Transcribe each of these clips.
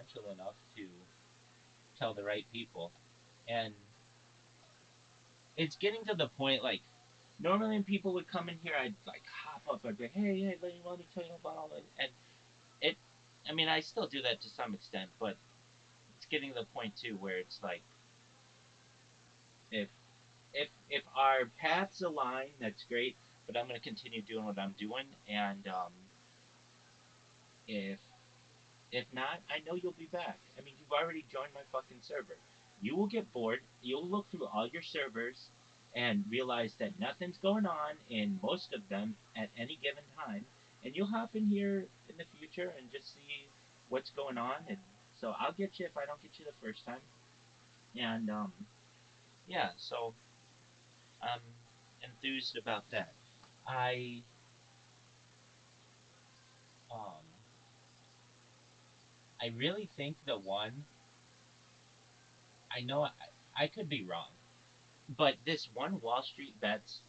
influential enough to tell the right people. And it's getting to the point like normally when people would come in here, I'd like hop up, I'd be like, hey, let me tell you about all that. And it, I mean, I still do that to some extent, but it's getting to the point too where it's like if if our paths align, that's great. But I'm going to continue doing what I'm doing, and if if not, I know you'll be back. I mean, you've already joined my fucking server. You will get bored. You'll look through all your servers and realize that nothing's going on in most of them at any given time, and you'll hop in here in the future and just see what's going on. And so I'll get you if I don't get you the first time. And yeah, so I'm enthused about that. I um I really think the one I know I could be wrong, but this one Wall Street Bets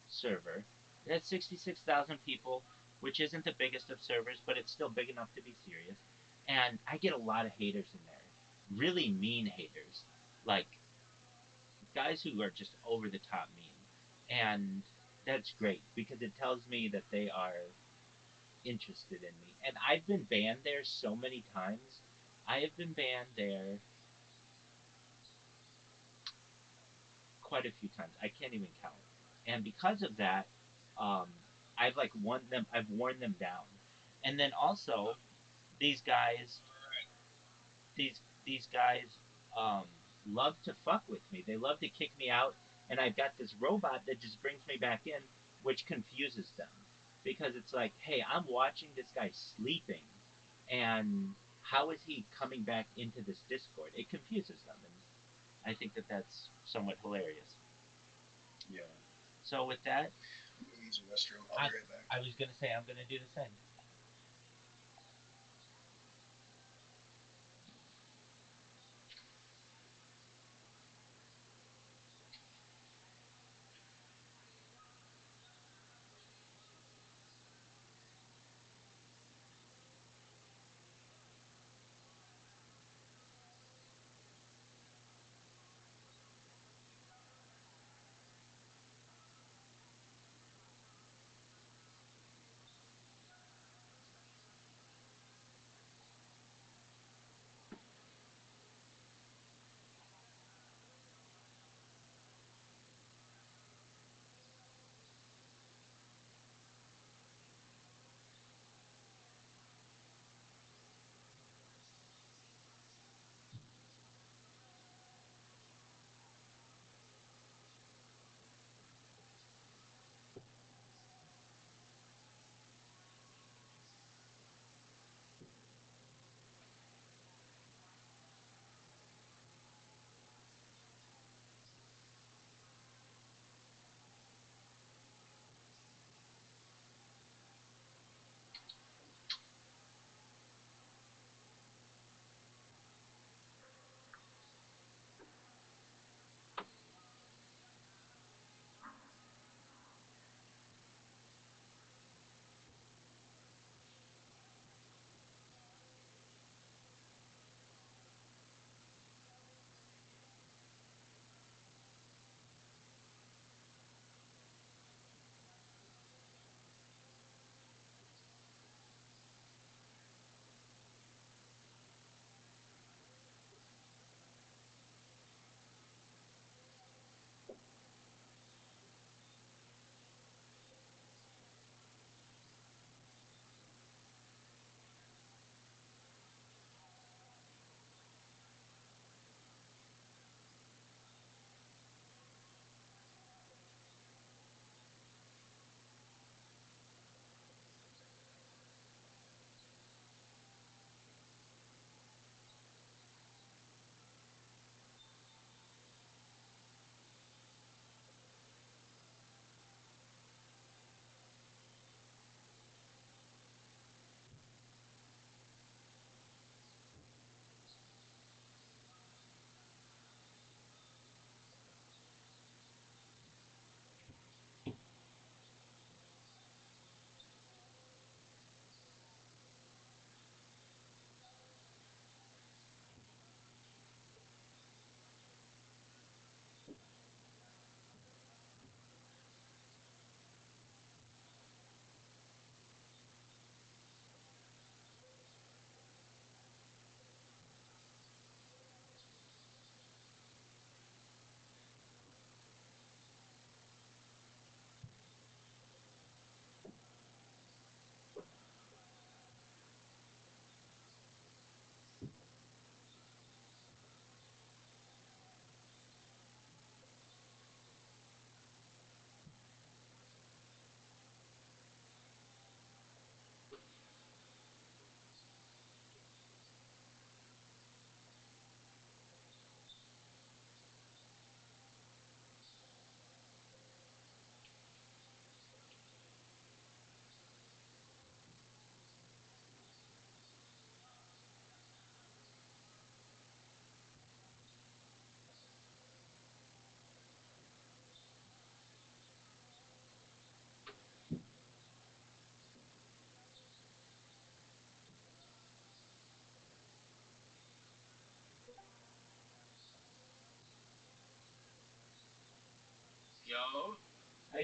server, it has 66,000 people, which isn't the biggest of servers, but it's still big enough to be serious. And I get a lot of haters in there, really mean haters, like guys who are just over the top mean, and that's great because it tells me that they are interested in me. And I've been banned there so many times. I have been banned there quite a few times. I can't even count. And because of that, um, I've like won them. I've worn them down. And then also, these guys, these guys, um, love to fuck with me. They love to kick me out. And I've got this robot that just brings me back in, which confuses them because it's like, hey, I'm watching this guy sleeping, and how is he coming back into this Discord? It confuses them, and I think that that's somewhat hilarious. Yeah. So with that, I'm going to use the restroom. I'll I be right back. I was gonna say I'm gonna do the same.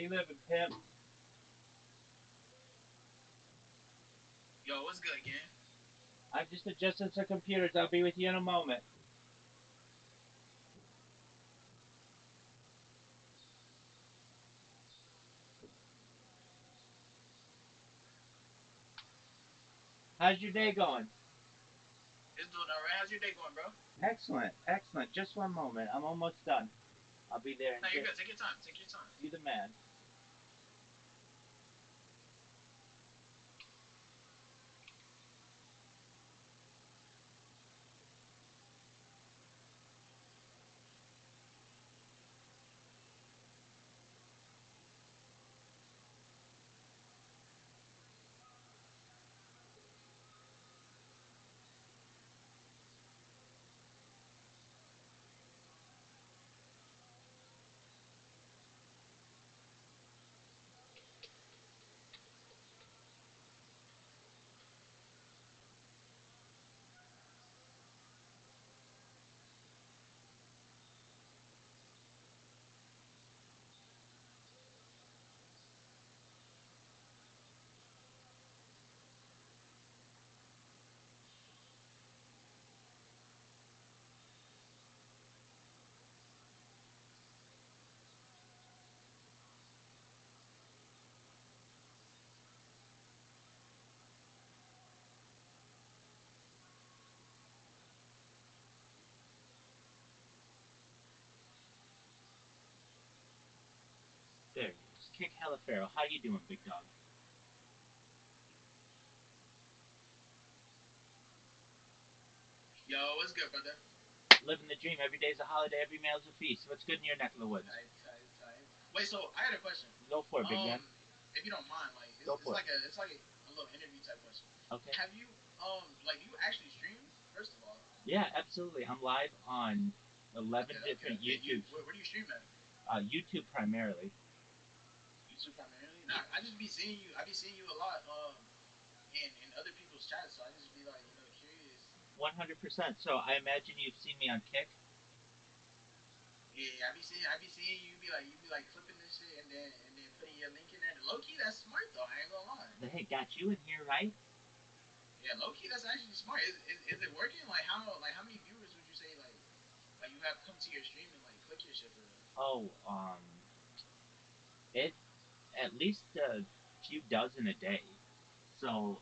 you living, pimp? Yo, what's good, gang? I'm just adjusting some computers. I'll be with you in a moment. How's your day going? It's doing alright. How's your day going, bro? Excellent, excellent. Just one moment. I'm almost done. I'll be there in No, you're just good. Take your time. Take your time. you the man. There he is. Kick Halifero. How you doing, big dog? Yo, what's good, brother? Living the dream. Every day's a holiday. Every meal's a feast. What's good in your neck of the woods? Tight, tight, tight. Wait, so I got a question. Go for it, big man. If you don't mind, like, Go it's for it. like a little interview type question. Okay. Have you like do you actually stream? First of all. Yeah, absolutely. I'm live on 11 Okay, okay, different okay. YouTube. Where do you stream at? YouTube primarily. YouTube primarily. Nah, I just be seeing you. I be seeing you a lot. In other people's chats, so I just be like, curious. 100%. So I imagine you've seen me on Kick. Yeah, I be seeing you be like clipping this shit and then putting your link in there. Low key, that's smart though. I ain't gonna lie. Hey, got you in here, right? Yeah, low key, that's actually smart. Is it working? Like how many viewers would you say like you have come to your stream and like click your shit for real? Oh, it at least a few dozen a day. So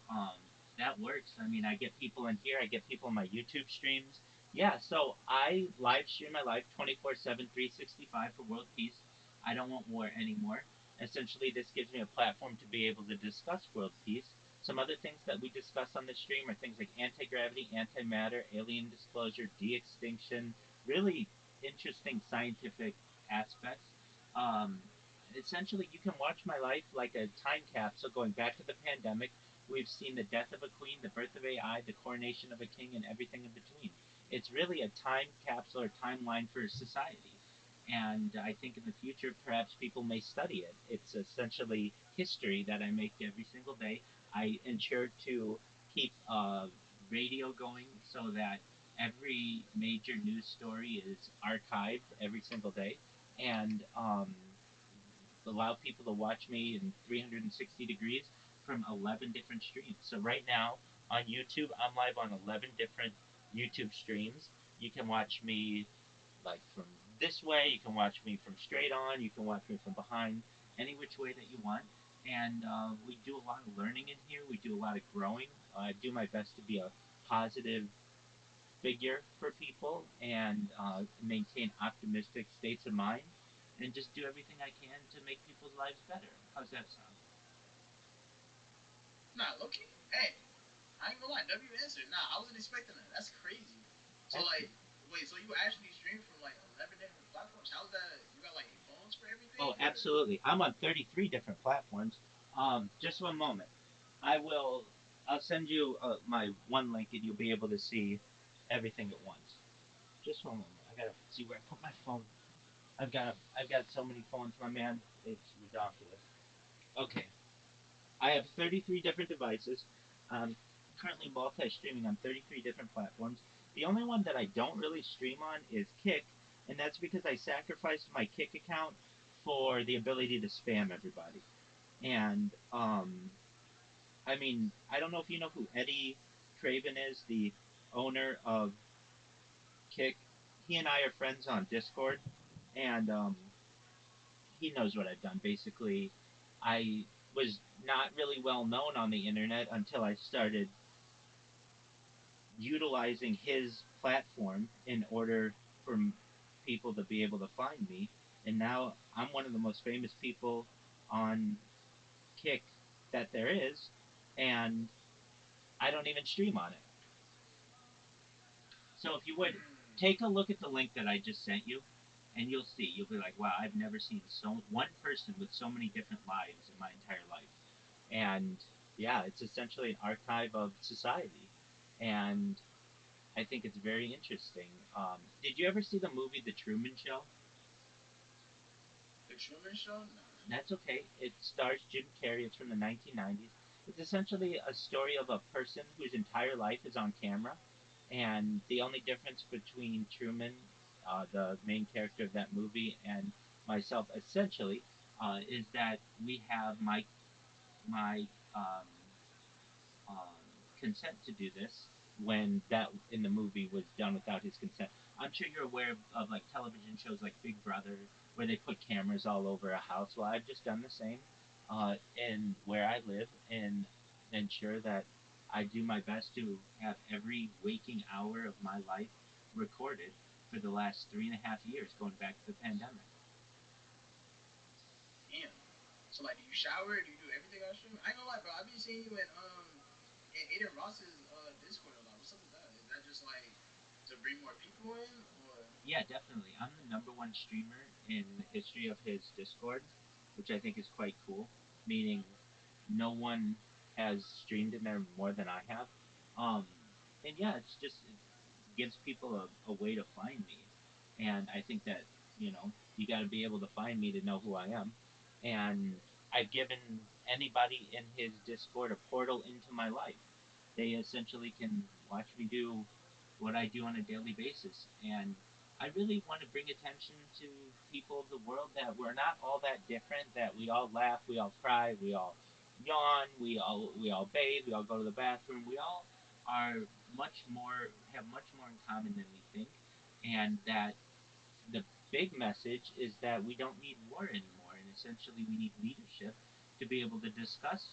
that works. I mean, I get people in here. I get people in my YouTube streams. Yeah, so I live stream my life 24/7, 365 for world peace. I don't want war anymore. Essentially, this gives me a platform to be able to discuss world peace. Some other things that we discuss on the stream are things like anti gravity, antimatter, alien disclosure, de extinction, really interesting scientific aspects. Um, Essentially, you can watch my life like a time capsule going back to the pandemic. We've seen the death of a queen, the birth of AI, the coronation of a king, and everything in between. It's really a time capsule or timeline for society. And I think in the future, perhaps people may study it. It's essentially history that I make every single day. I ensure to keep radio going so that every major news story is archived every single day. And allow people to watch me in 360 degrees from 11 different streams. So right now on YouTube, I'm live on 11 different YouTube streams. You can watch me like from this way, you can watch me from straight on, you can watch me from behind, any which way that you want. And we do a lot of learning in here. We do a lot of growing. I do my best to be a positive figure for people and maintain optimistic states of mind and just do everything I can to make people's lives better. How's that sound? Nah, low key. Hey, I ain't gonna lie. W answer. Nah, I wasn't expecting that. That's crazy. So Excellent. like, wait. So you actually stream from like 11 different platforms? How's that? You got like phones for Oh, everything, or? absolutely. I'm on 33 different platforms. Just one moment. I will. I'll send you my one link, and you'll be able to see everything at once. Just one moment. I gotta see where I put my phone. I've got so many phones, my man. It's ridiculous. Okay. I have 33 different devices. Um, Currently multi-streaming on 33 different platforms. The only one that I don't really stream on is Kick, and that's because I sacrificed my Kick account for the ability to spam everybody. And I mean, I don't know if you know who Eddie Craven is, the owner of Kick. He and I are friends on Discord, and he knows what I've done. Basically, I was not really well known on the internet until I started utilizing his platform in order for people to be able to find me. And now I'm one of the most famous people on Kick that there is, and I don't even stream on it. So if you would take a look at the link that I just sent you, and you'll see, you'll be like, wow, I've never seen so one person with so many different lives in my entire life. And yeah, it's essentially an archive of society, and I think it's very interesting. Did you ever see the movie The Truman Show? The Truman Show? Nah. That's okay. It stars Jim Carrey. It's from the 1990s. It's essentially a story of a person whose entire life is on camera, and the only difference between Truman, the main character of that movie, and myself, essentially, is that we have my um, um, consent to do this when that in the movie was done without his consent. I'm sure you're aware of like television shows like Big Brother where they put cameras all over a house. Well, I've just done the same in where I live and ensure that I do my best to have every waking hour of my life recorded for the last 3.5 years, going back to the pandemic. Damn. So like, do you shower? Do you do everything on stream? I ain't gonna lie, bro. I be seeing you in Aiden Ross's Discord a lot. What's up with that? Is that just like to bring more people in, or? Yeah, definitely. I'm the number one streamer in the history of his Discord, which I think is quite cool. Meaning, no one has streamed in there more than I have. Um, and yeah, it's just it gives people a way to find me, and I think that you got to be able to find me to know who I am. And I've given anybody in his Discord a portal into my life. They essentially can watch me do what I do on a daily basis. And I really want to bring attention to people of the world that we're not all that different, that we all laugh, we all cry, we all yawn, we all bathe, we all go to the bathroom. We all are much more have much more in common than we think. And that the big message is that we don't need war anymore, and essentially we need leadership to be able to discuss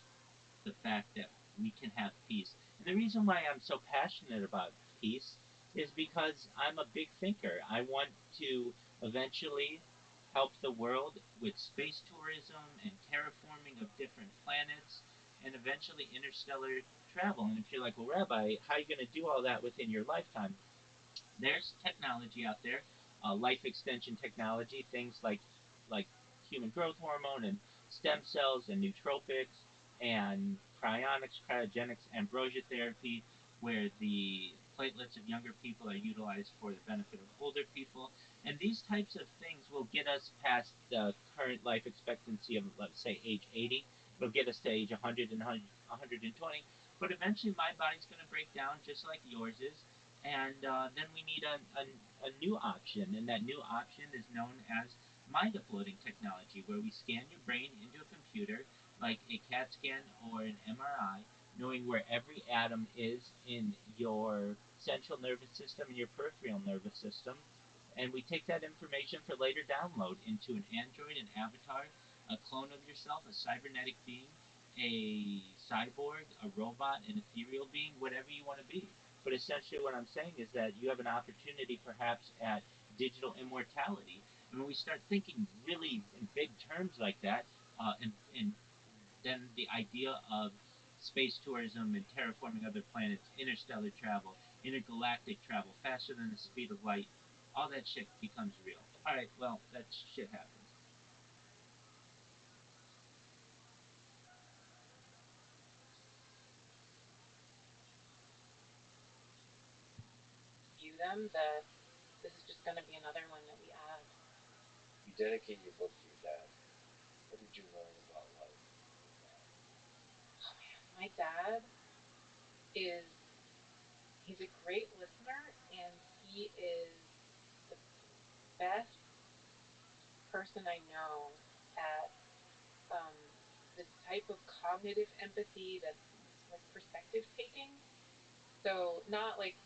the fact that we can have peace. And the reason why I'm so passionate about peace is because I'm a big thinker. I want to eventually help the world with space tourism and terraforming of different planets and eventually interstellar travel. And if you're like, well, Rabbi, how are you going to do all that within your lifetime? There's technology out there, life extension technology, things like human growth hormone and stem cells and nootropics and cryonics, cryogenics, ambrosia therapy, where the platelets of younger people are utilized for the benefit of older people. And these types of things will get us past the current life expectancy of, let's say, age 80. It'll get us to age 100 and 120. But eventually, my body's going to break down just like yours is, and then we need a new option, and that new option is known as mind uploading technology, where we scan your brain into a computer like a CAT scan or an MRI, knowing where every atom is in your central nervous system and your peripheral nervous system. And we take that information for later download into an android, an avatar, a clone of yourself, a cybernetic being, a cyborg, a robot, an ethereal being, whatever you want to be. But essentially, what I'm saying is that you have an opportunity perhaps at digital immortality. And when we start thinking really in big terms like that, and then the idea of space tourism and terraforming other planets, interstellar travel, intergalactic travel, faster than the speed of light, all that shit becomes real. All right, well, that shit happens. You dedicate your book to your dad. What did you learn about life from your dad? person I know at um, this type of cognitive empathy that's like perspective taking. So not like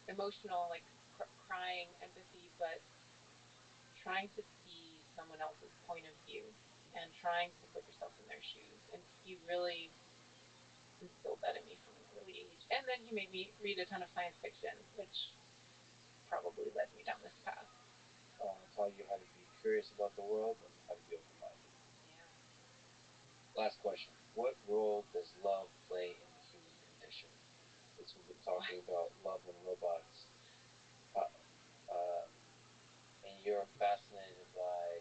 emotional, like crying empathy, but trying to see someone else's point of view and trying to put yourself in their shoes. And he really instilled that in me from an early age. And then he made me read a ton of science fiction, which probably led me down this path. Taught you how to be curious about the world and how to be open-minded. Yeah. Last question: what role does love play in the human condition? Since we've been talking about love and robots, uh, um, and you're fascinated by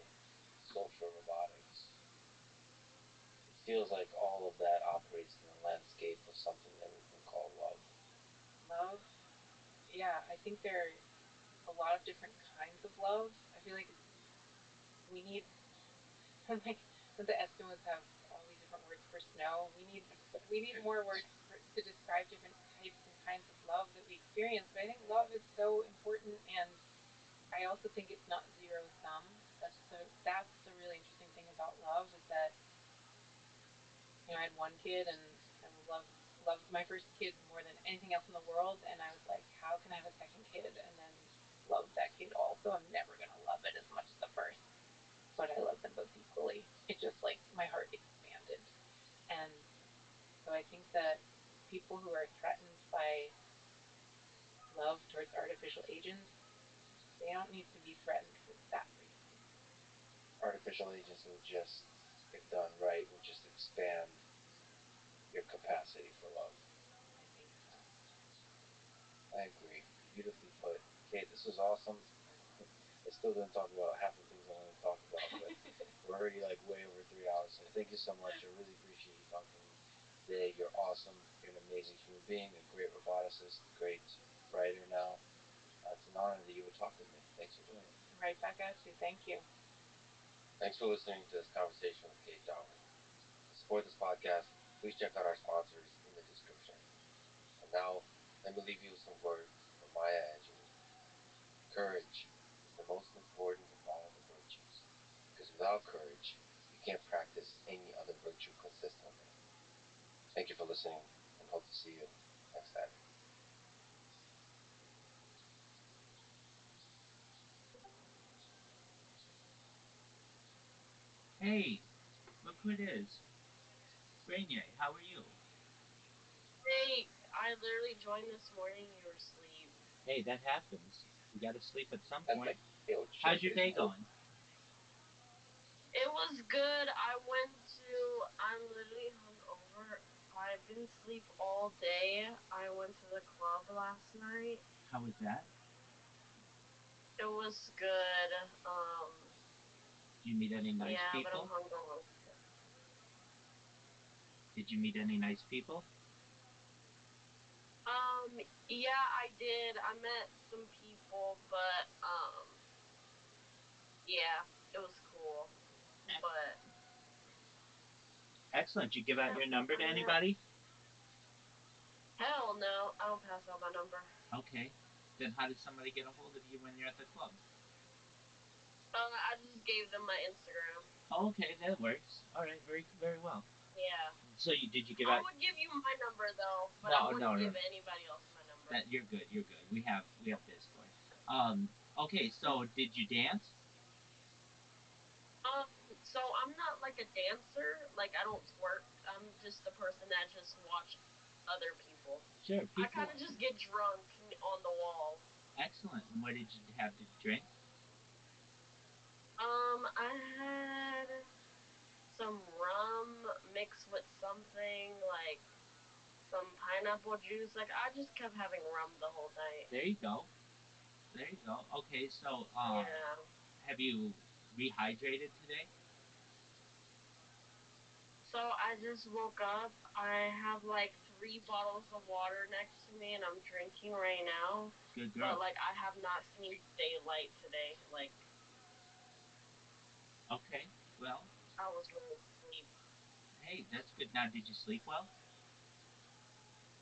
social robotics, it feels like all of that operates in the landscape of something that we can call love. Love. Yeah, I think there's a lot of different kinds of love. I feel like we need like the Eskimos have all these different words for snow. We need more words to describe different types and kinds of love that we experience. But I think love is so important, and I also think it's not zero sum. That's the really interesting thing about love is that I had one kid and I loved my first kid more than anything else in the world, and I was like, how can I have a second kid and then love that kid also? I'm never gonna love it as much as the first, but I love them both equally. It just like my heart expanded. And so I think that people who are threatened by love towards artificial agents, they don't need to be threatened for that reason. Artificial agents will just, if done right, will just expand your capacity for love. I think so. I agree. Beautifully put. Kate, this was awesome. I still didn't talk about half the things I wanted to talk about, but we're already like way over 3 hours. So thank you so much. I really appreciate you talking to me today. You're awesome. You're an amazing human being, a great roboticist, a great writer now. It's an honor that you would talk with me. Thanks for doing it. Right back at you. Thank you. Thanks for listening to this conversation with Kate Darwin. To support this podcast, please check out our sponsors in the description. And now, let me leave you with some words from Maya Angelou. Courage is the most important of all the virtues, because without courage, you can't practice any other virtue consistently. Thank you for listening, and hope to see you next time. Hey, look who it is. Rainier, how are you? Hey, I literally joined this morning. You were asleep. Hey, that happens. You gotta sleep at some That's point. like, yo, How's your day going? It was good. I'm literally hungover. I've been asleep all day. I went to the club last night. How was that? It was good. Um, Did you meet any nice yeah, but I'm people? hungover. Did you meet any nice people? Yeah, I did. I met some people, but yeah, it was cool. But Excellent. Did you give out yeah, your number to I met. anybody? Hell no, I don't pass out my number. Okay. Then how did somebody get a hold of you when you're at the club? I just gave them my Instagram. Oh, okay, that works. All right, very very well. Yeah. So did you give I out? would give you my number though, but I No, wouldn't no, no. give anybody else my number. That you're good. You're good. We have Discord. Okay. So did you dance? Um, so I'm not like a dancer. Like I don't twerk. I'm just a person that just watch other people. Sure. I People. kind of just get drunk on the wall. Excellent. And what did you have to drink? I had some rum mixed with something like some pineapple juice. Like I just kept having rum the whole night. There you go. There you go. Okay. So Yeah. have you rehydrated today? So I just woke up. I have like 3 bottles of water next to me, and I'm drinking right now. Good But girl. like I have not seen daylight today. Like Okay. Well, I was really asleep. hey, that's good. Now, did you sleep well?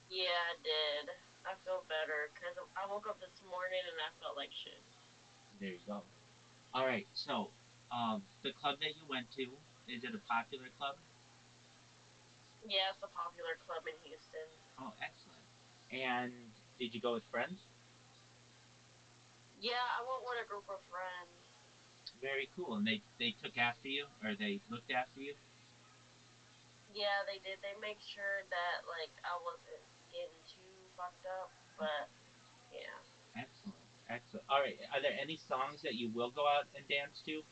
Yeah, I did. I feel better because I woke up this morning and I felt like shit. There you go. All right. So The club that you went to, is it a popular club? Yeah, it's a popular club in Houston. Oh, excellent. And did you go with friends? Yeah, I went with a group of friends. Very cool. And they took after you, or they looked after you? Yeah, they did. They make sure that like I wasn't getting too fucked up, but yeah. Excellent. Excellent. All right. Are there any songs that you will go out and dance to?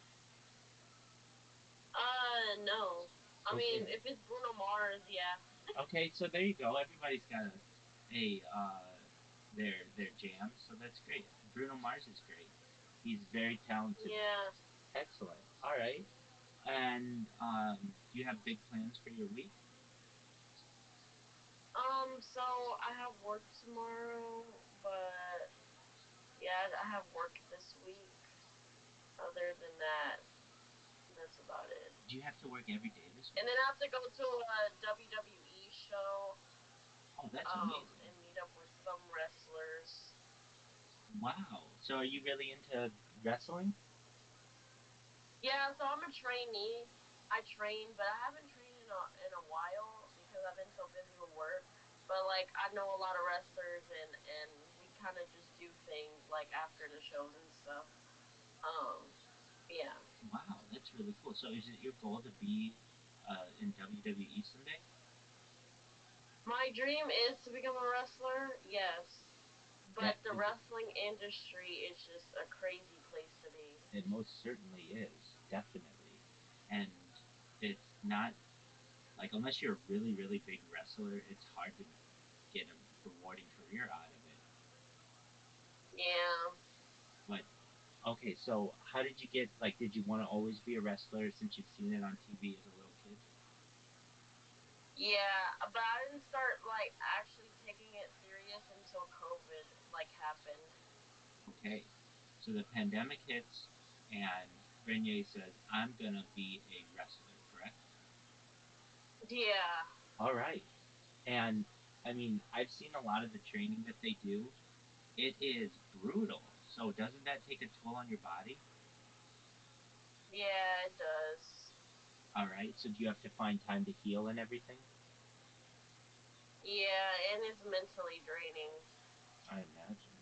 No. I mean, Okay. if it's Bruno Mars, yeah. Okay, so there you go. Everybody's got a their jam, so that's great. Bruno Mars is great. He's very talented. Yeah. Excellent. All right. And do you have big plans for your week? So I have work tomorrow, but yeah, I have work this week. Other than that, that's about it. Do you have to work every day this week? And then I have to go to a WWE show, Oh, that's amazing. and meet up with some wrestlers. Wow. So are you really into wrestling? Yeah, so I'm a trainee. I train, but I haven't trained in a while because I've been so busy with work. But like I know a lot of wrestlers, and we kind of just do things like after the shows and stuff. Um, yeah. Wow, that's really cool. So is it your goal to be in WWE someday? My dream is to become a wrestler. Yes, That but the is, wrestling industry is just a crazy place to be. it most certainly is, definitely. And it's not like unless you're a really, really big wrestler, it's hard to get a rewarding career out of it. Yeah. But okay, so how did you get like? Did you want to always be a wrestler since you've seen it on TV as a little kid? Yeah, but I didn't start like actually taking it serious until COVID like happened. Okay, so the pandemic hits, and Grenier says, "I'm gonna be a wrestler." Correct? Yeah. All right, and I mean, I've seen a lot of the training that they do. It is brutal. So doesn't that take a toll on your body? Yeah, it does. All right. So do you have to find time to heal and everything? Yeah, and it's mentally draining. I imagine.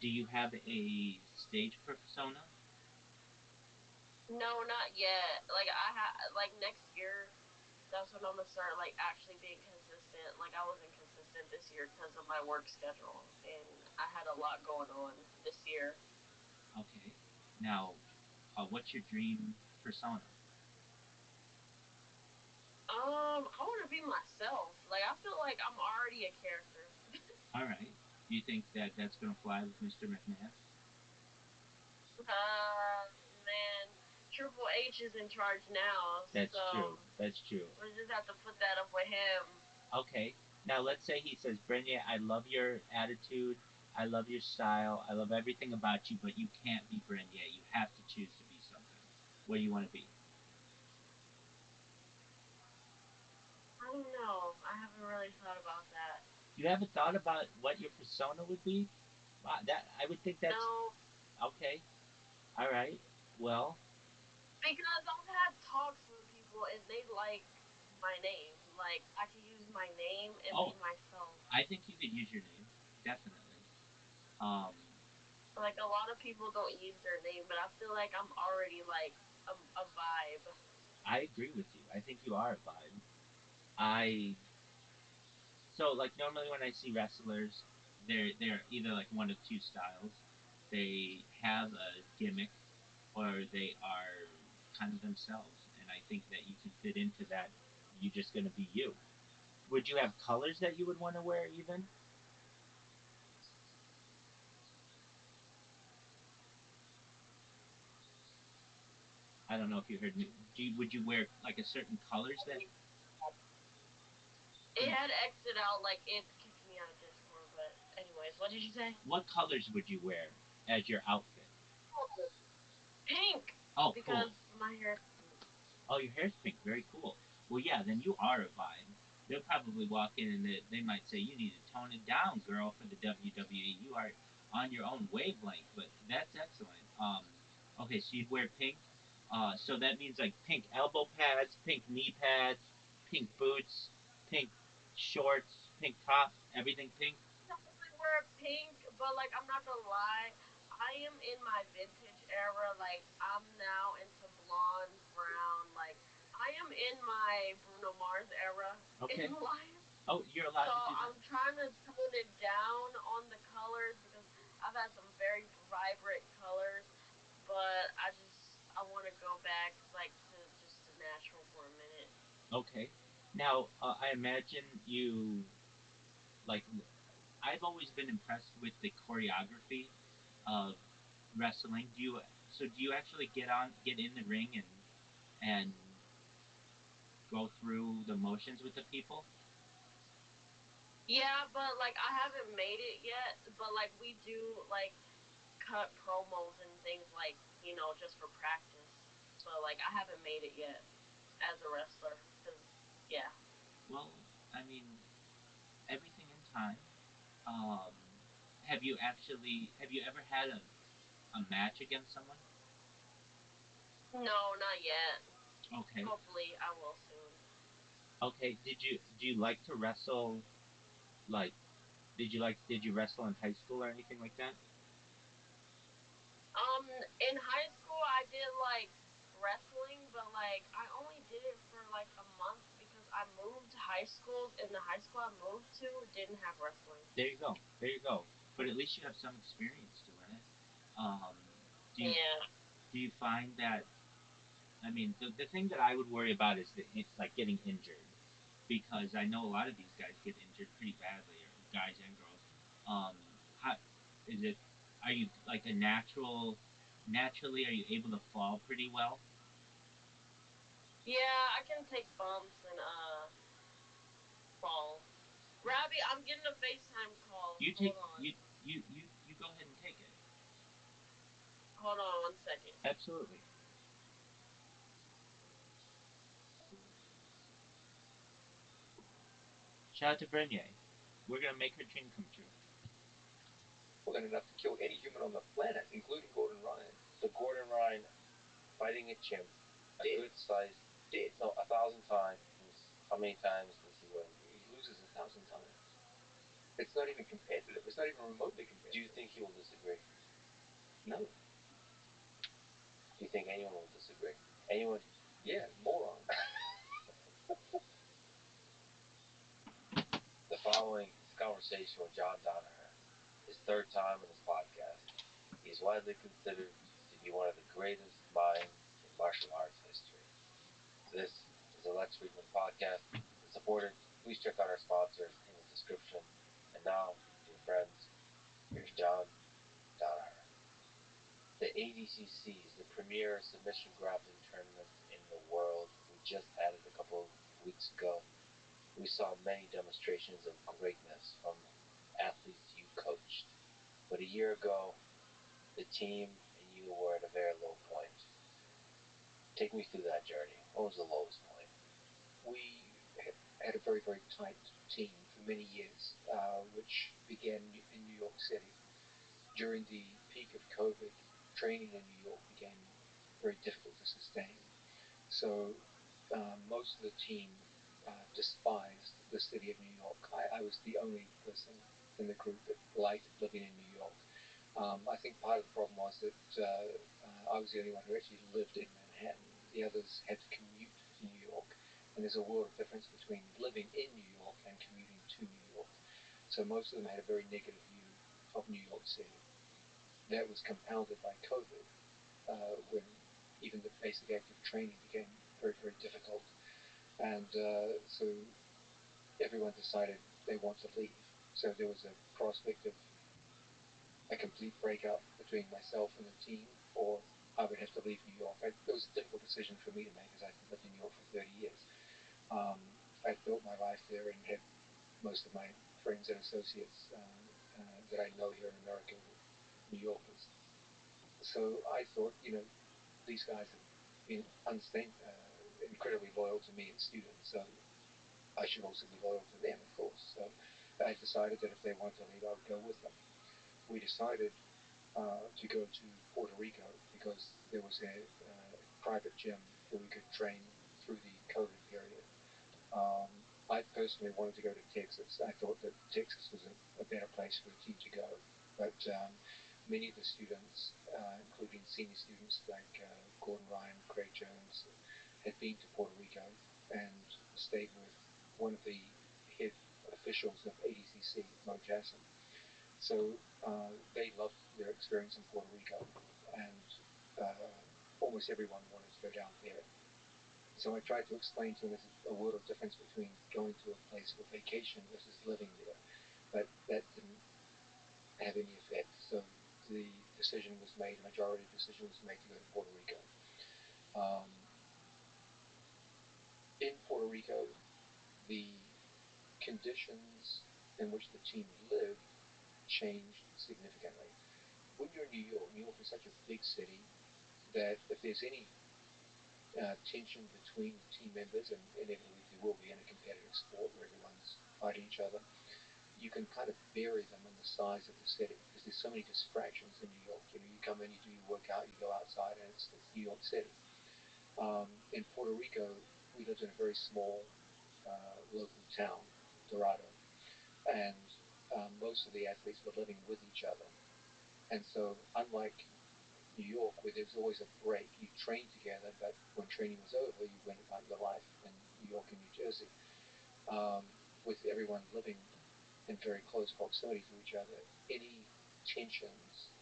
Do you have a stage persona? No, not yet. Like next year, that's when I'm gonna start like actually being consistent. Like I wasn't consistent this year because of my work schedule, and I had a lot going on this year. Okay. Now, what's your dream persona? I want to be myself. Like I feel like I'm already a character. All right. Do you think that that's going to fly with Mr. McMahon? Man, Triple H is in charge now, That's true. so That's true. we just have to put that up with him. Okay. Now, let's say he says, Brenda, I love your attitude. I love your style. I love everything about you, but you can't be Brenda. You have to choose to be something. What do you want to be? I don't know. I haven't really thought about that. You haven't thought about what your persona would be? That I would think that's No, okay. All right. Well, because I've had talks with people and they like my name. Like I could use my name and be oh, myself. I think you could use your name. Definitely. Um, Like a lot of people don't use their name, but I feel like I'm already like a vibe. I agree with you. I think you are a vibe. I so like normally when I see wrestlers, they're either like one of two styles. They have a gimmick, or they are kind of themselves, and I think that you can fit into that. You're just gonna be you. Would you have colors that you would want to wear even? I don't know if you heard me. Would you wear like a certain colors that? It had exited out, like it kicked me out of Discord. But anyways, what did you say? What colors would you wear as your outfit? Pink, Oh, cool. because my hair is pink. Oh, your hair's pink. Very cool. Well, yeah, then you are a vibe. They'll probably walk in and they might say, you need to tone it down, girl, for the WWE. You are on your own wavelength, but that's excellent. Okay, so you'd wear pink. So that means like pink elbow pads, pink knee pads, pink boots, pink shorts, pink top, everything pink. Probably wear pink, but like I'm not gonna lie, I am in my vintage era. Like I'm now into blonde, brown. Like I am in my Bruno Mars era in Okay. life. Oh, you're So allowed to do that. I'm trying to tone it down on the colors because I've had some very vibrant colors, but I want to go back like to just to natural for a minute. Okay. Now, I imagine you like. I've always been impressed with the choreography of wrestling. Do you actually get in the ring and go through the motions with the people? Yeah, but like I haven't made it yet. But like we do like cut promos and things like just for practice. But like I haven't made it yet as a wrestler because yeah. Well, I mean, everything in time. Um, have you ever had a match against someone? No, not yet. Okay. Hopefully I will soon. Okay. Do you like to wrestle? Like, did you wrestle in high school or anything like that? In high school I did like wrestling, but like I only did it for like a month because I moved high schools and the high school I moved to didn't have wrestling. There you go. There you go. But at least you have some experience doing it. Um, do you Yeah. do you find that? I mean, the thing that I would worry about is like getting injured, because I know a lot of these guys get injured pretty badly, or guys and girls. Um, how is it? Are you like a natural? Naturally, are you able to fall pretty well? Yeah, I can take bumps and fall. Robbie, I'm getting a FaceTime call. You Hold take on. you go ahead and take it. Hold on 1 second. Absolutely. Shout out to Brenier. We're gonna make her dream come true. Well, then enough to kill any human on the planet, including Gordon Ryan. So Gordon Ryan fighting a chimp, a dead, good size, dead, no, 1,000 times. How many times does he win? He loses 1,000 times. It's not even competitive. It's not even remotely competitive. Do you think he will disagree? No. Do you think anyone will disagree? Anyone? Yeah, moron. The following is a conversation with John Danaher, his third time on this podcast. He is widely considered to be one of the greatest minds in martial arts history. This is the Lex Friedman podcast. To support it, please check out our sponsors in the description. And now, dear friends, here's John Danaher. The ADCC is the premier submission grappling tournament in the world. We just had it a couple of weeks ago. We saw many demonstrations of greatness from athletes you coached. But a year ago, the team and you were at a very low point. Take me through that journey. What was the lowest point? We had a very, very tight team for many years, which began in New York City. During the peak of COVID, training in New York became very difficult to sustain. So most of the team despised the city of New York. I was the only person in the group that liked living in New York. I think part of the problem was that I was the only one who actually lived in Manhattan. The others had to commute to New York, and there's a world of difference between living in New York and commuting to New York. So most of them had a very negative view of New York City. That was compounded by COVID, when even the basic active training became very, very difficult. And so everyone decided they want to leave. So there was a prospect of a complete breakup between myself and the team, or I would have to leave New York. It was a difficult decision for me to make, as I'd lived in New York for 30 years. Um, I'd built my life there and had most of my friends and associates that I know here in America were New Yorkers. So I thought, these guys have been incredibly loyal to me as students, so I should also be loyal to them, of course. So I decided that if they want to leave, I would go with them. We decided to go to Puerto Rico because there was a private gym where we could train through the COVID period. Um, I personally wanted to go to Texas. I thought that Texas was a better place for the team to go. But many of the students, including senior students like Gordon Ryan, Craig Jones, had been to Puerto Rico and stayed with one of the head officials of ADCC, Mo Jasson. So they loved their experience in Puerto Rico, and almost everyone wanted to go down there. So I tried to explain to them there's a world of difference between going to a place for vacation versus living there, but that didn't have any effect. So the decision was made, a majority decision was made to go to Puerto Rico. Um, in Puerto Rico, the conditions in which the team lived changed significantly. When you're in New York is such a big city that if there's any tension between the team members, and inevitably there will be in a competitive sport where everyone's fighting each other, you can kind of bury them in the size of the city because there's so many distractions in New York. You come in, you do your workout, you go outside, and it's New York City. In Puerto Rico, we lived in a very small local town, Dorado, and most of the athletes were living with each other. And so, unlike New York, where there's always a break, you train together, but when training was over, you went about your life in New York and New Jersey. With everyone living in very close proximity to each other, any tensions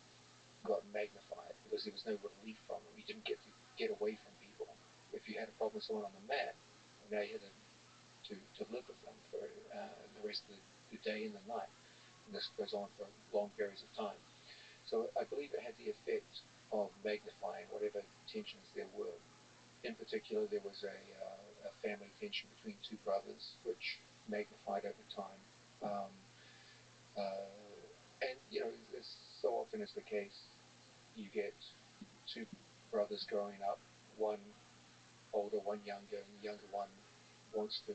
got magnified because there was no relief from them. You didn't get to get away from people. If you had a problem with someone on the mat, now you had to live with them for the rest of the day and the night. And this goes on for long periods of time. So I believe it had the effect of magnifying whatever tensions there were. In particular, there was a family tension between two brothers, which magnified over time. Um, and, as so often is the case, you get two brothers growing up, one older, one younger, and the younger one wants to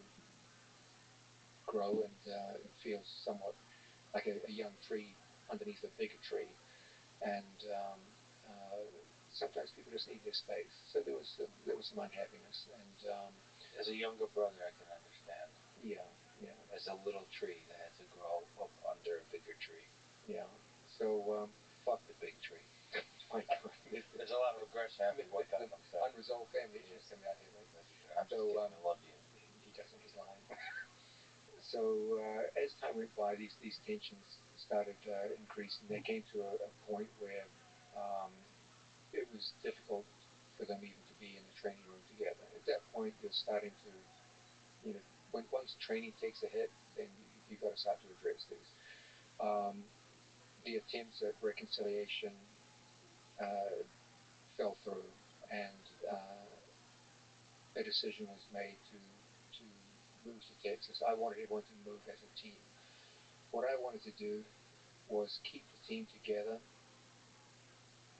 grow and feels somewhat like a young tree underneath a bigger tree. And uh, sometimes people just need their space. So there was some unhappiness. And as a younger brother, I can understand. Yeah, yeah. As a little tree that had to grow up under a bigger tree. Yeah. So fuck the big tree. My God, there's a lot of aggression having to work out of himself. Unresolved family issues coming out here. I'm just kidding. I love you. He doesn't. He's lying. So as time went by, these tensions started increasing. They came to a point where it was difficult for them even to be in the training room together. At that point, you're starting to, once training takes a hit, then you've got to start to address these. The attempts at reconciliation fell through, and a decision was made to move to Texas. I wanted everyone to move as a team. What I wanted to do was keep the team together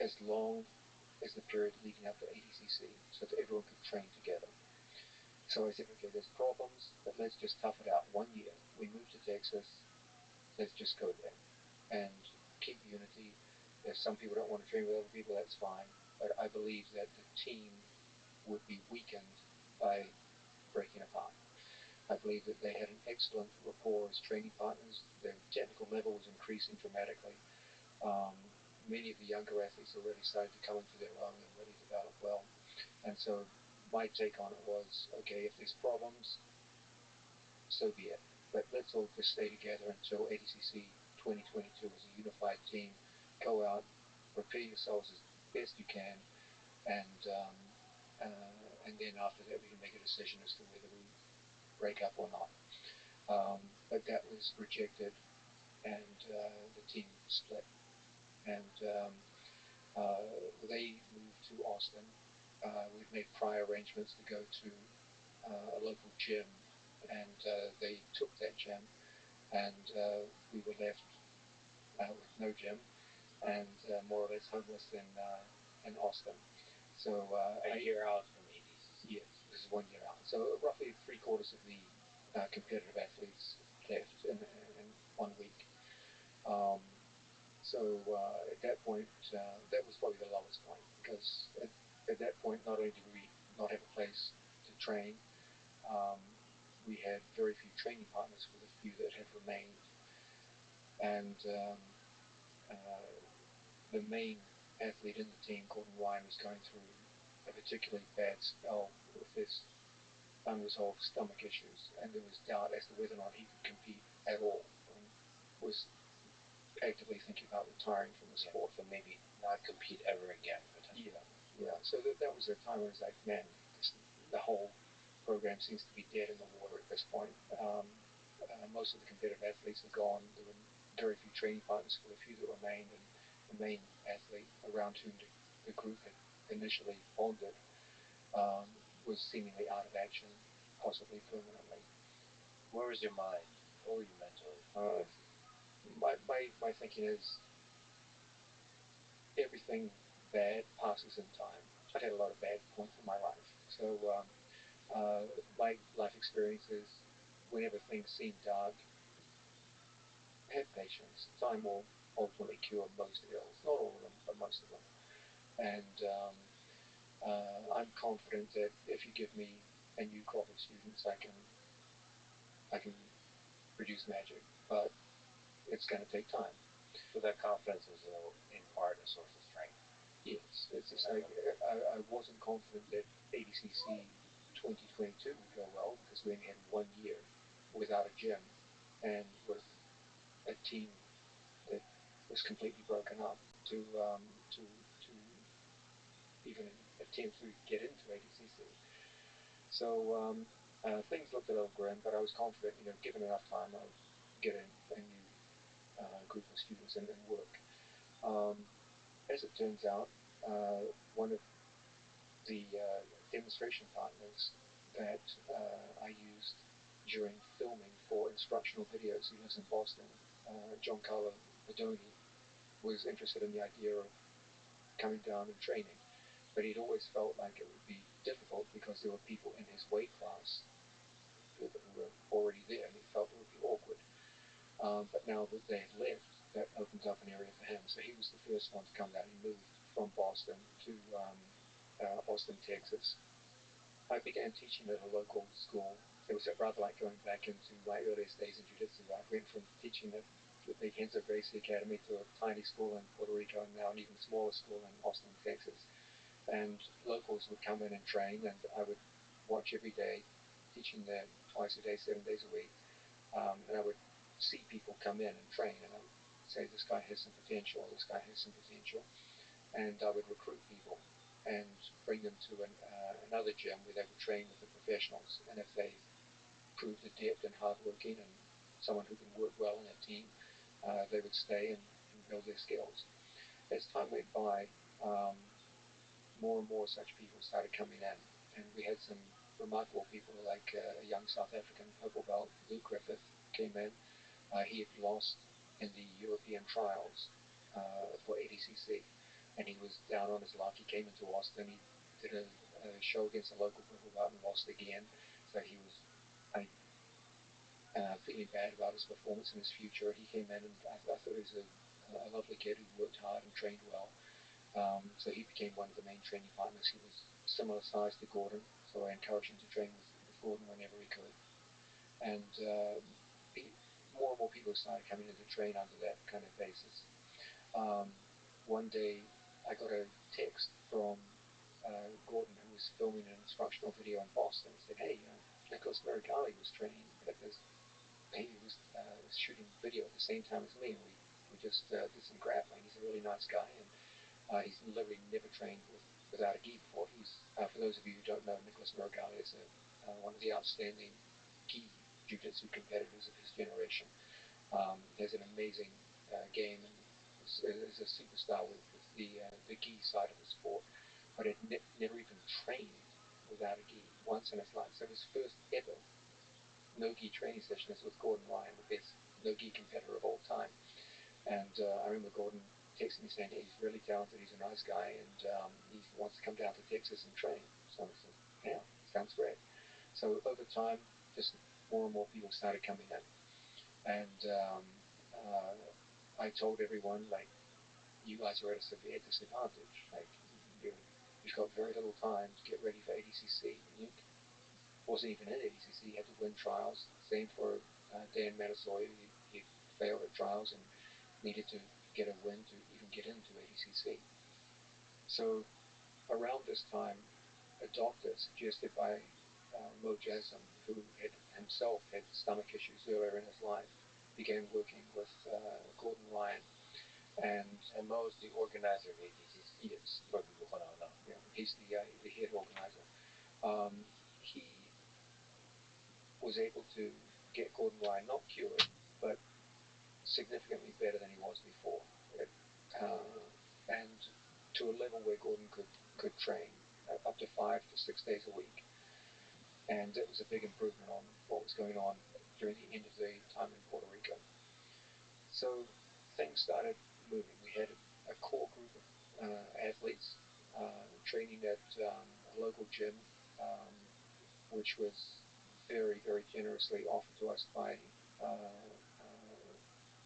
as long as the period leading up to ADCC, so that everyone could train together. So I said, okay, there's problems, but let's just tough it out. 1 year, we moved to Texas, let's just go there and keep unity. If some people don't want to train with other people, that's fine. But I believe that the team would be weakened by breaking apart. I believe that they had an excellent rapport as training partners. Their technical level was increasing dramatically. Many of the younger athletes already started to come into their own and really develop well. And so my take on it was, okay, if there's problems, so be it. But let's all just stay together until ADCC 2022 as a unified team. Go out, prepare yourselves as best you can, and then after that we can make a decision as to whether we break up or not. But that was rejected, and the team split. And they moved to Austin. We'd made prior arrangements to go to a local gym, and they took that gym, and we were left with no gym and more or less homeless in Austin. So a year out from ADCC. Yes, this is 1 year out. So roughly 3/4 of the competitive athletes left in 1 week. So at that point, that was probably the lowest point because at that point, not only did we not have a place to train, um, we had very few training partners for the few that had remained, and the main athlete in the team, Gordon Ryan, was going through a particularly bad spell with his unresolved stomach issues, and there was doubt as to whether or not he could compete at all. And was actively thinking about retiring from the sport. So maybe not compete ever again. Yeah. So that was a time where it was like, man, the whole program seems to be dead in the water at this point. Most of the competitive athletes are gone. There were very few training partners for the few that remained, and the main athlete around whom the group had initially bonded um, was seemingly out of action, possibly permanently. Where was your mind? What were you mentally? My thinking is everything bad passes in time. I've had a lot of bad points in my life. So my life experiences, whenever things seem dark, have patience. Time will ultimately cure most ills, not all of them, but most of them. And I'm confident that if you give me a new crop of students, I can produce magic. But it's going to take time. So that confidence is in part a source of strength. Yes, it's just like I wasn't confident that ADCC 2022 would go well because we only had 1 year without a gym and with a team that was completely broken up to even attempt to get into ADCC. So things looked a little grim, but I was confident, given enough time, I would get a new group of students and work. Um, as it turns out, one of the demonstration partners that I used during filming for instructional videos, he lives in Boston, John Carlo Bedoni, was interested in the idea of coming down and training. But he'd always felt like it would be difficult because there were people in his weight class who were already there, and he felt it would be awkward. But now that they had left, that opened up an area for him. So he was the first one to come down. He moved from Boston to Austin, Texas. I began teaching at a local school. It was rather like going back into my earliest days in jiu-jitsu. I went from teaching at the big Henzo Gracie Academy to a tiny school in Puerto Rico and now an even smaller school in Austin, Texas. And locals would come in and train, and I would watch every day, teaching there twice a day, 7 days a week. And I would see people come in and train, and I would say, this guy has some potential, this guy has some potential. And I would recruit people and bring them to another gym where they would train with the professionals. And if they proved adept and hardworking and someone who can work well in a team, they would stay and build their skills. As time went by, more and more such people started coming in, and we had some remarkable people like a young South African purple belt, Luke Griffith, came in. He had lost in the European trials for ADCC, and he was down on his luck. He came into Austin. He did a show against a local purple belt and lost again. So he was feeling bad about his performance and his future. He came in, and I thought he was a lovely kid who worked hard and trained well. So he became one of the main training partners. He was similar size to Gordon, so I encouraged him to train with Gordon whenever he could. And more and more people started coming in to train under that kind of basis. One day, I got a text from Gordon, who was filming an instructional video in Boston. He said, "Hey, Nicholas Marigali was training at this. He was shooting video at the same time as me. We just did some grappling. He's a really nice guy, and he's literally never trained without a gi before. He's for those of you who don't know, Nicholas Marigali is one of the outstanding gi jiu-jitsu competitors of his generation. He has an amazing game and is a superstar with the gi side of the sport, but had never even trained without a gi once in his life. So his first ever no gi training session is with Gordon Ryan, the best no gi competitor of all time. And I remember Gordon texting me saying, "Hey, he's really talented, he's a nice guy, and he wants to come down to Texas and train." So I said, "Yeah, sounds great." So over time, just more and more people started coming in. And I told everyone, like, you guys are at a severe disadvantage. Like, you're He's got very little time to get ready for ADCC. He wasn't even in ADCC. He had to win trials. Same for Dan Matasoy. He failed at trials and needed to get a win to even get into ADCC. So around this time, a doctor suggested by Mo Jasm, who had himself had stomach issues earlier in his life, began working with Gordon Ryan. And Mo is the organizer of ADCC. Yes, For people who don't know. yeah, he's the head organizer. He was able to get Gordon Ryan not cured, but significantly better than he was before, and to a level where Gordon could train up to 5 to 6 days a week, and it was a big improvement on what was going on during the end of the time in Puerto Rico. So things started moving. We had a core group of athletes training at a local gym, which was very, very generously offered to us by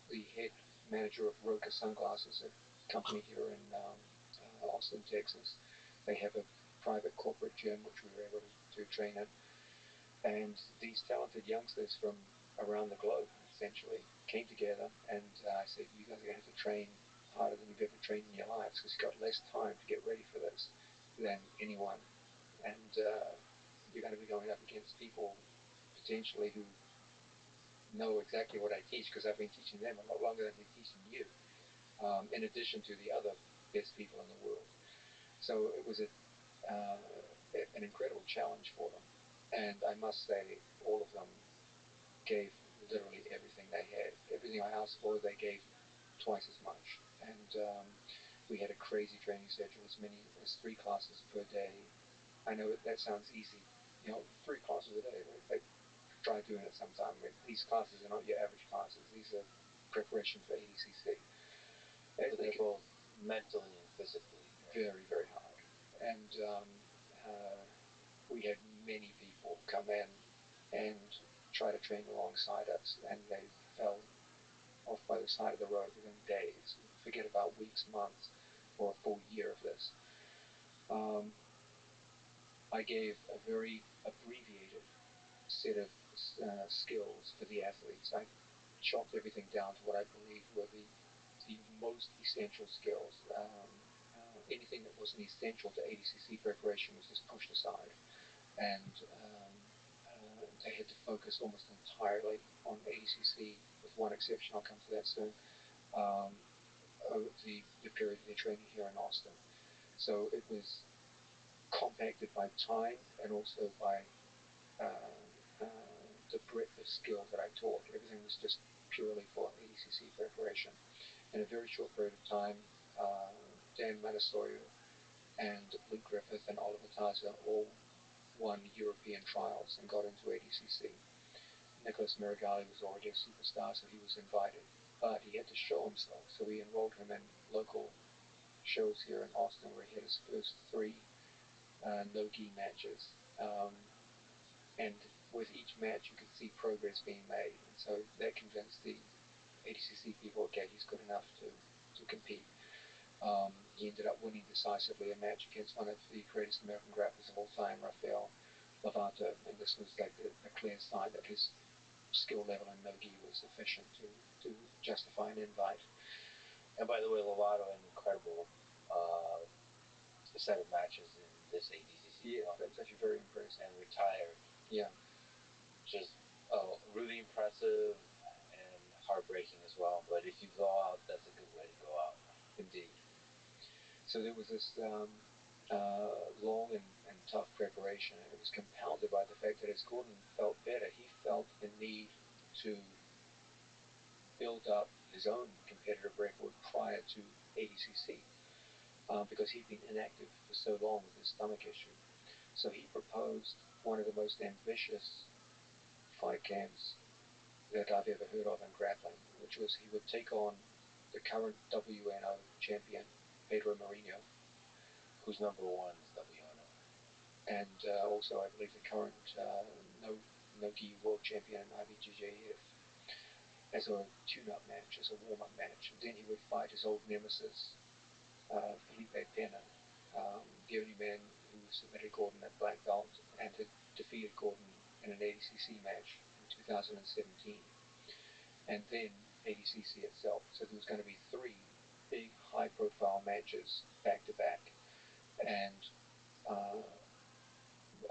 the head manager of Roca Sunglasses, a company here in Austin, Texas. They have a private corporate gym which we were able to train in. And these talented youngsters from around the globe essentially came together, and I said, you guys are going to have to train harder than you've ever trained in your lives because you've got less time to get ready for this than anyone. And you're going to be going up against people potentially who know exactly what I teach because I've been teaching them a lot longer than I've been teaching you, in addition to the other best people in the world. So it was an incredible challenge for them. And I must say, all of them gave literally everything they had. Everything I asked for, they gave twice as much. And we had a crazy training schedule, as many as 3 classes per day. I know that sounds easy, 3 classes a day. Like, try doing it sometime. These classes are not your average classes. These are preparation for ADCC. So they're both mentally and physically very, very hard. And we had many people come in and try to train alongside us, and they fell off by the side of the road within days. Forget about weeks, months, or a full year of this. I gave a very abbreviated set of skills for the athletes. I chopped everything down to what I believe were the most essential skills. Anything that wasn't essential to ADCC preparation was just pushed aside, and they had to focus almost entirely on ADCC, with one exception. I'll come to that soon. Over the period of their training here in Austin, so it was compacted by time and also by the breadth of skills that I taught. Everything was just purely for ADCC preparation. In a very short period of time, Dan Matasoy and Luke Griffith and Oliver Taza all won European trials and got into ADCC. Nicholas Mirigali was already a superstar, so he was invited, but he had to show himself. So we enrolled him in local shows here in Austin, where he had his first 3 no-gi matches. And with each match, you could see progress being made. And so that convinced the ADCC people, okay, he's good enough to compete. He ended up winning decisively a match against one of the greatest American grapplers of all time, Rafael Lovato, and this was like a clear sign that his skill level in no-gi was sufficient to justify an invite. And by the way, Lovato had an incredible set of matches in this ADCC. Yeah, that's actually very impressive. And retired. Yeah. Just really impressive and heartbreaking as well. But if you go out, that's a good way to go out. Indeed. So there was this long and tough preparation, and it was compounded by the fact that as Gordon felt better, he felt the need to build up his own competitive record prior to ADCC, because he'd been inactive for so long with his stomach issue. So he proposed one of the most ambitious fight camps that I've ever heard of in grappling, which was he would take on the current WNO champion, Pedro Mourinho, who's number 1 is WNO, and also I believe the current no-gi world champion in IBJJF, as a tune-up match, as a warm-up match. And then he would fight his old nemesis, Felipe Pena, The only man who submitted Gordon at black belt and had defeated Gordon in an ADCC match in 2017, and then ADCC itself. So there was going to be three big high-profile matches back to back, and uh,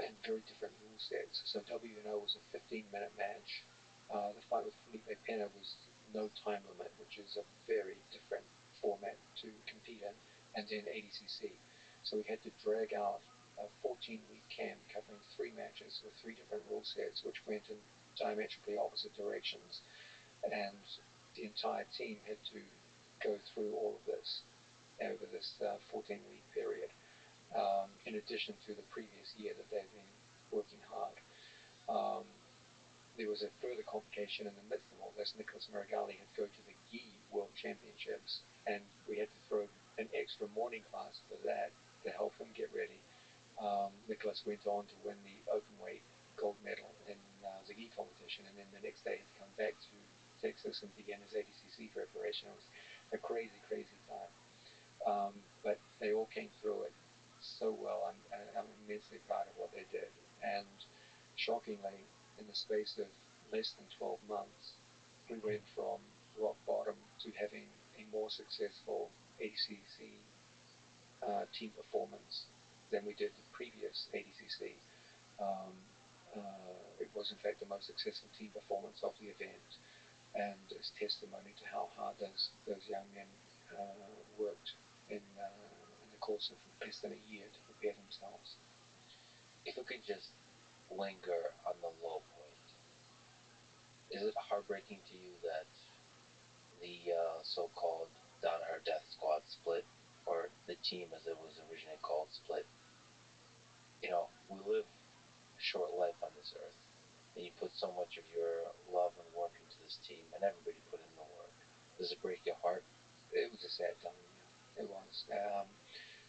and very different rule sets. So WNO was a 15-minute match. The fight with Felipe Pena was no time limit, which is a very different format to compete in, and then ADCC. So we had to drag out a 14-week camp covering three matches with three different rule sets, which went in diametrically opposite directions, and the entire team had to go through all of this over this 14-week period, in addition to the previous year that they've been working hard. Um, there was a further complication in the midst of all this. Nicholas Marigali had to go to the Gi World Championships, and we had to throw an extra morning class for that to help him get ready. Nicholas went on to win the open weight gold medal in the Gi competition, and then the next day he had to come back to Texas and begin his ADCC preparation. It was a crazy, crazy time. But they all came through it so well. I'm immensely proud of what they did. And shockingly, in the space of less than 12 months, we went from rock bottom to having a more successful ADCC team performance than we did the previous ADCC. Um, it was, in fact, the most successful team performance of the event, and is testimony to how hard those young men worked in the course of less than a year to prepare themselves. If we could just linger on the low point, is it heartbreaking to you that the so-called Down Our Death Squad split, or the team as it was originally called split? You know, we live a short life on this earth, and you put so much of your love and work into this team, and everybody put in the work. Does it break your heart? It was a sad time, yeah. It was.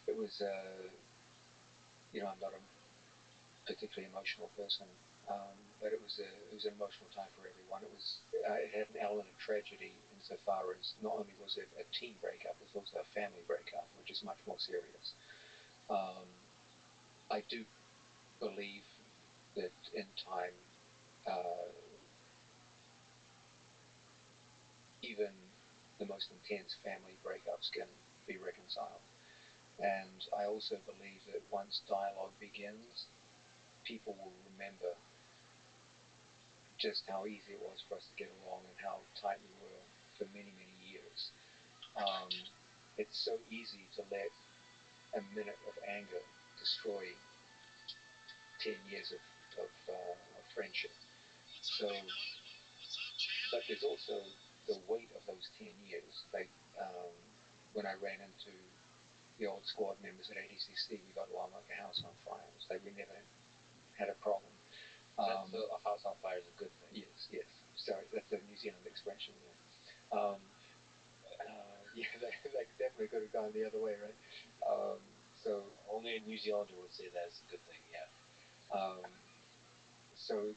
It was, I'm not a particularly emotional person, but it was an emotional time for everyone. It had an element of tragedy insofar as not only was it a team breakup, it was also a family breakup, which is much more serious. Um, I do believe that in time, uh, even the most intense family breakups can be reconciled. And I also believe that once dialogue begins, people will remember just how easy it was for us to get along and how tight we were for many, many years. Um, it's so easy to let a minute of anger destroy 10 years of friendship. So, but there's also the weight of those 10 years. Like, when I ran into the old squad members at ADCC, we got along like a house on fire. It was like we never had a problem. A house on fire is a good thing. Yes, yes. Sorry, that's a New Zealand expression. Yeah, yeah, they definitely could have gone the other way, right? So only a New Zealander would say that is a good thing. Yeah. So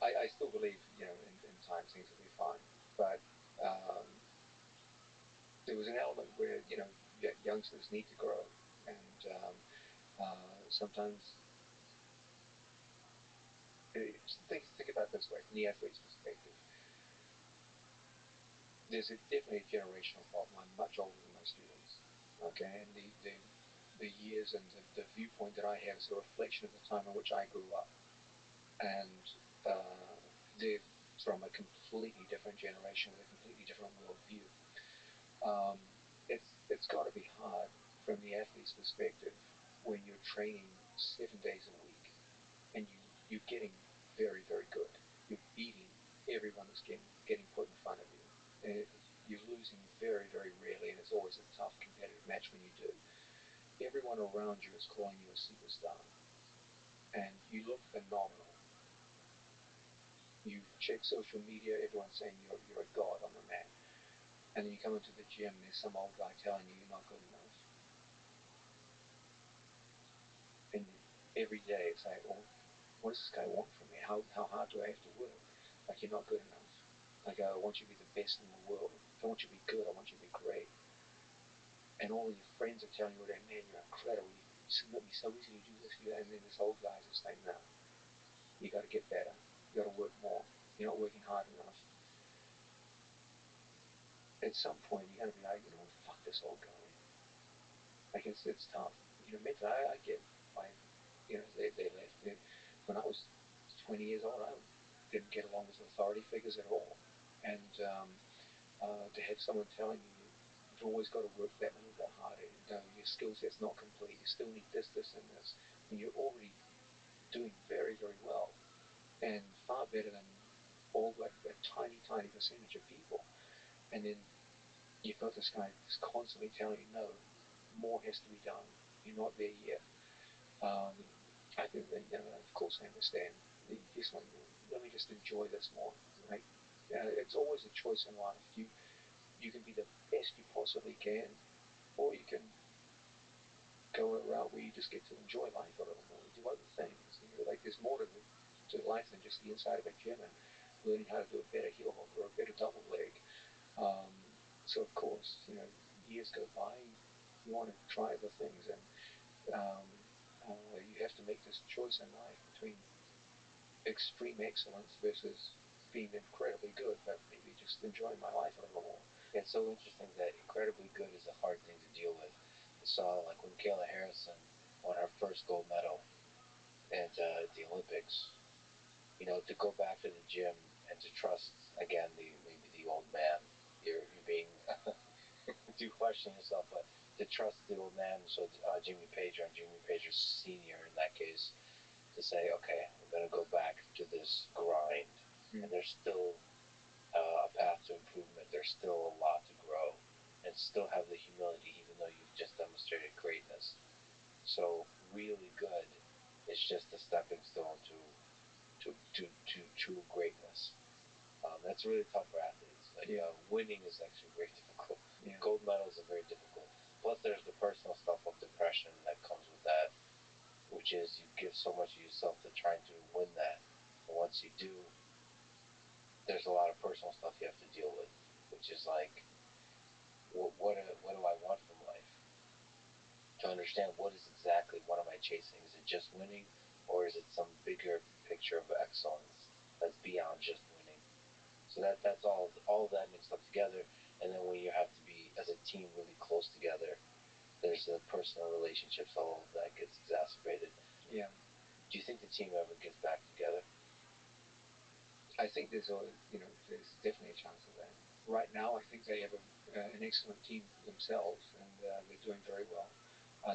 I still believe, in time things will be fine, but um, there was an element where youngsters need to grow, and sometimes think about it this way from the athlete's perspective. There's definitely a generational problem. I'm much older than my students, okay, and the years and the viewpoint that I have is a reflection of the time in which I grew up, and they're from a completely different generation with a completely different worldview. Um, it's got to be hard from the athlete's perspective when you're training 7 days a week and you're getting very, very good. You're beating everyone that's getting put in front of you. You're losing very, very rarely, and it's always a tough competitive match when you do. Everyone around you is calling you a superstar, and you look phenomenal. You check social media, everyone's saying you're a god on the mat. And then you come into the gym, there's some old guy telling you you're not good enough. And every day it's like, well, what does this guy want from me? How hard do I have to work? Like, you're not good enough. Like, I want you to be the best in the world. If I want you to be good, I want you to be great. and all of your friends are telling you, "Man, you're incredible. It would be so easy to do this, do that." And then this old guy's just saying, "No, you got to get better. You got to work more. You're not working hard enough." At some point, you're going to be like, "You know what? Fuck this old guy." Like it's tough. Mentally, I get my, they left. When I was 20 years old, I didn't get along with authority figures at all, and to have someone telling you you've always got to work that little bit harder, your skill set's not complete, you still need this, this, and this, when you're already doing very, very well, and far better than all like a tiny, tiny percentage of people, and then you've got this guy who's constantly telling you, no, more has to be done. You're not there yet. Um, I think that, of course, I understand. You just want to really just enjoy this more. Like, it's always a choice in life. You can be the best you possibly can, or you can go a route where you just get to enjoy life a little more, do other things. Like there's more to life than just the inside of a gym and learning how to do a better heel hook or a better double leg. Um, so of course, years go by, you want to try other things, and um, you have to make this choice in life between extreme excellence versus being incredibly good, but maybe just enjoying my life a little more. Yeah, it's so interesting that incredibly good is a hard thing to deal with. I saw like when Kayla Harrison won her first gold medal at the Olympics. To go back to the gym and to trust again maybe the old man. You're being you question yourself, but to trust the old man. So Jimmy Page and Jimmy Page's senior in that case to say, okay, I'm gonna go back to this grind, and there's still a path to improvement. There's still a lot to grow, and still have the humility, even though you've just demonstrated greatness. So really good is just a stepping stone to true greatness. That's really tough for athletes. Like winning is actually very difficult. Yeah. Gold medals are very difficult. Plus, there's the personal stuff of depression that comes with that, which is you give so much of yourself to trying to win that. And once you do, there's a lot of personal stuff you have to deal with, which is like, what do I want from life? To understand what am I chasing? Is it just winning, or is it some bigger picture of excellence that's beyond just winning? So that's all that mixed up together, and then when you have to be as a team really close together, there's the personal relationships, all of that gets exacerbated. Yeah. Do you think the team ever gets back together? I think there's definitely a chance of that. Right now, I think they have an excellent team themselves, and they're doing very well.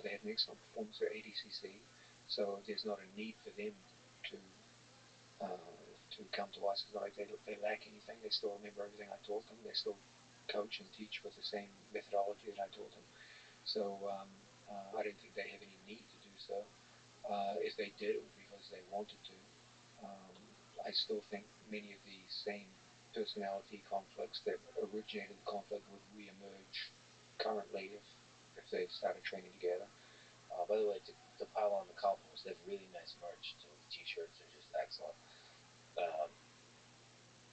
They had an excellent performance at ADCC, so there's not a need for them to come to us. It's not like they lack anything. They still remember everything I taught them. They still coach and teach with the same methodology that I taught them. So I don't think they have any need to do so. If they did, it would be because they wanted to. Um, I still think many of the same personality conflicts that originated the conflict would re-emerge currently if they started training together. By the way, to pile on the compliments, they have really nice merch too. The t-shirts are just excellent. Um,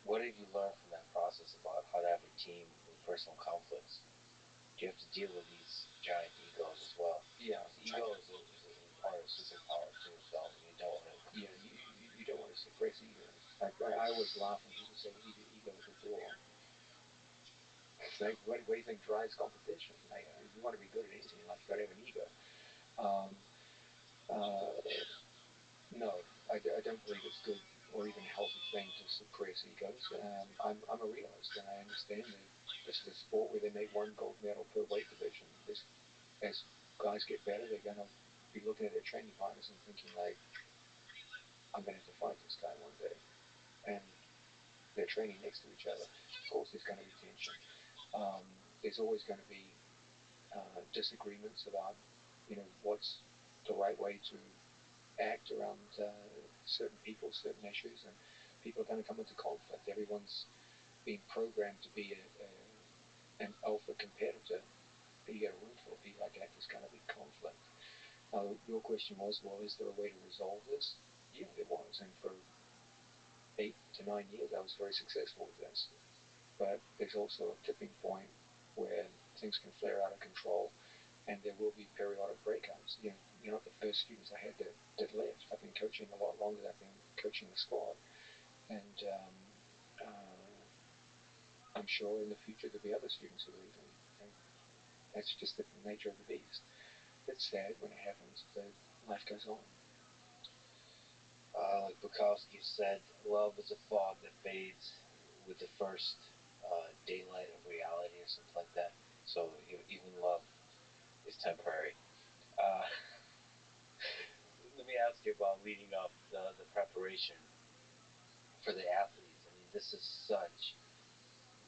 what have you learned from that process about how to have a team with personal conflicts? You have to deal with these giant egos as well. Yeah, ego is a part of superpower too. So you don't want to. Yeah, you don't want to suppress egos. I always laugh when people say leave your ego at the door. It's like, what do you think drives competition? Like, if you want to be good at anything in life, you got to have an ego. Um, uh, no, I don't believe it's good or even a healthy thing to suppress egos. I'm a realist, and I understand that this is a sport where they make one gold medal per weight division. As guys get better, they're going to be looking at their training partners and thinking like, I'm going to have to fight this guy one day. And they're training next to each other. Of course, there's going to be tension. There's always going to be disagreements about, what's the right way to act around certain people, certain issues, and people are going to come into conflict. Everyone's being programmed to be an alpha competitor. You get a room full of people like that, there's going to be conflict. Your question was, well, is there a way to resolve this? Yeah, there was, and for 8 to 9 years, I was very successful with this. But there's also a tipping point where things can flare out of control. and there will be periodic breakouts. You're not the first students I had that left. I've been coaching a lot longer than I've been coaching the squad, and I'm sure in the future there'll be other students who leave, and that's just the nature of the beast. It's sad when it happens, but life goes on. Like Bukowski said, love is a fog that fades with the first daylight of reality, or something like that. So even love is temporary. Uh, Let me ask you about leading up the preparation for the athletes. I mean, this is such,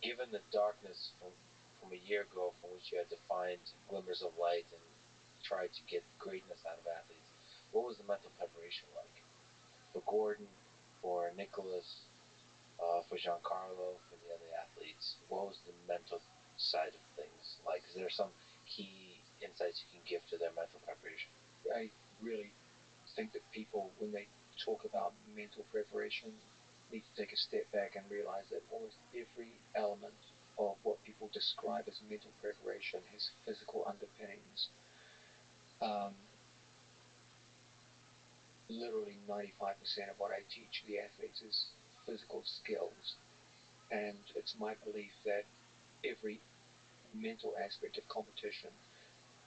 given the darkness from a year ago, from which you had to find glimmers of light and try to get greatness out of athletes. What was the mental preparation like for Gordon, for Nicholas, for Giancarlo, for the other athletes? What was the mental side of things like? Is there some key insights you can give to their mental preparation? I really think that people, when they talk about mental preparation, need to take a step back and realize that almost every element of what people describe as mental preparation has physical underpinnings. Literally 95% of what I teach the athletes is physical skills, and it's my belief that every mental aspect of competition,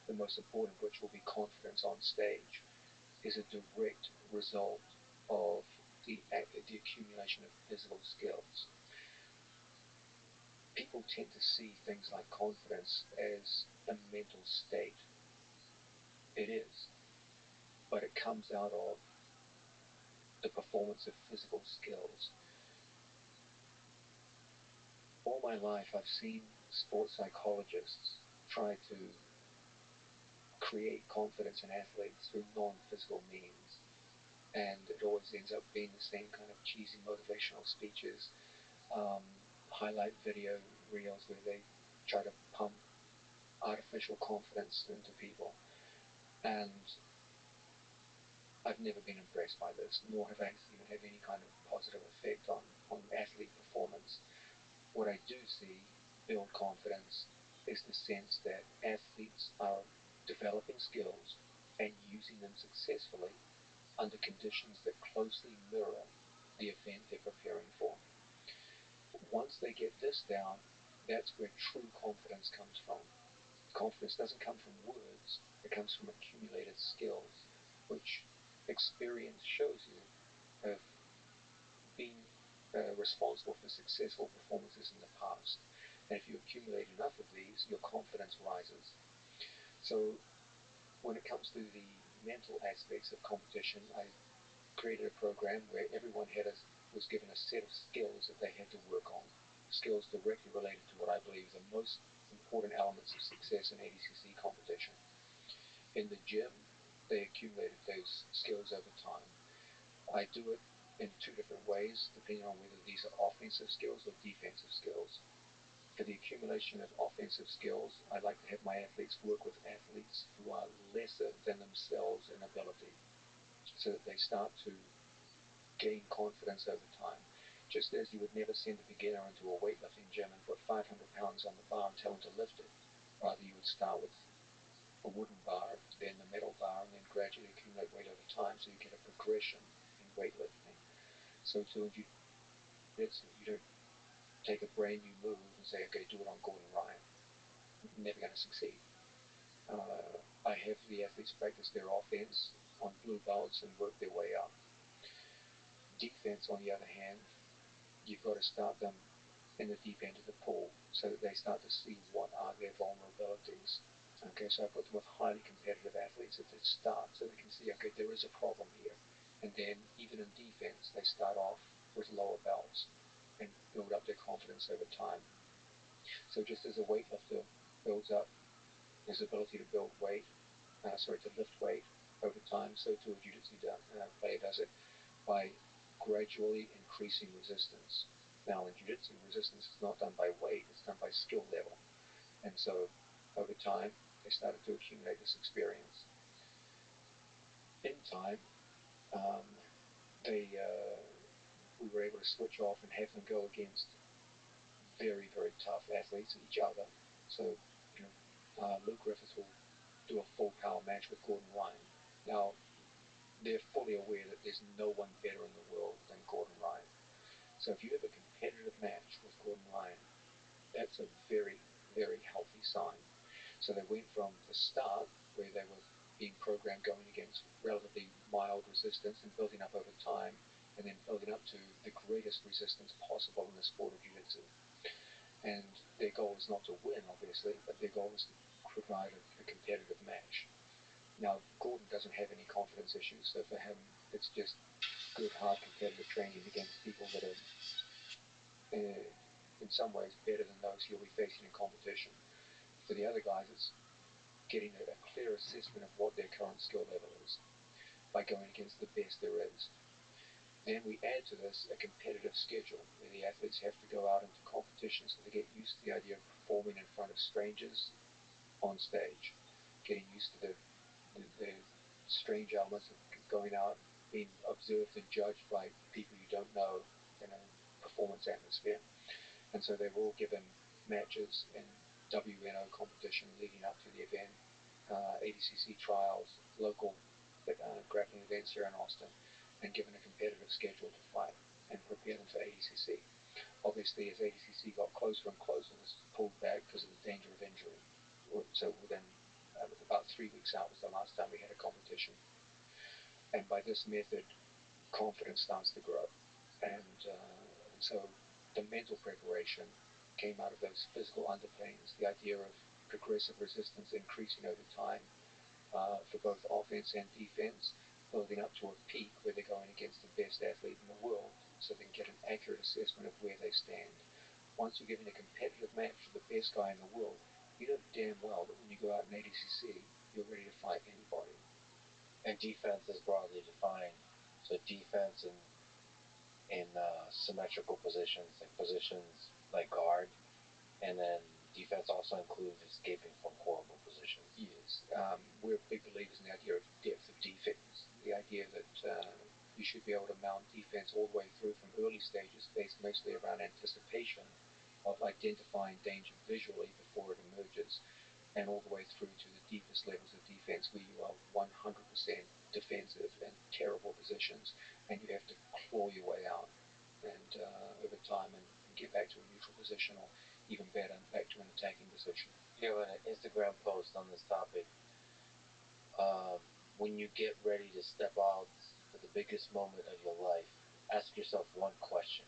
the most important of which will be confidence on stage, is a direct result of the accumulation of physical skills. People tend to see things like confidence as a mental state. It is, but it comes out of the performance of physical skills. All my life, I've seen sports psychologists try to create confidence in athletes through non-physical means, and it always ends up being the same kind of cheesy motivational speeches, um, highlight video reels where they try to pump artificial confidence into people. And I've never been impressed by this, nor have I seen it have any kind of positive effect on athlete performance. What I do see build confidence is the sense that athletes are developing skills and using them successfully under conditions that closely mirror the event they're preparing for. Once they get this down, that's where true confidence comes from. Confidence doesn't come from words, it comes from accumulated skills, which experience shows you have been responsible for successful performances in the past. And if you accumulate enough of these, your confidence rises. So when it comes to the mental aspects of competition, I created a program where everyone was given a set of skills that they had to work on, skills directly related to what I believe are the most important elements of success in ADCC competition. In the gym, they accumulated those skills over time. I do it in two different ways, depending on whether these are offensive skills or defensive skills. For the accumulation of offensive skills, I like to have my athletes work with athletes who are lesser than themselves in ability, so that they start to gain confidence over time. Just as you would never send a beginner into a weightlifting gym and put 500 pounds on the bar and tell them to lift it, rather you would start with a wooden bar, then the metal bar, and then gradually accumulate weight over time, so you get a progression in weightlifting. So too in jiu-jitsu, you don't take a brand new move and say, okay, do it on Gordon Ryan. Never going to succeed. I have the athletes practice their offense on blue belts and work their way up. Defense, on the other hand, you've got to start them in the deep end of the pool so that they start to see what are their vulnerabilities. Okay, so I put them with highly competitive athletes at the start so they can see, okay, there is a problem here. And then even in defense, they start off with lower belts and build up their confidence over time. So just as a weightlifter builds up his ability to to lift weight over time, so too a jiu-jitsu player does it by gradually increasing resistance. Now in jiu-jitsu, resistance is not done by weight, it's done by skill level. And so over time, they started to accumulate this experience. In time, um, we were able to switch off and have them go against very, very tough athletes, each other. So, Luke Griffith will do a full power match with Gordon Ryan. Now, they're fully aware that there's no one better in the world than Gordon Ryan. So if you have a competitive match with Gordon Ryan, that's a very, very healthy sign. So they went from the start, where they were being programmed going against relatively mild resistance and building up over time, and then building up to the greatest resistance possible in the sport of jiu-jitsu. And their goal is not to win, obviously, but their goal is to provide a competitive match. Now, Gordon doesn't have any confidence issues, so for him, it's just good, hard competitive training against people that are, in some ways, better than those he'll be facing in competition. For the other guys, it's getting a clear assessment of what their current skill level is by going against the best there is. Then we add to this a competitive schedule where the athletes have to go out into competition, so they get used to the idea of performing in front of strangers on stage, getting used to the strange elements of going out, being observed and judged by people you don't know in a performance atmosphere. And so they were all given matches in WNO competition leading up to the event, ADCC trials, local grappling events here in Austin, and given a competitive schedule to fight and prepare them for ADCC. Obviously, as ADCC got closer and closer, this was pulled back because of the danger of injury. So within about 3 weeks out was the last time we had a competition. And by this method, confidence starts to grow. And so the mental preparation came out of those physical underpinnings, the idea of progressive resistance increasing over time, for both offense and defense, building up to a peak where they're going against the best athlete in the world, so they can get an accurate assessment of where they stand. Once you're given a competitive match with the best guy in the world, you know damn well that when you go out in ADCC, you're ready to fight anybody. And defense is broadly defined. So defense in symmetrical positions, like positions like guard, and then defense also includes escaping from horrible positions. Yes, we're big believers in the idea of depth of defense, the idea that you should be able to mount defense all the way through from early stages based mostly around anticipation of identifying danger visually before it emerges, and all the way through to the deepest levels of defense where you are 100% defensive in terrible positions and you have to claw your way out and over time and get back to a neutral position, or even better, back to an attacking position. You have an Instagram post on this topic. When you get ready to step out for the biggest moment of your life, ask yourself one question: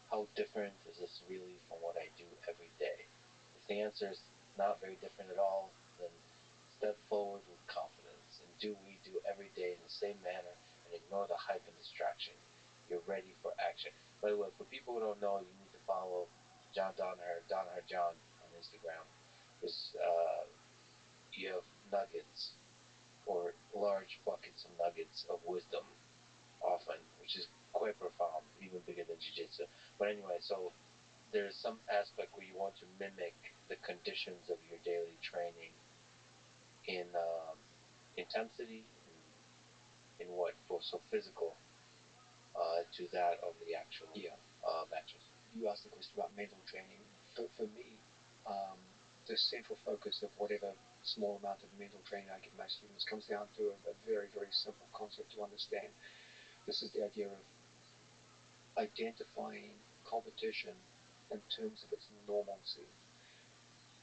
how different is this really from what I do every day? If the answer is not very different at all, then step forward with confidence and do what we do every day in the same manner and ignore the hype and distraction. You're ready for action. By the way, for people who don't know, you need to follow John Donner John on Instagram. Because you have nuggets, or large buckets of nuggets of wisdom, often, which is quite profound, even bigger than jiu-jitsu. But anyway, so there's some aspect where you want to mimic the conditions of your daily training in intensity, in what for so physical, to that of the actual matches. You asked the question about mental training. For me, the central focus of whatever small amount of mental training I give my students comes down to a very, very simple concept to understand. This is the idea of identifying competition in terms of its normalcy.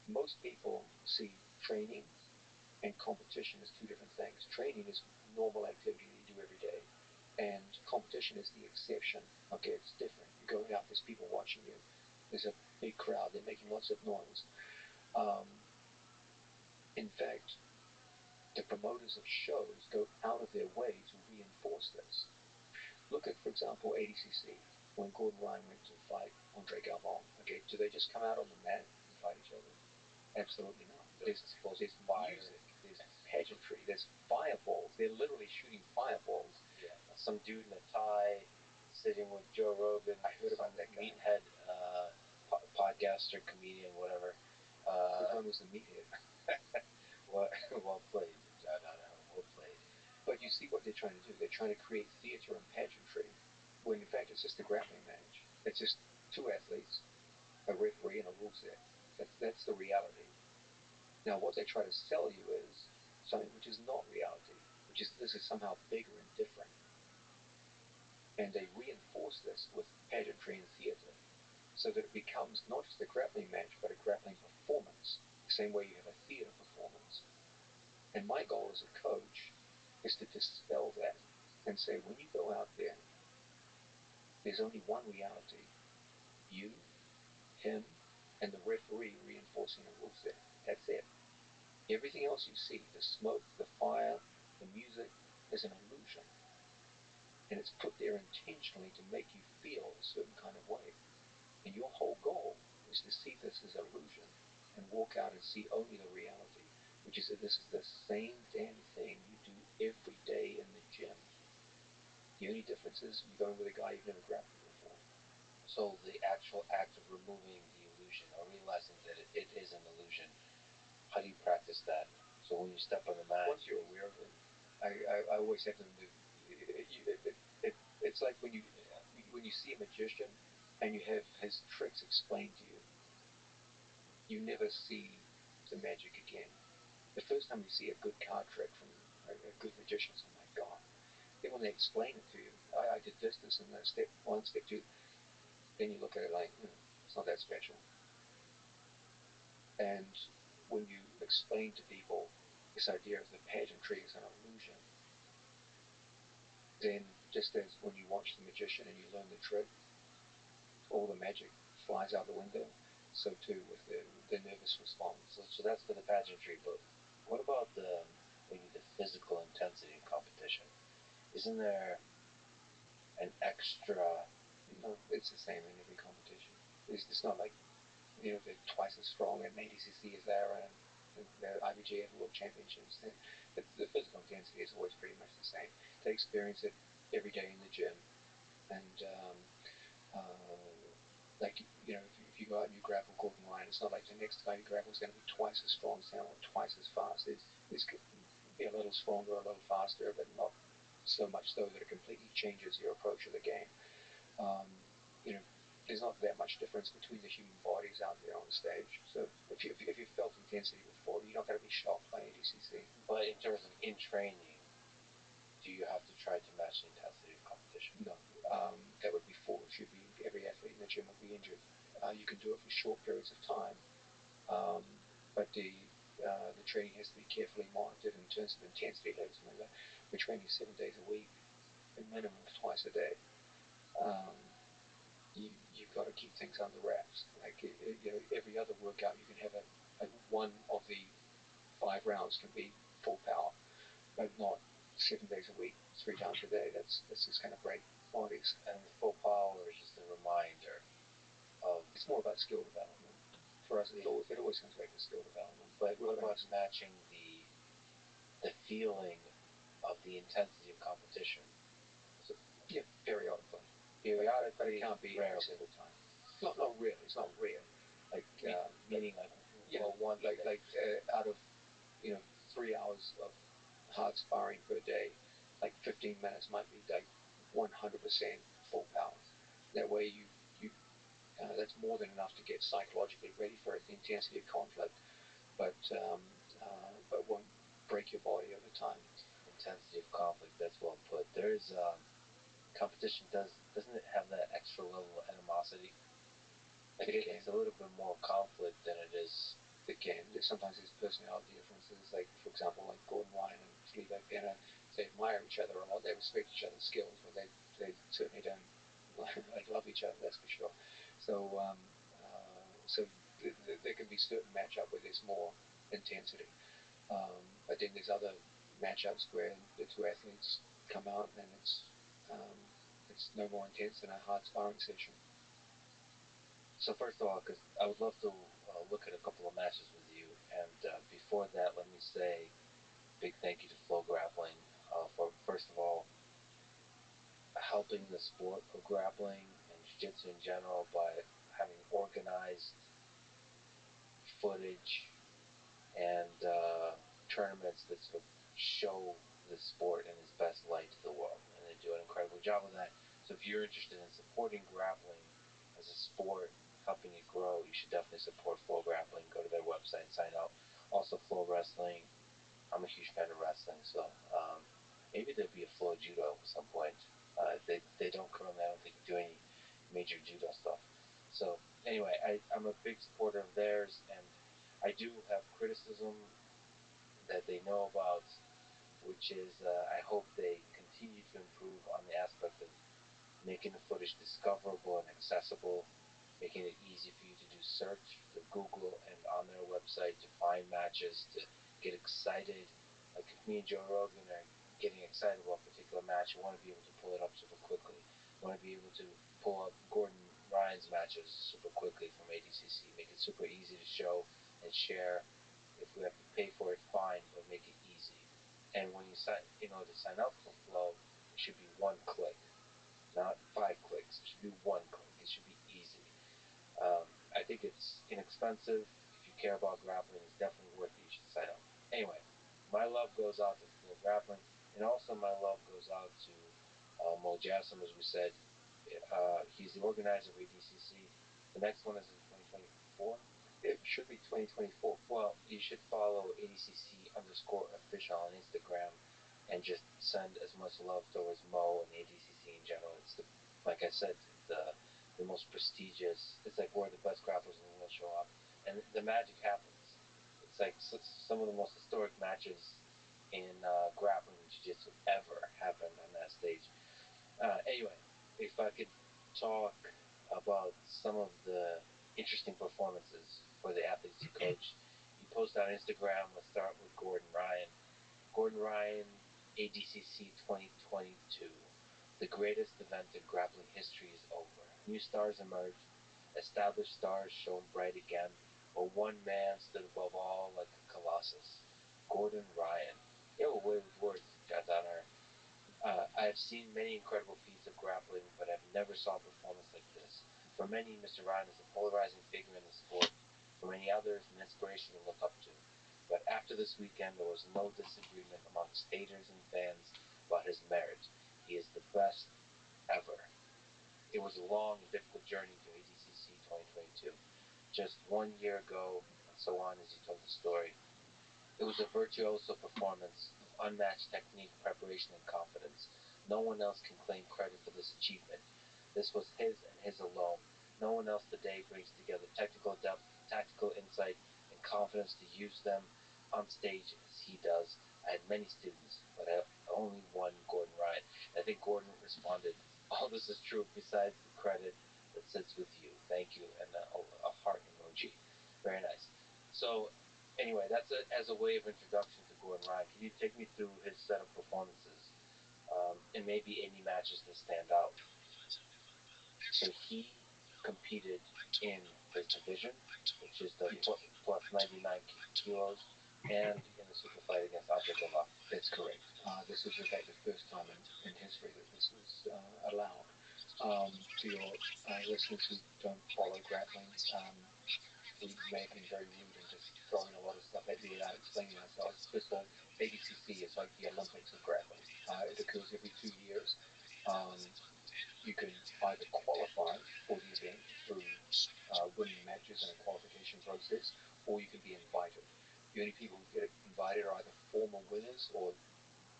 Most people see training and competition as two different things. Training is normal activity that you do every day, and competition is the exception. Okay, it's different. You're going out, there's people watching you, there's a big crowd, they're making lots of noise. In fact, the promoters of shows go out of their way to reinforce this. Look at, for example, ADCC, when Gordon Ryan went to fight Andre Galvão. Okay, do they just come out on the mat and fight each other? Absolutely not. There's music, there's pageantry, there's fireballs. They're literally shooting fireballs. Yeah. Some dude in a tie sitting with Joe Rogan. I heard about that guy. Meathead podcaster, comedian, whatever. Which one was the meathead? Well played, John. Well played. But you see what they're trying to do. They're trying to create theater and pageantry, when in fact it's just a grappling match. It's just two athletes, a referee, and a rule set. That's the reality. Now, what they try to sell you is something which is not reality, which is this is somehow bigger and different. And they reinforce this with pageantry and theatre, so that it becomes not just a grappling match, but a grappling performance, the same way you have a theatre performance. And my goal as a coach is to dispel that and say, when you go out there, there's only one reality: you, him, and the referee reinforcing the rules there. That's it. Everything else you see, the smoke, the fire, the music, is an illusion. And it's put there intentionally to make you feel a certain kind of way. And your whole goal is to see this as illusion and walk out and see only the reality, which is that this is the same damn thing you do every day in the gym. The only difference is you're going with a guy you've never grappled before. So the actual act of removing the illusion or realizing that it is an illusion, how do you practice that? So when you step on the mat, once you're aware of it, I always have them do. It's like when you see a magician and you have his tricks explained to you, you never see the magic again. The first time you see a good card trick from a good magician, it's, oh my god. Then when they explain it to you, I did this, and that, step one, step two, then you look at it like, it's not that special. And when you explain to people this idea of the pageantry is an illusion, then just as when you watch the magician and you learn the trick, all the magic flies out the window, so too with the nervous response. So that's for the pageantry, but what about maybe the physical intensity in competition? Isn't there an extra? No, it's the same in every competition. It's not like they're twice as strong in ADCC as they are in the IBJF World Championships. The physical intensity is always pretty much the same. They experience it every day in the gym, and like if you go out and you grapple Gordon Ryan, it's not like the next guy you grapple is going to be twice as strong, or twice as fast. It's be a little stronger, a little faster, but not so much so that it completely changes your approach of the game. Um, there's not that much difference between the human bodies out there on stage. So if you've felt intensity before, you're not going to be shocked by ADCC. But in terms of in training, do you have to try to match the intensity of competition? No, that would be foolish. Every athlete in the gym would be injured. You can do it for short periods of time, but the training has to be carefully monitored in terms of intensity levels. Remember, we're training 7 days a week, a minimum of twice a day. You've got to keep things under wraps. Like every other workout, you can have one of the 5 rounds can be full power, but not 7 days a week, 3 times a day. That's just kind of break bodies. And the full power is just a reminder of. It's more about skill development. For us, it always comes back to skill development. But what about matching the feeling of the intensity of competition? So, yeah, periodically. But it can't be every single time. Not really. It's not rare. Like meaning out of 3 hours of hard sparring per day, like 15 minutes might be like 100% full power. That way that's more than enough to get psychologically ready for it, the intensity of conflict, but won't break your body over time. Intensity of conflict, that's well put. There's competition doesn't it have that extra level of animosity? It's a little bit more conflict than it is. It can. Sometimes there's personality differences. Like for example, like Gordon Ryan and Fleabag Banner, they admire each other a lot. They respect each other's skills, but they certainly don't like love each other. That's for sure. So there can be certain matchup where there's more intensity, but then there's other matchups where the two athletes come out and it's no more intense than a hard sparring session. So first of all, because I would love to look at a couple of matches with you, and before that, let me say big thank you to Flow Grappling for first of all helping the sport of grappling and jiu-jitsu in general by having organized footage and tournaments that sort of show the sport in its best light to the world, and they do an incredible job of that. So if you're interested in supporting grappling as a sport, helping it grow, you should definitely support Flow Grappling. Go to their website, sign up. Also, Flow Wrestling. I'm a huge fan of wrestling, so maybe there'll be a floor judo at some point. They don't currently, I don't think, do any major judo stuff. So anyway, I'm a big supporter of theirs, and I do have criticism that they know about, which is I hope they continue to improve on the aspect of making the footage discoverable and accessible, making it easy for you to do search, to Google, and on their website to find matches, to get excited. Like if me and Joe Rogan are getting excited about a particular match, I want to be able to pull it up super quickly. I want to be able to pull up Gordon Ryan's matches super quickly from ADCC, make it super easy to show and share. If we have to pay for it, fine, but make it easy. And when you sign, in order to sign up for Flow, it should be one click, not 5 clicks. It should be one click. It should be easy. I think it's inexpensive. If you care about grappling, it's definitely worth it. You should sign up. Anyway, my love goes out to Flow Grappling, and also my love goes out to Mo Jassim, as we said. He's the organizer of ADCC. The next one is in 2024. It should be 2024. Well, you should follow ADCC underscore official on Instagram and just send as much love towards Mo and ADCC in general. It's the, like I said, the most prestigious. It's like where the best grapplers in the world show up, and the magic happens. It's like some of the most historic matches in grappling and jiu-jitsu ever happened on that stage. Anyway, if I could talk about some of the interesting performances for the athletes you coach, you post on Instagram. Let's start with Gordon Ryan. Gordon Ryan, ADCC 2022. The greatest event in grappling history is over. New stars emerged, established stars shone bright again, but one man stood above all like a colossus. Gordon Ryan. You have a way with words, Jadana. I have seen many incredible feats of grappling, but I've never saw a performance like this. For many, Mr. Ryan is a polarizing figure in the sport. For many others, an inspiration to look up to. But after this weekend, there was no disagreement amongst haters and fans about his merit. He is the best ever. It was a long and difficult journey to ADCC 2022. Just 1 year ago, and so on as he told the story. It was a virtuoso performance of unmatched technique, preparation, and confidence. No one else can claim credit for this achievement. This was his and his alone. No one else today brings together technical depth, tactical insight, and confidence to use them on stage as he does. I had many students, but I only one Gordon Ryan. I think Gordon responded, "All this is true besides the credit that sits with you. Thank you," and a heart emoji. Very nice. So anyway, that's as a way of introduction to Gordon Ryan. Can you take me through his set of performances and maybe any matches that stand out? So he competed in his division, which is the plus 99 kilos, and in the super fight against Andre Golovkin. That's correct. This was, in fact, the first time in history that this was allowed. To your listeners who don't follow grappling, we may have been very rude and just throwing a lot of stuff at me without explaining ourselves. First of all, ADCC is like the Olympics of grappling. It occurs every 2 years. You can either qualify for the event through winning matches in a qualification process, or you can be invited. The only people who get invited are either former winners or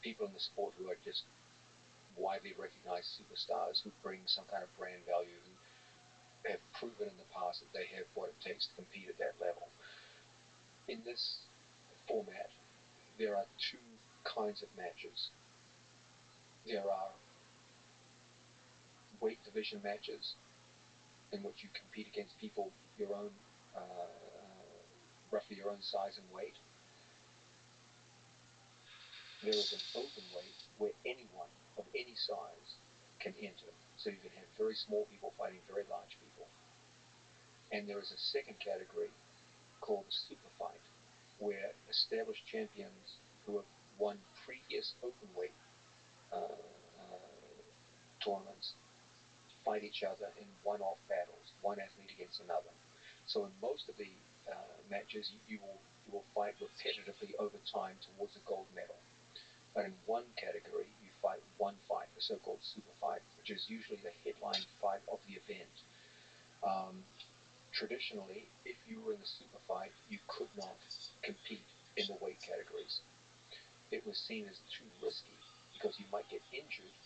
people in the sport who are just widely recognized superstars who bring some kind of brand value, who have proven in the past that they have what it takes to compete at that level. In this format, there are two kinds of matches. There are weight division matches in which you compete against people your own, roughly your own size and weight. There is an open weight where anyone of any size can enter. So you can have very small people fighting very large people. And there is a second category called the super fight, where established champions who have won previous open weight tournaments fight each other in one-off battles, one athlete against another. So in most of the matches, you will fight repetitively over time towards a gold medal. But in one category, you fight one fight, the so-called super fight, which is usually the headline fight of the event. Traditionally, if you were in the super fight, you could not compete in the weight categories. it was seen as too risky because you might get injured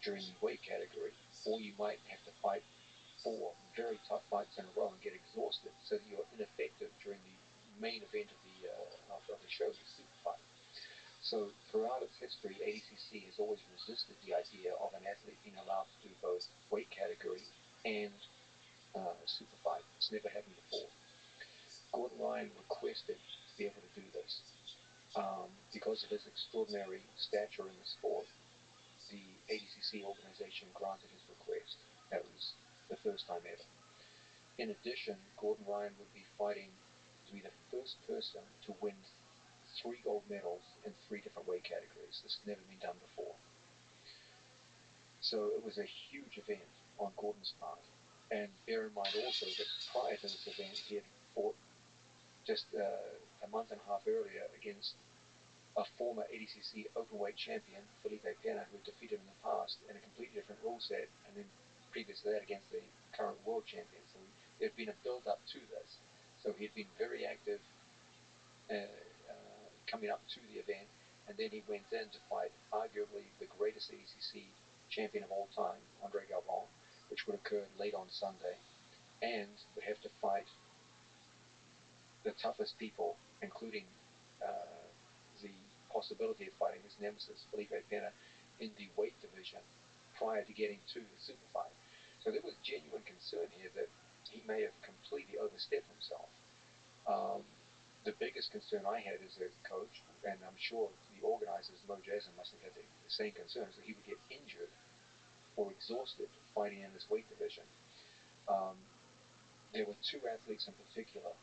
during the weight category, or you might have to fight 4 very tough fights in a row and get exhausted, so that you're ineffective during the main event of the show, the super fight. So throughout its history, ADCC has always resisted the idea of an athlete being allowed to do both weight category and super fight. It's never happened before. Gordon Ryan requested to be able to do this because of his extraordinary stature in the sport. The ADCC organization granted his request. That was the first time ever. In addition, Gordon Ryan would be fighting to be the first person to win 3 gold medals in 3 different weight categories. This has never been done before. So it was a huge event on Gordon's part. And bear in mind also that prior to this event, he had fought just a month and a half earlier against a former ADCC openweight champion, Felipe Pena, who had defeated him in the past in a completely different rule set, and then previous to that against the current world champion. So there had been a build-up to this. So he had been very active coming up to the event, and then he went in to fight arguably the greatest ADCC champion of all time, Andre Galvão, which would occur late on Sunday, and would have to fight the toughest people, including the possibility of fighting his nemesis, Felipe Pena, in the weight division prior to getting to the super fight. So there was genuine concern here that he may have completely overstepped himself. The biggest concern I had as a coach, and I'm sure the organizers, Mo Jason, must have had the same concerns, that he would get injured or exhausted fighting in this weight division. There were 2 athletes in particular,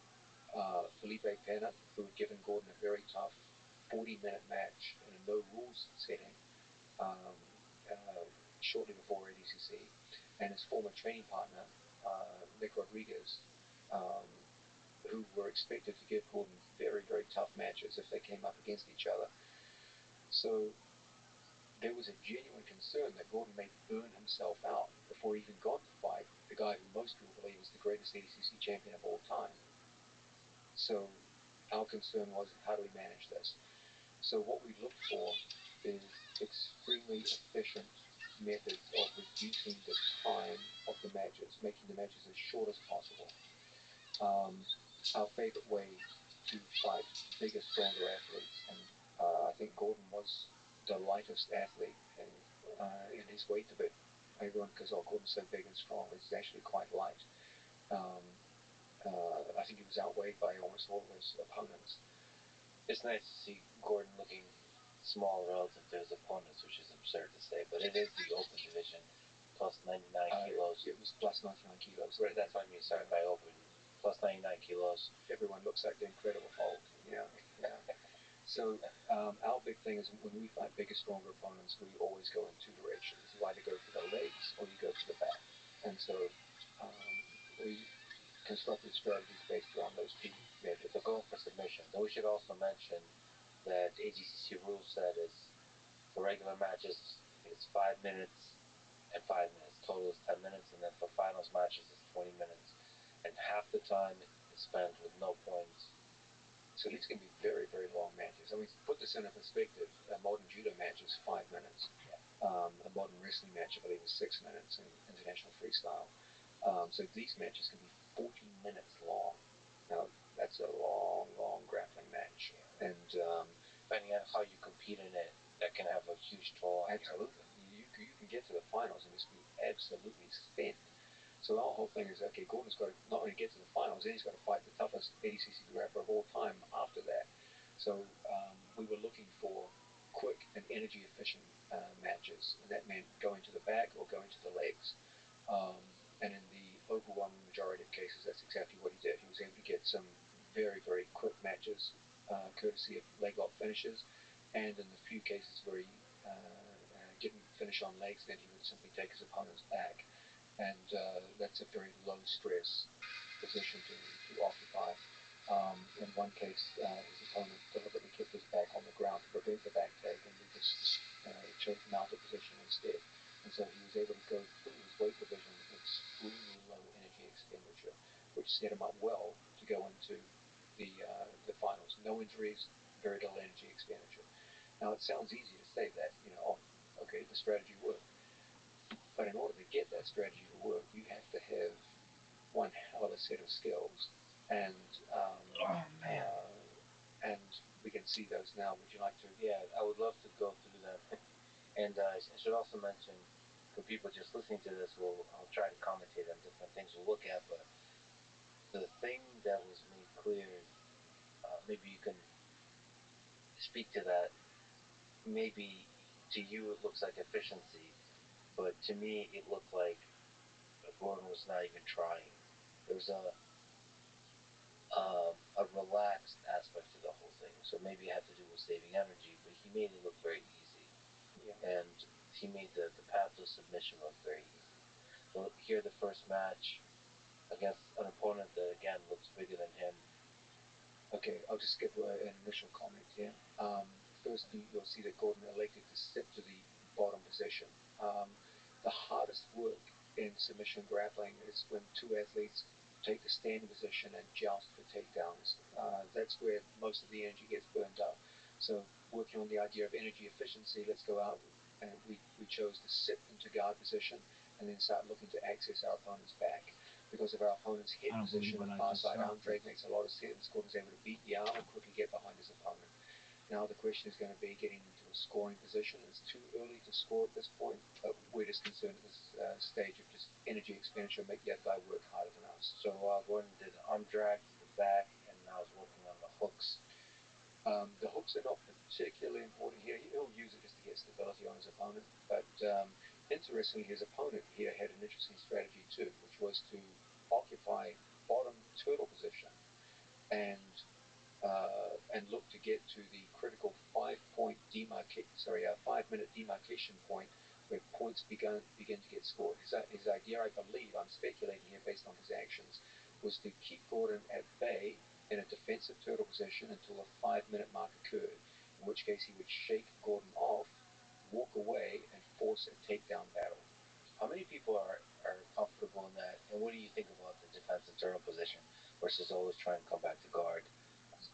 Felipe Pena, who had given Gordon a very tough 40-minute match in a no-rules setting shortly before ADCC, and his former training partner, Nick Rodriguez, who were expected to give Gordon very, very tough matches if they came up against each other. So there was a genuine concern that Gordon may burn himself out before he even got to fight the guy who most people believe is the greatest ADCC champion of all time. So our concern was, how do we manage this? So what we looked for is extremely efficient methods of reducing the time of the matches, making the matches as short as possible. Our favorite way to fight bigger, stronger athletes, and I think Gordon was the lightest athlete in his weight division. Everyone goes, oh, Gordon's so big and strong. He's actually quite light. I think he was outweighed by almost all of his opponents. It's nice to see Gordon looking small relative to his opponents, which is absurd to say, but it is the open division, plus 99 kilos. It was plus 99 kilos. Right, that's what I mean. Sorry, by open, plus 99 kilos. Everyone looks like the Incredible Hulk. Yeah, yeah. So our big thing is when we fight bigger, stronger opponents, we always go in 2 directions. You either go for the legs or you go for the back. And so we constructed strategies based around those 2 methods. So going for submission. And we should also mention that AGCC rule set is, for regular matches, it's 5 minutes and 5 minutes. Total is 10 minutes, and then for finals matches, it's 20 minutes. And half the time is spent with no points. So these can be very, very long matches. I mean, to put this in a perspective, a modern judo match is 5 minutes. A modern wrestling match, I believe, is 6 minutes in international freestyle. So these matches can be 40 minutes long. Now, that's a long, long grappling match. And depending on how you compete in it, that can have a huge toll on you. Absolutely. You can get to the finals and just be absolutely spent. So our whole thing is, okay, Gordon's got to not only get to the finals, then he's got to fight the toughest ADCC grappler of all time after that. So we were looking for quick and energy-efficient matches, and that meant going to the back or going to the legs. And in the overwhelming majority of cases, that's exactly what he did. He was able to get some very, very quick matches, courtesy of leg lock finishes, and in the few cases where he didn't finish on legs, then he would simply take his opponent's back. And that's a very low stress position to occupy. In one case, his opponent deliberately kept his back on the ground to prevent the back take, and we just chose the mounted position instead. And so he was able to go through his weight division with extremely low energy expenditure, which set him up well to go into the finals. No injuries, very little energy expenditure. Now, it sounds easy to say that, oh, okay, the strategy worked. But in order to get that strategy to work, you have to have one hell of a set of skills. And Oh man. And we can see those now. Would you like to? Yeah, I would love to go through them. And I should also mention, for people just listening to this, I'll try to commentate on different things we'll look at. But the thing that was made clear, maybe you can speak to that. Maybe to you it looks like efficiency, but to me it looked like Gordon was not even trying. There was a relaxed aspect to the whole thing. So maybe it had to do with saving energy, but he made it look very easy. Yeah. And he made the path to submission look very easy. So here, the first match against an opponent that again looks bigger than him. Okay, I'll just give an initial comment here. First, you'll see that Gordon elected to sit to the bottom position. The hardest work in submission grappling is when two athletes take the standing position and joust for takedowns. That's where most of the energy gets burned up. So, working on the idea of energy efficiency, let's go out and we chose to sit into guard position and then start looking to access our opponent's back. Because of our opponent's head position, the far side arm drag makes a lot of sense. Gordon's able to beat the arm and quickly get behind his opponent. Now the question is going to be getting into a scoring position. It's too early to score at this point, but we're just concerned at this stage of just energy expenditure, make the other guy work harder than us. So Gordon did arm drag to the back, and now is working on the hooks. The hooks are not particularly important here. He'll use it just to get stability on his opponent. But interestingly, his opponent here had an interesting strategy too, which was to occupy bottom turtle position and look to get to the critical 5-minute demarcation point where points begin to get scored. His idea, I believe, I'm speculating here based on his actions, was to keep Gordon at bay in a defensive turtle position until the 5-minute mark occurred, in which case he would shake Gordon off, walk away, and force a takedown battle. How many people are comfortable in that? And what do you think about the defensive turtle position versus always trying to come back to guard?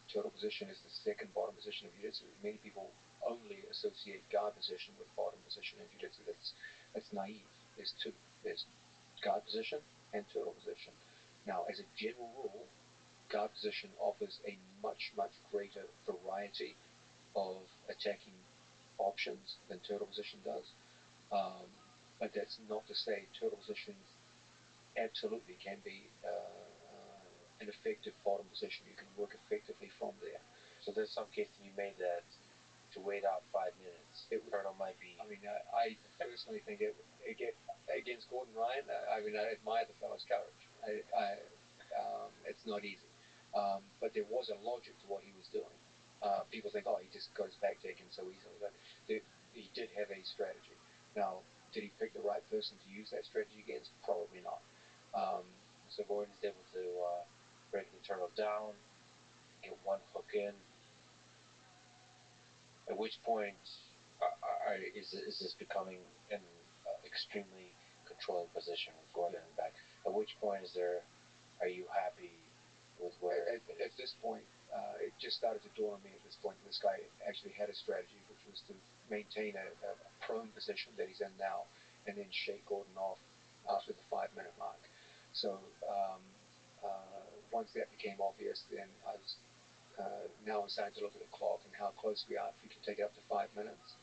Turtle position is the second bottom position of jiu-jitsu. Many people only associate guard position with bottom position in jiu-jitsu. That's naive. There's two. There's guard position and turtle position. Now, as a general rule, guard position offers a much, much greater variety of attacking options than turtle position does. But that's not to say turtle position absolutely can be an effective bottom position. You can work effectively from there. So there's some case to be made that to wait out 5 minutes, turtle might be. I mean, I personally think against Gordon Ryan, I admire the fellow's courage. It's not easy. But there was a logic to what he was doing. People think, oh, he just got his back taken so easily. But he did have a strategy. Now, did he pick the right person to use that strategy against? Probably not. So Gordon's able to break the turtle down, get one hook in. At which point is this becoming an extremely controlled position with Gordon in the back? At which point are you happy with where? At this point, it just started to dawn on me at this point that this guy actually had a strategy, which was to maintain a prone position that he's in now, and then shake Gordon off after the 5-minute mark. So once that became obvious, then I was now I'm starting to look at the clock and how close we are. If we can take it up to 5 minutes.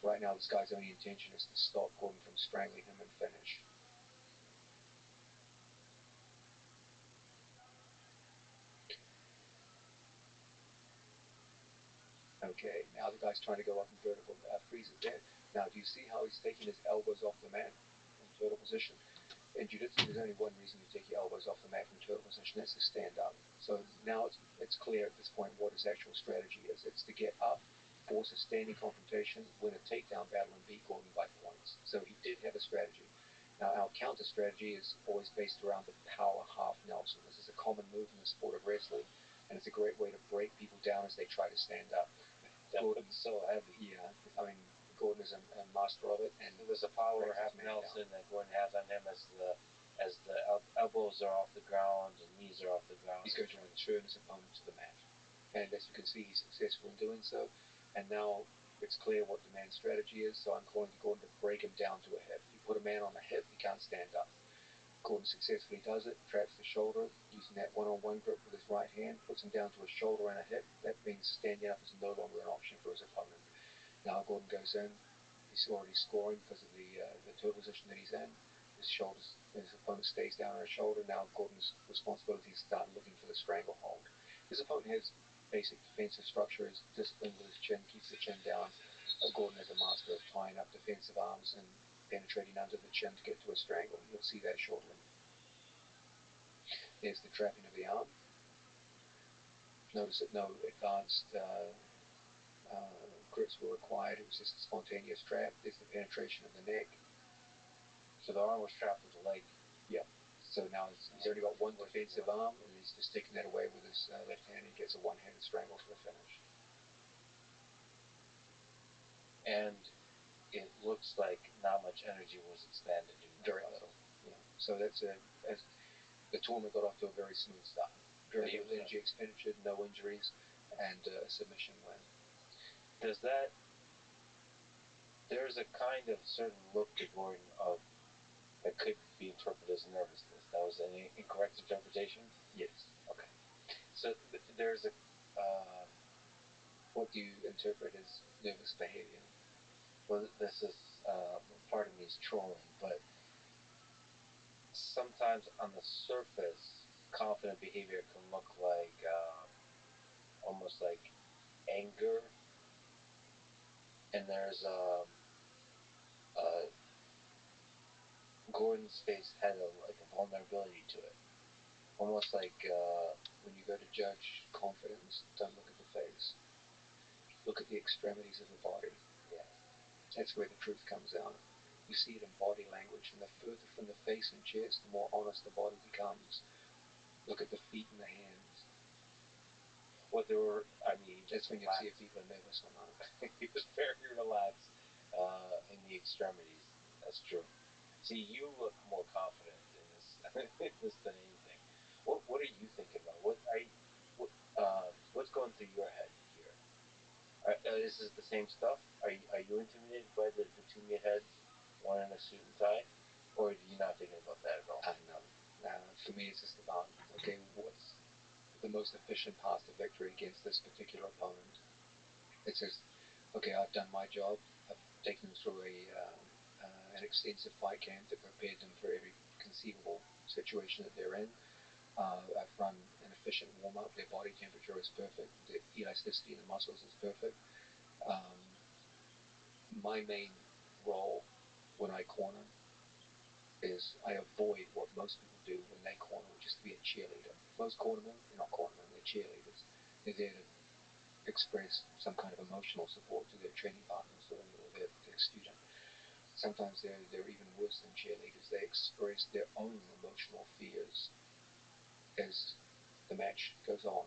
Right now, this guy's only intention is to stop Gordon from strangling him and finish. Okay, now the guy's trying to go up in vertical freezes there. Now, do you see how he's taking his elbows off the mat in turtle position? In jiu-jitsu, there's only one reason you take your elbows off the mat from turtle position. That's to stand up. So now it's clear at this point what his actual strategy is. It's to get up, force a standing confrontation, win a takedown battle, and beat Gordon by points. So he did have a strategy. Now, our counter strategy is always based around the power half Nelson. This is a common move in the sport of wrestling, and it's a great way to break people down as they try to stand up. Gordon's so heavy. Yeah, I mean, Gordon is a master of it. And so there's a power half Nelson that Gordon has on him as the as the elbows are off the ground and knees are off the ground. He's going to return his opponent to the mat. And as you can see, he's successful in doing so. And now it's clear what the man's strategy is, so I'm going to break him down to a hip. If you put a man on a hip, he can't stand up. Gordon successfully does it, traps the shoulder, using that one-on-one grip with his right hand, puts him down to a shoulder and a hip. That means standing up is no longer an option for his opponent. Now Gordon goes in. He's already scoring because of the toe position that he's in. His opponent stays down on his shoulder. Now Gordon's responsibility is to start looking for the stranglehold. His opponent has basic defensive structure, is disciplined with his chin, keeps the chin down. Gordon is a master of tying up defensive arms and penetrating under the chin to get to a strangle. You'll see that shortly. There's the trapping of the arm. Notice that no advanced grips were required. It was just a spontaneous trap. There's the penetration of the neck. So the arm was trapped with the leg. Yep. So now he's only got one defensive arm, and he's just taking that away with his left hand. He gets a one-handed strangle for the finish. And it looks like not much energy was expended. Very little. Yeah. So that's the tournament got off to a very smooth start. Very little energy expenditure, no injuries, and a submission win. There's a kind of certain look to Gordon of that could be interpreted as nervousness. That was an incorrect interpretation? Yes. Okay. So there's a... what do you interpret as nervous behavior? Well, this is... part of me is trolling, but sometimes on the surface, confident behavior can look like almost like anger, and there's Gordon's face had like a vulnerability to it, almost like when you go to judge confidence, don't look at the face. Look at the extremities of the body. Yeah, that's where the truth comes out. You see it in body language, and the further from the face and chest, the more honest the body becomes. Look at the feet and the hands. Well, there were, I mean... That's when you see if people are nervous or not. He was very relaxed in the extremities. That's true. See, you look more confident in this, in this than anything. What are you thinking about? What's going through your head here? Is this the same stuff? Are you intimidated by the two meatheads, one in a suit and tie? Or are you not thinking about that at all? No. For me, it's just about, okay, what's the most efficient path to victory against this particular opponent? It's just, okay, I've done my job. I've taken them through an extensive fight camp that prepared them for every conceivable situation that they're in. I've run an efficient warm-up. Their body temperature is perfect. The elasticity in the muscles is perfect. My main role when I corner is I avoid what most people do when they corner, which is to be a cheerleader. Most cornermen, they're not cornermen, they're cheerleaders. They're there to express some kind of emotional support to their training partners or their student. Sometimes they're even worse than cheerleaders. They express their own emotional fears as the match goes on.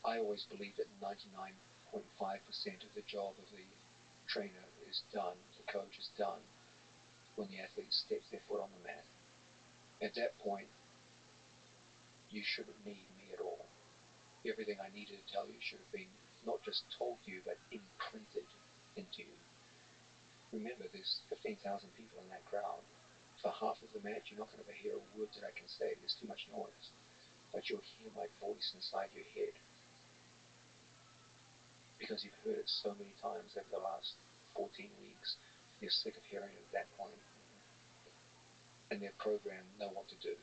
I always believe that 99.5% of the job of the trainer is done, the coach is done, when the athlete steps their foot on the mat. At that point, you shouldn't need me at all. Everything I needed to tell you should have been not just told to you, but imprinted into you. Remember, there's 15,000 people in that crowd. For half of the match, you're not going to hear a word that I can say. There's too much noise. But you'll hear my voice inside your head, because you've heard it so many times over the last 14 weeks. You're sick of hearing it at that point. And their program know what to do.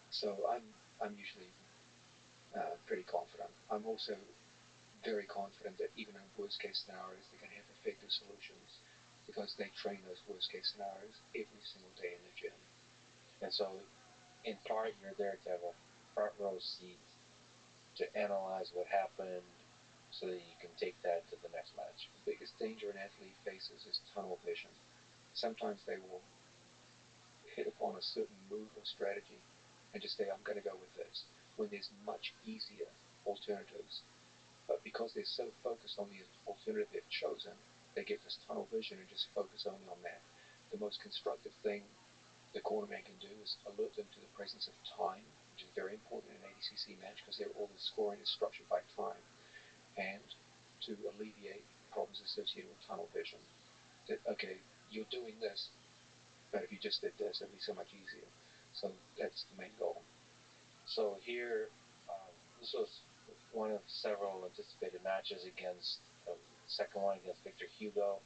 So I'm usually pretty confident. I'm also very confident that even in worst case scenarios, they can have effective solutions, because they train those worst case scenarios every single day in the gym. And so, in part, you're there to have a front row seat to analyze what happened so that you can take that to the next match. The biggest danger an athlete faces is tunnel vision. Sometimes they will hit upon a certain move or strategy and just say, I'm going to go with this, when there's much easier alternatives. But because they're so focused on the alternative they've chosen, they get this tunnel vision and just focus only on that. the most constructive thing the cornerman can do is alert them to the presence of time, which is very important in an ADCC match because all the scoring is structured by time, and to alleviate problems associated with tunnel vision. That, okay, you're doing this, but if you just did this, it'd be so much easier. So that's the main goal. So here, this was one of several anticipated matches against the second one against Victor Hugo,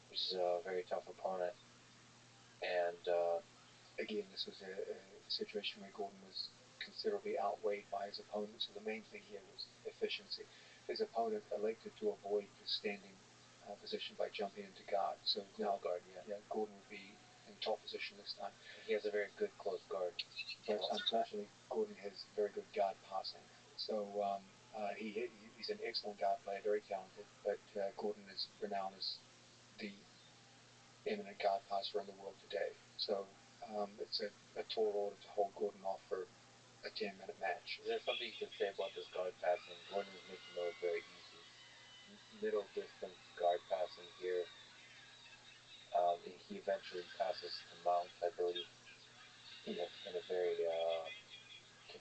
which is a very tough opponent. And again, this was a situation where Gordon was considerably outweighed by his opponent. So the main thing here was efficiency. His opponent elected to avoid the standing position by jumping into guard. So now, guard, yeah, Gordon would be in top position this time. He has a very good close guard. But unfortunately, Gordon has very good guard passing. So he's an excellent guard player, very talented. But Gordon is renowned as the eminent guard passer in the world today. So it's a tall order to hold Gordon off for a 10-minute match. Is there something you can say about this guard passing? Gordon is making it look very easy. Middle distance guard passing here. He eventually passes to Mount, I believe, in a very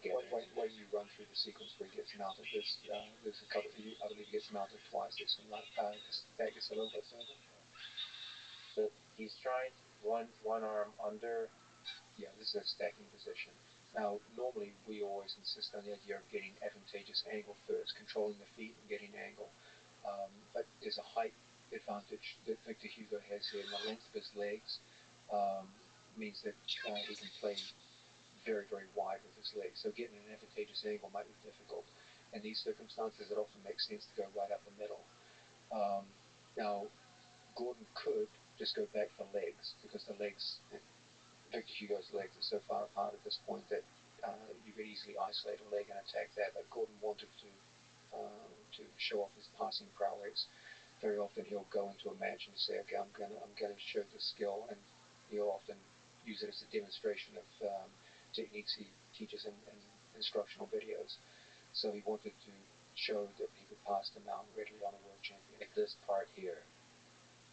when you run through the sequence where he gets mounted, there's a couple. I believe he gets mounted twice. There's some that gets a little bit further. So he's trying one arm under. Yeah, this is a stacking position. Now, normally we always insist on the idea of getting advantageous angle first, controlling the feet and getting angle. But there's a height advantage that Victor Hugo has here, and the length of his legs means that he can play very, very wide with his legs. So getting an advantageous angle might be difficult. In these circumstances, it often makes sense to go right up the middle. Now, Gordon could just go back for legs because the legs, Victor Hugo's legs are so far apart at this point that you could easily isolate a leg and attack that. But Gordon wanted to show off his passing prowess. Very often he'll go into a match and say, okay, I'm gonna show this skill, and he'll often use it as a demonstration of techniques he teaches in instructional videos. So he wanted to show that he could pass the mount readily on a world champion. Like this part here,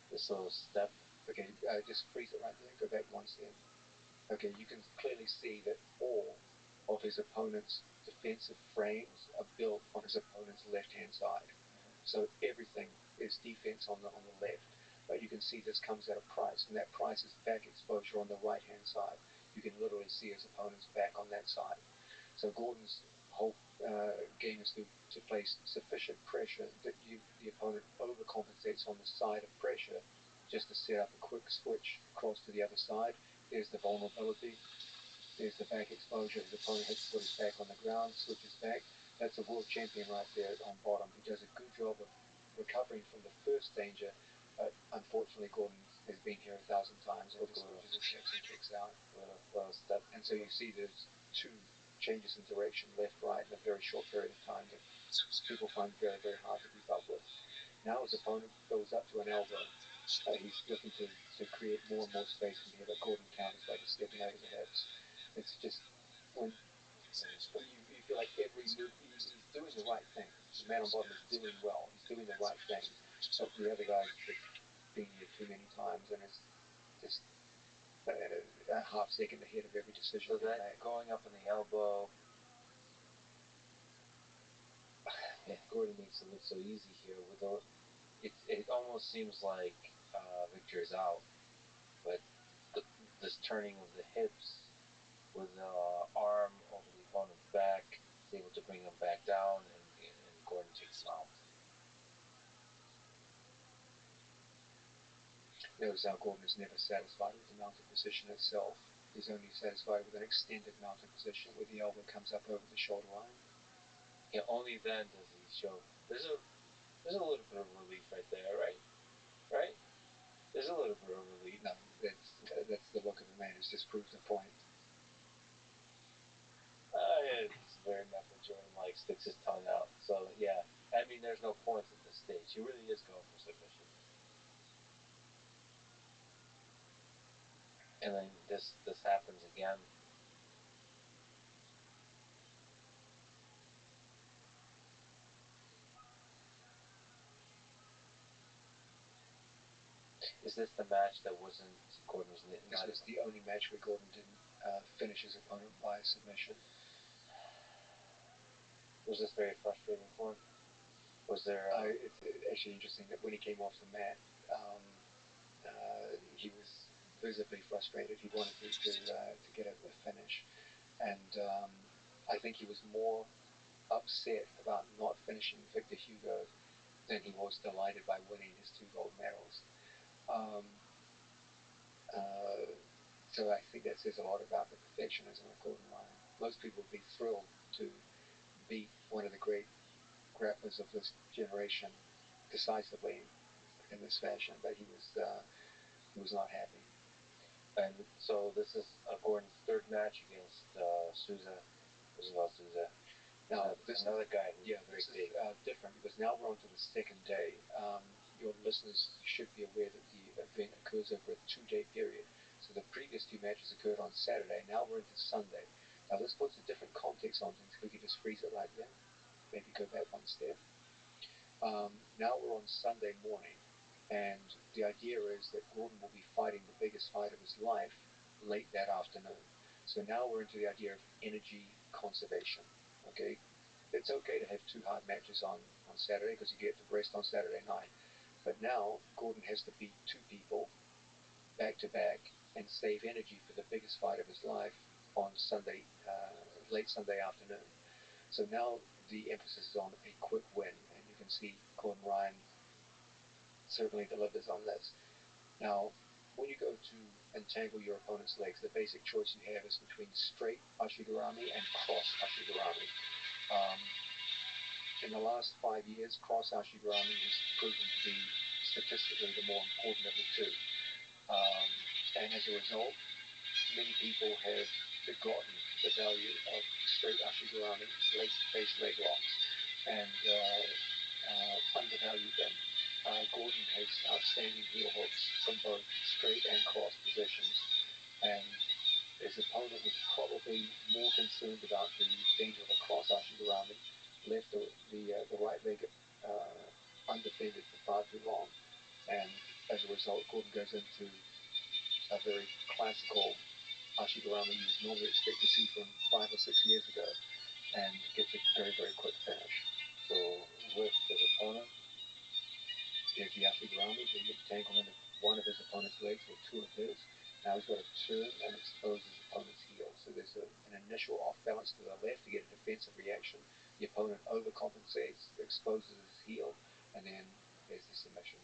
this little step. Okay, just freeze it right there. Go back one step. Okay, you can clearly see that all of his opponent's defensive frames are built on his opponent's left-hand side. So everything is defense on the left. But you can see this comes at a price, and that price is back exposure on the right-hand side. You can literally see his opponent's back on that side. So Gordon's whole game is to place sufficient pressure that the opponent overcompensates on the side of pressure just to set up a quick switch across to the other side. There's the vulnerability. There's the back exposure. His opponent has to put his back on the ground, switches back. That's a world champion right there on bottom. He does a good job of recovering from the first danger, but unfortunately Gordon has been here 1,000 times and just switches his hips and kicks out. Step. And so you see there's two changes in direction, left, right, in a very short period of time that people find very, very hard to keep up with. Now his opponent goes up to an elbow. He's looking to create more and more space from here, but Gordon counters by just stepping over the hips. It's just when you feel like every move, he's doing the right thing. The man on bottom is doing well. He's doing the right thing. But the other guy's just been here too many times and is just a half second ahead of every decision. So that going up in the elbow, Gordon makes it look so easy here. It almost seems like Victor's out, but this turning of the hips with the arm over the opponent's back is able to bring him back down, and Gordon takes him out. Notice how Gordon is never satisfied with the mounted position itself. He's only satisfied with an extended mounted position where the elbow comes up over the shoulder line. Yeah, only then does he show. There's a little bit of relief right there, right? Right? There's a little bit of relief. No, that's the look of the man. It just proves the point. It's very method. Jordan like sticks his tongue out. So yeah, I mean, there's no points at this stage. He really is going for submission. And then this happens again. Is this the match that wasn't Gordon's? This was the only match where Gordon didn't finish his opponent by submission. Was this very frustrating for him? Was there? It's actually interesting that when he came off the mat, he was visibly frustrated. He wanted to get a finish, and I think he was more upset about not finishing Victor Hugo than he was delighted by winning his 2 gold medals. So I think that says a lot about the perfectionism of Gordon Ryan. Most people would be thrilled to beat one of the great grapplers of this generation decisively in this fashion, but he was not happy. And so this is Gordon's 3rd match against Souza, Roosevelt Souza. Now this another guy. This is different because now we're on to the 2nd day. Your listeners should be aware that the event occurs over a 2-day period. So the previous 2 matches occurred on Saturday. Now we're into Sunday. Now this puts a different context on things. If we could just freeze it right there, maybe go back one step. Now we're on Sunday morning, and the idea is that Gordon will be fighting the biggest fight of his life late that afternoon. So now we're into the idea of energy conservation. Okay, it's okay to have 2 hard matches on Saturday because you get to rest on Saturday night. But now Gordon has to beat 2 people back to back and save energy for the biggest fight of his life on Sunday, late Sunday afternoon. So now the emphasis is on a quick win, and you can see Gordon Ryan certainly delivers on this. Now, when you go to entangle your opponent's legs, the basic choice you have is between straight ashigarami and cross ashigarami. In the last 5 years, cross ashigarami has proven to be statistically the more important of the 2. And as a result, many people have forgotten the value of straight ashigarami, leg-based leg locks, and undervalued them. Gordon has outstanding heel hooks from both straight and cross positions, and his opponent was probably more concerned about the danger of a cross ashigarami, left the right leg undefended for far too long, and as a result, Gordon goes into a very classical ashigarami you would normally expect to see from 5 or 6 years ago, and gets a very, very quick finish. So with his opponent, there's the ashigarami, the entanglement of one of his opponent's legs with 2 of his. Now he's got to turn and expose his opponent's heel. So there's an initial off balance to the left to get a defensive reaction. The opponent overcompensates, exposes his heel, and then there's the submission.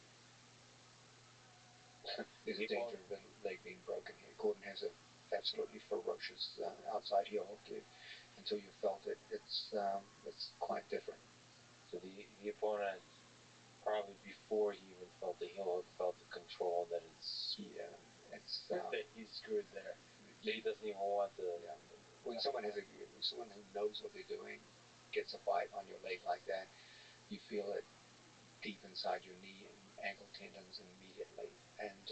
There's a danger of the leg being broken here. Gordon has an absolutely ferocious outside heel hook kick. Until you felt it, it's quite different. So the opponent, probably before he even felt the heel hook, felt the control that it's he's screwed there. He doesn't even want the. Yeah. When someone who knows what they're doing gets a bite on your leg like that, you feel it deep inside your knee and ankle tendons immediately, and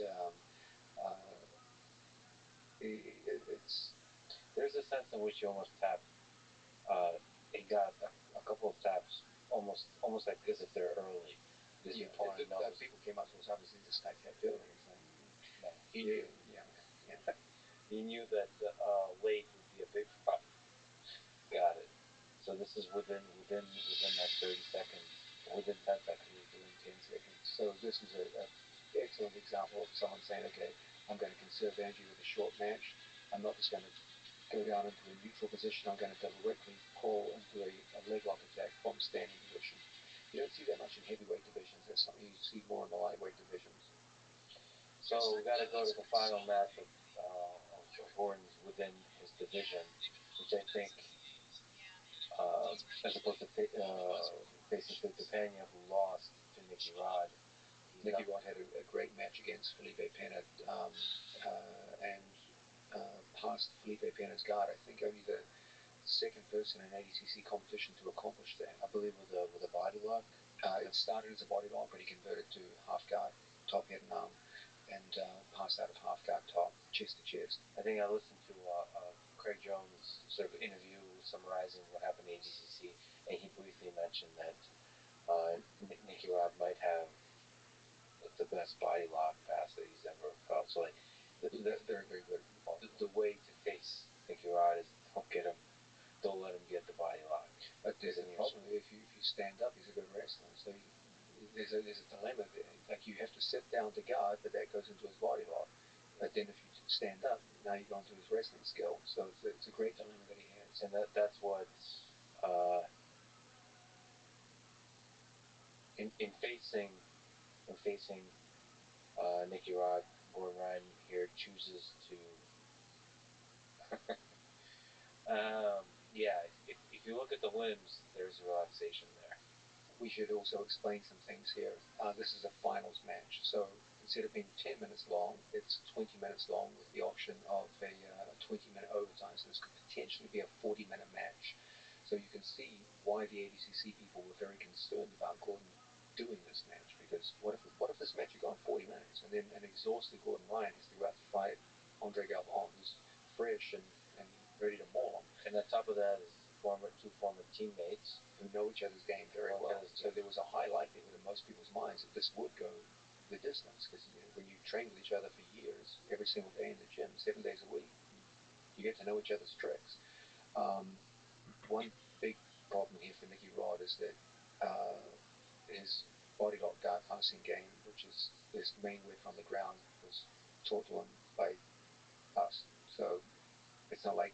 there's a sense in which you almost tap. He got a couple of taps, almost like as if they're early. People came up to us, obviously this guy tapped early. No, he knew. Yeah. He knew that late would be a big problem. Got it. So this is within that 30 seconds, within 10 seconds. Within 10 seconds. So this is an excellent example of someone saying, okay, I'm going to conserve energy with a short match. I'm not just going to go down into a neutral position. I'm going to directly pull into a leg lock attack from standing position. You don't see that much in heavyweight divisions. That's something you see more in the lightweight divisions. So we got to go to the final match of Gordon's within his division, which I think, as opposed to facing Felipe Pena, who lost to Nicky Rod. Nicky Rod had a great match against Felipe Pena and passed Felipe Pena's guard. I think only the second person in ADCC competition to accomplish that. I believe with a body lock. It started as a body lock, but he converted to half guard, top, head, and arm, and passed out of half guard top, chest to chest. I think I listened to Craig Jones' sort of interview summarizing what happened at ADCC, and he briefly mentioned that Nicky Rod might have the best body lock pass that he's ever felt. So like, Very, very good. the way to face Nicky Rod is don't let him get the body lock. But there's a problem if you stand up, he's a good wrestler. So there's a dilemma there. Like you have to sit down to guard, but that goes into his body lock. But then if you stand up, now you go into his wrestling skill. So it's a great dilemma that he has. And that's what uh, in facing Nicky Rod, Gordon Ryan here chooses to yeah, if you look at the limbs, there's a relaxation there. We should also explain some things here. This is a finals match, so instead of being 10 minutes long, it's 20 minutes long with the option of a 20-minute overtime. So this could potentially be a 40-minute match. So you can see why the ADCC people were very concerned about Gordon doing this match, because what if this match had gone 40 minutes and then an exhausted Gordon Ryan has to go out to fight Andre Galvin, who's fresh and ready to maul him. And on top of that is two former teammates who know each other's game very well. So there was a high likelihood in most people's minds that this would go the distance, because when you train with each other for years, every single day in the gym, 7 days a week, you get to know each other's tricks. One big problem here for Nicky Rod is that his body lock guard passing game, which is his main weapon on the ground, was taught to him by us. So it's not like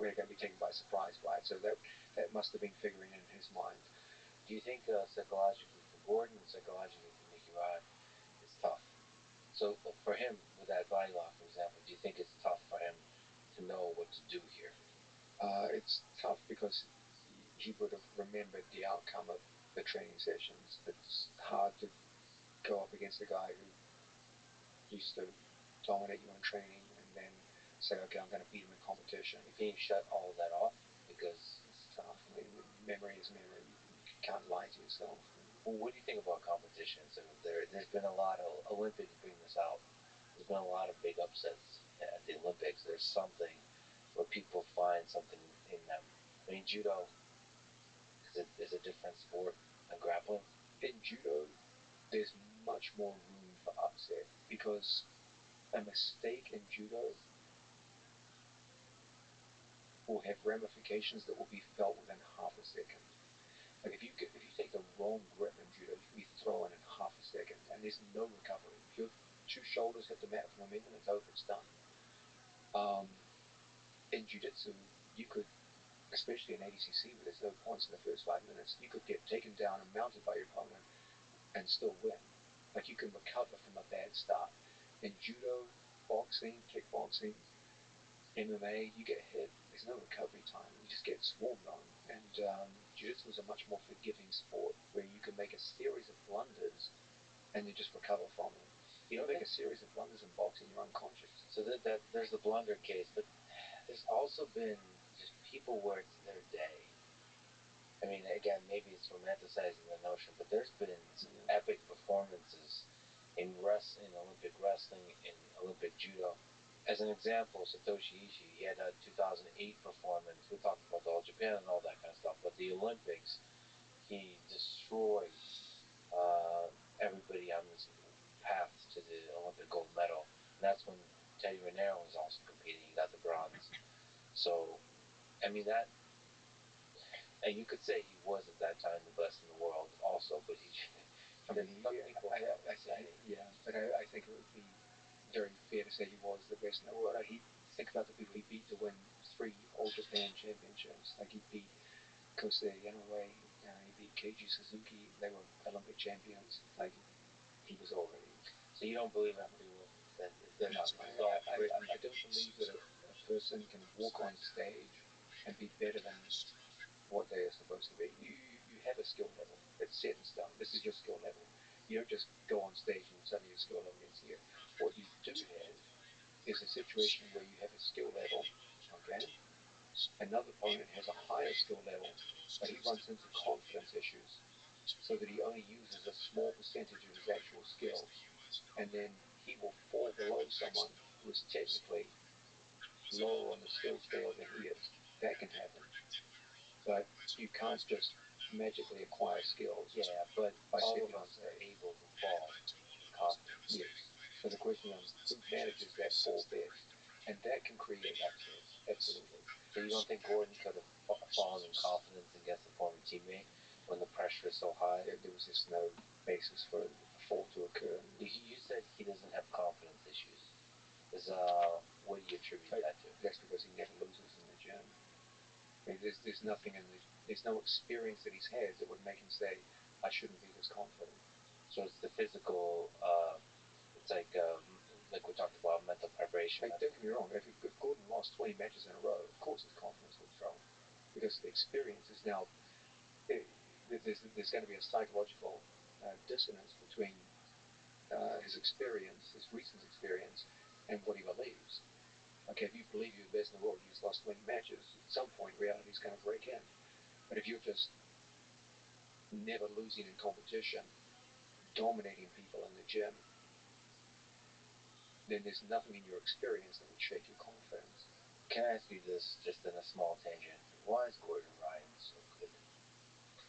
we're going to be taken by surprise by it. So that must have been figuring in his mind. Do you think psychologically for Gordon and psychologically for Nicky Rod, it's tough? So for him, with that body lock, for example, do you think it's tough for him to know what to do here? It's tough because he would have remembered the outcome of the training sessions. It's hard to go up against a guy who used to dominate you in training and then say, okay, I'm going to beat him in competition. Can you shut all of that off? Because it's tough. I mean, memory is memory. You can't lie to yourself. Well, what do you think about competitions? There's been a lot of Olympics bring this out. There's been a lot of big upsets at the Olympics. There's something where people find something in them. I mean, judo is a different sport than grappling. In judo, there's much more room for upset because a mistake in judo will have ramifications that will be felt within half a second. Like if you take the wrong grip in judo, you can be thrown in half a second, and there's no recovery. If your two shoulders hit the mat for a momentum, it's over, it's done. In jiu-jitsu, you could, especially in ADCC, where there's no points in the first 5 minutes, you could get taken down and mounted by your opponent and still win. Like you can recover from a bad start. In judo, boxing, kickboxing, MMA, you get hit, there's no recovery time. You just get swarmed on. And jiu-jitsu is a much more forgiving sport where you can make a series of blunders and then just recover from them. You don't make a series of blunders in boxing, you're unconscious. So that there's the blunder case, but there's also been just people where it's their day. I mean, again, maybe it's romanticizing the notion, but there's been some epic performances in Olympic wrestling, in Olympic judo. As an example, Satoshi Ishii, he had a 2008 performance. We talked about All Japan and all that kind of stuff, but the Olympics, he destroyed everybody on this path to the Olympic gold medal. And that's when Teddy Raniero was also competing. He got the bronze. So, I mean, and you could say he was at that time the best in the world also, but I think it would be very fair to say he was the best in the world. Think about the people he beat to win 3 All Japan championships. Like he beat Kosei Inoue, he beat Keiji Suzuki. They were Olympic champions. Like he was already. So you don't believe that I don't believe that a person can walk on stage and be better than what they are supposed to be. You have a skill level. It's set in stone. This is your skill level. You don't just go on stage and suddenly your skill level gets here. What you do have is a situation where you have a skill level, okay? Another opponent has a higher skill level, but he runs into confidence issues so that he only uses a small percentage of his actual skill, and then he will fall below someone who is technically lower on the skill scale than he is. That can happen. But you can't just magically acquire skills. Yeah, but by all stepping of on us are stage. able to fall. Yes. So the question is, who manages that ball best? And that can create upsets. Absolutely. So you don't think Gordon could have fallen in confidence against a former teammate when the pressure is so high? There was just no basis for a fall to occur. You said he doesn't have confidence issues. What do you attribute that to? That's because he never loses in the gym. I mean, there's nothing there's no experience that he's had that would make him say, I shouldn't be this confident. So it's the physical, it's like we talked about mental preparation. Like, don't get me wrong, if Gordon lost 20 matches in a row, of course his confidence would drop. Because experience is now, there's going to be a psychological dissonance between his experience, his recent experience, and what he believes. Okay, if you believe you're the best in the world, you just lost 20 matches, at some point reality is going to break in. But if you're just never losing in competition, dominating people in the gym, then there's nothing in your experience that would shake your confidence. Can I ask you this, just in a small tangent? Why is Gordon Ryan so good?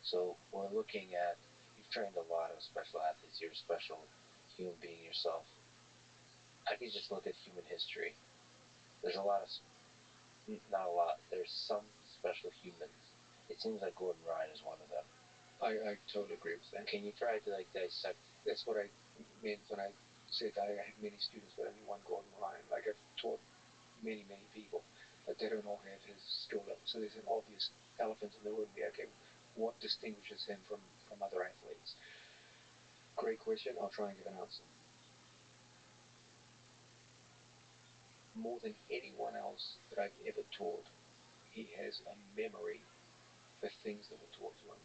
So we're looking at, you've trained a lot of special athletes. You're a special human being yourself. I can just look at human history. There's a lot of, not a lot, there's some special humans. It seems like Gordon Ryan is one of them. I totally agree with that. Can you try to dissect? That's what I meant when I said I have many students, but only one Gordon Ryan. Like, I've taught many people, but they don't all have his skill level. So there's an obvious elephant in the room there. Okay, what distinguishes him from other athletes? Great question. I'll try and give an answer. More than anyone else that I've ever taught, he has a memory for things that were taught to him.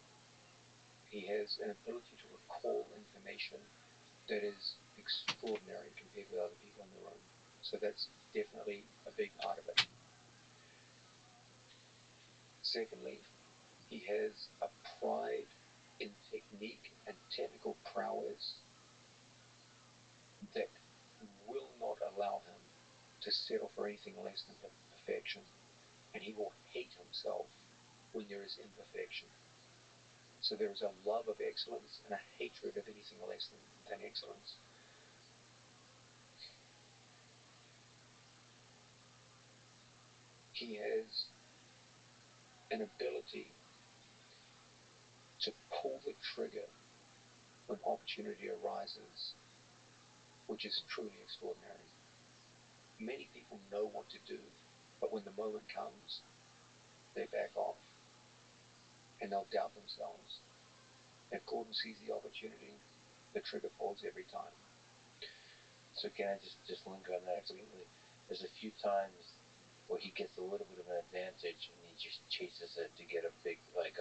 He has an ability to recall information that is extraordinary compared with other people in the room. So that's definitely a big part of it. Secondly, he has a pride in technique and technical prowess that will not allow him to settle for anything less than perfection. And he will hate himself when there is imperfection. So there is a love of excellence and a hatred of anything less than excellence. He has an ability to pull the trigger when opportunity arises, which is truly extraordinary. Many people know what to do, but when the moment comes, they back off and they'll doubt themselves. If Gordon sees the opportunity, the trigger pulls every time. So can I just linger on that? Absolutely. There's a few times where he gets a little bit of an advantage and he just chases it to get a big, like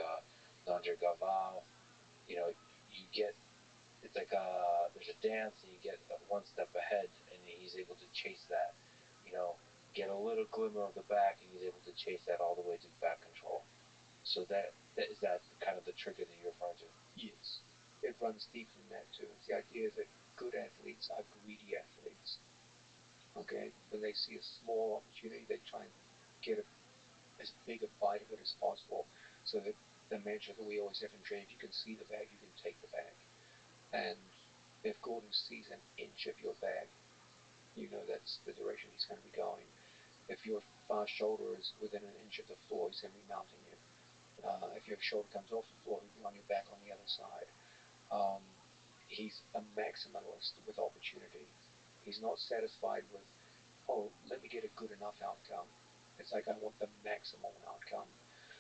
Nander Gaval. You know, you get, it's like there's a dance and you get one step ahead and he's able to chase that. You know, get a little glimmer of the back and he's able to chase that all the way to back control. So that is that kind of the trigger that you're referring to? Yes. It runs deeper than that too. It's the idea that good athletes are greedy athletes. Okay? When they see a small opportunity, they try and get as big a bite of it as possible. So that the mantra that we always have in training, if you can see the bag, you can take the bag. And if Gordon sees an inch of your bag, you know that's the direction he's going to be going. If your far shoulder is within an inch of the floor, he's going to be mounting you. If your shoulder comes off the floor, he'll be on your back on the other side. He's a maximalist with opportunity. He's not satisfied with, oh, let me get a good enough outcome. It's like, I want the maximal outcome.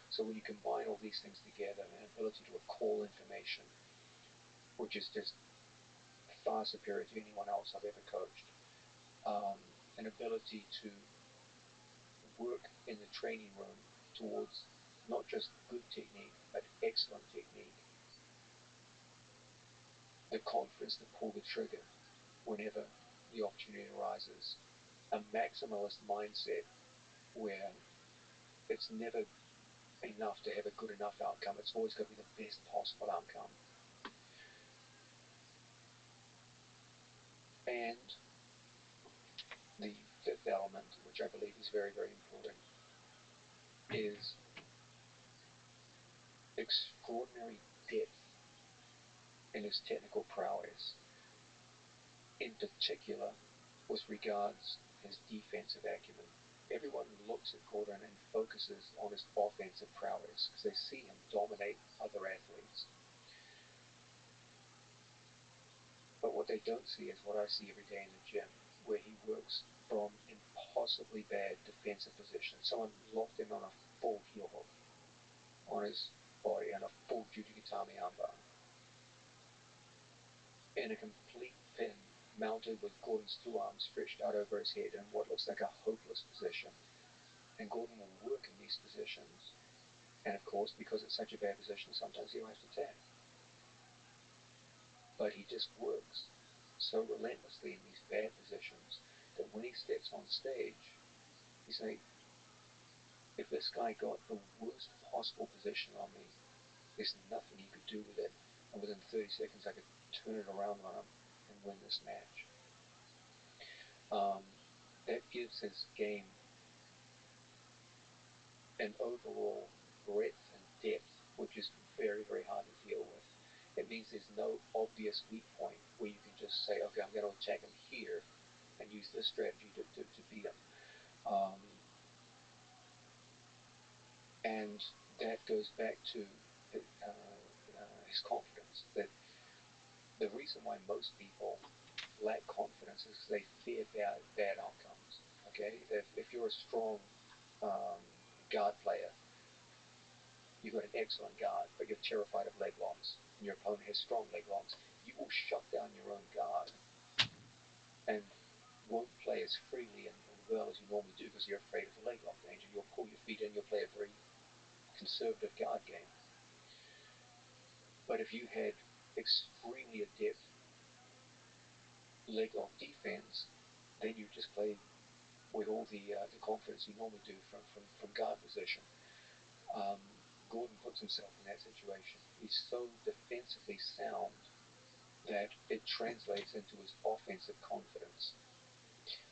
So when you combine all these things together, an ability to recall information, which is just far superior to anyone else I've ever coached, an ability to work in the training room towards not just good technique, but excellent technique, the confidence to pull the trigger whenever the opportunity arises, a maximalist mindset where it's never enough to have a good enough outcome. It's always got to be the best possible outcome. And the fifth element, which I believe is very important, is extraordinary depth in his technical prowess. in particular with regards his defensive acumen. Everyone looks at Gordon and focuses on his offensive prowess because they see him dominate other athletes. But what they don't see is what I see every day in the gym, where he works from impossibly bad defensive positions. Someone locked him on a full heel hook on his body and a full Jujigatami armbar. In a complete pin, mounted with Gordon's two arms stretched out over his head in what looks like a hopeless position. And Gordon will work in these positions. And of course, because it's such a bad position, sometimes he'll have to tap. But he just works so relentlessly in these bad positions that when he steps on stage, he's saying, if this guy got the worst possible position on me, there's nothing he could do with it. And within 30 seconds, I could turn it around on him and win this match. That gives his game an overall breadth and depth, which is very, very hard to deal with. It means there's no obvious weak point where you can just say, okay, I'm going to attack him here and use this strategy to beat him. And that goes back to his confidence. That the reason why most people lack confidence is because they fear bad outcomes. Okay, if you're a strong guard player, you've got an excellent guard, but you're terrified of leg locks, and your opponent has strong leg locks, you will shut down your own guard and won't play as freely and well as you normally do because you're afraid of the leg lock danger. You'll pull your feet in, you'll play a very conservative guard game. But if you had extremely adept leg lock defense, then you just play with all the confidence you normally do from guard position. Gordon puts himself in that situation. He's so defensively sound that it translates into his offensive confidence.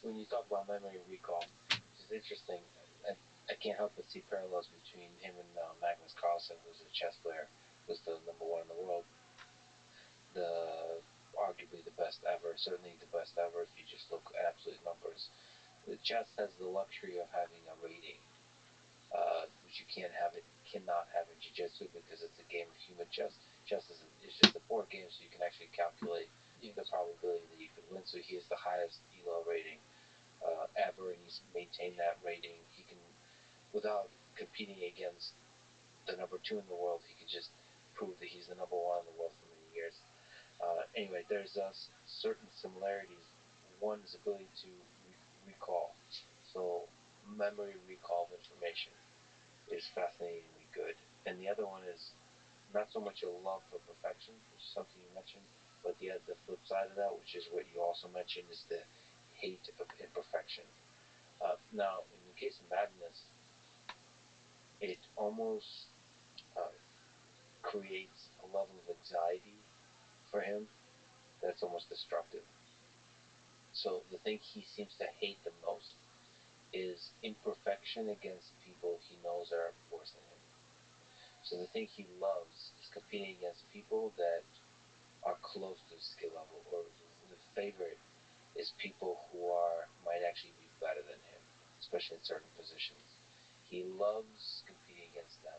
When you talk about memory recall, which is interesting, I can't help but see parallels between him and Magnus Carlsen, who's a chess player, who's the number one in the world, the arguably the best ever, certainly the best ever if you just look at absolute numbers. The chess has the luxury of having a rating, which you cannot have in jiu-jitsu because it's a game of human chess. Chess is just a board game, so you can actually calculate the probability that you could win. So he has the highest ELO rating ever, and he's maintained that rating. He can, without competing against the number two in the world, he could just prove that he's the number one in the world for many years. Anyway, there's certain similarities. One is ability to recall, so memory recall of information is fascinatingly good, and the other one is not so much a love for perfection, which is something you mentioned, but the flip side of that, which is what you also mentioned, is the hate of imperfection. Now, in the case of Magnus, it almost uh, creates a level of anxiety for him that's almost destructive. So the thing he seems to hate the most is imperfection against people he knows are worse than him. So the thing he loves is competing against people that are close to his skill level, or the favorite is people who might actually be better than him, especially in certain positions. He loves competing against them.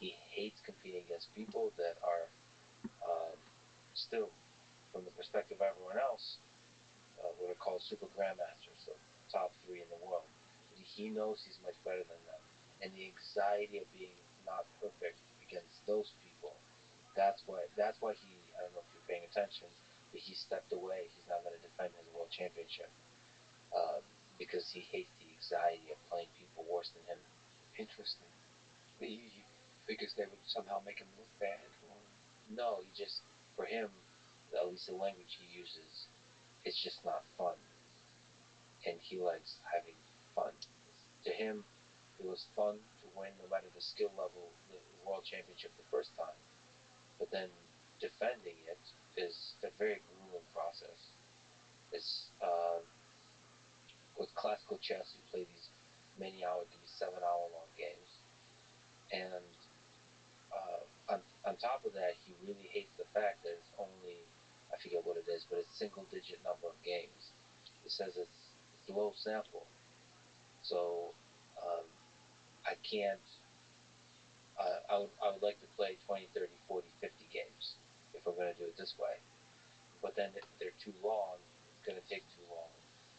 He hates competing against people that are um, still, from the perspective of everyone else, what are called super grandmasters, so top three in the world. He knows he's much better than them, and the anxiety of being not perfect against those people. That's why he. I don't know if you're paying attention, but he stepped away. He's not going to defend his world championship because he hates the anxiety of playing people worse than him. Interesting. He figures they would somehow make him look bad, or No, he just, for him, at least the language he uses, it's just not fun, and he likes having fun. To him, it was fun to win no matter the skill level, the world championship the first time, but then defending it is a very grueling process. It's with classical chess, you play these many hour, can be 7 hour long games, and on top of that, he really hates the fact that it's only, I forget what it is, but it's single digit number of games. It says it's low sample, so I can't. I would like to play 20, 30, 40, 50 games if we're going to do it this way. But then if they're too long, it's going to take too long.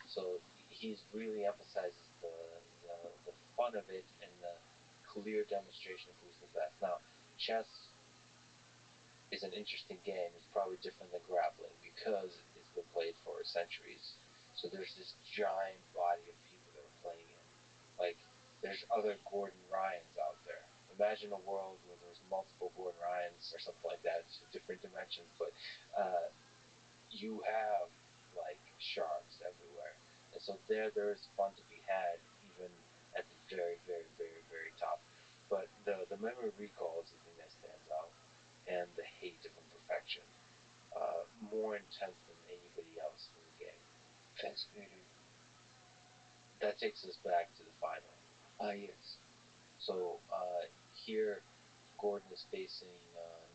So he's really emphasizes the fun of it and the clear demonstration of who's the best. Now, chess is an interesting game. It's probably different than grappling because it's been played for centuries. So there's this giant body of people that are playing it. Like there's other Gordon Ryans out there. Imagine a world where there's multiple Gordon Ryans or something like that. It's different dimensions, but you have like sharks everywhere, and so there is fun to be had even at the very, very, very, very top. But the memory recall is the thing that stands out, and the hate of imperfection, more intense than anybody else in the game. Fascinating. That takes us back to the final. Yes. So here, Gordon is facing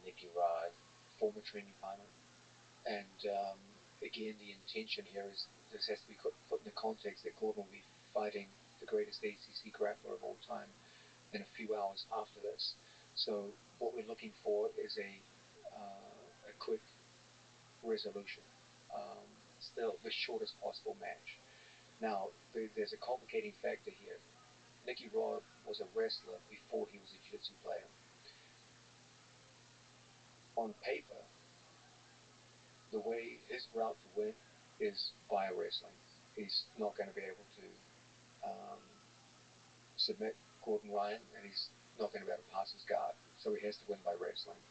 Nicky Rod. Former training partner. And again, the intention here is this has to be put in the context that Gordon will be fighting the greatest ACC grappler of all time in a few hours after this. So what we're looking for is a quick resolution. Still, the shortest possible match. Now, there's a complicating factor here. Nicky Rod was a wrestler before he was a jiu-jitsu player. On paper, the way his route to win is via wrestling. He's not going to be able to submit Gordon Ryan, and he's not going to be able to pass his guard. So he has to win by wrestling.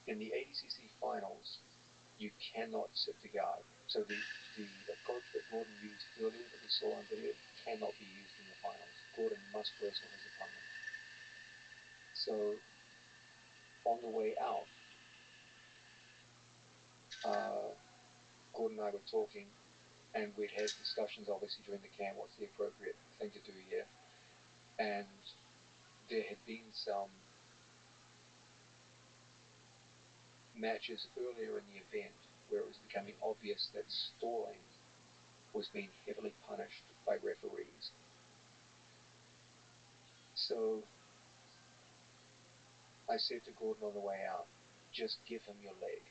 In the ADCC finals, you cannot sit the guard. So the approach that Gordon used earlier that we saw on video cannot be used in the finals. Gordon must wrestle his opponent. So on the way out, Gordon and I were talking, and we'd had discussions obviously during the camp, what's the appropriate thing to do here. And there had been some matches earlier in the event where it was becoming obvious that stalling was being heavily punished by referees. So I said to Gordon on the way out, just give him your leg.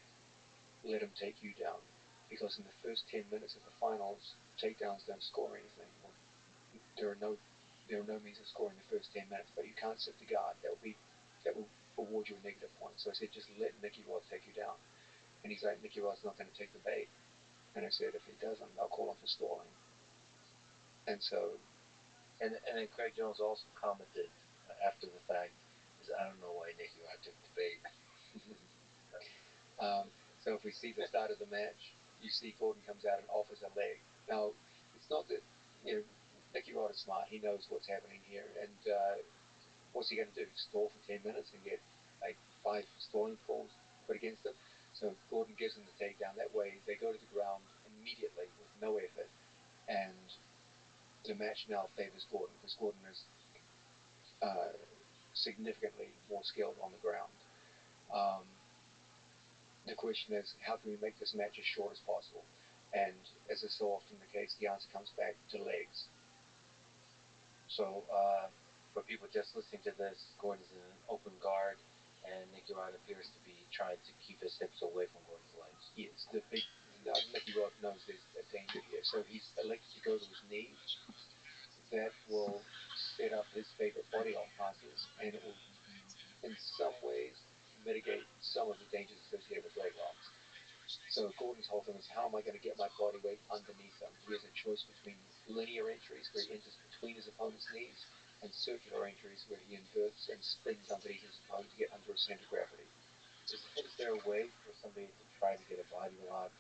Let him take you down. Because in the first 10 minutes of the finals, takedowns don't score anything. Well, there are no means of scoring the first 10 minutes, but you can't sit the guard. That will award you a negative point. So I said, just let Nicky Rod take you down. And he's like, Nicky Rod's not going to take the bait. And I said, if he doesn't, I'll call him for stalling. And so. And then Craig Jones also commented after the fact, is I don't know why Nicky Rod took the bait. So if we see the start of the match, you see Gordon comes out and offers a leg. Now, it's not that, Nicky Rod is smart. He knows what's happening here. And what's he going to do? Stall for 10 minutes and get like 5 stalling calls put against him? So Gordon gives him the takedown. That way they go to the ground immediately with no effort. And the match now favors Gordon because Gordon is significantly more skilled on the ground. The question is, how can we make this match as short as possible? And as is so often the case, the answer comes back to legs. So for people just listening to this, Gordon's in an open guard, and Nicky Rod appears to be trying to keep his hips away from Gordon's legs. Yes, Nicky Rod knows there's a danger here, so he's elected to go to his knees. That will set up his favorite body lock passes, and it will, in some ways, mitigate some of the dangers associated with leg locks. So Gordon's whole thing is, how am I going to get my body weight underneath him? He has a choice between linear entries, where he enters between his opponent's knees, and circular entries, where he inverts and spins underneath his opponent to get under a center of gravity. Is there a way for somebody to try to get a body lock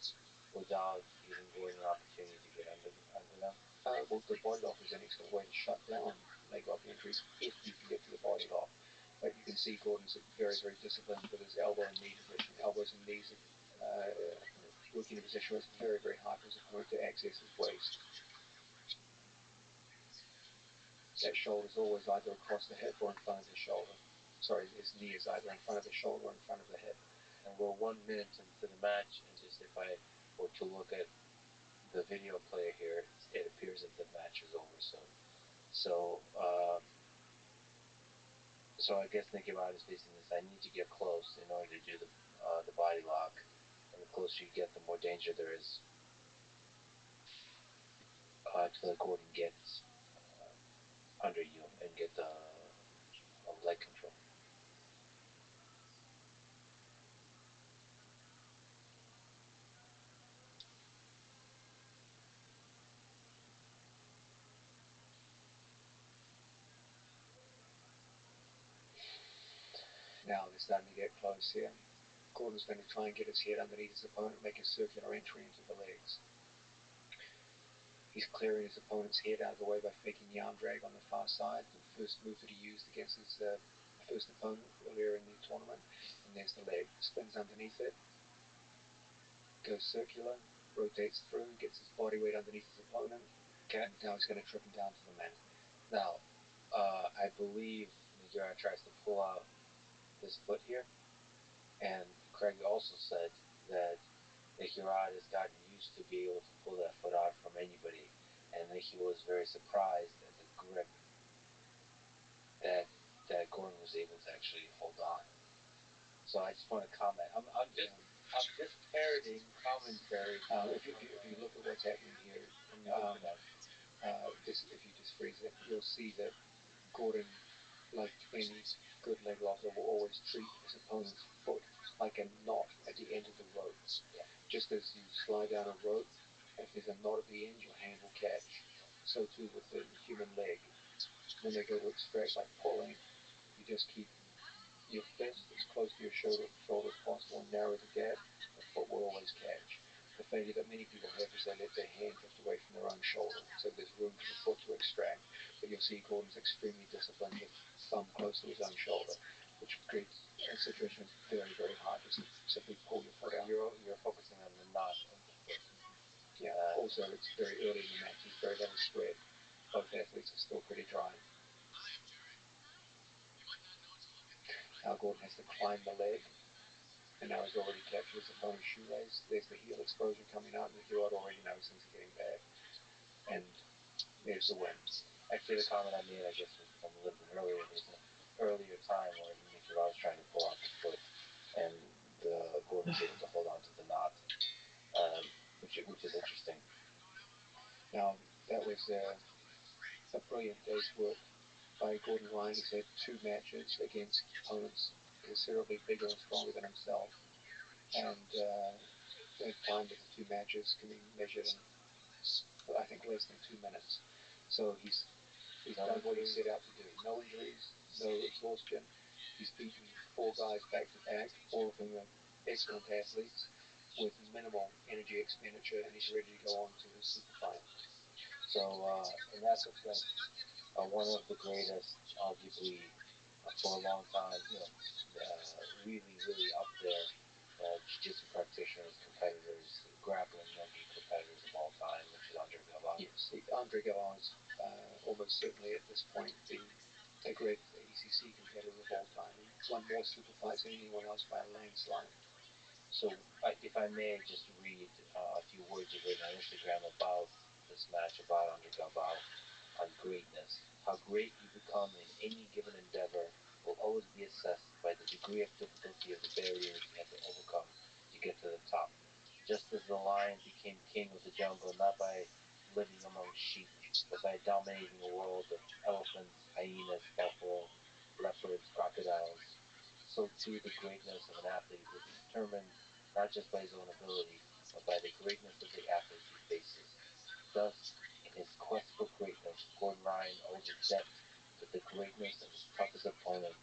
without giving Gordon an opportunity to get under them? Well, the body lock is an excellent way to shut down leg lock entries if you can get to the body lock. But you can see Gordon's very, very disciplined with his elbow and knee position. Elbows and knees working in a position where it's very, very hard for his opponent to access his waist. That shoulder is always either across the hip or in front of the shoulder. Sorry, his knee is either in front of the shoulder or in front of the hip. And we're 1 minute into the match, and just if I were to look at the video player here, it appears that the match is over soon. So, so I guess Nicky Rod is facing this. I need to get close in order to do the body lock, and the closer you get, the more danger there is to let Gordon get under you and get the leg control. Now they're starting to get close here. Gordon's going to try and get his head underneath his opponent, make a circular entry into the legs. He's clearing his opponent's head out of the way by faking the arm drag on the far side, the first move that he used against his first opponent earlier in the tournament. And there's the leg. Spins underneath it, goes circular, rotates through, gets his body weight underneath his opponent. Okay, now he's going to trip him down to the mat. Now, I believe Nigera tries to pull out his foot here, and Craig also said that Nicky Rod has gotten used to be able to pull that foot out from anybody, and that he was very surprised at the grip that Gordon was able to actually hold on. So I just want to comment. I'm just parroting commentary. If you look at what's happening here, if you just freeze it, you'll see that Gordon, like any good leg locker, will always treat his opponent's foot like a knot at the end of the rope. Yeah. Just as you slide down a rope, if there's a knot at the end, your hand will catch. So too with the human leg. When they go to extract, like pulling, you just keep your fist as close to your shoulder as possible and narrow the gap. The foot will always catch. The failure that many people have is they let their hand drift away from their own shoulder, so there's room for the foot to extract. But you'll see Gordon's extremely disciplined with thumb close to his own shoulder, which creates a situation that's very, very hard to simply pull your foot out. You're focusing on the knot of the foot. Yeah. Also, it's very early in the match. There's very little sweat. Both athletes are still pretty dry. Now Gordon has to climb the leg, and now he's already captured his opponent's shoelace. There's the heel exposure coming out, and Nicky Rod already knows things are getting bad. And there's the win. Actually, the comment I made, I guess, was from a little bit earlier. There's an earlier time where Nicky Rod was trying to pull out the foot, and Gordon was able to hold on to the knot, which is interesting. Now, that was a brilliant day's work by Gordon Ryan. He's had 2 matches against opponents considerably bigger and stronger than himself. And the time of the 2 matches can be measured in, I think, less than 2 minutes. So he's done what he set out to do. No injuries, no exhaustion. He's beaten 4 guys back to back, all of whom are excellent athletes with minimal energy expenditure, and he's ready to go on to his super fight. So, in that respect, one of the greatest, arguably, for a long time, really, really up there, jiu-jitsu practitioners, competitors, grappling competitors of all time, which is Andre Galvao. Yes, Andre Galvao is almost certainly at this point the greatest ADCC competitor of all time. He won more super fights than anyone else by a landslide. So, if I may just read a few words you've written on Instagram about this match, about Andre Galvao, on greatness. How great you become in any given endeavor will always be assessed by the degree of difficulty of the barriers you had to overcome to get to the top. Just as the lion became king of the jungle not by living among sheep, but by dominating a world of elephants, hyenas, buffalo, leopards, crocodiles, so too the greatness of an athlete will be determined not just by his own ability, but by the greatness of the athletes he faces. Thus, in his quest for greatness, Gordon Ryan owes his debt to the greatness of his toughest opponent,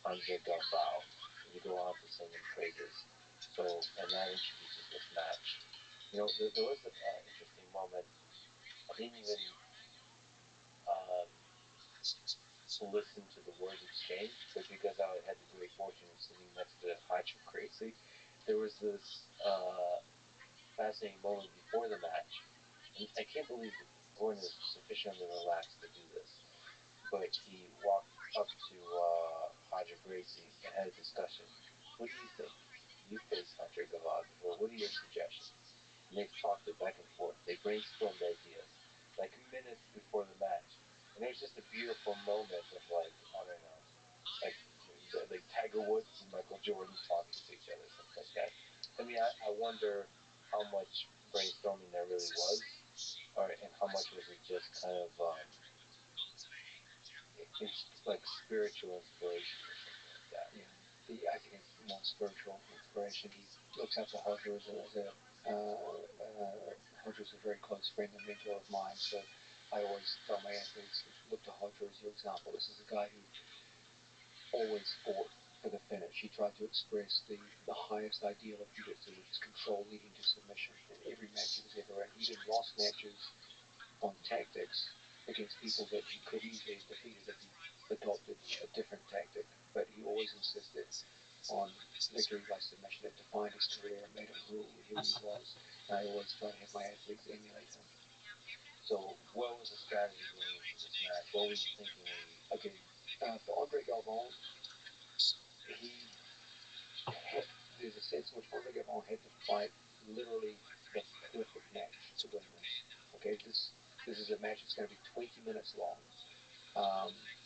Andre Galvao. And you go on to sing him praises. So, and that introduces this match. There was an interesting moment. I didn't even listen to the words exchanged, but because I had the great fortune of sitting next to Hacho Gracie, there was this fascinating moment before the match. And I can't believe Gordon is sufficiently relaxed to do this. But he walked up to Hajo Gracie and had a discussion. What do you think? you faced Andre Gavard before. What are your suggestions? And they've talked it back and forth. They brainstormed ideas like minutes before the match, and it was just a beautiful moment of like I don't know, like Tiger Woods and Michael Jordan talking to each other, something like that. I mean, I wonder how much brainstorming there really was, or and how much was it just kind of like spiritual inspiration or something like that. Yeah, I think it's more spiritual inspiration. He looks up to Hodger as Hodger's a very close friend and mentor of mine, so I always tell my athletes, look to Hodger as your example. This is a guy who always fought for the finish. He tried to express the highest ideal of jiu-jitsu, which is control leading to submission in every match he was ever in. He even lost matches on tactics against people that he could easily have defeated if he adopted a different tactic. But he always insisted on victory by submission. It defined his career and made him who he was. And I always try to have my athletes emulate him. So, what was the strategy going into this match? What were you thinking when you? Okay, for Andre Galvin, he there's a sense in which Andre Galvin had to fight literally the perfect match to win this. Okay, this is a match that's going to be 20 minutes long,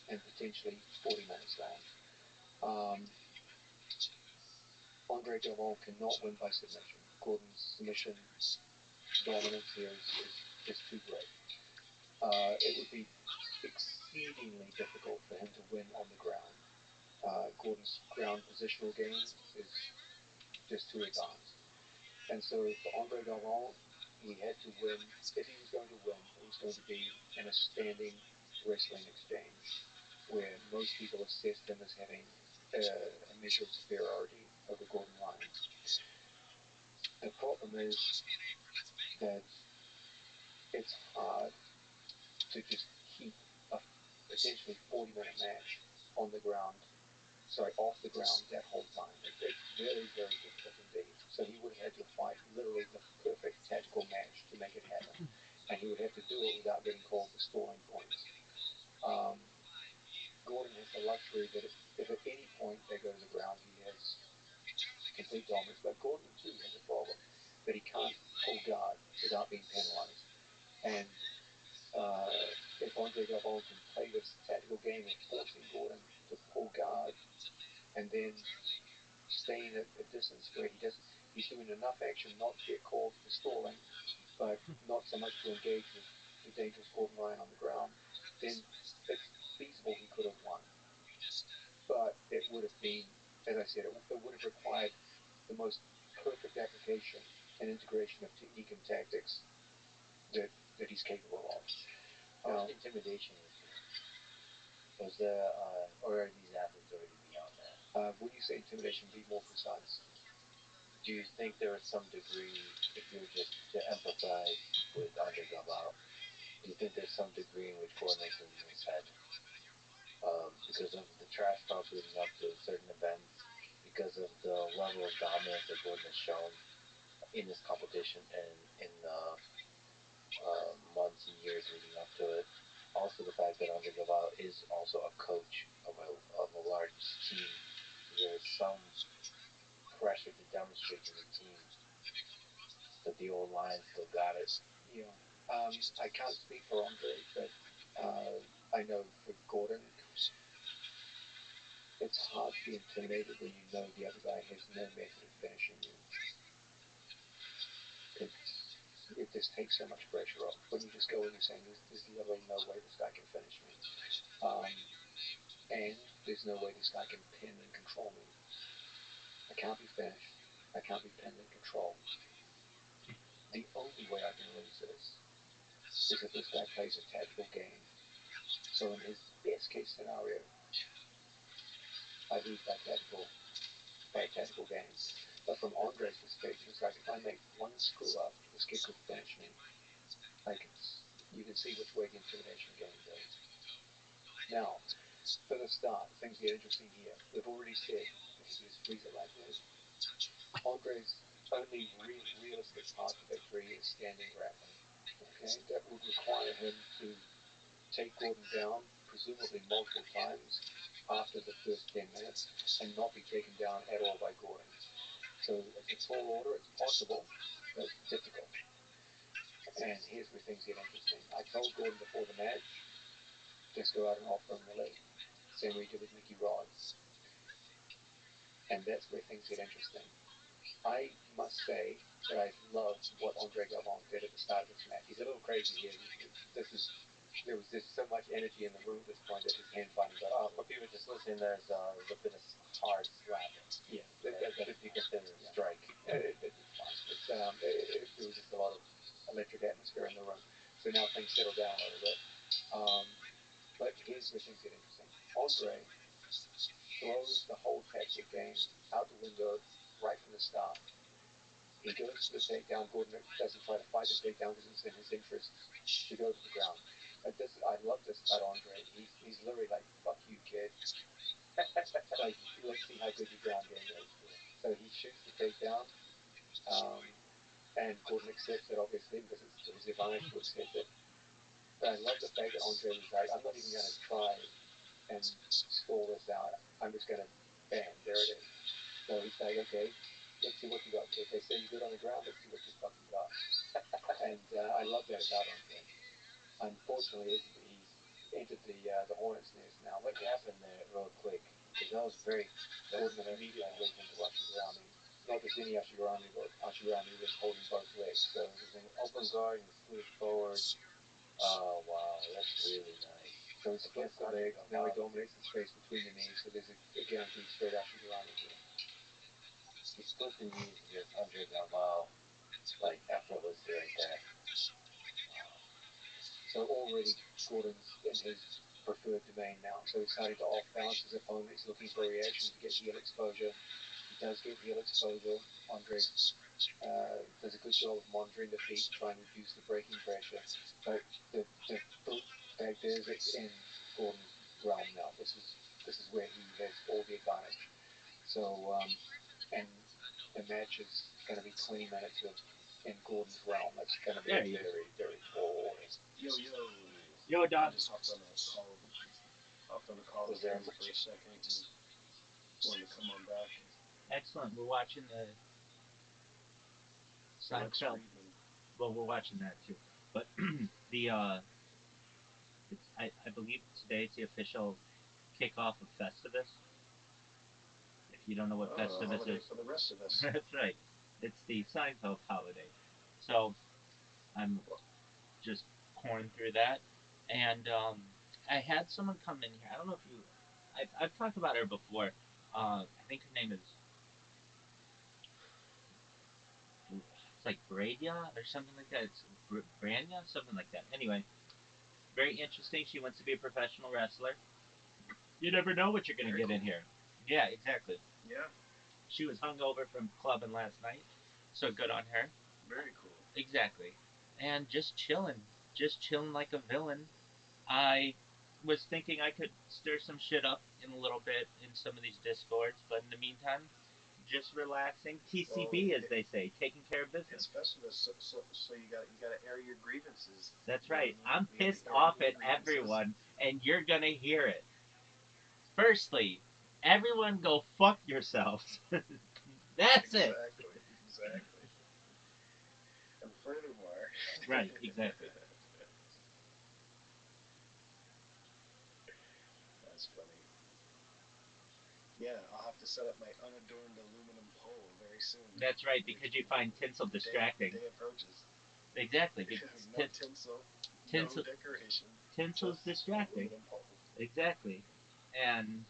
and potentially 40 minutes long. Andre Galvin cannot win by submission. Gordon's submission dominance here is just too great. It would be exceedingly difficult for him to win on the ground. Gordon's ground positional game is just too advanced. And so for Andre Galvin, he had to win. If he was going to win, it was going to be in a standing wrestling exchange where most people assessed him as having a measure of superiority over Gordon Ryan. The problem is that it's hard to just keep a potentially 40-minute match on the ground, off the ground that whole time. It's very, very difficult indeed. So he would have had to fight literally the perfect tactical match to make it happen. And he would have to do it without getting called for stalling points. Gordon has the luxury that if at any point they go to the ground, he has complete dominance. But Gordon, too, has a problem that he can't pull guard without being penalized. And if Andre Galvin can play this tactical game of forcing Gordon to pull guard and then staying at a distance where he's doing enough action not to get called for stalling, but not so much to engage with the dangerous Gordon Ryan on the ground, then it's feasible he could have won. But it would have been, as I said, it would have required the most perfect application and integration of technique and tactics that he's capable of. How much intimidation was there? Was there, or are these athletes already beyond that? When you say intimidation, be more precise. Do you think there was some degree, if you were just to empathize with Andre Galvao, do you think there's some degree in which Gordon was in his head? Because of the trash talk leading up to certain events, because of the level of dominance that Gordon has shown in this competition and in the months and years leading up to it. Also, the fact that Andre Galvao is also a coach of a large team. There's some pressure to demonstrate to the team that the old line still got it. Yeah. I can't speak for Andre, but I know for Gordon, it's hard to be intimidated when you know the other guy has no method of finishing you. It just takes so much pressure off when you just go in and saying there's literally no way this guy can finish me, and there's no way this guy can pin and control me. I can't be finished. I can't be pinned and controlled. The only way I can lose this is if this guy plays a tactical game. So in his best case scenario, I lose by a tactical game. But from Andre's perspective, it's like if I make one screw up, this kid could finish me. Like you can see which way the intimidation game goes. Now, for the start, things get interesting here. We've already said, if you just freeze it like this, Andre's only realistic path to victory is standing grappling. Okay, that would require him to take Gordon down, presumably multiple times after the first 10 minutes, and not be taken down at all by Gordon. So it's a tall order. It's possible, but difficult. And here's where things get interesting. I told Gordon before the match, just go out and offer him the leg. Same way he did with Mickey Rods. And that's where things get interesting. I must say that I loved what Andre Galvin did at the start of this match. He's a little crazy here. There was just so much energy in the room at this point that his hand finally got to For it. people just listening, there's a bit of hard slapping. Yeah, That should be considered a strike. it's fine. There was just a lot of electric atmosphere in the room. So now things settle down a little bit. But here's where things get interesting. Andre throws the whole tactic game out the window right from the start. He goes for the takedown. Gordon doesn't try to fight the takedown because it's in his interests to go to the ground. I love this about Andre. He's literally like, "Fuck you, kid." Like, let's see how good your ground game is. So he shoots the takedown, um, and Gordon accepts it obviously because it's to his advantage to accept it. But I love the fact that Andre was like, "I'm not even going to try and stall this out. I'm just going to, bam, there it is." So he's like, "Okay, let's see what you got, kid. They say you're good on the ground. Let's see what you fucking got." And I love that about Andre. Unfortunately, he's entered the hornet's nest now. What happened there, real quick? Because that was very. Gordon immediately went into Ashigurami. Not just any Ashigurami, but Ashigurami was holding both legs. So It was an open guard and slid forward. Oh wow, that's really nice. So he splits the legs. Now he dominates the space between the knees. So there's a guaranteed straight Ashigurami here. He split the knees against Andre Galvao, like effortlessly right there. So already Gordon's in his preferred domain now. So he's starting to off balance his opponent. He's looking for a reaction to get heel exposure. He does get heel exposure. Andre does a good job of monitoring the feet, trying to reduce the braking pressure. But the fact is, it's in Gordon's realm now. This is where he has all the advantage. So and the match is going to be 20 minutes of in Gordon's realm. That's going to be a very, very tall order. Yo, Yo, I dog. just hopped on a call. Hopped on a call Was with there him for a second and wanted to come on back. Excellent. We're watching the Lex Seinfeld. Friedman. Well, we're watching that too. But the it's I believe today's the official kickoff of Festivus. If you don't know what Oh, a Festivus holiday is, for the rest of us. that's right. It's the Seinfeld holiday. So I'm just pouring through that, and I had someone come in here. I don't know if you, I've talked about her before. I think her name is it's like Bradia or something like that. It's Branya, something like that. Anyway, very interesting. She wants to be a professional wrestler. You never know what you're gonna get in here. Yeah, exactly. Yeah, She was hungover from clubbing last night, so good on her. very cool. Exactly, and just chilling like a villain. I was thinking I could stir some shit up in a little bit in some of these discords, but in the meantime, just relaxing. TCB, Well, as they say, taking care of It's business. Festivus, so you got to air your grievances. That's You know right. what I mean? I'm We gotta pissed air off your at grievances. everyone, and you're gonna hear it. Firstly, everyone go fuck yourselves. That's it. Exactly. And furthermore, Right, exactly. that's funny. Yeah, I'll have to set up my unadorned aluminum pole very soon. That's right, because you find tinsel distracting. The day approaches. Exactly. No tinsel, tinsel, no decoration. Tinsel's Just distracting. aluminum pole. Exactly. And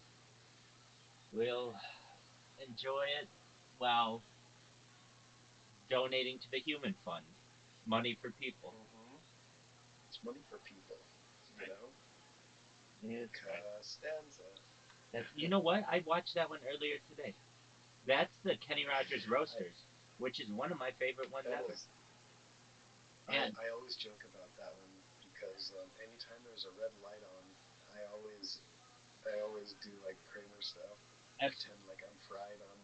we'll enjoy it while donating to the Human Fund. Money for people. Mm-hmm. It's money for people. You Right. know? It's right. Costanza. You know what? I watched that one earlier today. That's the Kenny Rogers Roasters, which is one of my favorite ones That ever. is. And I always joke about that one because anytime there's a red light on, I always do like Kramer stuff. Pretend like I'm fried on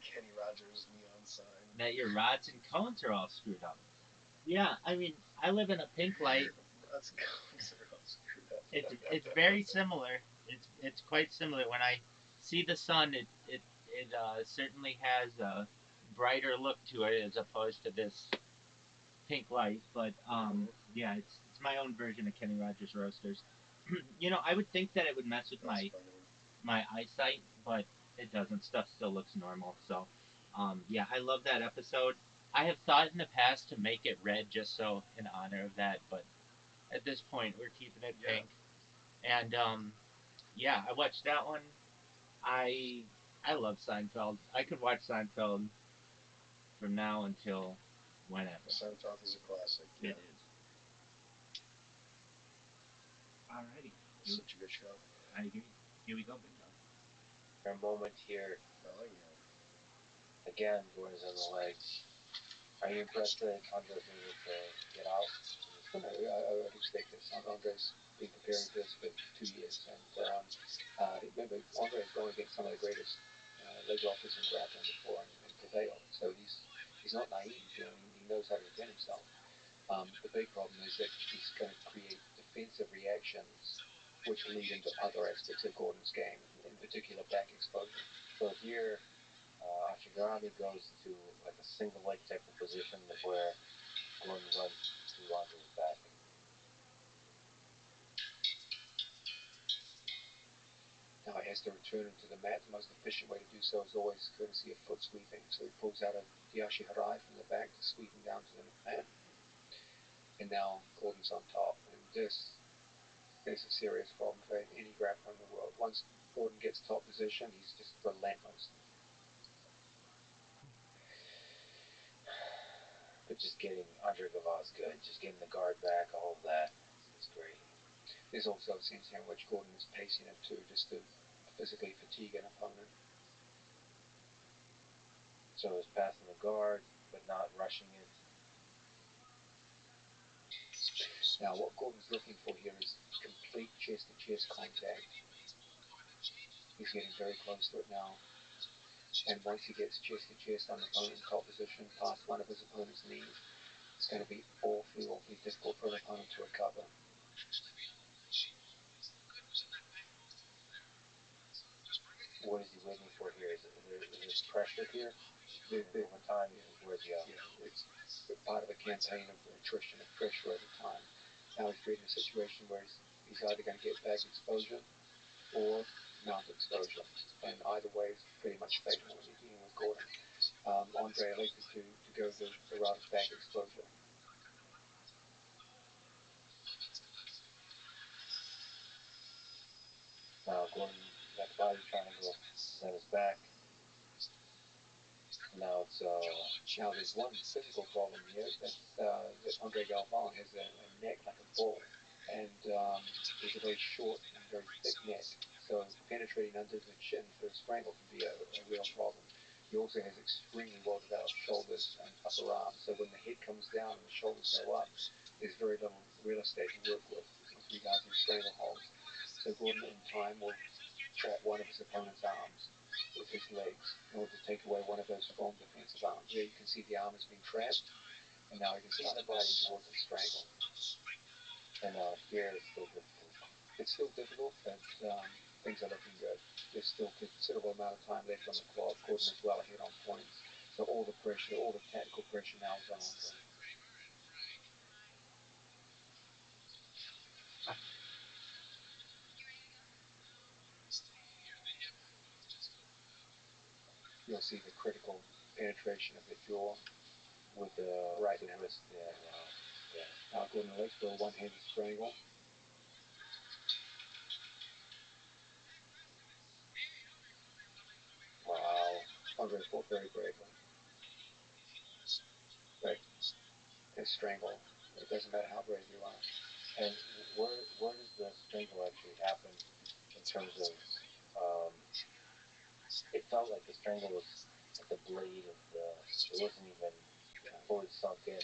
Kenny Rogers neon sign. that your rods and cones are all screwed up. Yeah, I mean, I live in a pink light. Rods and cones are all screwed up. It's very similar. It's quite similar. When I see the sun, it certainly has a brighter look to it as opposed to this pink light. But yeah, it's my own version of Kenny Rogers roasters. I would think that it would mess with That's my funny. my eyesight, but it doesn't. Stuff still looks normal. So, yeah, I love that episode. I have thought in the past to make it red just so in honor of that, but at this point we're keeping it Yeah. pink. And yeah, I watched that one. I I love Seinfeld. I could watch Seinfeld from now until whenever. Seinfeld is a classic. Yeah. It is. Alrighty. Such a good show. I agree. Here we go, big dog. Our moment here. I like that. Again, Gordon's on the legs. Are you impressed that Andre was able to get out? I would expect this. Andre's been preparing for this for 2 years, and remember, Andre's gone against some of the greatest leg lockers in grappling before and prevailed. So he's not naive. He knows how to defend himself. The big problem is that he's going to create defensive reactions, which lead into other aspects of Gordon's game, in particular back exposure. So here, Ashigami goes to like a single leg type of position where Gordon runs to Andre's back. Now he has to return him to the mat. The most efficient way to do so is always courtesy of foot sweeping. So he pulls out a Diashi Harai from the back to sweep him down to the mat. And now Gordon's on top. And this is a serious problem for any grappler in the world. Once Gordon gets top position, he's just relentless. But just getting Andre Gavaz good, just getting the guard back, all of that is great. There's also a sense here in which Gordon is pacing it too, just to physically fatigue an opponent. So it's passing the guard, but not rushing it. Now, what Gordon's looking for here is complete chest-to-chest contact. He's getting very close to it now. And once he gets chest-to-chest on the opponent in top position, past one of his opponent's knees, it's going to be awfully, awfully difficult for an opponent to recover. What is he waiting for here? Is there pressure here? Over time, he wears you out. Yeah, it's part of a campaign of attrition, of pressure over time. Now he's creating a situation where he's either going to get back exposure or mount exposure. And either way is pretty much fatal when you're dealing with Gordon. Andre elected to go the route of back exposure. Now Gordon got the body triangle, he's on his back. Now it's Now there's one physical problem here. That's that Andre Galvan has a neck like a bull, and he's a very short and very thick neck. So penetrating under the chin for a strangle can be a real problem. He also has extremely well developed shoulders and upper arms. So when the head comes down and the shoulders go up, there's very little real estate to work with regards to strangle holds. So Gordon in time will trap one of his opponent's arms with his legs in order to take away one of those strong defensive arms. There you can see the arm has been trapped, and now he can start gliding towards the strangle. and here it's still difficult. It's still difficult, but things are looking good. There's still a considerable amount of time left on the clock. Gordon is well ahead on points. So all the pressure, all the tactical pressure now is on Andre. You'll see the critical penetration of the jaw With the right the now. wrist, yeah, wow, yeah. Now Gordon elects for a one-handed strangle. Wow. Andre fought very bravely. But a strangle, it doesn't matter how brave you are. And where does the strangle actually happen in terms of it felt like the strangle was at the blade of the it wasn't even fully sunk in.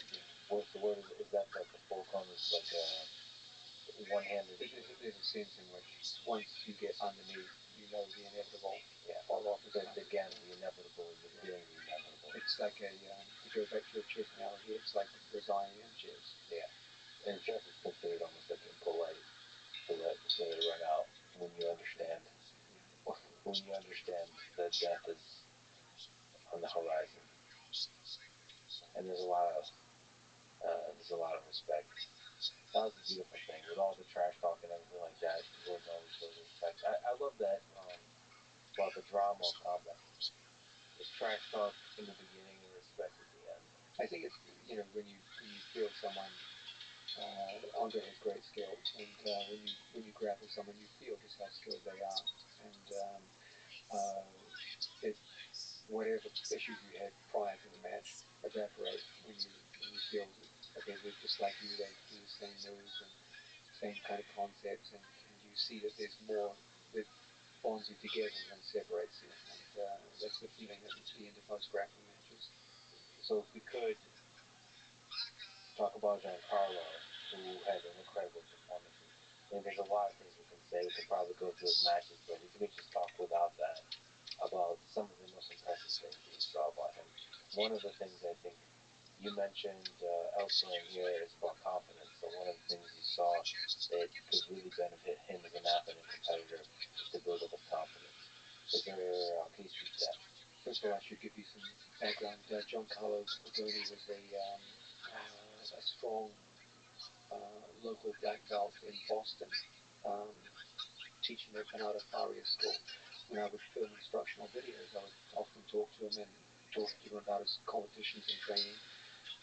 So where is that like the fulcrum is like one handed There's a sense in which once you get underneath, you know the inevitable yeah. fall off is But coming. again the inevitable, you're doing the inevitable. It's like to go back to your chess analogy, it's like resigning in chess. Yeah. And chess is considered almost like impolite to let it run out when you understand that death is on the horizon, and there's a lot of respect. That was a beautiful thing with all the trash talk and everything like that. Gordon always shows respect. I love that about the drama of combat. It's trash talk in the beginning and respect at the end. I think it's when you feel someone Andre has great skill, and when you grapple someone, you feel just how skilled they are, and it whatever issues you had prior to the match evaporate when you feel okay they're just like you, they do the same moves and same kind of concepts, and you see that there's more that bonds you together than separates you, and that's the feeling at the end of most grappling matches. So if we could talk about Giancarlo, who had an incredible performance. I mean, there's a lot of things we can say. We could probably go through his matches, but if we could just talk without that about some of the most impressive things that you saw about him. One of the things I think you mentioned elsewhere in here is about confidence. So one of the things you saw that could really benefit him as an athlete and competitor is to build up his confidence. Is there? Can you speak to that? First of all, I should give you some background. Giancarlo Bodoni was a strong local black belt in Boston, um, teaching at Bernardo Faria's school. When I would film instructional videos, I would often talk to him and talk to him about his competitions and training.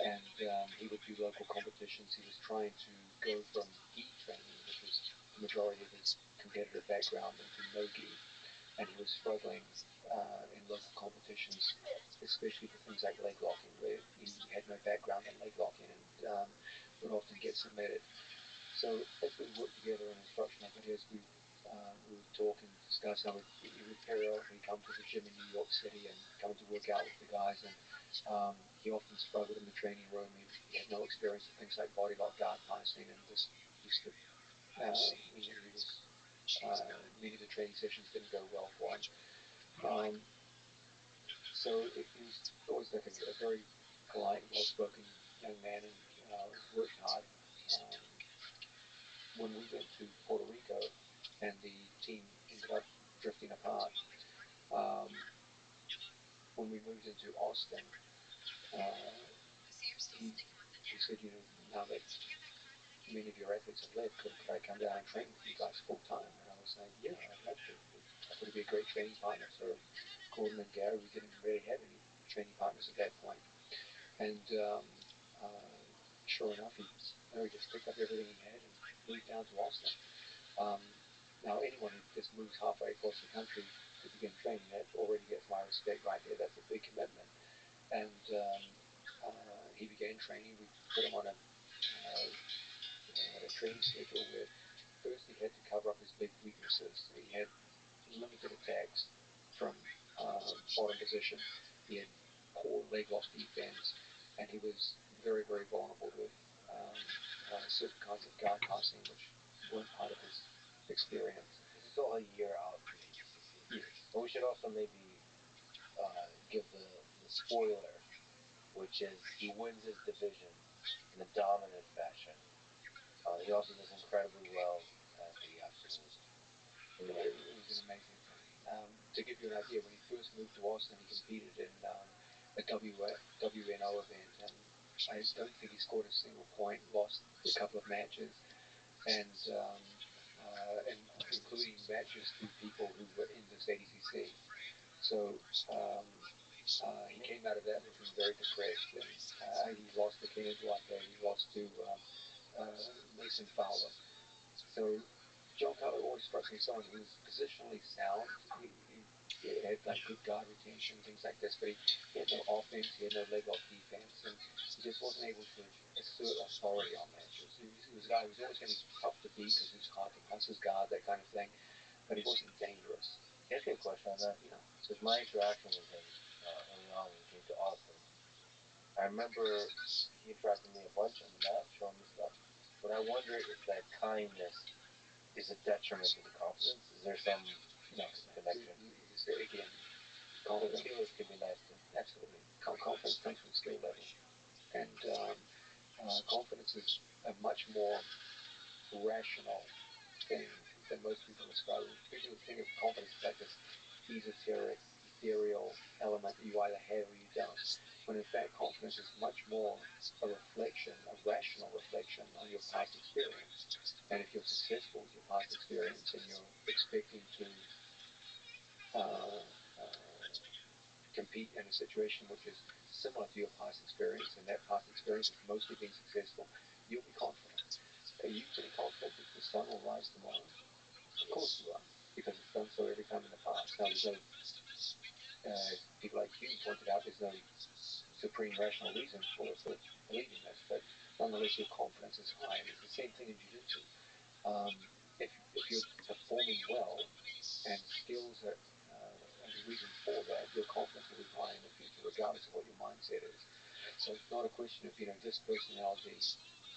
And he would do local competitions. He was trying to go from gi training, which was the majority of his competitive background, into no gi, and he was struggling in local competitions, especially for things like leg locking, where he had no background in leg locking and would often get submitted. So as we worked together on instructional videos, we would talk and discuss. He would periodically come to the gym in New York City and come to work out with the guys. And he often struggled in the training room. He had no experience with things like body lock, guard passing, and just used to. He was many of the training sessions didn't go well for him. So he was always like a very polite, well-spoken young man, and worked hard. Um, when we went to Puerto Rico and the team ended up drifting apart, um, when we moved into Austin, uh, he said, now that many of your athletes have left, could I come down and train with you guys full time? And I was like, yeah, I'd love to. I thought he'd be a great training partner for Gordon and Gary. We didn't really have any training partners at that point. And sure enough, he just picked up everything he had and moved down to Austin. Um, Now, anyone who just moves halfway across the country to begin training, that already gets my respect right there. That's a big commitment. And he began training. We put him on a training schedule where first he had to cover up his big weaknesses. He had limited attacks from bottom position. He had poor leg lock defense, and he was very, very vulnerable to certain kinds of guard passing, which weren't part of his experience. He's still a year out from GCC. Yes. But we should also maybe give the spoiler, which is he wins his division in a dominant fashion. He also does incredibly well at the absolute. It was an amazing thing. To give you an idea, when he first moved to Austin, he competed in a WNO event, and I don't think he scored a single point, lost a couple of matches, and including matches to people who were in this ADCC. So he came out of that looking very depressed, and he lost to Kenneth Duarte, he lost to Mason Fowler. So John Cutler always struck me as someone who was positionally sound. He had like good guard retention, things like this, but he had no offense, he had no leg off defense, and he just wasn't able to assert authority on matches. He was a guy who was always going to be tough to beat because he was hard to pass his guard, that kind of thing, but he wasn't dangerous. Can I ask you a question on that? Yeah. Because my interaction with him early on when he came to Austin, I remember he interacted with me a bunch on the mat, showing me stuff. But I wonder if that kindness is a detriment to the confidence. Is there some No, connection? again, The confidence. skills could be nice too. Absolutely. Confidence comes from skill level. And confidence is a much more rational thing than most people describe it. People think of confidence as like this esoteric, ethereal element that you either have uh, compete in a situation which is similar to your past experience, and that past experience has mostly been successful, you'll be confident. Are you pretty confident that the sun will rise tomorrow? Of course you are, because it's done so every time in the past. Now, there's no, as people like Hume pointed out, there's no supreme rational reason for believing this, but nonetheless, your confidence is high, and it's the same thing in jiu-jitsu. Um, if you're performing well and skills are the reason for that, your confidence will be high in the future, regardless of what your mindset is. So it's not a question of, this personality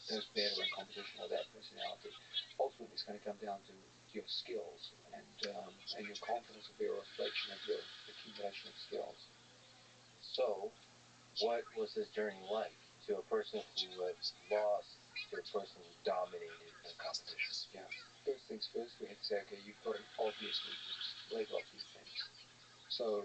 does better in competition or that personality. Ultimately, it's going to come down to your skills, and your confidence will be a reflection of your accumulation of skills. So, what was his journey like to a person who had lost to a person who dominated in a competition? Yeah. First things first, we have to say, okay, you've got an obvious weakness, leg lock defense. So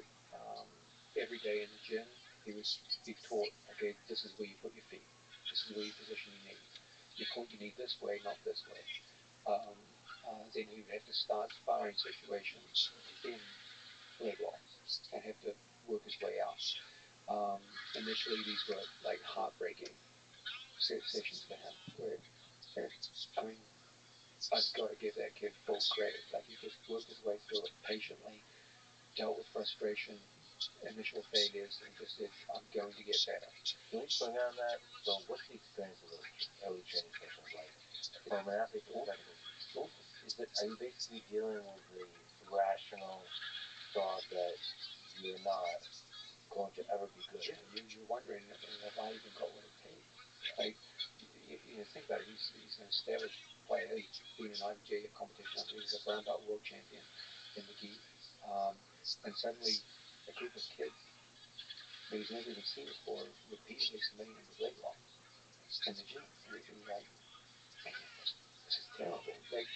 every day in the gym, he would be taught, okay, this is where you put your feet. This is where you position your knees. You point your knee this way, not this way. Then he would have to start sparring situations in leg locks and have to work his way out. Initially, these were like heartbreaking sessions for him, where, I mean, I've got to give that kid full credit. Like, he just worked his way through it patiently, dealt with frustration, initial failures, and just said, I'm going to get better. Can we expand on that? So, what's the experience of those early training sessions like? From an athlete perspective, are you basically dealing with the rational thought that you're not going to ever be good? Yeah, you're wondering, have I even got what it takes? Like, think about it. He's an established player. He's been in IBJJF competition. I believe he's a brown belt world champion in the gi. And suddenly, a group of kids that he's never even seen before repeatedly submitting him with leg locks in the gym. And he's like, man, this is terrible. Like,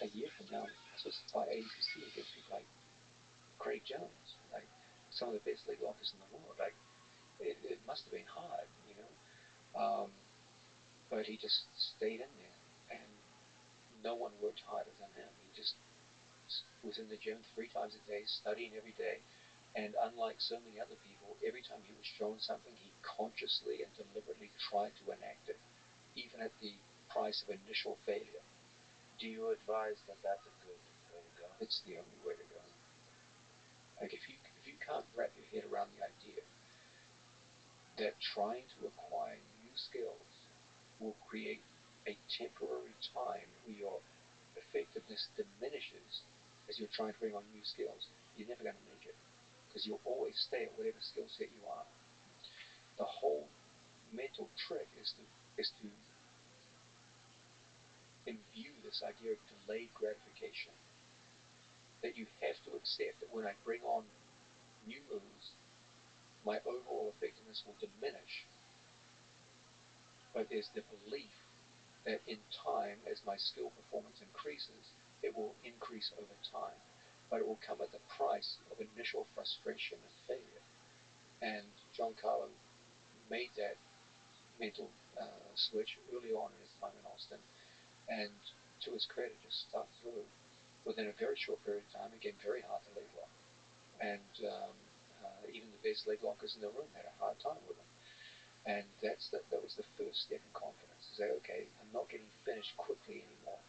a year from now, I'm supposed to fight ADCC against people like Craig Jones, like some of the best leg lockers in the world. Like, it must have been hard. But he just stayed in there, and no one worked harder than him. He just was in the gym 3 times a day, studying every day. And unlike so many other people, every time he was shown something, he consciously and deliberately tried to enact it, even at the price of initial failure. Do you advise that that's a good way to go? It's the only way to go. Like, if you can't wrap your head around the idea that trying to acquire new skills will create a temporary time where your effectiveness diminishes as you're trying to bring on new skills, you're never going to make it, because you'll always stay at whatever skill set you are. The whole mental trick is to imbue this idea of delayed gratification, that you have to accept that when I bring on new moves, my overall effectiveness will diminish, but there's the belief that in time, as my skill performance increases, it will increase over time, but it will come at the price of initial frustration and failure. And Giancarlo made that mental switch early on in his time in Austin, and to his credit, just stuck through. Within a very short period of time, again, very hard to leg lock, and even the best leg lockers in the room had a hard time with him. And that was the first step in confidence. To say, okay, I'm not getting finished quickly anymore.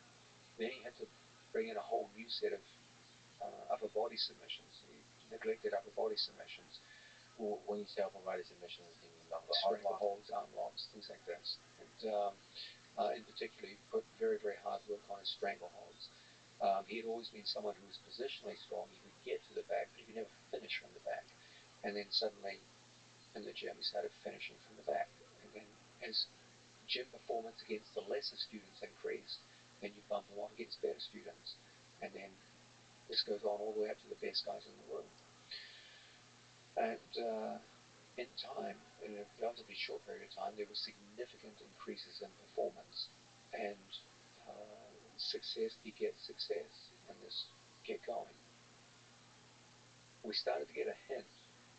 Then he had to bring in a whole new set of upper body submissions. He neglected upper body submissions. Well, when you say upper body submissions, do you mean the Strangleholds, holds, arm locks, things like that. And in particular, he put very, very hard work on his strangleholds. He had always been someone who was positionally strong. He could get to the back, but he could never finish from the back. And then suddenly, in the gym, he started finishing from the back. And then, as gym performance against the lesser students increased, then you bump them off against better students. And then this goes on all the way up to the best guys in the room. And in time, in a relatively short period of time, there were significant increases in performance. And success begets success, and this get going. We started to get a hint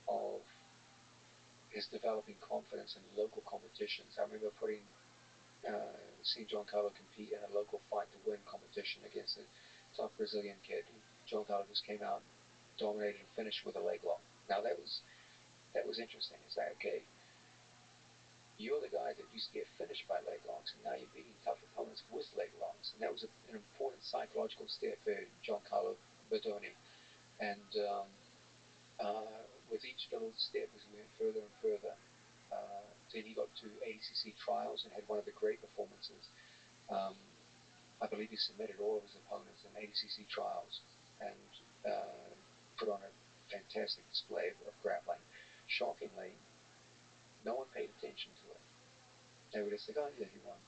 of his developing confidence in local competitions. I remember seeing Giancarlo compete in a local fight to win competition against a tough Brazilian kid. Giancarlo just came out dominated and finished with a leg lock. Now that was interesting. It's like, okay, you're the guy that used to get finished by leg locks, and now you're beating tough opponents with leg locks. And that was an important psychological step for Giancarlo Bardoni. And with each little step as we went further and further, then he got to ADCC trials and had one of the great performances. I believe he submitted all of his opponents in ADCC trials and put on a fantastic display of grappling. Shockingly, no one paid attention to it. They were just like, oh yeah, he won.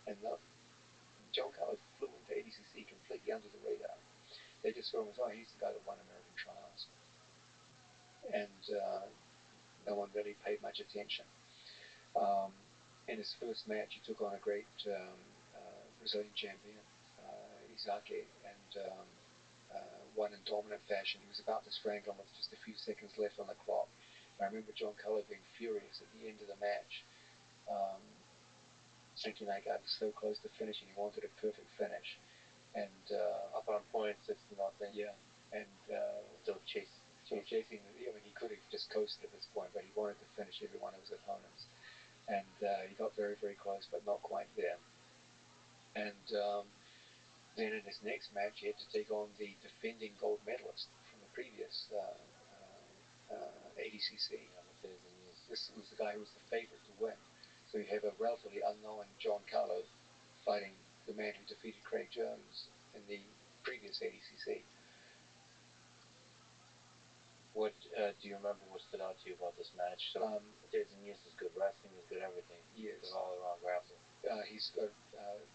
And Giancarlo flew into ADCC completely under the radar. They just saw him as, oh, he's the guy that won American trials. And no one really paid much attention. In his first match, he took on a great Brazilian champion, Izake, and won in dominant fashion. He was about to strangle him with just a few seconds left on the clock. And I remember Giancarlo being furious at the end of the match, thinking that guy was so close to finishing. He wanted a perfect finish. And up on point, 6-0. Yeah, and still chasing. I mean, he could have just coasted at this point, but he wanted to finish every one of his opponents. And he got very, very close, but not quite there. And then in his next match, he had to take on the defending gold medalist from the previous ADCC. This was the guy who was the favorite to win. So you have a relatively unknown Giancarlo fighting the man who defeated Craig Jones in the previous ADCC. What do you remember? What stood out to you about this match? So Desinius is good wrestling, he's good everything. Yes, good all-around grappler. He's got,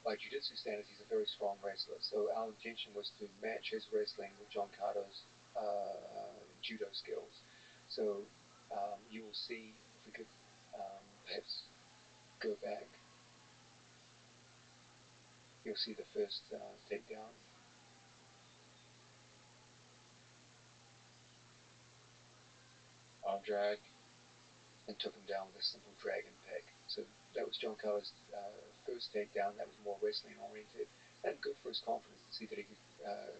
by jiu-jitsu standards, he's a very strong wrestler. So our intention was to match his wrestling with Giancarlo's judo skills. So you will see, if we could perhaps go back, you'll see the first takedown. Arm drag. And took him down with a simple dragon peg. So that was Giancarlo's first takedown. That was more wrestling oriented, and good for his confidence to see that he could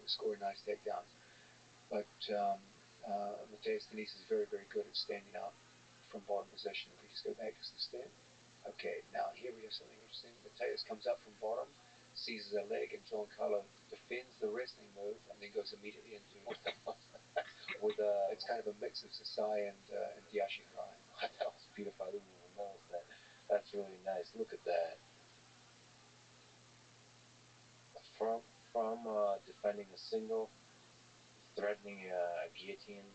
score a nice takedown. But Mateus Denise is very, very good at standing up from bottom position. If we just go back just a step. Okay, now here we have something interesting. Mateus comes up from bottom, seizes a leg, and Giancarlo defends the wrestling move and then goes immediately into with it's kind of a mix of Sasai and Diashi Harai. That was beautiful. I didn't even notice that. That's really nice. Look at that. From defending a single, threatening a guillotine.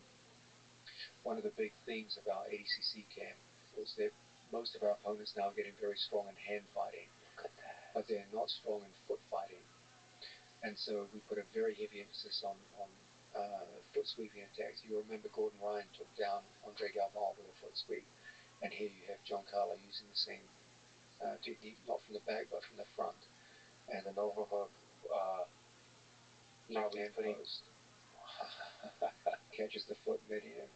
One of the big themes of our ADCC camp was that most of our opponents now are getting very strong in hand fighting. Look at that. But they're not strong in foot fighting. And so we put a very heavy emphasis on foot sweeping attacks. You remember Gordon Ryan took down Andre Galvão with a foot sweep. And here you have Giancarlo using the same technique, not from the back, but from the front. And an overhook, left hand post. Catches the foot mid-air.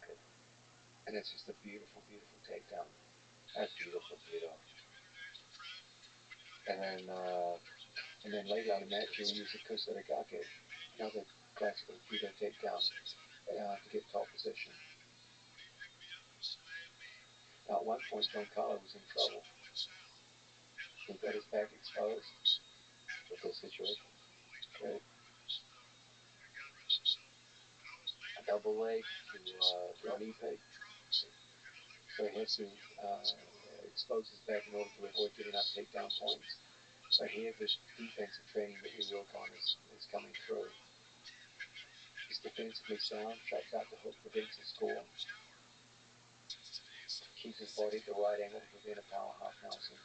Okay. And it's just a beautiful, beautiful takedown. That's beautiful. And then later in the match, you'll use the Kusarigake, another classical judo takedown, to get top position. Now, at one point, Giancarlo was in trouble. He got his back exposed. With this situation. Okay. A double leg to a knee peg. So he has to expose his back in order to avoid giving up takedown points. But here, the defensive training that we work on is coming through. He's defensively sound, shuts out the hook, prevents a score. Keeps his body at the right angle to prevent a power half Nelson.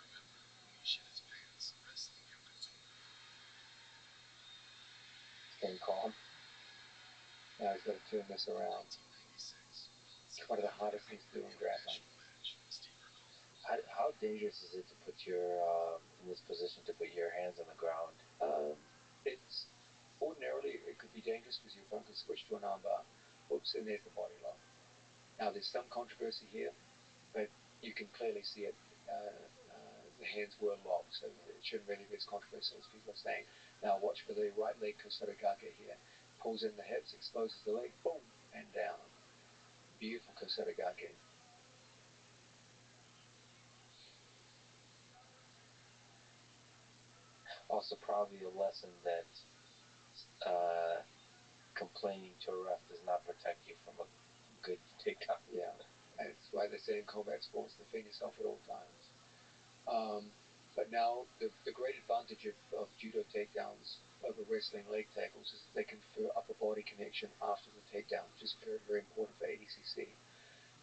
Staying calm. Now he's got to turn this around. It's one of the hardest things to do in grappling. How dangerous is it to put in this position, to put your hands on the ground? It's ordinarily, it could be dangerous because your opponent could switch to an armbar. Oops, and there's the body lock. Now there's some controversy here, but you can clearly see it. The hands were locked, so it shouldn't really be as controversial as people are saying. Now watch for the right leg Kusarigake here. pulls in the hips, exposes the leg, boom, and down. Beautiful Kosetagake. Also, probably a lesson that complaining to a ref does not protect you from a good takedown. Yeah, that's why they say in combat sports, defend yourself at all times. But now the great advantage of judo takedowns over wrestling leg tackles is they confer upper body connection after the takedown, which is very, very important for ADCC.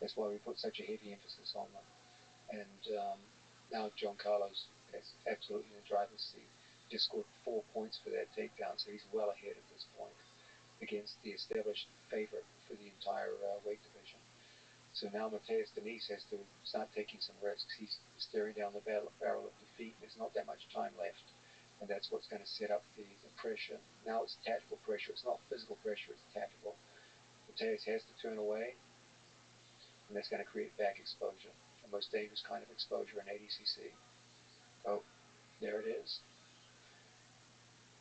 That's why we put such a heavy emphasis on them. And now John Carlos is absolutely in the driver's seat. Just scored 4 points for that takedown, so he's well ahead at this point against the established favorite for the entire weight division. So now Mateus Denise has to start taking some risks. He's staring down the barrel of defeat. There's not that much time left, and that's what's going to set up the pressure. Now it's tactical pressure. It's not physical pressure. It's tactical. Mateus has to turn away, and that's going to create back exposure, the most dangerous kind of exposure in ADCC. Oh, there it is.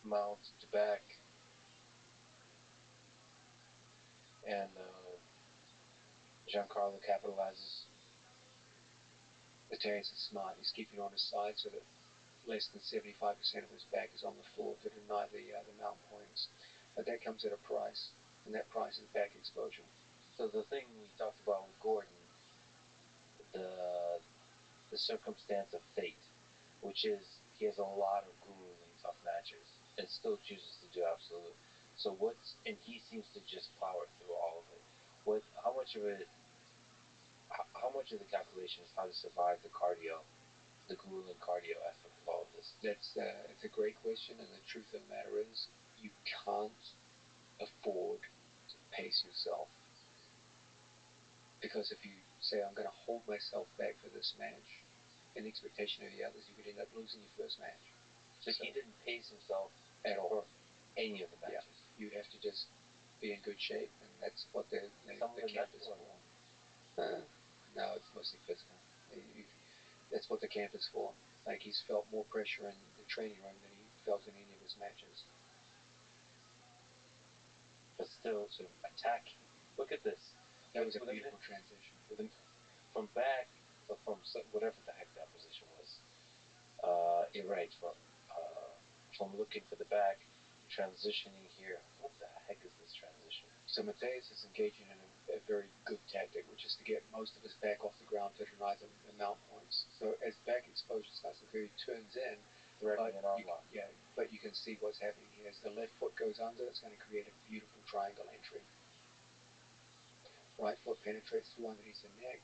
Mount to back, and Giancarlo capitalizes. Mateus is smart. He's keeping on his side so that less than 75% of his back is on the floor to deny the mount points. But that comes at a price, and that price is back exposure. So the thing we talked about with Gordon, the circumstance of fate, which is he has a lot of grueling tough matches and still chooses to do absolute. So and he seems to just power through all of it. How much of it, how much of the calculation is how to survive the cardio, the grueling cardio aspect of all of this? It's a great question, and the truth of the matter is, you can't afford to pace yourself. Because if you say, I'm going to hold myself back for this match, in the expectation of the others, you could end up losing your first match. So he didn't pace himself at all for any of the matches. Yeah. You have to just be in good shape, and that's what the camp is for. No, it's mostly physical. That's what the camp is for. Like, he's felt more pressure in the training room than he felt in any of his matches. But still, so attacking. Look at this. That was a beautiful transition. From back, from whatever the heck that position was. Right, from looking for the back, transitioning here. What the heck is this transition? So Mateus is engaging in a very good tactic, which is to get most of his back off the ground to deny the mount points. So as back exposure starts to occur, he turns in. Threatening an arm lock. Yeah, but you can see what's happening here. As the left foot goes under, it's going to create a beautiful triangle entry. Right foot penetrates through underneath the neck.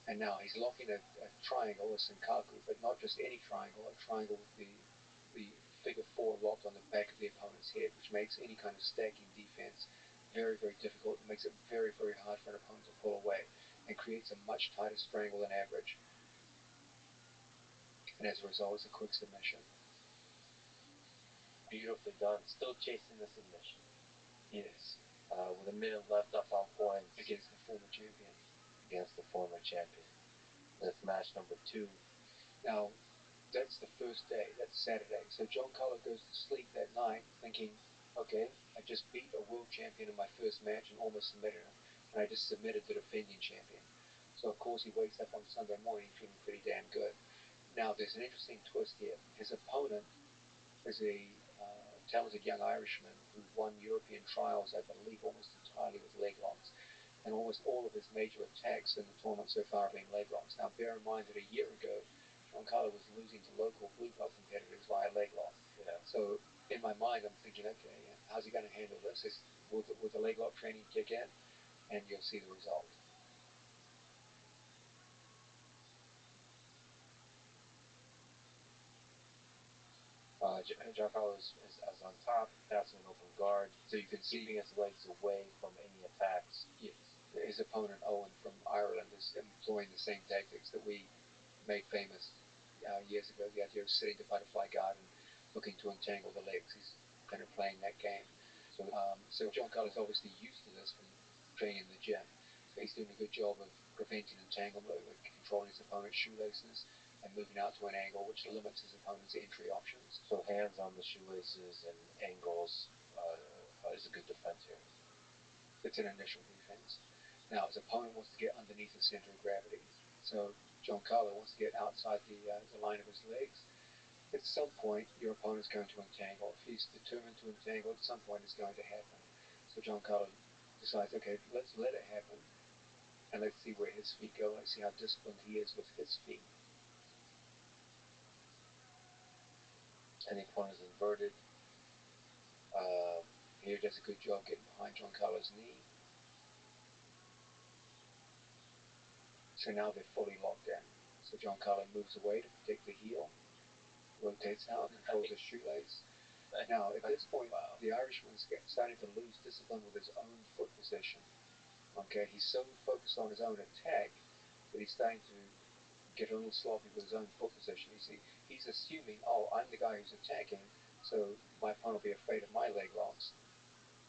And now he's locking a triangle, a senkaku, but not just any triangle, a triangle with the figure 4 locked on the back of the opponent's head, which makes any kind of stacking defense very, very difficult. It makes it very, very hard for an opponent to pull away and creates a much tighter strangle than average. And as a result, it's a quick submission. Beautifully done. Still chasing the submission. Yes. With a minute left up on points. Against the former champion. That's match number 2. Now, that's the first day. That's Saturday. So John Carlo goes to sleep that night thinking, okay, I just beat a world champion in my first match and almost submitted him. And I just submitted the defending champion. So, of course, he wakes up on Sunday morning feeling pretty damn good. Now, there's an interesting twist here. His opponent is a talented young Irishman who won European trials, I believe, almost entirely with leg locks. And almost all of his major attacks in the tournament so far have been leg locks. Now, bear in mind that a year ago, Giancarlo was losing to local blue belt competitors via leg lock. Yeah. So, in my mind, I'm thinking, okay, how's he going to handle this? Will the leg lock training kick in? And you'll see the result. Giancarlo is on top, passing an open guard, so you can see keeping his legs away from any attacks. Yes. His opponent, Owen from Ireland, is employing the same tactics that we made famous years ago. The idea of sitting the butterfly guard and looking to entangle the legs. He's kind of playing that game. So John Carlos obviously used to this from training in the gym. So he's doing a good job of preventing entanglement, controlling his opponent's shoelaces, and moving out to an angle which limits his opponent's entry options. So hands on the shoelaces and angles It's a good defense here. It's an initial defense. Now his opponent wants to get underneath the center of gravity. So Giancarlo wants to get outside the line of his legs. At some point, your opponent's going to entangle. If he's determined to entangle, at some point it's going to happen. So Giancarlo decides, okay, let's let it happen, and let's see where his feet go. Let's see how disciplined he is with his feet. And the opponent is inverted. Here does a good job getting behind Giancarlo's knee. So now they're fully locked in. So Giancarlo moves away to protect the heel, rotates out, controls his shoelace. Now, at this point, the Irishman's starting to lose discipline with his own foot position. Okay, he's so focused on his own attack that he's starting to get a little sloppy with his own foot position. You see, he's assuming, oh, I'm the guy who's attacking, so my opponent will be afraid of my leg locks.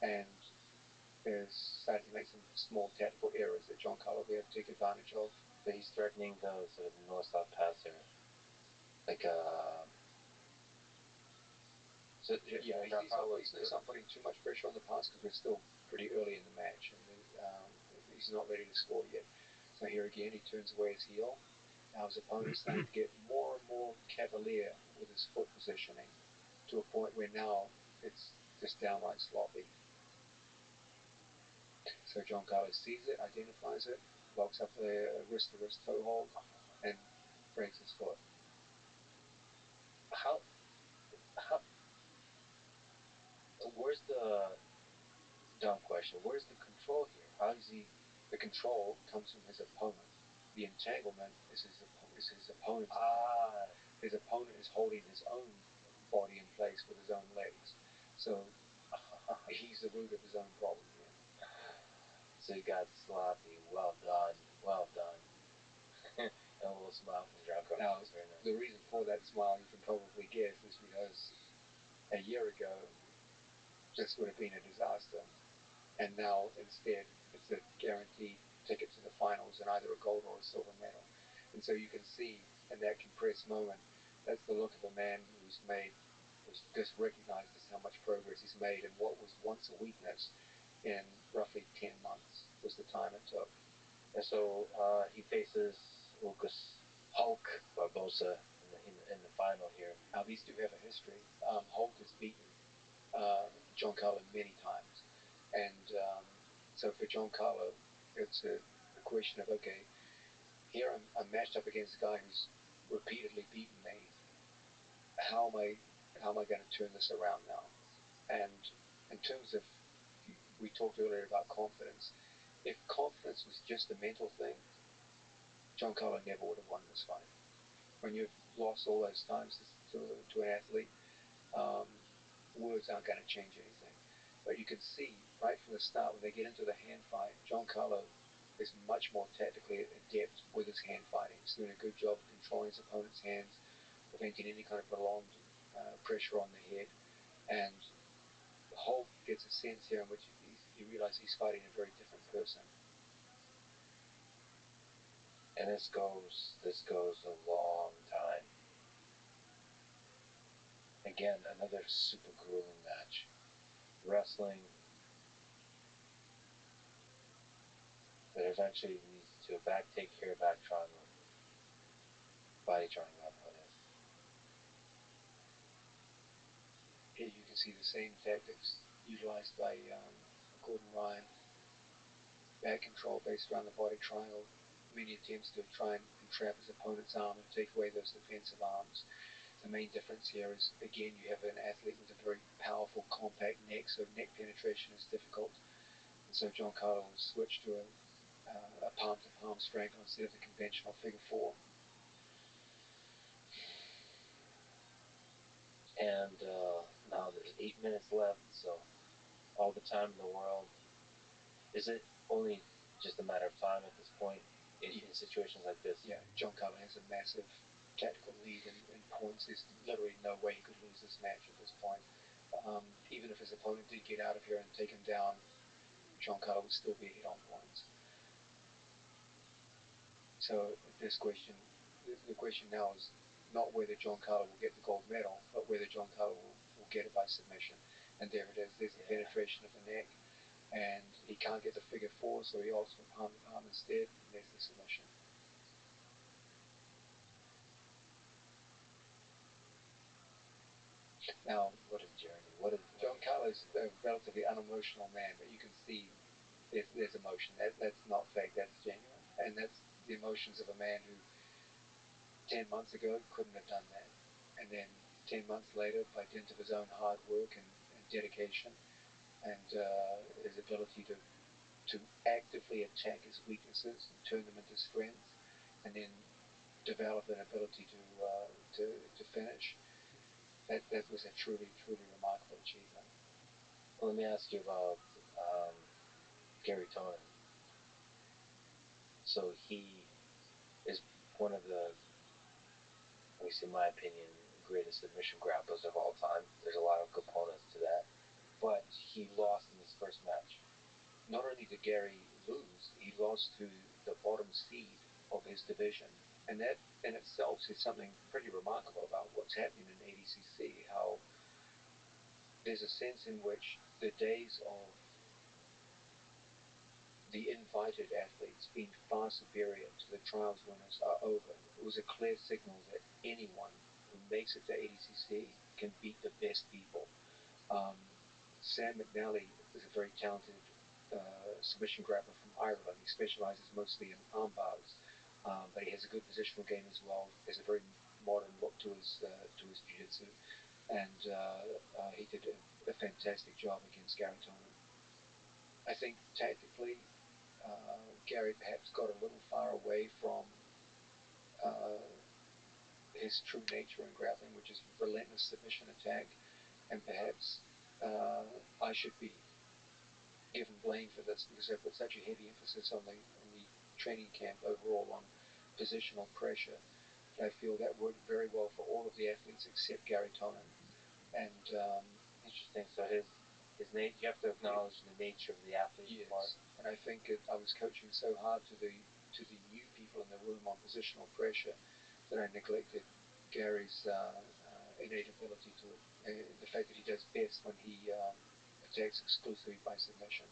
And is starting to make some small tactical errors that Giancarlo will be able to take advantage of. So he's threatening the sort of north-south pass here. Like, so, yeah, he's not putting too much pressure on the pass because we're still pretty early in the match, and he's not ready to score yet. So here again, he turns away his heel. Now his opponent's starting to get more and more cavalier with his foot positioning to a point where now it's just downright sloppy. So Giancarlo sees it, identifies it, locks up the wrist-to-wrist toe hold, and breaks his foot. How where's the dumb question? Where's the control here? How is he? The control comes from his opponent. The entanglement is his opponent's. His opponent is holding his own body in place with his own legs. So he's the root of his own problem here. So he got sloppy. Well done. Well done. And a little smile from Giancarlo. Now, the reason for that smile, you can probably guess, is because a year ago, this would have been a disaster. And now, instead, it's a guaranteed ticket to the finals in either a gold or a silver medal. And so you can see in that compressed moment, that's the look of a man who's just recognizes how much progress he's made, and what was once a weakness in roughly 10 months was the time it took. And so he faces Lucas Hulk Barbosa in the final here. Now, these two have a history. Hulk has beaten Giancarlo many times. And so for Giancarlo, it's a question of, okay, here I'm matched up against a guy who's repeatedly beaten me. How am I going to turn this around now? And in terms of, we talked earlier about confidence. If confidence was just a mental thing, Giancarlo never would have won this fight. When you've lost all those times to an athlete, words aren't going to change anything. But you can see right from the start when they get into the hand fight, Giancarlo is much more tactically adept with his hand fighting. He's doing a good job of controlling his opponent's hands, preventing any kind of prolonged pressure on the head. And Hulk gets a sense here in which you realize he's fighting a very different person. And this goes a long time. Again, another super grueling match. Wrestling that eventually leads to a back take here, back triangle, body triangle, that is. Here you can see the same tactics utilized by Gordon Ryan. Back control based around the body triangle. Many attempts to try and entrap his opponent's arm and take away those defensive arms. The main difference here is, again, you have an athlete with a very powerful, compact neck, so neck penetration is difficult. And so Giancarlo will switch to a palm-to-palm strangle instead of the conventional figure four. And now there's 8 minutes left, so all the time in the world. Is it only just a matter of time at this point in situations like this? Yeah, Giancarlo has a massive tactical lead in points. There's literally no way he could lose this match at this point. Even if his opponent did get out of here and take him down, Giancarlo would still be ahead on points. So this question, the question now is not whether Giancarlo will get the gold medal, but whether Giancarlo will get it by submission. and there it is. There's the penetration of the neck, and he can't get the figure four, so he opts for palm to palm instead, and there's the submission. Now, What is Jeremy? What is John Carlo's a relatively unemotional man, but you can see there's emotion. That's not fake. That's genuine, and that's the emotions of a man who 10 months ago couldn't have done that, and then 10 months later, by dint of his own hard work and dedication, and his ability to actively attack his weaknesses and turn them into strengths, and then develop an ability to finish. That was a truly remarkable achievement. Well, let me ask you about Gary Tonin. So he is one of the, at least in my opinion, greatest submission grapplers of all time. There's a lot of components to that, but he lost in his first match. Not only did Gary lose, he lost to the bottom seed of his division, and that in itself is something pretty remarkable about what's happening in ADCC. How there's a sense in which the days of the invited athletes being far superior to the trials winners are over. It was a clear signal that anyone who makes it to ADCC can beat the best people. Sam McNally is a very talented submission grappler from Ireland. He specializes mostly in arm bars, but he has a good positional game as well. There's a very modern look to his jiu-jitsu, and he did a fantastic job against Gary Tonin. I think tactically, Gary perhaps got a little far away from uh, his true nature in grappling, which is relentless submission attack, and perhaps I should be given blame for this because I put such a heavy emphasis on the training camp overall on positional pressure. I feel that worked very well for all of the athletes except Gary Tonin. And interesting. So his nature, you have to acknowledge the nature of the athlete. Yes, part. And I think I was coaching so hard to the new people in the room on positional pressure that I neglected Gary's innate ability to the fact that he does best when he attacks exclusively by submission.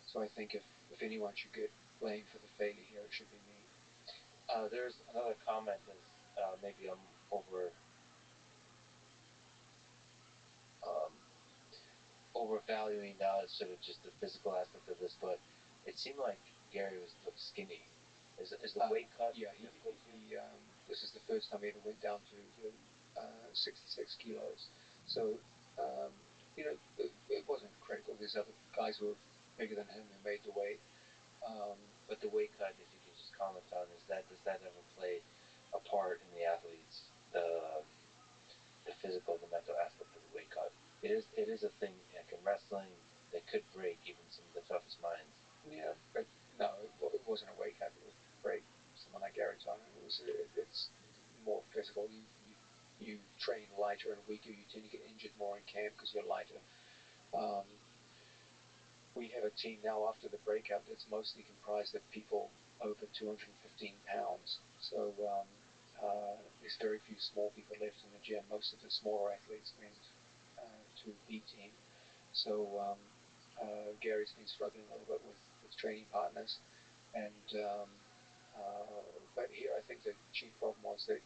So I think if anyone should get blamed for the failure here, it should be me. There's another comment is maybe I'm um, overvaluing now sort of just the physical aspect of this, but it seemed like Gary looked skinny. Is the weight cut? Yeah, this is the first time he ever went down to 66 kilos. So, it wasn't critical. There's other guys who were bigger than him who made the weight. But the weight cut, if you can just comment on, does that ever play a part in the athletes, the physical, the mental aspect of the weight cut? It is a thing like in wrestling that could break even some of the toughest minds. Yeah, but no, it wasn't a weight cut that would break someone like Gary Tonin. It's more physical. You train lighter and weaker. You tend to get injured more in camp because you're lighter. We have a team now after the breakout that's mostly comprised of people over 215 pounds. So there's very few small people left in the gym. Most of the smaller athletes went to B team. So Gary's been struggling a little bit with training partners. And but here I think the chief problem was that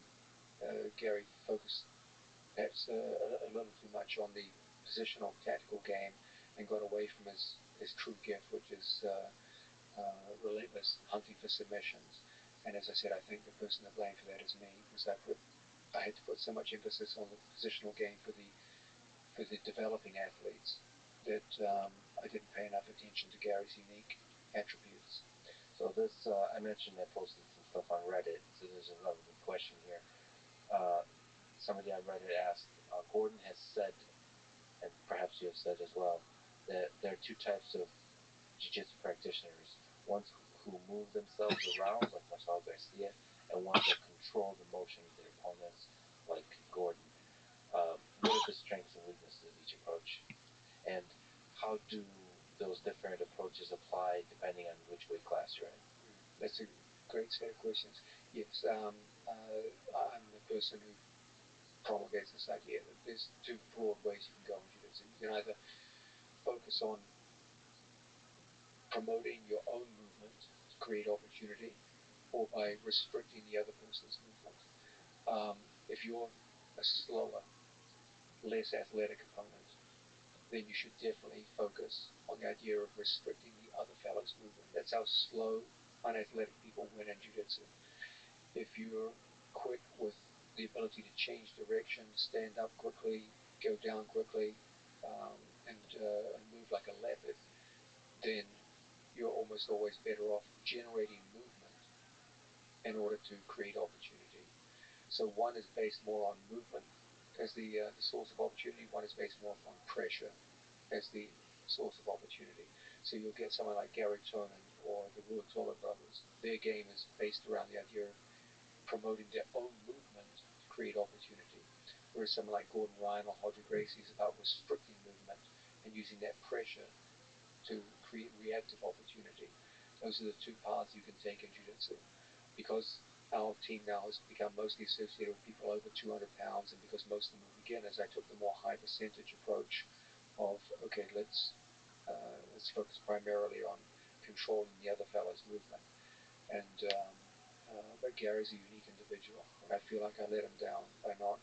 Gary focused perhaps a little too much on the positional tactical game and got away from his true gift, which is relentless hunting for submissions. And as I said, I think the person to blame for that is me because I had to put so much emphasis on the positional game for the developing athletes that I didn't pay enough attention to Gary's unique attributes. So this, I mentioned I posted some stuff on Reddit. So there's a relevant question here. Somebody on Reddit asked, Gordon has said, and perhaps you have said as well, that there are two types of jiu-jitsu practitioners. Ones who move themselves around, like Marcelo Garcia, and ones that control the motion of their opponents, like Gordon. What are the strengths and weaknesses of each approach? And how do those different approaches apply depending on which weight class you're in? That's a great set of questions. Yes, I'm the person who promulgates this idea that there's two broad ways you can go in jiu-jitsu. You can either focus on promoting your own movement to create opportunity or by restricting the other person's movement. If you're a slower, less athletic opponent, then you should definitely focus on the idea of restricting the other fellow's movement. That's how slow, unathletic people win in jiu-jitsu. If you're quick with the ability to change direction, stand up quickly, go down quickly, and move like a leopard, then you're almost always better off generating movement in order to create opportunity. So one is based more on movement as the source of opportunity. One is based more on pressure as the source of opportunity. So you'll get someone like Gary Tonin or the Ruotolo brothers. Their game is based around the idea of promoting their own movement to create opportunity. Whereas someone like Gordon Ryan or Roger Gracie is about restricting movement and using that pressure to create reactive opportunity. Those are the two paths you can take in jiu-jitsu. Because our team now has become mostly associated with people over 200 pounds, and because most of them are beginners, I took the more high percentage approach of, okay, let's focus primarily on controlling the other fellow's movement. But Gary's a unique individual, and I feel like I let him down by not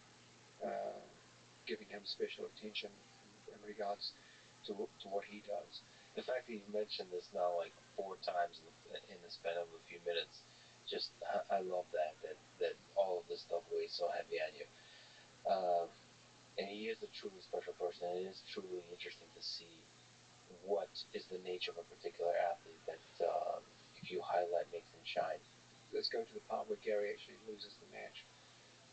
uh, giving him special attention in regards to what he does. The fact that you've mentioned this now like 4 times in the span of a few minutes, just I love that all of this stuff weighs so heavy on you. And he is a truly special person, and it is truly interesting to see what is the nature of a particular athlete that if you highlight makes him shine. Let's go to the part where Gary actually loses the match.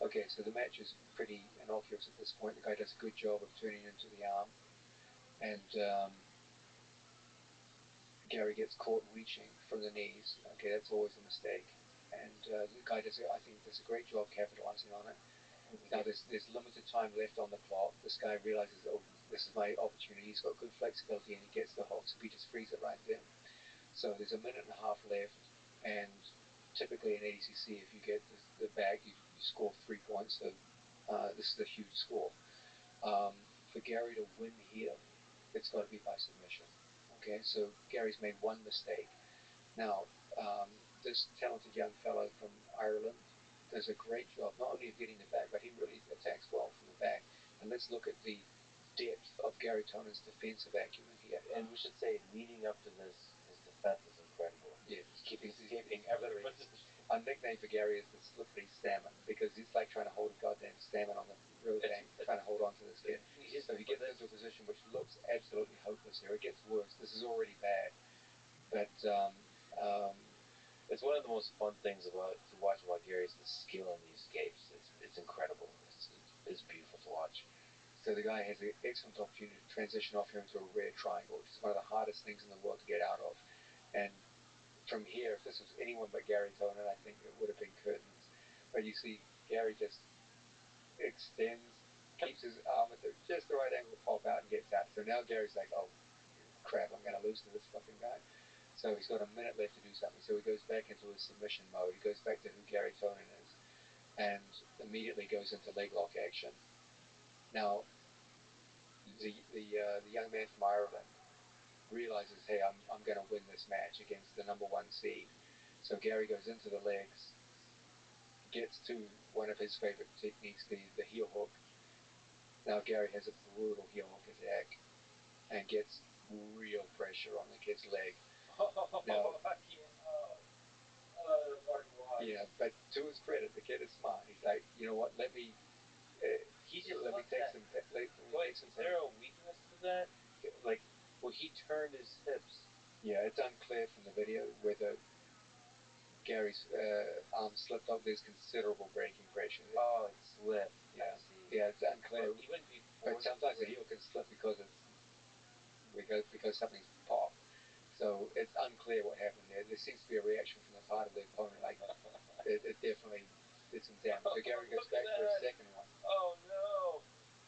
Okay, so the match is pretty innocuous at this point. The guy does a good job of turning into the arm, and Gary gets caught reaching from the knees. Okay, that's always a mistake. And the guy I think, does a great job capitalizing on it. Now there's limited time left on the clock. This guy realizes, oh, this is my opportunity. He's got good flexibility and he gets the hook, so he just frees it right then. So there's a minute and a half left, and typically in ADCC, if you get the bag, you score 3 points. So this is a huge score. For Gary to win here, it's got to be by submission. Okay, so Gary's made one mistake. Now, this talented young fellow from Ireland does a great job, not only of getting the back, but he really attacks well from the back. And let's look at the depth of Gary Tonin's defensive acumen here. And we should say, leading up to this, his defense is incredible. Yeah, He's escaping every. Our nickname for Gary is the slippery salmon, because he's like trying to hold a goddamn salmon on the riverbank, trying to hold on to this kid. So he gets into a position which looks absolutely hopeless here. It gets worse. This is already bad. But it's one of the most fun things to watch about Gary is the skill in these escapes. It's incredible. It's beautiful to watch. So the guy has an excellent opportunity to transition off here into a rear triangle, which is one of the hardest things in the world to get out of. And from here, if this was anyone but Gary Tonin, I think it would have been curtains. But you see, Gary just extends, keeps his arm at just the right angle to pop out and gets out. So now Gary's like, oh, crap, I'm going to lose to this fucking guy. So he's got a minute left to do something. So he goes back into his submission mode. He goes back to who Gary Tonin is and immediately goes into leg lock action. Now, the young man from Ireland realizes, hey, I'm going to win this match against the number 1 seed. So Gary goes into the legs, gets to one of his favorite techniques, the heel hook. Now Gary has a brutal heel hook attack and gets real pressure on the kid's leg. Now, yeah, but to his credit, the kid is smart. He's like, you know what? Let me take some. Is there a weakness to that? Like, well, he turned his hips. Yeah, it's unclear from the video whether Gary's arm slipped off. There's considerable braking pressure there. Oh, it slipped. Yeah. I see. Yeah, it's unclear. But even before, but sometimes the heel can slip because something's popped. So it's unclear what happened there. There seems to be a reaction from the part of the opponent. Like it definitely did some damage. So Gary goes back for a second one. Oh no!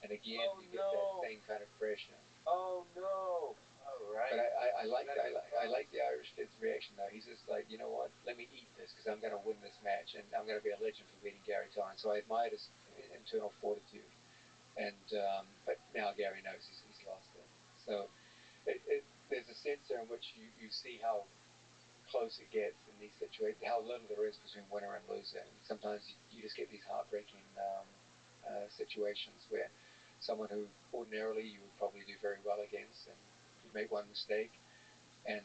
And again, you get that same kind of pressure. Oh no! All right. But I like the Irish kid's reaction though. He's just like, you know what? Let me eat this because I'm going to win this match and I'm going to be a legend for beating Gary Tonin. So I admired his internal fortitude. And but now Gary knows he's lost it. So there's a sense there in which you see how close it gets in these situations, how little there is between winner and loser. And sometimes you just get these heartbreaking situations where someone who ordinarily you would probably do very well against, and you make one mistake, and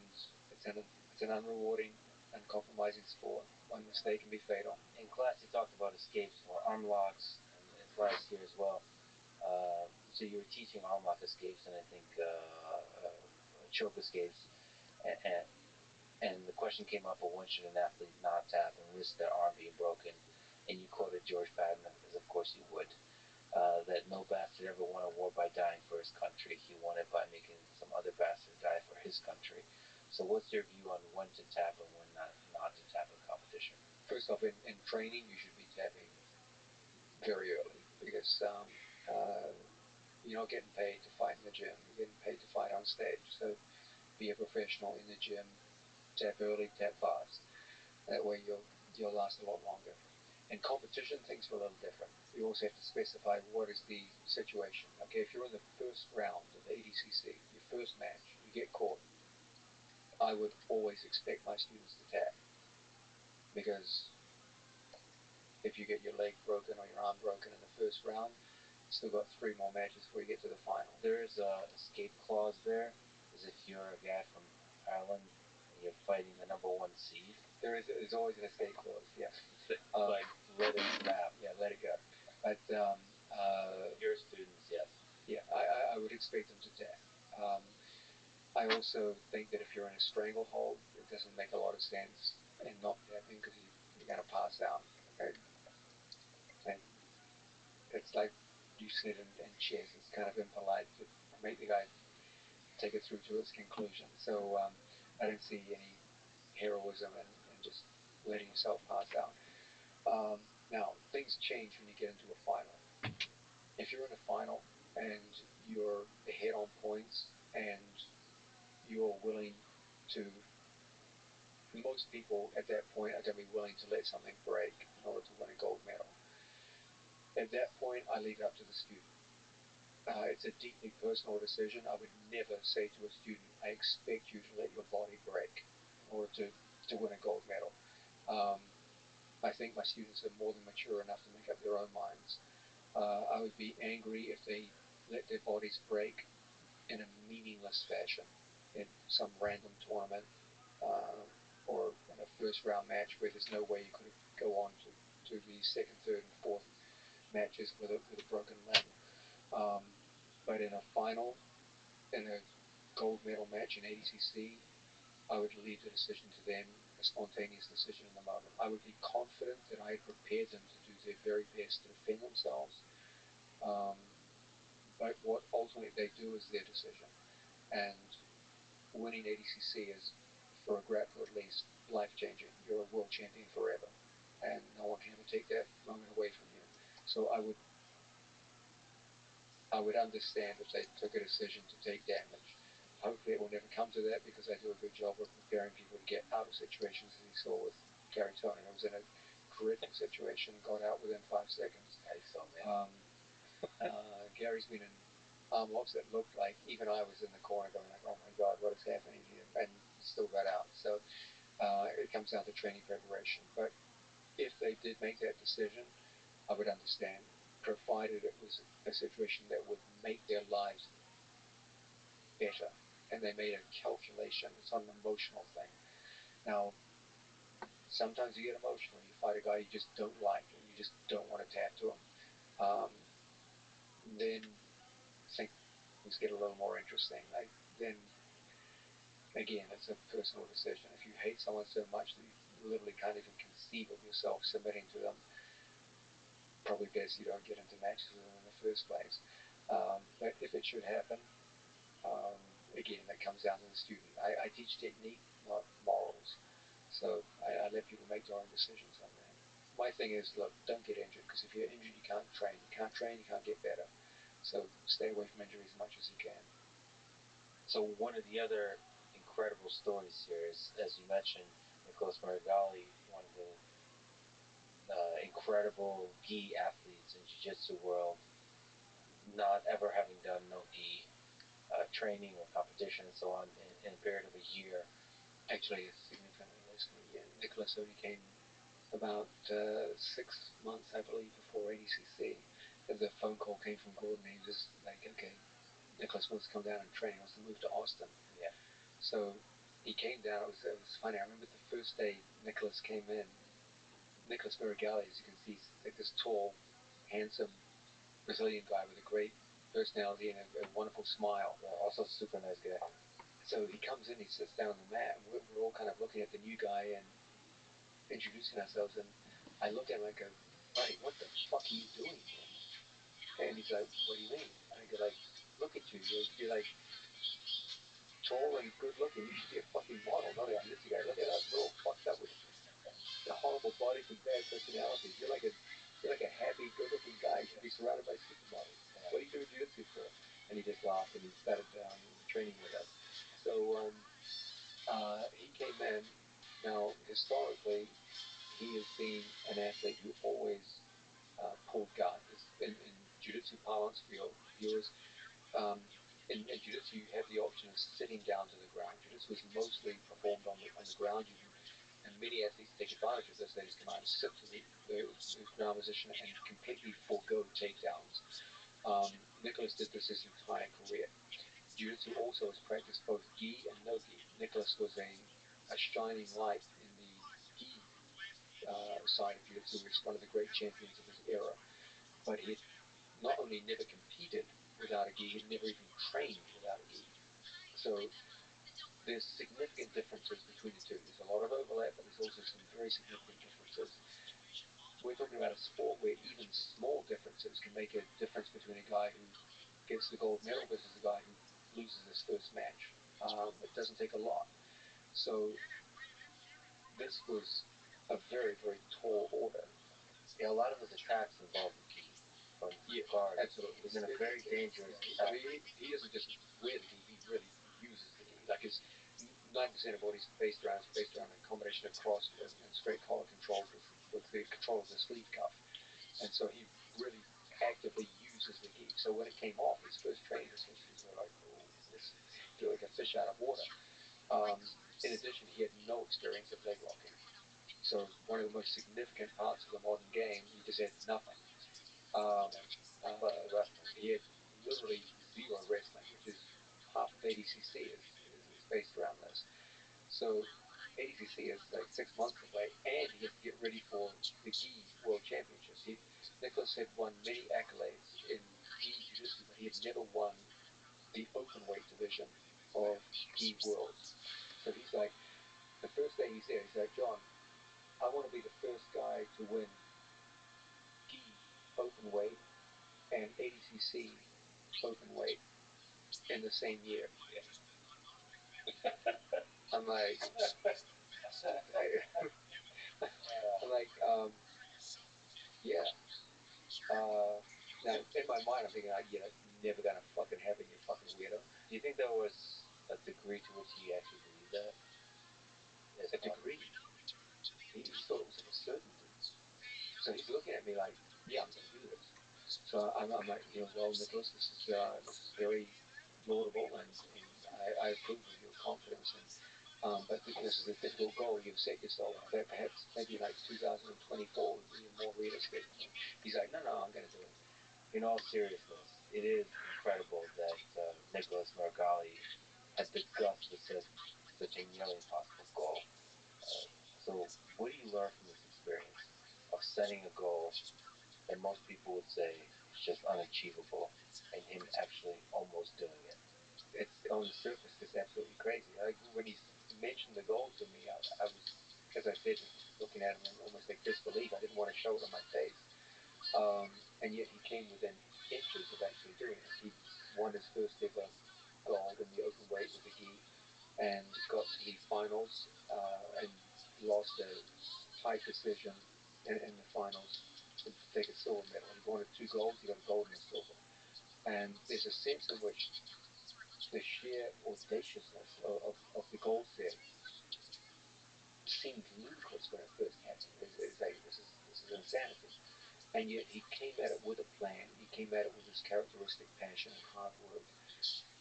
it's an unrewarding, uncompromising sport. One mistake can be fatal. In class, you talked about escapes or arm locks in class here as well. So you were teaching arm lock escapes and I think choke escapes, and, and the question came up of when should an athlete not tap and risk their arm being broken, and you quoted George Patton, as of course you would, that no bastard ever won a war by dying for his country. He won it by making some other bastard die for his country. So what's your view on when to tap and when not to tap in competition? First off, in training, you should be tapping very early because you're not getting paid to fight in the gym. You're getting paid to fight on stage. So be a professional in the gym. Tap early, tap fast. That way you'll last a lot longer. In competition, things are a little different. You also have to specify what is the situation. Okay, if you're in the first round of ADCC, your first match, you get caught, I would always expect my students to tap because if you get your leg broken or your arm broken in the first round, you still got 3 more matches before you get to the final. There is a escape clause there, as if you're a guy from Ireland and you're fighting the #1 seed. There's always an escape clause, yeah. Like let it snap. Yeah, let it go. But Your students, yes. Yeah, I would expect them to tap. I also think that if you're in a stranglehold, it doesn't make a lot of sense in not tapping because you're going to pass out. Okay? And it's like using it in chess. It's kind of impolite to make the guy take it through to its conclusion. So I don't see any heroism in just letting yourself pass out. Now, things change when you get into a final. If you're in a final and you're ahead on points and you're willing to, most people at that point are going to be willing to let something break in order to win a gold medal. At that point, I leave it up to the student. It's a deeply personal decision. I would never say to a student, I expect you to let your body break in order to win a gold medal. I think my students are more than mature enough to make up their own minds. I would be angry if they let their bodies break in a meaningless fashion in some random tournament or in a first round match where there's no way you could go on to the second, third, and fourth matches with a broken limb. But in a final, in a gold medal match in ADCC, I would leave the decision to them, a spontaneous decision in the moment. I would be confident that I had prepared them to do their very best to defend themselves. But what ultimately they do is their decision. And winning ADCC is, for a grappler at least, life-changing. You're a world champion forever. And no one can ever take that moment away from you. So I would understand if they took a decision to take damage. Hopefully it will never come to that because I do a good job of preparing people to get out of situations, as you saw with Gary Tonin. I was in a critical situation, got out within 5 seconds. I saw, man. Gary's been in arm locks that looked like even I was in the corner going like, oh my God, what is happening here? And still got out. So it comes down to training preparation. But if they did make that decision, I would understand, provided it was a situation that would make their lives better. And they made a calculation. It's not an emotional thing. Now, sometimes you get emotional. You fight a guy you just don't like and you just don't want to tap to him. Then things get a little more interesting. Then, again, it's a personal decision. If you hate someone so much that you literally can't even conceive of yourself submitting to them, probably best you don't get into matches with them in the first place. But if it should happen, again, that comes down to the student. I teach technique, not morals. So I let people make their own decisions on that. My thing is, look, don't get injured, because if you're injured, you can't train. You can't train, you can't get better. So stay away from injuries as much as you can. So one of the other incredible stories here is, as you mentioned, Nicholas Marigali, one of the incredible gi athletes in jiu-jitsu world, not ever having done no gi. training or competition and so on in a period of a year? Actually, it's significantly less than a year. Nicholas only came about 6 months, I believe, before ADCC. The phone call came from Gordon. He was like, okay, Nicholas wants to come down and train. He wants to move to Austin. Yeah. So he came down. It was funny. I remember the first day Nicholas came in. Nicholas Miragali, as you can see, he's like this tall, handsome Brazilian guy with a great personality and a wonderful smile. Yeah, also super nice guy. So he comes in, he sits down on the mat, and we're all kind of looking at the new guy and introducing ourselves. And I look at him and I go, buddy, what the fuck are you doing here? And he's like, what do you mean? I go, like, look at you. You're like tall and good looking. You should be a fucking model, not a jiu-jitsu guy. Look at us. We're all fucked up with the horrible bodies and bad personalities. You're like a happy, good-looking guy. You should be surrounded by supermodels. Yeah. What are you doing jiu-jitsu for? And he just laughed and he started training with us. So he came in. Now, historically, he has been an athlete who always pulled guard. In jiu-jitsu parlance for your viewers, in jiu-jitsu you have the option of sitting down to the ground. Jiu-jitsu is mostly performed on the ground. And many athletes take advantage of this. They just come out and sit to the ground position and completely forego takedowns. Nicholas did this his entire career. Jiu-jitsu also has practiced both gi and no gi. Nicholas was a shining light in the gi side of jiu-jitsu. He was one of the great champions of his era. But he had not only never competed without a gi, he'd never even trained without a gi. So there's significant differences between the two. There's a lot of overlap, but there's also some very significant differences. We're talking about a sport where even small differences can make a difference between a guy who gets the gold medal versus a guy who loses his first match. It doesn't take a lot. So this was a very, very tall order. Yeah, a lot of his attacks involve the gi from guard. Absolutely. He's in a very dangerous. Yeah. I mean, he doesn't just wear the gi; he really uses the gi. Like his 90% of what he's based around is based around a combination of cross and straight collar controls with the control of the sleeve cuff, and so he really actively uses the gi. So when it came off, his first training sessions were like, oh, this feel like a fish out of water. Um, in addition, he had no experience of leg locking. So one of the most significant parts of the modern game, he just had nothing. Um, Plus the wrestling. he had literally zero wrestling, which is half of ADCC is based around this. So ADCC is like 6 months away, and he has to get ready for the Gi World Championships. Nicholas had won many accolades in Gi Jiu-Jitsu, but he had never won the open weight division of Gi Worlds. So he's like, the first day he's there, he's like, John, I want to be the first guy to win Gi open weight and ADCC open weight in the same year. I'm like, I'm like, yeah. Now in my mind, I'm thinking, yeah, that's never gonna fucking happen, you fucking weirdo. Do you think there was a degree to which he actually believed that? A degree. He thought it was like a certainty. So he's looking at me like, yeah, I'm gonna do this. So I'm like, well, Nicholas, this is very laudable, and I approve of your confidence. But this is a difficult goal you've set yourself. That perhaps maybe like 2024 would be more realistic. He's like, no, I'm going to do it. In all seriousness, it is incredible that Nicholas Margali had the guts to set such a nearly impossible goal. So, what do you learn from this experience of setting a goal that most people would say is just unachievable, and him actually almost doing it? It's on the surface, it's absolutely crazy. Like when he mentioned the goal to me, I was, as I said, just looking at him in almost like disbelief. I didn't want to show it on my face, and yet he came within inches of actually doing it. He won his first ever gold in the open weight with the gi, and got to the finals and lost a tight decision in the finals to take a silver medal. He wanted two golds, he got a gold and a silver. And there's a sense in which the sheer audaciousness of the goal set seemed ludicrous when it first happened. It's like this is insanity. And yet he came at it with a plan. He came at it with his characteristic passion and hard work.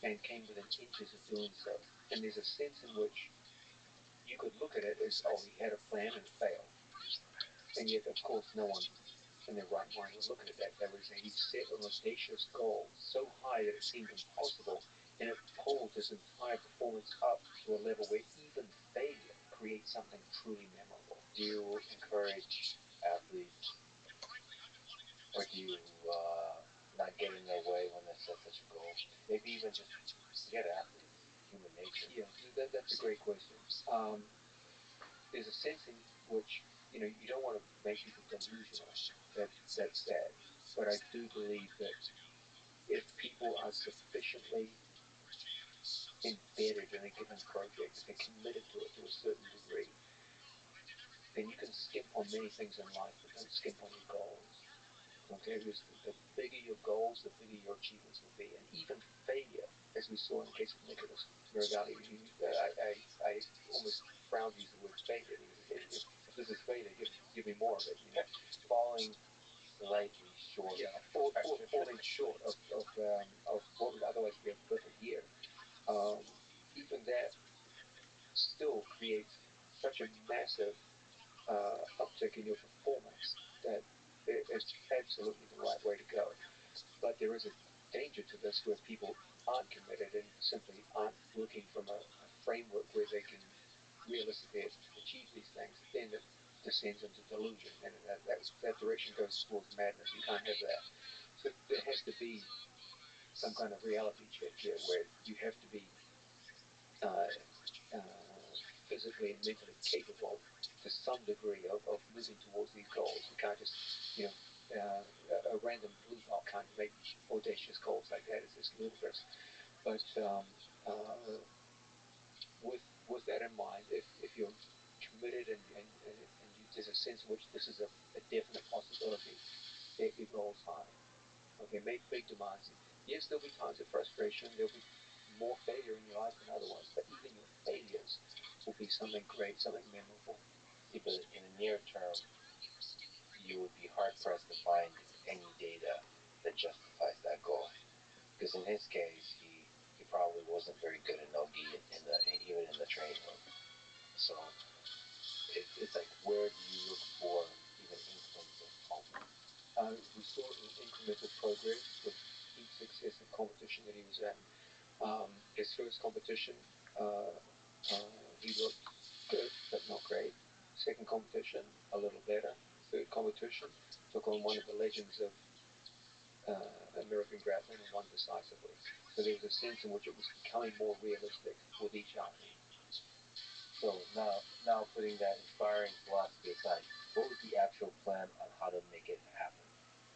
and came within inches of doing so. And there's a sense in which you could look at it as, oh, he had a plan and it failed. And yet, of course, no one in their right mind would look at it that. They would say he set an audacious goal so high that it seemed impossible, and it pulled his entire performance up to a level where even failure creates something truly memorable. Do you encourage athletes, or do you not get in their way when they set such a goal? Maybe even just forget athletes, human nature. Yeah, that's a great question. There's a sense in which you don't want to make people delusional. That's sad. But I do believe that if people are sufficiently embedded in a given project, if they're committed to it to a certain degree, then you can skimp on many things in life, but don't skimp on your goals. Okay, because the bigger your goals, the bigger your achievements will be, and even failure, as we saw in the case of Nicholas Miragali. I almost frown to use the word failure because if this is failure, give me more of it. Falling slightly short. Yeah, falling short of what would otherwise be a perfect year. Um, Even that still creates such a massive uptick in your performance that it's absolutely the right way to go. But there is a danger to this where people aren't committed and simply aren't working from a framework where they can realistically achieve these things. Then it descends into delusion, and that direction goes towards madness. You can't have that. So there has to be some kind of reality check here where you have to be uh, physically and mentally capable to some degree of moving towards these goals. You can't just, a random blue belt can't make audacious goals like that. It's just ludicrous. But with that in mind, if you're committed and there's a sense in which this is a definite possibility, set your goals high. Okay, make big demands. Yes, there'll be times of frustration. There'll be more failure in your life than other ones, but even your failures will be something great, something memorable. Yeah, but in the near term, you would be hard pressed to find any data that justifies that goal. Because in his case, he probably wasn't very good at no gi in the even in the training room. So it's like, where do you look for even inklings of hope? We saw incremental progress with each successive competition that he was in. His first competition, uh, he looked good, but not great. Second competition, a little better. Third competition, took on one of the legends of American grappling and won decisively. So there was a sense in which it was becoming more realistic with each outing. So now putting that inspiring philosophy aside, what was the actual plan on how to make it happen?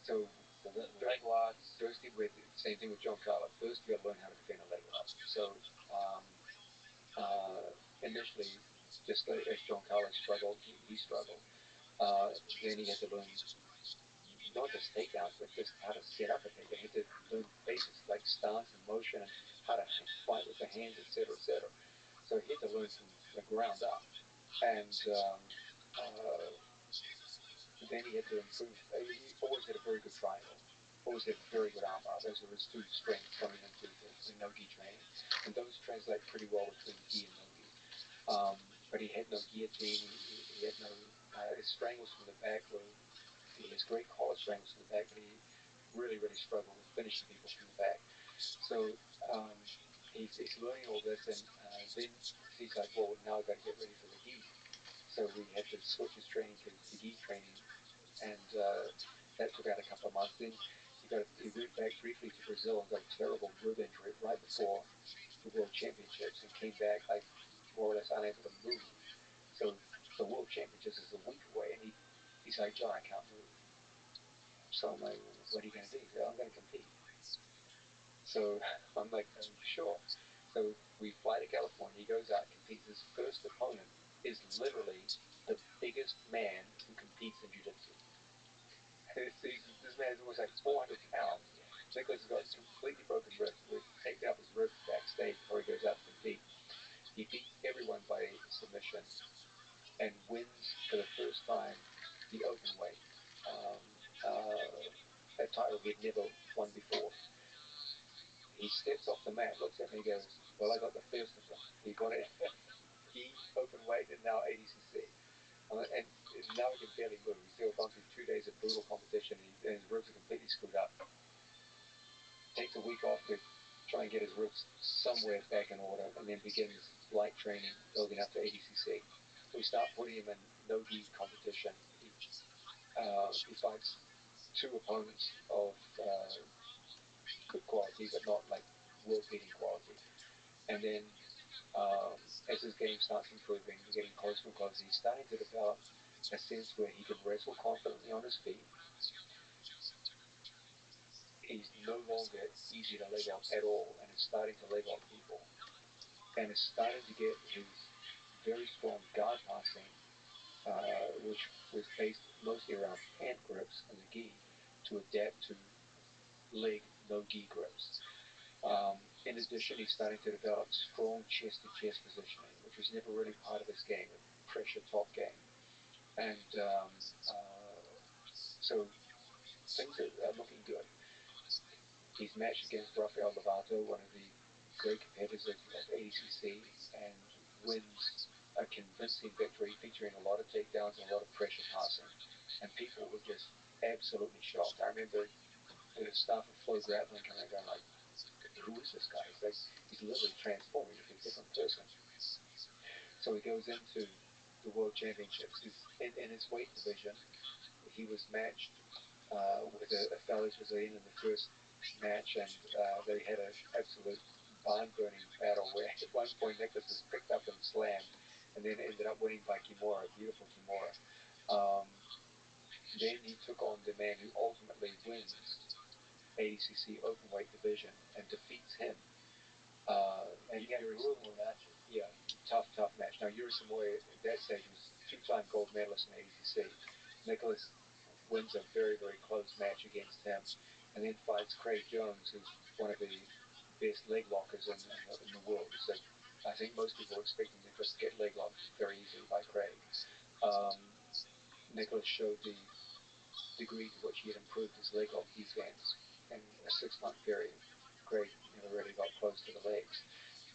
So So the leg locks. first, same thing with John Carlo. First, you got to learn how to defend a leg lock. So initially, just as John Carlos struggled, he struggled. Then he had to learn not just takedowns, but just how to set up a takedown. He had to learn basics like stance and motion and how to fight with the hands, etc., etc. So he had to learn from the ground up. And then he had to improve. He always had a very good triangle. Always had very good armbar. Those were his two strengths coming into the no-gi training. And those translate pretty well between gi and no-gi. But he had no guillotine. He had no. His strangles from the back were. He has great collar strangles from the back, but he really, really struggled with finishing people from the back. So um, he's learning all this, and then he's like, well, now I've got to get ready for the gi. So we had to switch his training to gi training, and that took out a couple of months. Then he went back briefly to Brazil and got a terrible rib injury right before the World Championships, and came back like more or less unable to move. So the World Championships is a week away, and he's like, John, I can't move. So I'm like, what are you going to do? He said, I'm going to compete. So I'm like, sure. So we fly to California. He goes out, competes. His first opponent is literally the biggest man who competes in jiu-jitsu. This man is almost like 400 pounds. Nicholas has got completely broken ribs. We're taking up his ribs backstage before he goes out to compete. He beats everyone by submission and wins for the first time the open weight. A title he had never won before. He steps off the mat, looks at me, and goes, "Well, I got the first of them. He got it." He open weight and now ADCC. And now he can barely move. He's still gone through 2 days of brutal competition, and his ribs are completely screwed up. Takes a week off to try and get his ribs somewhere back in order, and then begins light training, building up to ADCC. We start putting him in no-gi competition. He fights two opponents of good quality, but not like world-beating quality. And then as his game starts improving, getting closer and closer, he's starting to develop a sense where he can wrestle confidently on his feet. He's no longer easy to leg up at all, and is starting to leg up people, and is starting to get his very strong guard passing, which was based mostly around hand grips and the gi, to adapt to leg no gi grips. In addition, he's starting to develop strong chest-to-chest positioning, which was never really part of his game, a pressure top game. And so things are looking good. He's matched against Rafael Lovato, one of the great competitors of ADCC, and wins a convincing victory featuring a lot of takedowns and a lot of pressure passing. And people were just absolutely shocked. I remember the staff of Flow Grappling coming and going like, "Who is this guy?" He's literally transforming into a different person. So he goes into the World Championships. In his weight division, he was matched with a fellow Brazilian in the first match, and they had an absolute barn-burning battle where at one point Nicholas was picked up and slammed, and then ended up winning by Kimura, beautiful Kimura. Then he took on the man who ultimately wins ADCC openweight division and defeats him. And he had grueling matches. Yeah, tough match. Now Yuri Samoy at that stage was two-time gold medalist in ADCC. Nicholas wins a very, very close match against him, and then fights Craig Jones, who's one of the best leg lockers in the world. So I think most people were expecting Nicholas to get leg locked very easily by Craig. Nicholas showed the degree to which he had improved his leg lock defense in a 6-month period. Craig never really got close to the legs,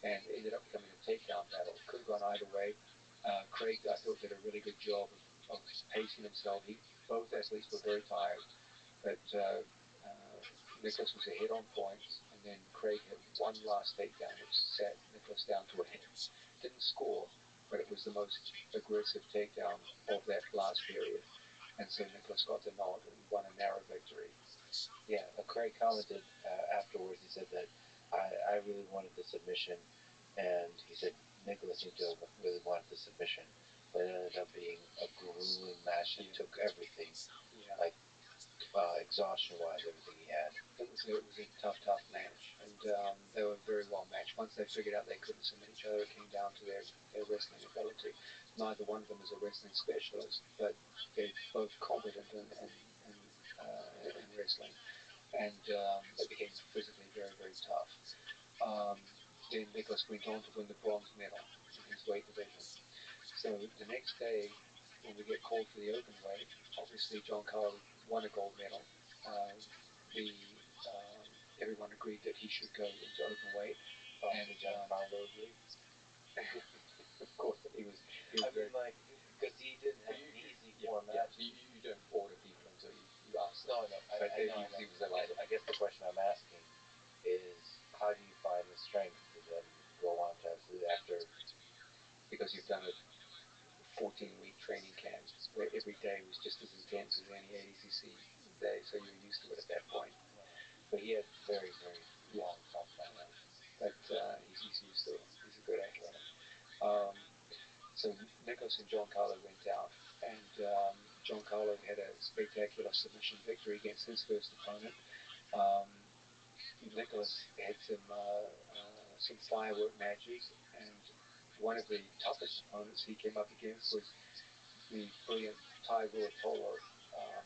and it ended up becoming a takedown battle. Could have gone either way. Craig, I thought, did a really good job of pacing himself. Both athletes were very tired, but Nicholas was ahead on points, and then Craig had one last takedown which sat Nicholas down to a hit. Didn't score, but it was the most aggressive takedown of that last period, and so Nicholas got the nod and won a narrow victory. Yeah, Craig commented afterwards. He said that I really wanted the submission, and he said Nicholas seemed to have really wanted the submission, but it ended up being a grueling match that took everything, like exhaustion-wise, everything he had. It was a tough match, and they were very well matched. Once they figured out they couldn't submit each other, it came down to their wrestling ability. Neither one of them is a wrestling specialist, but they're both competent in wrestling, and it became physically very, very tough. Then Nicholas went on to win the bronze medal in his weight division. So the next day, when we get called for the open weight, obviously John Carlo won a gold medal. The everyone agreed that he should go into open weight, and John Carlo agreed. of course he was. I mean, like, because he didn't have an easy format. Yeah, you don't order people until you ask them. No, I guess the question I'm asking is, how do you find the strength to then go on to after? Because you've done a 14-week training camp where every day was just as intense as any ADCC day, so you're used to it at that point. But he had very, very long, tough matches. But he's used to it. He's a good athlete. So Nicholas and John Carlo went out, and John Carlo had a spectacular submission victory against his first opponent. Nicholas had some firework matches, and one of the toughest opponents he came up against was the brilliant Ty Ruotolo.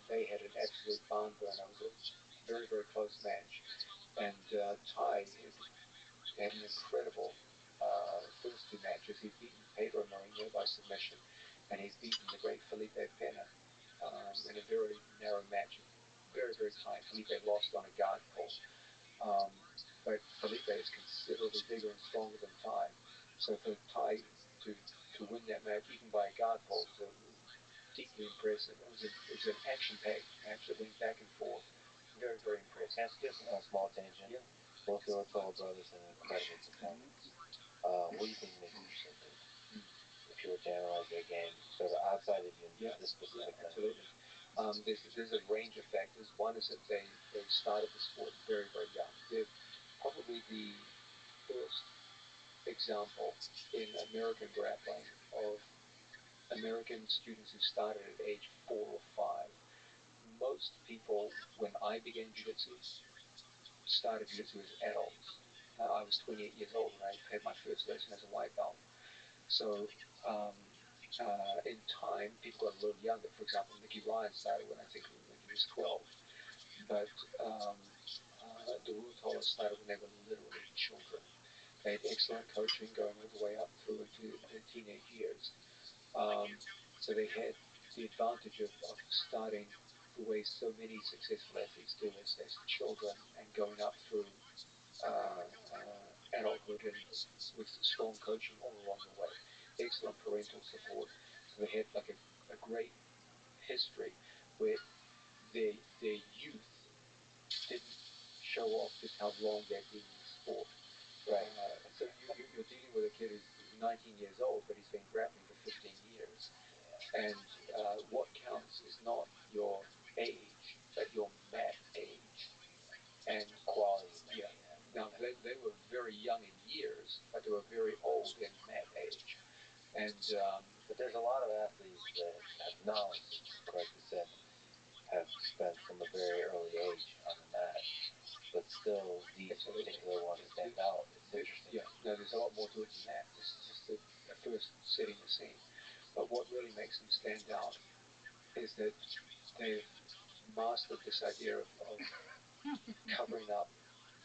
They had an absolute barn burner. It was a very, very close match, and Ty had an incredible first two matches. He'd beaten Pedro Marino by submission, and he'd beaten the great Felipe Pena in a very narrow match, very, very tight. Felipe lost on a guard pull. but Felipe is considerably bigger and stronger than Ty. So for Ty to win that match, even by a guard pole, was deeply impressive. It was an action-packed match that went back and forth. Very, very impressive. That's just a small tangent. Yeah. Both the Rotolo brothers had an incredible performance. What do you think makes them so good? If you were to analyze their game, sort of outside of this specific thing. Absolutely. There's a range of factors. One is that they started the sport very, very young. They're probably the first example in American grappling of American students who started at age 4 or 5. Most people, when I began jiu-jitsu, started jiu-jitsu as adults. I was 28 years old when I had my first lesson as a white belt. So um, in time, people got a little younger. For example, Nicky Ryan started when I think when he was 12. But the Rutolas started when they were literally children. They had excellent coaching going all the way up through into their teenage years. So they had the advantage of starting the way so many successful athletes do as children and going up through adulthood and with strong coaching all along the way. Excellent parental support. So they had like a great history where their youth didn't show off just how long they'd been in the sport. Right. So you're dealing with a kid who's 19 years old, but he's been grappling for 15 years. And what counts is not your age, but your mat age. And Quality. yeah. Now they were very young in years, but they were very old in mat age. And But there's a lot of athletes that have now, as you correctly said, have spent from a very early age on the mat, but still these absolutely. particular ones stand out. It's interesting. Yeah, no, there's a lot more to it than that. This is just the first setting the scene. But what really makes them stand out is that they've mastered this idea of covering up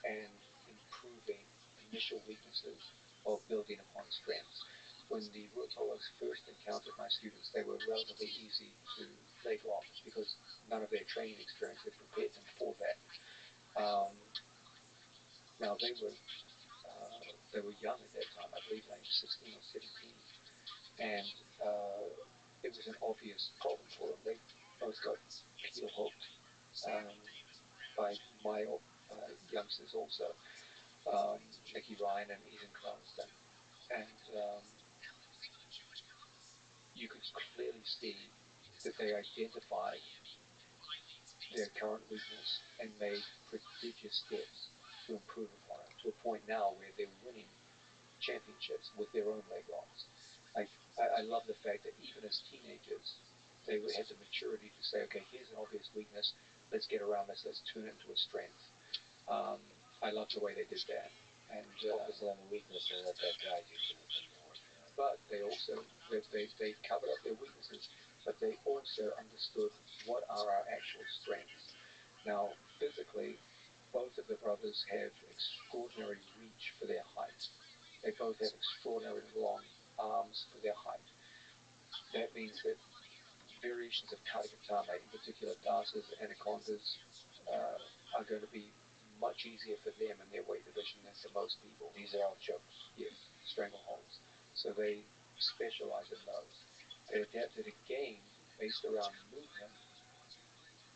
and improving initial weaknesses while building upon strengths. When the Ruotolos first encountered my students, they were relatively easy to leg lock because none of their training experience had prepared them for that. Um, Now they were young at that time, I believe like 16 or 17, and it was an obvious problem for them. They both got heel hooked um, by my youngsters also, Nicky Ryan and Ethan Cranston, and you could clearly see that they identified their current weakness and made prodigious steps to improve upon it to a point now where they're winning championships with their own leg locks. I love the fact that even as teenagers, they had the maturity to say, okay, here's an obvious weakness. Let's get around this. Let's turn it into a strength. Um, I love the way they did that. And focusing on the weakness and let that guide you to the thing you're working on. But they also they covered up their weaknesses, but they also understood what are our actual strengths. Now, physically, both of the brothers have extraordinary reach for their height. They both have extraordinarily long arms for their height. That means that variations of Katagatame, in particular Dasas, Anacondas, are going to be much easier for them in their weight division than for most people. These are all chokes. Yes, strangleholds. So they specialize in those. They adapted a game based around movement,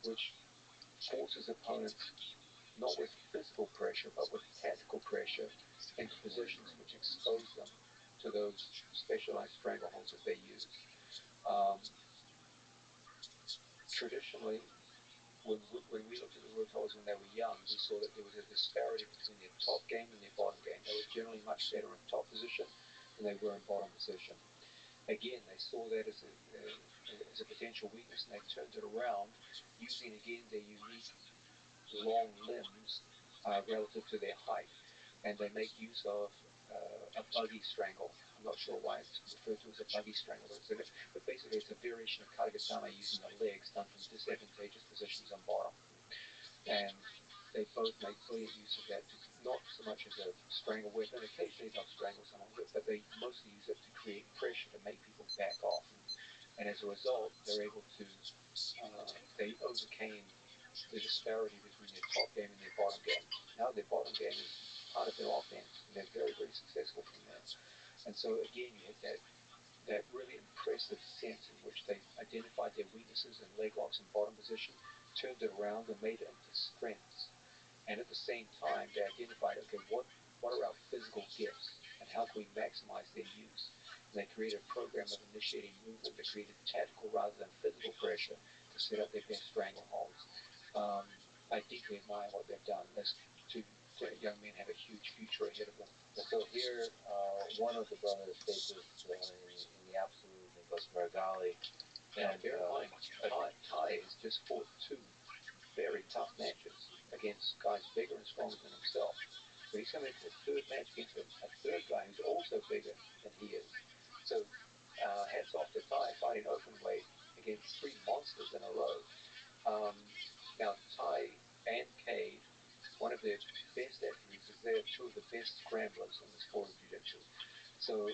which forces opponents not with physical pressure, but with tactical pressure into positions which expose them to those specialized strangleholds that they use. Um, Traditionally, when we looked at the Rotolas when they were young, we saw that there was a disparity between their top game and their bottom game. They were generally much better in top position than they were in bottom position. Again, they saw that as a potential weakness, and they turned it around using again their unique long limbs relative to their height, and they make use of a buggy strangle. I'm not sure why it's referred to as a buggy strangle, but basically it's a variation of karagatame using the legs done from disadvantageous positions on bottom. And they both make brilliant use of that, not so much as a strangle weapon. Occasionally they'll strangle someone with it, but they mostly use it to create pressure to make people back off. And as a result, they're able to, they overcame the disparity between their top game and their bottom game. Now their bottom game is part of their offense, and they're very, very successful from there. And so again, you had that really impressive sense in which they identified their weaknesses in leg locks and bottom position, turned it around and made it into strengths. And at the same time, they identified, okay, what are our physical gifts and how can we maximize their use? And they created a program of initiating movement that created tactical rather than physical pressure to set up their best strangleholds. I deeply admire what they've done. Those two young men have a huge future ahead of them. So here, one of the brothers faces in the absolute Nicholas Marigali. And bear in mind, Ty has just fought two very tough matches against guys bigger and stronger than himself. So he's coming into his third match against a third guy who's also bigger than he is. So hats off to Ty fighting open weight against three monsters in a row. Now, Ty and Cade, one of their best attributes is they're two of the best scramblers in the sport of jiu-jitsu. So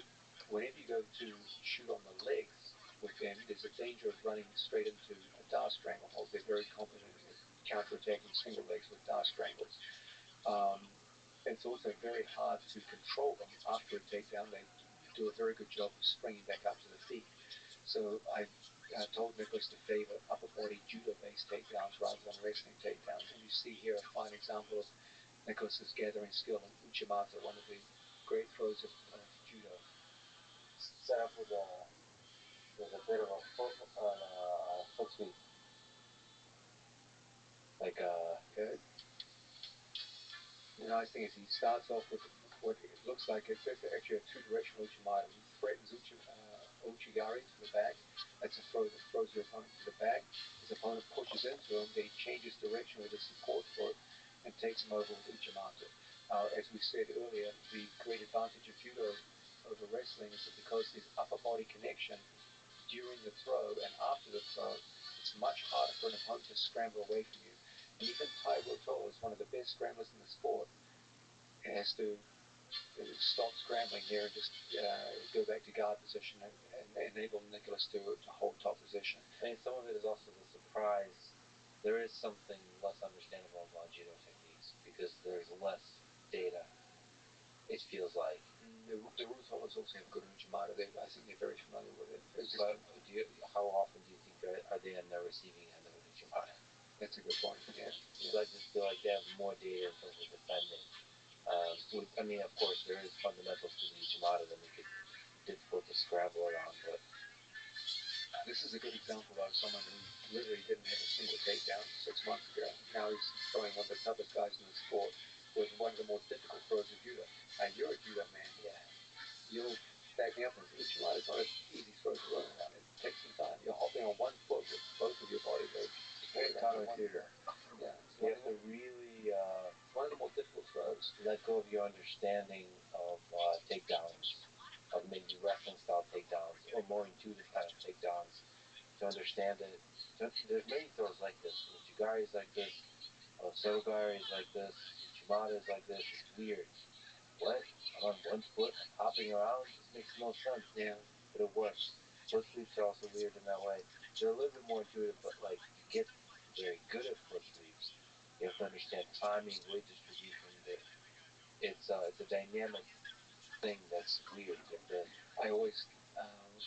whenever you go to shoot on the legs with them, there's a danger of running straight into a dar stranglehold. They're very competent at counter-attacking single legs with dar strangles. It's also very hard to control them after a takedown. They do a very good job of springing back up to the feet. So I told Nicholas to favor upper body judo-based takedowns rather than wrestling takedowns. And you see here a fine example of Nicholas's gathering skill in Uchimata, one of the great throws of judo. Set up with a bit of a foot sweep. Like good. The nice thing is he starts off with what it looks like it's actually a two-directional Uchimata. He threatens Uchigari to the back. That's a throw that throws your opponent to the back. His opponent pushes into him, then he changes direction with a support foot and takes him over with Uchimata. As we said earlier, the great advantage of judo over wrestling is that because there's upper body connection during the throw and after the throw, it's much harder for an opponent to scramble away from you. And even Tai Wotola is one of the best scramblers in the sport. He has to stop scrambling here and just go back to guard position and enable Nicholas to hold top position. I mean, some of it is also the surprise. There is something less understandable about judo techniques because there's less data. It feels like The Rutholas also have good Uchimata. I think they're very familiar with it. But how often do you think are they on the receiving end of an Uchimata? That's a good point. Yeah. So I just feel like they have more data in terms of defending. I mean, of course, there is fundamentals to the Uchimata that make it difficult to scramble around, but this is a good example of someone who literally didn't have a single takedown 6 months ago. Now he's throwing one of the toughest guys in the sport with one of the more difficult throws of judo. You're a judo man. yeah. You'll back me up and say, Uchimata is not an easy throw to learn around. It takes some time. You're hopping on one foot with both of your body weight. It's very counterintuitive. Yeah. You have to really it's one of the more difficult throws. Let go of your understanding of takedowns, of maybe wrestling style takedowns, or more intuitive kind of takedowns to understand it. There's many throws like this. Uchigari is like this. Sotogari is like this. Uchimata is like this. It's weird. What? I'm on one foot. I'm hopping around. This makes no sense. Yeah. But it works. Foot sweeps are also weird in that way. They're a little bit more intuitive, but like to get very good at foot sweeps, you have to understand timing, weight distribution. It's a dynamic thing that's weird. You have to. I always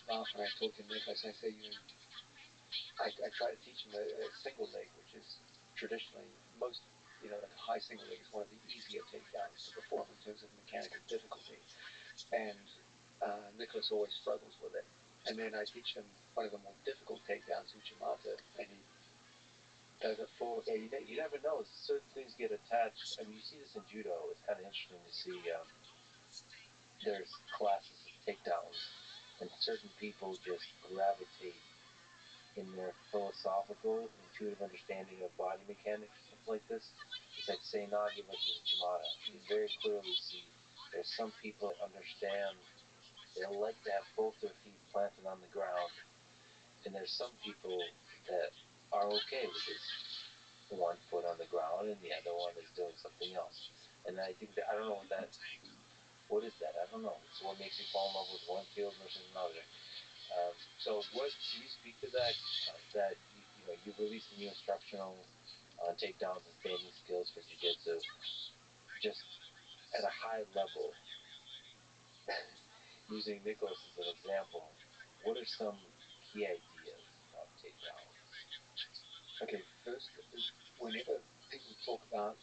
laugh when I talk to Nicholas. I say, I try to teach him a single leg, which is traditionally most, like a high single leg is one of the easier takedowns to perform in terms of mechanical difficulty. And Nicholas always struggles with it. And then I teach him one of the more difficult takedowns, Uchimata, and he does it for. Yeah, you never know. Certain things get attached. I mean, you see this in judo. It's kind of interesting to see. There's classes of takedowns, and certain people just gravitate in their philosophical, intuitive understanding of body mechanics and stuff like this. It's like Seinagi versus Uchimata. You very clearly see there's some people that understand. They like to have both their feet planted on the ground, and there's some people that are okay with just one foot on the ground and the other one is doing something else. And I think that I don't know what is that? I don't know. It's what makes you fall in love with one field versus another. So what can you speak to that? That you released a new instructional takedowns and standing skills for jiu-jitsu, just at a high level, using Nicholas as an example, what are some key ideas of takedowns? Okay, first, whenever people talk about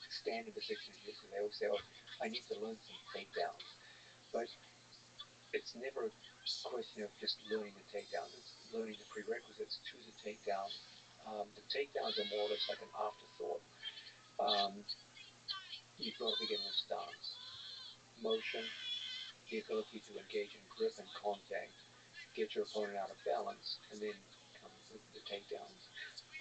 standard position jiu-jitsu, they always say, "Oh, I need to learn some takedowns," but it's never a question of just learning the takedowns. It's learning the prerequisites to the takedowns. The takedowns are more or less like an afterthought. Um, you've got to begin with stance, motion, the ability to engage in grip and contact, get your opponent out of balance, and then come the takedowns.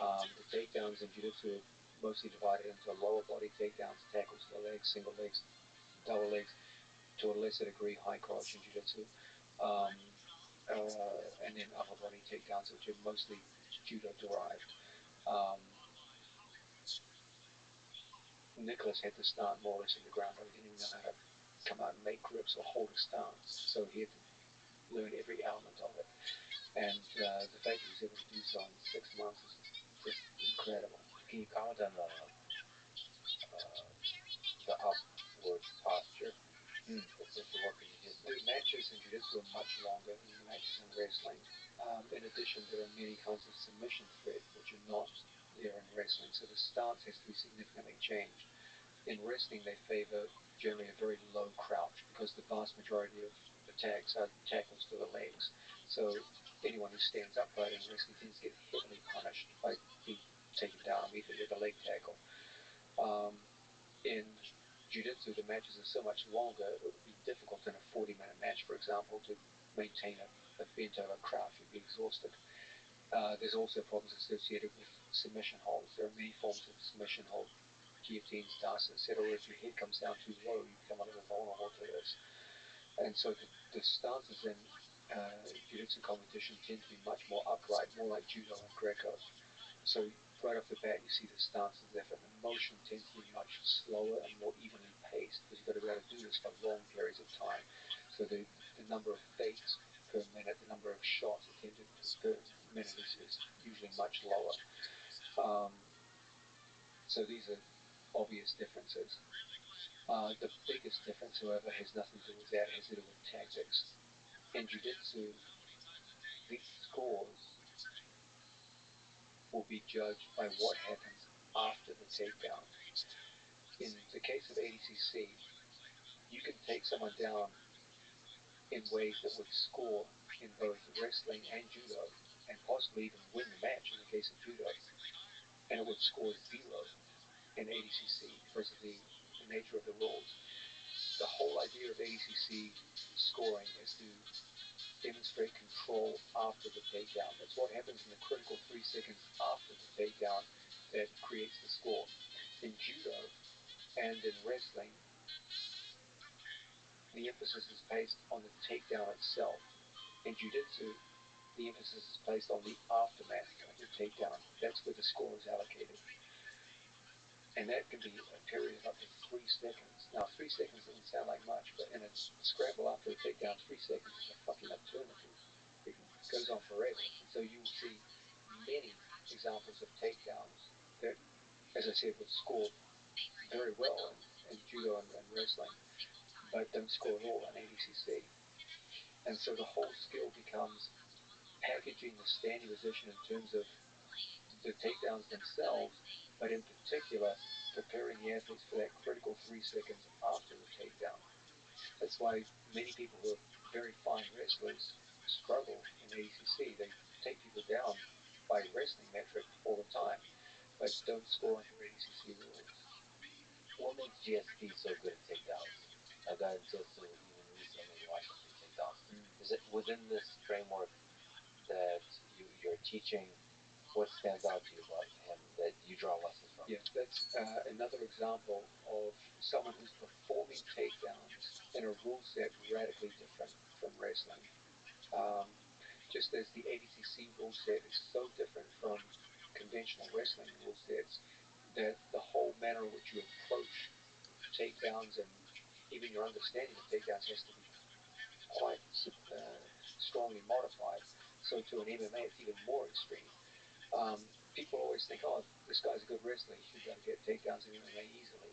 The takedowns in jiu-jitsu are mostly divided into lower body takedowns, tackles to the legs, single legs, double legs, to a lesser degree high crotch in jiu-jitsu, um, and then upper body takedowns, which are mostly judo derived. Um, Nicholas had to start more or less in the ground, but he didn't even know how to come out and make grips or hold a stance, so he had to learn every element of it. And the fact that he was able to do so in 6 months is just incredible. Can you comment on the upward posture? That's supposed to work in jiu-jitsu. The matches in jiu-jitsu are much longer than the matches in wrestling. In addition, there are many kinds of submission threat which are not there in wrestling, so the stance has to be significantly changed. In wrestling, they favor generally a very low crouch because the vast majority of attacks are tackles to the legs. So anyone who stands upright in wrestling tends to get heavily punished by being taken down immediately with a leg tackle. Um, in jiu-jitsu, the matches are so much longer, it would be difficult in a 40-minute match, for example, to maintain a bent over crouch. You'd be exhausted. There's also problems associated with submission holds. There are many forms of submission hold, guillotines, darts, etc. Where if your head comes down too low, you become a little vulnerable to this. And so the stances in jiu-jitsu competition tend to be much more upright, more like judo and Greco. So right off the bat, you see the stances different. The motion tends to be much slower and more evenly paced because you've got to be able to do this for long periods of time. So the number of feints per minute, the number of shots attempted per minute is usually much lower. Um, so these are obvious differences. The biggest difference, however, has nothing to do with that. It has to do with tactics. In jiu-jitsu, the scores will be judged by what happens after the takedown. In the case of ADCC, you can take someone down in ways that would score in both wrestling and judo, and possibly even win the match in the case of judo, and it would score zero in ADCC because of the nature of the rules. The whole idea of ADCC scoring is to demonstrate control after the takedown. It's what happens in the critical 3 seconds after the takedown that creates the score. In judo and in wrestling, the emphasis is placed on the takedown itself. In jiu-jitsu, the emphasis is placed on the aftermath of the takedown. That's where the score is allocated. And that can be a period of up to 3 seconds. Now, 3 seconds doesn't sound like much, but in a scramble after a takedown, 3 seconds is a fucking eternity. It goes on forever. And so you will see many examples of takedowns that, as I said, would score very well in judo and wrestling, but don't score at all in ADCC. And so the whole skill becomes packaging the standing position in terms of the takedowns themselves, but in particular, preparing the athletes for that critical 3 seconds after the takedown. That's why many people who are very fine wrestlers struggle in ADCC. They take people down by wrestling metric all the time, but don't score under ADCC rules. What makes GSP so good at takedowns? I got into even recently watching some takedowns. Is it within this framework that you're teaching? What stands out to you about him that you draw lessons from? Yeah, that's another example of someone who's performing takedowns in a rule set radically different from wrestling. Um, just as the ADCC rule set is so different from conventional wrestling rule sets that the whole manner in which you approach takedowns and even your understanding of takedowns has to be quite strongly modified. So to an MMA, it's even more extreme. People always think, oh, this guy's a good wrestler. He should be able to get takedowns in MMA easily.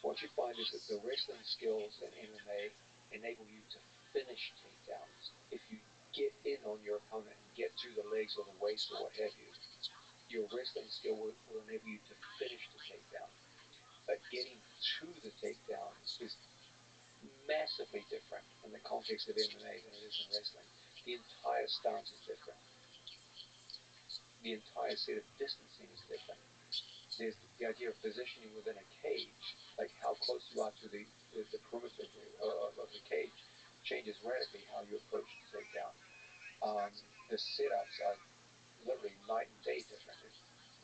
What you find is that the wrestling skills in MMA enable you to finish takedowns. If you get in on your opponent and get through the legs or the waist or what have you, your wrestling skill will enable you to finish the takedown. But getting to the takedown is massively different in the context of MMA than it is in wrestling. The entire stance is different. The entire set of distancing is different. There's the idea of positioning within a cage, like how close you are to the perimeter of the cage, changes radically how you approach the takedown. The setups are literally night and day different.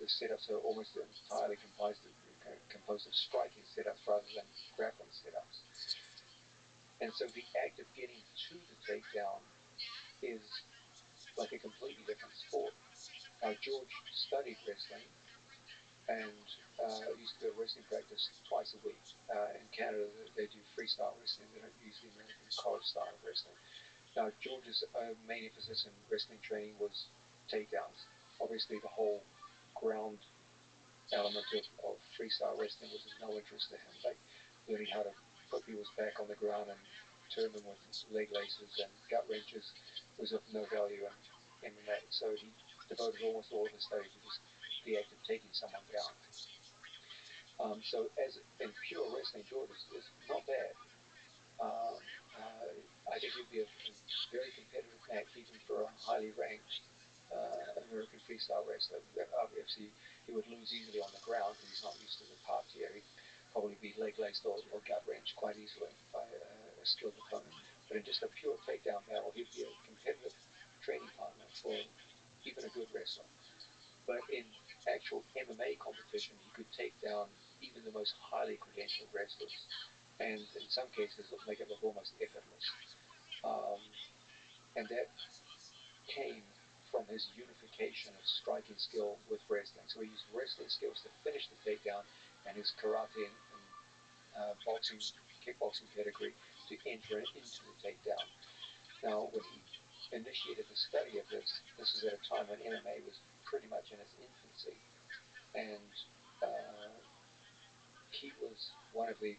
The setups are almost entirely composed of striking setups rather than grappling setups. And so the act of getting to the takedown is like a completely different sport. George studied wrestling and used to go to wrestling practice twice a week. In Canada, they do freestyle wrestling. They don't use the American college style of wrestling. Now, George's main emphasis in wrestling training was takedowns. Obviously, the whole ground element of freestyle wrestling was of no interest to him. Like learning how to put people's back on the ground and turn them with leg laces and gut wrenches was of no value in MMA. So he devoted almost all of his study to just the act of taking someone down. So as in pure wrestling, George is not bad. Um, I think he'd be a very competitive match even for a highly ranked American freestyle wrestler. Obviously, he would lose easily on the ground because he's not used to the parterre. He'd probably be leg laced or gut wrenched quite easily by a skilled opponent. But in just a pure takedown battle, he'd be a competitive training partner for even a good wrestler. But in actual MMA competition, he could take down even the most highly credentialed wrestlers, and in some cases make it look almost effortless. Um, and that came from his unification of striking skill with wrestling. So he used wrestling skills to finish the takedown, and his karate and boxing, kickboxing pedigree to enter into the takedown. Now, when he initiated the study of this, this was at a time when MMA was pretty much in its infancy, and uh, he was one of the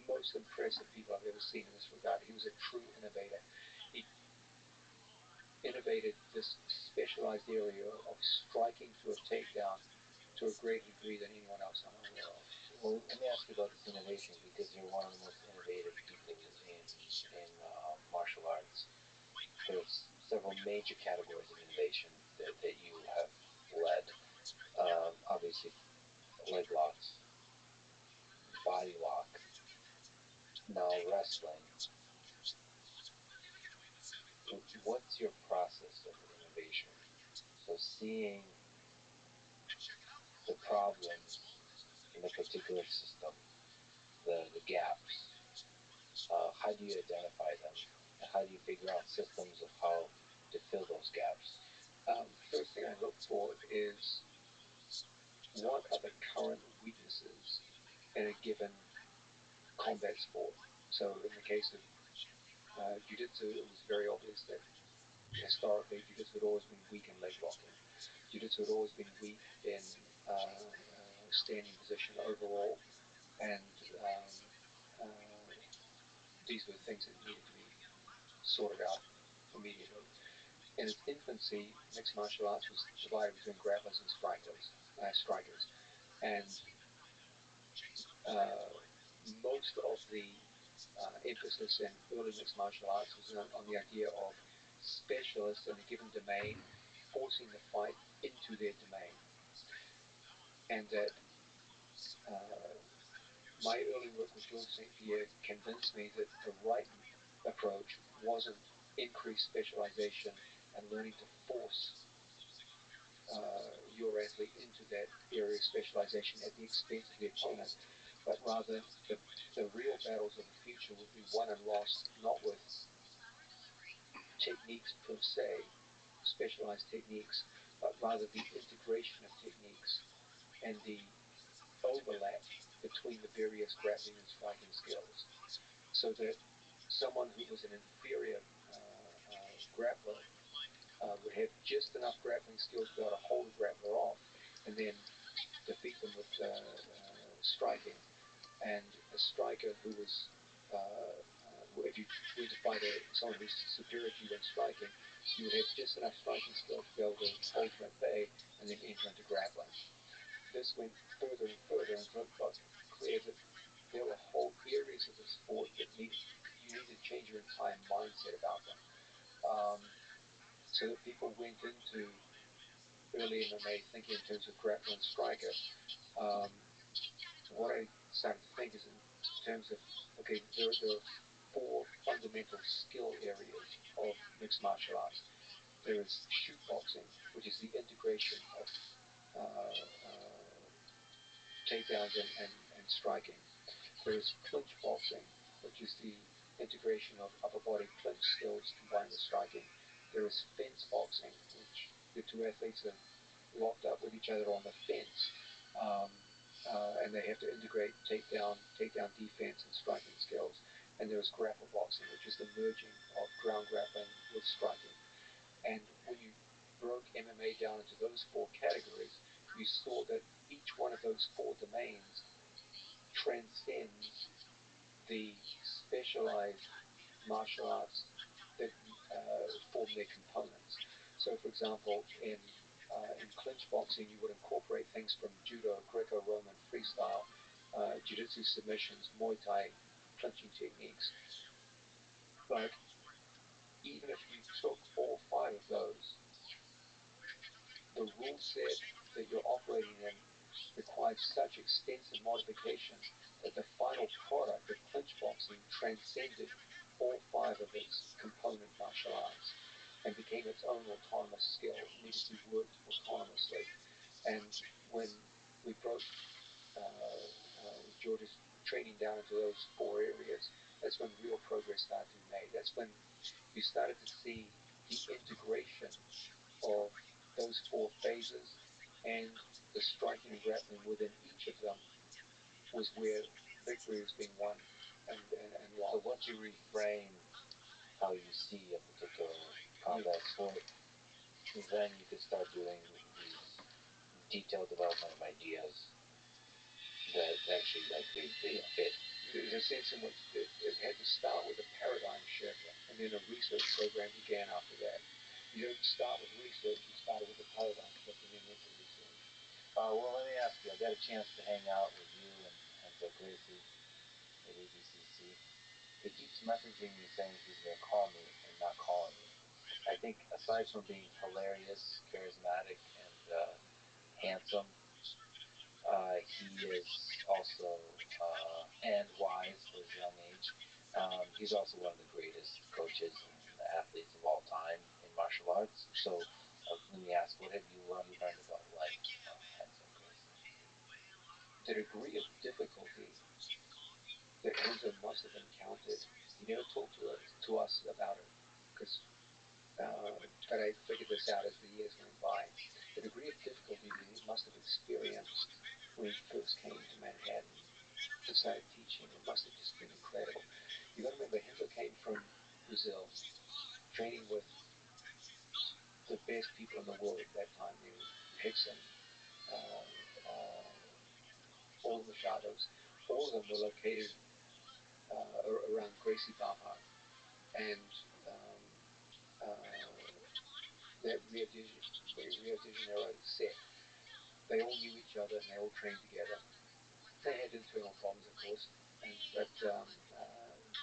most impressive people I've ever seen in this regard. He was a true innovator. He innovated this specialized area of striking through a takedown to a greater degree than anyone else I'm aware of. Well, let me ask you about this innovation because you're one of the most innovative people in martial arts. There's several major categories of innovation that you have led. Obviously, leg locks, body lock, now wrestling. What's your process of innovation? So seeing the problems in a particular system, the gaps, how do you identify them? And how do you figure out systems of how to fill those gaps? First thing I look for is what are the current weaknesses in a given combat sport. So in the case of jiu-jitsu, it was very obvious that historically jiu-jitsu had always been weak in leg locking. Jiu-jitsu had always been weak in standing position overall, and these were things that needed to be sorted out immediately. In its infancy, mixed martial arts was divided between grapplers and strikers, and uh, most of the emphasis in early mixed martial arts was on the idea of specialists in a given domain forcing the fight into their domain, and that uh, my early work with George St. Pierre convinced me that the right approach wasn't increased specialization and learning to force your athlete into that area of specialization at the expense of the opponent, but rather the real battles of the future would be won and lost not with techniques per se, specialized techniques, but rather the integration of techniques and the overlap between the various grappling and striking skills, so that someone who was an inferior grappler would have just enough grappling skill to be able to hold a grappler off, and then defeat them with striking. And a striker who was, if you went to fight someone who's superior to you in striking, you would have just enough striking skill to be able to hold him at bay and then enter into grappling. This went further and further until it got clear that there were whole areas of the sport that you needed to change your entire mindset about them. So that people went into early MMA thinking in terms of grappler and striker. Um, what I started to think is in terms of, okay, there are four fundamental skill areas of mixed martial arts. There is shoot boxing, which is the integration of takedowns and striking. There is clinch boxing, which is the integration of upper body clinch skills combined with striking. There is fence boxing, which the two athletes are locked up with each other on the fence, um, and they have to integrate takedown defense and striking skills. And there is grapple boxing, which is the merging of ground grappling with striking. And when you broke MMA down into those four categories, you saw that each one of those four domains transcends the specialized martial arts that form their components. So, for example, in clinch boxing, you would incorporate things from judo, Greco-Roman, freestyle, jiu-jitsu submissions, Muay Thai clinching techniques. But even if you took all five of those, the rule set that you're operating in required such extensive modification that the final product of clinch boxing transcended all five of its component martial arts and became its own autonomous skill. It needed to be worked autonomously. And when we broke George's training down into those four areas, that's when real progress started to be made. That's when you started to see the integration of those four phases and the striking and grappling within each of them was where victory was being won and lost. So once you reframe how you see a particular combat sport, then you could start doing these detailed development of ideas that actually they fit. There's a sense in which it had to start with a paradigm shift, and then a research program began after that. You don't start with research, you started with a paradigm shift and then went to research. Well, let me ask you, I got a chance to hang out with you and Gracie at ABCC. He keeps messaging me saying he's going to call me and not calling me. I think aside from being hilarious, charismatic, and handsome, he is also and wise for his young age. He's also one of the greatest coaches and athletes of all time in martial arts. So let me ask, what have you learned about life from Handsome Gracie? The degree of difficulty that Enzo must have encountered, he never talked to us about it, because but I figured this out as the years went by. The degree of difficulty that he must have experienced when he first came to Manhattan and started teaching, it must have just been incredible. You got to remember, Henzo came from Brazil, training with the best people in the world at that time. You know, Hickson, uh, uh, all the Machados, all of them were located around Gracie Barra and that Rio de Janeiro set. They all knew each other and they all trained together. They had internal problems, of course, but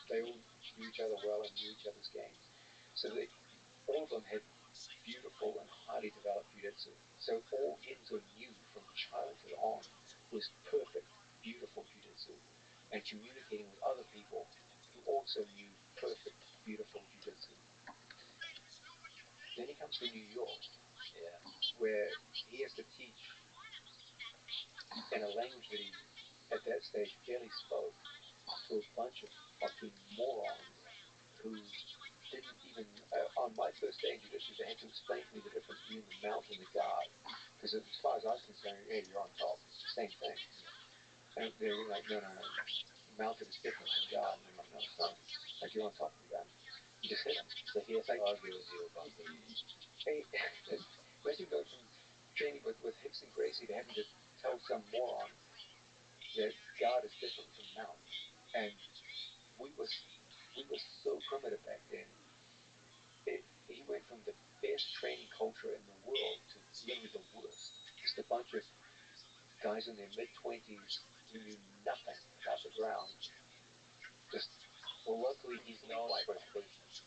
they all knew each other well and knew each other's games. So all of them had beautiful and highly developed jiu-jitsu. So all Enzo knew from childhood on was perfect, beautiful jiu-jitsu, and communicating with other people who also knew perfect, beautiful jiu-jitsu. Then he comes to New York, Yeah. where he has to teach in a language that he, at that stage, barely spoke to a bunch of fucking morons who didn't even, on my first day in jiu-jitsu, they had to explain to me the difference between the mount and the guard. Because as far as I was concerned, hey, you're on top. It's the same thing. And they were like, no. Mounted is different from guard. And I'm like, no, it's not. Like, you're on top of the gun. You just hit him. So he has to argue with you about the. Hey, imagine going from training with Hicks and Gracie to having to tell some moron that God is different from Mount. And we was we were so primitive back then. He went from the best training culture in the world to literally the worst. Just a bunch of guys in their mid 20s who knew nothing about the ground. Just Well, luckily he's known sleepwalk. for his patience.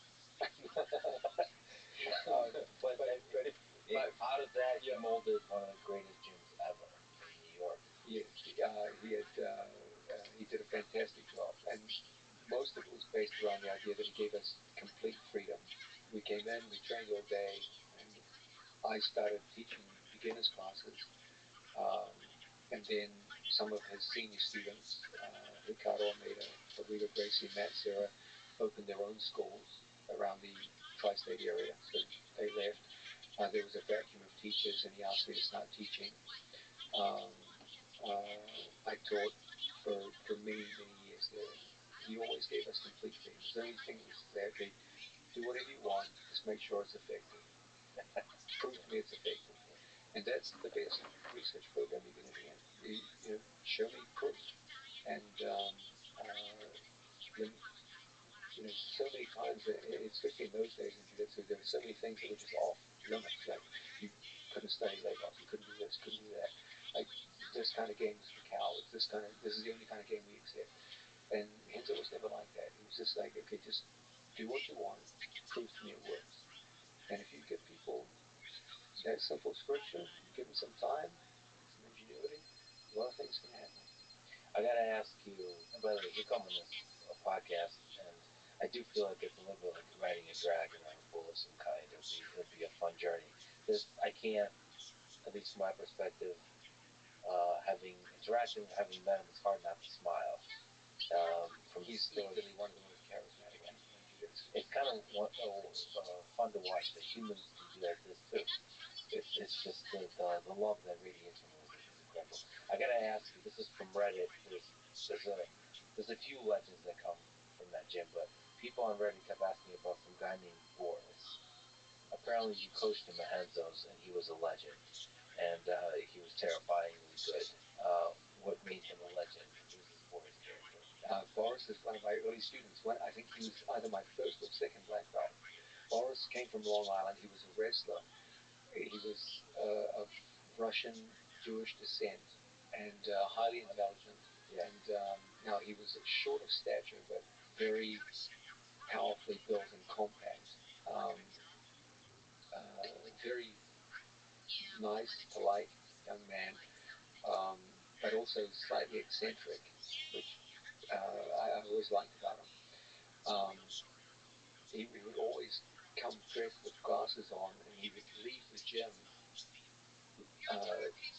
But Out of that, he yeah, molded one of the greatest gyms ever in New York. yes, he did a fantastic job, and most of it was based around the idea that he gave us complete freedom. We came in, we trained all day, and I started teaching beginners classes, um, and then some of his senior students, Ricardo Almeida, Rodrigo Gracie, Matt Serra, opened their own schools around the tri-state area, so they left. There was a vacuum of teachers, and he asked me to start teaching. Um, I taught for many years there, and he always gave us complete freedom. His only thing was to say, okay, do whatever you want, just make sure it's effective. Prove to me it's effective. And that's the best research program you can ever get. Show me proof. And when so many times, especially in those days in jiu-jitsu, there were so many things that were just off limits. Like you couldn't study Lagos, you couldn't do this, couldn't do that. Like this kind of game is for cowards. This is the only kind of game we accept. And Henzo was never like that. He was just like, okay, just do what you want, prove to me it works. And if you give people that simple scripture, give them some time, some ingenuity, a lot of things can happen. I gotta ask you. And by the way, you come on this podcast, and I do feel like it's a little bit like riding a dragon on a bull of some kind. It would be a fun journey. I can't, at least from my perspective, having interacted, having met him, it's hard not to smile. From He's the stories, easily one of the most charismatic people in jiu-jitsu. it's kind of fun to watch that humans can be like this too. It's just the love that radiates from him is incredible. I gotta ask you. This is from Reddit. There's a there's a few legends that come from that gym, but people on Reddit kept asking about some guy named Boris. Apparently, you coached him at Henzo's, and he was a legend, and he was terrifyingly good. What made him a legend, and who's this Boris character? Boris is one of my early students. I think he was either my first or second black belt. Boris came from Long Island. He was a wrestler. He was of Russian Jewish descent and highly intelligent. Yeah. And now he was short of stature, but very powerfully built and compact. Um, very nice, polite young man, um, but also slightly eccentric, which I always liked about him. He would always come dressed with glasses on, and he would leave the gym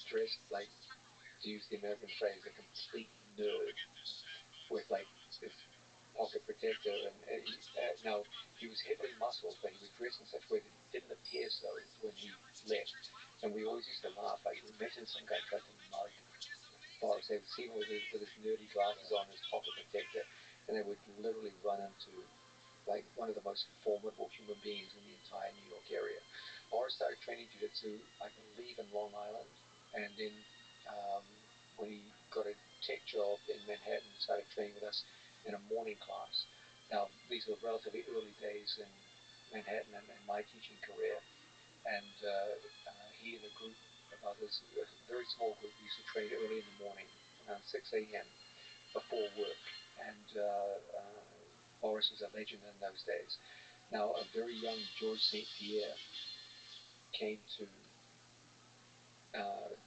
dressed like, to use the American phrase, a complete nerd with like this pocket protector. And now he was heavily muscled, but he would dress in such a way that he didn't appear so when he left. And we always used to laugh. Like, imagine some guy tried to mug Boris. They would see him with his nerdy glasses on, his pocket protector, and they would literally run into like one of the most formidable human beings in the entire New York area. Boris started training jiu-jitsu, I believe, in Long Island, and then um, when he got a tech job in Manhattan, started training with us in a morning class. Now, these were relatively early days in Manhattan and my teaching career, and he and a group of others, a very small group, used to train early in the morning, around 6 a.m. before work, and Boris was a legend in those days. Now, a very young George St. Pierre came to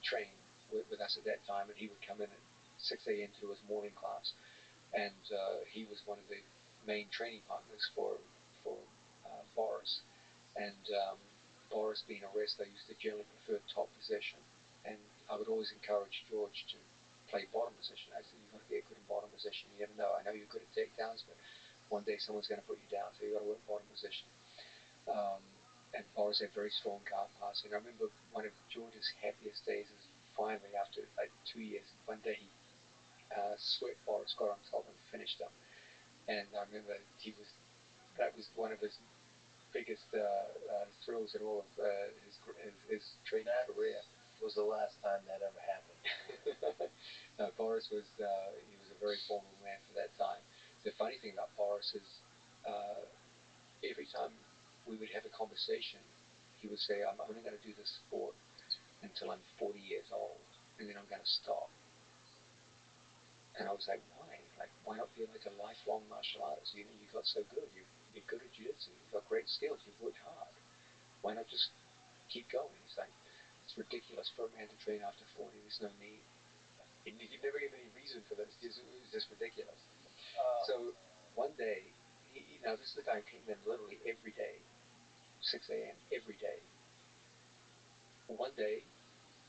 train with us at that time, and he would come in at 6 a.m. to his morning class, and he was one of the main training partners for Boris. And Boris, being a wrestler, used to generally prefer top position, and I would always encourage George to play bottom position. I said, you've got to get good in bottom position. You never know. I know you're good at takedowns, but one day someone's going to put you down, so you've got to work bottom position. Um, and Boris had very strong guard passing. I remember one of George's happiest days is finally, after like 2 years, one day he swept Boris, got on top and finished him. And I remember he was that was one of his biggest thrills in all of his training career. Was the last time that ever happened. No, Boris was he was a very formal man for that time. The funny thing about Boris is every time we would have a conversation, he would say, "I'm only going to do this sport until I'm 40 years old, and then I'm going to stop." And I was like, "Why? Like, why not be like a lifelong martial artist? You know, you got so good. You're good at jiu-jitsu. You've got great skills. You've worked hard. Why not just keep going?" He's like, "It's ridiculous for a man to train after 40. There's no need." And you never give any reason for this. It was just ridiculous. So one day, now this is the guy who came in literally every day, 6 a.m. every day. One day,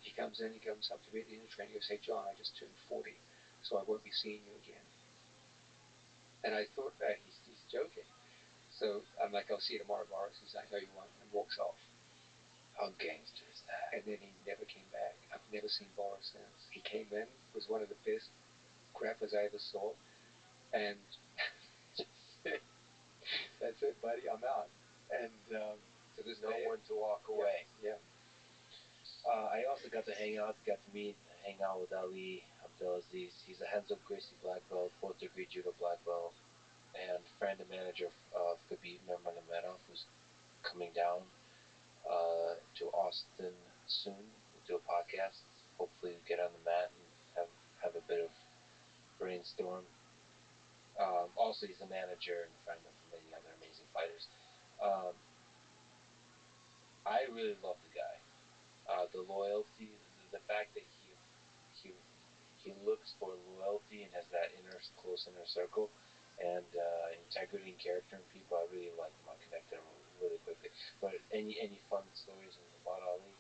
he comes in, he comes up to me at the end of training, he goes, "Hey John, I just turned 40, so I won't be seeing you again." And I thought that he's joking. So I'm like, "I'll see you tomorrow, Boris." He's like, "No, you won't," and walks off. How gangster is that? And then he never came back. I've never seen Boris since. He came in, was one of the best grapplers I ever saw, and just said, "That's it, buddy, I'm out." And to this No day, one to walk away. Yeah. I also got to hang out with Ali Abdelaziz. He's a Henzo Gracie black belt, fourth degree judo black belt, and friend and manager of Khabib Nurmagomedov, who's coming down to Austin soon. We'll do a podcast. Hopefully, get on the mat and have a bit of brainstorm. Also, he's a manager and friend of many other amazing fighters. Um, I really love the guy. The loyalty, the fact that he he looks for loyalty and has that close inner circle, and integrity and character in people. I really like him. I connected him really quickly. But any fun stories about Ali?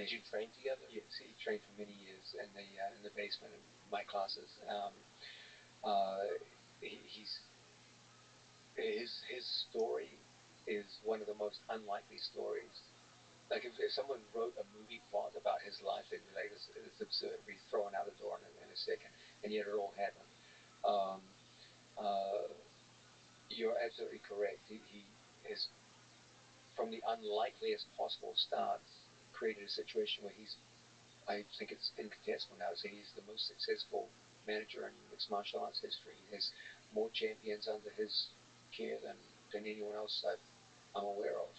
Did you train together? Yes, he trained for many years in the basement of my classes. He's his story is one of the most unlikely stories. Like if someone wrote a movie plot about his life, they'd be like, "It's absurd. He's thrown out the door in a second," and yet it all happened. Um, uh, you're absolutely correct. He is from the unlikeliest possible starts created a situation where he's. I think it's incontestable now to say he's the most successful manager in mixed martial arts history. He has more champions under his care than anyone else I'm aware of.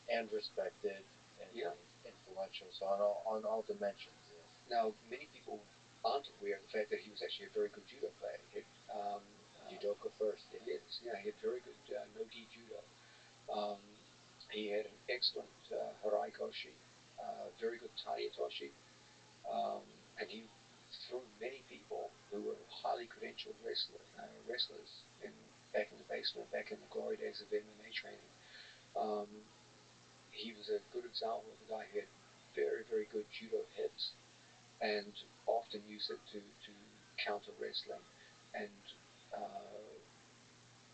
And respected and influential, so on all dimensions. Yes. Now, many people aren't aware of the fact that he was actually a very good judo player. He had, Judoka first. Yes, yeah, he had very good no-gi judo. Um, he had an excellent harai goshi, very good tai otoshi, and he threw many people who were highly credentialed wrestlers back in the basement, back in the glory days of MMA training. Um, he was a good example of a guy who had very, very good judo hits and often used it to counter wrestling, and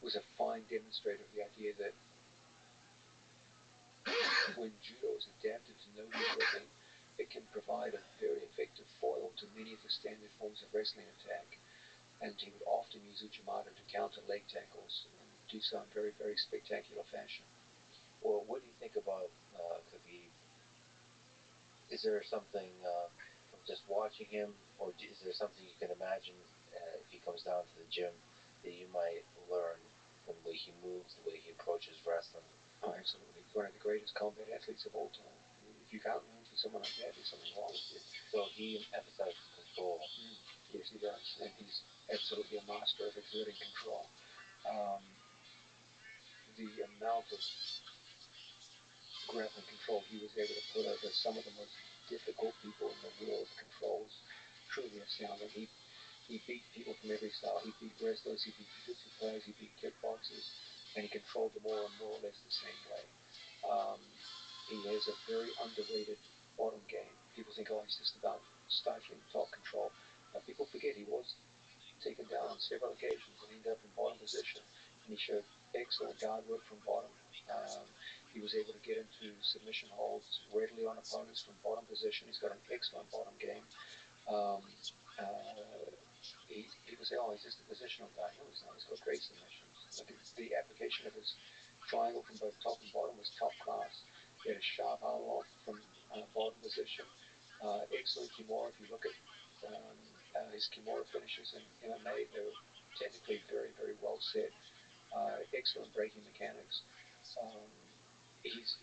was a fine demonstrator of the idea that when judo is adapted to no-gi gripping, it can provide a very effective foil to many of the standard forms of wrestling attack. And he would often use uchimata to counter leg tackles and do so in very, very spectacular fashion. Well, what do you think about Khabib? Is there something from just watching him, or is there something you can imagine if he comes down to the gym that you might learn from the way he moves, the way he approaches wrestling? Oh, absolutely. He's one of the greatest combat athletes of all time. If you can't learn from someone like that, there's something wrong with you. So he emphasizes control. Yes, he does. And he's absolutely a master of exerting control. The amount of grappling control he was able to put over some of the most difficult people in the world to control is truly astounding. He beat people from every style. He beat wrestlers, he beat jiu-jitsu players, he beat kickboxers, and he controlled them all in more or less the same way. He has a very underrated bottom game. People think, oh, he's just about stifling top control. People forget he was taken down on several occasions and ended up in bottom position. And he showed excellent guard work from bottom. He was able to get into submission holds readily on opponents from bottom position. He's got an excellent bottom game. People say, oh, he's just a positional guy. No, he's not. He's got great submissions. the application of his triangle from both top and bottom was top class. He had a sharp arm lock from bottom position. Excellent Kimura. If you look at his Kimura finishes in MMA, they were technically very, very well set. Excellent breaking mechanics. Um, he's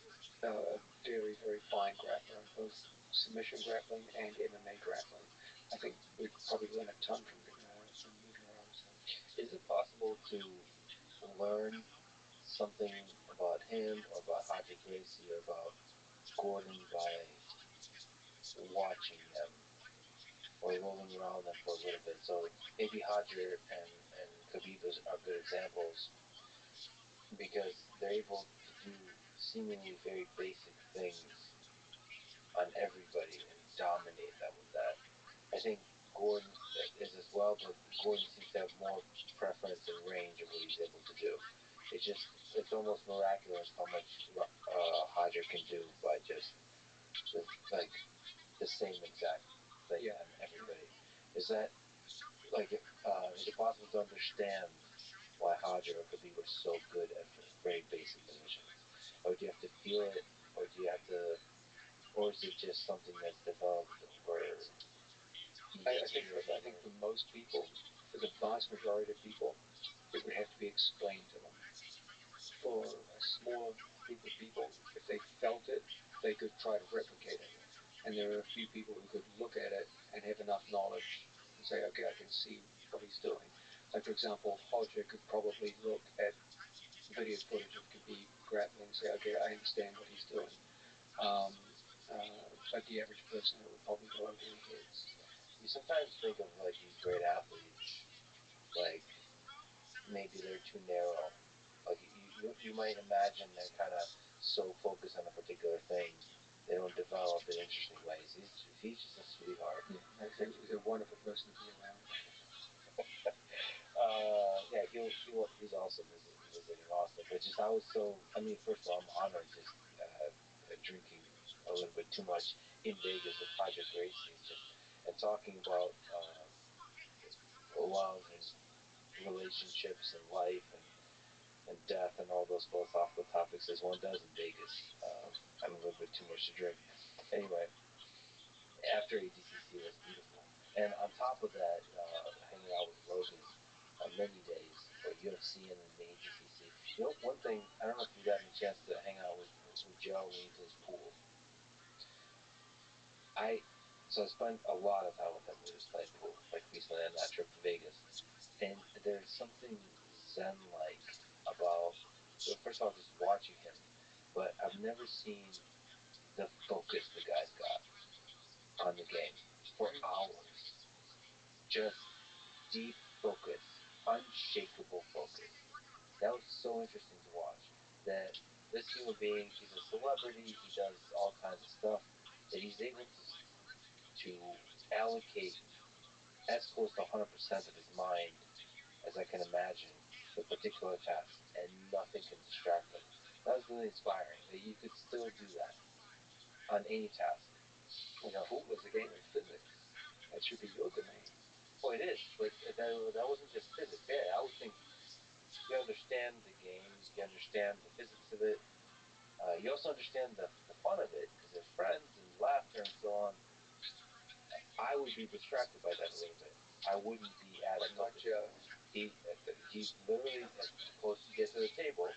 a very, very fine grappler in both submission grappling and MMA grappling. I think we could probably learn a ton from moving around. So. Is it possible to learn something about him or about Roger Gracie or about Gordon by watching them or rolling around them for a little bit? So maybe Roger and Khabib are good examples because they're able to do seemingly very basic things on everybody and dominate them with that. I think Gordon is as well, but Gordon seems to have more preference and range of what he's able to do. It's almost miraculous how much Roger can do by just the, like the same exact thing on everybody. Is that like is it possible to understand why Roger or Khabib are so good at very basic positions, or do you have to feel it, or do you have to, or is it just something that's developed over I think for most people, for the vast majority of people, it would have to be explained to them. For a smaller group of people, if they felt it, they could try to replicate it. And there are a few people who could look at it and have enough knowledge and say, okay, I can see what he's doing. Like, for example, Hodger could probably look at video footage of Khabib grappling and say, okay, I understand what he's doing. Um, but the average person, it would probably go over their heads. You sometimes think of like these great athletes, like maybe they're too narrow. Like you might imagine they're kind of so focused on a particular thing, they don't develop in interesting ways. He's just a sweetheart. Yeah, he's a wonderful person to be around. Yeah, he's awesome visiting Austin. But just I was so, I mean, first of all, I'm honored just drinking a little bit too much in Vegas with Roger Gracie and just and talking about love and relationships and life and death and all those philosophical topics as one does in Vegas. I'm a little bit too much to drink. Anyway, after ADCC was beautiful, and on top of that, hanging out with Rogan many days for UFC and then the ADCC. You know, one thing I don't know if you've gotten a chance to hang out with Joe when he plays pool. I so I spent a lot of time with him. We just played pool like recently on that trip to Vegas, and there's something zen-like about. Well, first of all, just watching him, but I've never seen the focus the guy's got on the game for hours. Just deep focus, unshakable focus. That was so interesting to watch. That this human being, he's a celebrity. He does all kinds of stuff. That he's able to allocate as close to 100% of his mind as I can imagine to a particular task, and nothing can distract him. That was really inspiring. That you could still do that on any task. You know, pool is a game of physics. That should be your domain. Well, it is, but that wasn't just physics. Yeah, I would think you understand the game, you understand the physics of it. You also understand the fun of it because there's friends and laughter and so on. I would be distracted by that a little bit. I wouldn't be as Like focused. He literally, the closer you get to the table,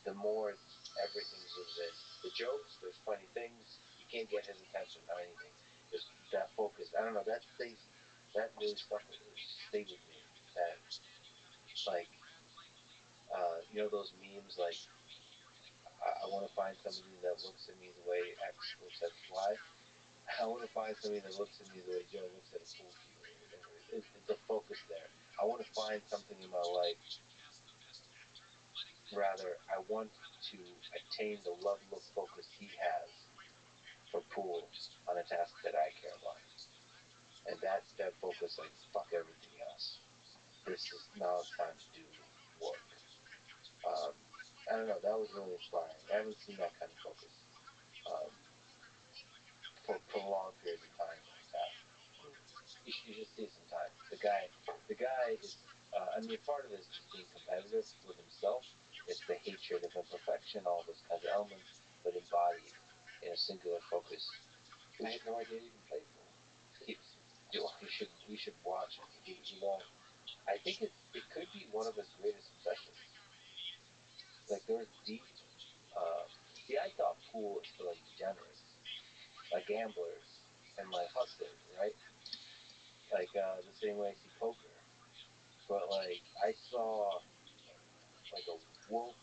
the more everything zooms in. The jokes, there's funny things. You can't get his attention on anything. Just that focus. I don't know. That really stayed with me. That like, you know those memes like, I want to find somebody that looks at me the way X looks at Y. I want to find somebody that looks at me the way Joe looks at a pool cue or whatever. The focus there. I want to find something in my life. Rather, I want to attain the level of focus he has for pool on a task that I care about. And that focus, like, fuck everything else. This is now it's time to do work. Um, I don't know. That was really inspiring. I haven't seen that kind of focus um, for prolonged periods of time on a task. You should see it sometime. The guy is. I mean, part of it is just being competitive, in a singular focus. And I had no idea he even played pool. He, you should watch him. He won't. I think it could be one of his greatest obsessions. Like there's deep. See, I thought pool is for like degenerates, like gamblers and like hustlers, right? Like the same way I see poker. But like I saw like a wolf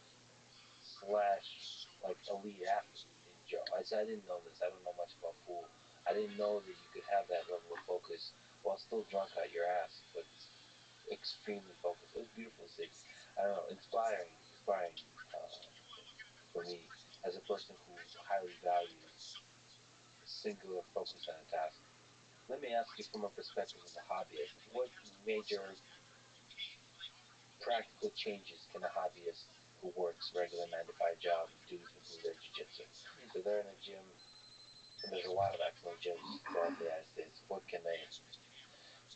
slash like elite athlete in Joe. I didn't know this. I don't know much about pool. I didn't know that you could have that level of focus while still drunk out your ass, but extremely focused. It was beautiful to see. I don't know, inspiring uh, for me as a person who highly values singular focus on a task. Let me ask you from a perspective of a hobbyist, what major practical changes can a hobbyist who works regular 9 to 5 job do to improve their jiu-jitsu? So they're in a gym, and there's a lot of excellent gyms throughout the United States. What can they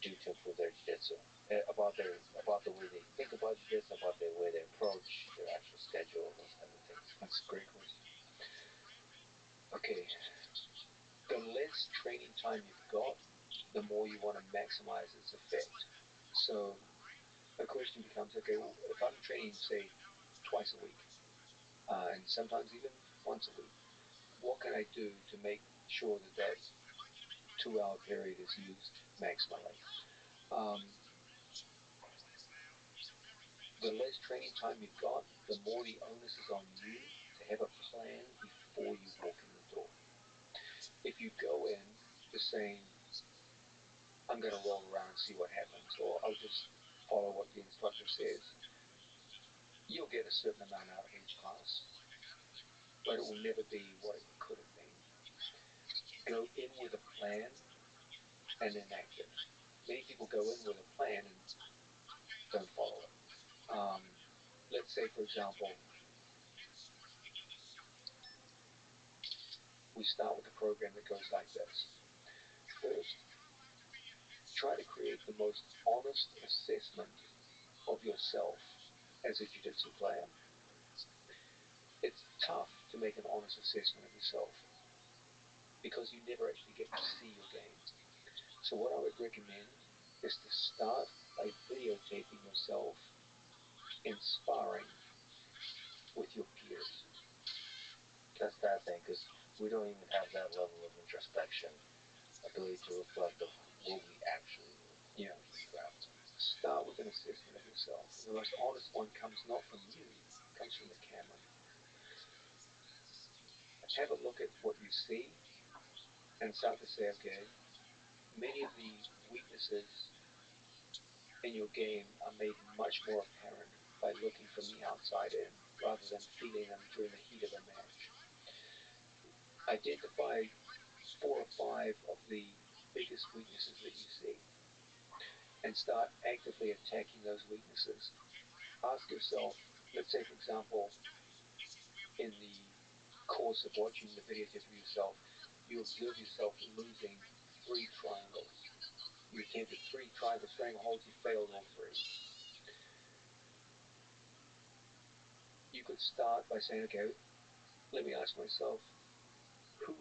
do to improve their jiu-jitsu? About the way they think about jiu-jitsu, about the way they approach their actual schedule, those kinds of things. That's a great question. Okay, the less training time you've got, the more you want to maximize its effect. So the question becomes, okay, well, if I'm training, say, twice a week, and sometimes even once a week, what can I do to make sure that that 2 hour period is used maximally? Um, the less training time you've got, the more the onus is on you to have a plan before you walk in the door. If you go in just saying, I'm going to roll around and see what happens, or I'll just follow what the instructor says, you'll get a certain amount out of each class, but it will never be what it could have been. Go in with a plan and enact it. Many people go in with a plan and don't follow it. Let's say, for example, we start with a program that goes like this. First, try to create the most honest assessment of yourself as a jiu-jitsu player. It's tough to make an honest assessment of yourself because you never actually get to see your game. So what I would recommend is to start by videotaping yourself in sparring with your peers. That's fascinating because we don't even have that level of introspection, ability to reflect of what we actually do. Yeah. When we travel. Start with an assessment of yourself. The most honest one comes not from you, it comes from the camera. Have a look at what you see and start to say, okay, many of the weaknesses in your game are made much more apparent by looking from the outside in rather than feeling them during the heat of a match. Identify 4 or 5 of the biggest weaknesses that you see and start actively attacking those weaknesses. Ask yourself, let's say, for example, in the course of watching the videotape of yourself, you observe yourself losing 3 triangles. You attempted 3 triangle strangleholds, you failed all 3. You could start by saying, okay, let me ask myself, who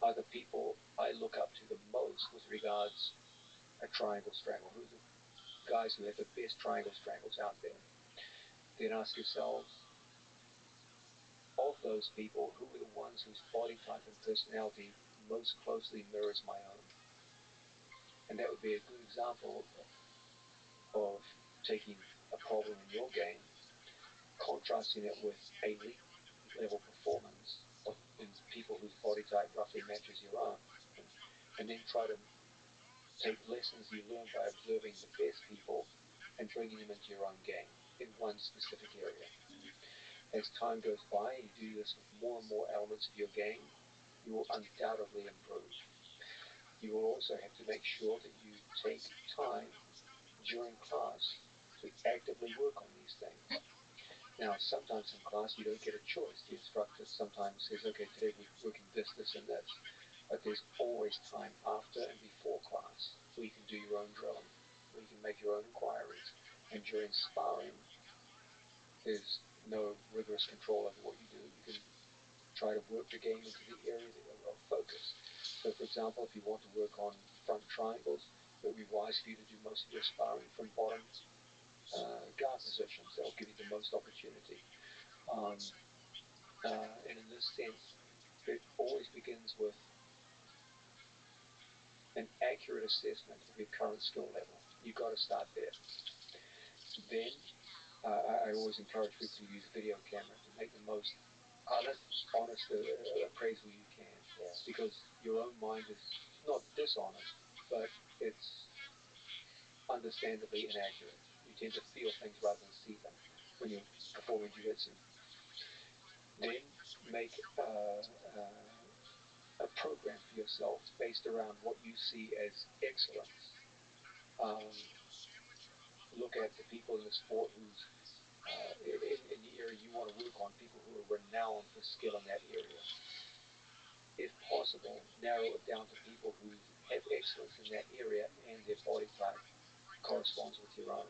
are the people I look up to the most with regards a triangle strangle? Who are the guys who have the best triangle strangles out there? Then ask yourselves, of those people, who are the ones whose body type and personality most closely mirrors my own? And that would be a good example of taking a problem in your game, contrasting it with elite level performance in people whose body type roughly matches your own, and then try to take lessons you learn by observing the best people and bringing them into your own game in one specific area. As time goes by and you do this with more and more elements of your game, you will undoubtedly improve. You will also have to make sure that you take time during class to actively work on these things. Now, sometimes in class you don't get a choice. The instructor sometimes says, okay, today we're working this, this, and this. But there's always time after and before class where you can do your own drilling, where you can make your own inquiries. And during sparring, there's no rigorous control over what you do. You can try to work the game into the areas of focus. So, for example, if you want to work on front triangles, it would be wise for you to do most of your sparring from bottom guard positions. That will give you the most opportunity. Um, and in this sense, it always begins with an accurate assessment of your current skill level. You've got to start there. Then I always encourage people to use a video camera to make the most honest appraisal you can. Yeah. Because your own mind is not dishonest, but it's understandably inaccurate. You tend to feel things rather than see them when you're performing jiu-jitsu. Then make a program for yourself based around what you see as excellence. Um, Look at the people in the sport who's in the area you want to work on, people who are renowned for skill in that area. If possible, narrow it down to people who have excellence in that area and their body type corresponds with your own.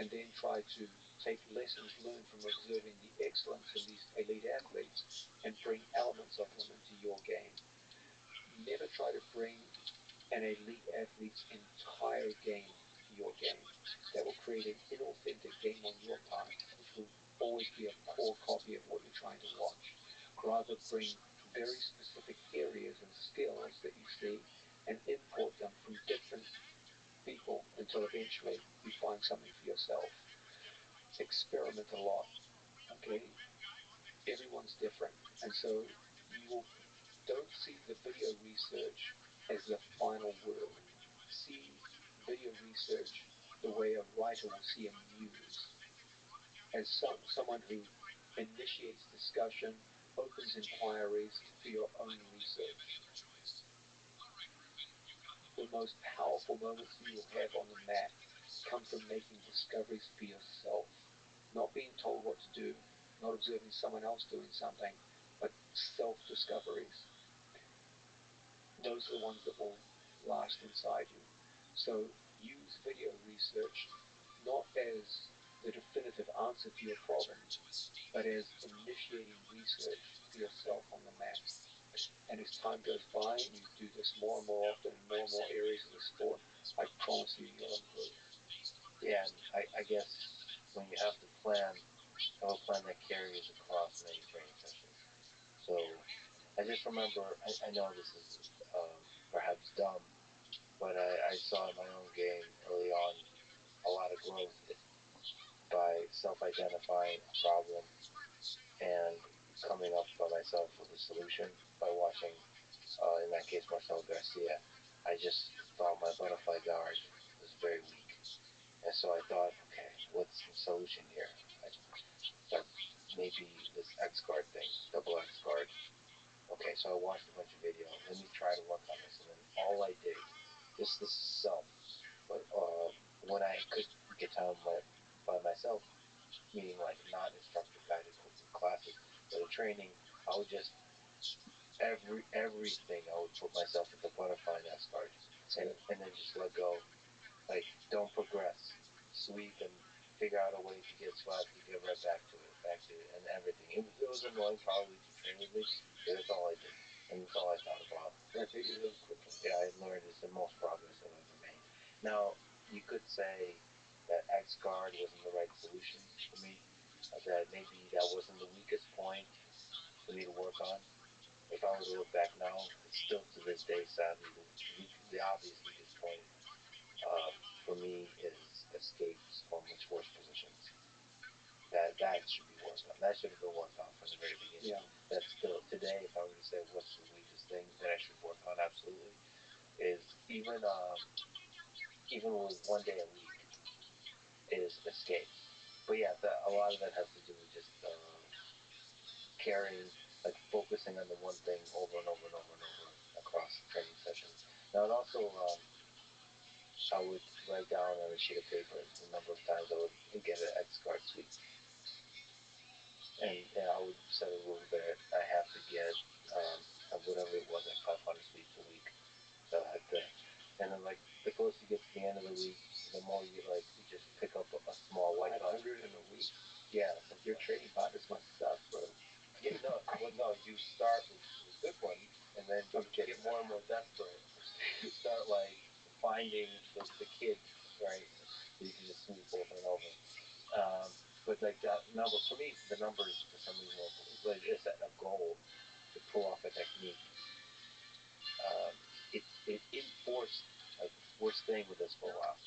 And then try to take lessons learned from observing the excellence in these elite athletes and bring elements of them into your game. Never try to bring an elite athlete's entire game to your game. That will create an inauthentic game on your part, which will always be a poor copy of what you're trying to watch. Rather, bring very specific areas and skills that you see and import them from different people until eventually you find something for yourself. Experiment a lot, okay? Everyone's different, and so you will don't see the video research as the final word. See video research the way a writer will see a muse, as someone who initiates discussion, opens inquiries for your own research. The most powerful moments you will have on the mat come from making discoveries for yourself, not being told what to do, not observing someone else doing something, but self-discoveries. Those are the ones that will last inside you. So use video research not as the definitive answer for your problems, but as initiating research for yourself on the mat. And as time goes by and you do this more and more often in more and more areas of the sport, I promise you'll improve. Yeah, and I guess when you have the plan, have a plan that carries across many training sessions. So I just remember, I know this is perhaps dumb, but I saw in my own game early on a lot of growth by self-identifying a problem and coming up by myself with a solution by watching, in that case, Marcel Garcia. I just thought my butterfly guard was very weak. And so I thought, okay, what's the solution here? I thought maybe this X guard thing, double X guard. Okay, so I watched a bunch of video. Let me try to work on this. And then all I did, just this is self, but when I could get time by myself, meaning like not instructor guided classes, but in training, I would just everything I would put myself at the butterfly and S guard, and then just let go. Like don't progress, sweep and figure out a way to get swept to get right back to it, and everything. It was annoying probably to train with me, but that's all I did, and that's all I thought about. And I figured it out quickly. Yeah, I learned it's the most progress I've ever made. Now you could say that X guard wasn't the right solution for me. That maybe that wasn't the weakest point for me to work on. If I were to look back now, it's still to this day, sadly, the obvious weakest point for me is escapes from exposed positions. That should be worked on. That should have been worked on from the very beginning. Yeah. That's still today. If I were to say what's the weakest thing that I should work on, absolutely, is even with 1 day a week is escapes. But yeah, a lot of that has to do with just carrying, like focusing on the one thing over and over and over and over across training sessions. Now, it also, I would write down on a sheet of paper the number of times I would get an X guard sweep. And I would set a rule that I have to get whatever it was, like 500 sweeps a week. So I had to, and then like the closer you get to the end of the week, the more you just pick up a small white belt. 500 in a week? Yeah, Your training partners must suck, bro. Yeah, no, you start with good ones, and then you get more and more desperate. You start like finding the kids, right? So you can just sweep over and over. But like that number for me, the numbers for some reason, like it's a goal to pull off a technique. It enforced like we're staying with this for a while.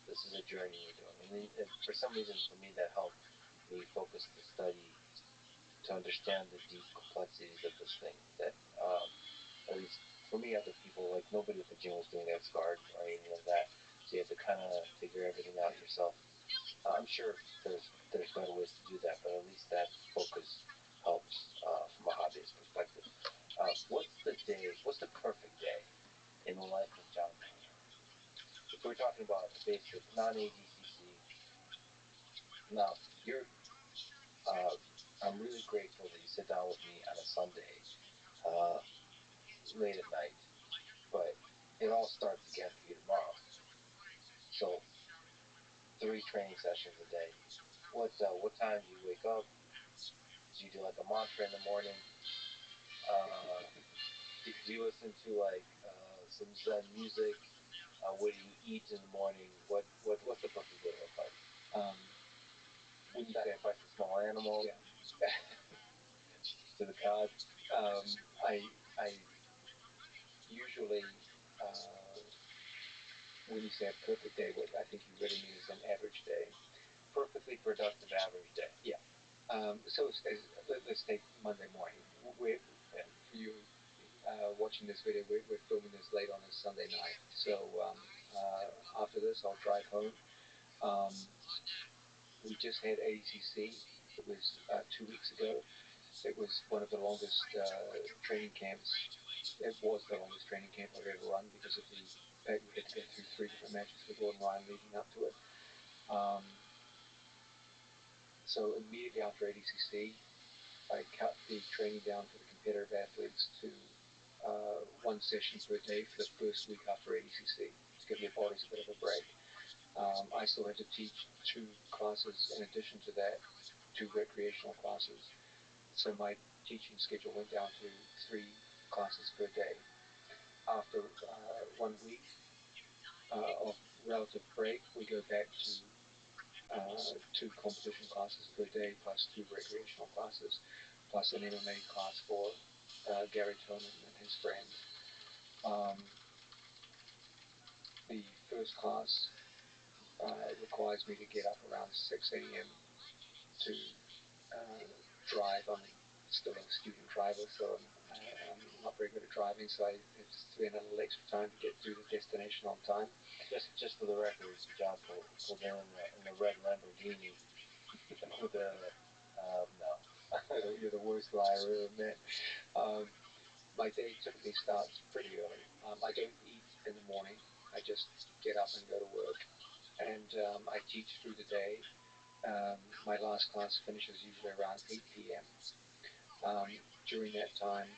This is a journey we're doing, and for some reason, for me, that helped me focus the study to understand the deep complexities of this thing. That at least for me, other people like nobody at the gym was doing X guard or anything like that. So you have to kind of figure everything out yourself. I'm sure there's better ways to do that, but at least that focus helps from a hobbyist perspective. What's the day? What's the perfect day in the life of John Painter? If we're talking about a basic non-ADCC, now you're. I'm really grateful that you sit down with me on a Sunday, uh, late at night. But it all starts again for you tomorrow. So 3 training sessions a day. What time do you wake up? Do you do like a mantra in the morning? Do you listen to like some Zen music? What do you eat in the morning? What's the perfect day look like? When you sacrifice a small animal, yeah. To the gods. I usually, when you say a perfect day, what I think you really mean is an average day. Perfectly productive average day. Yeah. So let's take Monday morning. For you watching this video, we're filming this late on a Sunday night. So after this, I'll drive home. Um, we just had ACC. It was 2 weeks ago. It was one of the longest training camps. It was the longest training camp I've ever run because of the fact we had to go through 3 different matches with Gordon Ryan leading up to it. Um, so immediately after ADCC, I cut the training down for the competitive athletes to 1 session per day for the first week after ADCC to give their bodies a bit of a break. I still had to teach 2 classes in addition to that, 2 recreational classes. So my teaching schedule went down to 3 classes per day. After 1 week of relative break, we go back to 2 competition classes per day plus 2 recreational classes plus an MMA class for Gary Tonin and his friends. The first class requires me to get up around 6 a.m. to drive. I'm still a student driver, so I'm not very good at driving, so I have to spend a little extra time to get through the destination on time. Just for the record, John pulled in the red Lamborghini with a no. You're the worst liar I ever met. My day typically starts pretty early. I don't eat in the morning. I just get up and go to work, and I teach through the day. My last class finishes usually around 8 p.m. During that time,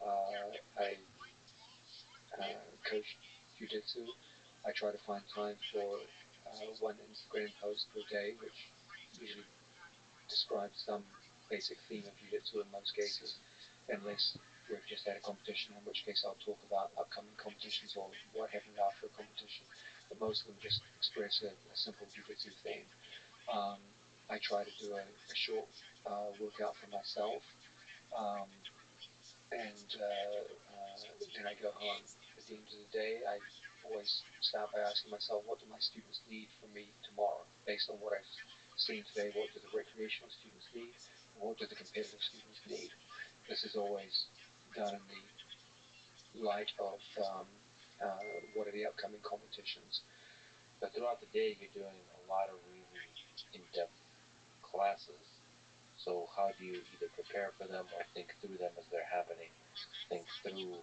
I coach jiu-jitsu. I try to find time for 1 Instagram post per day, which usually describes some basic theme of jiu-jitsu in most cases, unless we've just had a competition, in which case I'll talk about upcoming competitions or what happened after a competition. But most of them just express a simple jiu-jitsu theme. I try to do a short workout for myself, um, and then I go home. At the end of the day, I always start by asking myself, what do my students need from me tomorrow? Based on what I've seen today, what do the recreational students need? And what do the competitive students need? This is always done in the light of what are the upcoming competitions. But throughout the day, you're doing a lot of really in-depth classes. So how do you either prepare for them or think through them as they're happening? Think through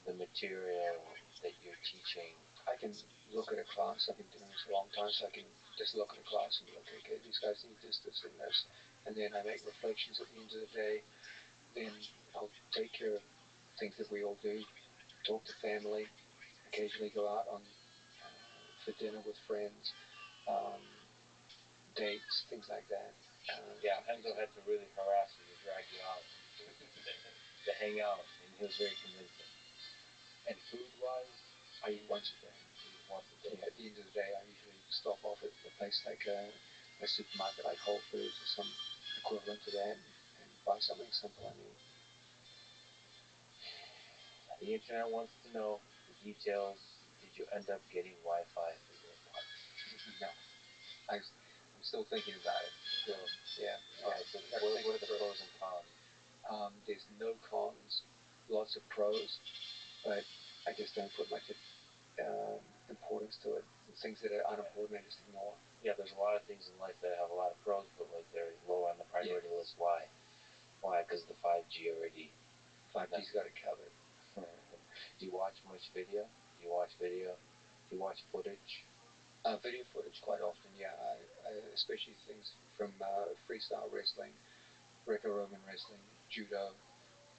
the material that you're teaching. I can look at a class. I've been doing this a long time, so I can just look at a class and be like, okay, these guys need this, this, and this. And then I make reflections at the end of the day. Then I'll take care of things that we all do, talk to family, occasionally go out on for dinner with friends, um, dates, things like that. Yeah, Enzo had to really harass you to drag you out. hang out, and he was very convincing. And food-wise, I eat once a day. Once a day. Yeah, at the end of the day, I usually stop off at a place like a supermarket like Whole Foods or some equivalent to that and buy something simple I need. The internet wants to know the details. Did you end up getting Wi-Fi for your apartment? No, I'm still thinking about it. So, yeah. Yeah. So what are the pros and cons? There's no cons, lots of pros, but I just don't put much importance to it. Things that are unimportant, I just ignore. Yeah, there's a lot of things in life that have a lot of pros, but like they're low on the priority list. Why? Why? Because the 5G already. 5G's got it covered. Do you watch much video? Do you watch video? Do you watch footage? Video footage quite often, yeah. Especially things from freestyle wrestling, Greco-Roman wrestling, judo,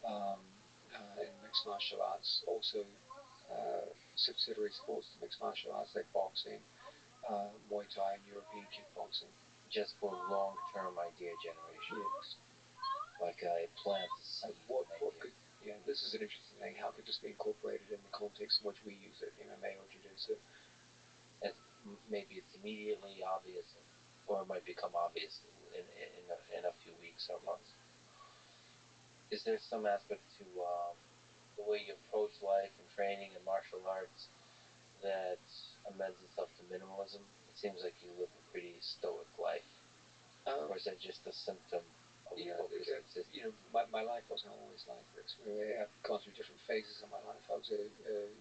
and mixed martial arts. Also, subsidiary sports to mixed martial arts like boxing, Muay Thai, and European kickboxing. Just for long-term idea generation. Yes. Like it plants a seed. Yeah, this is an interesting thing. How could this be incorporated in the context in which we use it, MMA or jiu-jitsu? Maybe it's immediately obvious, or it might become obvious in a few weeks or months. Is there some aspect to the way you approach life and training and martial arts that amends itself to minimalism? It seems like you live a pretty stoic life. Or is that just a symptom of focus and consistency? My life wasn't always like this. I've gone through different phases of my life. I was a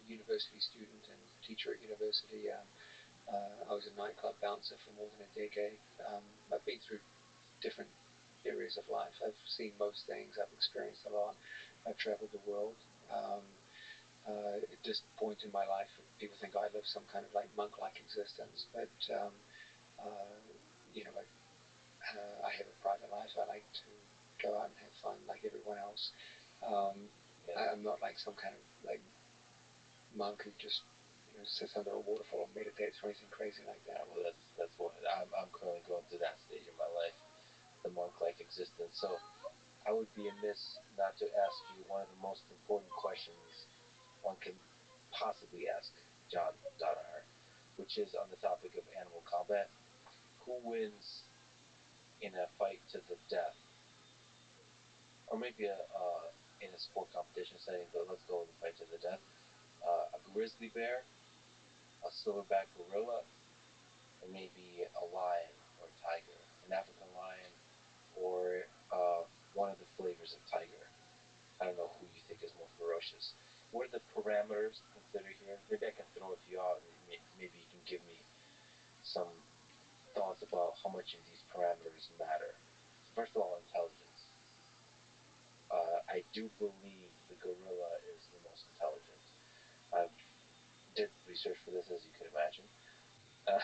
university student and teacher at university. I was a nightclub bouncer for more than a decade. I've been through different areas of life. I've seen most things. I've experienced a lot. I've traveled the world. At this point in my life, people think I live some kind of like monk-like existence, but I have a private life. I like to go out and have fun like everyone else. I'm not like some kind of like monk who just sits under a waterfall and meditates or anything crazy like that. Well, that's what I'm currently going through that stage of my life, the monk-like existence. So I would be amiss not to ask you one of the most important questions one can possibly ask John Donaher, which is on the topic of animal combat. Who wins in a fight to the death? Or maybe in a sport competition setting, but let's go with a fight to the death. A grizzly bear, a silverback gorilla, or maybe a lion or a tiger, an African lion, or one of the flavors of tiger. I don't know who you think is more ferocious. What are the parameters to consider here? Maybe I can throw it to you out, and maybe you can give me some thoughts about how much of these parameters matter. First of all, intelligence. I do believe the gorilla is the most intelligent. I did research for this, as you could imagine. Uh,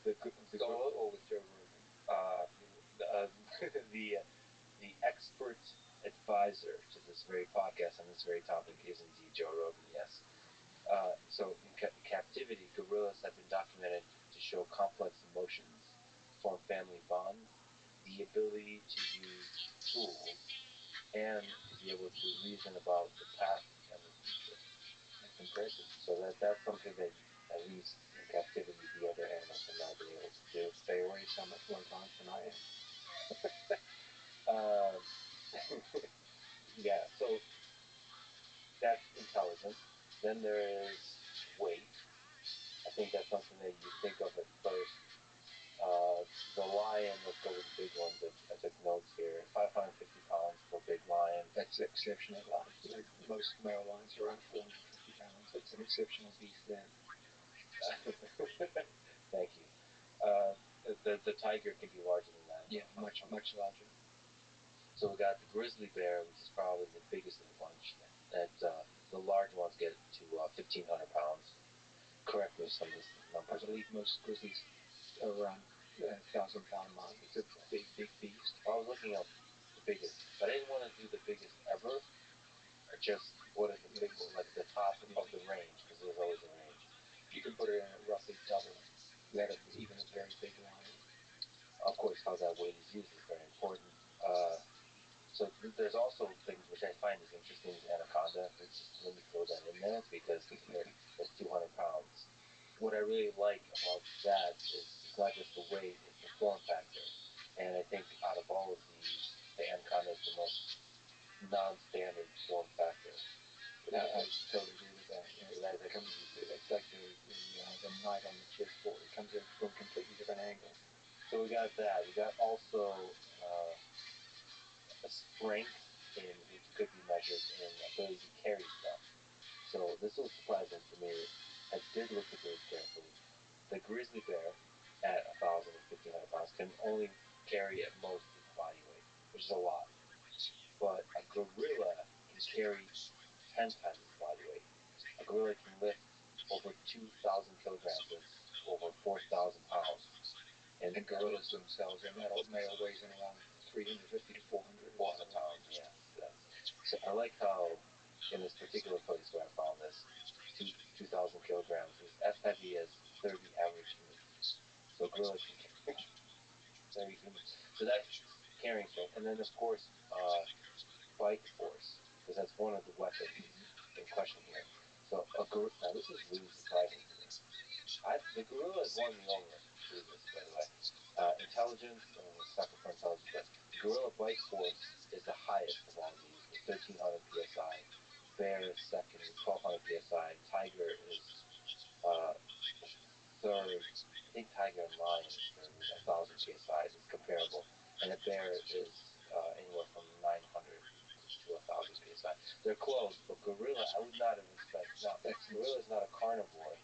the gorilla, or with Joe Rogan. the the expert advisor to this very podcast on this very topic is indeed Joe Rogan. Yes. So in captivity, gorillas have been documented to show complex emotions, form family bonds, the ability to use tools, and to be able to reason about the past and the future. That's impressive. So that's something that at least in captivity the other animals have not been able to do. They already so much more advanced than I am. Uh, yeah, so that's intelligence. Then there is weight. I think that's something that you think of at first. The lion, let's go with the big ones. I took notes here. 550 pounds for a big lion. That's exceptionally large. Like most male lions are around 450 pounds. It's an exceptional beast then. Thank you. The tiger can be larger than that. Yeah, much larger. So we got the grizzly bear, which is probably the biggest of the bunch. That the large ones get to 1,500 pounds. Correct me if some of this I believe most grizzlies are around 1,000-pound mark. It's a big beast. I was looking up the biggest, but I didn't want to do the biggest ever. Just what is the big one, like the top of the range, because there's always a range. You can put it in at roughly double that of even a very big lion. Of course, how that weight is used is very important. So there's also things which I find is interesting is anaconda. Just let me throw that in there because it's 200 pounds. What I really like about that is it's not just the weight; it's the form factor. And I think out of all of these, the anaconda is the most non-standard form factor. I totally agree with that. You know, that comes, it's like the knight on the chessboard. It comes in from a completely different angle. So we got that. We got also a strength in which could be measured in ability to carry stuff. So this was surprising to me. I did look at this carefully. The grizzly bear at 1,000 or 1,500 pounds can only carry at most its body weight, which is a lot. But a gorilla can carry 10 times its body weight. A gorilla can lift over 2,000 kilograms. That's over 4,000 pounds. And gorillas themselves, their male weighs in around 350 to 400 pounds. Yes, yes. So I like how in this particular place where I found this, 2,000 kilograms is as heavy as 30 average humans. So a gorilla can carry 30 humans. So that's carrying strength. And then of course, bite force, because that's one of the weapons in question here. So now this is really surprising to me. The gorilla is one of the only ones to do this, by the way. Intelligence, sucker for intelligence, but the gorilla bite force is the highest of all these with 1,300 psi. Bear is second with 1,200 psi. Tiger is uh, third. I think tiger and lion is third with 1,000 psi. It's comparable, and a bear is anywhere from 900 to 1,000 psi. They're close, but gorilla I would not have expected. Now, gorilla is not a carnivore,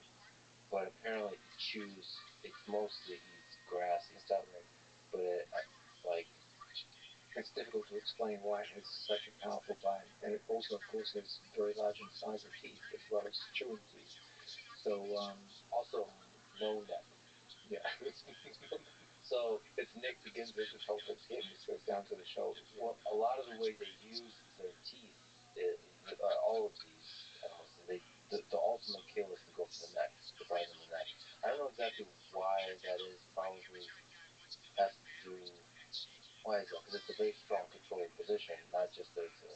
but apparently it chews. It mostly eats grass and stuff, but like it's difficult to explain why it has such a powerful bite. And it also, of course, has very large incisor teeth as well as chewing teeth. So, also no neck. Yeah. So its neck begins at the top of its head and it goes down to the shoulders. Well, a lot of the way they use their teeth, all of these animals, the ultimate kill is to go for the neck, to bite in the neck. I don't know exactly why that is. Probably has to do. Why is that? Because it's a very strong controlling position, not just that it's a.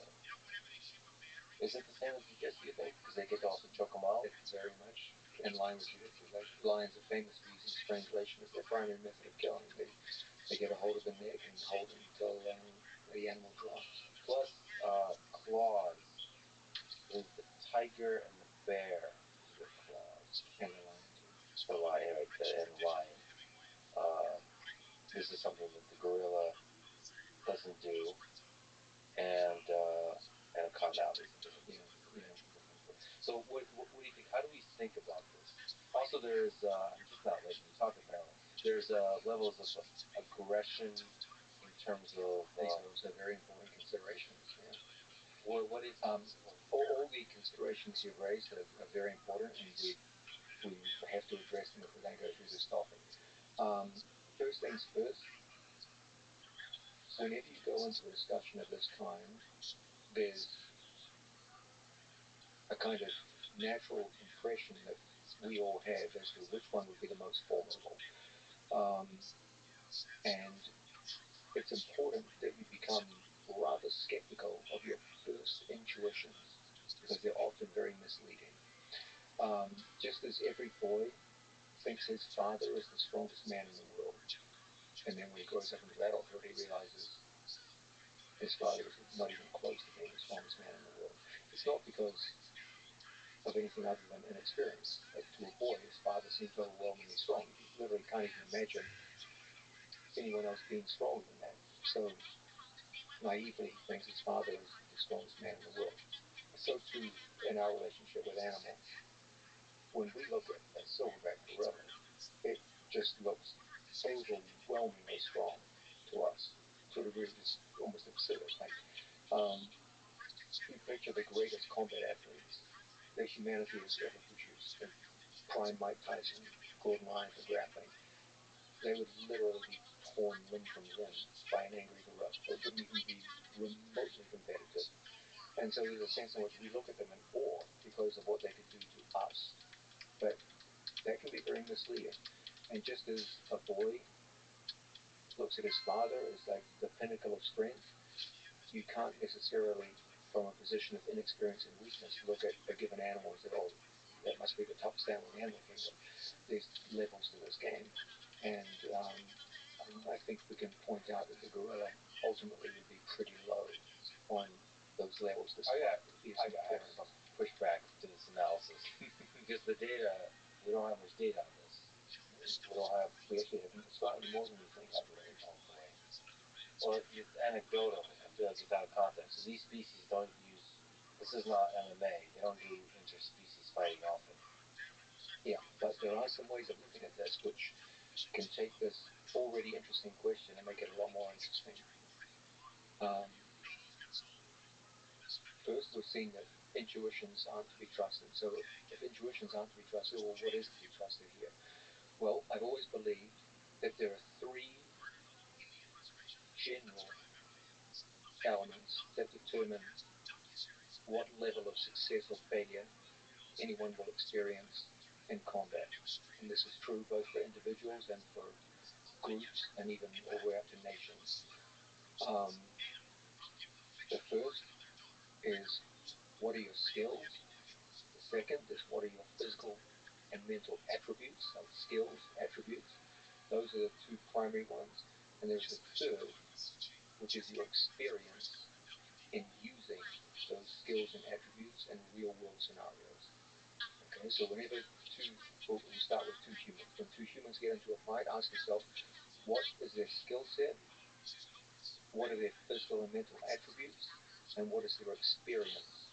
Is it the same as jiu-jitsu, you think? Because they get to also choke them out? It's very much in line with jiu-jitsu. Like lions are famous for using strangulation as their primary method of killing. They get a hold of the neck and hold it until the animal drops. Plus, claws. There's the tiger and the bear with claws. And the lion too. The lion, right? And the lion. Uh, this is something that the gorilla doesn't do, and anaconda obviously doesn't do. Yeah. So what do you think? How do we think about this? Also, there's I'm just not letting you talk apparently. There's levels of aggression in terms of these are also very important considerations. Yeah. What is all the considerations you've raised are very important, and we have to address them if we're going to go through this topic. First things first, whenever you go into a discussion of this kind, there's a kind of natural impression that we all have as to which one would be the most formidable. And it's important that you become rather skeptical of your first intuitions because they're often very misleading. Just as every boy thinks his father is the strongest man in the world, and then when he grows up into adulthood, he realizes his father is not even close to being the strongest man in the world. It's not because of anything other than inexperience. Like to a boy, his father seems overwhelmingly strong. He literally can't even imagine anyone else being stronger than that. So naively, he thinks his father is the strongest man in the world. So too in our relationship with animals. When we look at a silverback gorilla, it just looks overwhelmingly strong to us, to a degree that's almost absurd. Like, you picture the greatest combat athletes that humanity has ever produced, like prime Mike Tyson, Gordon Ryan for grappling. They would literally be torn limb from limb by an angry gorilla. It wouldn't even be remotely competitive. And so there's a sense in which we look at them in awe because of what they could do to us. But that can be very misleading. And just as a boy looks at his father as like the pinnacle of strength, you can't necessarily, from a position of inexperience and weakness, look at a given animal and say, oh, that must be the toughest animal in the animal kingdom. There's levels to this game. And I think we can point out that the gorilla ultimately would be pretty low on those levels. Oh yeah, I got some pushback to this analysis because the data, we don't have much data on this. We actually have slightly more than we think, I believe, on the way. Well, it's anecdotal. I feel like it's out of context. So these species don't use. This is not MMA. They don't do interspecies fighting often. Yeah, but there are some ways of looking at this which can take this already interesting question and make it a lot more interesting. First, we've seen that intuitions aren't to be trusted. So if intuitions aren't to be trusted, well, what is to be trusted here? Well, I've always believed that there are three general elements that determine what level of success or failure anyone will experience in combat. And this is true both for individuals and for groups and even all the way up to nations. The first is, what are your skills? The second is, what are your physical and mental attributes, like skills, attributes? Those are the two primary ones. And there's a third, which is your experience in using those skills and attributes in real world scenarios. Okay, so we start with two humans. When two humans get into a fight, ask yourself, what is their skill set? What are their physical and mental attributes? And what is their experience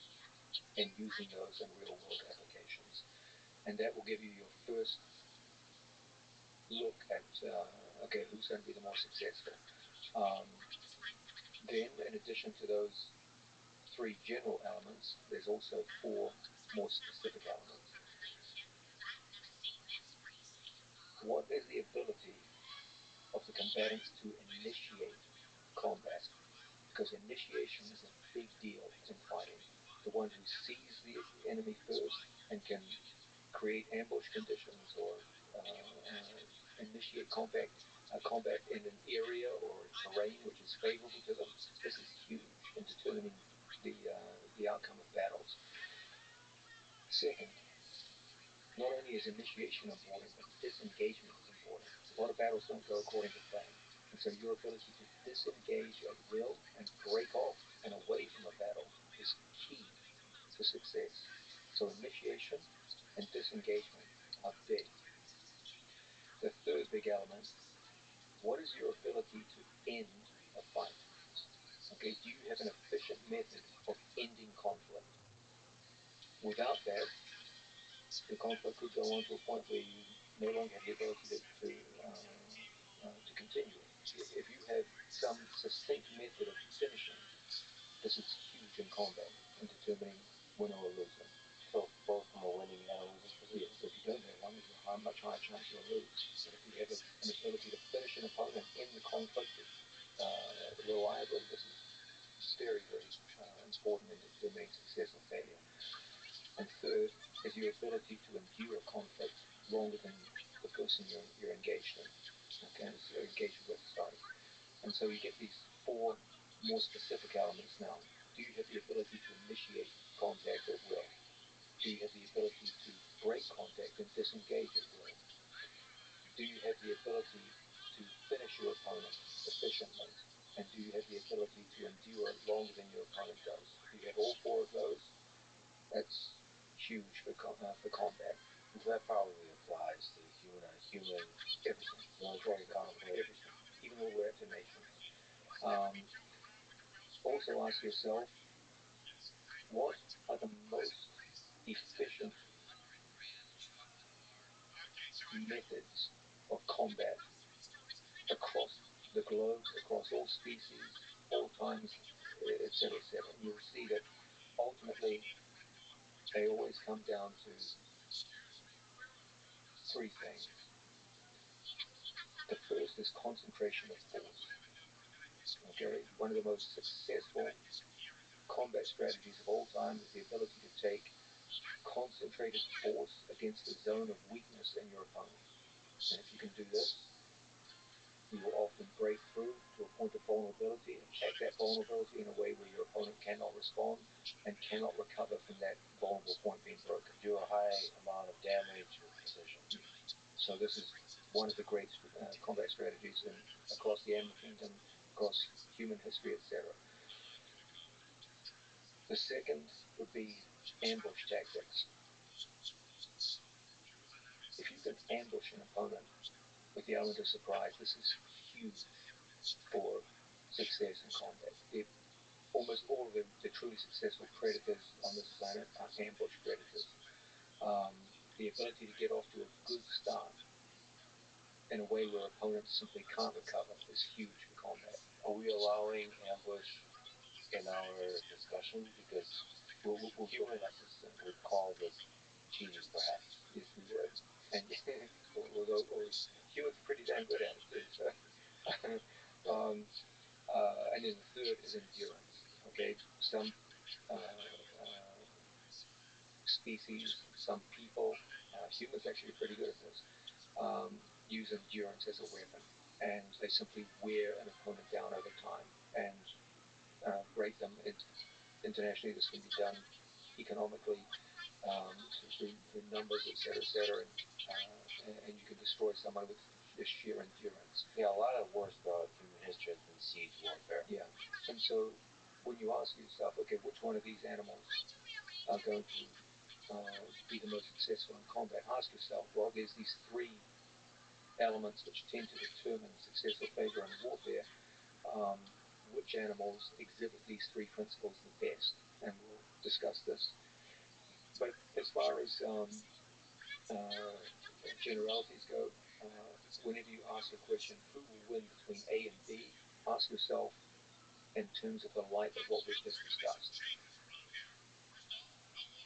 in using those in real world applications? And that will give you your first look at, okay, who's going to be the more successful. Then, in addition to those three general elements, there's also four more specific elements. What is the ability of the combatants to initiate combat? Because initiation is a big deal in fighting. The one who sees the enemy first and can create ambush conditions or initiate combat in an area or terrain which is favorable to them. This is huge in determining the outcome of battles. Second, not only is initiation important, but disengagement is important. A lot of battles don't go according to plan. And so your ability to disengage at will and break off and away from a battle is key to success. So initiation and disengagement are big. The third big element, what is your ability to end a fight? Okay, do you have an efficient method of ending conflict? Without that, the conflict could go on to a point where you no longer have the ability to continue. If you have some succinct method of finishing, this is huge in combat in determining winner or loser. So both from a winning and a losing position. Yes, if you don't have one, there's a much higher chance you'll lose. But if you have an ability to finish an opponent in the conflict reliably, this is very, very important in determining success or failure. And third is your ability to endure conflict longer than the person you're engaged in. Okay, so engaged with, sorry. And so you get these four more specific elements now. Do you have the ability to initiate contact at will? Do you have the ability to break contact and disengage at will? Do you have the ability to finish your opponent efficiently? And do you have the ability to endure longer than your opponent does? If you have all four of those, that's huge for combat. So that probably applies to human on human, everything, military conflict, everything, even all the way up to nations. Also ask yourself, what are the most efficient methods of combat across the globe, across all species, all times, etc., etc. And you'll see that ultimately they always come down to three things. The first is concentration of force. Okay, one of the most successful combat strategies of all time is the ability to take concentrated force against the zone of weakness in your opponent. And if you can do this, You will often break through to a point of vulnerability and attack that vulnerability in a way where your opponent cannot respond and cannot recover from that vulnerable point being broken. Do a high amount of damage with precision. So this is one of the great combat strategies across the animal kingdom, across human history, etc. The second would be ambush tactics. If you can ambush an opponent with the element of surprise, this is huge for success in combat. Almost all of the truly successful predators on this planet are ambush predators. The ability to get off to a good start in a way where opponents simply can't recover is huge for combat. Are we allowing ambush in our discussion? Because humans would call this cheating, perhaps. Yes, we would. And although humans are pretty damn good at it too. So. And then the third is endurance. Okay, some species, some people, humans actually are pretty good at this, use endurance as a weapon, and they simply wear an opponent down over time and break them. Internationally, this can be done economically through numbers, etc., and you can destroy someone with just sheer endurance. Yeah, a lot of wars throughout human history has been siege warfare. Yeah, and so when you ask yourself, okay, which one of these animals are going to be the most successful in combat, ask yourself, well, there's these three elements which tend to determine success or failure in warfare. Which animals exhibit these three principles the best? And we'll discuss this. But as far as generalities go, whenever you ask a question, who will win between A and B, ask yourself in terms of the light of what we've just discussed.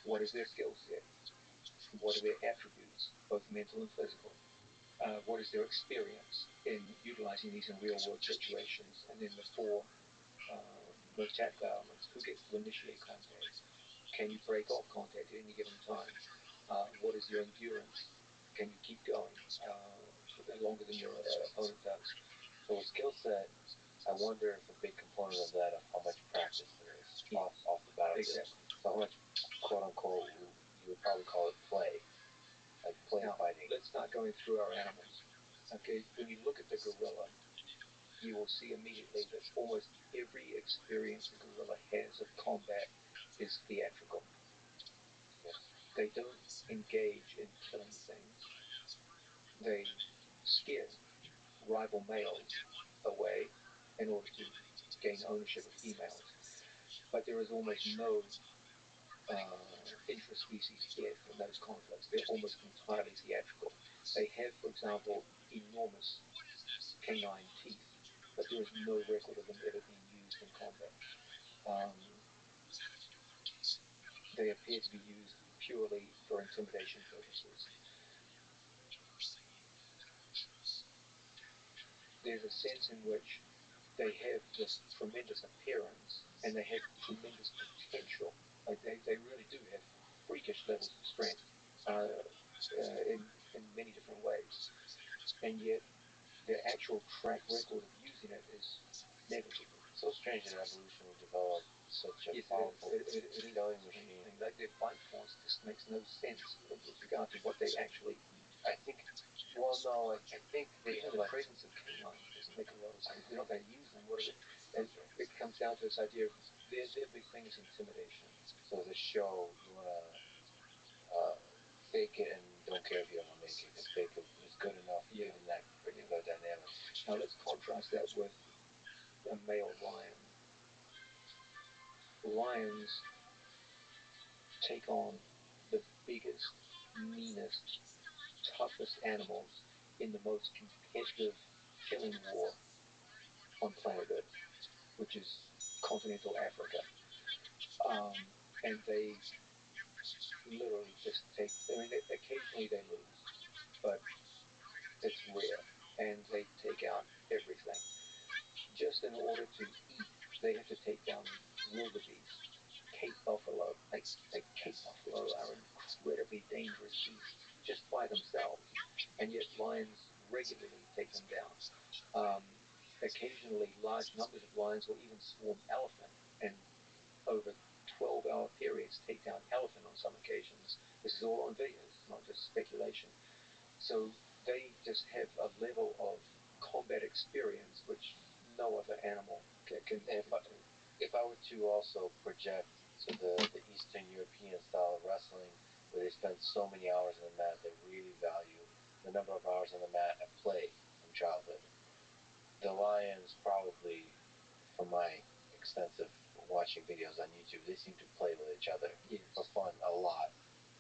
What is their skill set? What are their attributes, both mental and physical? What is their experience in utilizing these in real world situations? And then the four most tactical elements. Who gets to initiate contact? Can you break off contact at any given time? What is your endurance? Can you keep going longer than your opponent does? So with skill set, I wonder if a big component of that of how much practice there is off the battlefield. Exactly. So how much, quote unquote, you would probably call it play, like play now, fighting. Let's start going through our animals. Okay, when you look at the gorilla, you will see immediately that almost every experience a gorilla has of combat is theatrical. Yes. They don't engage in killing things. They scare rival males away in order to gain ownership of females. But there is almost no intra-species death in those conflicts. They're almost entirely theatrical. They have, for example, enormous canine teeth, but there is no record of them ever being used in combat. They appear to be used purely for intimidation purposes. There's a sense in which they have this tremendous appearance and they have tremendous potential. Like they really do have freakish levels of strength in many different ways. And yet their actual track record of using it is negligible. So strange that evolution would develop such a powerful killing machine. Like their bite force just makes no sense with regard to what they actually eat. I think, well, no, I think they have the presence of canines doesn't make a lot of sense. They're not going to use them. What is it? It comes down to this idea of their big thing is intimidation. So the show, you want to fake it and don't care if you don't make it, because fake it is good enough given that particular dynamic. Now let's contrast that with a male lion. Lions take on the biggest, meanest, toughest animals in the most competitive killing war on planet Earth, which is continental Africa. And they literally just take, I mean, occasionally they lose, but it's rare. And they take out everything. Just in order to eat, they have to take down wildebeest, Cape buffalo. Like Cape buffalo are incredibly dangerous beasts just by themselves, and yet lions regularly take them down. Um, Occasionally, large numbers of lions will even swarm elephant and over 12-hour periods take down elephant on some occasions. This is all on video, it's not just speculation. So they just have a level of combat experience which no other animal can if I were to also project to the Eastern European style of wrestling, where they spend so many hours on the mat, they really value the number of hours on the mat at play from childhood. The Lions probably, from my extensive watching videos on YouTube, they seem to play with each other for fun a lot.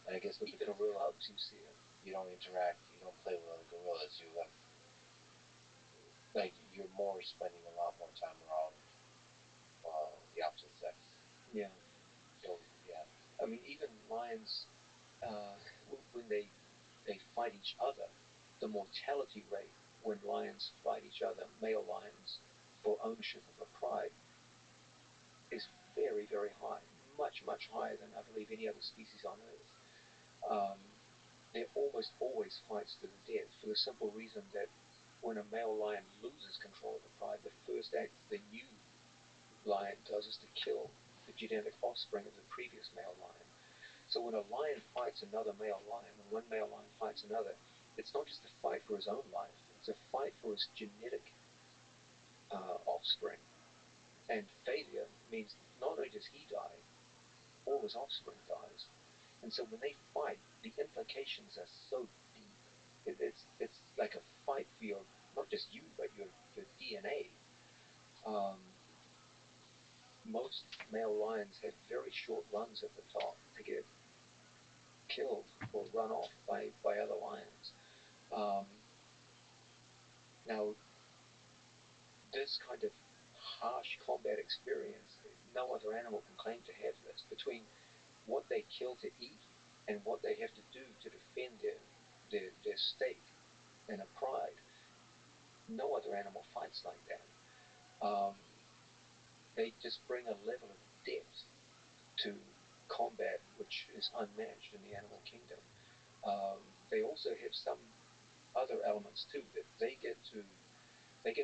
And I guess with even the gorilla, you see it. you don't interact, you don't play with other gorillas. You have like you're more spending a lot more time around the opposite sex. Yeah. So yeah, I mean, even lions, uh, when they fight each other, the mortality rate when lions fight each other, male lions, for ownership of a pride, is very, very high. Much, much higher than I believe any other species on Earth. They're almost always fights to the death for the simple reason that when a male lion loses control of the pride, the first act the new lion does is to kill the genetic offspring of the previous male lion. So when a lion fights another male lion, when one male lion fights another, it's not just a fight for his own life, it's a fight for his genetic offspring. And failure means not only does he die, all his offspring dies. And so when they fight, the implications are so deep. It's like a fight for your, not just you, but your DNA. Um, Most male lions have very short runs at the top to get killed or run off by other lions. Um, Now, this kind of harsh combat experience, no other animal can claim to have this. Between what they kill to eat and what they have to do to defend their stake and a pride, no other animal fights like that. Um, they just bring a level of depth to combat which is unmatched in the animal kingdom. They also have some other elements too that they get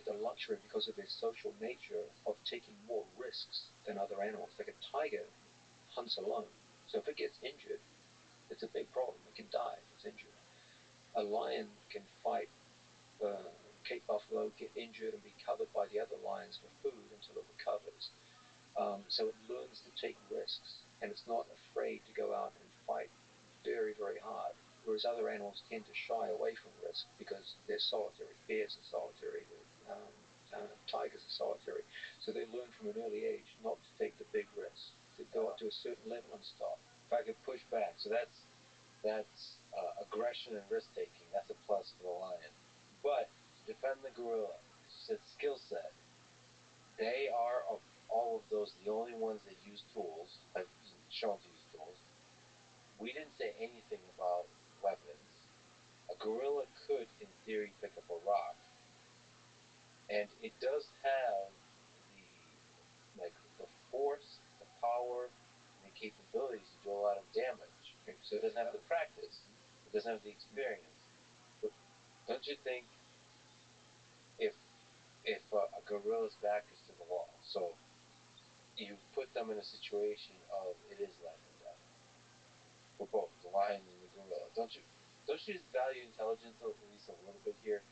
the luxury because of their social nature of taking more risks than other animals. Like a tiger hunts alone, so if it gets injured, it's a big problem. It can die if it's injured. A lion can fight Cape buffalo, get injured, and be covered by the other lions for food until it recovers. So it learns to take risks, and it's not afraid to go out and fight very, very hard. Whereas other animals tend to shy away from risk because they're solitary. Bears are solitary. Tigers are solitary. So they learn from an early age not to take the big risks, to go up to a certain level and stop. if I could push back, so that's aggression and risk taking. That's a plus for the lion. But to defend the gorilla, because you said skill set, they are of all of those the only ones that use tools. Have shown to use tools. We didn't say anything about weapons. A gorilla could, in theory, pick up a rock, and it does have the force, the power, and the capabilities to do a lot of damage. So it doesn't have the practice. It doesn't have the experience. But don't you think if a gorilla's back is to the wall, so you put them in a situation of it is life and death for both the lion and the gorilla, don't you value intelligence at least a little bit here?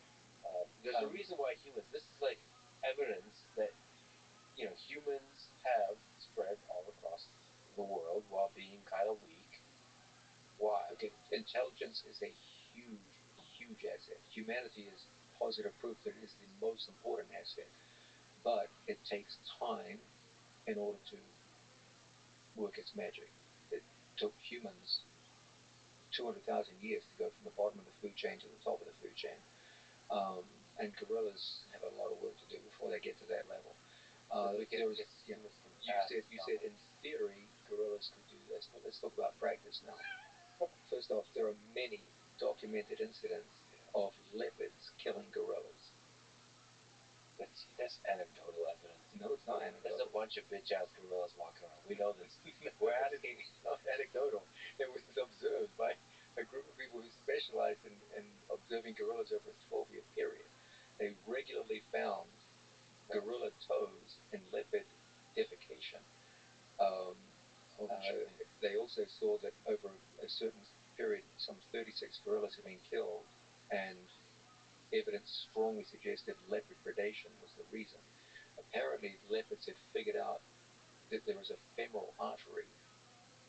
There's a reason why humans. This is like evidence that humans have spread all across the world while being kind of weak. Why? Okay, intelligence is a huge, huge asset. Humanity is positive proof that it is the most important asset, but it takes time in order to work its magic. It took humans 200,000 years to go from the bottom of the food chain to the top of the food chain. And gorillas have a lot of work to do before they get to that level. You said in theory gorillas could do this, but let's talk about practice now. First off, there are many documented incidents of leopards killing gorillas. That's anecdotal evidence. No, it's not anecdotal. There's a bunch of bitch ass gorillas walking around. We know this. We're asking. It's not anecdotal. It was observed by a group of people who specialized in observing gorillas over a 12-year period. they regularly found gorilla toes and leopard defecation. They also saw that over a certain period, some 36 gorillas had been killed, and evidence strongly suggested leopard predation was the reason. Apparently, leopards had figured out that there was a femoral artery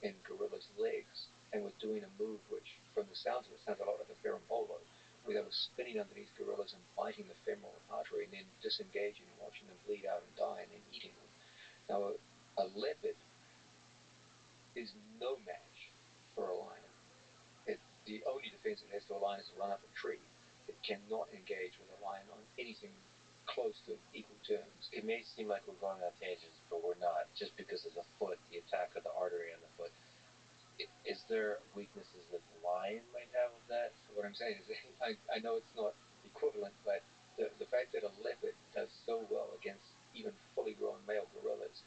in gorillas' legs and were doing a move which, from the sounds of it, sounds a lot like a berimbolo, where they were spinning underneath gorillas and biting the femoral artery and then disengaging and watching them bleed out and die and then eating them. Now, a leopard is no match for a lion. The only defense it has to a lion is to run up a tree. It cannot engage with a lion on anything close to equal terms. It may seem like we're going on tangents, but we're not, just because of the foot, the attack of the artery on the foot. Is there weaknesses that the lion might have with that? What I'm saying is, I know it's not equivalent, but the fact that a leopard does so well against even fully grown male gorillas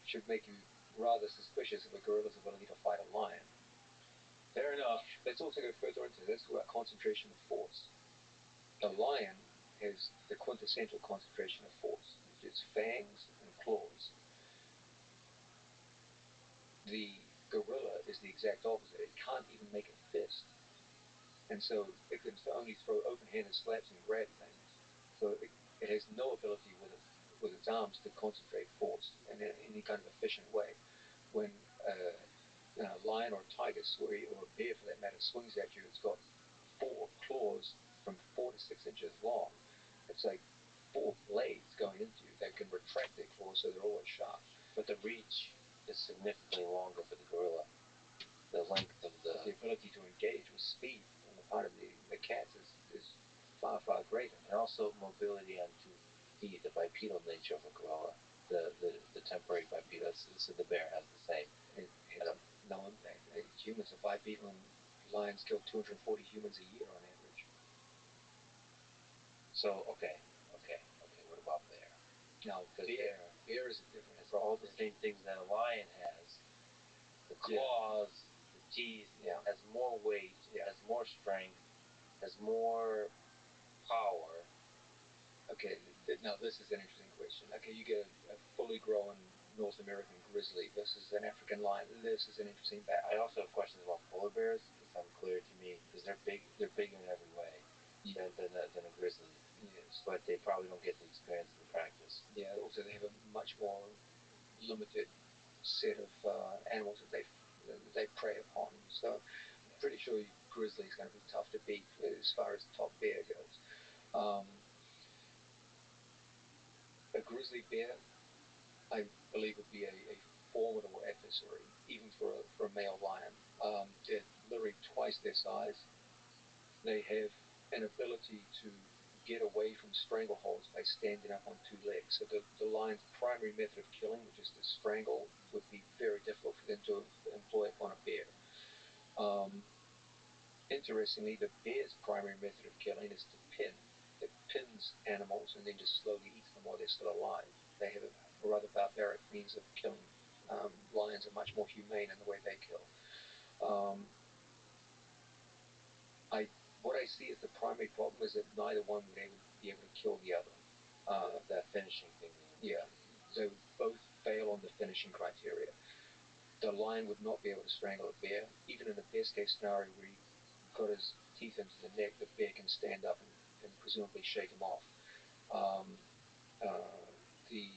should make you rather suspicious of a gorilla's ability to fight a lion. Fair enough. Let's also go further into this about concentration of force. The lion has the quintessential concentration of force, which is fangs and claws. The gorilla is the exact opposite. It can't even make a fist. And so it can only throw open-handed slaps and grab things. So it has no ability with its arms to concentrate force in any kind of efficient way. When a lion or a tiger, or a bear for that matter, swings at you, it's got 4 claws from 4 to 6 inches long. It's like 4 blades going into you. They can retract their claws so they're always sharp. But the reach is significantly longer for the gorilla. The length of the ability to engage with speed on the part of the cats is far, far greater. And also mobility on 2 feet, the bipedal nature of a gorilla, the temporary bipedal. So the bear has the same. It has no impact. Humans are bipedal, and lions kill 240 humans a year on average. So, okay. What about bear? Now, bear is a different. It's all the same things that a lion has. The claws, the teeth, has more weight, has more strength, has more power. Okay, now this is an interesting question. Okay, you get a fully grown North American grizzly versus an African lion. This is an interesting battle. I also have questions about polar bears. It's unclear to me because they're big. They're bigger in every way than a grizzly. Yes, but they probably don't get the experience in practice. Yeah. Also, they have a much more limited set of animals that they prey upon. So, I'm pretty sure grizzly is going to be tough to beat as far as top bear goes. A grizzly bear, I believe, would be a formidable adversary, even for a male lion. They're literally twice their size. They have an ability to get away from strangleholds by standing up on 2 legs. So the lion's primary method of killing, which is to strangle, would be very difficult for them to employ upon a bear. Interestingly, the bear's primary method of killing is to pin. It pins animals and then just slowly eats them while they're still alive. They have a rather barbaric means of killing. Lions are much more humane in the way they kill. What I see as the primary problem is that neither one would be able to kill the other. That finishing thing. Yeah, they would both fail on the finishing criteria. The lion would not be able to strangle a bear. Even in the best case scenario where he got his teeth into the neck, the bear can stand up and presumably shake him off. The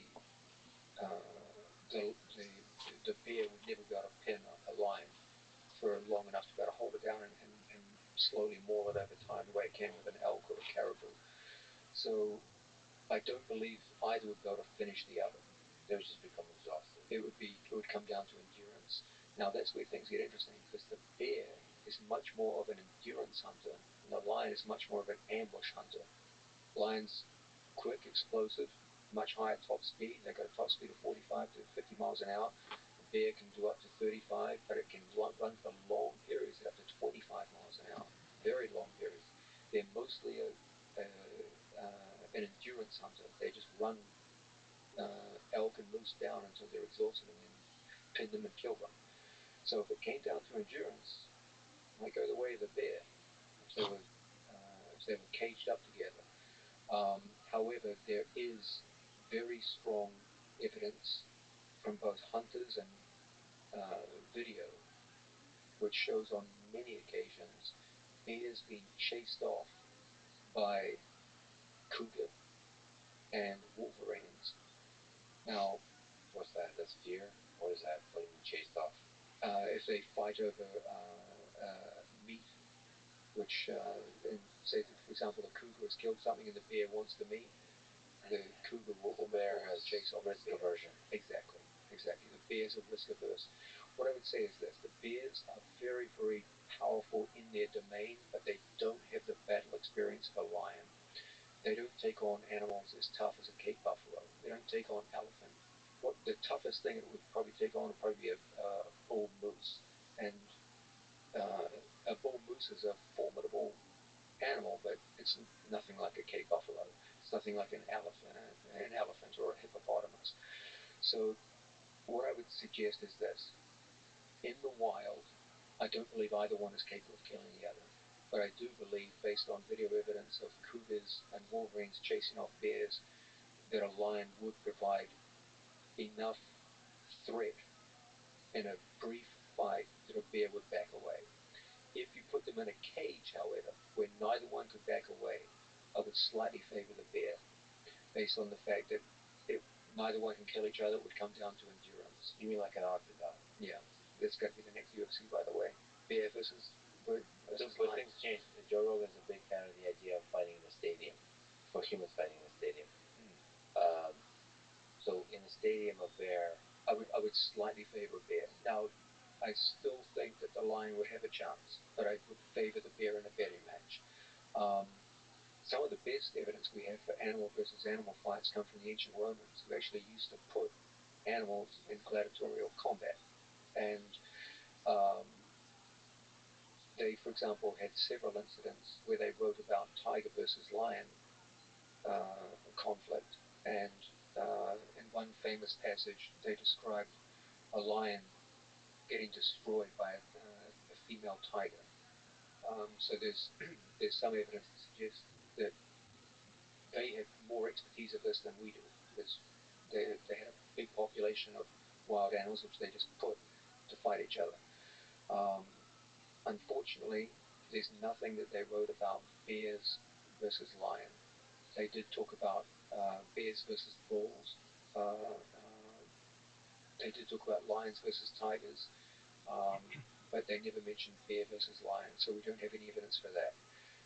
bear would never be able to pin a lion for long enough to be able to hold it down and slowly maul it over time the way it can with an elk or a caribou. So I don't believe either would be able to finish the other. They would just become exhausted. It would come down to endurance. Now that's where things get interesting, because the bear is much more of an endurance hunter, and the lion is much more of an ambush hunter. Lion's quick, explosive, much higher top speed. They got a top speed of 45 to 50 miles an hour. The bear can do up to 35, but it can run for long periods at up to 25 miles an hour. Very long periods. They're mostly an endurance hunter. They just run elk and moose down until they're exhausted and then pin them and kill them. So if it came down to endurance, it might go the way of the bear. If They were caged up together. However, there is very strong evidence from both hunters and video, which shows on many occasions bears being chased off by cougar and wolverines. Now, What's that? That's fear? What is that? What do you mean chased off? if they fight over meat, which, say, for example, a cougar has killed something and the bear wants the meat, the cougar will the bear has chase off risk aversion. Exactly, exactly. The bears are risk averse. What I would say is this: the bears are very, very powerful in their domain, but they don't have the battle experience of a lion. They don't take on animals as tough as a Cape buffalo. They don't take on elephant. What the toughest thing it would probably take on would probably be a bull moose, and a bull moose is a formidable animal, but it's nothing like a Cape buffalo. It's nothing like an elephant or a hippopotamus. So what I would suggest is this: in the wild, I don't believe either one is capable of killing the other, but I do believe, based on video evidence of cougars and wolverines chasing off bears, that a lion would provide enough threat in a brief fight that a bear would back away. If you put them in a cage, however, where neither one could back away, I would slightly favor the bear, based on the fact that if neither one can kill each other, it would come down to endurance. You mean like an octagon? Yeah, that's going to be the next UFC, by the way. Bear versus bird versus But lion. things change. Joe Rogan's a big fan of the idea of fighting in a stadium, for humans fighting in a stadium. So in a stadium, a bear. I would slightly favor bear. Now, I still think that the lion would have a chance, but I would favor the bear in a betting match. Some of the best evidence we have for animal versus animal fights come from the ancient Romans, who actually used to put animals in gladiatorial combat. And they, for example, had several incidents where they wrote about tiger versus lion conflict. And in one famous passage, they described a lion getting destroyed by a female tiger. So there's some evidence to suggest that they have more expertise of this than we do, because they had a big population of wild animals which they just put to fight each other. Unfortunately, there's nothing that they wrote about bears versus lion. They did talk about bears versus bulls. They did talk about lions versus tigers, but they never mentioned bear versus lion, so we don't have any evidence for that.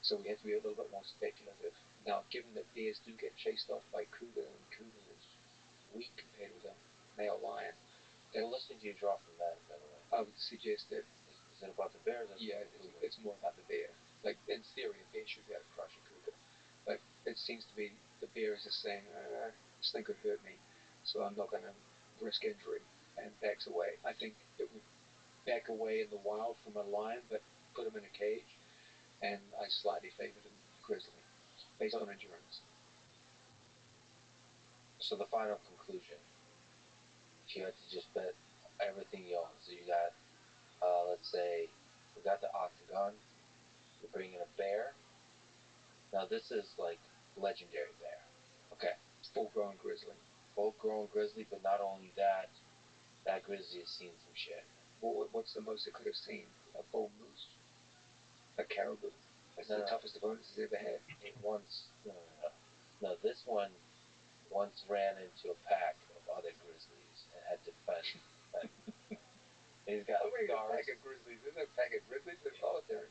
So we have to be a little bit more speculative. Now, given that bears do get chased off by cougar, and cougar is weak compared with a male lion, then listening to you draw from that, by the way. I would suggest that. Is it about the bears? Yeah, it's more about the bear. Like, in theory, a bear should be able to crush a cougar, but it seems to be the bear is just saying, this thing could hurt me, so I'm not going to risk injury, and backs away. I think it would back away in the wild from a lion, but put him in a cage, and I slightly favor the grizzly, based on endurance. So the final conclusion, if you had to just bet everything you own, so you got, let's say, we got the octagon, you're bringing a bear. Now this is like legendary bear. Okay. Full-grown grizzly. Full-grown grizzly, but not only that, that grizzly has seen some shit. Well, what's the most it could have seen? A bull moose? A caribou? That's the toughest opponents he's ever had. It once, no, this one once ran into a pack of other grizzlies and had to fend. He's got How many scars. pack of grizzlies? Isn't there a pack of grizzlies? They're solitary.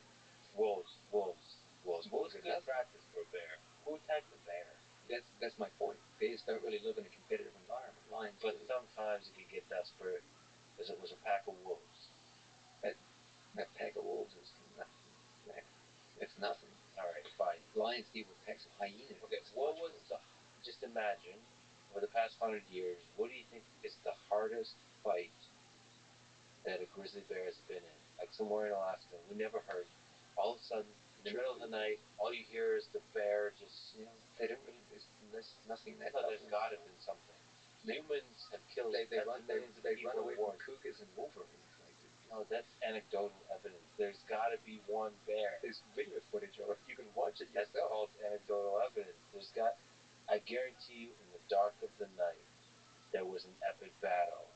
Wolves. Wolves Wolves good practice for a bear. Who attacked the bear? That's my point. Bears don't really live in a competitive environment. Lions But do. sometimes you can get desperate, because it was a pack of wolves. That pack of wolves is nothing. It's nothing. All right, fine. Lions deal with packs of hyenas. Okay, what was just imagine, over the past 100 years, what do you think is the hardest fight that a grizzly bear has been in? Like somewhere in Alaska, we never heard. All of a sudden, in the middle of the night, all you hear is the bear just. They don't really. There's nothing that. No, there's got to have been something. Humans have killed they run millions of people away in war. from cougars and wolverines. No, that's anecdotal evidence. There's got to be one bear. There's video footage of it. You can watch it That's yourself. called anecdotal evidence. There's got. I guarantee you, in the dark of the night, there was an epic battle,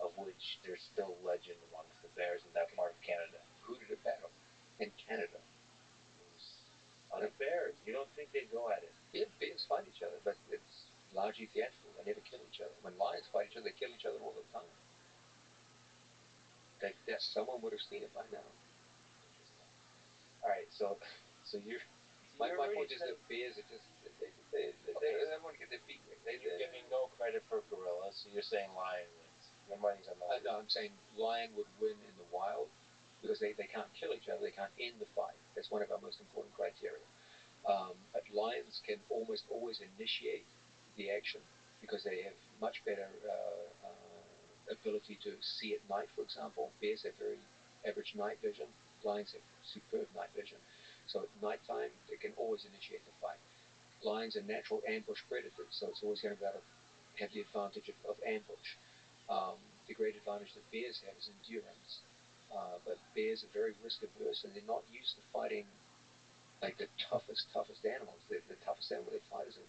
of which there's still legend amongst the bears in that part of Canada. Who did it battle? In Canada. Other bears. You don't think they go at it? Yeah, bears fight each other, but it's largely theatrical. They never kill each other. When lions fight each other, they kill each other all the time. That someone would have seen it by now. Interesting. All right, so you're. My point is that bears are just they want to get their feet wet. You're giving no credit for gorillas, so you're saying lion wins. Your money's on that. No, I'm saying lion would win in the wild because they can't kill each other. They can't end the fight. That's one of our most important criteria. But lions can almost always initiate the action because they have much better ability to see at night, for example. Bears have very average night vision. Lions have superb night vision. So at nighttime, they can always initiate the fight. Lions are natural ambush predators, so it's always going to be able to have the advantage of ambush. The great advantage that bears have is endurance. But bears are very risk averse and they're not used to fighting like the toughest animals. The toughest animal they fight is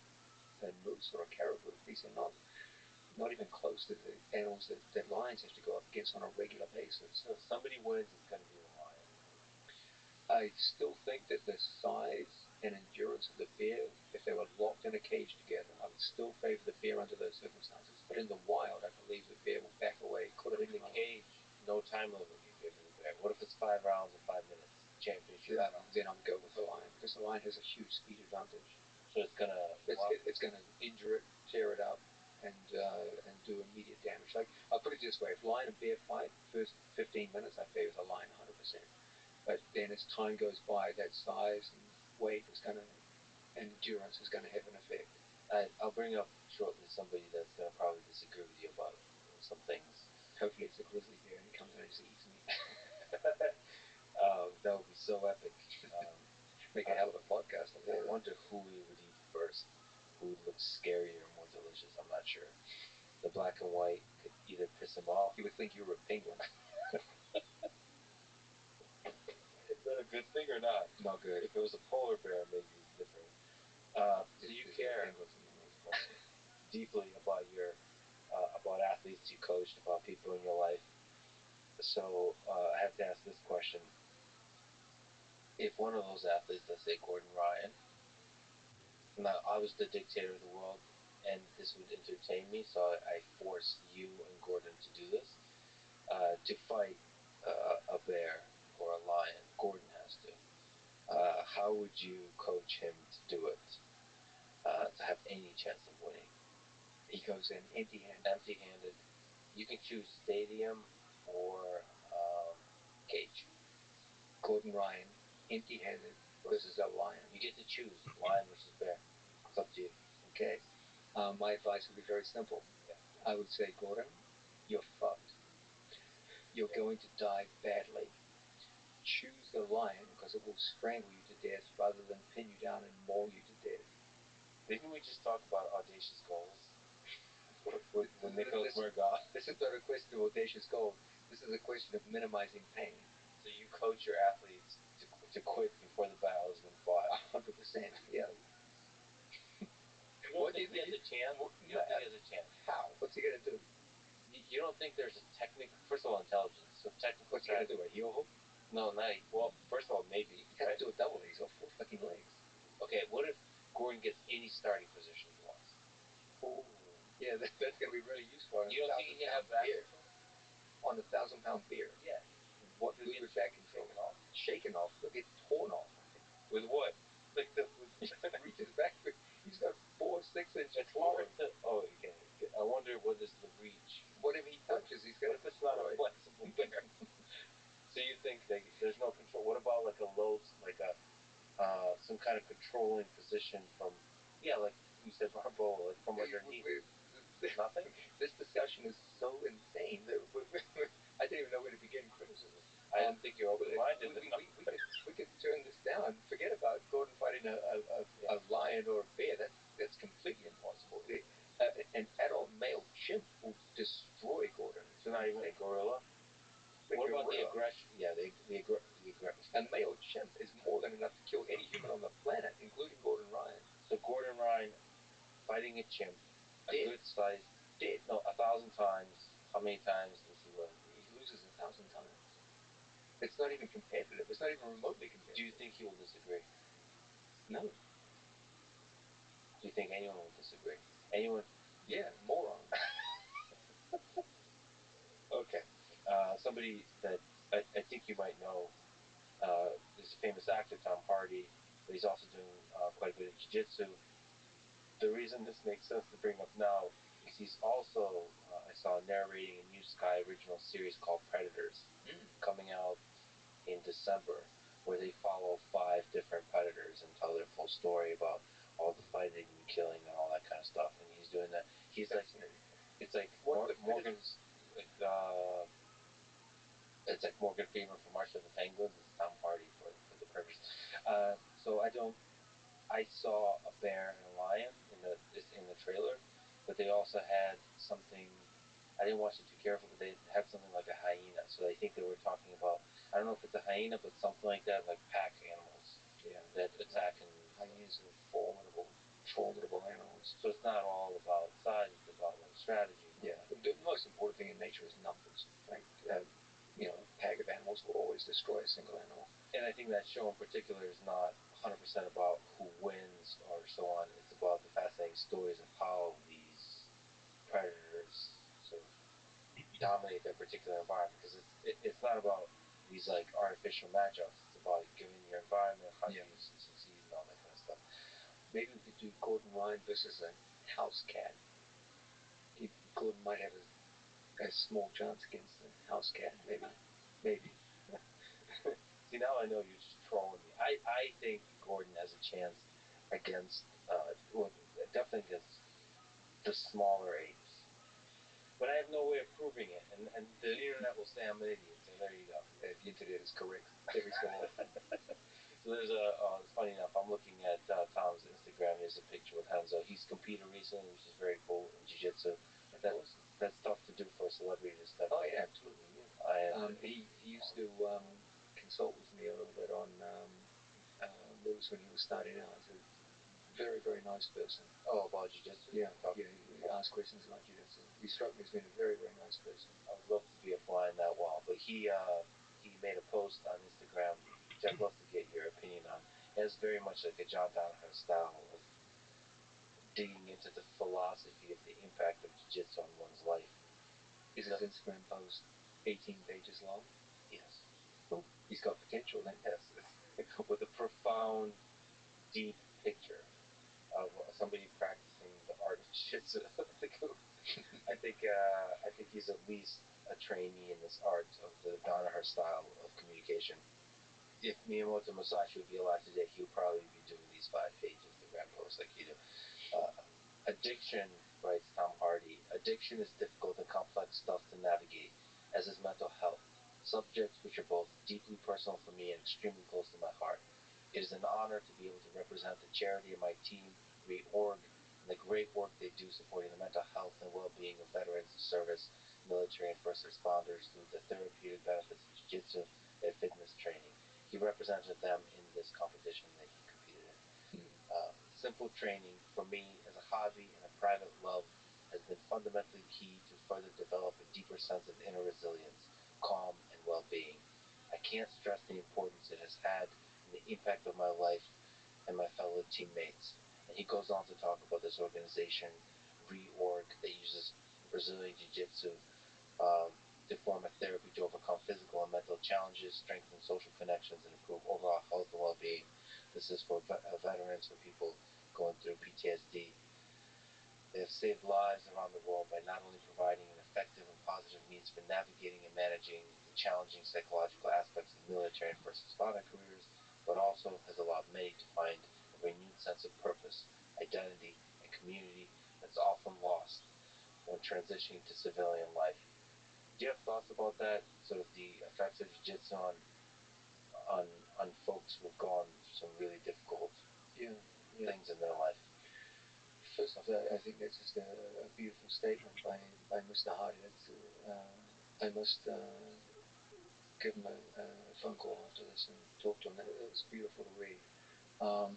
a moose or a caribou. These are not even close to the animals that lions have to go up against on a regular basis. So if somebody wins, it's going to be the lion. I still think that the size and endurance of the bear, if they were locked in a cage together, I would still favor the bear under those circumstances. But in the wild, I believe the bear will back away. But in the cage, no time limit you give the bear. What if it's 5 rounds in 5 minutes? Championship. Then I would go with the lion because the lion has a huge speed advantage. So it's gonna injure it, tear it up, and do immediate damage. Like I'll put it this way: if lion and bear fight, first 15 minutes, I favor the lion 100%. But then as time goes by, that size and weight is gonna, and endurance is gonna have an effect. I'll bring up shortly somebody that's gonna probably disagree with you about some things. Hopefully, it's a grizzly bear and he comes in and just eats me. That would be so epic. Make a hell of a podcast. I wonder who we would eat first. Who would look scarier or more delicious? I'm not sure. The black and white could either piss him off. He would think you were a penguin. Is that a good thing or not? Not good. If it was a polar bear, maybe it's different. So you care deeply about about athletes you coached, about people in your life. So I have to ask this question: if one of those athletes, let's say Gordon Ryan, now I was the dictator of the world, and this would entertain me, so I force you and Gordon to do this, to fight a bear or a lion. Gordon has to. How would you coach him to do it? To have any chance of winning? He goes in empty-handed. Empty-handed. You can choose stadium or cage. Gordon Ryan, empty-handed versus a lion. You get to choose lion versus bear. It's up to you. Okay. My advice would be very simple. Yeah. I would say, Gordon, you're fucked. You're going to die badly. Choose the lion because it will strangle you to death rather than pin you down and maul you to death. Didn't we just talk about audacious goals with Nicholas Murgoff? This is not a question of audacious goals. This is a question of minimizing pain. So you coach your athletes to quit before the battle has been fought. 100%. Yeah. You don't think he has a chance? You don't think he has a chance? How? What's he gonna do? You don't think there's a technical? First of all, intelligence. So technical. What's he gonna do? A heel hook? No, not. Well, first of all, maybe. He has to do a double leg. He's got 4 fucking legs. Okay, what if Gordon gets any starting position he wants? Oh, yeah, that's gonna be really useful. You don't think he can have back control? On a 1,000-pound beer? Yeah. What would get back control? Shaken off. He'll get torn off. With what? Like reaches back. He's got 4 6-inch claws. Oh, okay. I wonder what is the reach. Whatever he touches, he's gonna. What if it's not a flexible bear? So you think there's no control? What about like a low, like a some kind of controlling position from? Yeah, like you said, Barbo, like from underneath. Nothing. This discussion is so insane that I didn't even know where to begin criticism. I didn't think you're open-minded. We could turn this down. Forget about Gordon fighting a lion or a bear. That's completely impossible. An adult male chimp will destroy Gordon. So not even a gorilla. What about the aggression? Yeah, the aggression. A male chimp is more than enough to kill any human on the planet, including Gordon Ryan. So Gordon Ryan fighting a chimp, a Dead. good sized, Dead. no, 1,000 times. How many times does he win? He loses 1,000 times. It's not even competitive. It's not even remotely competitive. Do you think he will disagree? No. Do you think anyone will disagree? Anyone? Yeah, moron. Okay. Somebody that I think you might know is a famous actor, Tom Hardy, but he's also doing quite a bit of jiu-jitsu. The reason this makes sense to bring up now is he's also, I saw, narrating a new Sky original series called Predators, coming out in December, where they follow 5 different predators and tell their full story about all the fighting and killing and all that kind of stuff. And he's doing that. He's like, it's like Morgan's, like, it's like Morgan Freeman for March of the Penguins. It's Tom Hardy for the Predators. So I saw a bear and a lion in the trailer, but they also had something. I didn't watch it too careful, but they had something like a hyena. So I think they were talking about. I don't know if it's a hyena, but something like that, like pack animals. Yeah. That attack and hyenas are formidable animals. So it's not all about size; it's about like strategy. Yeah. The most important thing in nature is numbers. Like, a pack of animals will always destroy a single animal. And I think that show in particular is not 100% about who wins or so on. It's about the fascinating stories of how these predators sort of dominate their particular environment. Because it's not about these like artificial matchups. It's about given your environment, how you succeed and all that kind of stuff. Maybe we could do Gordon Ryan versus a house cat. Gordon might have a small chance against the house cat, maybe. See, now I know you're just trolling me. I think Gordon has a chance against, well, definitely against the smaller apes. But I have no way of proving it, and the internet will say I'm an idiot. So there you go. The internet is correct every so often. So there's it's funny enough, I'm looking at Tom's Instagram. There's a picture with Hanzo. He's competed recently, which is very cool in jiu-jitsu. That's tough to do for a celebrity to step. Oh yeah, absolutely. Yeah. He used to consult with me a little bit on moves when he was starting out. He's a very, very nice person. Oh, about jiu-jitsu? Yeah. He asked questions about jiu-jitsu. He struck me as being a very, very nice person. I would love to be a fly on that wall, but he made a post on Instagram, which I'd love to get your opinion on. It has very much like a John Danaher style of digging into the philosophy of the impact of jiu-jitsu on one's life. Is his Instagram post 18 pages long? Yes. Oh, he's got potential then. Yes. With a profound, deep picture of somebody practicing the art of jiu-jitsu. I think he's at least a trainee in this art of the Danaher style of communication. If Miyamoto Musashi would be alive today, he would probably be doing these 5-page Instagram posts like you do. Addiction, writes Tom Hardy, addiction is difficult and complex stuff to navigate, as is mental health, subjects which are both deeply personal for me and extremely close to my heart. It is an honor to be able to represent the charity of my team, ReOrg, and the great work they do supporting the mental health and well-being of veterans of service, military, and first responders through the therapeutic benefits of jiu-jitsu and fitness training. He represented them in this competition that he competed in. Simple training, for me, as a hobby and a private love, has been fundamentally key to further develop a deeper sense of inner resilience, calm, and well-being. I can't stress the importance it has had in the impact of my life and my fellow teammates. And he goes on to talk about this organization, ReOrg, that uses Brazilian Jiu-Jitsu to form a therapy to overcome physical and mental challenges, strengthen social connections, and improve overall health and well-being. This is for veterans, for people going through PTSD. They have saved lives around the world by not only providing an effective and positive means for navigating and managing the challenging psychological aspects of military and first responder careers, but also has allowed many to find a renewed sense of purpose, identity, and community that's often lost when transitioning to civilian life. Do you have thoughts about that? Sort of the effects of jiu-jitsu on folks who've gone through some really difficult things in their life. First off, I think that's just a beautiful statement by Mr. Hardy. I must give him a phone call after this and talk to him. It was beautiful to read. Um,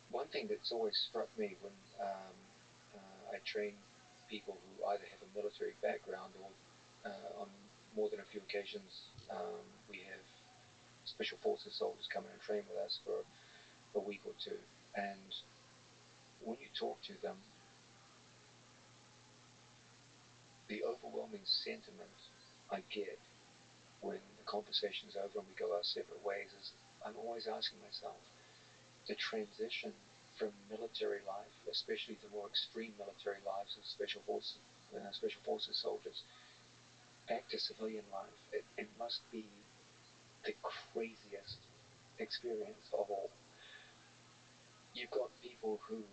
One thing that's always struck me when I train people who either have a military background or on more than a few occasions we have special forces soldiers come in and train with us for a week or two. And when you talk to them, the overwhelming sentiment I get when the conversation's over and we go our separate ways is I'm always asking myself, the transition from military life, especially the more extreme military lives of special forces soldiers, back to civilian life, it must be the craziest experience of all. You've got people who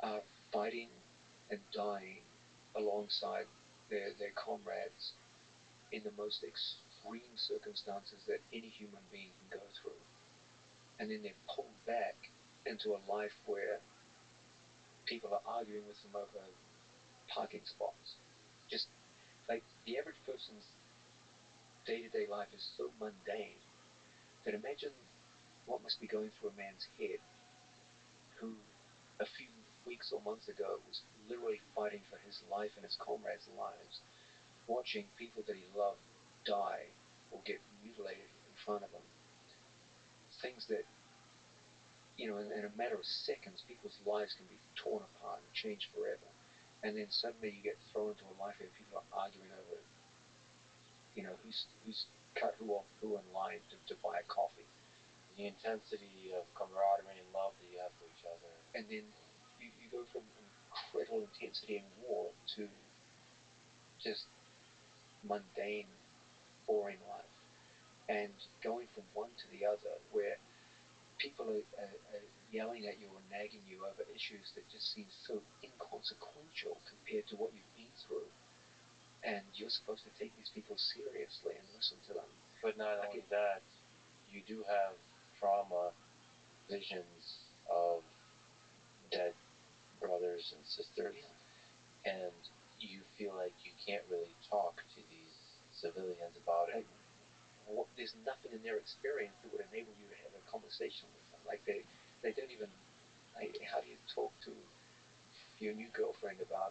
are fighting and dying alongside their comrades in the most extreme circumstances that any human being can go through. And then they're pulled back into a life where people are arguing with them over parking spots. Just like the average person's day-to-day life is so mundane that imagine what must be going through a man's head who a few weeks or months ago was literally fighting for his life and his comrades' lives, watching people that he loved die or get mutilated in front of him. Things that, in a matter of seconds, people's lives can be torn apart and changed forever. And then suddenly you get thrown into a life where people are arguing over, who's cut who off who in line to buy a coffee. The intensity of camaraderie and love that you have for each other. And then you go from incredible intensity in war to just mundane, boring life. And going from one to the other, where people are yelling at you or nagging you over issues that just seem so inconsequential compared to what you've been through. And you're supposed to take these people seriously and listen to them. But not only that, you do have trauma visions of dead brothers and sisters, and you feel like you can't really talk to these civilians about it. There's nothing in their experience that would enable you to have a conversation with them. Like they don't even. How do you talk to your new girlfriend about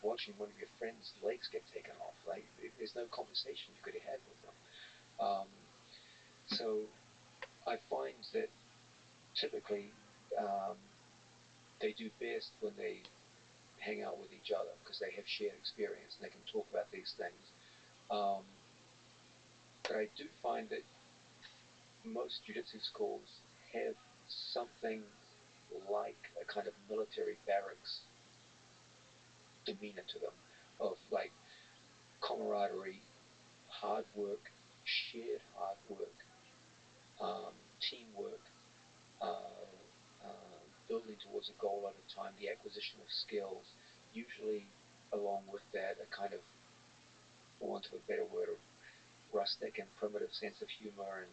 watching one of your friends' legs get taken off? Like there's no conversation you could have with them. So I find that typically they do best when they hang out with each other because they have shared experience and they can talk about these things. But I do find that most jiu-jitsu schools have something like a kind of military barracks demeanor to them of like camaraderie, hard work, shared hard work, teamwork, building towards a goal at a time, the acquisition of skills, usually along with that a kind of, for want of a better word, a rustic and primitive sense of humor and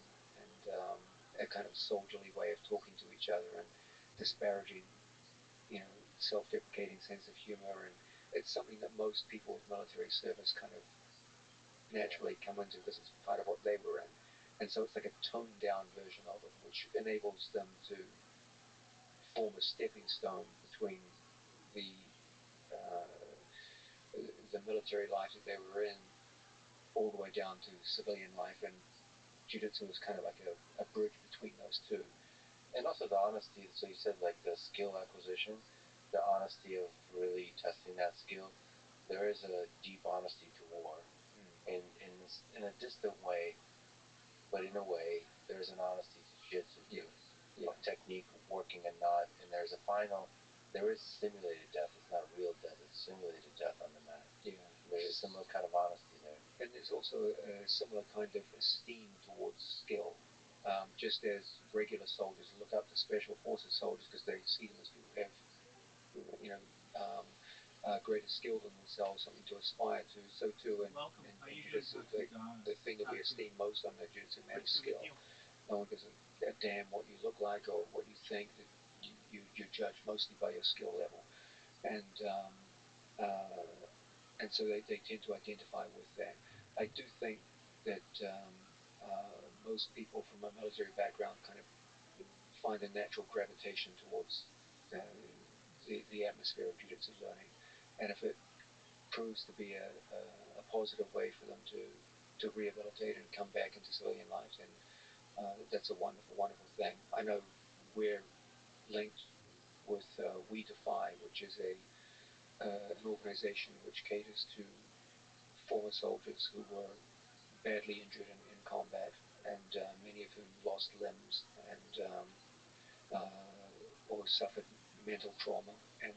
a kind of soldierly way of talking to each other and disparaging, self-deprecating sense of humor. And it's something that most people with military service kind of naturally come into because it's part of what they were in. And so it's like a toned down version of it, which enables them to form a stepping stone between the the military life that they were in all the way down to civilian life. And jiu-jitsu is kind of like a bridge between those two. And also the honesty, so you said like the skill acquisition, the honesty of really testing that skill. There is a deep honesty to war in a distant way, but in a way, there's an honesty to jiu-jitsu too. Yeah. Technique working and not, and there's a final, there is simulated death. It's not real death, it's simulated death on the mat. Yeah. There's a similar kind of honesty there. And there's also a similar kind of esteem towards skill. Just as regular soldiers look up to special forces soldiers because they see them as people who have, greater skill than themselves, something to aspire to. So too, and jiu-jitsu, the thing that we esteem most on the jiu-jitsu mat is skill. No one gives a damn what you look like or what you think. That you're judged mostly by your skill level. And And so they tend to identify with that. I do think that most people from a military background kind of find a natural gravitation towards the atmosphere of jiu-jitsu learning, and if it proves to be a positive way for them to rehabilitate and come back into civilian life, then that's a wonderful, wonderful thing. I know we're linked with We Defy, which is an organization which caters to former soldiers who were badly injured in combat, and many of whom lost limbs and or suffered mental trauma, and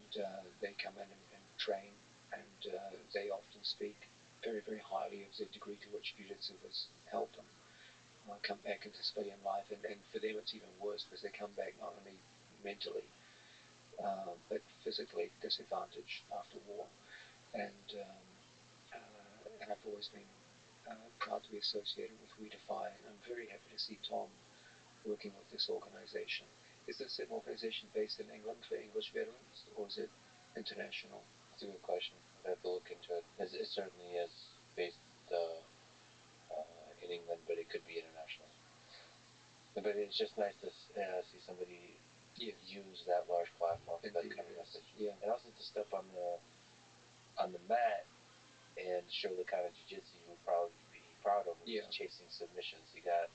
they come in and train, and they often speak very, very highly of the degree to which jiu-jitsu has helped them come back into civilian life, and for them it's even worse because they come back not only mentally but physically disadvantaged after war, and I've always been proud to be associated with We Defy, and I'm very happy to see Tom working with this organization. Is this an organization based in England for English veterans, or is it international? That's a good question. I'd have to look into it. It certainly is based in England, but it could be international. But it's just nice to see somebody use that large platform for that kind of message. Yeah. And also to step on the mat and show the kind of jiu-jitsu you would probably be proud of when you're chasing submissions. You got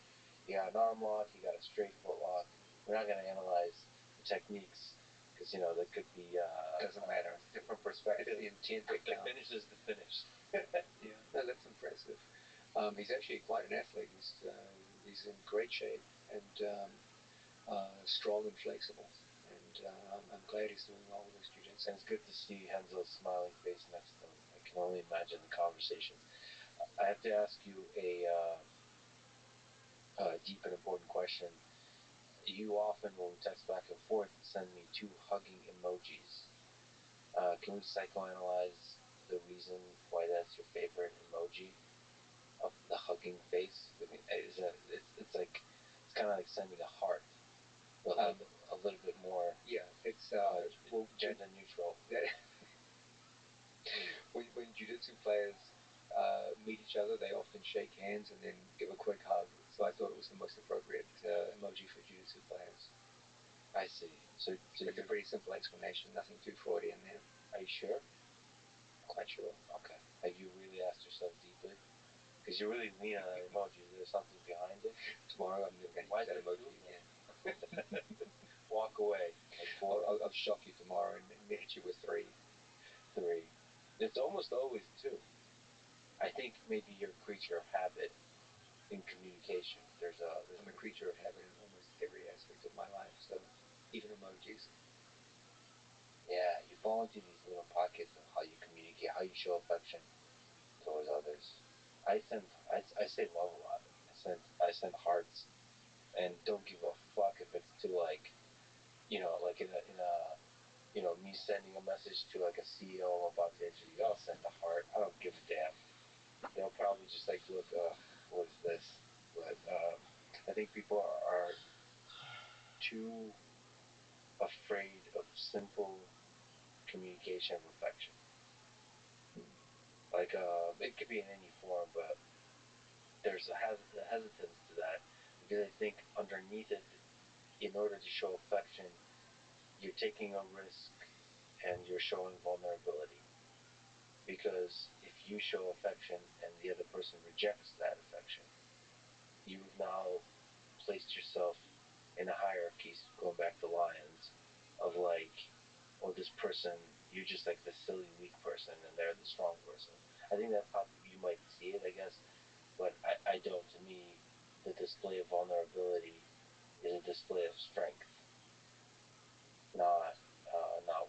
an arm lock, you got a straight foot lock. We're not going to analyze the techniques because there could be doesn't matter. Different perspectives. It's the intent. The finish is the finish. Yeah, no, that's impressive. He's actually quite an athlete. He's in great shape and strong and flexible. And I'm glad he's doing well with his jiu-jitsu. And it's good to see Henzo's smiling face next to him. I can only imagine the conversation. I have to ask you a deep and important question. You often, when we text back and forth, send me 2 hugging emojis. Can we psychoanalyze the reason why that's your favorite emoji of the hugging face? I mean, it's kind of like sending a heart, but like a little bit more. Yeah, it's gender neutral. When jiu-jitsu players meet each other, they often shake hands and then give a quick hug. So I thought it was the most appropriate emoji for jiu-jitsu players. I see. So it's a pretty simple explanation, nothing too Freudian there. Are you sure? Quite sure. Okay. Have you really asked yourself deeply? Because you really lean on that emoji. Is there something behind it? Tomorrow I'm never going to use that emoji again. Walk away. I'll shock you tomorrow and hit you with 3. It's almost always 2. I think maybe you're a creature of habit in communication. I'm a creature of habit in almost every aspect of my life, so even emojis. Yeah, you fall into these little pockets of how you communicate, how you show affection towards others. I say love a lot. I send hearts, and don't give a fuck if it's to like in a me sending a message to like a CEO I'm about to interview. I'll send a heart. I don't give a damn. They'll probably just like look, what is this? But I think people are too afraid of simple communication of affection. Like it could be in any form, but there's a hesitance to that because I think underneath it, in order to show affection, you're taking a risk and you're showing vulnerability. Because if you show affection and the other person rejects that affection, you've now placed yourself in a hierarchy, going back to lions, of like, oh, this person, you're just like the silly weak person and they're the strong person. I think that's how you might see it, I guess, but I don't. To me, the display of vulnerability is a display of strength, not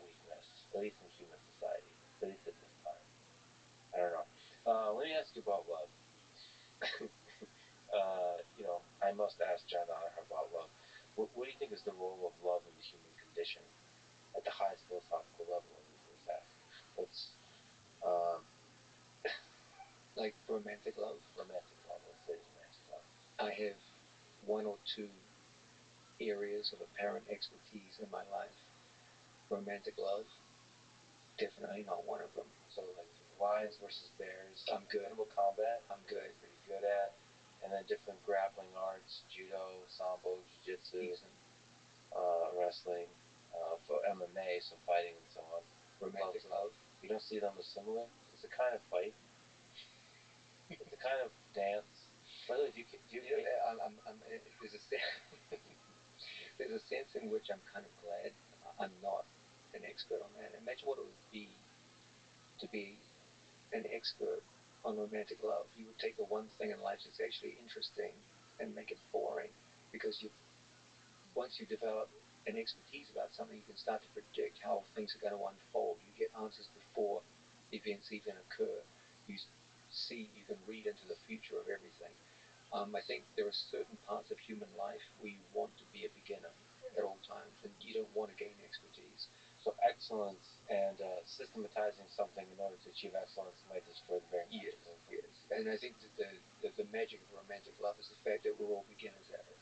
weakness, at least in human society, at least at this time. I don't know. Let me ask you about love. I must ask John Onaher about love. What do you think is the role of love in the human condition at the highest philosophical level? Is that what's like romantic love? Romantic love. Let's say romantic love. I have 1 or 2 areas of apparent expertise in my life. Romantic love, definitely not one of them. lions versus bears. I'm good. Animal combat. I'm good. Pretty good at. And then different grappling arts, judo, sambo, jiu-jitsu, wrestling, for MMA, so fighting and so on. Romantic love. You don't see them as similar. It's a kind of fight. It's a kind of dance. By the way, there's a there's a sense in which I'm kind of glad I'm not an expert on that. Imagine what it would be to be an expert on romantic love. You would take the one thing in life that's actually interesting and make it boring, because once you develop an expertise about something, you can start to predict how things are going to unfold. You get answers before events even occur. You can read into the future of everything. I think there are certain parts of human life where you want to be a beginner at all times, and you don't want to gain expertise. So excellence and systematizing something in order to achieve excellence might destroy the very magic. Yes. And I think that the magic of romantic love is the fact that we're all beginners at it.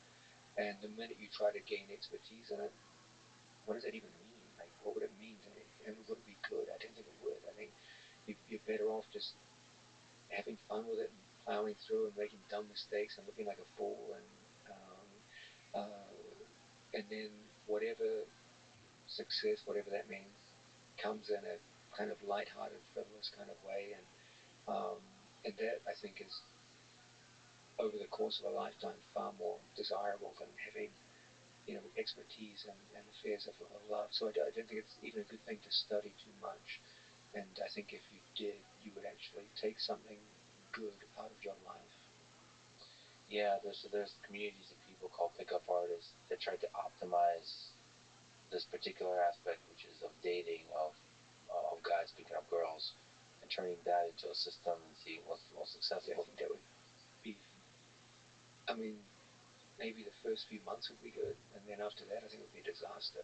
And the minute you try to gain expertise in it, what does that even mean? Like, what would it mean to me? And would it be good? I don't think it would. I think you're better off just having fun with it and plowing through and making dumb mistakes and looking like a fool, and then whatever success, whatever that means, comes in a kind of light-hearted, frivolous kind of way, and that I think is, over the course of a lifetime, far more desirable than having expertise and affairs of love. So I don't think it's even a good thing to study too much. And I think if you did, you would actually take something good out of your life. Yeah, there's communities of people called pickup artists that try to optimize this particular aspect, which is of dating, of guys picking up girls, and turning that into a system and seeing what's the most successful. Yeah, I think that would be. I mean, maybe the first few months would be good, and then after that, I think it would be a disaster.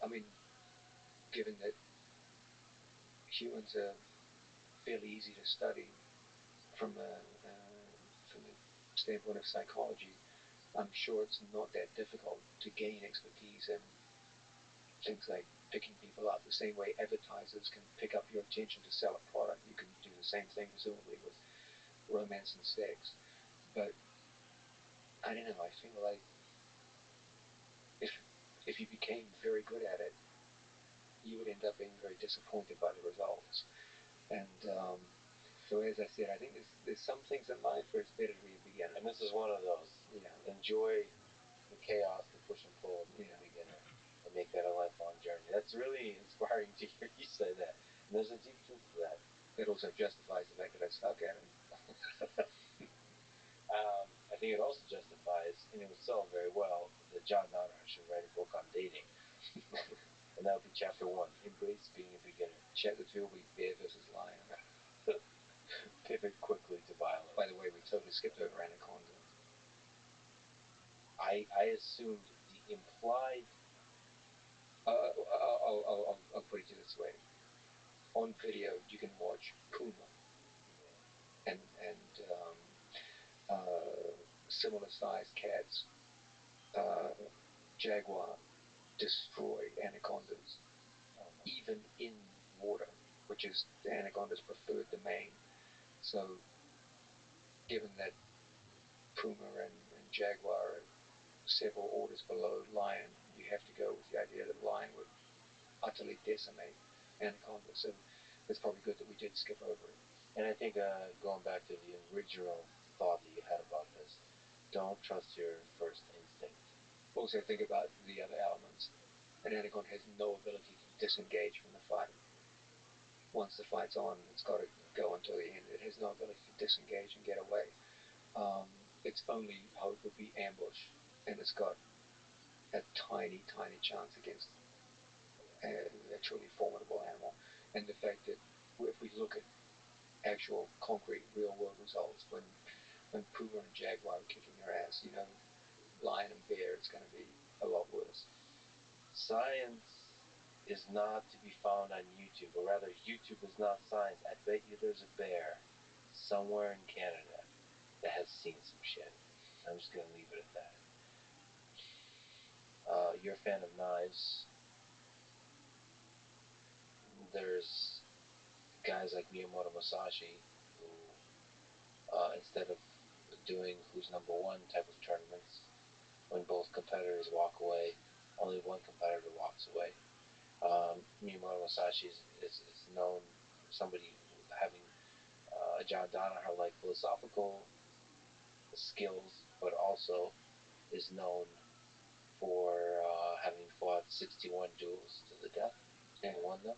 I mean, given that humans are fairly easy to study from the standpoint of psychology, I'm sure it's not that difficult to gain expertise in things like picking people up. The same way advertisers can pick up your attention to sell a product, you can do the same thing presumably with romance and sex. But I don't know. I feel like if you became very good at it, you would end up being very disappointed by the results. And so, as I said, I think there's some things in life where it's better to be a beginner. And this is one of those. Yeah. Enjoy the chaos, the push and pull of being a beginner, and make that a lifelong journey. That's really inspiring to hear you say that. And there's a deep truth to that. It also justifies the fact that I stuck at it. I think it also justifies, and it would sell very well, that John Nodder should write a book on dating. And that would be chapter 1, Embrace Being a Beginner. Chapter 2 will be Bear versus Lion. Pivot quickly to violence. By the way, we totally skipped over Anaconda. I assumed the implied. I'll put it to you this way. On video, you can watch Puma and similar-sized cats, jaguar, destroy anacondas, even in water, which is the anaconda's preferred domain. So, given that puma and jaguar are several orders below lion, you have to go with the idea that lion would utterly decimate anaconda. So it's probably good that we did skip over it. And I think going back to the original thought that you had about this, don't trust your first instinct. Also think about the other elements. An anaconda has no ability to disengage from the fight. Once the fight's on, it's got to go until the end. It has no ability to disengage and get away. Its only hope would be ambush, and it's got a tiny, tiny chance against a truly formidable animal. And the fact that if we look at actual concrete real-world results, when puma and jaguar are kicking your ass, lion and bear, it's going to be a lot worse. Science is not to be found on YouTube, or rather, YouTube is not science. I bet you there's a bear somewhere in Canada that has seen some shit. I'm just gonna leave it at that. You're a fan of knives. There's guys like Miyamoto Musashi, who instead of doing who's number one type of tournaments, when both competitors walk away, only one competitor walks away. Miyamoto Musashi is known for somebody having John Danaher like philosophical skills, but also is known for having fought 61 duels to the death and won them,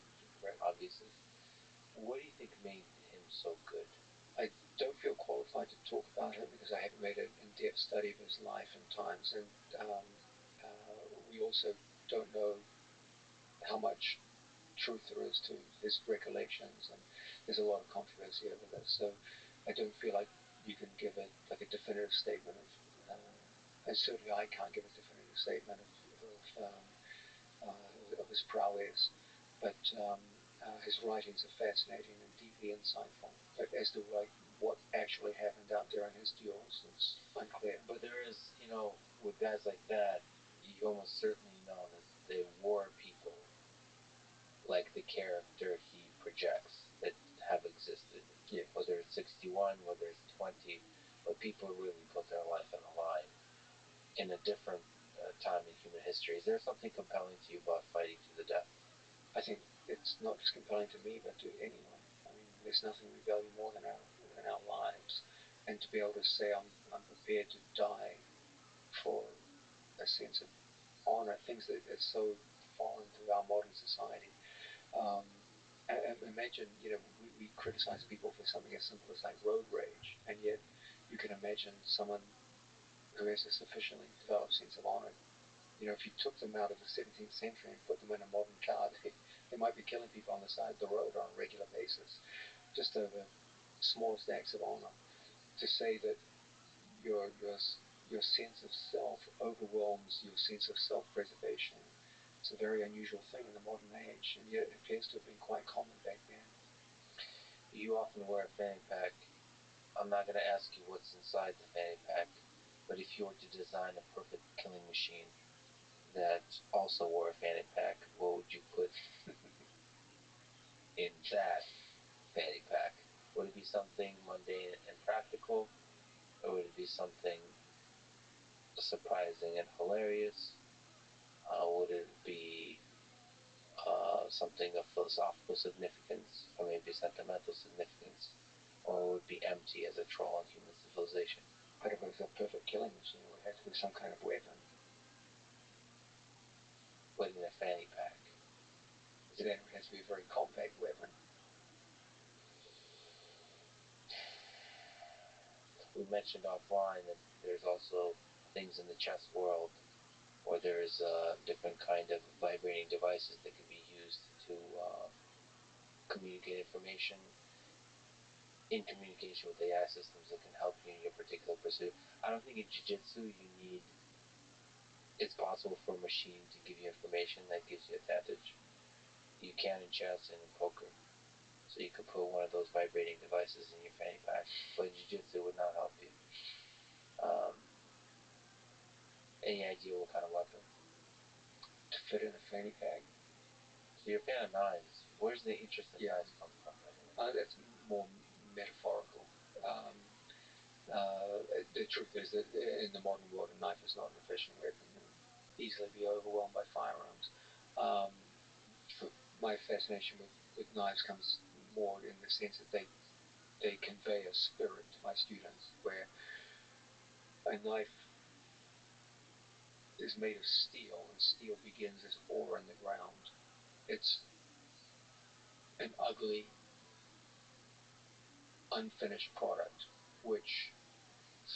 obviously. What do you think made him so good? I don't feel qualified to talk about him because I haven't made an in-depth study of his life and times, and we also don't know how much truth there is to his recollections, and there's a lot of controversy over this. So I don't feel like you can give it like a definitive statement of, and certainly I can't give a definitive statement of his prowess. But his writings are fascinating and deeply insightful. But as to like what actually happened out there in his duels, it's unclear. But there is, with guys like that, you almost certainly know that they were people like the character he projects that have existed. Yeah. Whether it's 61, whether it's 20, but people really put their life on the line in a different time in human history. Is there something compelling to you about fighting to the death? I think it's not just compelling to me, but to anyone. I mean, there's nothing we value more than our lives, and to be able to say I'm prepared to die for a sense of honor, things that are so foreign to our modern society. Um, Imagine, we criticize people for something as simple as like road rage, and yet you can imagine someone who has a sufficiently developed sense of honor. If you took them out of the 17th century and put them in a modern car, they might be killing people on the side of the road on a regular basis, just over smallest acts of honor. To say that your your sense of self overwhelms your sense of self-preservation. It's a very unusual thing in the modern age, and yet it appears to have been quite common back then. You often wear a fanny pack. I'm not going to ask you what's inside the fanny pack, but if you were to design a perfect killing machine that also wore a fanny pack, what would you put in that fanny pack? Would it be something mundane and practical, or would it be something surprising and hilarious? Would it be something of philosophical significance, or maybe sentimental significance, or would it be empty as a troll on human civilization? But if it was a perfect killing machine, it would have to be some kind of weapon. But in a fanny pack. Then it would have to be a very compact weapon. We mentioned offline that there's also things in the chess world where there's different kind of vibrating devices that can be used to communicate information in communication with AI systems that can help you in your particular pursuit. I don't think in jiu-jitsu it's possible for a machine to give you information that gives you advantage. You can in chess and in poker. So you could put one of those vibrating devices in your fanny pack, but jiu-jitsu would not help you. Any idea what kind of weapon? To fit in a fanny pack. So you're a fan of knives. Where's the interest in knives come from? That's more metaphorical. The truth is that in the modern world, a knife is not an efficient weapon. You easily be overwhelmed by firearms. My fascination with knives comes more in the sense that they convey a spirit to my students, where a knife is made of steel, and steel begins as ore in the ground. It's an ugly, unfinished product, which,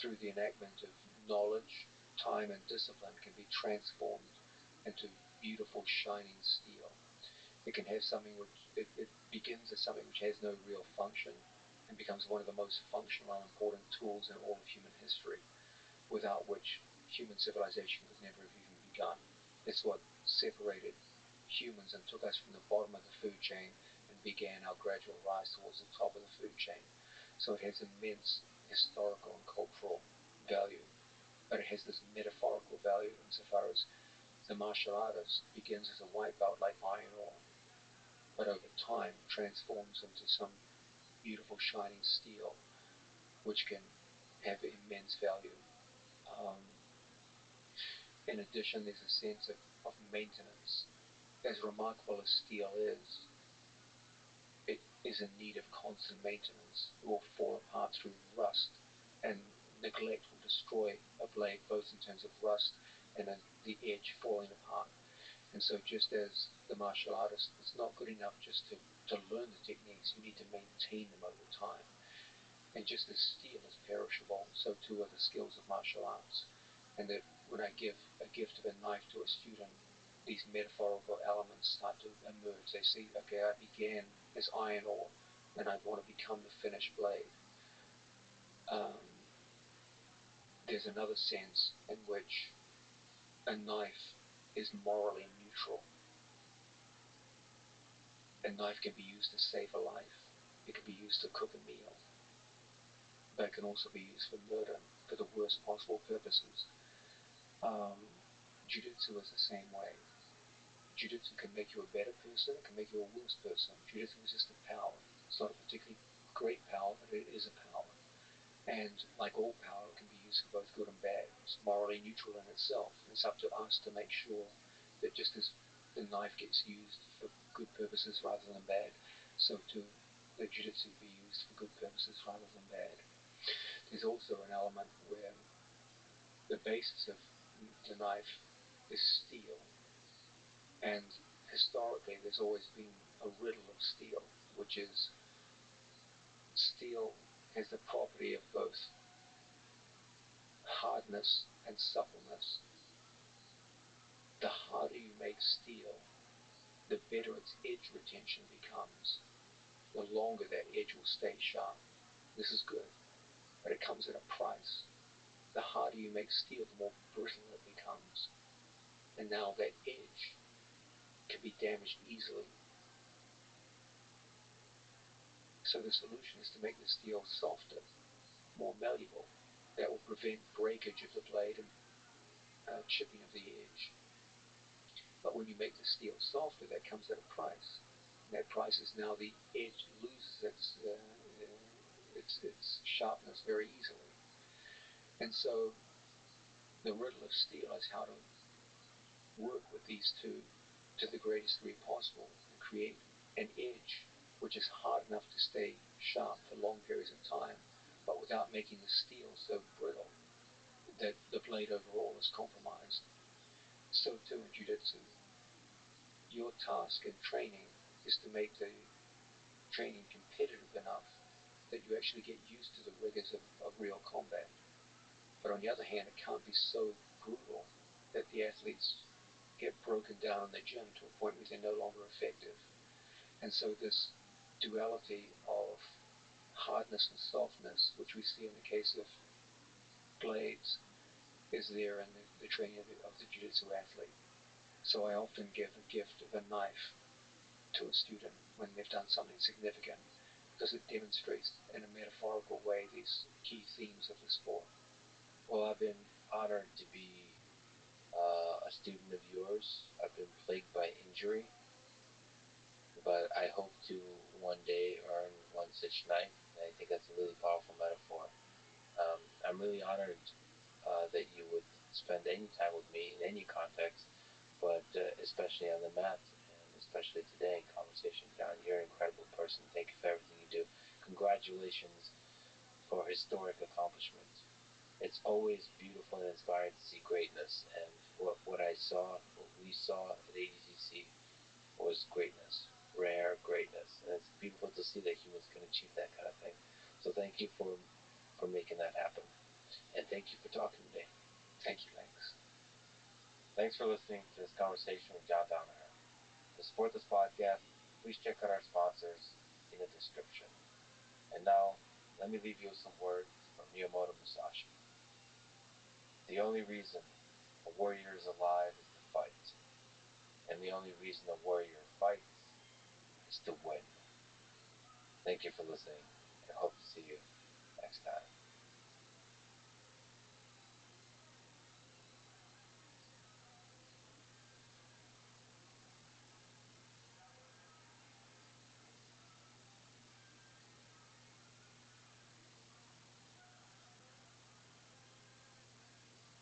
through the enactment of knowledge, time, and discipline, can be transformed into beautiful, shining steel. It can have something it begins as something which has no real function and becomes one of the most functional and important tools in all of human history, without which human civilization could never have even begun. It's what separated humans and took us from the bottom of the food chain and began our gradual rise towards the top of the food chain. So it has immense historical and cultural value, but it has this metaphorical value insofar as the martial artist begins as a white belt like iron ore, but over time transforms into some beautiful shining steel, which can have immense value. Um, in addition, there's a sense of maintenance. As remarkable as steel is, it is in need of constant maintenance. It will fall apart through rust, and neglect will destroy a blade, both in terms of rust and the edge falling apart. And so, just as the martial artist, it's not good enough just to learn the techniques, you need to maintain them over time. And just as steel is perishable, so too are the skills of martial arts. And that when I give a gift of a knife to a student, these metaphorical elements start to emerge. They see, okay, I began as iron ore, and I want to become the finished blade. There's another sense in which a knife is morally neutral. A knife can be used to save a life. It can be used to cook a meal. But it can also be used for murder, for the worst possible purposes. Jiu-Jitsu is the same way. Jiu-Jitsu can make you a better person, it can make you a worse person. Jiu-Jitsu is just a power. It's not a particularly great power, but it is a power. And like all power, it can be used for both good and bad. It's morally neutral in itself. It's up to us to make sure that just as the knife gets used for good purposes rather than bad, so too the Jiu-Jitsu be used for good purposes rather than bad. There's also an element where the basis of the knife is steel. And historically, there's always been a riddle of steel, which is steel has the property of both hardness and suppleness. The harder you make steel, the better its edge retention becomes. The longer that edge will stay sharp. This is good, but it comes at a price. The harder you make steel, the more brittle it becomes. And now that edge can be damaged easily. So the solution is to make the steel softer, more malleable. That will prevent breakage of the blade and chipping of the edge. But when you make the steel softer, that comes at a price. And that price is now the edge loses its sharpness very easily. And so the riddle of steel is how to work with these two to the greatest degree possible and create an edge which is hard enough to stay sharp for long periods of time, but without making the steel so brittle that the blade overall is compromised. So too in Jiu-Jitsu. Your task in training is to make the training competitive enough that you actually get used to the rigors of real combat. But on the other hand, it can't be so brutal that the athletes get broken down in the gym to a point where they're no longer effective. And so this duality of hardness and softness, which we see in the case of blades, is there in the training of the Jiu-Jitsu athlete. So I often give a gift of a knife to a student when they've done something significant, because it demonstrates in a metaphorical way these key themes of the sport. Well, I've been honored to be a student of yours. I've been plagued by injury, but I hope to one day earn one such knife. And I think that's a really powerful metaphor. I'm really honored that you would spend any time with me in any context, but especially on the mat, and especially today in conversation. John, you're an incredible person. Thank you for everything you do. Congratulations for historic accomplishment. It's always beautiful and inspiring to see greatness, and what I saw, what we saw at ADGC was greatness, rare greatness, and it's beautiful to see that humans can achieve that kind of thing. So thank you for making that happen, and thank you for talking today. Thank you, Lex. Thanks for listening to this conversation with John Danaher. To support this podcast, please check out our sponsors in the description. And now, let me leave you with some words from Miyamoto Musashi. The only reason a warrior is alive is to fight, and the only reason a warrior fights is to win. Thank you for listening, and hope to see you next time.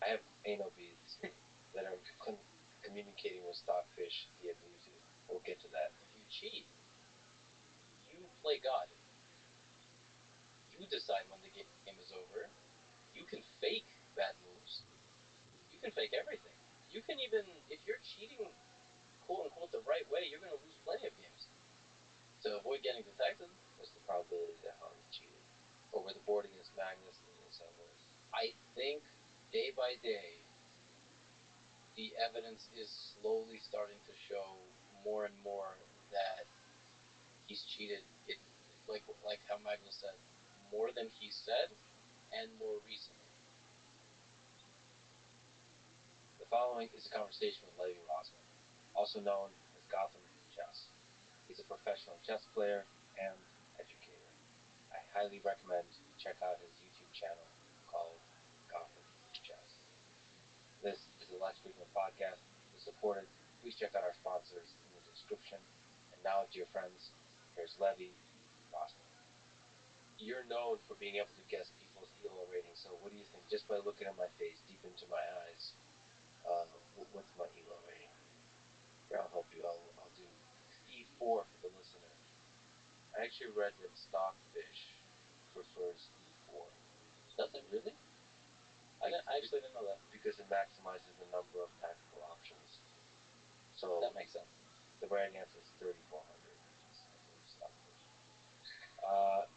I have anal beads that are communicating with stockfish via Bluetooth. We'll get to that. If you cheat, you play God. You decide when the game is over. You can fake bad moves. You can fake everything. You can even, if you're cheating, quote unquote, the right way, you're going to lose plenty of games. To avoid getting detected, what's the probability that Hans cheated over the board against Magnus in St. Louis? I think day by day, the evidence is slowly starting to show more and more that he's cheated. It like how Magnus said, more than he said, and more recently. The following is a conversation with RabbiRothschild, also known as Gotham Chess. He's a professional chess player and educator. I highly recommend you check out his YouTube channel called Gotham Chess. This is a Less Frequent podcast. To support it, please check out our sponsors in the description. And now, dear friends, here's Levi Rothschild. You're known for being able to guess people's ELO rating, so what do you think? Just by looking at my face, deep into my eyes, what's my ELO rating? Here, I'll help you. I'll do E4 for the listener. I actually read that Stockfish prefers E4. Does it really? I actually didn't know that. Because it maximizes the number of tactical options. So that makes sense. The right answer is 3,400, which is, I believe, Stockfish.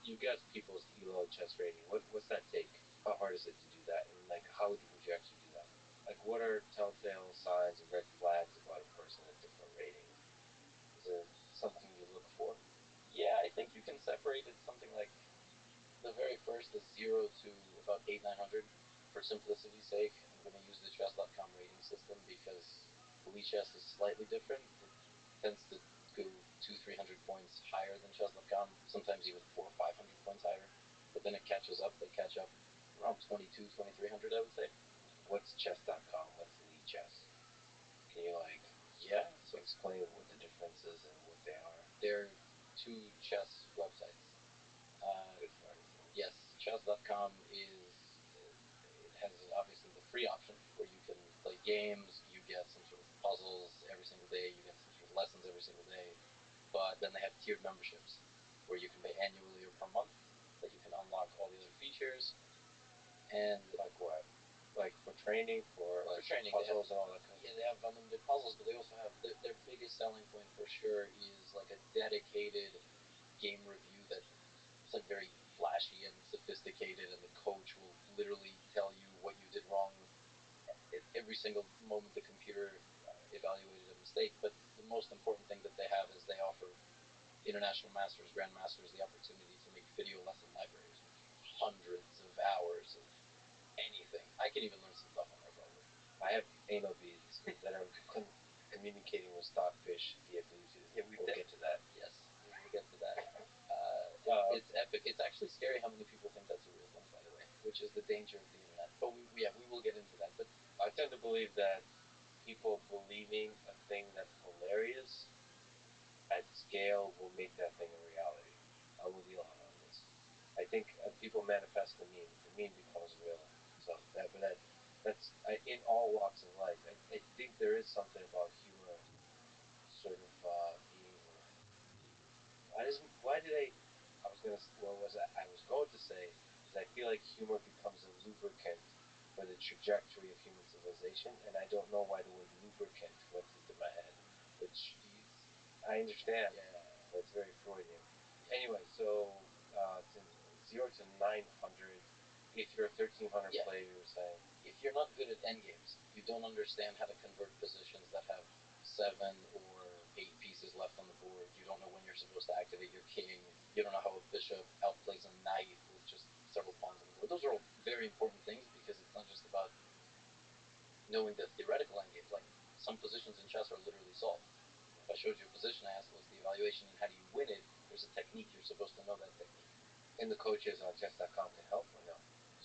You guess people's ELO chess rating. What's that take? How hard is it to do that? And like, how would you actually do that? Like, what are telltale signs and red flags about a person at different ratings? Is there something you look for? Yeah, I think you can separate it something like the very first is 0 to about 8,900. For simplicity's sake, I'm going to use the chess.com rating system because Chess is slightly different. It tends to go 200-300 points higher than chess.com, sometimes even 400 or 500 points higher. But then it catches up. They catch up around 2,200-2,300, I would say. What's chess.com? What's Chess? Can you Yeah, so explain what the difference is and what they are? They're two chess websites. Good for anything. Yes, chess.com has obviously the free option where you can play games, you get some sort of puzzles every single day, you get some sort of lessons every single day. But then they have tiered memberships where you can pay annually or per month, that you can unlock all the other features. And like what? Like for training, for training, puzzles and all that kind of stuff. Yeah, they have unlimited puzzles, but they also have their biggest selling point for sure is like a dedicated game review that it's like very flashy and sophisticated, and the coach will literally tell you what you did wrong at every single moment the computer evaluated a mistake. But the most important thing that they have is they offer international masters, grandmasters, the opportunity to make video lesson libraries with hundreds of hours of anything. I can even learn some stuff on there probably. I have anal beads that are communicating with stockfish via Bluetooth. Yeah, we'll get to that. Yes, we will get to that. It's epic. It's actually scary how many people think that's a real thing, by the way, which is the danger of the internet. But we will get into that. But I tend to believe that people believing a thing that's hilarious at scale will make that thing a reality. I'm with Elon on this. I think people manifest the meme becomes real. So that's in all walks of life. I think there is something about humor, sort of being. Why did I? I was gonna. What was I was going to say is I feel like humor becomes a lubricant for the trajectory of human civilization, and I don't know why the word lubricant went into my head. Which I understand, but it's very Freudian. Anyway, so 0 to 900. If you're a 1300 player, you're saying if you're not good at endgames, you don't understand how to convert positions that have 7 or 8 pieces left on the board. You don't know when you're supposed to activate your king. You don't know how a bishop outplays a knight with just several pawns on the board. Those are all very important things because it's not just about knowing the theoretical endgames. Like some positions in chess are literally solved. If I showed you a position, I asked what's the evaluation and how do you win it, there's a technique, you're supposed to know that technique. And the coaches on chess.com can help or no?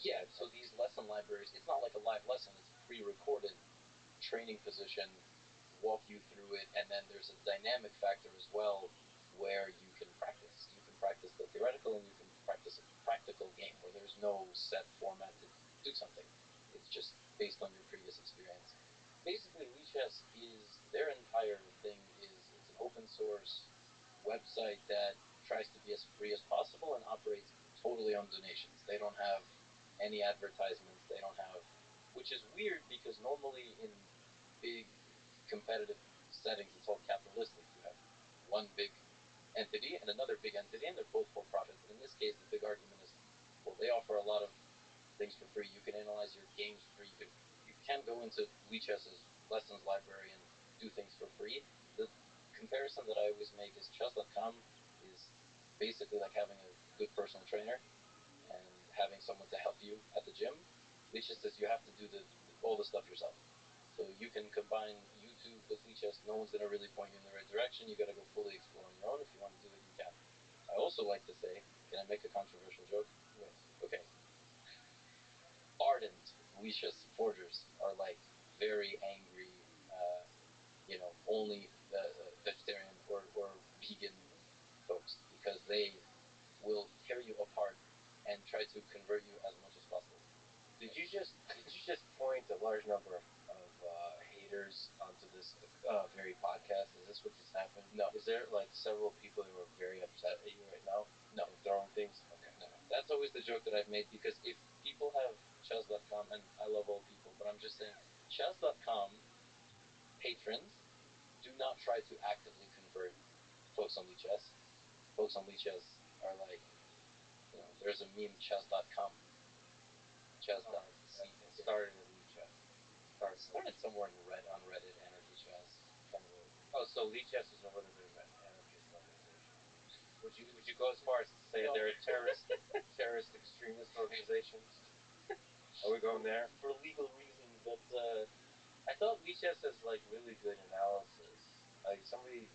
Yeah, so these lesson libraries, it's not like a live lesson, it's pre-recorded training position, walk you through it, and then there's a dynamic factor as well where you can practice. You can practice the theoretical and you can practice a practical game where there's no set format to do something. It's just based on your previous experience. Basically, Lichess is their entire thing is it's an open source website that tries to be as free as possible and operates totally on donations. They don't have any advertisements. They don't have, which is weird because normally in big competitive settings, it's all capitalistic. You have one big entity and another big entity, and they're both for profit. But in this case, the big argument is, well, they offer a lot of things for free. You can analyze your games for free. You can go into Lichess's lessons library and do things for free. The comparison that I always make is chess.com is basically like having a good personal trainer and having someone to help you at the gym. Lichess says you have to do all the stuff yourself. So you can combine YouTube with Lichess. No one's going to really point you in the right direction. You got to go fully explore on your own. If you want to do it, you can. I also like to say, can I make a controversial joke? Yes. Okay. Ardent Lichess supporters are like very angry, only vegetarian or vegan folks because they will tear you apart and try to convert you as much as possible. Did you just point a large number of haters onto this very podcast? Is this what just happened? No. Is there like several people who are very upset at you right now? No. And throwing things? Okay. No. That's always the joke that I've made because if people have chess.com, and I love all people, but I'm just saying chess.com patrons do not try to actively convert folks on Lichess. Folks on Lichess are like, there's a meme, chess.com. Chess.com. It started in Lichess. Started somewhere on Reddit, Anarchy Chess. Oh, so Lichess is a little bit of an anarchist organization. Would you go as far as to say they're a terrorist extremist organization? Are we going there? For legal reasons, but I thought Lichess has like really good analysis. Like somebody,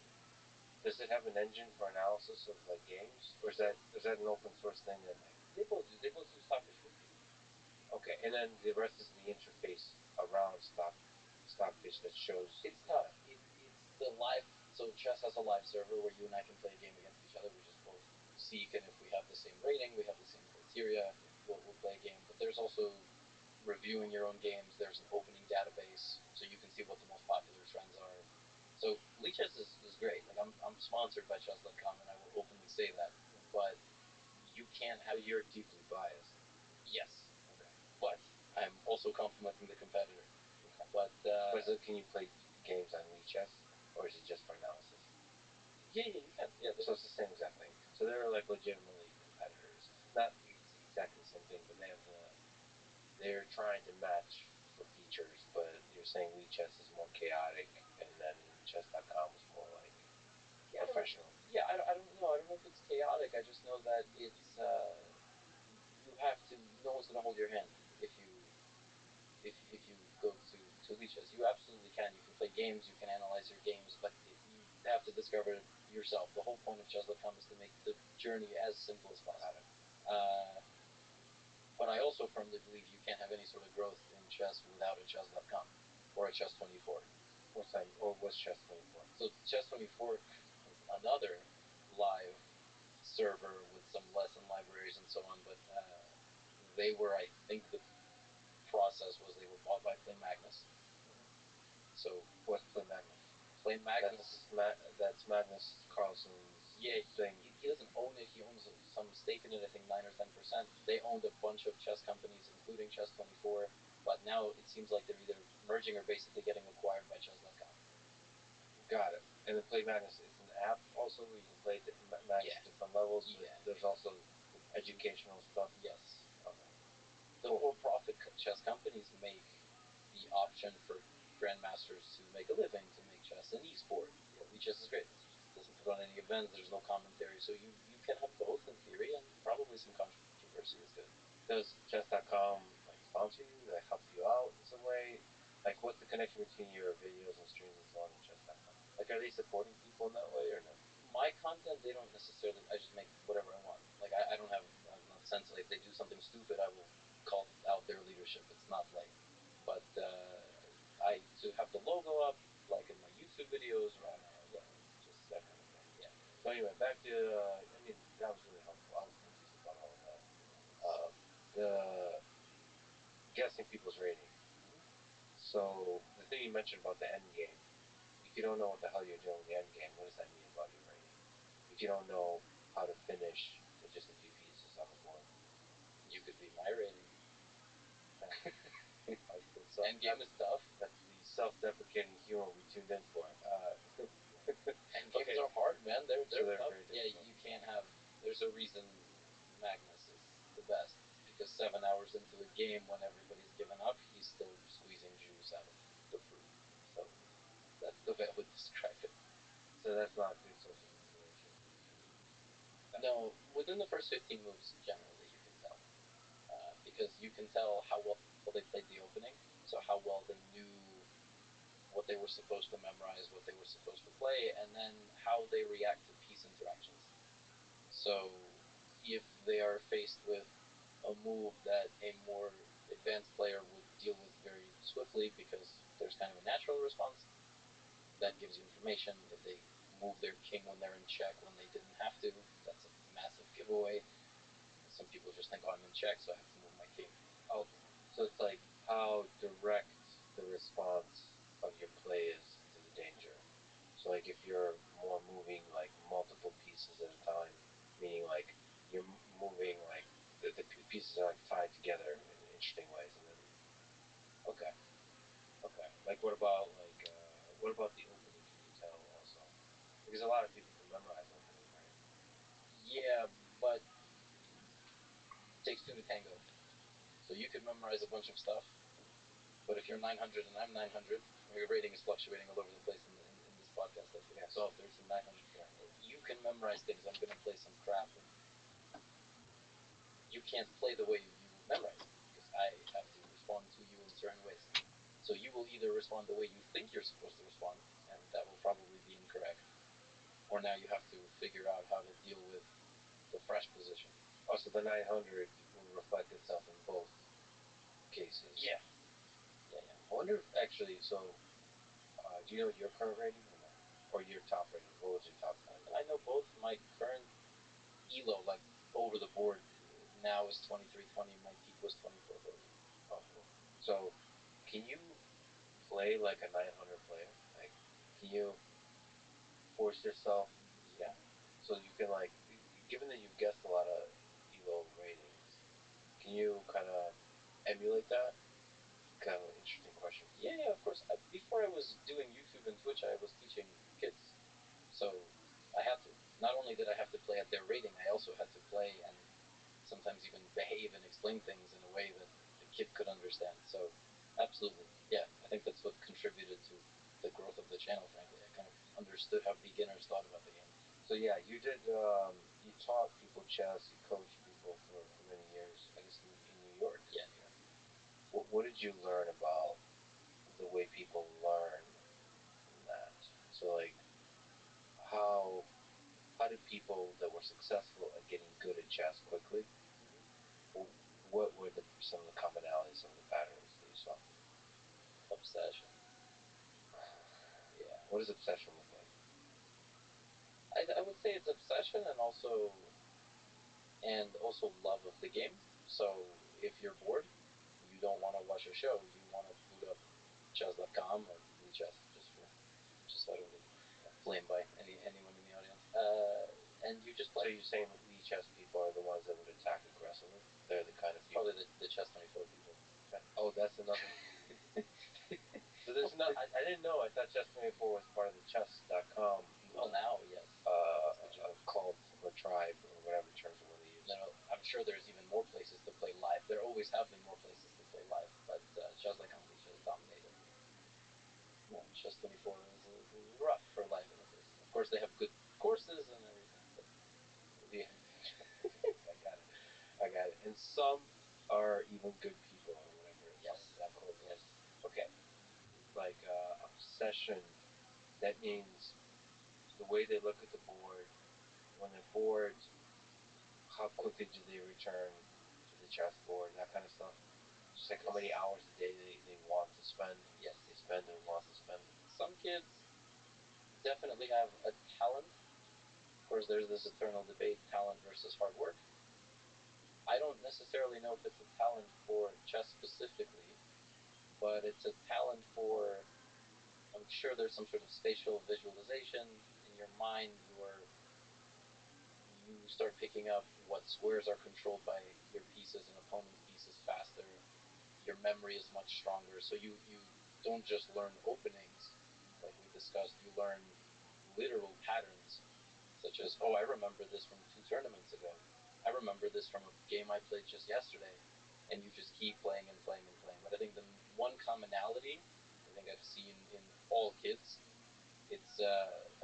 does it have an engine for analysis of like games, or is that an open source thing that like they both do Stockfish 50. Okay, and then the rest is the interface around Stockfish that shows. It's tough. It's the live. So chess has a live server where you and I can play a game against each other. We just both seek, and if we have the same rating, we have the same criteria, we'll play a game. But there's also reviewing your own games. There's an opening database, so you can see what the most popular trends are. So Lichess is great. Like I'm sponsored by chess.com, and I will openly say that. But you can't have. So you're deeply biased. Yes. Okay. But I'm also complimenting the competitor. Okay. But so can you play games on Lichess, or is it just for analysis? Yeah, you can. Yeah. So it's the same exact thing. So they're like legitimately competitors. Not exactly the same thing, but they're trying to match for features. But you're saying Lichess is more chaotic, and then chess.com is more like professional. I don't know. I don't know if it's chaotic. I just know that it's you have to. No one's gonna hold your hand if you go to Lichess. You absolutely can. You can play games. You can analyze your games, but you have to discover it yourself. The whole point of chess.com is to make the journey as simple as possible. But I also firmly believe you can't have any sort of growth in chess without a chess.com or a chess24. What's that? Or what's chess24? So chess24 is another live server with some lesson libraries and so on, but they were, I think, the process was they were bought by Play Magnus. So what's Play Magnus? Play Magnus. That's Magnus Carlsen's. Yeah, thing. He doesn't own it. He owns some stake in it. I think 9 or 10%. They owned a bunch of chess companies, including Chess24. But now it seems like they're either merging or basically getting acquired by Chess.com. Got it. And then Play Magnus, it's an app also where you can play different levels. But there's also educational stuff. Yes. Okay. The for-profit chess companies make the option for grandmasters to make a living, to make chess an e-sport. Chess is great. It doesn't put on any events. There's no commentary, so you can have both in theory, and probably some controversy is good. Does chess.com like sponsor you? That help you out in some way? Like, what's the connection between your videos and streams and so on and chess.com? Like, are they supporting people in that way or no? My content, they don't necessarily. I just make whatever I want. Like I don't have. I'm not sensitive. If they do something stupid, I will call out their leadership. It's not like. But I to have the logo up, like in my YouTube videos, or just that kind of thing. Yeah. So anyway, back to that was really helpful. I was confused about all of that. The guessing people's rating. So the thing you mentioned about the end game, if you don't know what the hell you're doing in the end game, what does that mean about your rating? If you don't know how to finish with just a few pieces on the board, You could be my rating. so End game is tough. That's the self-deprecating humor we tuned in for. End games are hard, man. They're So they're tough. very Yeah, difficult. you can't have. There's a reason Magnus is the best, because 7 hours into a game, when everybody's given up, he's still squeezing juice out of the fruit. So that's the way I would describe it. So that's not good social manipulation. No, within the first 15 moves, generally you can tell, because you can tell how well they played the opening, so how well they knew what they were supposed to memorize, what they were supposed to play, and then how they react to piece interactions. So if they are faced with a move that a more advanced player would deal with very swiftly because there's kind of a natural response, that gives you information. If they move their king when they're in check when they didn't have to, that's a massive giveaway. Some people just think, oh, I'm in check, so I have to move my king. Okay. So it's like how direct the response of your play is to the danger. So like if you're more moving like multiple pieces at a time, meaning like you're moving like the pieces are like tied together in interesting ways, and then okay, okay. Like what about the opening? Can you tell also? Because a lot of people can memorize opening, right? Yeah, but it takes two to tango. So you could memorize a bunch of stuff, but if you're 900 and I'm 900, your rating is fluctuating all over the place in this podcast. I think. Yes. So if there's some 900, you can memorize things. I'm going to play some crap, and you can't play the way you memorize it because I have to respond to you in certain ways. So you will either respond the way you think you're supposed to respond, and that will probably be incorrect, or now you have to figure out how to deal with the fresh position. Oh, so the 900 will reflect itself in both cases. Yeah. Yeah, yeah. I wonder if actually, so do you know your current rating or no? Or your top rating? What was your top rating? I know both. My current elo, like over the board, now is 2320. My peak was 2430. Oh, cool. So, can you play like a 900 player? Like, can you force yourself? Yeah. So you can like, given that you've guessed a lot of elo ratings, can you kind of emulate that? Kind of an interesting question. Yeah, yeah, of course. Before I was doing YouTube and Twitch, I was teaching kids. So I had to. Not only did I have to play at their rating, I also had to play and sometimes even behave and explain things in a way that the kid could understand. So absolutely, yeah. I think that's what contributed to the growth of the channel, frankly. I kind of understood how beginners thought about the game. So yeah, you did. You taught people chess. You coached people for many years. I guess in New York. Yeah, New York. What did you learn about the way people learn from that? So like, how how did people that were successful at getting good at chess quickly? What were some of the commonalities, some of the patterns that you saw? Obsession. Yeah. What does obsession look like? I would say it's obsession and also love of the game. So if you're bored, you don't want to watch a show. You want to boot up chess.com or chess just so I don't get flamed by anyone in the audience. And you just play. So you're saying the chess people are the ones that would attack aggressively? They're the kind of people. Probably the chess 24 people. Oh, that's another. So there's not. I didn't know. I thought Chess24 was part of the Chess.com. Well, now, yes. Cult or tribe or whatever terms you want to use. No, I'm sure there's even more places to play live. There always have been more places to play live, but Chess.com just dominated. No, Chess24 is rough for live interfaces. Of course, they have good courses and everything, but Yeah. I got it. I got it. And some are even good people or whatever. yes, Is that quote goes. yes. Okay. Like obsession. That means the way they look at the board. When they're bored, how quickly do they return to the chessboard? That kind of stuff. Just like how many hours a day they want to spend. Yes. They spend and want to spend. Some kids definitely have a talent. Of course, there's this eternal debate: talent versus hard work. I don't necessarily know if it's a talent for chess specifically, but it's a talent for. I'm sure there's some sort of spatial visualization in your mind. You start picking up what squares are controlled by your pieces and opponent's pieces faster. Your memory is much stronger, so you don't just learn openings like we discussed. You learn literal patterns, such as, oh, I remember this from 2 tournaments ago. I remember this from a game I played just yesterday, and you just keep playing and playing and playing. But I think the one commonality I think I've seen in all kids, it's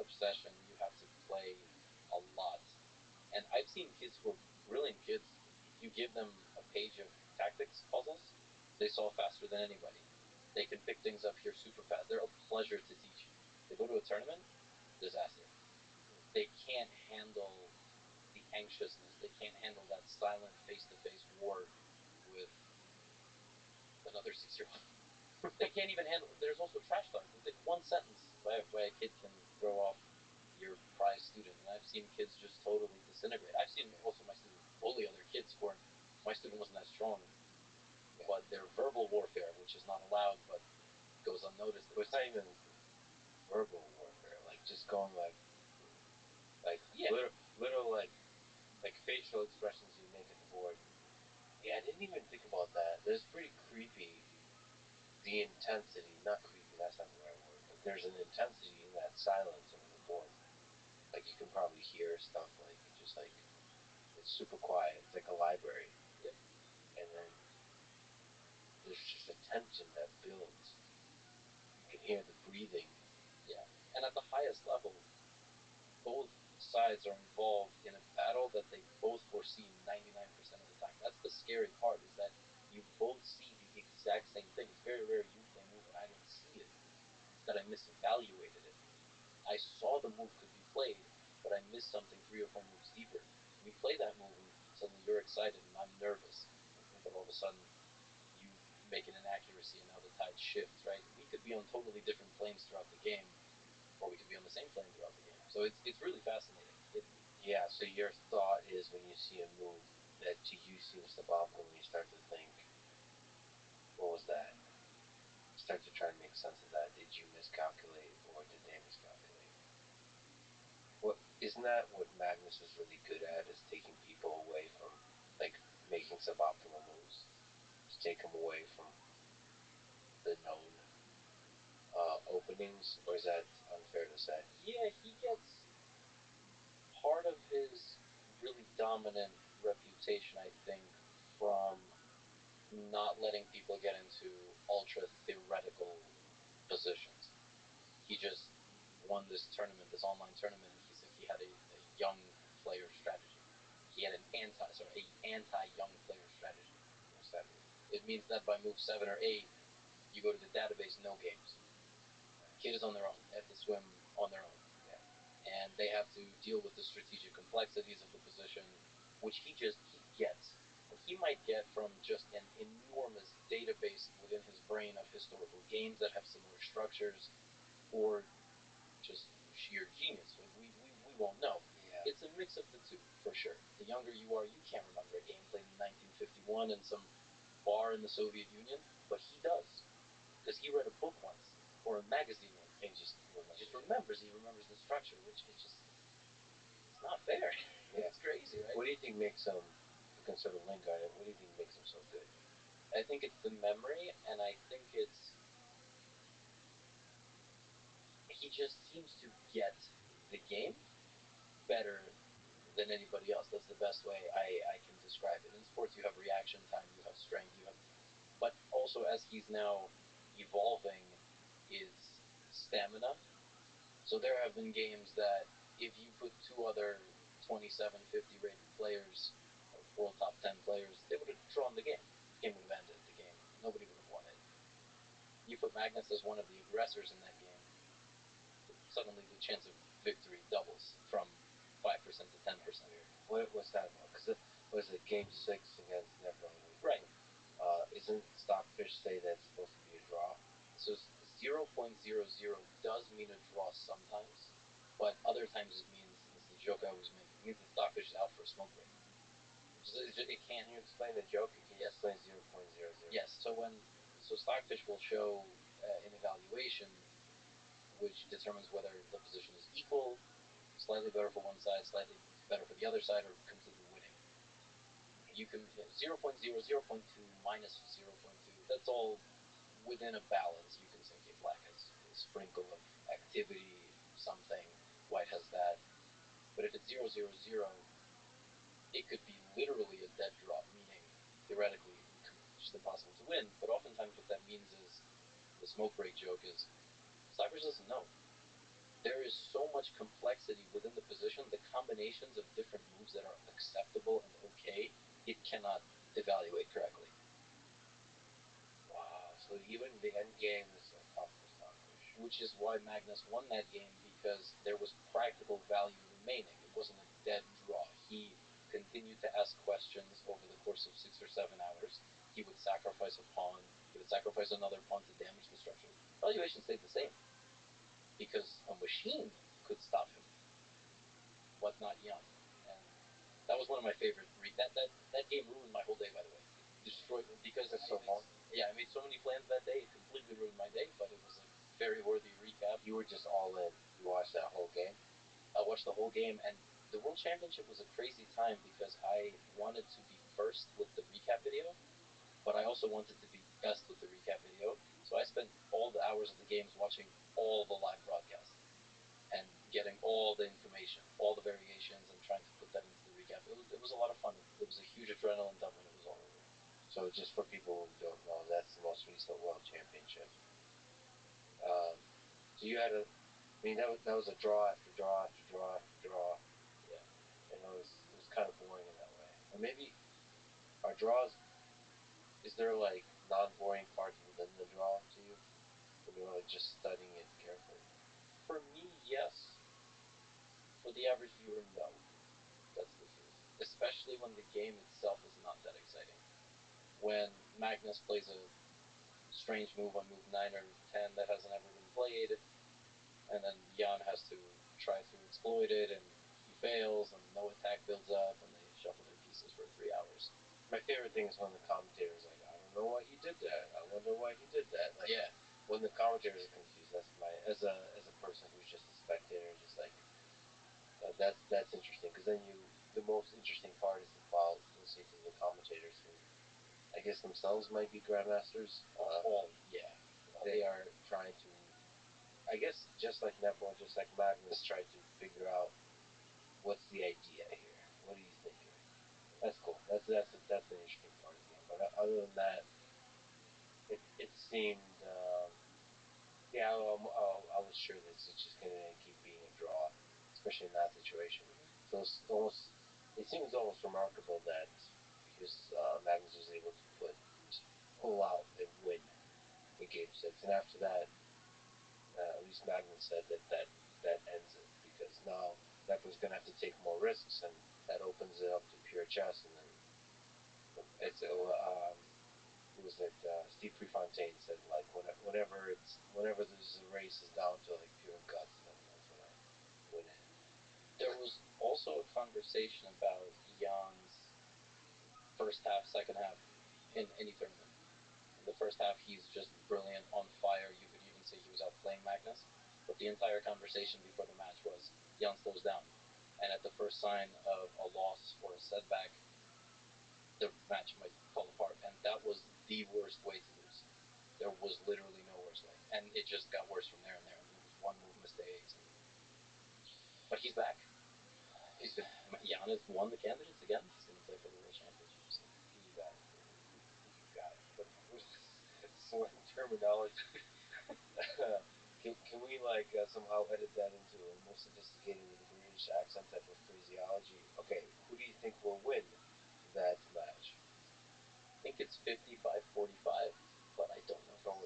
obsession. You have to play a lot, and I've seen kids who are brilliant kids. You give them a page of tactics puzzles, they solve faster than anybody. They can pick things up here super fast. They're a pleasure to teach. They go to a tournament, disaster. They can't handle the anxiousness. They can't handle that silent face-to-face war with another 6-year-old. They can't even handle. There's also trash talk. It's like one sentence by a kid can throw off your prize student, and I've seen kids just totally disintegrate. I've seen also my student bully other kids who aren't. My student wasn't that strong, but their verbal warfare, which is not allowed, but goes unnoticed. It's not even verbal warfare, like just going like Yeah. little like facial expressions you make at the board. Yeah, I didn't even think about that. That's pretty creepy. The intensity, not creepy, that's not the right word, but there's an intensity in that silence over the board. Like you can probably hear stuff like just like it's super quiet. It's like a library. Yep. And then there's just a tension that builds. You can hear the breathing. Yeah. And at the highest level, both sides are involved in a battle that they both foresee 99% of the time. That's the scary part, is that you both see the exact same thing. It's very rare you play a move and I don't see it. It's that I misevaluated it. I saw the move could be played, but I missed something 3 or 4 moves deeper. We play that move and suddenly you're excited and I'm nervous. But all of a sudden you make an inaccuracy and now the tide shifts, right? We could be on totally different planes throughout the game, or we could be on the same plane throughout the game. So it's really fascinating. Yeah, so your thought is when you see a move that to you seems suboptimal, you start to think, what was that? Start to try to make sense of that. Did you miscalculate or did they miscalculate? What isn't that what Magnus is really good at? Is taking people away from like making suboptimal moves, to take them away from the known openings, or is that unfair to say? Yeah, he gets part of his really dominant reputation, I think, from not letting people get into ultra theoretical positions. He just won this tournament, this online tournament, and he said he had a young player strategy. He had an anti young player strategy. What's that mean? It means that by move 7 or 8, you go to the database, no games. Kid is on their own. They have to swim on their own. Yeah. And they have to deal with the strategic complexities of the position, which he gets. And he might get from just an enormous database within his brain of historical games that have similar structures, or just sheer genius. We won't know. Yeah. It's a mix of the two, for sure. The younger you are, you can't remember a game played in 1951 in some bar in the Soviet Union, but he does, because he read a book once, or a magazine once, and he remembers the structure, which is just, it's not fair. Yeah. It's crazy, right? What do you think makes him, we can sort of link on it, what do you think makes him so good? I think it's the memory, and I think it's, he just seems to get the game better than anybody else. That's the best way I can describe it. In sports, you have reaction time, you have strength, but also as he's now evolving his stamina. So there have been games that if you put 2 other 27, 50 rated players, world top 10 players, they would have drawn the game. The game would have ended. The game, nobody would have won it. You put Magnus as one of the aggressors in that game, suddenly the chance of victory doubles from 5% to 10%. What's that about? Because was it Game 6 against Neverland? Right. Isn't Stockfish say that's supposed to be a draw? So 0.00 does mean a draw sometimes, but other times it means, this is the joke I always make, it means the Stockfish is out for a smoke break. It can't. Can you explain the joke? Can you Yes. explain 0.00? Yes. So So Stockfish will show an evaluation which determines whether the position is equal, slightly better for one side, slightly better for the other side, or completely winning. You can 0.0, 0.2, minus 0.2. That's all within a balance. You can say, okay, black has a sprinkle of activity, something, white has that. But if it's 0.0.0, it could be literally a dead draw, meaning theoretically just impossible to win. But oftentimes, what that means is the smoke break joke is Stockfish doesn't know. There is so much complexity within the position, the combinations of different moves that are acceptable and okay, it cannot evaluate correctly. Wow. So even the end game is so tough for Stockfish. Which is why Magnus won that game, because there was practical value remaining. It wasn't a dead draw. He continued to ask questions over the course of 6 or 7 hours. He would sacrifice a pawn. He would sacrifice another pawn to damage the structure. Valuation stayed the same because a machine could stop him, but not Jan. And that was one of my favorite. That game ruined my whole day, by the way. It destroyed because That's so fun. yeah, I made so many plans that day. It completely ruined my day, but it was a very worthy recap. You were just all in. You watched that whole game. I watched the whole game, and the World Championship was a crazy time because I wanted to be first with the recap video, but I also wanted to be best with the recap video. So I spent all the hours of the games watching all the live broadcasts and getting all the information, all the variations, and trying to put that into the recap. It was a lot of fun. It was a huge adrenaline dump when it was all over. So just for people who don't know, that's the most recent World Championship. So you had I mean, that was a draw after draw after draw after draw. Yeah. And it was kind of boring in that way. And maybe our draws, is there like non-boring parts within the draw to you when you're like just studying it carefully? For me, yes. For the average viewer, no. That's the truth. Especially when the game itself is not that exciting. When Magnus plays a strange move on move 9 or 10 that hasn't ever been played, and then Jan has to try to exploit it, and he fails, and no attack builds up, and they shuffle their pieces for 3 hours. My favorite thing is when the commentator's like, I don't know why he did that. I wonder why he did that. Like, yeah. When the commentators are confused, that's my as a person who's just a spectator, just like that's interesting because then the most interesting part is about listening to the commentators who I guess themselves might be grandmasters. Yeah. They are trying to, I guess, just like Neville, just like Magnus, try to figure out what's the idea here. What are you thinking? That's cool. That's an interesting part of the game. But other than that, it seemed, yeah, I was sure that it's just going to keep being a draw, especially in that situation. So it seems almost remarkable that because Magnus was able to pull out and win in Game 6, and after that, at least Magnus said that ends it because now Neville's going to have to take more risks, and that opens it up to pure chess, and then it's who was it? Steve Prefontaine said like whenever there's a race is down to like pure guts, then that's when I win it. There was also a conversation about Jan's first half, second half in any tournament. In the first half, he's just brilliant, on fire. You could even say he was outplaying Magnus. But the entire conversation before the match was Jan slows down. And at the first sign of a loss or a setback, the match might fall apart. And that was the worst way to lose. There was literally no worse way. And it just got worse from there and there. And it was one move mistakes. But he's back. Jan has won the candidates again. He's going to play for the World Championships. You got it. You got it. But slang terminology. Can we like somehow edit that into a more sophisticated with a British accent type of phraseology? Okay, who do you think will win that match? I think it's 55-45, but I don't know. So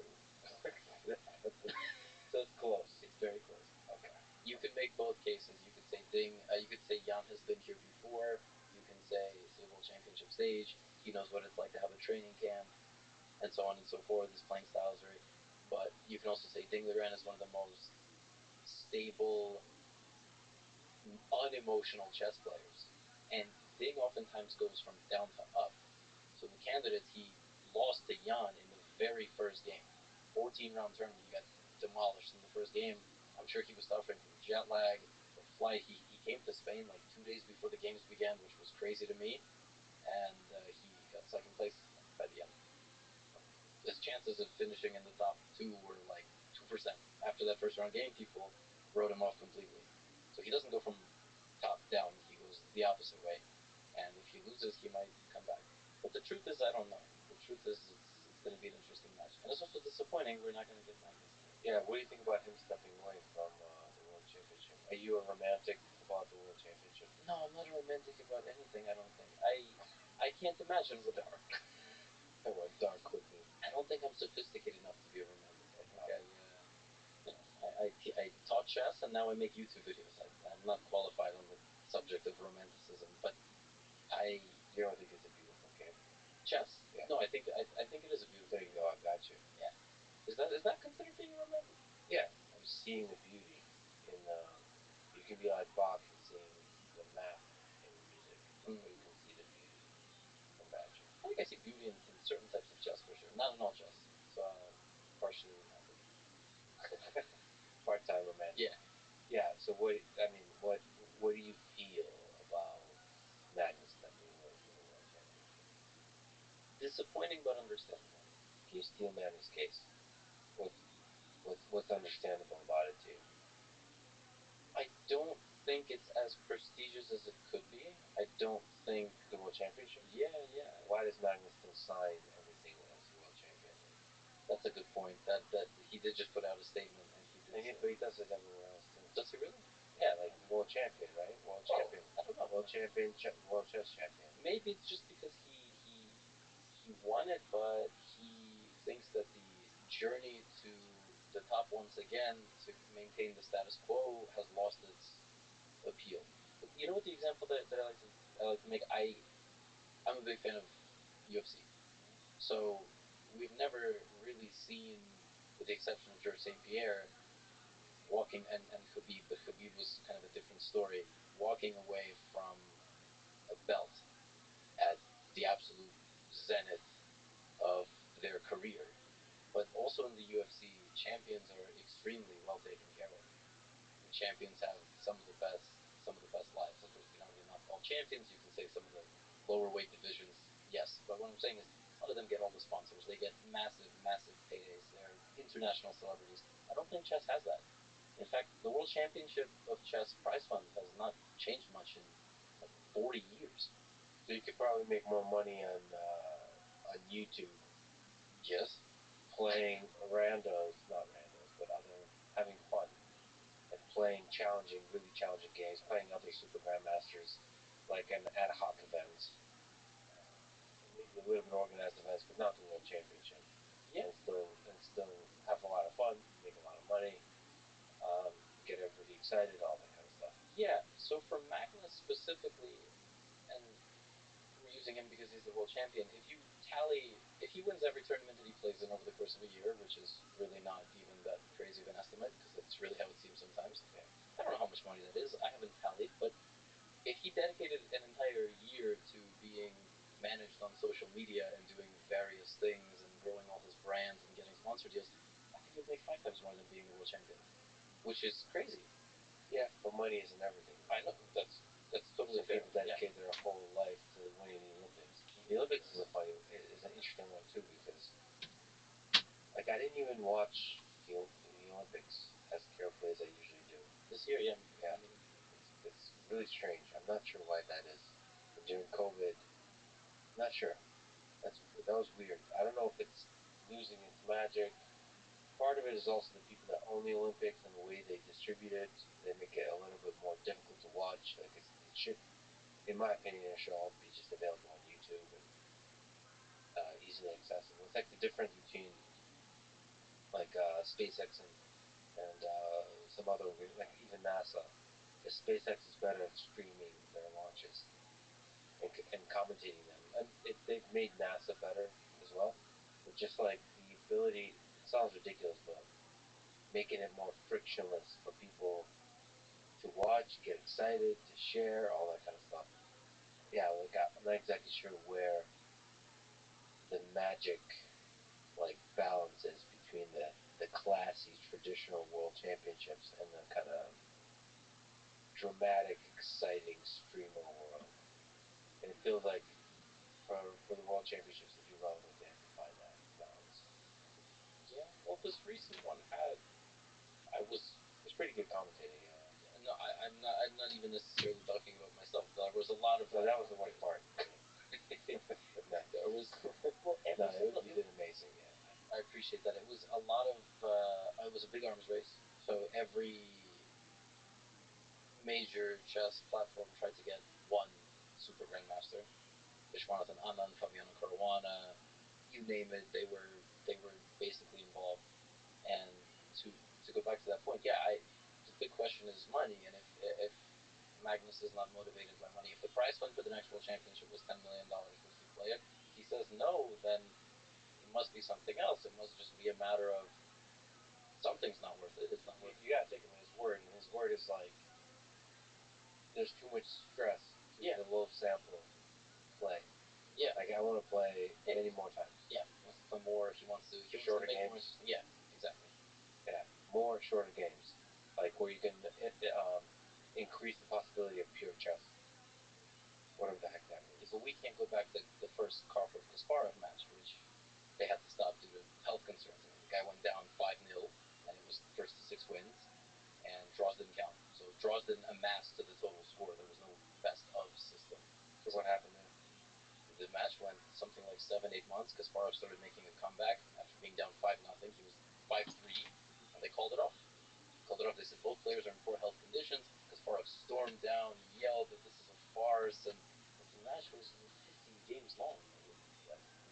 it's close. It's very close. Okay. You can make both cases. You could say you could say Jan has been here before. You can say it's the World Championship stage. He knows what it's like to have a training camp, and so on and so forth. His playing styles are. But you can also say Dingleran is one of the most stable, unemotional chess players, and Ding oftentimes goes from down to up. So the candidate he lost to Jan in the very first game. 14-round tournament, he got demolished in the first game. I'm sure he was suffering from jet lag, the flight. He came to Spain like 2 days before the games began, which was crazy to me, and he got second place by the end. His chances of finishing in the top two were like 2%. After that first round game, people wrote him off completely. So he doesn't go from top down, he goes the opposite way. And if he loses, he might come back. But the truth is, I don't know. The truth is, it's going to be an interesting match. And it's also disappointing we're not going to get Magnus. Yeah, what do you think about him stepping away from the World Championship? Are you a romantic about the World Championship? No, I'm not a romantic about anything, I don't think. I can't imagine what dark. I went dark quickly. I don't think I'm sophisticated enough to be a romantic. I think I taught chess and now I make YouTube videos. I'm not qualified on the subject of romanticism, but you don't think it's a beautiful game? Chess? Yeah. No, I think it is a beautiful. There you go. I got you. Yeah. Is that considered being romantic? Yeah, I'm seeing the beauty in. You can be like Bach and seeing the math in music, or you can see the beauty in magic. I think I see beauty in certain types of chess for sure. Not in all chess. So partially romantic. Part-time romantic. Yeah. Yeah. So what do you feel about Magnus stepping away from the World Championship? Disappointing but understandable. Can you steelman his case? What's understandable about it to you? I don't think it's as prestigious as it could be. I don't think the World Championship. Yeah. Why does Magnus still sign everything as world champion? That's a good point. That he did just put out a statement, and but he does it everywhere else too. Does he really? Yeah, like world champion, right? World champion. I don't know. World champion, world chess champion. Maybe it's just because he won it, but he thinks that the journey to the top once again to maintain the status quo has lost its appeal. You know what the example that I like to make? I'm a big fan of UFC. So we've never really seen, with the exception of George St. Pierre, walking and Khabib, but Khabib was kind of a different story, walking away from a belt at the absolute zenith of their career. But also in the UFC, champions are extremely well taken care of. And champions have some of the best lives. Of course, you can obviously not all champions. You can say some of the lower weight divisions, yes. But what I'm saying is, a lot of them get all the sponsors. They get massive paydays. They're international celebrities. I don't think chess has that. In fact, the World Championship of Chess prize fund has not changed much in like 40 years. So you could probably make more money on YouTube. Yes. Playing not randos, but having fun and playing really challenging games, playing other super grandmasters, like an ad hoc events, maybe a little bit organized events, but not the World Championship. Yeah. And still have a lot of fun, make a lot of money, get everybody excited, all that kind of stuff. Yeah. So for Magnus specifically, and we're using him because he's the world champion. If he wins every tournament that he plays in over the course of a year, which is really not even that crazy of an estimate, because that's really how it seems sometimes. Yeah. I don't know how much money that is. I haven't tallied, but if he dedicated an entire year to being managed on social media and doing various things and growing all his brands and getting sponsor deals, I think he'd make 5 times more than being the world champion, which is crazy. Yeah, but money isn't everything. I know that's totally so fair. People dedicate their whole life to winning the Olympics. The Olympics is an interesting one too, because like I didn't even watch the Olympics as carefully as I usually do. This year, yeah. Yeah. It's really strange. I'm not sure why that is. And during COVID, I'm not sure. That was weird. I don't know if it's losing its magic. Part of it is also the people that own the Olympics and the way they distribute it. They make it a little bit more difficult to watch. Like it should, in my opinion, it should all be just available on YouTube and easily accessible. It's like the difference between like SpaceX and some other, like even NASA. Because SpaceX is better at streaming their launches and commentating them. And they've made NASA better as well. But just like the ability, it sounds ridiculous, but making it more frictionless for people to watch, get excited, to share, all that kind of stuff. Yeah, like I'm not exactly sure where the magic like balance is between the classy traditional world championships and the kind of dramatic, exciting streamer world. And it feels like for the world championships to be relevant, they have to find that balance. Yeah, well, this recent one had, I was, It's pretty good commentating. no, I'm not even necessarily talking about myself. There was a lot of. No, that was the worst part. There was, well, No, you did amazing. Yeah. I appreciate that. It was a lot of. It was a big arms race, so every major chess platform tried to get one super grandmaster. Vishwanathan Anand, Fabiano Caruana, you name it, they were basically involved. And to go back to that point, yeah, the big question is money, and if Magnus is not motivated by money, if the prize fund for the next world championship was $10 million, would he play it? If he says no, then it must be something else. It must just be a matter of something's not worth it. It's not worth it. You gotta take him at his word, and his word is like there's too much stress to the low sample play. Yeah. Like I want to play many more times. Yeah, he wants to play more. He wants to Shorter make more. games. Yeah, exactly. Yeah, more shorter games, like where you can increase the possibility of pure chess. Whatever the heck that Yeah, means. but we can't go back to the first Karpov Kasparov match, which they had to stop due to health concerns. I mean, the guy went down 5-0, and it was first to 6 wins, and draws didn't count. So draws didn't amass to the total score. There was no best of system. So what happened then? The match went something like 7, 8 months. Kasparov started making a comeback after being down 5-0. He was 5-3, and they called it off. They said both players are in poor health conditions. Kasparov stormed down, yelled that this is a farce, and the match was 15 games long.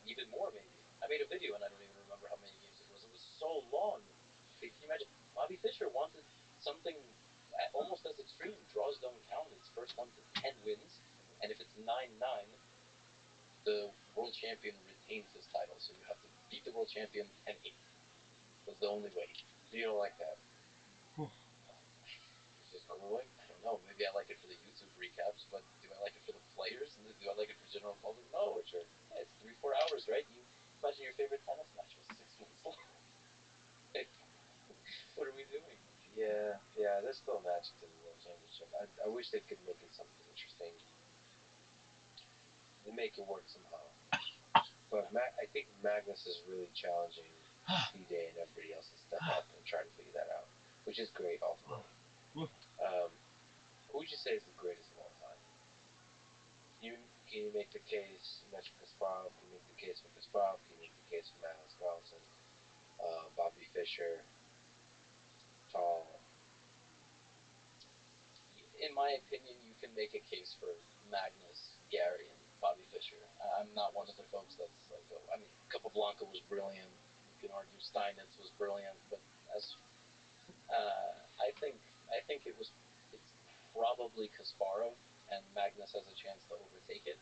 Even more, maybe. I made a video, and I don't even remember how many games it was. It was so long. Can you imagine? Bobby Fischer wanted something almost as extreme. Draws don't count. It's first one to 10 wins, and if it's 9-9, the world champion retains his title. So you have to beat the world champion 10-8. That's the only way. So you don't like that? It's just grueling. I don't know. Maybe I like it for the YouTube recaps, but do I like it for the players? Do I like it for general public? No. For sure. Yeah, it's 3-4 hours, right? You imagine your favorite tennis match was 6 months long. What are we doing? Yeah, there's still magic to the World Championship. I wish they could make it something interesting. They make it work somehow. But I think Magnus is really challenging D-Day and everybody else to step up and try to figure that out, which is great ultimately. Who would you say is the greatest of all time? Can you make the case? You mentioned Kasparov. Can you make the case for Kasparov? Can you make the case for Magnus Carlsen, Bobby Fischer, Tall? In my opinion, you can make a case for Magnus, Gary, and Bobby Fischer. I'm not one of the folks that's like, oh, I mean, Capablanca was brilliant. You can argue Steinitz was brilliant, but as I think it's probably Kasparov, and Magnus has a chance to overtake it.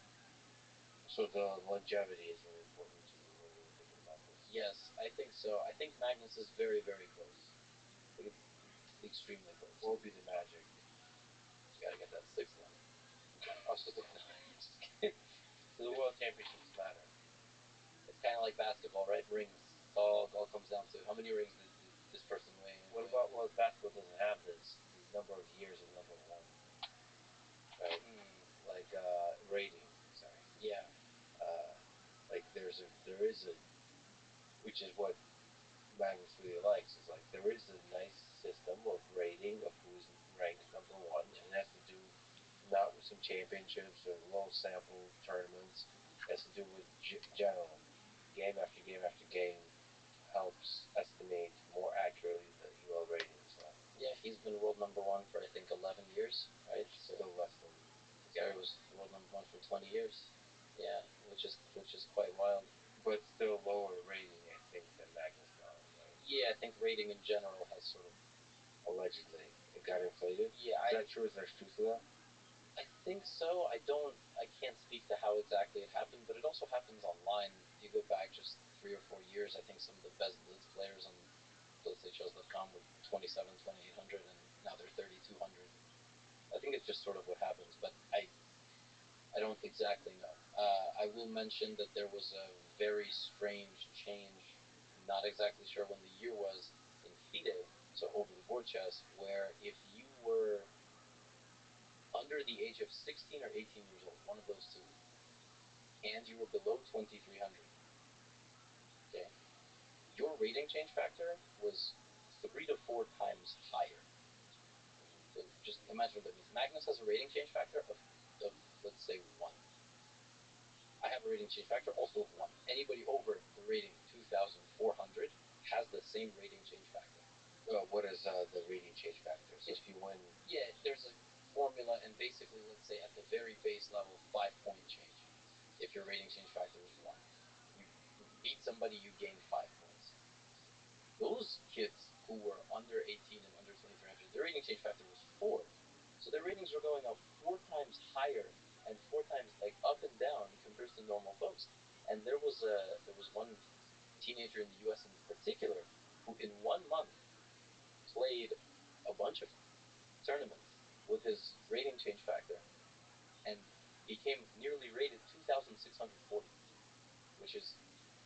So the longevity is really important to you when you're thinking about this. Yes, I think so. I think Magnus is very, very close. I think it's extremely close. What would be the magic? You got to get that sixth one. Also, so the World Championships matter. It's kind of like basketball, right? Rings. It's all comes down to how many rings did this person win. What about basketball doesn't have this the number of years of number one, right? Like rating. Sorry. Yeah. Like there is a, which is what Magnus really likes, is like there is a nice system of rating of who's ranked number one, and it has to do not with some championships or low sample tournaments. It has to do with general game after game after game helps estimate more accurately the ELO rating and stuff. Yeah, he's been world number one for I think 11 years, right? Still less than Gary was world number one for 20 years. Yeah, which is quite wild. But still lower rating, I think, than Magnus Carlsen, right? Yeah, I think rating in general has sort of allegedly it got inflated. Yeah, is that true? Is there truth to that? I think so. I can't speak to how exactly it happened, but it also happens online. If you go back just 3 or 4 years, I think some of the best blitz players on blitzhs.com were 27, 2800, and now they're 3200. I think it's just sort of what happens, but I don't exactly know. I will mention that there was a very strange change not exactly sure when the year was in FIDE, so over the board chess, where if you were under the age of 16 or 18 years old, one of those two, and you were below 2300, okay, your rating change factor was 3 to 4 times higher. So just imagine what that means. Magnus has a rating change factor of let's say 1. I have a rating change factor also of 1. Anybody over the rating 2,400 has the same rating change factor. What is the rating change factor? So if you win, yeah, there's a formula, and basically, let's say at the very base level, 5-point change. If your rating change factor is 1, you beat somebody, you gain 5 points. Those kids who were under 18 and under 2300, their rating change factor was 4, so their ratings were going up 4 times higher and 4 times like up and down compared to normal folks. And there was one teenager in the U.S. in particular who in 1 month played a bunch of tournaments with his rating change factor and became nearly rated 2,640, which is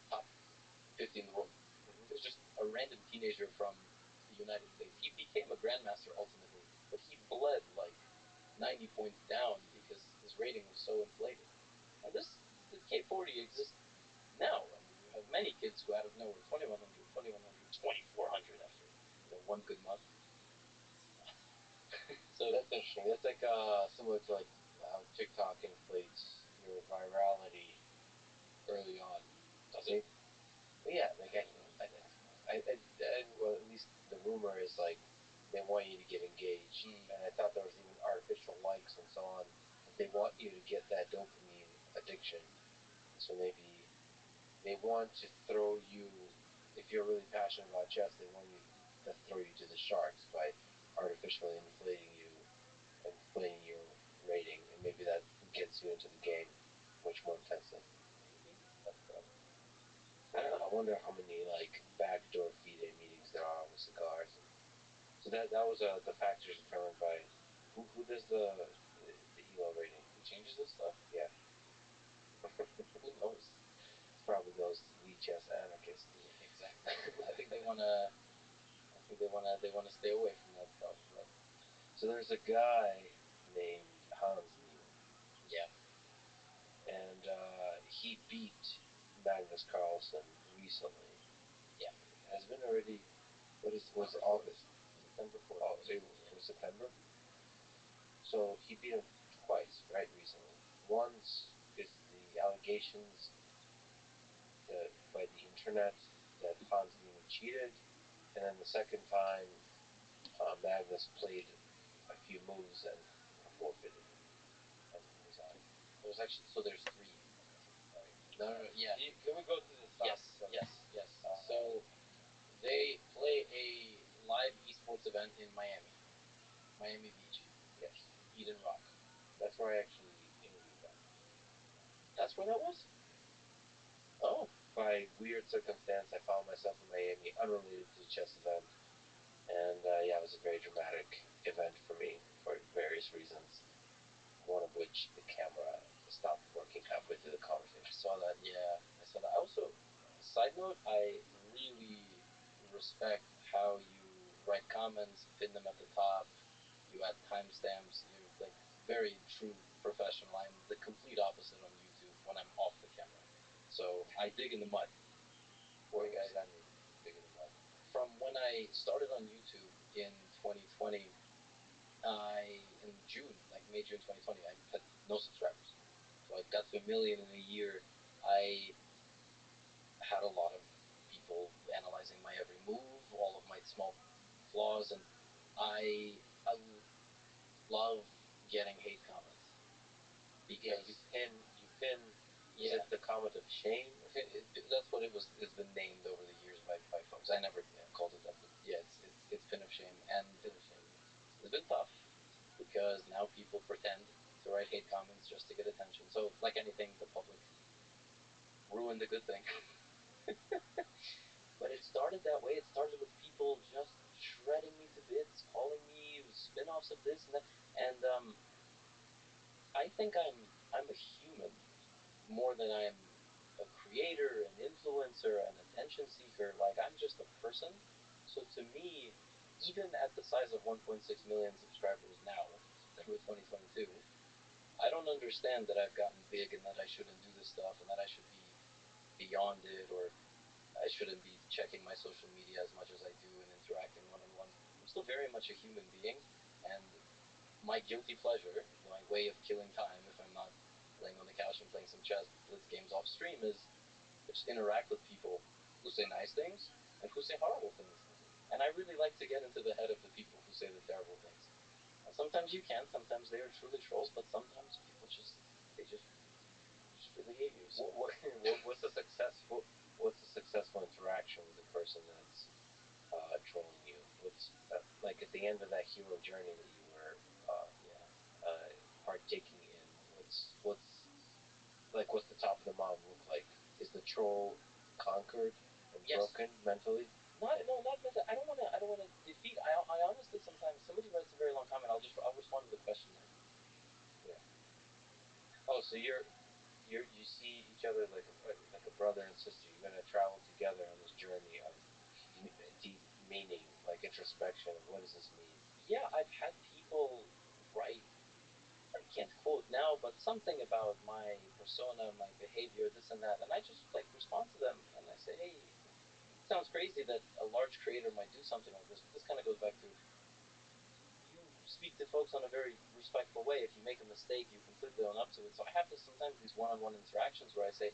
top 50 in the world. It was just a random teenager from the United States. He became a grandmaster ultimately, but he bled like 90 points down because his rating was so inflated. And the K40 exists now. I mean, you have many kids who out of nowhere 2100, 2100, 2400 after one good month. so that's interesting. That's like similar to like how TikTok inflates your virality early on. Does it? Well, yeah, like well, at least the rumor is like they want you to get engaged, and I thought there was even artificial likes and so on. But they want you to get that dopamine addiction, so maybe they want to throw you. If you're really passionate about chess, they want you to throw you to the sharks by artificially inflating your rating, and maybe that gets you into the game much more intensely. Maybe. I don't know. I wonder how many like backdoor FIDE meetings there are with cigars. So that was the factors determined by who does the ELO rating? Who changes this stuff? Yeah. Who knows? It's probably those lead chess anarchists. Yeah, exactly. I think they wanna stay away from that stuff. But so there's a guy named Hans Niemann. Yeah. And he beat Magnus Carlsen recently. Yeah. Has been already. What's August? September 4th. Oh, so it was September. So he beat him twice, right? Recently. Once is the allegations by the internet that Hans Niemann cheated, and then the second time Magnus played a few moves and forfeited and was out. There's actually there's 3. No, yeah. Can we go to the Yes. So they play a live esports event in Miami Beach. Yes. Eden Rock. That's where I actually interviewed them. That's where that was? Oh. By weird circumstance, I found myself in Miami, unrelated to the chess event. And yeah, it was a very dramatic event for me for various reasons. One of which the camera stopped working halfway through the conversation. I saw that, yeah. I saw that. I also, side note, I really respect how you write comments, pin them at the top, you add timestamps, you're like very true professional. I'm the complete opposite on YouTube when I'm off the camera. So I dig in the mud. What does that mean? Dig in the mud. From when I started on YouTube in 2020, in June, like May, June 2020, I had no subscribers. So I got to 1 million in a year. I had a lot of people analyzing my every move, all of my small flaws, and I love getting hate comments because you pin. Is it the comment of shame? That's what it's been named over the years by folks. I never called it that, but yeah, it's pin of shame, and it's been tough because now people pretend to write hate comments just to get attention. So like anything, the public ruined a good thing. But it started that way. It started with people just shredding me to bits, calling me spin-offs of this and that, and I think I'm a human more than I'm a creator, an influencer, an attention seeker. Like I'm just a person. So to me, even at the size of 1.6 million subscribers now, September 2022, I don't understand that I've gotten big and that I shouldn't do this stuff and that I should be beyond it or I shouldn't be checking my social media as much as I do and interacting one on one. I'm still very much a human being, and my guilty pleasure, my way of killing time if I'm not laying on the couch and playing some chess, blitz games off stream is just interact with people who say nice things and who say horrible things. And I really like to get into the head of the people who say the terrible things. And sometimes you can, sometimes they are truly trolls, but sometimes people just really hate you. So what's a successful interaction with a person that's trolling you? What's like at the end of that hero journey that you were yeah partaking in? What's the top of the mountain look like? Is the troll conquered and broken mentally? Not no, not mentally. I don't want to defeat. I honestly sometimes somebody writes a very long comment. I'll respond to the question there. Yeah. Oh, so you see each other like a brother and sister. You're gonna travel together on this journey of deep meaning, like introspection. What does this mean? Yeah, I've had people write. I can't quote now, but something about my persona, my behavior, this and that, and I just like respond to them and I say, hey, it sounds crazy that a large creator might do something like this, but this kind of goes back to you speak to folks on a very respectful way. If you make a mistake, you completely own up to it. So I have to sometimes these one-on-one interactions where I say,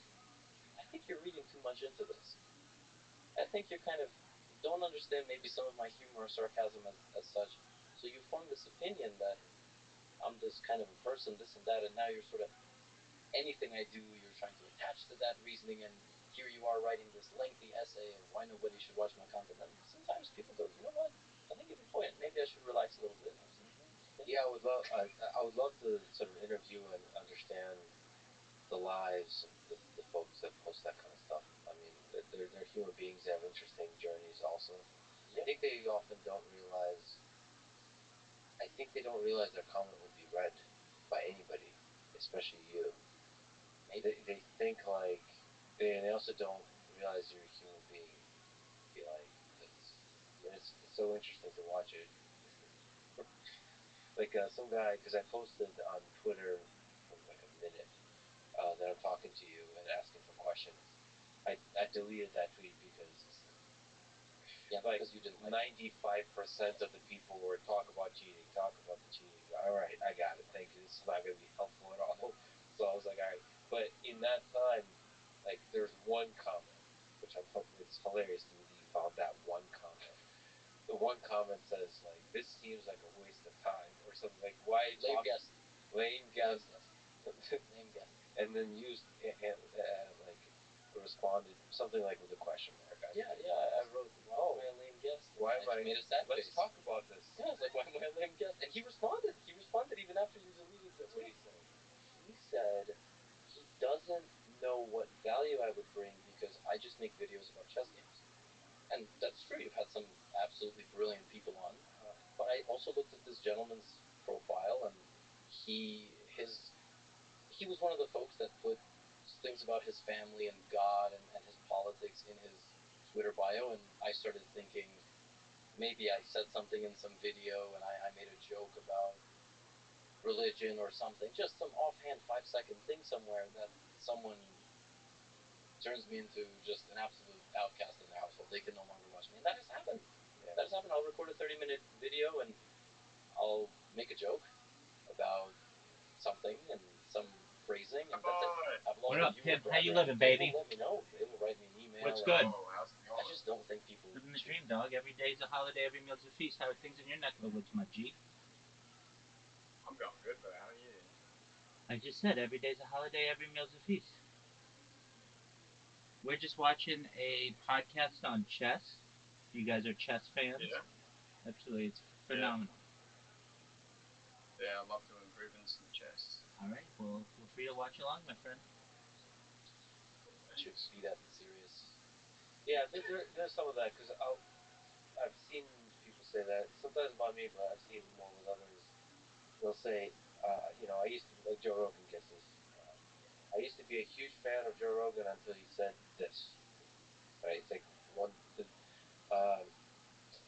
I think you're reading too much into this. I think you're kind of don't understand maybe some of my humor or sarcasm as such. So you form this opinion that I'm this kind of a person, this and that, and now you're sort of anything I do, you're trying to attach to that reasoning, and here you are writing this lengthy essay of why nobody should watch my content. And sometimes people go, you know what? I think you have a point. Maybe I should relax a little bit. And I was like, okay. Yeah, I would love to sort of interview and understand the lives of the folks that post that kind of stuff. I mean, they're human beings. They have interesting journeys. Also, yeah. I think they don't realize their comment will be read by anybody, especially you. Maybe they think like they also don't realize you're a human being. I feel like because it's so interesting to watch it. Like some guy, because I posted on Twitter for like a minute that I'm talking to you and asking for questions. I deleted that tweet because yeah, like because you didn't like 95% of the people were talk about cheating, talk about the cheating. All right, I got it. Thank you. This is not going to be helpful at all. So I was like, all right. But in that time, like, there's one comment, which it's hilarious to me that you found that one comment. The one comment says like, "This seems like a waste of time" or something like, "Why lame guest, lame guest, lame guest," and then used like responded something like with a question mark. Yeah, yeah. I wrote, "Why am I a lame guest?" Why am I? Made a sad face. Let's talk about this. Yeah, I was like, "Why am I a lame guest?" And he responded. He responded even after you deleted the tweet. He said he doesn't know what value I would bring because I just make videos about chess games. And that's true. You've had some absolutely brilliant people on, but I also looked at this gentleman's profile, and his he was one of the folks that put things about his family and God and his politics in his Twitter bio, and I started thinking maybe I said something in some video and I made a joke about religion or something, just some offhand 5-second thing somewhere that someone turns me into just an absolute outcast in their household. They can no longer watch me, and that has happened. Yeah. That has happened. I'll record a 30-minute video and I'll make a joke about something and some phrasing, and that's it. What up, Tim? How you living, baby? Let me know. They will write me an email. What's good? I just don't think people living the dream, dog. Every day's a holiday. Every meal's a feast. How are things in your neck of the woods, my G? I'm going good, but how are you? I just said every day's a holiday. Every meal's a feast. We're just watching a podcast on chess. You guys are chess fans? Yeah. Absolutely, it's phenomenal. Yeah, I'd love to improve in some chess. All right, well, feel free to watch along, my friend. I should be that serious. Yeah, there's some of that because I've seen people say that sometimes about me, but I've seen more with others. They'll say, I used to like Joe Rogan gets this. I used to be a huge fan of Joe Rogan until he said this. Right? It's like one. Um,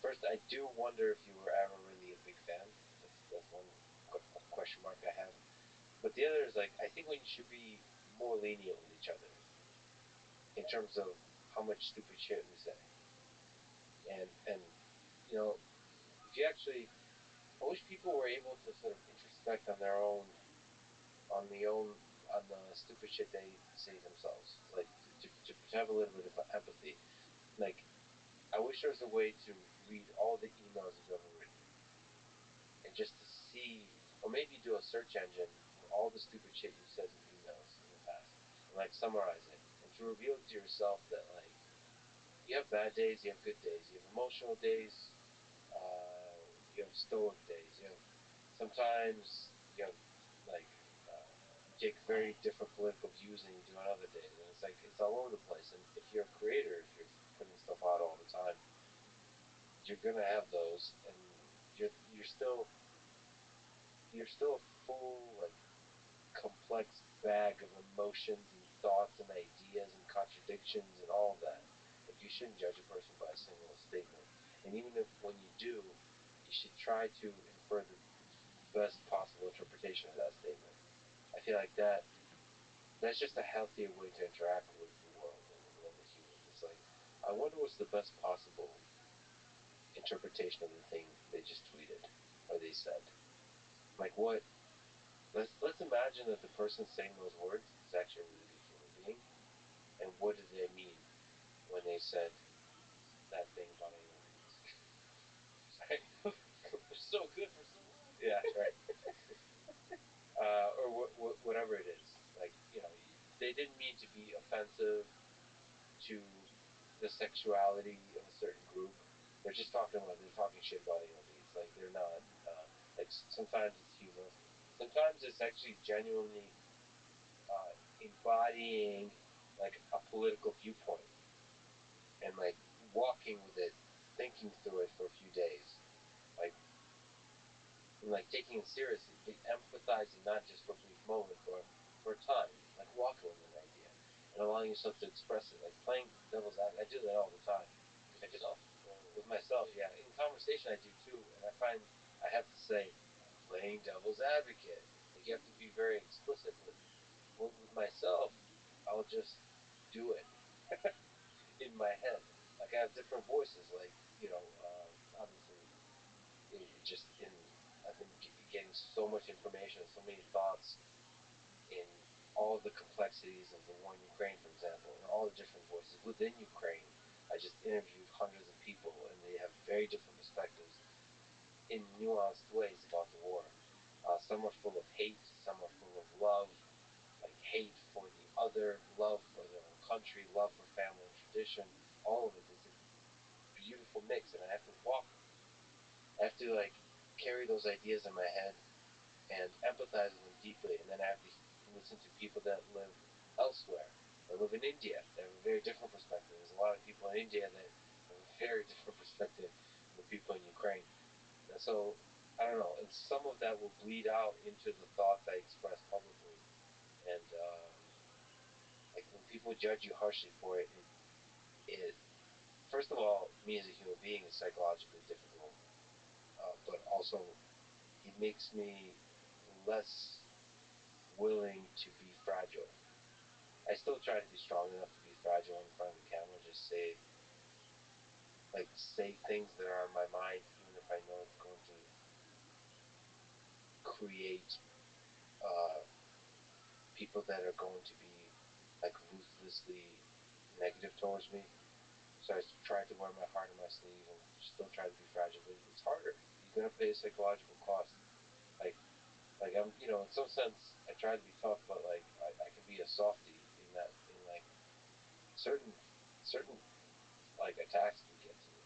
First, I do wonder if you were ever really a big fan. That's one question mark I have. But the other is like I think we should be more lenient with each other in terms of how much stupid shit we say. And you know, if you actually, I wish people were able to sort of introspect on their own, on the own, on the stupid shit they say themselves. Like to have a little bit of empathy. Like I wish there was a way to read all the emails you've ever written and just to see, or maybe do a search engine for all the stupid shit you've said in emails in the past and like summarize it and to reveal to yourself that like you have bad days, you have good days, you have emotional days, you have stoic days, you have sometimes you have like you take very different political views than you do on other days, and it's like it's all over the place. And if you're a creator, if you're putting stuff out all the time, you're gonna have those, and you're still a full like complex bag of emotions and thoughts and ideas and contradictions and all of that. Like you shouldn't judge a person by a single statement. And even if when you do, you should try to infer the best possible interpretation of that statement. I feel like that's just a healthier way to interact with the world and with other humans. It's like I wonder what's the best possible interpretation of the thing they just tweeted or they said. Like what let's imagine that the person saying those words is actually a really good human being. And what did they mean when they said that thing about anal beads? Right? They're so good for so long. Yeah, right. Or whatever it is. Like, they didn't mean to be offensive to the sexuality of a certain group. They're talking shit about anal beads. Like, they're not, like, sometimes it's humor. Sometimes it's actually genuinely embodying, like, a political viewpoint and, like, walking with it, thinking through it for a few days. Like, and like taking it seriously, but empathizing not just for a brief moment, but for a time, like walking with an idea and allowing yourself to express it, like playing devil's advocate. I do that all the time. With yourself? With myself, yeah. In conversation, I do too, and I find I have to say, I'm playing devil's advocate. Like you have to be very explicit, but with myself, I'll just do it in my head. Like I have different voices, like obviously just in I've been getting so much information, so many thoughts in all of the complexities of the war in Ukraine, for example, and all the different voices within Ukraine. I just interviewed hundreds of people, and they have very different perspectives in nuanced ways about the war. Some are full of hate, some are full of love, like hate for the other, love for their own country, love for family and tradition. All of it is a beautiful mix, and I have to like carry those ideas in my head and empathize with them deeply. And then I have to listen to people that live elsewhere, that live in India, that have a very different perspective. There's a lot of people in India that have a very different perspective than the people in Ukraine. And so, I don't know, and some of that will bleed out into the thoughts I express publicly. And, like, when people judge you harshly for it, it first of all, me as a human being is psychologically difficult, but also it makes me less willing to be fragile. I still try to be strong enough to be fragile in front of the camera, just say things that are on my mind, even if I know it's going to create people that are going to be like ruthlessly negative towards me. So I try to wear my heart on my sleeve and still try to be fragile, but it's harder. You're gonna pay a psychological cost. Like, I'm, in some sense, I try to be tough, but like I can be a softie in that, in like certain like attacks can get to me.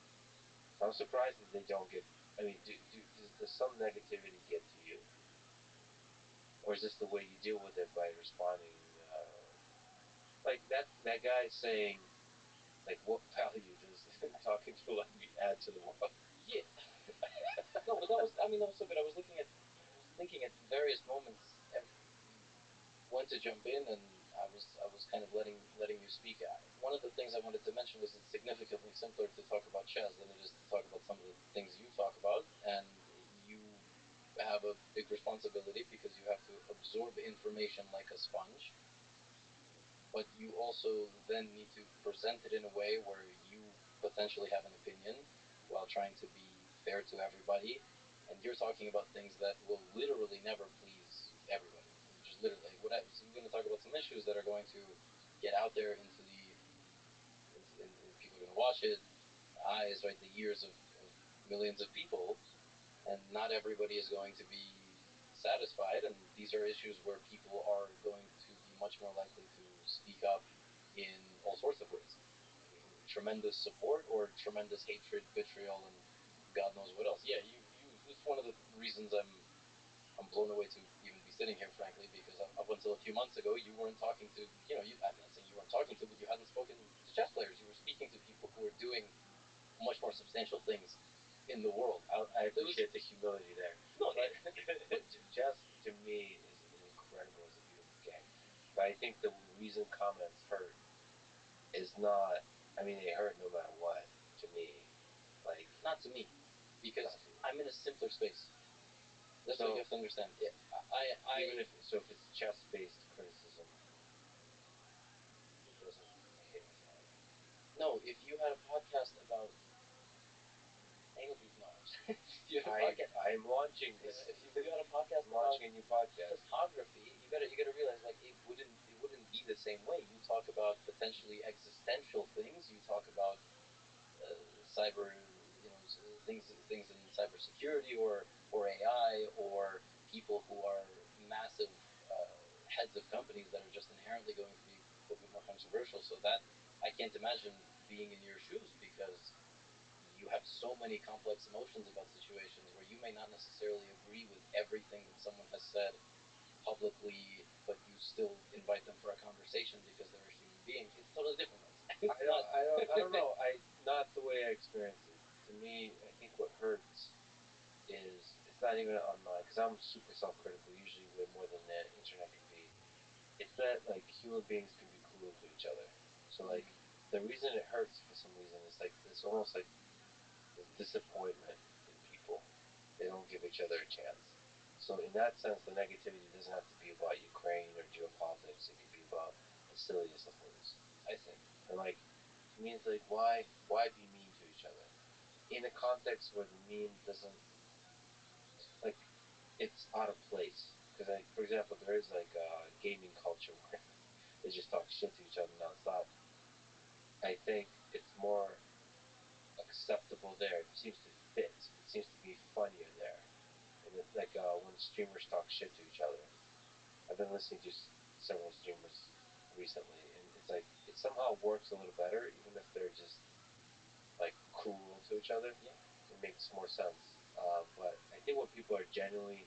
So I'm surprised that they don't get. I mean, does some negativity get to you, or is this the way you deal with it by responding? Like that guy saying, like, what value does talking to like me add to the world? Yeah. No, but that was so good. I was thinking at various moments when to jump in, and I was kind of letting you speak. One of the things I wanted to mention was it's significantly simpler to talk about chess than it is to talk about some of the things you talk about, and you have a big responsibility because you have to absorb information like a sponge, but you also then need to present it in a way where you potentially have an opinion while trying to be fair to everybody. And you're talking about things that will literally never please everybody. Just literally, so we're going to talk about some issues that are going to get out there into the, people are going to watch it, eyes, right, the ears of millions of people, and not everybody is going to be satisfied. And these are issues where people are going to be much more likely to speak up in all sorts of ways, tremendous support or tremendous hatred, vitriol, and God knows what else. Yeah, you. It's one of the reasons I'm blown away to even be sitting here, frankly, because up until a few months ago, you weren't talking to, I'm not saying you weren't talking to, but you hadn't spoken to chess players. You were speaking to people who were doing much more substantial things in the world. I appreciate the humility there. No, but chess to me is incredible. It's a beautiful game. But I think the reason comments hurt is not. I mean, they hurt no matter what. To me, like not to me, because I'm in a simpler space. That's what you have to understand. Even if it's chess-based criticism, it doesn't hit as hard. No, if you had a podcast about no, I'm launching this. If you had a podcast launching a new podcast, photography, you gotta realize like it wouldn't be the same way. You talk about potentially existential things. You talk about cyber, things in cybersecurity or AI or people who are massive heads of companies that are just inherently going to be a bit more controversial. So that I can't imagine being in your shoes because you have so many complex emotions about situations where you may not necessarily agree with everything that someone has said publicly, but you still invite them for a conversation because they're a human being. It's totally different. I don't know. Not the way I experience it. To me, I think what hurts is it's not even online because I'm super self-critical, usually way more than the internet can be. It's that like human beings can be cruel to each other. So like the reason it hurts for some reason is like it's almost like this disappointment in people. They don't give each other a chance. So in that sense, the negativity doesn't have to be about Ukraine or geopolitics. It could be about the silliest of things. I think. And like to me, it's like why be mean to each other in a context where the meme doesn't like it's out of place. Because like for example, there is like a gaming culture where they just talk shit to each other nonstop. I think it's more acceptable there. It seems to fit. It seems to be funnier there. And it's like when streamers talk shit to each other. I've been listening to several streamers recently, and it's like it somehow works a little better, even if they're just like cruel to each other. Yeah. It makes more sense. But I think when people are genuinely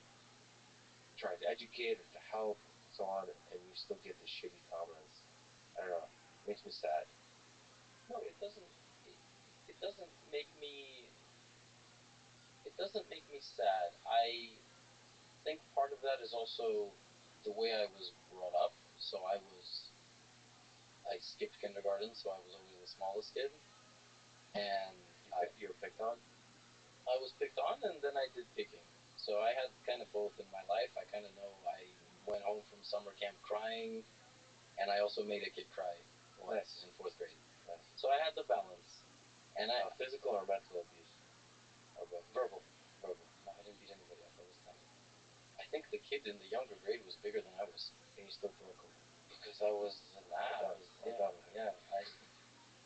trying to educate or to help and so on, and you still get the shitty comments, I don't know. It makes me sad. No, it doesn't. It doesn't make me. It doesn't make me sad. I think part of that is also the way I was brought up. So I skipped kindergarten, so I was always the smallest kid, and you were picked on. I was picked on, and then I did picking. So I had kind of both in my life. I kind of know I went home from summer camp crying, and I also made a kid cry once in fourth grade. Nice. So I had the balance, and physical or mental abuse, or both. Verbal. No, I didn't beat anybody up. I was tiny. I think the kid in the younger grade was bigger than I was. And you still broke him. Because I was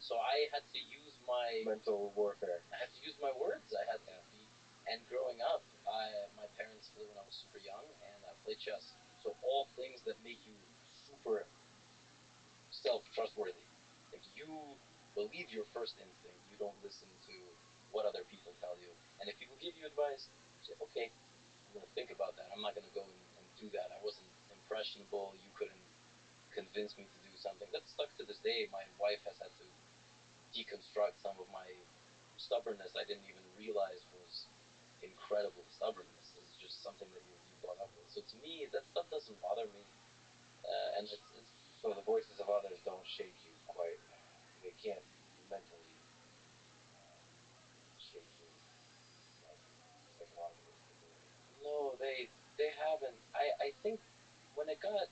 So I had to use my mental warfare. I had to use my words. I had to be. And growing up, my parents split when I was super young, and I played chess. So all things that make you super self-trustworthy. If you believe your first instinct, you don't listen to what other people tell you. And if people give you advice, say, okay, I'm going to think about that. I'm not going to go and do that. I wasn't impressionable. You couldn't convince me to do something. That's stuck to this day. My wife has had to deconstruct some of my stubbornness I didn't even realize was incredible stubbornness. It's just something that you brought up with. So to me, that stuff doesn't bother me. And it's so fathers don't shape you quite. They can't mentally shape you like psychological stability. No, they haven't. I think when it got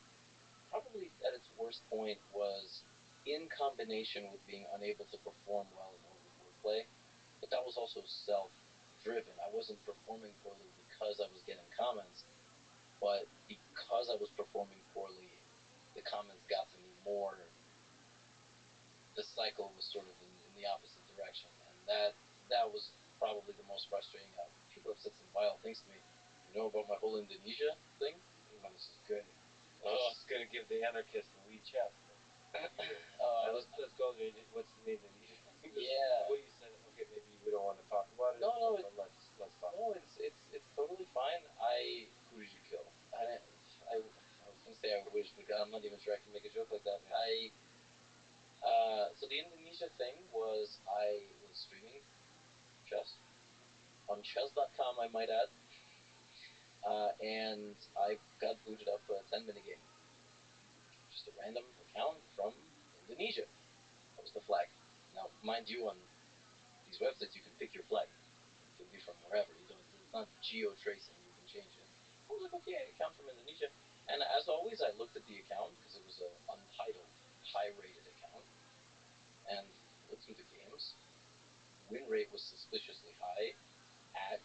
probably at its worst point was in combination with being unable to perform well in overly wordplay, but that was also self-driven. I wasn't performing poorly because I was getting comments, but because I was performing poorly, the comments got to me more. The cycle was sort of in the opposite direction, and that was probably the most frustrating. People have said some wild things to me. You know about my whole Indonesia thing? Oh, this is good. This is gonna give the anarchist a lead chef. Let's go to what's the Indonesia thing? Yeah. What you said. Okay, maybe we don't want to talk about it. No, but let's talk. No, it's totally fine. Who did you kill? I was gonna say I wish, but I'm not even sure I can make a joke like that. Yeah. So the Indonesia thing was I was streaming chess on chess.com, I might add, and I got booted up a 10-minute game. Just a random account from Indonesia. That was the flag. Now, mind you, on these websites you can pick your flag. It can be from wherever. You don't. It's not geo tracing. You can change it. I was like, okay, account from Indonesia. And as always, I looked at the account because it was an untitled, high-rated account, and looked through the games. Win rate was suspiciously high.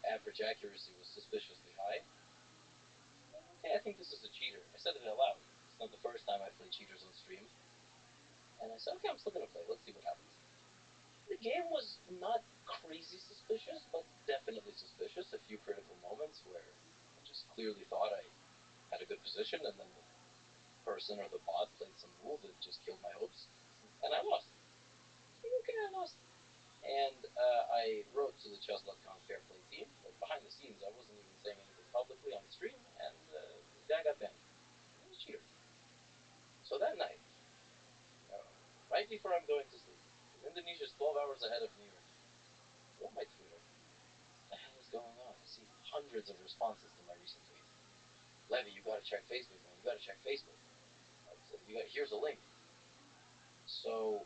Average accuracy was suspiciously high. Okay, I think this is a cheater. I said it out loud. It's not the first time I've played cheaters on stream. And I said, okay, I'm still gonna play. Let's see what happens. The game was not crazy suspicious, but definitely suspicious. A few critical moments where I just clearly thought I had a good position, and then the person or the bot played some move that just killed my hopes, and I lost. Okay, I lost. And I wrote to the chess.com fair play team, but behind the scenes, I wasn't even saying anything publicly on the stream, and the guy got banned. He was a cheater. So that night, right before I'm going to sleep, because Indonesia's 12 hours ahead of New York, I go on my Twitter. What the hell is going on? I see hundreds of responses to my recent tweets. Levy, you gotta check Facebook, man. You gotta check Facebook. Here's a link. So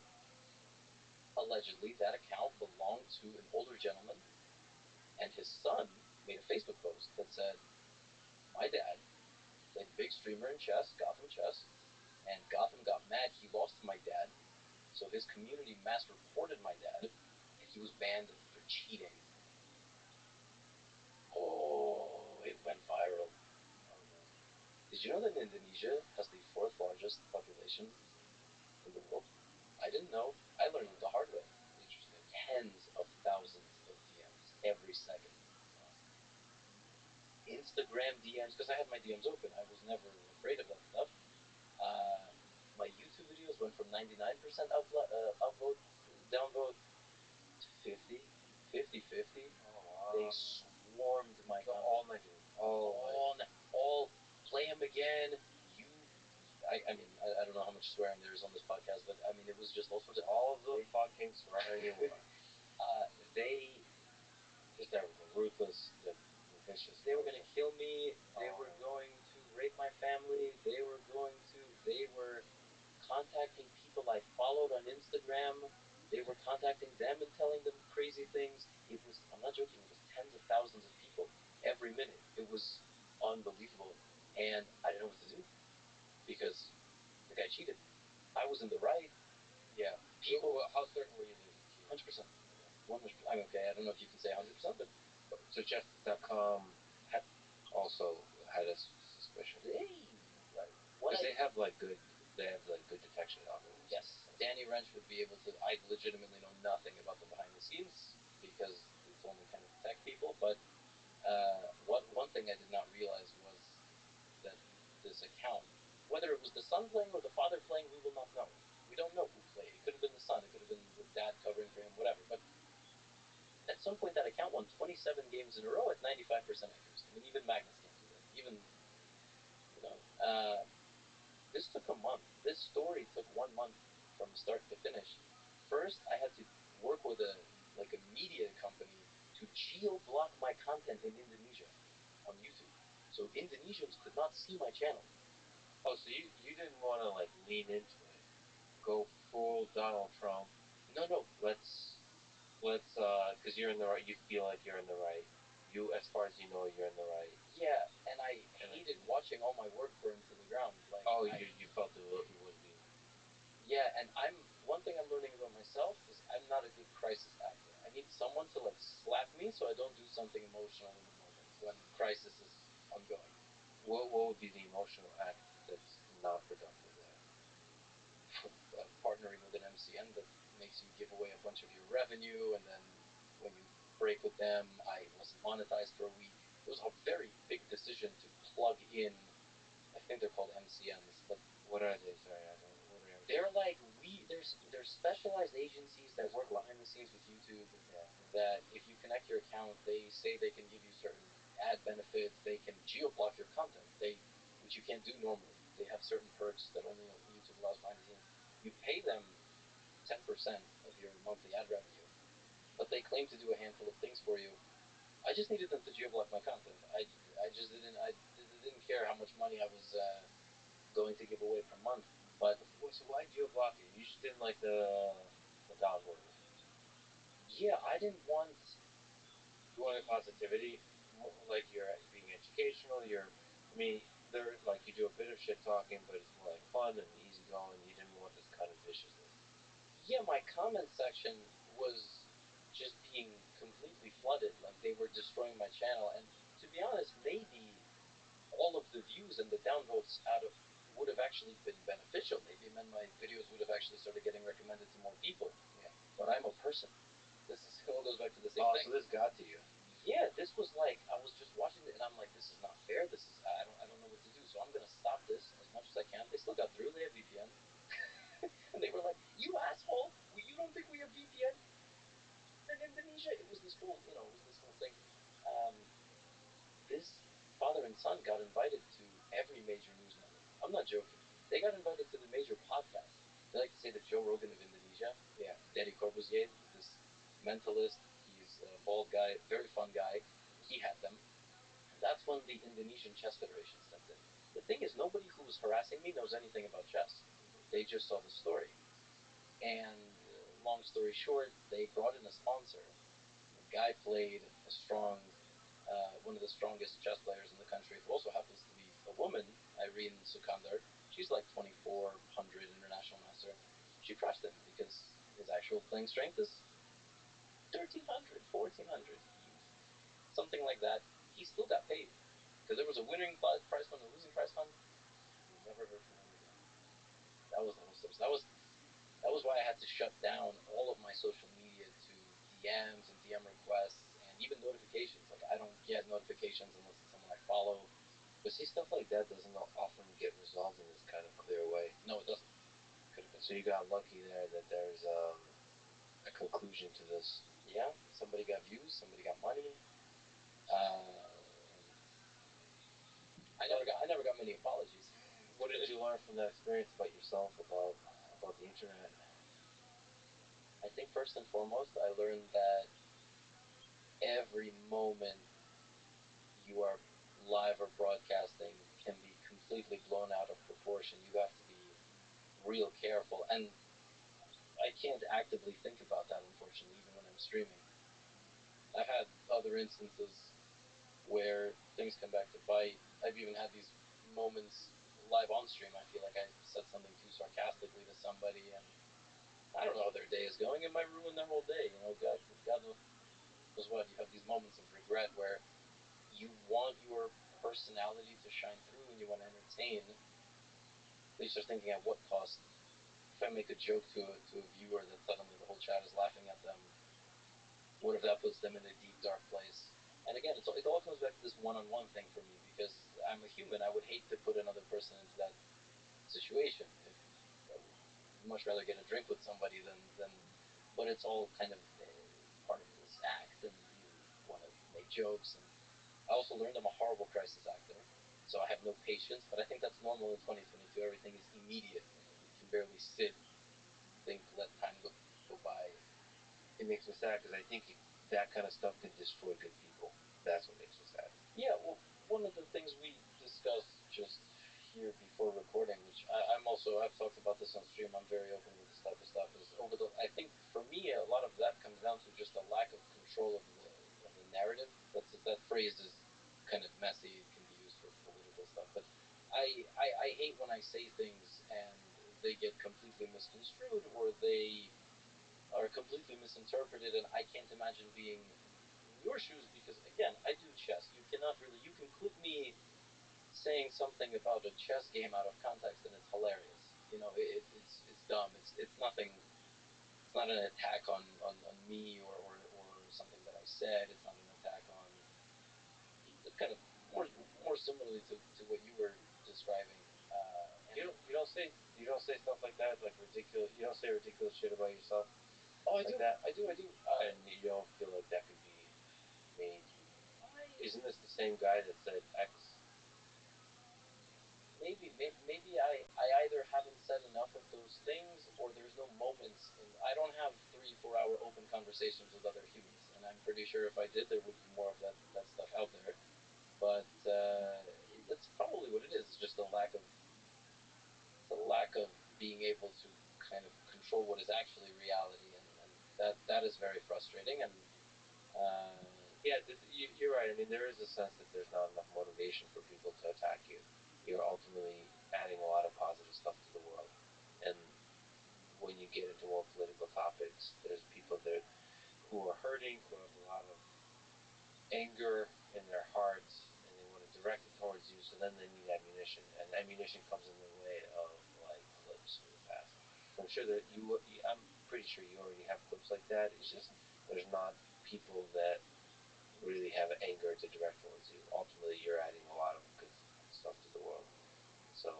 allegedly, that account belonged to an older gentleman, and his son made a Facebook post that said, "My dad played a big streamer in chess, Gotham Chess, and Gotham got mad he lost to my dad, so his community mass reported my dad, and he was banned for cheating." Oh, it went viral. Did you know that Indonesia has the fourth largest population in the world? I didn't know. I learned it the hard way. Interesting. Tens of thousands of DMs every second. Instagram DMs, because I had my DMs open. I was never afraid of that stuff. Uh, my YouTube videos went from 99% upvote, downvote to 50, 50, 50. Oh, wow. They swarmed my So comments. all negative. All play him again. You I mean, I don't know how much swearing there is on this podcast, but I mean, it was just all sorts of. All of the fucking swearing you want. They Just everything. Ruthless, vicious. They were going to kill me. They were going to rape my family. They were contacting people I followed on Instagram. They were contacting them and telling them crazy things. It was, I'm not joking, it was tens of thousands of people every minute. It was unbelievable. And I didn't know what to do because the guy cheated. I was in the right. Yeah. People. Well, how certain were you that he cheated? 100%. 100%. I'm okay. I don't know if you can say 100%, but. So chess.com also had a suspicion. Because they have like good detection algorithms. Yes, Danny Wrench would be able to. I legitimately know nothing about the behind the scenes because it's only kind of tech people. But one thing I did not realize was that this account, whether it was the son playing or the father playing, we will not know. We don't know who played. It could have been the son. It could have been the dad covering for him. Whatever. But at some point, that account won 27 games in a row at 95% accuracy. I mean, even Magnus can't do that. Even this took a month. This story took 1 month from start to finish. First, I had to work with a media company to geo block my content in Indonesia on YouTube, so Indonesians could not see my channel. Oh, so you didn't want to like lean into it. go full Donald Trump. No. Let's because you're in the right. You feel like you're in the right. You, as far as you know, you're in the right. Yeah, and I hated watching all my work burn to the ground. Like, oh, you felt it would be. Yeah, and one thing I'm learning about myself is I'm not a good crisis actor. I need someone to like slap me so I don't do something emotional in the moment when crisis is ongoing. What would be the emotional act that's not productive there? Partnering with an MCN that makes you give away a bunch of your revenue, and then when you break with them, I wasn't monetized for a week. It was a very big decision to plug in. I think they're called MCNs, but what are they? Sorry, I don't. What are they're like there's specialized agencies that work behind the scenes with YouTube. Yeah. That if you connect your account, they say they can give you certain ad benefits. They can geo block your content. Which you can't do normally. They have certain perks that only YouTube allows behind the scenes. You pay them 10% of your monthly ad revenue, but they claim to do a handful of things for you. I just needed them to geo block my content. I just didn't care how much money I was going to give away per month. But so why geo block it? You just didn't like the algorithm. Yeah, I didn't want. You wanted positivity, like you're being educational. I mean, they're like you do a bit of shit talking, but it's more like fun and easygoing. You didn't want this kind of viciousness. Yeah, my comment section was just being completely flooded. Like they were destroying my channel. And to be honest, maybe all of the views and the downvotes out of would have actually been beneficial. Maybe it meant my videos would have actually started getting recommended to more people. Yeah. But I'm a person. This all goes back to the same thing. So this got to you. Yeah, this was like I was just watching it and I'm like, this is not fair. This is I don't know what to do. So I'm gonna stop this as much as I can. They still got through. They have VPN. And they were like, "You asshole! You don't think we have VPN in Indonesia?" It was this whole, it was this whole thing. Um, this father and son got invited to every major news network. I'm not joking. They got invited to the major podcasts. They like to say the Joe Rogan of Indonesia. Yeah. Deddy Corbuzier, who's this mentalist. He's a bald guy, very fun guy. He had them. That's when the Indonesian Chess Federation stepped in. The thing is, nobody who was harassing me knows anything about chess. They just saw the story. And long story short, they brought in a sponsor. The guy played one of the strongest chess players in the country, who also happens to be a woman, Irene Sukandar. She's like 2400 international master. She crushed him because his actual playing strength is 1300, 1400, something like that. He still got paid because there was a winning prize fund and a losing prize fund. We never heard from him again. That was the whole story. So that was why I had to shut down all of my social media to DMs and DM requests and even notifications. Like I don't get notifications unless it's someone I follow. But see, stuff like that doesn't often get resolved in this kind of clear way. No, it doesn't. Could have been. So you got lucky there that there's a conclusion to this. Yeah, somebody got views, somebody got money. Uh, I never got many apologies. What did you learn from that experience about yourself, about the internet? I think first and foremost, I learned that every moment you are live or broadcasting can be completely blown out of proportion. You have to be real careful. And I can't actively think about that, unfortunately, even when I'm streaming. I've had other instances where things come back to bite. I've even had these moments live on stream. I feel like I said something too sarcastically to somebody, and I don't know how their day is going. It might ruin their whole day. God knows what. You have these moments of regret where you want your personality to shine through and you want to entertain. But you start thinking at what cost? If I make a joke to a viewer that suddenly the whole chat is laughing at them, what if that puts them in a deep, dark place? And again, it all comes back to this one-on-one thing for me because I'm a human. I would hate to put another person into that situation. If I would much rather get a drink with somebody than but it's all kind of part of this act, and you want to make jokes. And I also learned I'm a horrible crisis actor, so I have no patience. But I think that's normal in 2022. Everything is immediate. You can barely sit, think, let time go by. It makes me sad because I think that kind of stuff can destroy good people. That's what makes me sad. Yeah, well, one of the things we discussed just here before recording, which I'm also I've talked about this on stream. I'm very open with this type of stuff. Is over the I think for me a lot of that comes down to just a lack of control of the narrative. That phrase is kind of messy. It can be used for political stuff, but I hate when I say things and they get completely misconstrued or they are completely misinterpreted, and I can't imagine being in your shoes because again I do chess. You cannot really you can clip me saying something about a chess game out of context and it's hilarious. It's dumb. It's nothing. It's not an attack on me or something that I said. It's not an attack on kind of more similarly to what you were describing. You don't say stuff like that like ridiculous. You don't say ridiculous shit about yourself. Oh, I like do. That. I do. And you don't feel like that could be made. Isn't this the same guy that said X? Maybe I either haven't said enough of those things or there's no moments. I don't have 3 4 hour open conversations with other humans, and I'm pretty sure if I did, there would be more of that stuff out there. But that's probably what it is. It's just a lack of being able to kind of control what is actually reality, and that is very frustrating. And yeah, you're right. I mean, there is a sense that there's not enough motivation for people to attack you. You're ultimately adding a lot of positive stuff to the world. And when you get into more political topics, there's people there who are hurting, who have a lot of anger in their hearts, and they want to direct it towards you. So then they need ammunition, and ammunition comes in the way of like clips from the past. So I'm sure that I'm pretty sure you already have clips like that. It's just there's not people that really have anger to direct towards you. Ultimately, you're adding a lot of good stuff to the world. So,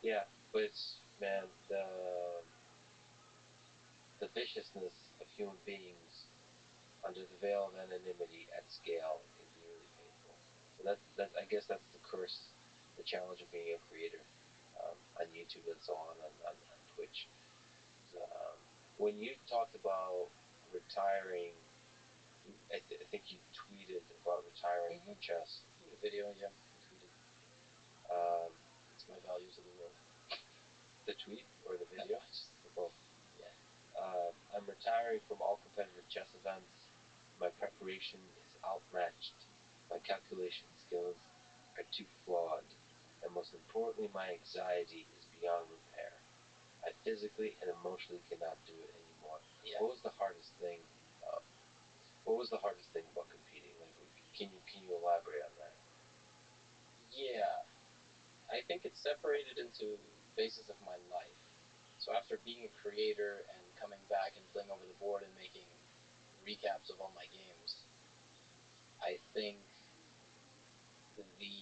yeah, but it's man the viciousness of human beings under the veil of anonymity at scale can be really painful. So that I guess that's the curse, the challenge of being a creator on YouTube and so on Twitch. When you talked about retiring, I think you tweeted about retiring from chess. The video, yeah, I tweeted. It's my values of the world. The tweet or the video? Just both. Yeah. I'm retiring from all competitive chess events. My preparation is outmatched. My calculation skills are too flawed. And most importantly, my anxiety is beyond repair. I physically and emotionally cannot do it anymore. Yeah. What was the hardest thing? What was the hardest thing about competing? Like, can you elaborate on that? Yeah, I think it's separated into phases of my life. So after being a creator and coming back and playing over the board and making recaps of all my games, I think the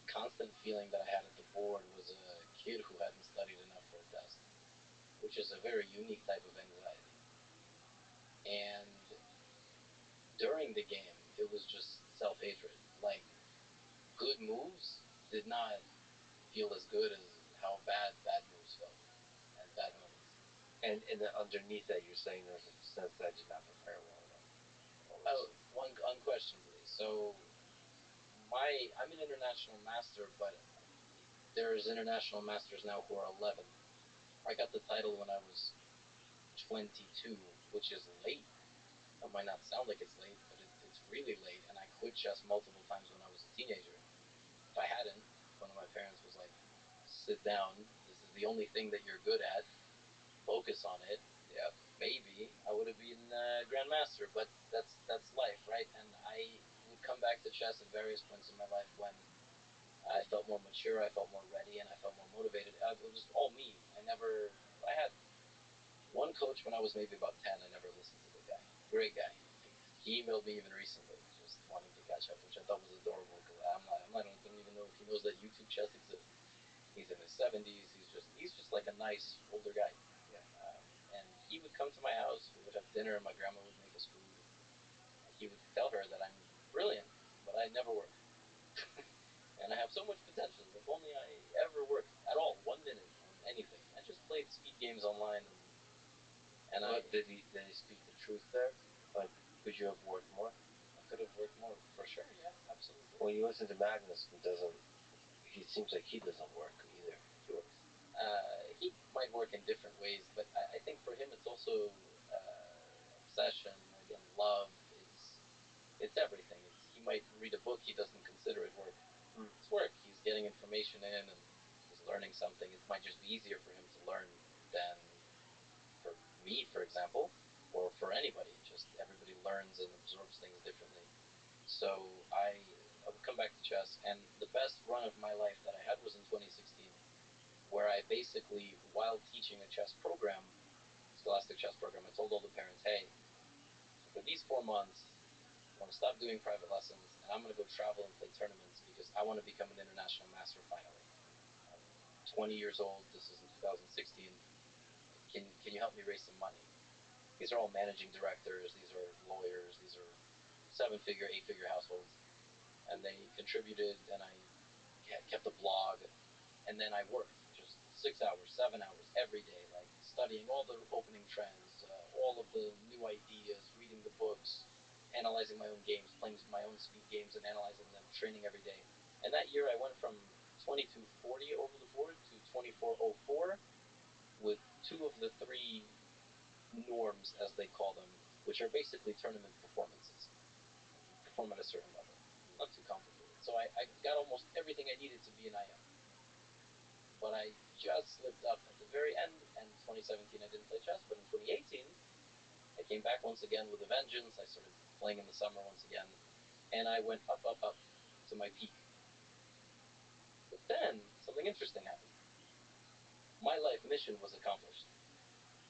constant feeling that I had at the board was a kid who hadn't studied enough for a test, which is a very unique type of anxiety. And during the game, it was just self-hatred. Like, good moves did not feel as good as how bad moves felt and bad moments. And underneath that, you're saying there's a sense that I did not prepare well enough. Unquestionably. So I'm an international master, but there's international masters now who are 11. I got the title when I was 22, which is late. It might not sound like it's late, but it's really late. And I quit chess multiple times when I was a teenager. If I hadn't, one of my parents was like, "Sit down. This is the only thing that you're good at. Focus on it." Yeah, maybe I would have been grandmaster, but that's life, right? And I would come back to chess at various points in my life when I felt more mature, I felt more ready, and I felt more motivated. It was all me. I had one coach when I was maybe about 10. I never listened to the guy. Great guy. He emailed me even recently, just wanting to catch up, which I thought was adorable because I don't even know if he knows that YouTube chess exists. He's in his 70s. He's just like a nice older guy. Yeah. And he would come to my house. We would have dinner. My grandma would make us food. He would tell her that I'm brilliant, but I never work. And I have so much potential. If only I ever worked at all, 1 minute on anything. I just played speed games online, did he speak the truth there? Like, could you have worked more? I could have worked more for sure. Yeah, absolutely. When you listen to Magnus, It seems like he doesn't work either. He works. He might work in different ways, but I think for him it's also obsession. Again, love. It's everything. He might read a book, he doesn't consider it work. It's work. He's getting information in and he's learning something. It might just be easier for him to learn than for me, for example, or for anybody. Just everybody learns and absorbs things differently. So I would come back to chess, and the best run of my life that I had was in 2016, where I basically, while teaching a chess program, scholastic chess program, I told all the parents, hey, so for these 4 months, I want to stop doing private lessons, and I'm going to go travel and play tournaments because I want to become an international master finally. I'm 20 years old. This is in 2016. Can you help me raise some money? These are all managing directors. These are lawyers. These are 7-figure, 8-figure households. And they contributed, and I kept a blog, and then I worked just 6 hours, 7 hours every day, like studying all the opening trends, all of the new ideas, reading the books, analyzing my own games, playing my own speed games and analyzing them, training every day. And that year I went from 2240 over the board to 2404 with two of the three norms, as they call them, which are basically tournament performances. You perform at a certain level, not too complicated. So I got almost everything I needed to be an IM. But I just slipped up at the very end, and 2017 I didn't play chess, but in 2018 I came back once again with a vengeance. I started playing in the summer once again, and I went up, up, up to my peak. But then something interesting happened. My life mission was accomplished.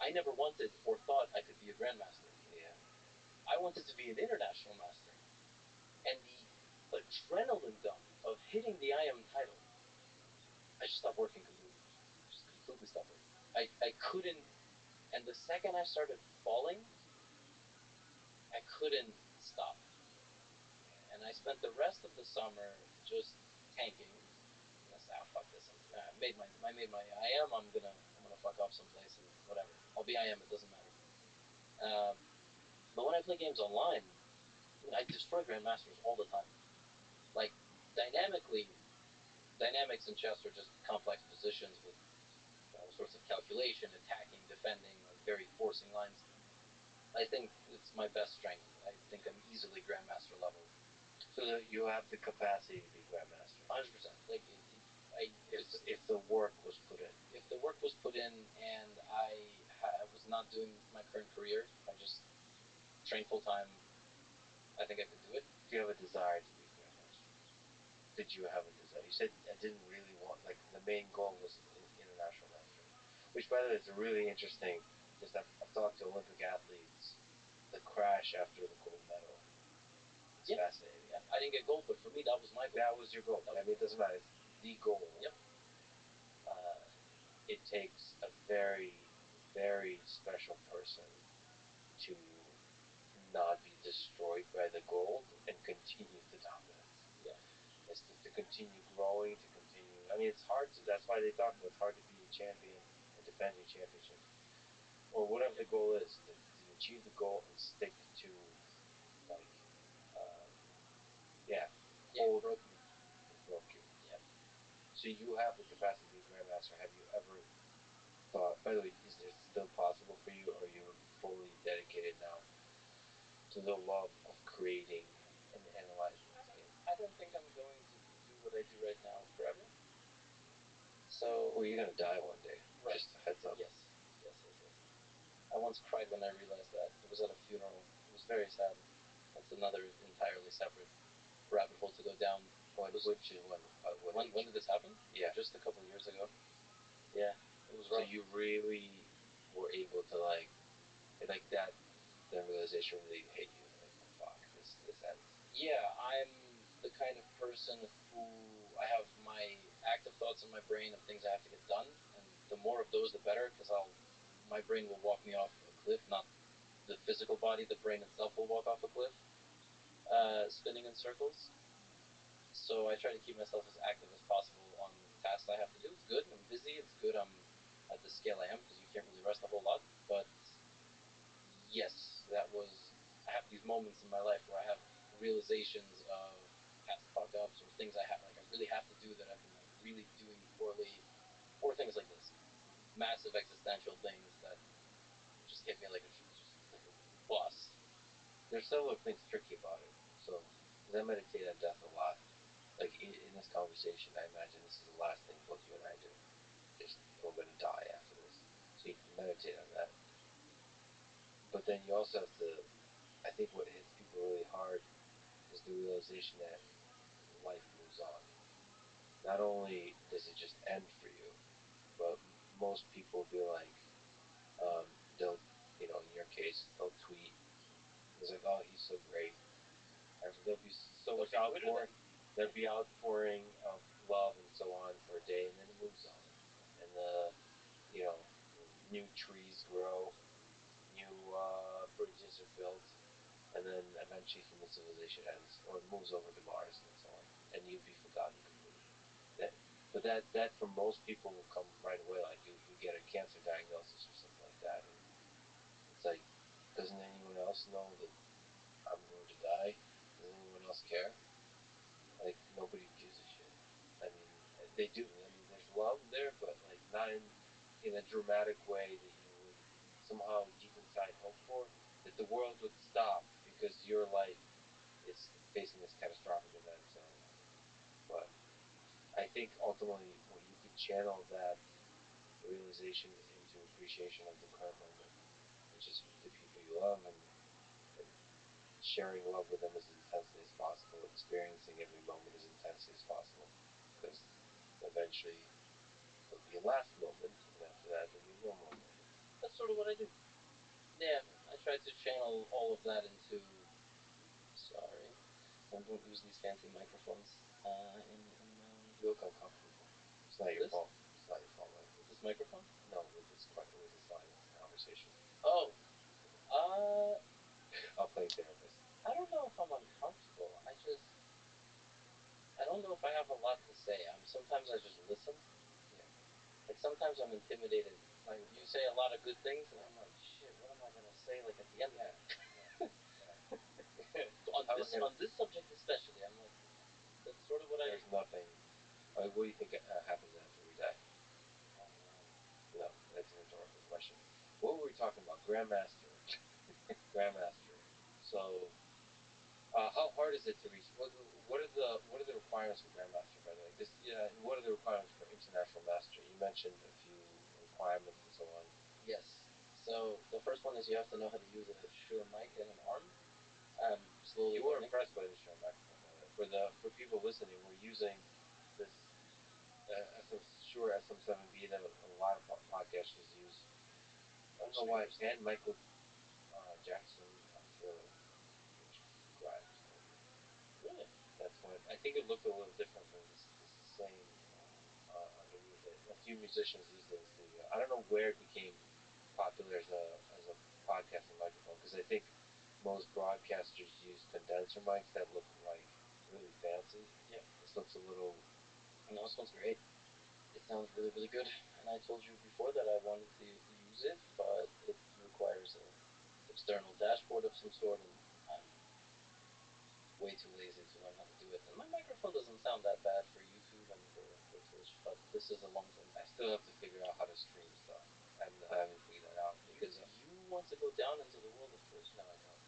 I never wanted or thought I could be a grandmaster. Yeah. I wanted to be an international master. And the adrenaline dump of hitting the IM title, I just stopped working completely. Just completely stopped working. I couldn't, and the second I started falling, I couldn't stop. And I spent the rest of the summer just tanking. And I said, oh, fuck this. I made my IM. I'm gonna fuck off someplace and whatever. I'll be IM. It doesn't matter. But when I play games online, I mean, I destroy grandmasters all the time. Like dynamically, dynamics in chess are just complex positions with all sorts of calculation, attacking, defending, like very forcing lines. I think it's my best strength. I think I'm easily grandmaster level. So that you have the capacity to be grandmaster. 100%. Like if the work was put in. If the work was put in, and I was not doing my current career, I just trained full time. I think I could do it. Do you have a desire to be grandmaster? Did you have a desire? You said I didn't really want. Like the main goal was international master, which by the way is a really interesting. Just I've talked to Olympic athletes. The crash after the gold medal. It's fascinating. Yeah, I didn't get gold, but for me that was my goal. That was your goal. I mean, it doesn't matter. It's the goal. Yep. It takes a very, very special person to not be destroyed by the gold and continue to dominate. Yeah. It's to continue growing, to continue. I mean, it's hard to. That's why they talk about it's hard to be a champion and defend your championship, or whatever the goal is, to achieve the goal and stick to, like, uh, yeah, It broke me. It broke you. Yeah. So you have the capacity to be a grandmaster. Have you ever thought? By the way, is it still possible for you, or are you fully dedicated now to the love of creating and analyzing this game? I don't think I'm going to do what I do right now forever. So. Well, you're gonna die one day. Right. Just a heads up. Yes. I once cried when I realized that. It was at a funeral. It was very sad. That's another entirely separate rabbit hole to go down. When did this happen? Yeah. Just a couple of years ago. Yeah. It was rough. So you really were able to like that realization really hit you. Like, fuck, this ends. Yeah, I'm the kind of person who I have my active thoughts in my brain of things I have to get done, and the more of those, the better, because my brain will walk me off a cliff, not the physical body. The brain itself will walk off a cliff, spinning in circles. So I try to keep myself as active as possible on tasks I have to do. It's good. I'm busy. It's good. I'm at the scale I am because you can't really rest a whole lot. But yes, that was. I have these moments in my life where I have realizations of past fuck ups or things I really have to do that I've been like really doing poorly, or things like this, massive existential things that just hit me like a bus. There's several things tricky about it. So, because I meditate on death a lot, like in this conversation, I imagine this is the last thing both you and I do. Just we're going to die after this, so you can meditate on that. But then you also have to. I think what hits people really hard is the realization that life moves on. Not only does it just end for you, but most people will be like, they'll, in your case, they'll tweet. It's like, oh, he's so great. There'll be so much outpouring. There'll be outpouring of love and so on for a day, and then it moves on. And you know, new trees grow, new bridges are built, and then eventually human civilization ends or moves over to Mars and so on, and you'll be forgotten completely. That, but that for most people will come right away. Like you get a cancer diagnosis or something like that, and it's like, doesn't anyone else know that I'm going to die? Does anyone else care? Like nobody gives a shit. I mean, they do. I mean, there's love there, but like not in a dramatic way that you would somehow deep inside hope for. That the world would stop because your life is facing this catastrophic event. So, but I think ultimately, what you could channel that realization into appreciation of the current moment, which is the people you love, and sharing love with them as intensely as possible, experiencing every moment as intensely as possible, because eventually there'll be a last moment, and after that there'll be no more moment. That's sort of what I do. Yeah, I try to channel all of that into. Sorry, I don't use these fancy microphones in my. You look uncomfortable. It's not your fault. It's not your fault, Mike. With this microphone? No, with this line of conversation. Oh, I'll play therapist. I don't know if I'm uncomfortable. I don't know if I have a lot to say. Sometimes I just listen. Yeah. Like sometimes I'm intimidated. Like you say a lot of good things, and I'm like, shit, what am I gonna say? Like at the end of it. On this subject especially, I'm like, that's sort of what There's nothing. What do you think happens after we die? No, that's a rhetorical question. What were we talking about? Grandmaster. Grandmaster. So, how hard is it to reach? What are the requirements for Grandmaster, by the way? Because and what are the requirements for International Master? You mentioned a few requirements and so on. Yes. So the first one is you have to know how to use a Shure mic and an arm. Slowly. You were impressed by the Shure microphone, by the way. For people listening, we're using this Shure SM7B that a lot of podcasters use. I don't know why. And Michael Jackson Thriller, which Grimes told me. Really? That's when I think it looked a little different from this same underneath it. A few musicians used it in the studio. I don't know where it became popular as a podcasting microphone because I think most broadcasters use condenser mics that look like really fancy. Yeah. This looks a little. No, this one's great. It sounds really, really good. And I told you before that I wanted to use it, but it requires an external dashboard of some sort, and I'm way too lazy to learn how to do it. And my microphone doesn't sound that bad for YouTube and for Twitch, but this is a long thing. I still have to figure out how to stream stuff. I haven't figured that out because you want to go down into the world of Twitch? No, I don't.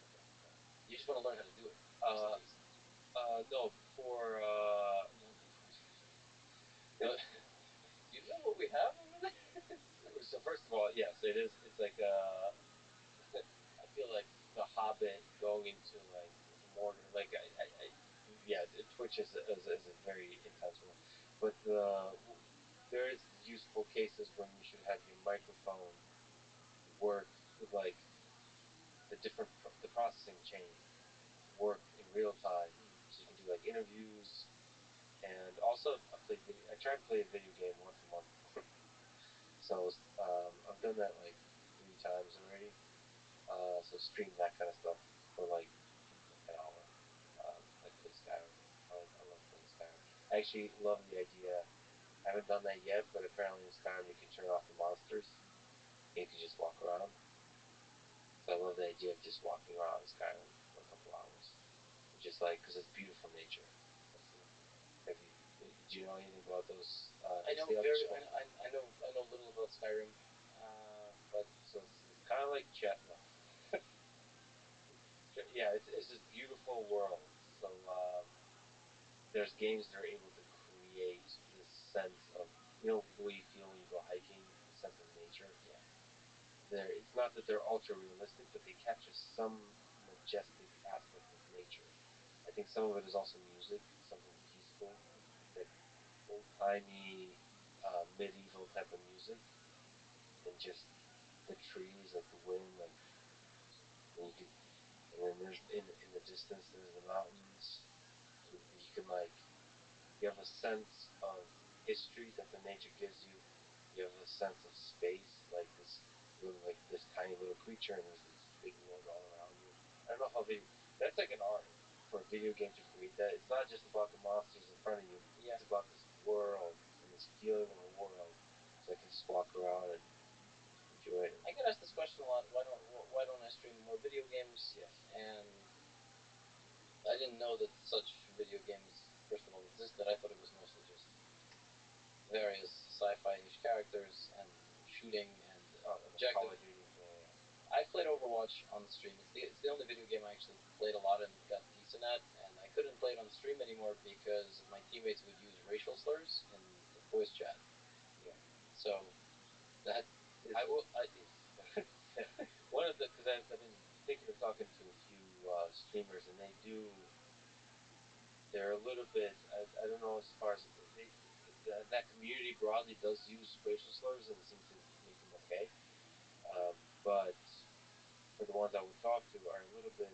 You just want to learn how to do it. No, for do you know what we have over there? So first of all, yes, it is. It's like I feel like The Hobbit going into like Mordor. Like yeah, Twitch is a very intense one, but there is useful cases when you should have your microphone work like the processing chain work in real time, so you can do like interviews and also I try to play a video game once a month. So I've done that like 3 times already. So stream that kind of stuff for like an hour. Like play Skyrim. I love playing Skyrim. I actually love the idea. I haven't done that yet, but apparently in Skyrim you can turn off the monsters. And you can just walk around. So I love the idea of just walking around Skyrim for a couple hours, just like because it's beautiful nature. Have you Do you know anything about those? I know very. I know little about Skyrim, but So it's kind of like chat. No. Yeah, it's this beautiful world. So there's games that are able to create this sense of, the way you feel when you go hiking, the sense of nature. Yeah. It's not that they're ultra realistic, but they capture some majestic aspect of nature. I think some of it is also music, something peaceful, that old timey, medieval type of music, and just the trees, like the wind, like, and you could, and then there's in the distance there's the mountains. You can, like, you have a sense of history that the nature gives you. You have a sense of space, like like this tiny little creature, and there's this big world all around you. I don't know how that's like an art for a video game to create that. It's not just about the monsters in front of you. Yeah. It's about this world and this feeling of a world. So I can just walk around and enjoy it. I get asked this question a lot. Why don't I stream more video games? Yes. And I didn't know that such video games, first of all, existed. I thought it was mostly just various sci-fi-ish characters and shooting and objective. Call of Duty. Yeah. I've played Overwatch on stream. It's the only video game I actually played a lot and got decent at, and I couldn't play it on stream anymore because my teammates would use racial slurs in the voice chat. Yeah. So that one of the, because I've been thinking of talking to a few streamers, and they're a little bit, I don't know, as far as that community broadly does use racial slurs and seem to make them okay, but for the ones I would talk to are a little bit,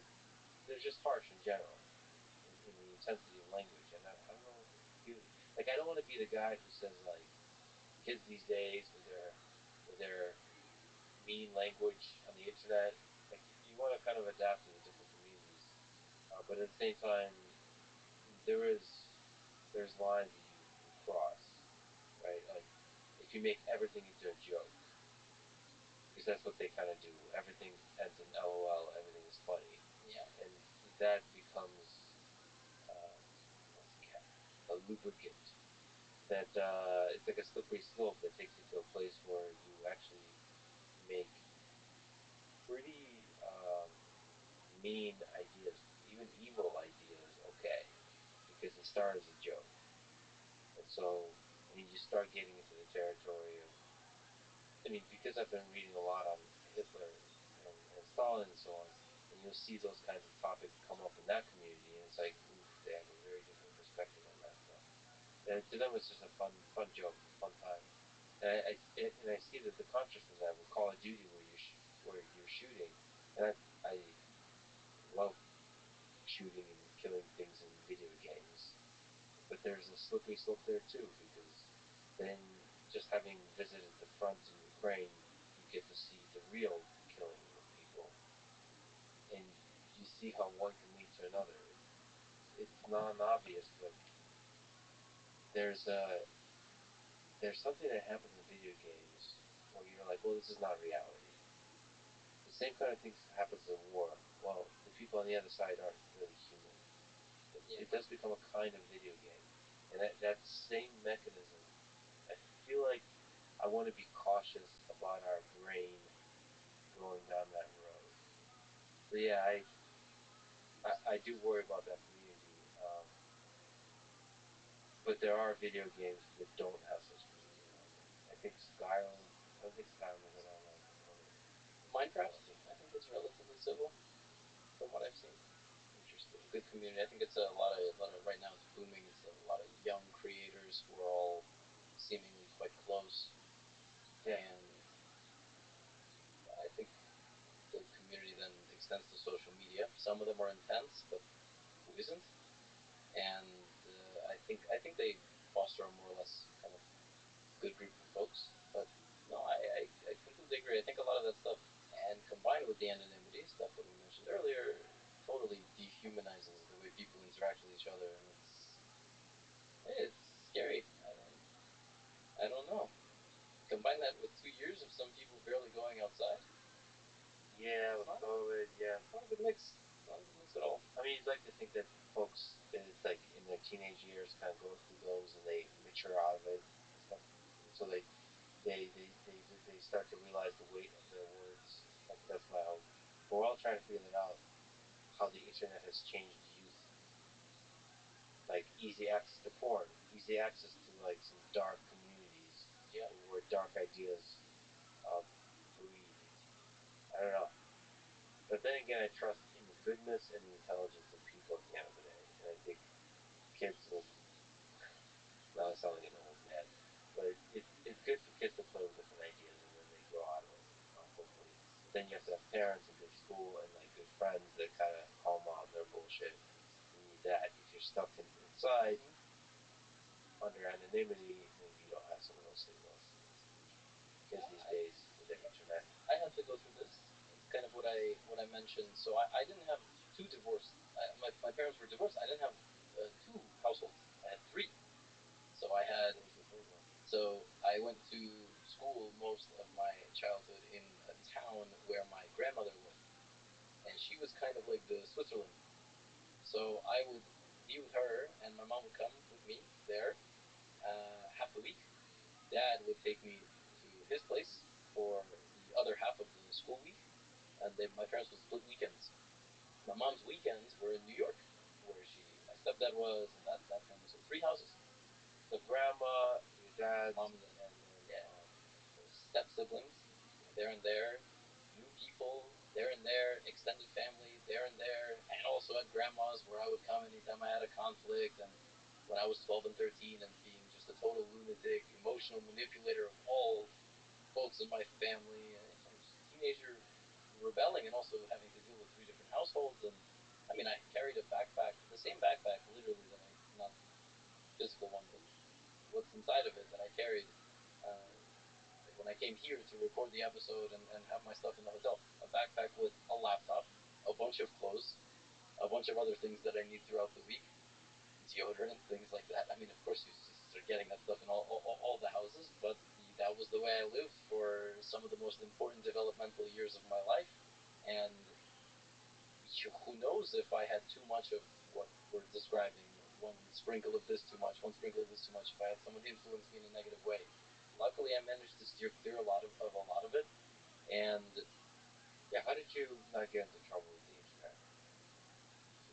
they're just harsh in general in the intensity of language, and I don't know if you, like, I don't want to be the guy who says, like, kids these days with their mean language on the internet. Like, you want to kind of adapt to the different communities, but at the same time, there's lines that you cross, right? Like, if you make everything into a joke, because that's what they kind of do. Everything ends in LOL. Everything is funny. Yeah. And that becomes a lubricant. That it's like a slippery slope that takes you to a place where you actually make pretty mean ideas, even evil ideas, okay, because it started as a joke. And so, you start getting into the territory of, because I've been reading a lot on Hitler and Stalin and so on, and you'll see those kinds of topics come up in that community, and it's like, oof, they have a very different perspective on that stuff. And to them, it's just a fun joke, fun time. And I see that the contrast of that with Call of Duty, where you're shooting, and I love shooting and killing things in video games, but there's a slippery slope there too, because then, just having visited the front in Ukraine, you get to see the real killing of people, and you see how one can lead to another. It's non-obvious, but there's a there's something that happens in video games where you're like, well, this is not reality. The same kind of things happens in war. Well, the people on the other side aren't really human. It does become a kind of video game, and that same mechanism, I feel like I want to be cautious about our brain going down that road. So yeah, I do worry about that community, but there are video games that don't have such community around them. I think Skyrim. I don't think Skyrim is an online component. Minecraft, I think it's relatively civil, from what I've seen. Interesting. Good community. I think it's a lot of right now. It's booming. It's a lot of young creators who are all seemingly quite close. Yeah. And I think the community then extends to social media. Some of them are intense, but who isn't? And I think they foster a more or less kind of good group of folks. But no, I completely agree. I think a lot of that stuff, and combined with the anonymity stuff that we mentioned earlier, totally dehumanizes the way people interact with each other, and it's scary. I don't know. Combine that with 2 years of some people barely going outside. Yeah, with COVID, yeah. It's not a good mix. Not a good mix at all. I mean, you'd like to think that folks, it's like in their teenage years, kind of go through those and they mature out of it and stuff. And so they start to realize the weight of their words. That's my hope. But we're all trying to figure that out. How the internet has changed youth, like easy access to porn, easy access to like some dark communities, yeah, where dark ideas breed. I don't know, but then again, I trust in the goodness and the intelligence of people at the end of the day, and I think kids will. Now I sound like an old man, but it's good for kids to play with different ideas, and then they grow out of it, hopefully. But then you have to have parents, a good school, and like good friends that kind of call them out on their bullshit. You need that. If you're stuck inside, under anonymity, maybe you don't have some of those signals. Kids these days with the internet. I had to go through this. It's kind of what I mentioned. So I didn't have two divorced. My parents were divorced. I didn't have two households. I had three. So I had. So I went to school most of my childhood in a town where my grandmother lived, and she was kind of like the Switzerland. So I would be with her, and my mom would come with me there half the week. Dad would take me to his place for the other half of the school week, and my parents would split weekends. My mom's weekends were in New York, where my stepdad was, and that family. So three houses. The grandma, your dad, Mom and dad. Yeah. Step siblings, there and there. New people, there and there. Extended family, there and there. And also at grandma's, where I would come anytime I had a conflict. And when I was 12 and 13 and being just a total lunatic, emotional manipulator of all folks in my family, and just a teenager rebelling and also having to deal with three different households. And I mean, I carried a backpack, the same backpack, literally, that not physical one, but what's inside of it that I carried uh, when I came here to record the episode and have my stuff in the hotel. A backpack with a laptop, a bunch of clothes, a bunch of other things that I need throughout the week, deodorant, things like that. I mean, of course, you start getting that stuff in all the houses, but that was the way I lived for some of the most important developmental years of my life. And who knows if I had too much of what we're describing, one sprinkle of this too much, one sprinkle of this too much, if I had someone influence me in a negative way. Luckily, I managed to steer clear a lot of it. And yeah, how did you not get into trouble with the internet?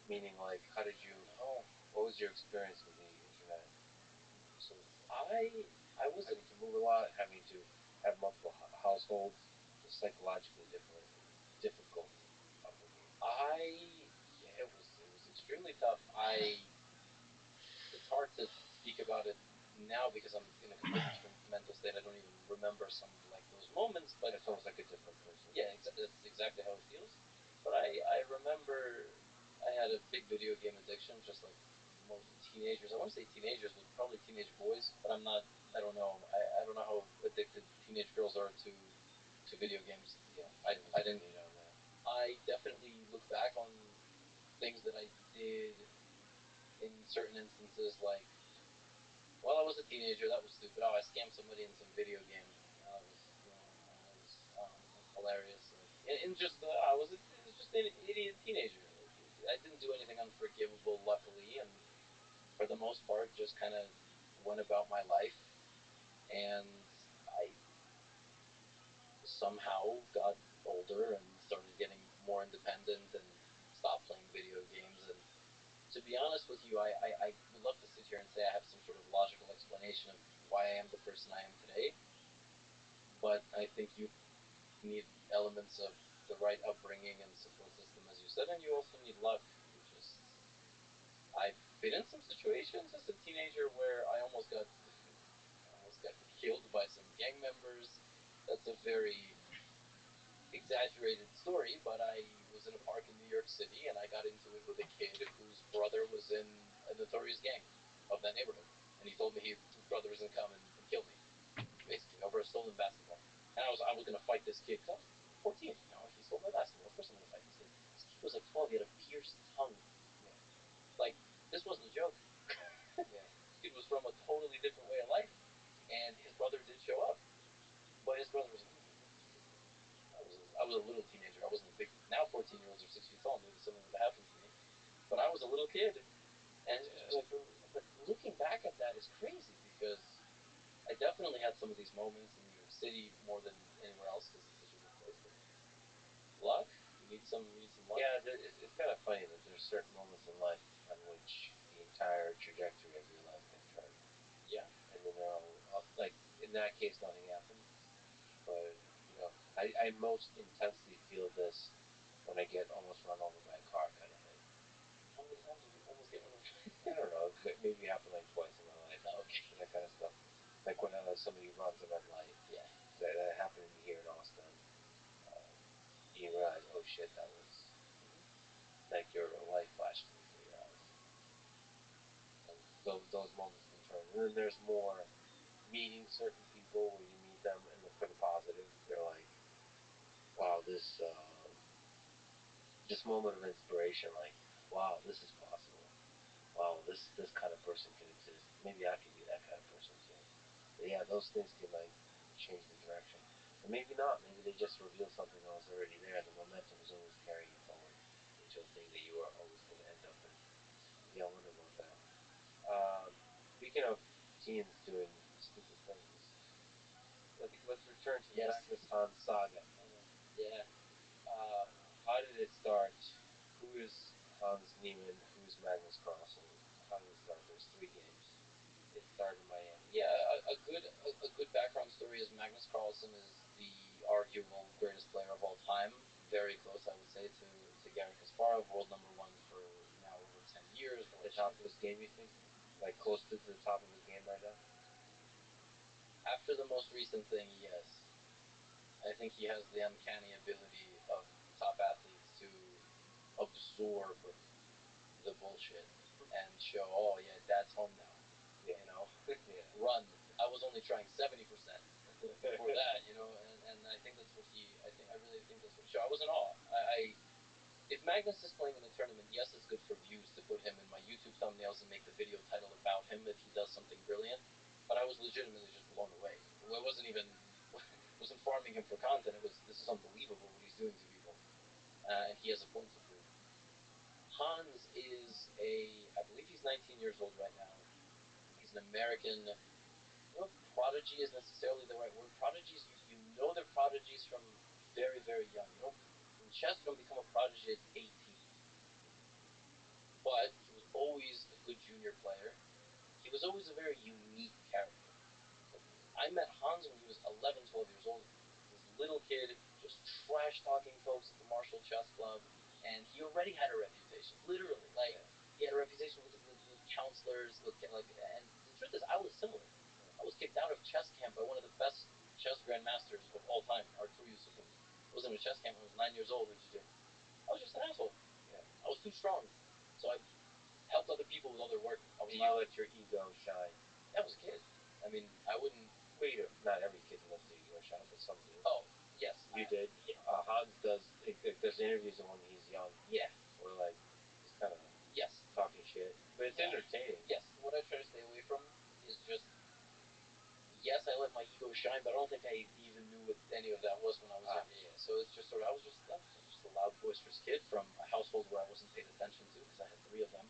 Meaning, like, how did you? oh, What was your experience with the internet? so I was having to move a lot, having to have multiple households, just psychologically difficult upbringing. yeah, it was extremely tough. It's hard to speak about it now because I'm in a completely different mental state. I don't even remember some of like those moments, but it's almost like a different person. Yeah, that's exactly how it feels. But I remember I had a big video game addiction, just like most teenagers. I want to say teenagers, but probably teenage boys. But I'm not. I don't know. I don't know how addicted teenage girls are to video games. Yeah, I didn't. I definitely look back on things that I did in certain instances, like, well, I was a teenager. That was stupid. Oh, I scammed somebody in some video game. That was, that was hilarious. Like, and just it was just an idiot teenager. Like, I didn't do anything unforgivable, luckily, and for the most part, just kind of went about my life. And I somehow got older and started getting more independent and stopped playing video games. And to be honest with you, I would love to sit here and say I have some sort of logical explanation of why I am the person I am today, but I think you need elements of the right upbringing and support system, as you said, and you also need luck. Just I've been in some situations as a teenager where I almost got killed by some gang members. That's a very exaggerated story, but I was in a park in New York City and I got into it with a kid whose brother was in a notorious gang of that neighborhood. And he told me his brother was going to come and kill me, basically, over a stolen basketball. And I was going to fight this kid because I was 14. He stole my basketball. Of course I'm going to fight this kid. This kid was like 12. He had a pierced tongue. Yeah. Like, this wasn't a joke. Yeah. This kid was from a totally different way of life. And his brother did show up. But his brother was a goofy. I was a little teenager. I wasn't a big. Now 14-year-olds are 6 feet tall. Maybe something would have happened to me. but I was a little kid, and it's just like, but looking back at that is crazy because I definitely had some of these moments in New York City more than anywhere else because it's such a good place. But luck, you need some luck. Yeah, it's kind of funny that there's certain moments in life on which the entire trajectory of your life can turn. Yeah, and then there are like in that case, nothing happened. But I most intensely feel this when I get almost run over by a car, kind of thing. How many times did you almost get run over? I don't know. Maybe it happened like twice in my life. Oh, okay. That kind of stuff. Like when somebody runs a red light. Yeah. That happened to me here in Austin. Um, you realize, oh shit, that was like your life flashes before your eyes. And those moments can turn. And then there's more meeting certain people where you meet them and for the positive, they're like, wow, this moment of inspiration, like, wow, this is possible. Wow, this kind of person can exist. Maybe I can be that kind of person too. But yeah, those things can like change the direction. And maybe not. Maybe they just reveal something that was already there. The momentum is always carrying you forward into a thing that you are always going to end up in. Yeah, I wonder about that. Speaking of teens doing stupid things, let's return to the Magnus Hans saga. Yeah. Uh, how did it start? Who is Hans Niemann? Who is Magnus Carlsen? How did it start? There's three games. It started in Miami. Yeah, a good background story is Magnus Carlsen is the arguable greatest player of all time. Very close, I would say, to Garry Kasparov, world number one for now over 10 years. At the top of his game, you think? Like close to the top of his game right now? After the most recent thing, yes. I think he has the uncanny ability of top athletes to absorb the bullshit and show, oh yeah, dad's home now. Yeah. Yeah. Run. I was only trying 70% for that, and I think that's what I really think that's what he showed. I was in awe. If Magnus is playing in a tournament, yes, it's good for views to put him in my YouTube thumbnails and make the video title about him if he does something brilliant. But I was legitimately just blown away. I wasn't even wasn't farming him for content. It was, this is unbelievable what he's doing to people, and he has a point to prove. Hans is I believe he's 19 years old right now. He's an American. I don't know if prodigy is necessarily the right word. Prodigies, you know they're prodigies from very, very young. In chess, you don't become a prodigy at 18. But he was always a good junior player. He was always a very unique character. I met Hans when he was 11, 12 years old. This little kid just trash talking folks at the Marshall Chess Club, and he already had a reputation. Literally, like he had a reputation with counselors, and the truth is, I was similar. I was kicked out of chess camp by one of the best chess grandmasters of all time, Artur Yusupov. I was in a chess camp when I was 9 years old. I was just an asshole. Yeah. I was too strong, so I helped other people with all their work. You let your ego shine. I was a kid. I mean, I wouldn't. Wait, not every kid lets their ego shine, but some do. Oh, yes. You did? Yeah. Hans does. There's interviews of when he's young. Yeah. Where, like, he's kind of. Yes. Talking shit. But it's entertaining. Yes. What I try to stay away from is just. Yes, I let my ego shine, but I don't think I even knew what any of that was when I was young. Yeah. So it's just I was just a loud, boisterous kid from a household where I wasn't paid attention to because I had three of them.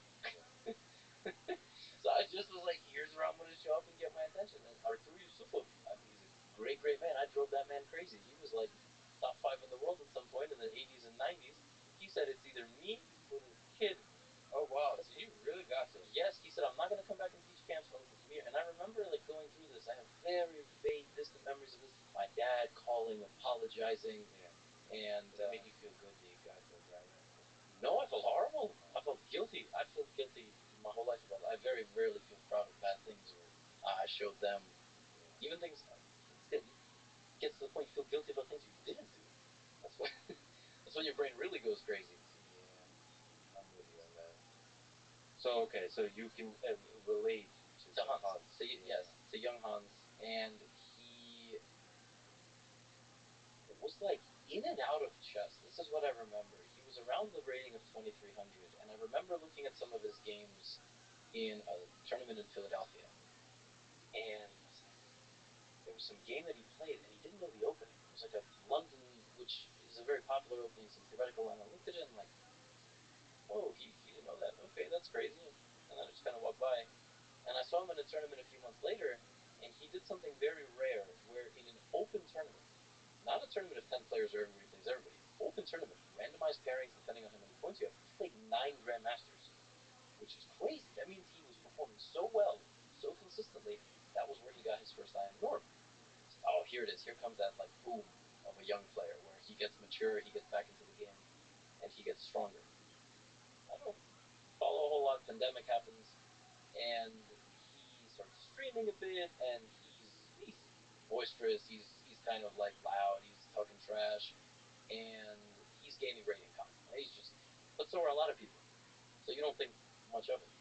So I just was like, here's where I'm going to show up and get my attention. And Artur Yusupov, I mean, he's a great, great man. I drove that man crazy. He was like top 5 in the world at some point in the 80s and 90s. He said it's either me or this kid. Oh, wow. So you really got to him. Yes, he said, I'm not going to come back and teach camps unless it's me. And I remember like going through this. I have very vague, distant memories of this. My dad calling, apologizing. Yeah. And did that make you feel good that you got the grandmaster? No, I felt horrible. I felt guilty. I feel guilty my whole life about it. I very rarely feel proud of bad things where I showed them. Yeah. Even things. It gets to the point you feel guilty about things you didn't do. That's what. That's when your brain really goes crazy. Yeah, I'm with you on that. So okay, so you can relate to Hans. Yes, to young Hans, and he was like in and out of chess. This is what I remember. He was around the rating of 2300, and I remember looking at some of his games in a tournament in Philadelphia, and there was some game that he played, and he didn't know the opening. It was like a London, which is a very popular opening, some theoretical, and I looked at it and I'm like, whoa, he didn't know that. Okay, that's crazy. And then I just kind of walked by, and I saw him in a tournament a few months later, and he did something very rare, where in an open tournament, not a tournament of 10 players where everybody plays everybody, open tournament, randomized pairings depending on how many points you have. He played 9 grandmasters, which is crazy. That means he was performing so well, so consistently. That was where he got his first eye on the norm. Oh, here it is. Here comes that like boom of a young player where he gets mature, he gets back into the game, and he gets stronger. I don't follow a whole lot. Pandemic happens, and he starts streaming a bit, and he's boisterous. He's kind of like loud. He's talking trash, and he's gaining rating comp. He's just, but so are a lot of people. So you don't think much of it.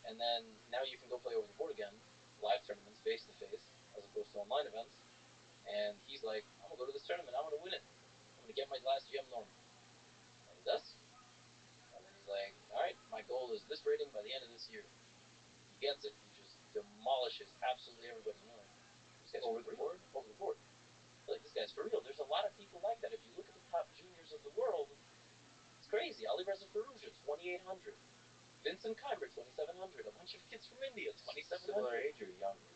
And then now you can go play over the board again, live tournaments, face to face, as opposed to online events. And he's like, I'm gonna go to this tournament. I'm gonna win it. I'm gonna get my last gem normal. And he does. And then he's like, all right, my goal is this rating by the end of this year. He gets it. He just demolishes absolutely everybody. And you're like, this guy's over the board. Over the board. You're like, this guy's for real. There's a lot of people like that. If you look at the top juniors of the world, it's crazy. Ali Reza Firouzja, 2,800. Vincent Keimer, 2,700. A bunch of kids from India, 2,700. Similar age or younger?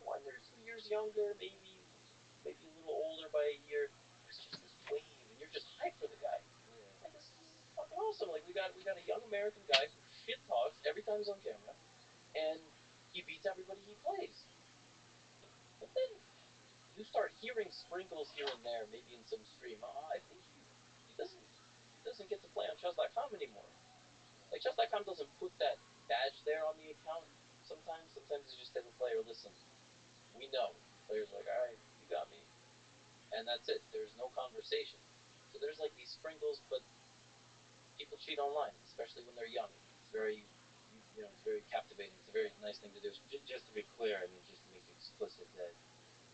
1 or 2 years younger, maybe a little older by a year. There's just this wave, and you're just hyped for the guy. Yeah. Like, this is fucking awesome. Like, we got a young American guy who shit talks every time he's on camera, and he beats everybody he plays. But then you start hearing sprinkles here and there, maybe in some stream. I think he doesn't get to play on chess.com anymore. Like, chess.com doesn't put that badge there on the account. Sometimes they just tell the player, listen, we know. The player's like, all right, you got me, and that's it. There's no conversation. So there's like these sprinkles, but people cheat online, especially when they're young. It's very, it's very captivating. It's a very nice thing to do. Just to be clear, I mean, just to make it explicit that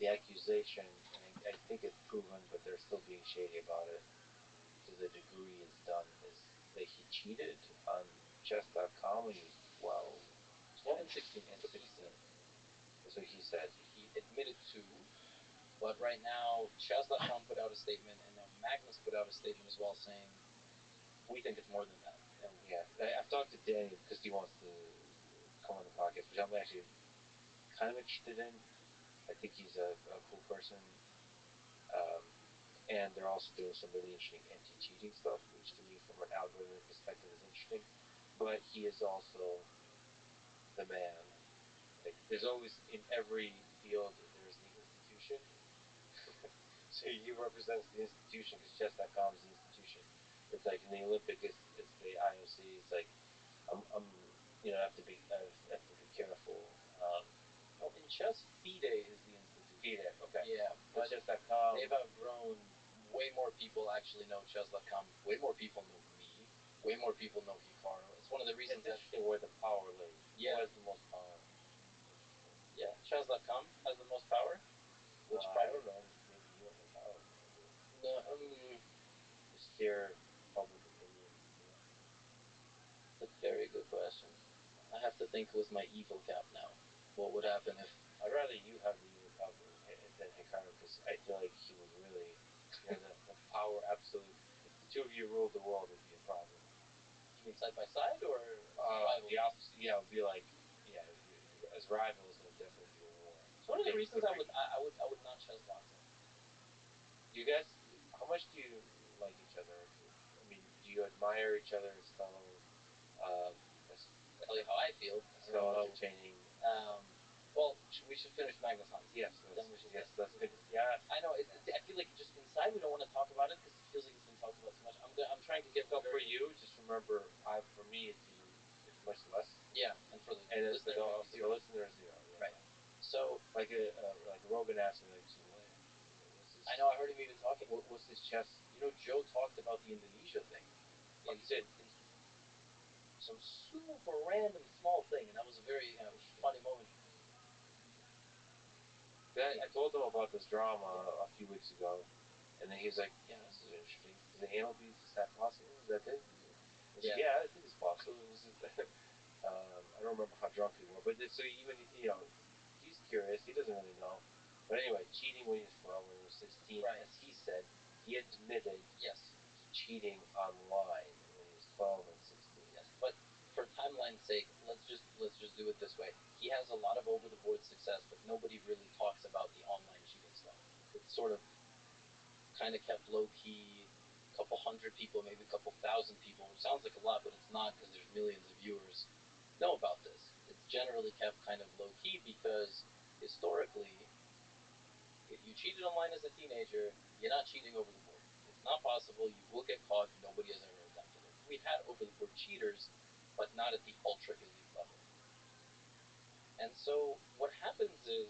the accusation, and I think it's proven, but they're still being shady about it to the degree it's done, is that he cheated on chess.com when he was 12. 12 and 16 and 16. That's what he said. He admitted to, but right now, chess.com put out a statement, and now Magnus put out a statement as well saying, we think it's more than that. And yeah, I've talked to Danny because he wants to come on the podcast, which I'm actually kind of interested in. I think he's a cool person. Um, and they're also doing some really interesting anti-cheating stuff, which to me, from an algorithmic perspective, is interesting. But he is also the man. Like, there's always, in every field, there's the institution. So he represents the institution because chess.com is the institution. It's like in the Olympic, it's the IOC. It's like I have to be careful. Well, in chess, FIDE is the institute. FIDE, okay. Yeah, but chess.com, they've outgrown. Way more people actually know chess.com. Way more people know me. Way more people know Hikaru. It's one of the reasons it's interesting where the power lays. Yeah. Who has the most power? Yeah, chess.com has the most power. Which well, power? I don't know. Maybe you have more power. No, just hear public opinion. It's a very good question. I have to think with my evil cap now. What would happen if? I'd rather you have the evil cap than Hikaru because I feel like he would really, the power absolute. If the two of you ruled the world, it'd be a problem. You mean side by side or the opposite? Yeah, it would be like, as rivals, it would definitely be a war. It's one of the reasons I would not chess boxing. Do you guys? How much do you like each other? I mean, do you admire each other as fellow? Tell you how I feel. As fellow entertaining. Well, we should finish Magnus Hans. Yes, let's finish. Yeah, I know. I feel like just inside we don't want to talk about it because it feels like it's been talked about so much. I'm trying to get. No, for you, just remember, for me, it's much less. Yeah, and for the listeners, the listeners, right. So like a Rogan asked me, like, so what? I know. I heard him even talking. What's this chess? Joe talked about the Indonesia thing. He did. Some super random small thing, and that was a very funny moment. I told him about this drama a few weeks ago, and then he was like, "Yeah, this is interesting. Is the anal beads, is that possible? Is that it?" Yeah, I think it's possible. I don't remember how drunk we were, but so even he's curious. He doesn't really know. But anyway, cheating when he was 12, when he was 16, right. As he said, he admitted yes to cheating online when he was 12 and 16. Yes, but timeline's sake, let's just do it this way. He has a lot of over the board success, but nobody really talks about the online cheating stuff. It's sort of kind of kept low key. A couple hundred people, maybe a couple thousand people, which sounds like a lot, but it's not because there's millions of viewers know about this. It's generally kept kind of low key because historically, if you cheated online as a teenager, you're not cheating over the board. It's not possible. You will get caught. Nobody has ever attempted it. We've had over the board cheaters, but not at the ultra elite level. And so what happens is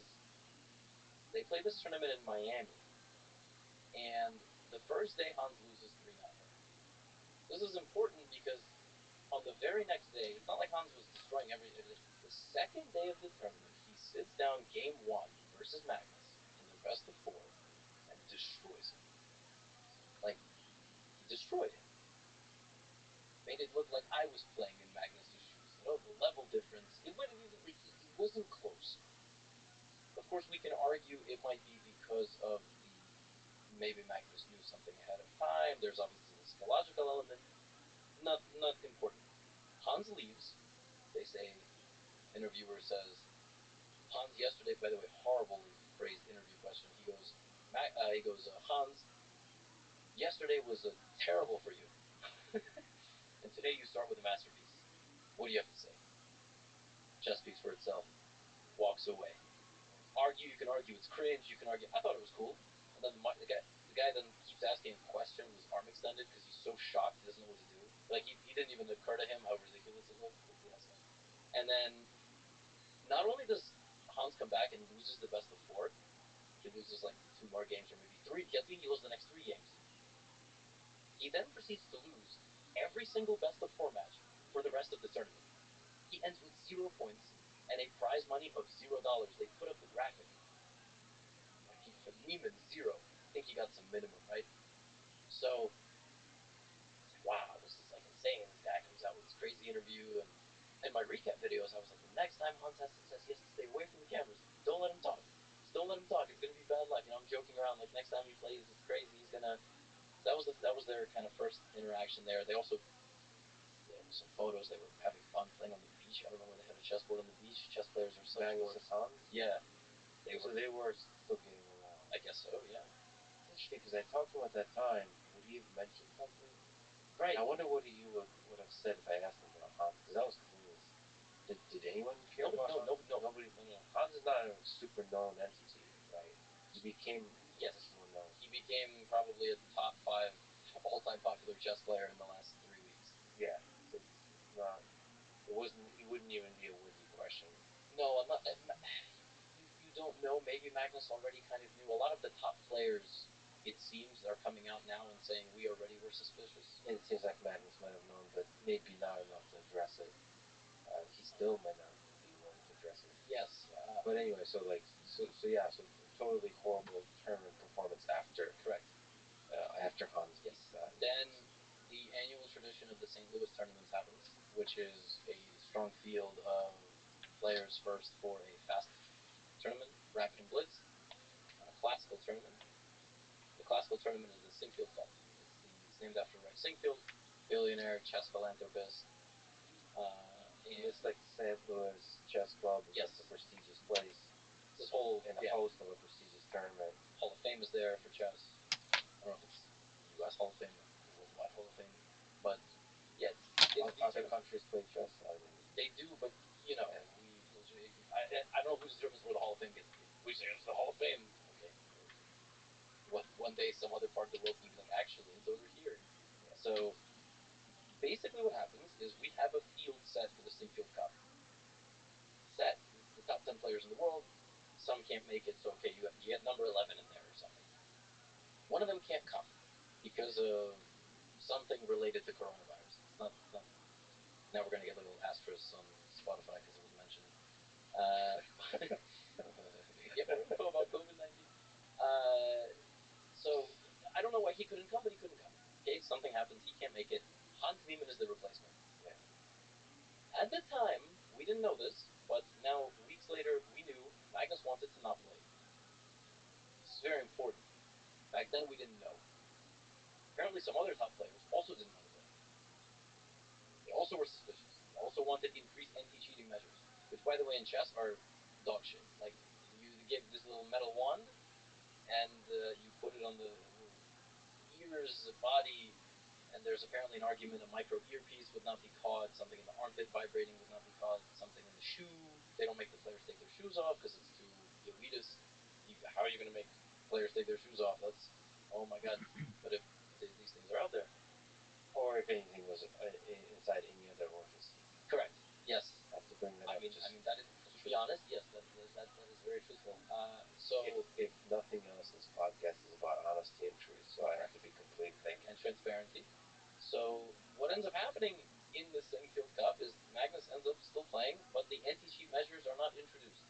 they play this tournament in Miami, and the first day Hans loses 3-0. This is important because on the very next day, it's not like Hans was destroying everything. The second day of the tournament, he sits down game one versus Magnus in their best of four and destroys him. Like, he destroyed him. Made it look like I was playing in Magnus's shoes. You know, the level difference. It wasn't close. Of course, we can argue it might be because of maybe Magnus knew something ahead of time. There's obviously the psychological element. Not important. Hans leaves. They say, interviewer says, Hans yesterday, by the way, horribly phrased interview question. He goes, Hans, yesterday was terrible for you. And today you start with a masterpiece. What do you have to say? Chess speaks for itself. Walks away. You can argue it's cringe. You can argue, I thought it was cool. And then the guy then keeps asking a question with his arm extended because he's so shocked he doesn't know what to do. Like, he didn't even occur to him how ridiculous it was. And then, not only does Hans come back and loses the best of four, he loses like 2 more games or maybe 3. I think he loses the next 3 games. He then proceeds to lose every single best of 4 match for the rest of the tournament. He ends with 0 points and a prize money of $0. They put up the graphic. For Neiman, 0. I think he got some minimum, right? So, wow, this is like insane. This guy comes out with this crazy interview, and in my recap videos, I was like, the next time Hans has success, he has to stay away from the cameras. Don't let him talk. Just don't let him talk. It's gonna be bad luck. You know, I'm joking around. Like, next time he plays, it's crazy. He's gonna. That was their kind of first interaction there. There was some photos. They were having fun playing on the beach. I don't know where they had a chessboard on the beach. Chess players are such Magnus and Hans? Yeah. So they were still getting along. I guess so, yeah. Interesting, because I talked to him at that time. Would he have mentioned something? Right. I wonder what he would have said if I asked him about Hans, because I was clueless. Did anyone care about Hans? Nobody. No. Hans is not a super known entity, right? He became more known. He became probably a top 5 all-time popular chess player in the last 3 weeks. Yeah. So it's not. It wasn't. It wouldn't even be a worthy question. No, I'm not. You don't know. Maybe Magnus already kind of knew. A lot of the top players, it seems, are coming out now and saying we already were suspicious. And it seems like Magnus might have known, but maybe not enough to address it. He still might not be willing to address it. Yes. But anyway, so totally horrible tournament performance after. Correct. After Hans. Yes. Then the annual tradition of the St. Louis tournaments happens, which is a strong field of players first for a fast tournament, rapid and blitz, a classical tournament. The classical tournament is the Sinquefield Cup. It's named after Ray Sinquefield, billionaire chess philanthropist. And it's like St. Louis Chess Club. Yes. It's a prestigious place. This whole and a host of a prestigious tournament. Hall of Fame is there for chess. I don't know if it's U.S. Hall of Fame or Worldwide Hall of Fame, but yeah, other countries play chess. They do, but you know, I don't know who determines where the Hall of Fame gets. We say it's the Hall of Fame. Okay. One day, some other part of the world can be like, actually, it's over here. Yeah. So basically, what happens is we have a field set for the Sinquefield Cup. Set the top 10 players in the world. Some can't make it, so okay, you get number 11 in there or something. One of them can't come because of something related to coronavirus. It's not. Now we're going to get little asterisks on Spotify because it was mentioned. Get more info about COVID-19. So I don't know why he couldn't come, but he couldn't come. Okay, something happens, he can't make it. Hans Niemann is the replacement. Yeah. At the time, we didn't know this, but now weeks later, we knew Magnus wanted to not play. This is very important. Back then, we didn't know. Apparently, some other top players also didn't want to play. They also were suspicious. Also wanted increased anti-cheating measures, which, by the way, in chess are dog shit. Like, you give this little metal wand, and you put it on the ear's body, and there's apparently an argument a micro earpiece would not be caught, something in the armpit vibrating would not be caught, something in the shoe. They don't make the players take their shoes off because it's too elitist. How are you going to make players take their shoes off? That's, oh my god. But if these things are out there. Or if anything was inside any other orifice. Correct. Yes. I have to bring that I up. mean, that is, to be honest, yes, that is very truthful. So if nothing else, this podcast is about honesty and truth, so I have to be complete. Thank you. And transparency. So what ends up happening in the Sinfield Cup is Magnus ends up still playing, but the anti-cheat measures are not introduced.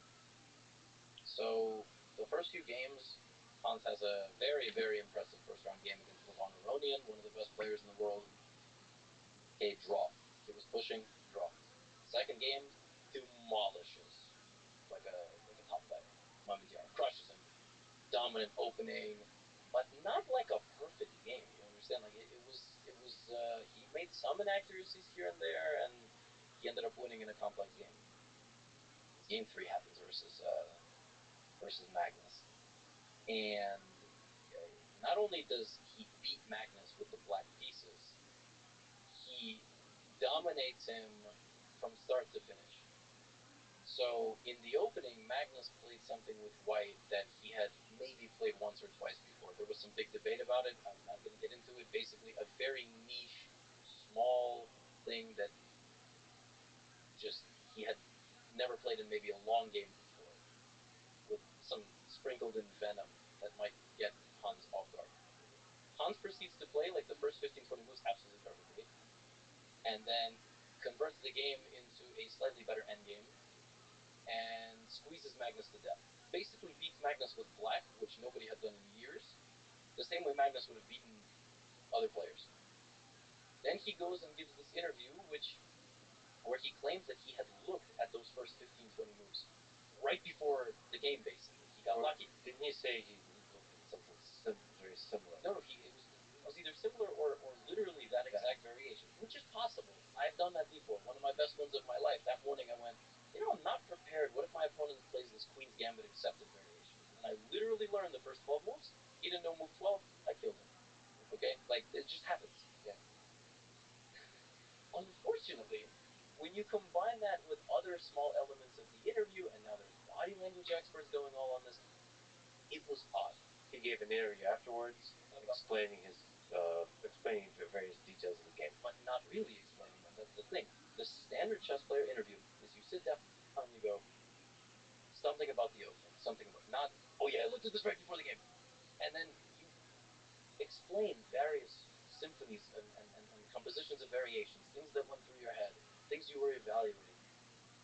So the first few games, Hans has a very, very impressive first-round game against Levon Aronian, one of the best players in the world. Okay, draw. He was pushing, draw. Second game, demolishes like a top player. Mamadiyar crushes him. Dominant opening, but not like a perfect game. You understand? Like it was he made some inaccuracies here and there, and he ended up winning in a complex game. Game 3 happens versus Magnus, and not only does he beat Magnus with the black pieces, he dominates him from start to finish. So in the opening, Magnus played something with white that he had maybe played once or twice before. There was some big debate about it. I'm not going to get into it. Basically, a very niche, small thing that just he had never played in maybe a long game before, with some sprinkled in venom that might get Hans off guard. Hans proceeds to play like the first 15-20 moves absolutely perfectly, and then converts the game into a slightly better endgame and squeezes Magnus to death. Basically beats Magnus with black, which nobody had done in years, the same way Magnus would have beaten other players. Then he goes and gives this interview, where he claims that he had looked at those first 15-20 moves right before the game, basically. He got lucky. Didn't he say he looked at something very similar? No, it was either similar or literally that exact variation, which is possible. I've done that before. One of my best wins of my life. That morning I went, I'm not prepared. What if my opponent plays this Queen's Gambit accepted variation? And I literally learned the first 12 moves. He didn't know move 12. I killed him. Okay? Like, it just happens. Yeah. Unfortunately, when you combine that with other small elements of the interview, and now there's body language experts going all on this, it was odd. He gave an interview afterwards explaining the various details of the game. But not really explaining them. That's the thing. The standard chess player interview is you sit down and you go, something about the opening, something about, not, oh yeah, I looked at this right before the game. And then you explain various symphonies and compositions of variations, things that went through your head, things you were evaluating.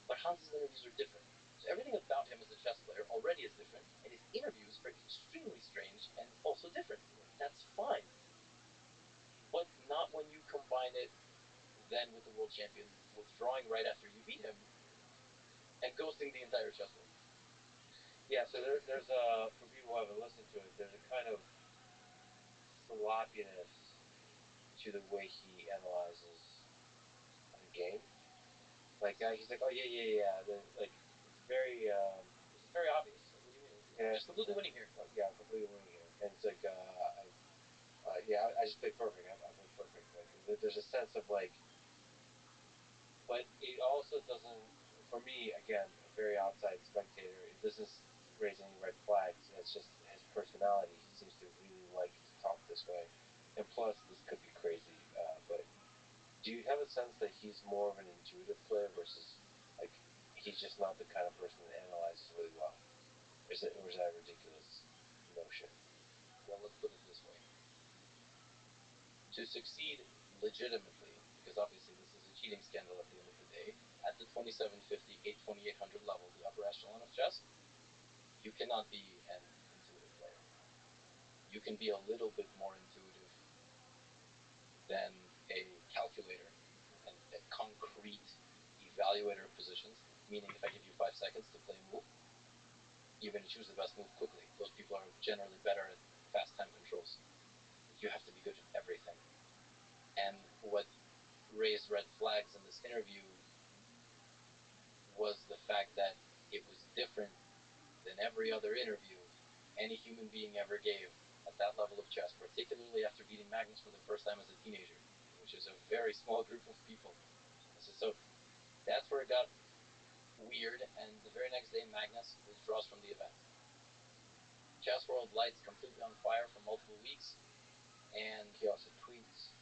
But Hans's interviews are different. So everything about him as a chess player already is different, and his interviews are extremely strange and also different. That's fine. But not when you combine it then with the world champion withdrawing right after you beat him and ghosting the entire chess world. Yeah, so there's for people who haven't listened to it, there's a kind of sloppiness to the way he analyzes the game. Like he's like, oh yeah. It's very. This is very obvious. Like, what do you mean? I'm just completely winning here. Yeah, I'm completely winning here. And it's like, I just played perfect. I played perfect. Like, there's a sense of like, but it also doesn't. For me, again, a very outside spectator, it doesn't raise any red flags. It's just his personality. He seems to really like to talk this way. And plus, this could be crazy, but do you have a sense that he's more of an intuitive player versus like he's just not the kind of person that analyzes really well? Or is that a ridiculous notion? Well, let's put it this way. To succeed legitimately, because obviously this is a cheating scandal at the end of the day, at the 2750, 2800 level, the upper echelon of chess, you cannot be an intuitive player. You can be a little bit more intuitive than a calculator and a concrete evaluator of positions, meaning if I give you 5 seconds to play a move, you're going to choose the best move quickly. Those people are generally better at fast time controls. You have to be good at everything. And what raised red flags in this interview any human being ever gave at that level of chess, particularly after beating Magnus for the first time as a teenager, which is a very small group of people. So that's where it got weird, and the very next day Magnus withdraws from the event. Chess World lights completely on fire for multiple weeks, and he also tweets.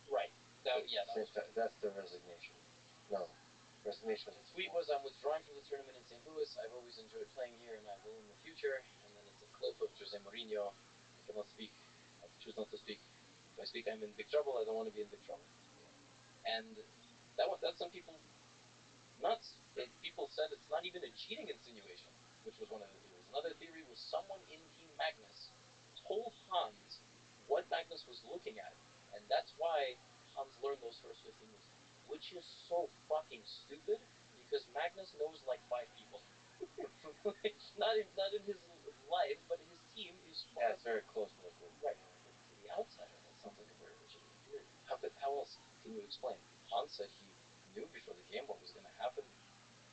Right. That's the resignation. No. Resignation. The tweet was, "I'm withdrawing from the tournament in St. Louis. I've always enjoyed playing here, and I will in the future." And then it's a clip of Jose Mourinho. I cannot speak. I choose not to speak. If I speak, I'm in big trouble. I don't want to be in big trouble. Yeah. And that sent people nuts. People said it's not even a cheating insinuation, which was one of the theories. Another theory was someone in Team Magnus told Hans what Magnus was looking at, and that's why Hans learned those first 15 moves, which is so fucking stupid, because Magnus knows like 5 people. not in his life, but his team is far. Yeah, it's very close knit group. Right. But to the outsider, that sounds like a very legitimate theory. How else can you explain? Hans said he knew before the game what was going to happen.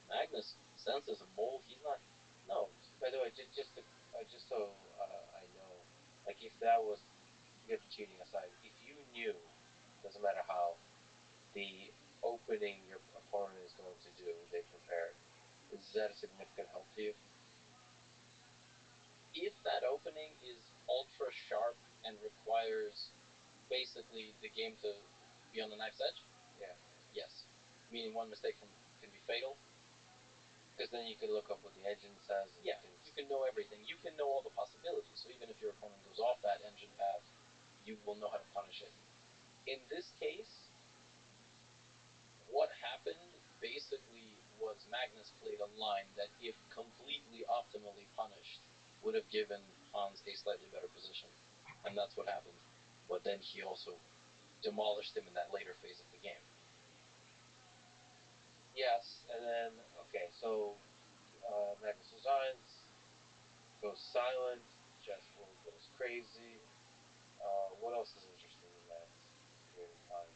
Magnus senses a mole. He's not. No. By the way, just so I know, like if that was, forget the cheating aside, if you knew, doesn't matter how, the opening your opponent is going to do, they prepared, is that a significant help to you? If that opening is ultra sharp and requires basically the game to be on the knife's edge, yeah, yes. Meaning one mistake can be fatal. Because then you can look up what the engine says. And yeah, you can know everything. You can know all the possibilities. So even if your opponent goes off that engine path, you will know how to punish it. In this case, what happened basically was Magnus played a line that, if completely optimally punished, would have given Hans a slightly better position. And that's what happened. But then he also demolished him in that later phase of the game. Yes, and then, okay, so Magnus resigns, goes silent, chess world goes crazy. What else is interesting in that period of time?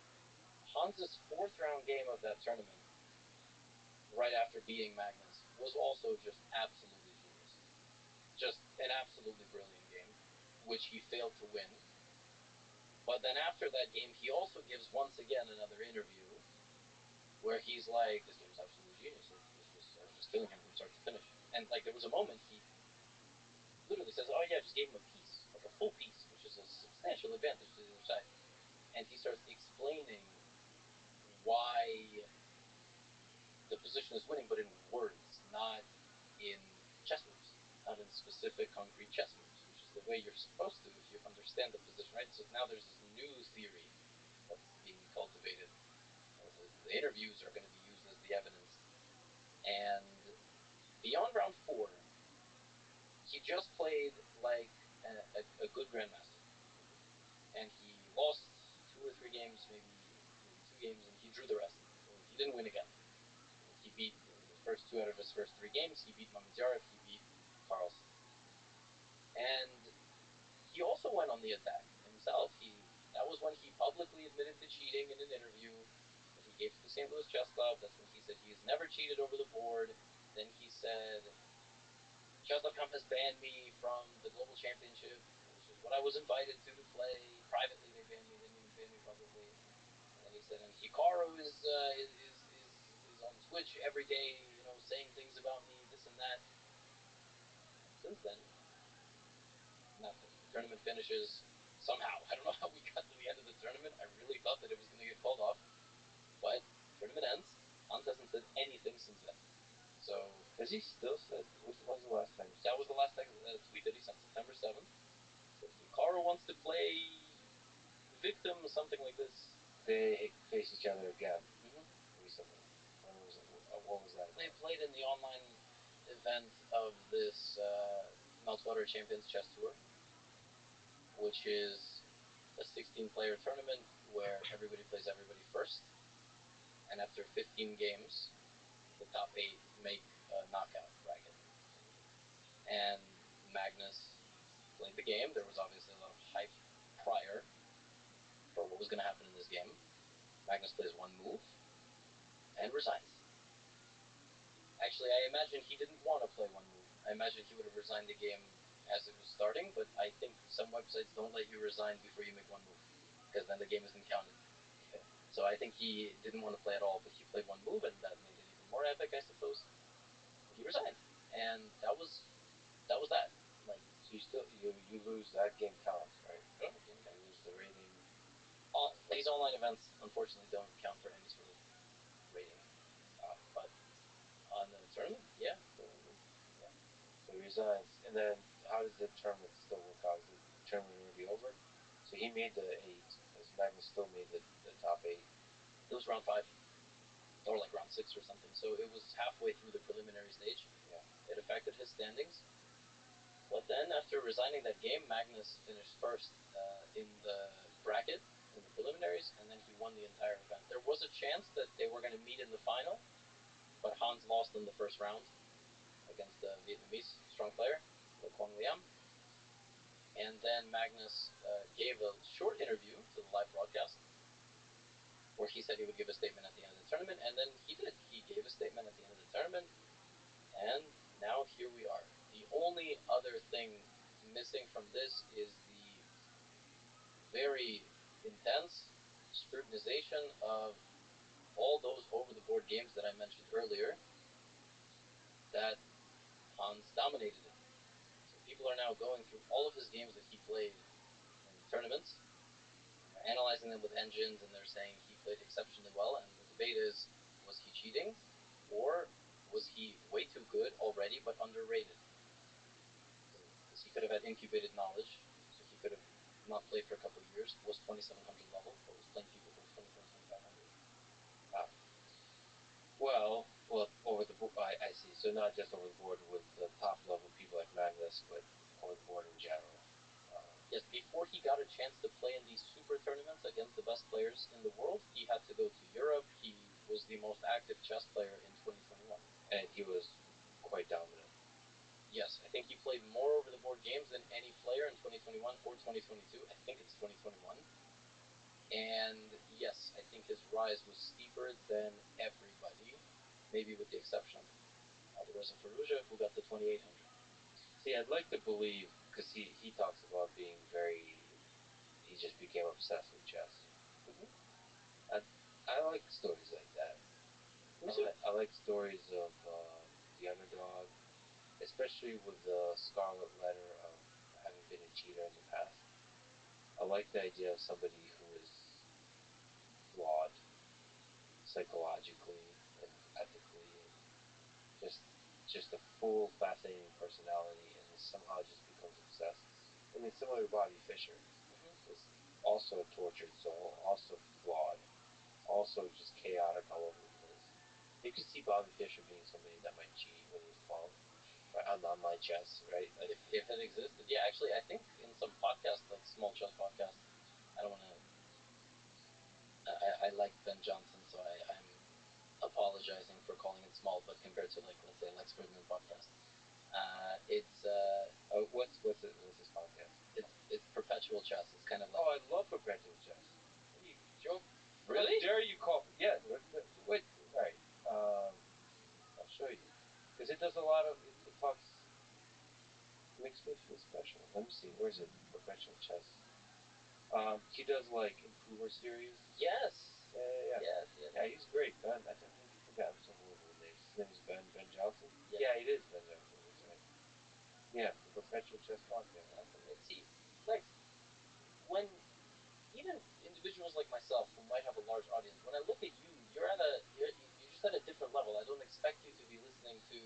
Hans's fourth round game of that tournament, right after beating Magnus, was also just absolutely genius. Just an absolutely brilliant game, which he failed to win. But then after that game, he also gives once again another interview where he's like, "This game was absolutely genius. I was just killing him from start to finish." And like there was a moment he literally says, "Oh yeah, I just gave him a piece, like a full piece, which is a substantial advantage to the other side." And he starts explaining why the position is winning, but in words, not in chess moves, not in specific concrete chess moves, which is the way you're supposed to if you understand the position, right? So now there's this new theory that's being cultivated. The interviews are going to be used as the evidence. And beyond round 4, he just played like a good grandmaster. And he lost 2 or 3 games, maybe 2 games, and he drew the rest. So he didn't win again. He beat the first 2 out of his first 3 games. He beat Mamedyarov, he beat Carlsen. And he also went on the attack himself. That was when he publicly admitted to cheating in an interview that he gave to the St. Louis Chess Club. That's when he said he has never cheated over the board. Then he said, "Chess.com has banned me from the Global Championship, which is what I was invited to play. Privately, they banned me. They didn't even ban me publicly." And then he said, "And Hikaru is on Twitch every day, saying things about me, this and that." And since then, nothing. The tournament finishes somehow. I don't know how we got to the end of the tournament. I really thought that it was going to get called off. But tournament ends. Hans hasn't said anything since then. So has he still said? When's the last time? That was the last tweet that he sent, September 7th. So Hikaru wants to play victim, something like this. They face each other again recently. What was that? They played in the online event of this Meltwater Champions Chess Tour, which is a 16-player tournament where everybody plays everybody first, and after 15 games, the top 8 make a knockout bracket. And Magnus played the game. There was obviously a lot of hype prior for what was going to happen in this game. Magnus plays one move and resigns. Actually, I imagine he didn't want to play one move. I imagine he would have resigned the game as it was starting, but I think some websites don't let you resign before you make one move, because then the game isn't counted. Okay. So I think he didn't want to play at all, but he played one move, and that made it even more epic, I suppose. He resigned, and that was that. Like, so you lose that game counts, right? Oh, game counts. You lose the rating. These online events unfortunately don't count for any sort of rating, but on the tournament, yeah. So he resigns, and then how does the tournament still work out? Is the tournament already over? So he made the 8, because Magnus still made the top 8. It was round 5, or like round 6 or something. So it was halfway through the preliminary stage. Yeah. It affected his standings. But then, after resigning that game, Magnus finished first in the bracket in the preliminaries, and then he won the entire event. There was a chance that they were going to meet in the final, but Hans lost in the first round against the Vietnamese strong player, Le Quang Liam. And then Magnus gave a short interview to the live broadcast where he said he would give a statement at the end of the tournament, and then he did. He gave a statement at the end of the tournament, and now here we are. The only other thing missing from this is the very intense scrutinization of all those over-the-board games that I mentioned earlier that Hans dominated in. So people are now going through all of his games that he played in tournaments, and they're analyzing them with engines, and they're saying he played exceptionally well, and the debate is, was he cheating, or was he way too good already but underrated? Because he could have had incubated knowledge, so he could have not played for a couple of years, was 2700 level, but was playing people who were 24, 2500. Well, over the board, I see. So not just over the board with the top level people like Magnus, but over the board in general. Yes, before he got a chance to play in these super tournaments against the best players in the world, he had to go to Europe. He was the most active chess player in 2021. And he was quite dominant. Yes, I think he played more over the board games than any player in 2021 or 2022. I think it's 2021. And yes, I think his rise was steeper than everybody, maybe with the exception of Alireza Firouzja, who got the 2800. See, I'd like to believe, because he talks about being very, he just became obsessed with chess. Mm-hmm. I like stories like that. I like stories of the underdog, especially with the scarlet letter of having been a cheater in the past. I like the idea of somebody who is flawed psychologically and ethically, and just a full, fascinating personality, and somehow just becomes obsessed. I mean, similar to Bobby Fischer, is also a tortured soul, also flawed, also just chaotic all over the place. You could see Bobby Fischer being somebody that might cheat when he's 12, right, on online chess, right? Like, if it existed. Yeah, actually, I think in some podcasts, like small chess podcasts, I don't want to. I like Ben Johnson, so I'm apologizing for calling it small, but compared to, like, let's say, Lex Fridman podcast, it's what's this podcast? It's perpetual chess. It's kind of like, oh, I love perpetual chess. What are you joking? Really? How dare you call? Yeah. Wait. All right. I'll show you, because it does a lot of it talks. Makes me feel special. Let me see. Where's it? Perpetual chess. He does like Improver series. Yes. Yeah. Yes. Yeah, he's great. Ben, I forgot. I'm so horrible with names. His name is Ben Johnson. Yeah, it is Ben Johnson. That's right. Yeah, the Perpetual Chess podcast. Awesome. See, like, when even individuals like myself who might have a large audience, when I look at you, you're just at a different level. I don't expect you to be listening to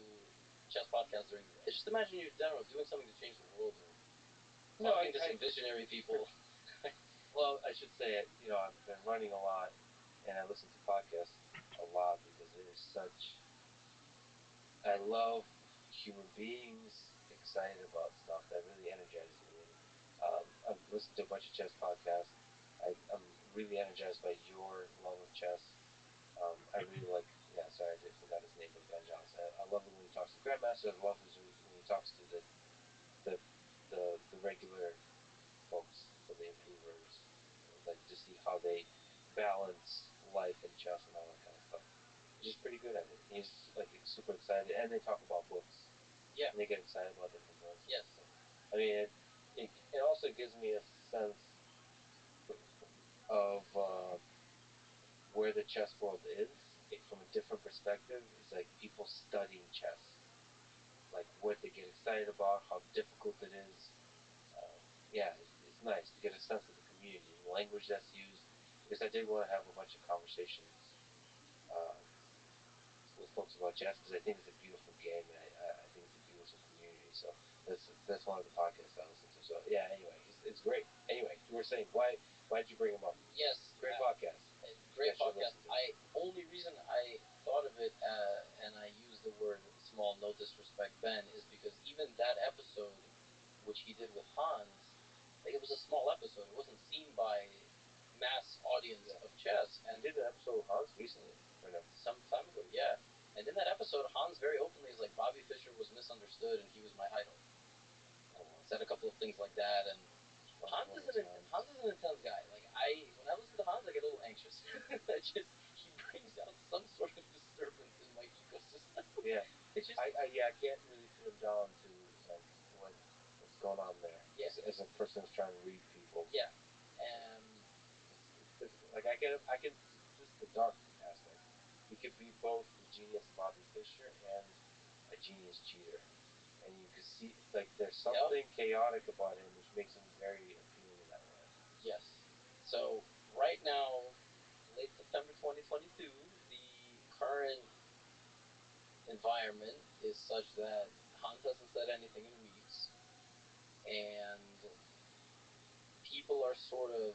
chess podcasts during the day. Just imagine you're doing something to change the world, or talking to some visionary people. Well, I should say, I've been running a lot, and I listen to podcasts a lot because there's such. I love human beings excited about stuff that really energizes me. And I've listened to a bunch of chess podcasts. I'm really energized by your love of chess. I really like. Yeah, sorry, I forgot his name, but Ben Johnson. I love it when he talks to grandmasters. I love it when he talks to the the regular folks, for the improvers, like to see how they balance life and chess and all that kind of stuff. He's pretty good at it. He's like super excited, and they talk about books. Yeah. And they get excited about different books. Yes. I mean, it also gives me a sense of where the chess world is from a different perspective. Is like people studying chess, like what they get excited about, how difficult it is. Yeah, it's nice to get a sense of the community, the language that's used. Because I did want to have a bunch of conversations uh, with folks about chess because I think it's a beautiful game and I think it's a beautiful community. So that's one of the podcasts I listen to. So yeah, anyway, it's great. Anyway, you were saying why did you bring him up? Yes, Great podcast. great podcast. I only reason I thought of it and I used the word small, no disrespect, Ben, is because even that episode, which he did with Hans, like it was a small episode. It wasn't seen by mass audience of chess. And you did an episode with Hans recently, or no? Some time ago, yeah. And in that episode, Hans very openly is like, Bobby Fischer was misunderstood and he was my idol. Said a couple of things like that, and Hans is an intense guy. Like when I listen to Hans, I get a little anxious. He brings out some sort of disturbance in my ecosystem. Yeah, it's just I can't really pin him down to like what's going on there. Yeah. As a person who's trying to read people. Yeah. It's difficult. Like I can this is the dark aspect. He could be both the genius Bobby Fischer and a genius cheater. And you can see like there's something chaotic about him which makes him very appealing in that way. Yes. So right now, late September 2022, the current environment is such that Hans hasn't said anything in weeks, and people are sort of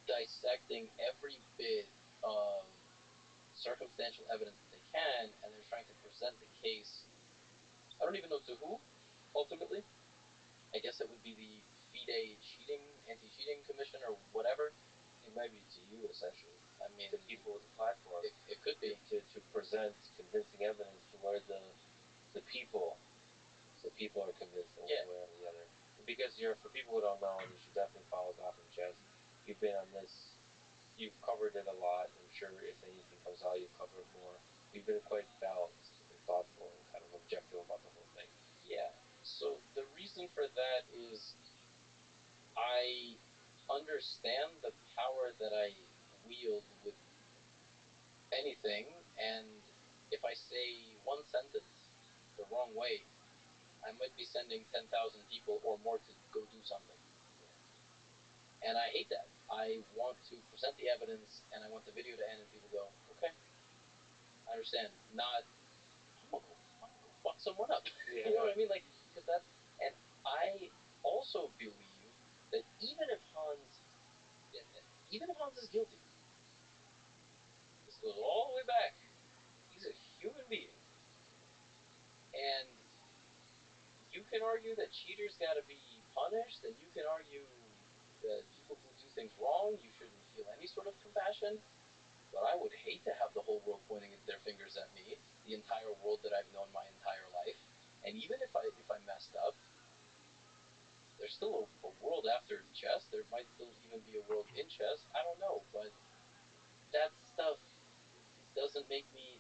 dissecting every bit of circumstantial evidence that they can, and they're trying to present the case. I don't even know to who, ultimately. I guess it would be the FIDE anti-cheating commission or whatever. It might be to you, essentially. I mean, the people with the platform. It could be to present convincing evidence to where the people are convinced one way or the other. Because for people who don't know, and you should definitely follow Gotham Chess. You've been on this. You've covered it a lot. I'm sure if anything comes out, you'll cover it more. You've been quite balanced and thoughtful and kind of objective about the whole thing. Yeah. So the reason for that is I understand the power that I wield with anything, and if I say one sentence the wrong way, I might be sending 10,000 people or more to go do something. And I hate that. I want to present the evidence, and I want the video to end, and people go, okay, I understand. Not, I'm gonna go fuck someone up. Yeah. You know what I mean? Like, because that's, and I also believe that even if Hans is guilty, this goes all the way back. He's a human being, and you can argue that cheaters got to be punished, and you can argue that people who do things wrong, you shouldn't feel any sort of compassion. But I would hate to have the whole world pointing their fingers at me, the entire world that I've known my entire life. And even if I messed up, there's still a world after chess. There might still even be a world in chess. I don't know, but that stuff doesn't make me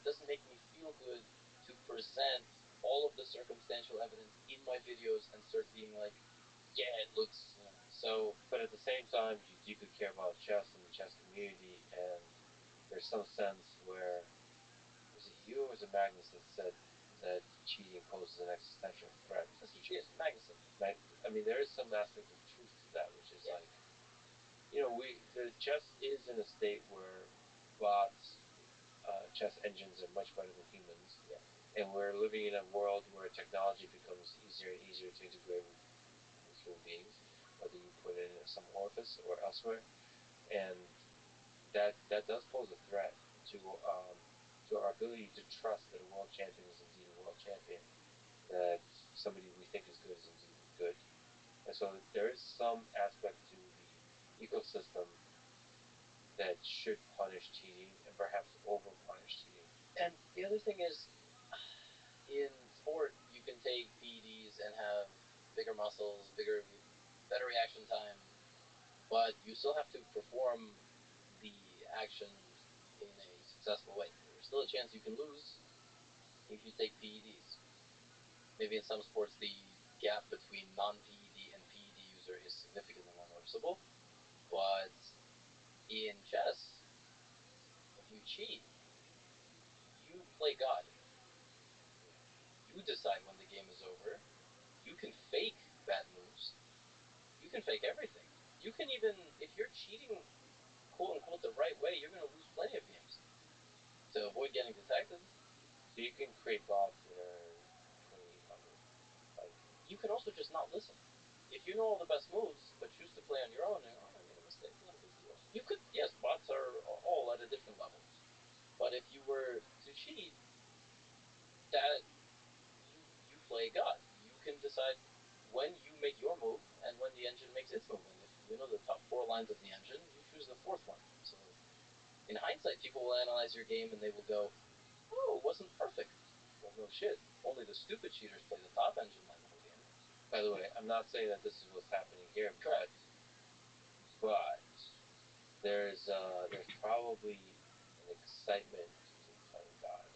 feel good to present all of the circumstantial evidence in my videos and start being like, yeah, it looks so. But at the same time, you deeply care about chess and the chess community, and there's some sense where was it you or was it Magnus that said that cheating poses an existential threat? Yes, Magnuson. I mean, there is some aspect of truth to that, which is like, the chess is in a state where bots, chess engines are much better than humans, and we're living in a world where technology becomes easier and easier to integrate with human beings, whether you put it in some orifice or elsewhere, and that does pose a threat to our ability to trust that a world champion is indeed a world champion, that somebody we think is good is indeed good. And so there is some aspect to the ecosystem that should punish cheating and perhaps over punish cheating. And the other thing is, in sport, you can take PEDs and have bigger muscles, better reaction time, but you still have to perform the action in a successful way. There's still a chance you can lose if you take PEDs. Maybe in some sports the gap between non-PED and PED user is significantly more noticeable. But in chess, if you cheat, you play God. You decide when the game is over. You can fake bad moves. You can fake everything. You can even, if you're cheating, quote unquote, the right way, you're going to lose plenty of games to avoid getting detected. So you can create bots that are 2800. Like, you can also just not listen. If you know all the best moves, but choose to play on your own, and I made a mistake, not a big deal. You could, yes, bots are all at a different level. But if you were to cheat, that you play God. You can decide when you make your move and when the engine makes its move. And if you know the top four lines of the engine, you choose the fourth one. So in hindsight, people will analyze your game and they will go, "Oh, it wasn't perfect." Well, no shit. Only the stupid cheaters play the top engine line the whole game. By the way, I'm not saying that this is what's happening here, Correct. but there's probably an excitement to playing God,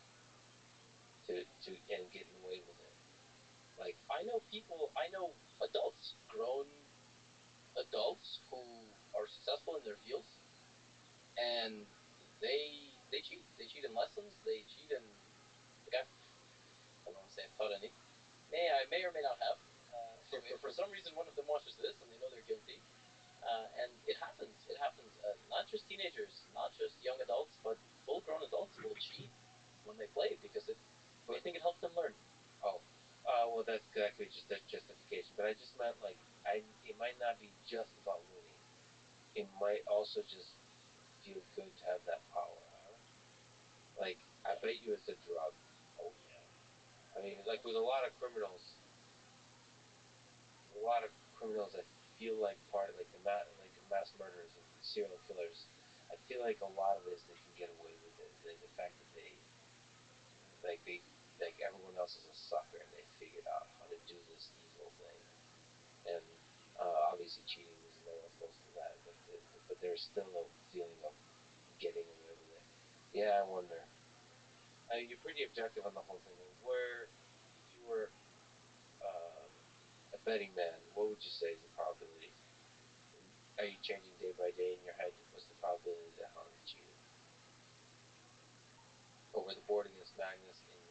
to and getting away with it. Like I know people, I know adults, grown adults who are successful in their fields, and they cheat. They cheat in lessons. They cheat in. Like I don't want to say I've taught any. I may or may not have. For some reason, one of them watches this and they know they're guilty. And it happens. It happens. Not just teenagers, not just young adults, but full-grown adults will cheat when they play because they think it helps them learn. Oh, well, that's exactly just that justification. But I just meant like it might not be just about winning. It might also just feel good to have that power, huh? Like I bet you it's a drug. Oh yeah. I mean, like with a lot of criminals, I feel like part of like like mass murderers and serial killers. I feel like a lot of it is they can get away with it. The fact that they like everyone else is a sucker and they figured out how to do this evil thing. And obviously cheating is nowhere close to that, but there's still a feeling of getting away with it. Yeah, I wonder. I mean, you're pretty objective on the whole thing. Where if you were um, a betting man, what would you say is the probability? Are you changing day by day in your head? What's the probability that Hans cheated over the board against Magnus in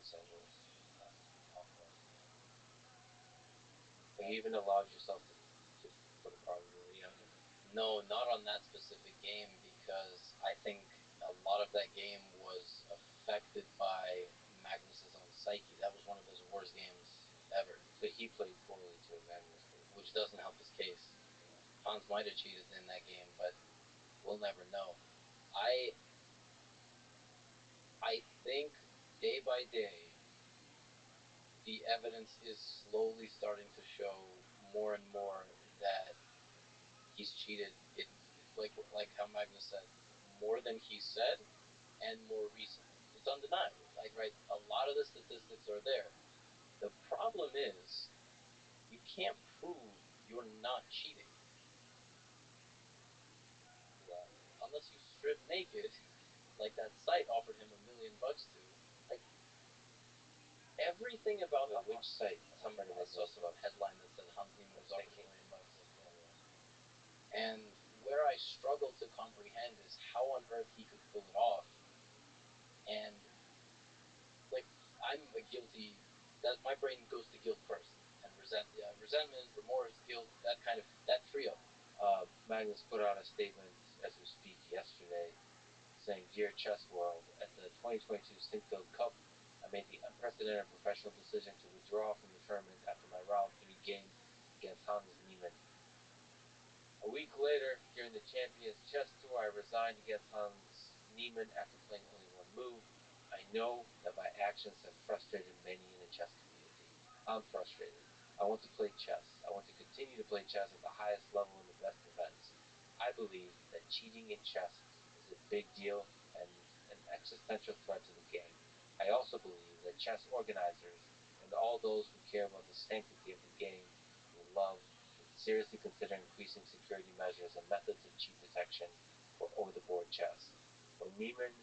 St. Louis? Like you even allowed yourself to put a probability on it. No, not on that specific game because I think a lot of that game was affected by Magnus's own psyche. That was one of his worst games ever. So he played poorly too. Magnus did. Which doesn't help his case. Hans might have cheated in that game, but we'll never know. I I think day by day the evidence is slowly starting to show more and more that he's cheated in like how Magnus said, more than he said and more recently. It's undeniable. Like right, a lot of the statistics are there. The problem is you can't prove you're not cheating. Yeah. Unless you strip naked, like that site offered him $1 million to. Like everything about the which site? I saw some headline that said Hans Niemann was offered $1 million. And where I struggle to comprehend is how on earth he could pull it off. And like I'm a guilty. That my brain goes to guilt first, and resentment, remorse, guilt, that trio. Magnus put out a statement as we speak yesterday saying, "Dear Chess World, at the 2022 Sinkfield Cup, I made the unprecedented professional decision to withdraw from the tournament after my round 3 game against Hans Niemann. A week later, during the Champions Chess Tour, I resigned against Hans Niemann after playing only one move. I know that my actions have frustrated many in the chess community. I'm frustrated. I want to play chess. I want to continue to play chess at the highest level in the best events. I believe that cheating in chess is a big deal and an existential threat to the game. I also believe that chess organizers and all those who care about the sanctity of the game will love seriously consider increasing security measures and methods of cheat detection for over-the-board chess. When Niemann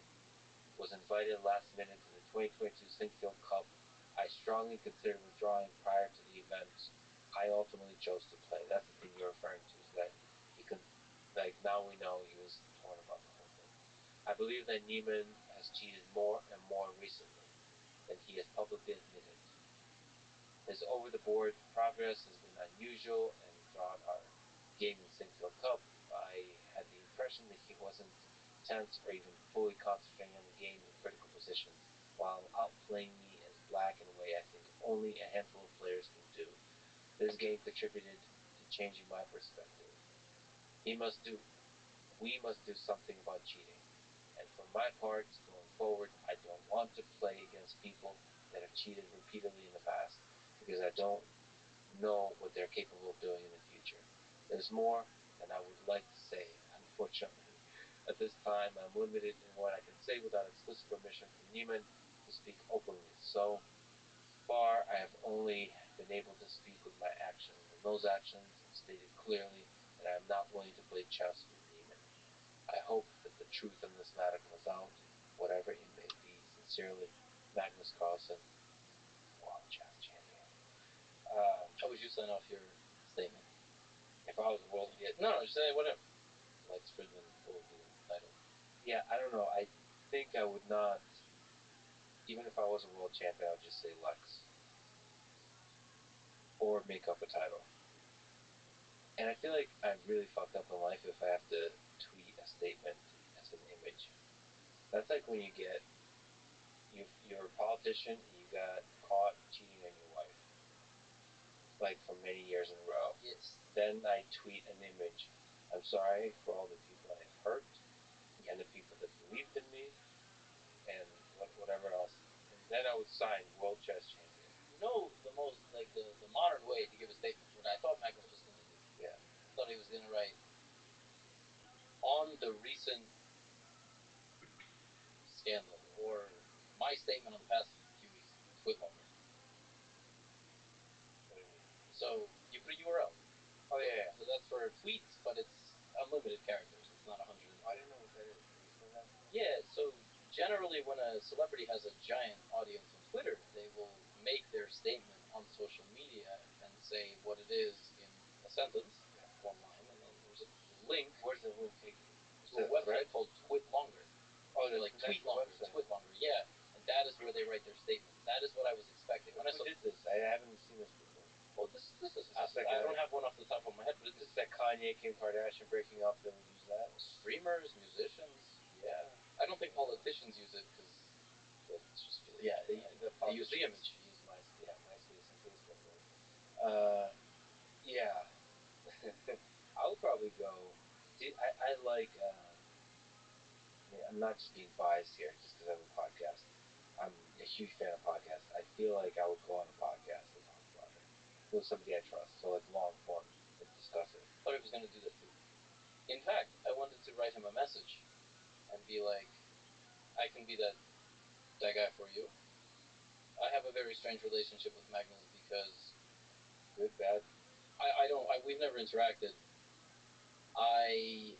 was invited last minute to the 2022 Sinkfield Cup, I strongly considered withdrawing prior to the event. I ultimately chose to play. That's the thing you're referring to, is that he could, like, now we know he was torn about the whole thing. I believe that Neiman has cheated more and more recently than he has publicly admitted. His over-the-board progress has been unusual, and throughout our game in Sinfield Cup, I had the impression that he wasn't tense or even fully concentrating on the game in critical positions, while outplaying me as black in a way I think only a handful of players can do. This game contributed to changing my perspective. He must do, we must do something about cheating. And for my part, going forward, I don't want to play against people that have cheated repeatedly in the past, because I don't know what they're capable of doing in the future. There's more than I would like to say, unfortunately. At this time, I'm limited in what I can say without explicit permission from Neiman to speak openly. So far, I have only been able to speak with my actions, and those actions have stated clearly that I am not willing to play chess with Neiman. I hope that the truth in this matter comes out, whatever it may be. Sincerely, Magnus Carlsen, World Chess Champion. How would you sign off your statement? If I was a world, yeah, No, just say whatever. Lex Fridman will be the title. yeah, I don't know. I think I would not. Even if I was a world champion, I would just say Lex, or make up a title. And I feel like I've really fucked up in life if I have to tweet a statement as an image. That's like when you're a politician and you got caught cheating on your wife, like for many years in a row. Yes. Then I tweet an image. I'm sorry for all the people I've hurt, and the people that believed in me, and whatever else. And then I would sign World Chess Champion. You know, the most, like, the modern way to give a statement, what I thought Magnus was going to do. Yeah. I thought he was going to write, on the recent scandal, or my statement on the past few weeks, tweet longer. What do you mean? So you put a URL. Oh, yeah. So that's for tweets, but it's unlimited characters. It's not 100. I didn't know what that is. Can you explain that? Yeah, so generally when a celebrity has a giant audience on Twitter, they will make their statement on social media and say what it is in a sentence, one line, and then there's a link. Where's the link take you? To a website called Twit Longer. Oh, like tweet longer, Twit Longer, yeah. And that is where they write their statement. That is what I was expecting. When I did this, I haven't seen this before. Well, this is I don't have one off the top of my head, but This is that Kanye, Kim Kardashian breaking up. They would use that. Streamers, musicians, yeah. I don't think politicians use it because that's just really they use the image. Use MySpace and Facebook, right? Yeah. I would probably go. See, I like. I'm not just being biased here just because I have a podcast. I'm a huge fan of podcasts. I feel like I would go on a podcast and talk about it with somebody I trust. So like long form and discuss it. I thought he was going to do that too. In fact, I wanted to write him a message and be like, I can be that guy for you. I have a very strange relationship with Magnus because Good, bad. We've never interacted. I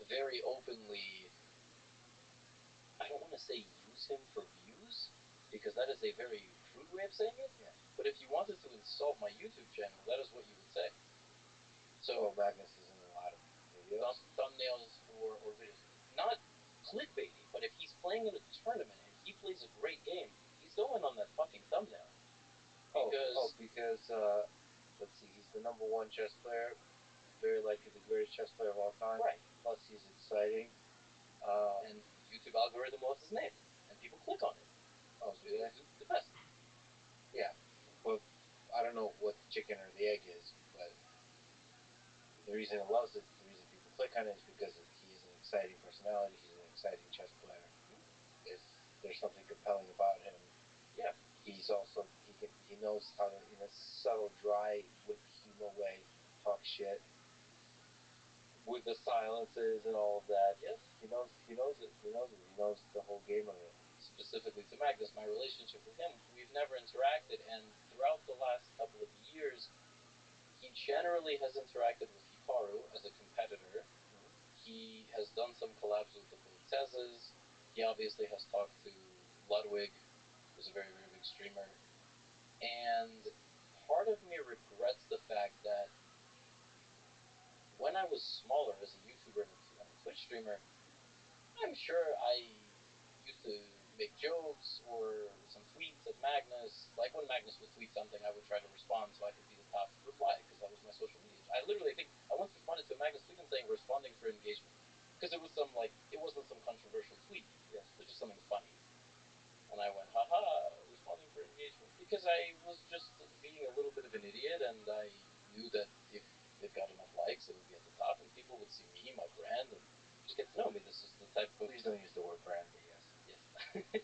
very openly, I don't want to say use him for views, because that is a very crude way of saying it. Yeah. But if you wanted to insult my YouTube channel, that is what you would say. So Magnus is in a lot of videos. Thumbnails or videos. Not clickbaity, but if he's playing in a tournament and he plays a great game, he's going on that fucking thumbnail. Because let's see, he's the number one chess player, very likely the greatest chess player of all time. Right. Plus, he's exciting. And YouTube algorithm loves his name, and people click on it. Oh, do they? The best. Yeah, but I don't know what the chicken or the egg is, but the reason it loves it, the reason people click on it is because he is an exciting personality. He's an exciting chess player. If there's something compelling about him, yeah, he's also he knows how to, in a subtle, dry, with humor way, talk shit with the silences and all of that. Yes, he knows it. He knows the whole game of it. Specifically to Magnus, my relationship with him, we've never interacted, and throughout the last couple of years, he generally has interacted with Hikaru as a competitor. He has done some collabs with the Politezes. He obviously has talked to Ludwig, who's a very, very big streamer, and part of me regrets the fact that when I was smaller as a YouTuber and a Twitch streamer, I'm sure I used to make jokes or some tweets at Magnus. Like when Magnus would tweet something, I would try to respond so I could be the top reply because that was my social media. I literally think I once responded to a Magnus tweet and saying responding for engagement because it was some like it wasn't some controversial tweet. Yes, it was just something funny. And I went, haha, responding for engagement. Because I was just being a little bit of an idiot, and I knew that if it got enough likes, it would be at the top, and people would see me, my brand, and just get to know me. This is the type of. Please don't use the word brand, but yes. Yes.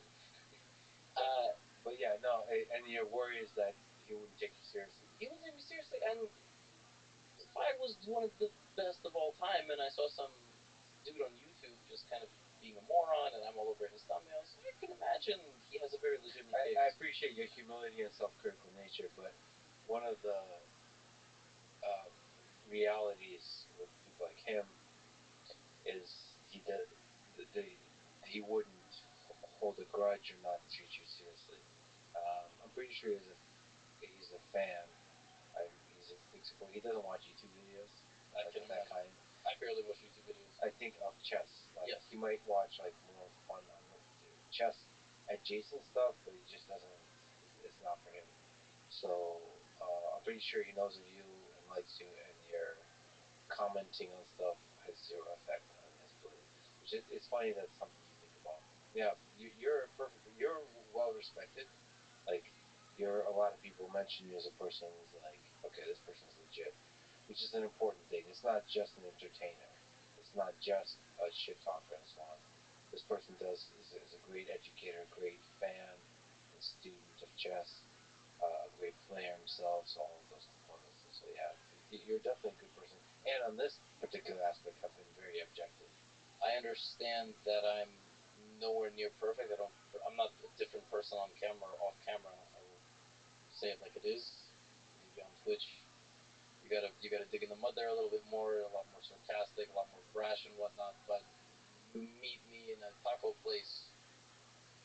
But yeah, no, and your worry is that he wouldn't take you seriously. He wouldn't take me seriously, and if I was one of the best of all time, and I saw some dude on YouTube just kind of being a moron, and I'm all over his thumbnails, I can imagine he has a very legitimate case. I appreciate your humility and self-critical nature, but one of the realities with people like him is he wouldn't hold a grudge or not treat you seriously. I'm pretty sure he's a fan. He's a big supporter. He doesn't watch YouTube videos. I can imagine. Kind. I barely watch YouTube videos. I think of chess. Like yes. He might watch like more fun chess adjacent stuff, but he just doesn't. It's not for him. So I'm pretty sure he knows of you and likes you, and your commenting on stuff has zero effect on his belief. Which it's funny that's something you think about. Yeah, you're perfect. You're well respected. Like a lot of people mention you as a person who's like, okay, this person's legit, which is an important thing. It's not just an entertainer. It's not just a shit talker and so on. This person is a great educator, a great fan and student of chess, a great player himself, so all of those components. And so yeah, you're definitely a good person. And on this particular aspect, have been very objective. I understand that I'm nowhere near perfect. I'm not a different person on camera or off camera. I will say it like it is. Maybe on Twitch, you gotta dig in the mud there a little bit more, a lot more sarcastic, a lot more brash and whatnot. But you meet me in a taco place,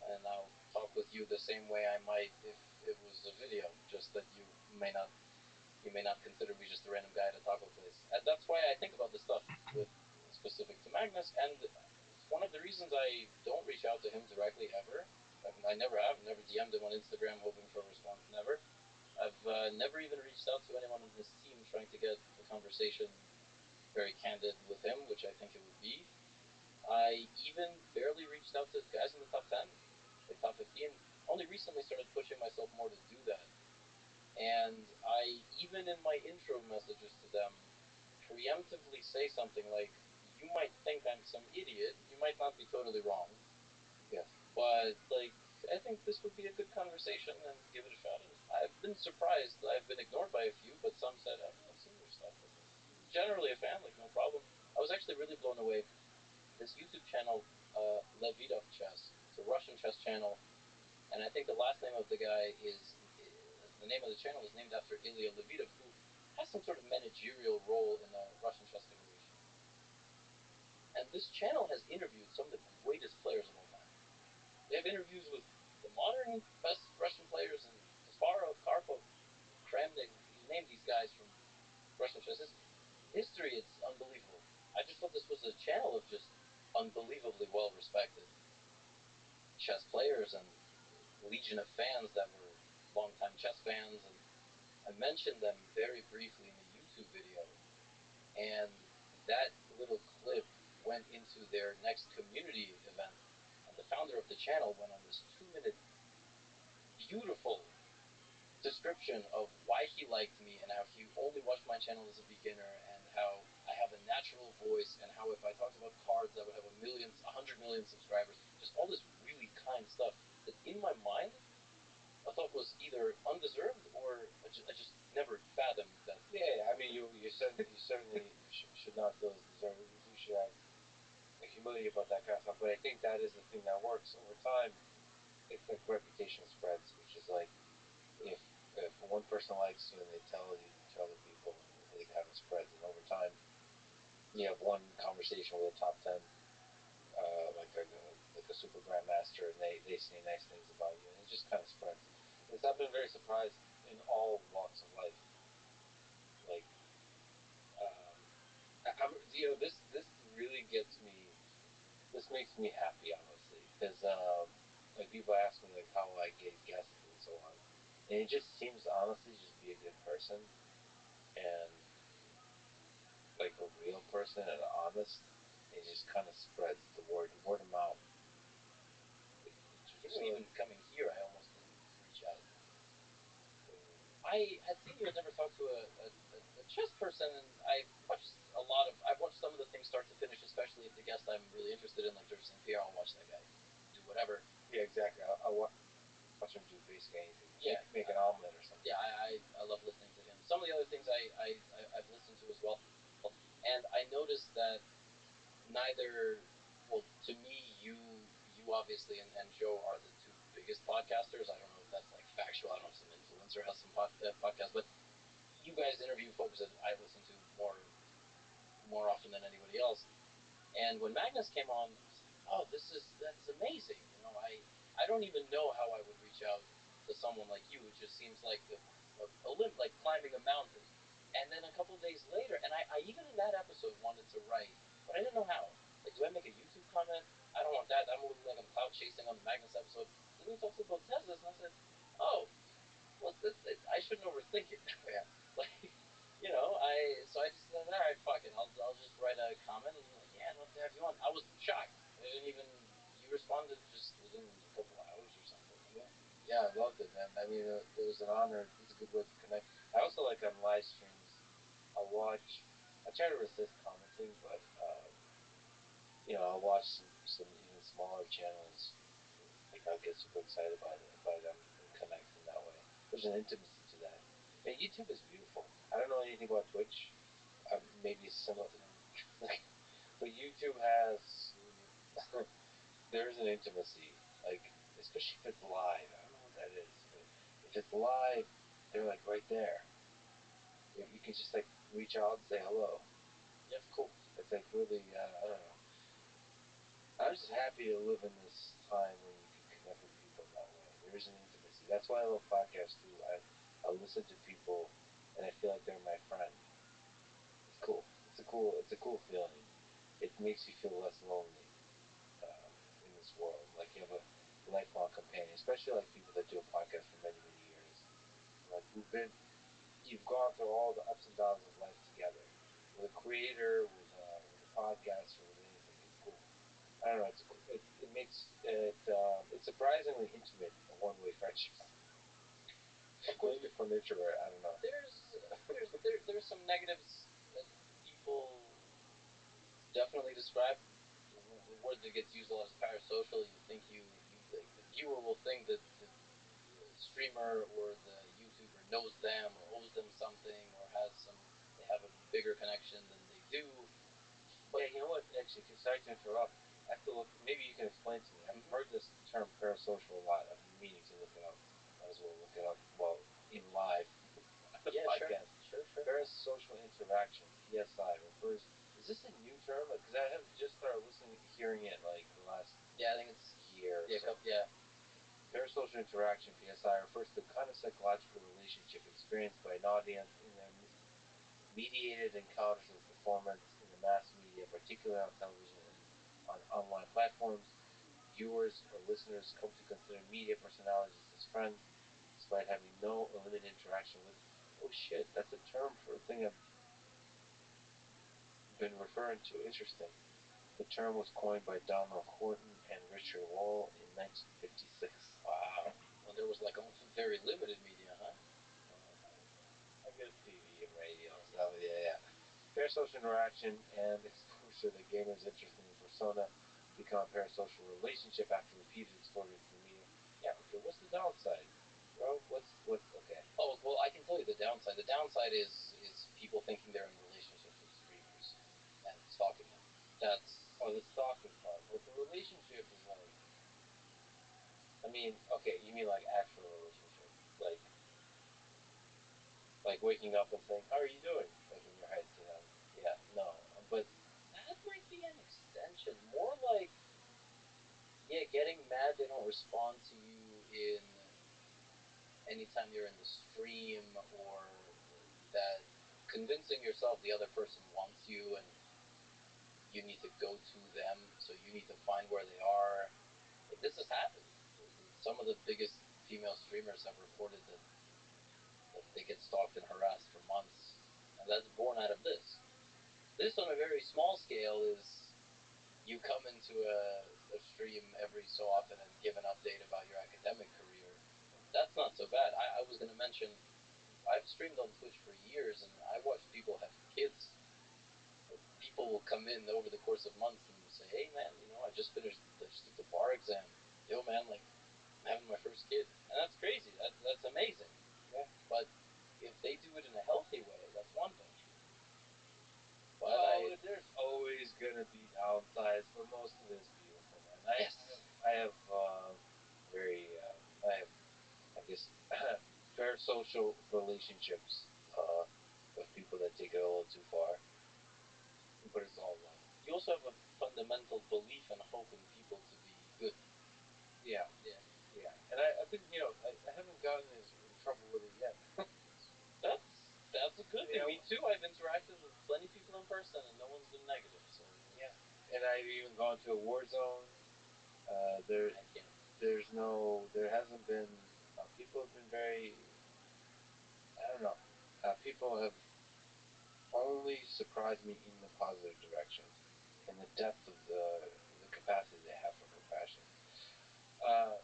and I'll talk with you the same way I might if it was a video. Just that you may not consider me just a random guy at a taco place. And that's why I think about this stuff with specific to Magnus, and it's one of the reasons I don't reach out to him directly ever. I never have, never DM'd him on Instagram hoping for a response, never. I've never even reached out to anyone on his team trying to get a conversation very candid with him, which I think it would be. I even barely reached out to guys in the top 10, like top 15. Only recently started pushing myself more to do that. And I, even in my intro messages to them, preemptively say something like, you might think I'm some idiot, you might not be totally wrong. Yes. But, like, I think this would be a good conversation and give it a shot. And I've been surprised. I've been ignored by a few, but some said, oh, I've seen your stuff. And generally a fan, like, no problem. I was actually really blown away. This YouTube channel, Levitov Chess, it's a Russian chess channel, and I think the last name of the guy is the name of the channel is named after Ilya Levitov, who has some sort of managerial role in the Russian Chess Federation. And this channel has interviewed some of the greatest players of all time. They have interviews with the modern best Russian players, and Kasparov, Karpov, Kramnik, you name these guys from Russian chess history. It's unbelievable. I just thought this was a channel of just unbelievably well-respected chess players and legion of fans that were longtime chess fans, and I mentioned them very briefly in a YouTube video, and that little clip went into their next community event, and the founder of the channel went on this 2-minute beautiful description of why he liked me and how he only watched my channel as a beginner and how I have a natural voice and how if I talked about cards I would have 100 million subscribers. Just all this really kind stuff that in my mind I thought was either undeserved or I just never fathomed that. Yeah, I mean, you certainly should not feel as deserved. You should have a humility about that kind of stuff. But I think that is the thing that works over time. It's like reputation spreads, which is like if one person likes you and they tell you to other people, it kind of spreads. And over time, you have one conversation with a top 10, like a super grandmaster, and they say nice things about you, and it just kind of spreads. Because I've been very surprised in all walks of life. Like, this really gets me. This makes me happy, honestly, because like people ask me like how I get guests and so on, and it just seems honestly just be a good person and like a real person and honest. It just kind of spreads the word of mouth. Even coming here, I almost didn't reach out. I think you had never talked to a chess person, and I've watched some of the things start to finish, especially if the guest I'm really interested in, like George St. Pierre, I'll watch that guy do whatever. Yeah, exactly. I'll watch him do basically anything. Yeah, make an omelet or something. Yeah, I love listening to him. Some of the other things I've listened to as well, and I noticed that neither, well, to me, you obviously and Joe are the two biggest podcasters. I don't know if that's like factual. I don't know if some influencer has some podcasts, but you guys interview folks that I listen to more often than anybody else. And when Magnus came on, I was like, oh, that's amazing. I don't even know how I would reach out to someone like you. It just seems like a limb, like climbing a mountain. And then a couple of days later, and I even in that episode wanted to write, but I didn't know how. Like, do I make a YouTube comment? I don't want that. I'm a little like I'm cloud chasing on the Magnus episode. And then he talks about Teslas, and I said, oh, well, I shouldn't overthink it. Yeah. Like, so I just said, all right, fuck it. I'll just write a comment, and like, yeah, I'd love to have you on. I was shocked. I didn't even. You responded just within a couple hours or something. Yeah, I loved it, man. I mean, it was an honor. It's a good way to connect. I also like on live streams. I'll watch. I try to resist commenting, but I'll watch some even smaller channels. Like I'll get super excited by them and connect in that way. There's an intimacy to that. And YouTube is beautiful. I don't know anything about Twitch. Maybe it's similar, but YouTube has there's an intimacy. Like especially if it's live. I don't know what that is, but if it's live, they're like right there. You can just like reach out and say hello. Yeah, cool. It's like really, I don't know. I'm just happy to live in this time when you can connect with people in that way. There is an intimacy. That's why I love podcasts too. I listen to people, and I feel like they're my friend. It's cool. It's a cool feeling. It makes you feel less lonely in this world. Like you have a lifelong companion, especially like people that do a podcast for many many years. Like you've gone through all the ups and downs of life together. With a creator, with a podcaster, with anything. It's cool. I don't know. It makes it's surprisingly intimate, a one-way friendship. Maybe from introvert, I don't know. There's some negatives that people definitely describe. The word that gets used a lot is parasocial. You think like the viewer will think that the streamer or the YouTuber knows them or owes them something or they have a bigger connection than they do. But yeah, you know what? Actually, sorry to interrupt. I have to look. Maybe you can explain to me. I've heard this term parasocial a lot. I've been meaning to look it up. Might as well look it up while in live Yeah, podcast. Sure. Parasocial interaction (PSI) refers. Is this a new term? Because I have just started hearing it like the last I think it's year. Yeah, So. yeah. Parasocial interaction (PSI) refers to the kind of psychological relationship experienced by an audience in their mediated encounters with performance in the mass media, particularly on television and on online platforms. Viewers or listeners come to consider media personalities as friends, despite having no or limited interaction with. Oh shit, that's a term for a thing I've been referring to. Interesting. The term was coined by Donald Horton and Richard Wall in 1956. Wow. Well, there was like a very limited media, huh? I guess TV and radio and stuff. Yeah. Parasocial interaction and exposure that gamers interested in persona become a parasocial relationship after repeated exposure to the media. Yeah, okay, what's the downside? Bro, what's okay. Oh well, I can tell you the downside. The downside is people thinking they're in relationships with streamers and stalking them. That's the stalking part. But the relationship is like, I mean, okay, you mean like actual relationship, like waking up and saying, "How are you doing?" Like in your head, Yeah, no, but that might be an extension. More like, yeah, getting mad they don't respond to you in anytime you're in the stream or that convincing yourself the other person wants you and you need to go to them, so you need to find where they are. Like, this has happened. Some of the biggest female streamers have reported that they get stalked and harassed for months, and that's born out of this. This, on a very small scale, is you come into a stream every so often and give an update about your academic career. That's not so bad. I was going to mention, I've streamed on Twitch for years, and I watched people have kids. People will come in over the course of months and say, "Hey, man, I just finished the bar exam. Yo, man, like, I'm having my first kid," and that's crazy. That's amazing. Yeah. But if they do it in a healthy way, that's one thing. But there's always gonna be downsides, but most of it is beautiful, man. Yes. I have I guess fair social relationships with people that take it a little too far, but it's all love. You also have a fundamental belief and hope in people to be good. Yeah. Yeah. Yeah. And I've been, I haven't gotten in trouble with it yet. That's a good thing. Me too. I've interacted with plenty of people in person, and no one's been negative. So yeah. And I've even gone to a war zone. There hasn't been. People have been very. I don't know. People have only surprised me in the positive direction, in the depth of the capacity they have for compassion. Uh,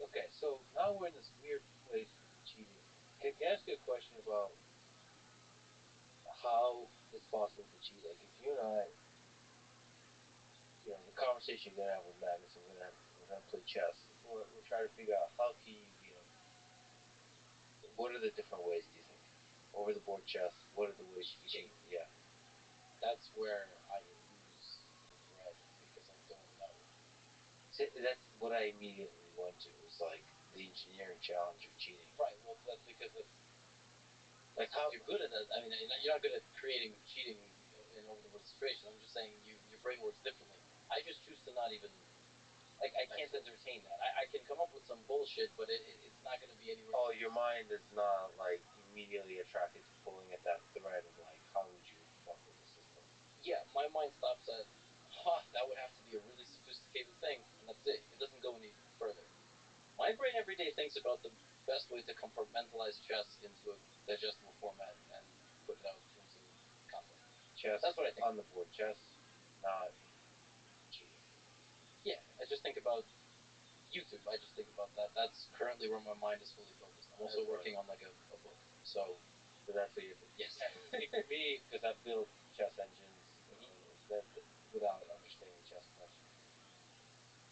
okay, so now we're in this weird place with cheating. Can I ask you a question about how it's possible to cheat? Like, if you and I, the conversation you're gonna have with Magnus, we're gonna play chess. We'll try to figure out how can you beat him. What are the different ways? Do you think over the board chess? What are the ways you cheat? Yeah, that's where I lose the thread because I don't know. see, that's what I immediately went to. Was like the engineering challenge of cheating. Right. Well, that's because like how you're good at that. I mean, you're not good at creating cheating in over-the-board situations. I'm just saying your brain works differently. I just choose to not even. Like, I can't entertain that. I can come up with some bullshit, but it's not going to be anywhere. Oh, your mind is not like immediately attracted to pulling at that thread of like, how would you fuck with the system? Yeah, my mind stops at, that would have to be a really sophisticated thing, and that's it. It doesn't go any further. My brain every day thinks about the best way to compartmentalize chess into a digestible format and put it out into content. Chess. That's what I think. On the board, chess, not cheating. Yeah, I just think about YouTube. I just think about that. That's currently where my mind is fully focused. I'm also working on like a book. So that's what you're doing. Yes. See, for me, because I've built chess engines that without understanding chess much,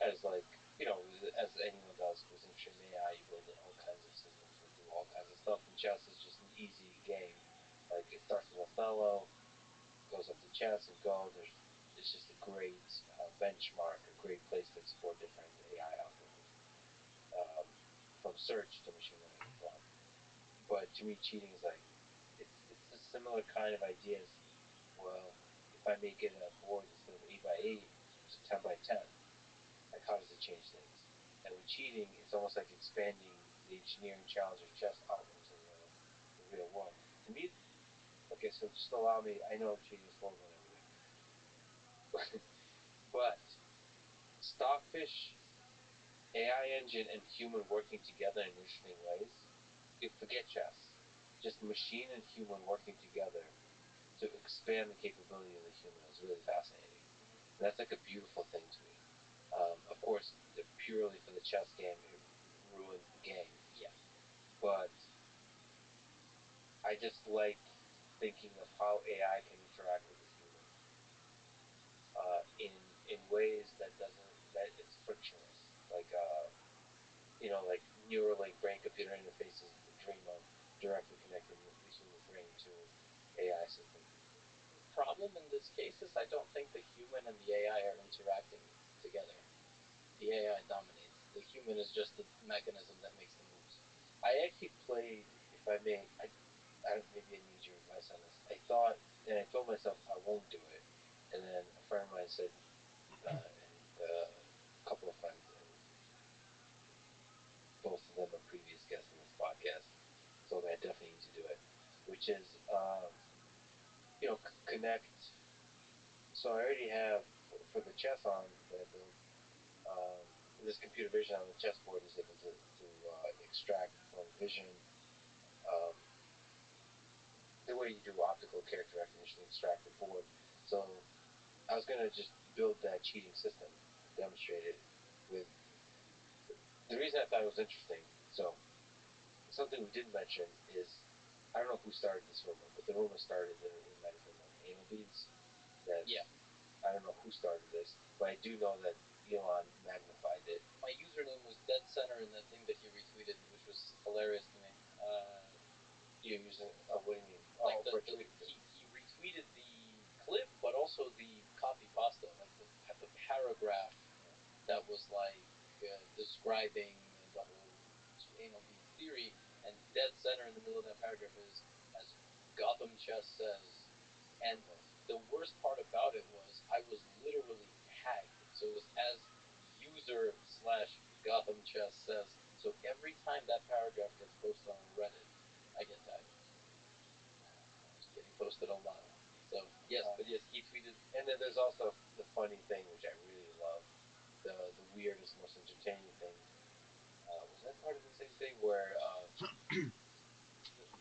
as like as anyone does who's interested in AI, you build all kinds of systems that do all kinds of stuff. And chess is just an easy game. Like, it starts with Othello, goes up to chess and Go. It's just a great benchmark, a great place to explore different AI algorithms, from search to machine learning and so on. But to me, cheating is like it's a similar kind of idea as, well, if I make it a board instead of 8x8, it's 10x10. Like, how does it change things? And with cheating, it's almost like expanding the engineering challenge of chess out into the real world. To me, okay, so just allow me. I know cheating is horrible and everything, but Stockfish, AI engine, and human working together in interesting ways. You forget chess. Just machine and human working together to expand the capability of the human is really fascinating. And that's like a beautiful thing to me. Of course, purely for the chess game, it ruins the game. Yeah. But I just like thinking of how AI can interact with the human in ways that it's frictionless. Like like Neuralink brain computer interfaces, the dream of directly connecting the human brain to AI system. The problem in this case is I don't think the human and the AI are interacting together. The AI dominates. The human is just the mechanism that makes the moves. I actually played, if I may, maybe I need your advice on this. I thought, and I told myself I won't do it, and then a friend of mine said, and a couple of friends, and both of them are previous guests on definitely need to do it, which is connect. So I already have for the chess on that I build. Um, this computer vision on the chessboard is able to extract from vision um, the way you do optical character recognition, extract the board. So I was gonna just build that cheating system and demonstrate it with the reason I thought it was interesting. So something we didn't mention is I don't know who started this rumor, but the rumor started that it might have been like anal beads. That Yeah. I don't know who started this, but I do know that Elon magnified it. My username was dead center in that thing that he retweeted, which was hilarious to me. You're using what do you mean? Like For tweeting it. he retweeted the clip, but also the copy pasta, like the paragraph that was like describing the whole anal bead theory, and dead center in the middle of that paragraph is as Gotham Chess says, and the worst part about it was I was literally tagged, so it was as user slash Gotham Chess says. So every time that paragraph gets posted on Reddit, I get tagged. It's getting posted a lot. So yes, but yes, he tweeted. And then there's also the funny thing, which I really love, the weirdest, most entertaining thing. Was that part of the same thing where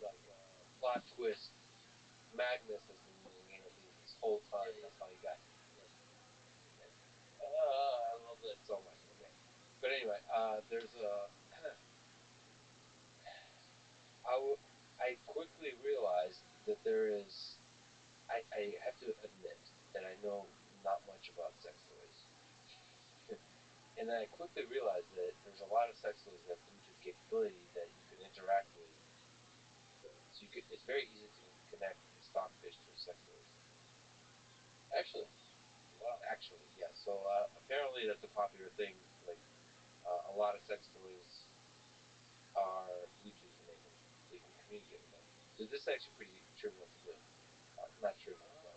like plot twist? Magnus has been using anal beads this whole time. Yeah, yeah. That's how he got. Yes. I love that so much. Okay, but anyway, there's a. I quickly realized that there is. I have to admit that I know not much about sex toys. And then I quickly realized that there's a lot of sex toys that have Bluetooth capability that you can interact with. So it's very easy to connect stockfish to sex toys. Actually, wow. Actually, yeah. So apparently that's a popular thing. Like a lot of sex toys are Bluetooth enabled, so you can communicate with them. So this is actually pretty trivial to do. Not trivial, but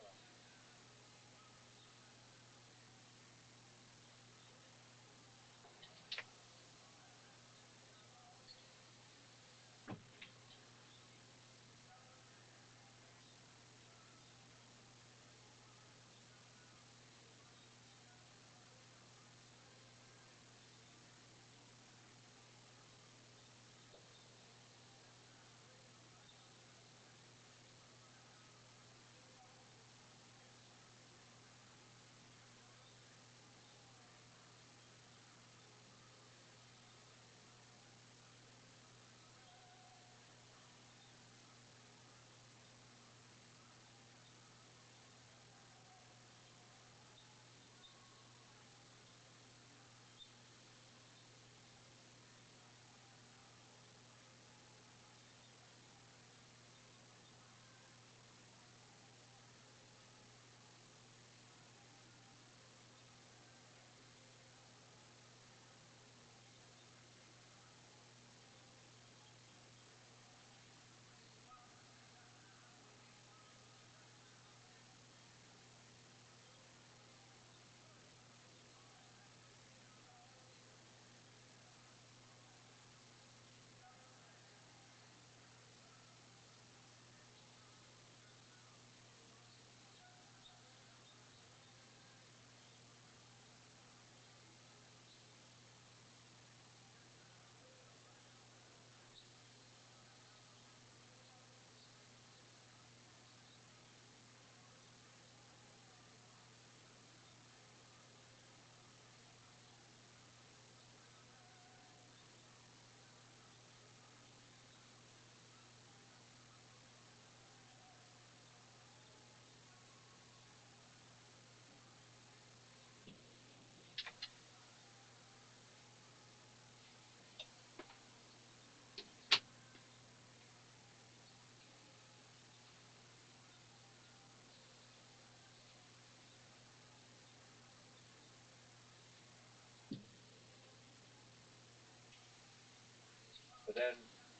but then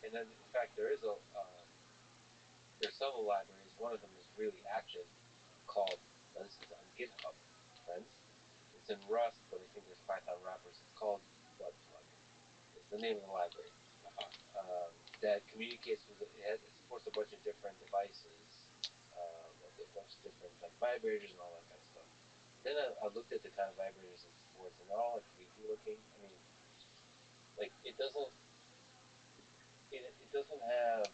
and then in fact there's several libraries. One of them is really active called this is on GitHub, friends. It's in Rust, but I think there's Python wrappers. It's called Butt Plug. It's the name of the library. Uh-huh. that communicates with it supports a bunch of different devices, a bunch of different like vibrators and all that kind of stuff. Then I looked at the kind of vibrators it supports, and they're all like creepy looking. I mean, like it doesn't have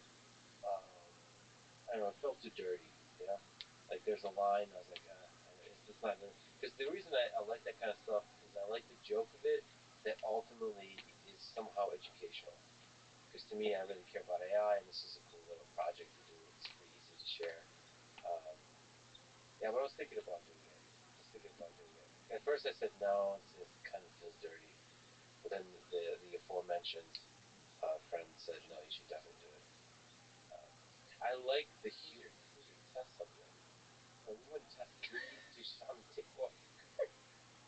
I don't know, it felt too dirty, you know. Like there's a line, I was like, it's not good. Because the reason I like that kind of stuff is I like the joke of it that ultimately is somehow educational. Because to me, I really care about AI, and this is a cool little project to do. It's pretty easy to share. Um, yeah, but I was thinking about doing it. At first, I said no. It kind of feels dirty. But then the aforementioned friend said no. You should definitely do it. Um, I like the who's your test subject? No, we wouldn't test on the table.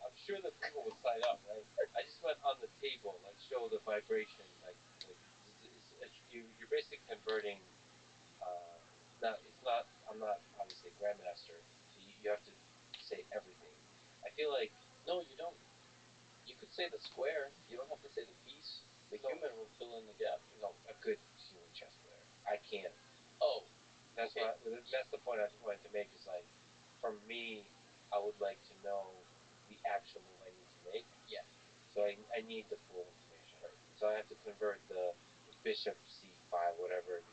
I'm sure that people would sign up, right? I just went on the table, like show the vibration, like you're basically converting. Uh, Now it's not. I'm not obviously a grandmaster, so you have to say everything. I feel like No, you don't. You could say the square. You don't have to say the piece. The No. human will fill in the gap. No, a good human chess player. I can't. Oh, That's okay. that's the point I wanted to make. Is like, for me, I would like to know the actual move I need to make. Yeah. So I need the full information. Right. So I have to convert the bishop c5 whatever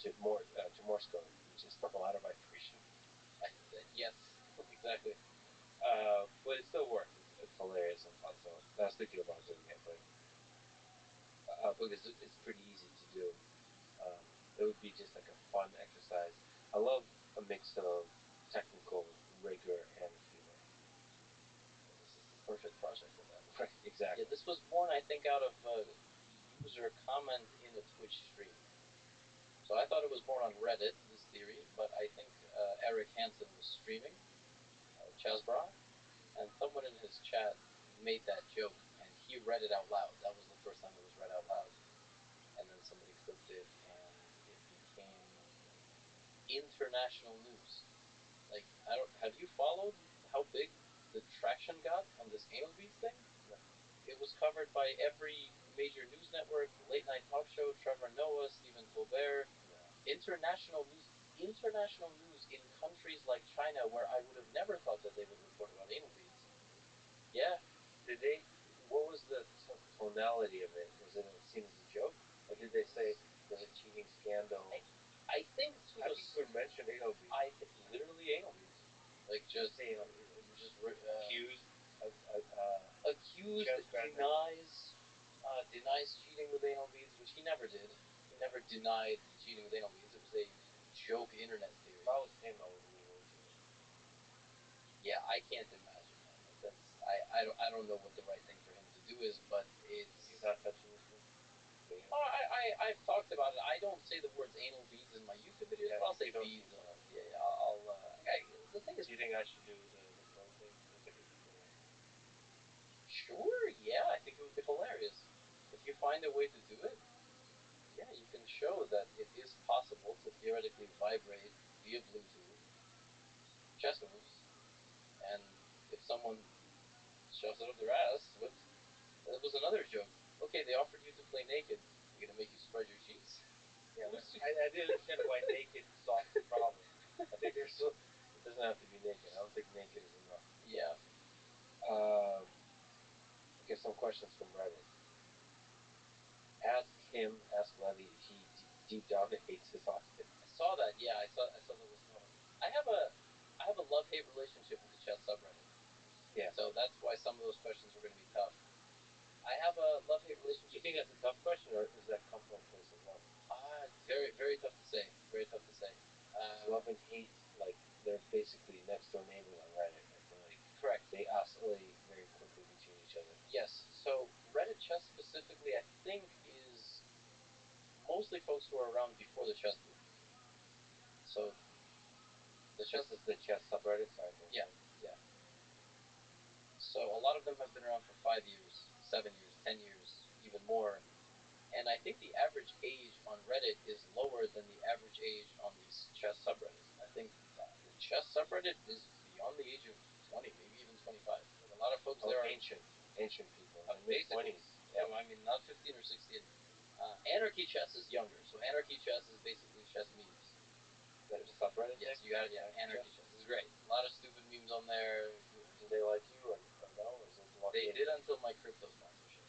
to Morse code, which is a lot of vibration. Yes, exactly. But it still works. It's hilarious and fun. So I was thinking about doing it, but because it's pretty easy to do. Um, it would be just like a fun exercise. I love a mix of technical rigor and humor. This is the perfect project for that. Right, exactly. Yeah, this was born, I think, out of user comment in a Twitch stream. So I thought it was born on Reddit, this theory, but I think Eric Hansen was streaming Chasbra, and someone in his chat made that joke, and he read it out loud. That was the first time it was read out loud, and then somebody clipped it, and it became international news. Like, I don't. Have you followed how big the traction got on this anal beads thing? No. It was covered by every major news network, late night talk show, Trevor Noah, Stephen Colbert. No. International news. International news in countries like China, where I would have never thought that they would report about anal beads. Yeah. Did they? What was the tonality of it? Was it seen as a joke, or did they say there's a cheating scandal? I think to I think you would mention anal beads. I think literally anal beads, like just Accused. accused denies cheating with anal beads, which he never did. He never denied cheating with anal beads. It was a joke internet theory. If I was him, I would lean into it. Yeah, I can't imagine, man. Like that's I don't know what the right thing for him to do is, but it's. You're not touching this one. I've talked about it. I don't say the words anal beads in my YouTube videos, Yeah, but I'll say you don't beads. use them. Yeah, I'll. The thing is, Do you think I should do the code thing? Looks like it's cool. sure, yeah, I think it would be hilarious if you find a way to do it. Yeah, you can show that it is possible to theoretically vibrate via Bluetooth chess moves, and if someone shoves it up their ass, what? That was another joke. Okay, they offered you to play naked. They're gonna make you spread your cheeks. Yeah, I didn't understand why naked solves the problem. I think it doesn't have to be naked. I don't think naked is enough. Yeah. Okay, some questions from Reddit. Ask Levy if he deep down hates his office. I saw that. Yeah, I saw that was one. I have a love hate relationship with the chess subreddit. Yeah. So that's why some of those questions were going to be tough. I have a love hate relationship. You think that's a tough question, or is that come from a place of love? Very very tough to say. Very tough to say. Love and hate, like they're basically next door neighbors on Reddit. I feel like. Correct. They oscillate very quickly between each other. Yes. So Reddit chess specifically, I think, is mostly folks who are around before the chess boom. So the chess is the chess subreddit. Sorry. Yeah. Yeah. So a lot of them have been around for 5 years, 7 years, 10 years, even more. And I think the average age on Reddit is lower than the average age on the chess subreddit. I think the chess subreddit is beyond the age of 20, maybe even 25. Like a lot of folks there are ancient people in their their 20s. Yeah, well, I mean, not 15 or 16. Anarchy Chess is younger, so Anarchy Chess is basically chess memes. There's a subreddit. Yes, you got it. Yeah, Anarchy Chess is great. A lot of stupid memes on there. Do they like you or no? Or is it They did until my crypto sponsorship,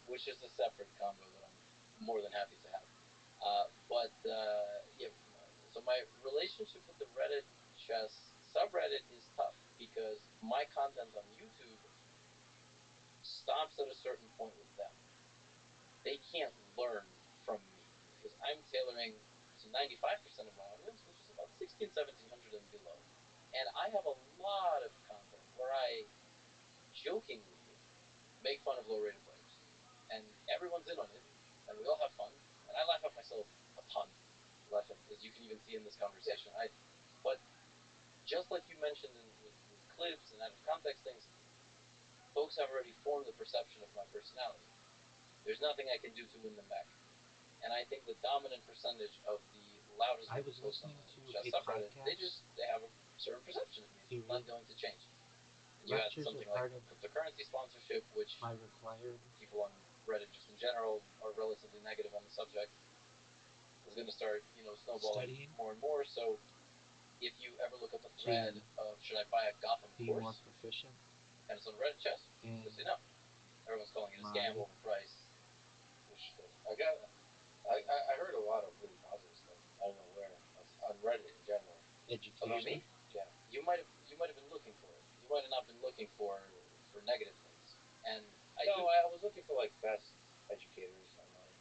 which is a separate convo that I'm more than happy to have. Yeah, so my relationship with the Reddit chess subreddit is tough because my content on YouTube stops at a certain point with them. They can't learn from me because I'm tailoring to 95% of my audience, which is about 16, 1700 and below. And I have a lot of content where I jokingly make fun of low rated players. And everyone's in on it, and we all have fun, and I laugh at myself a ton, as you can even see in this conversation. Yeah. But just like you mentioned with clips and out of context things, folks have already formed the perception of my personality. There's nothing I can do to win them back. And I think the dominant percentage of the loudest I was posts on listening the to chess a subreddit, podcast they have a certain perception of me. It's not going to change. And you had lectures are something like part of cryptocurrency sponsorship, which my required people on Reddit just in general are relatively negative on the subject, is going to start, snowballing studying more and more. So if you ever look up a thread of should I buy a Gotham be more course, proficient and it's on Reddit chess, in just say no. Everyone's calling it a my scam, overpriced. Which I heard a lot of really positive stuff. I don't know where on Reddit in general. education. About me? Yeah. You might have been looking for it. You might have not been looking for negative things. And I was looking for like best educators online,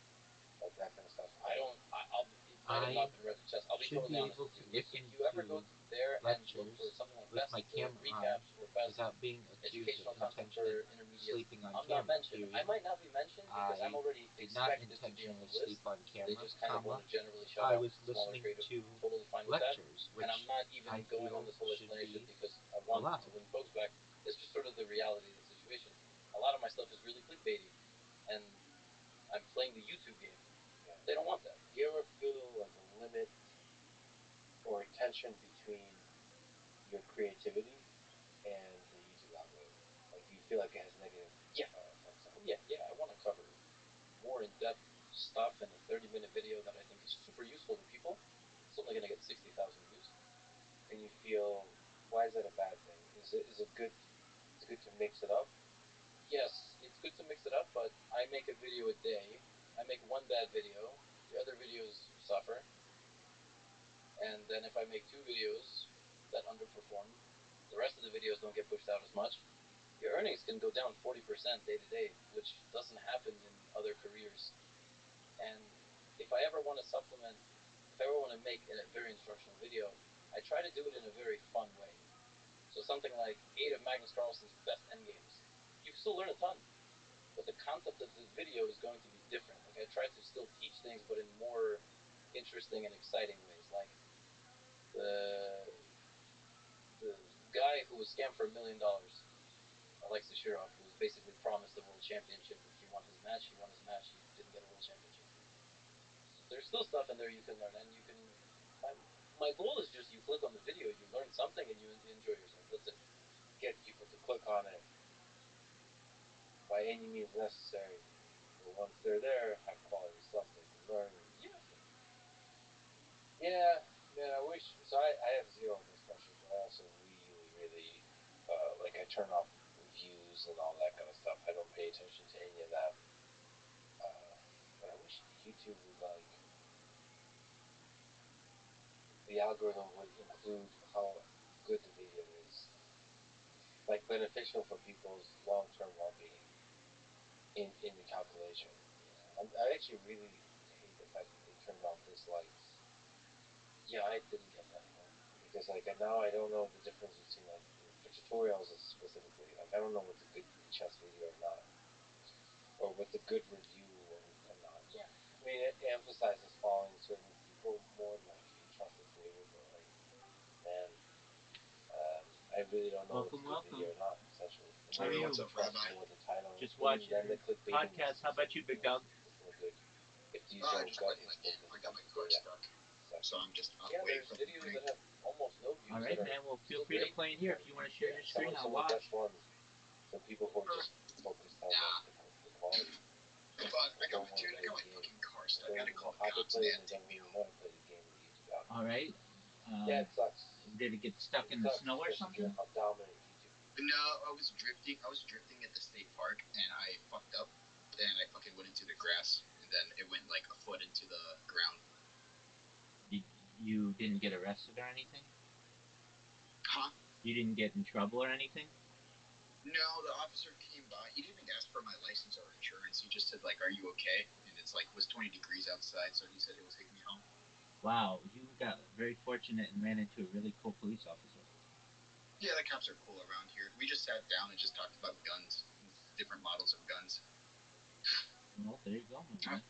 like that kind of stuff. I don't. I'll. It might have not been Reddit chess. I'll be should totally be honest able with to you. listen If you ever go to there and look for lectures something like with best my camera on recaps or best without being accused educational of content intentionally for intermediates, sleeping on I'm not camera. mentioned. I Period. might not be mentioned because I'm I already did not expected to be on intentionally the sleep list. on They camera, just kind of want comma. to generally shout I out was smaller listening creators. to Totally fine with that. lectures, And which I'm not even I going on feel this whole should explanation be because I want allowed. to win folks back. It's just sort of the reality of the situation. A lot of my stuff is really clickbaity, and I'm playing the YouTube game. Yeah. They don't want that. Do you ever feel like a limit or a tension between your creativity and the YouTube algorithm? Like, do you feel like it has negative effects on it? Yeah. I want to cover more in-depth stuff in a 30-minute video that I think is super useful to people. It's only going to get 60,000 views. And you feel, why is that a bad thing? Is it good? It's good to mix it up. Yes, it's good to mix it up, but I make a video a day. I make one bad video. The other videos suffer. And then if I make two videos that underperform, the rest of the videos don't get pushed out as much. Your earnings can go down 40% day to day, which doesn't happen in other careers. And if I ever want to supplement, if I ever want to make a very instructional video, I try to do it in a very fun way. So something like 8 of Magnus Carlsen's best endgames. You can still learn a ton, but the concept of the video is going to be different. Like I try to still teach things, but in more interesting and exciting ways. Like the guy who was scammed for $1 million, Alexei Shirov, who was basically promised the world championship if he won his match. He won his match. He didn't get a world championship. So there's still stuff in there you can learn, and you can. My goal is just you click on the video, you learn something, and you enjoy yourself. That's it. Get people to click on it by any means necessary. But once they're there, have quality stuff they can learn. Yeah. Yeah, man, I wish. So I have zero of those pressures, but I also really, like, I turn off views and all that kind of stuff. I don't pay attention to any of that. But I wish YouTube would, like, the algorithm would include how good the video is, like, beneficial for people's long-term well-being in the calculation. I actually really hate the fact that they turned off dislikes. Yeah, I didn't get that. Because, like, now I don't know the difference between, like, for tutorials specifically, like, I don't know what's a good chess video or not, or what's a good review and not. Yeah. I mean, it emphasizes following certain people more than, like, a trusted creator, but, like, man, I really don't know what's a good video or not, essentially. The more Hey, you what's up, trust Rabbi? more the title, Just even watching then the clickbaiting podcast. is, How about you, Big Dog? it's no good. If these Oh, don't I'm just gut putting my instinct game. is I got my is car there, yeah. stuck, so I'm just away There's from the videos mic. that have almost no views. All right, man. Well, feel Still free to great. play in here if you want to share your screen. I'll Some of the watch. best ones. So people who are just focused on, like, the quality. But I got, Don't want dude, to I play got the my game. fucking car I stuck. I don't gotta even call know the how to cops, play it, man. and I don't even want to play the game with the YouTube algorithm. All right. Yeah, it sucks. Did it get stuck It in the sucks, snow or especially something? given how dominant YouTube is. No, I was drifting. I was drifting at the state park, and I fucked up, and I fucking went into the grass, and then it went like a foot into the ground. You didn't get arrested or anything? Huh? You didn't get in trouble or anything? No, the officer came by. He didn't even ask for my license or insurance. He just said like, "Are you okay?" And it's like it was 20 degrees outside, so he said he will take me home. Wow, you got very fortunate and ran into a really cool police officer. Yeah, the cops are cool around here. We just sat down and just talked about guns, different models of guns. Well, there you go, my boy.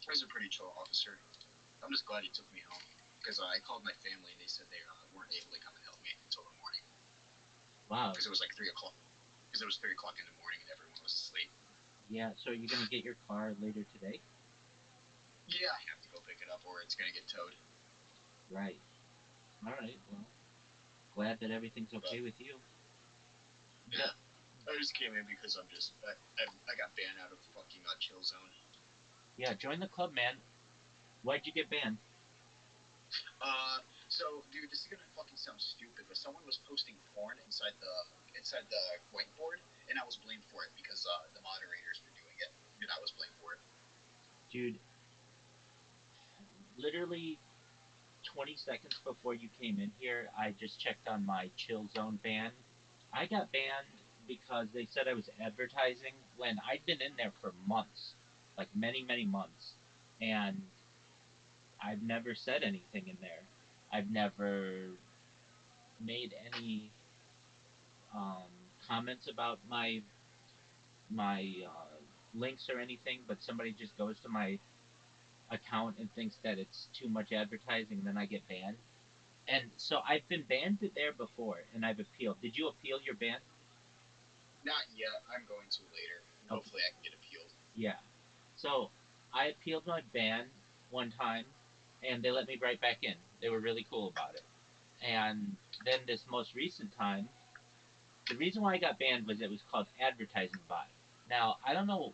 He was a pretty chill officer. I'm just glad he took me home because I called my family and they said they weren't able to come and help me until the morning. Wow. Because it was like 3 o'clock. Because it was 3 o'clock in the morning and everyone was asleep. Yeah. So are you gonna get your car later today? Yeah, I have to go pick it up or it's gonna get towed. Right. All right. Well, glad that everything's okay with you. Yeah. I just came in because I got banned out of fucking chill zone. Yeah. Join the club, man. Why'd you get banned? So dude, this is gonna fucking sound stupid, but someone was posting porn inside the whiteboard, and I was blamed for it because the moderators were doing it, and I was blamed for it. Dude, literally 20 seconds before you came in here, I just checked on my chill zone ban. I got banned because they said I was advertising when I'd been in there for months, like many, many months. And I've never said anything in there. I've never made any um, comments about my links or anything, but somebody just goes to my account and thinks that it's too much advertising, and then I get banned. And so I've been banned there before, and I've appealed. Did you appeal your ban? Not yet. I'm going to later, and Okay. hopefully I can get appealed. Yeah. So I appealed my ban one time, and they let me right back in. They were really cool about it. And then this most recent time, the reason why I got banned was it was called advertising bot. Now I don't know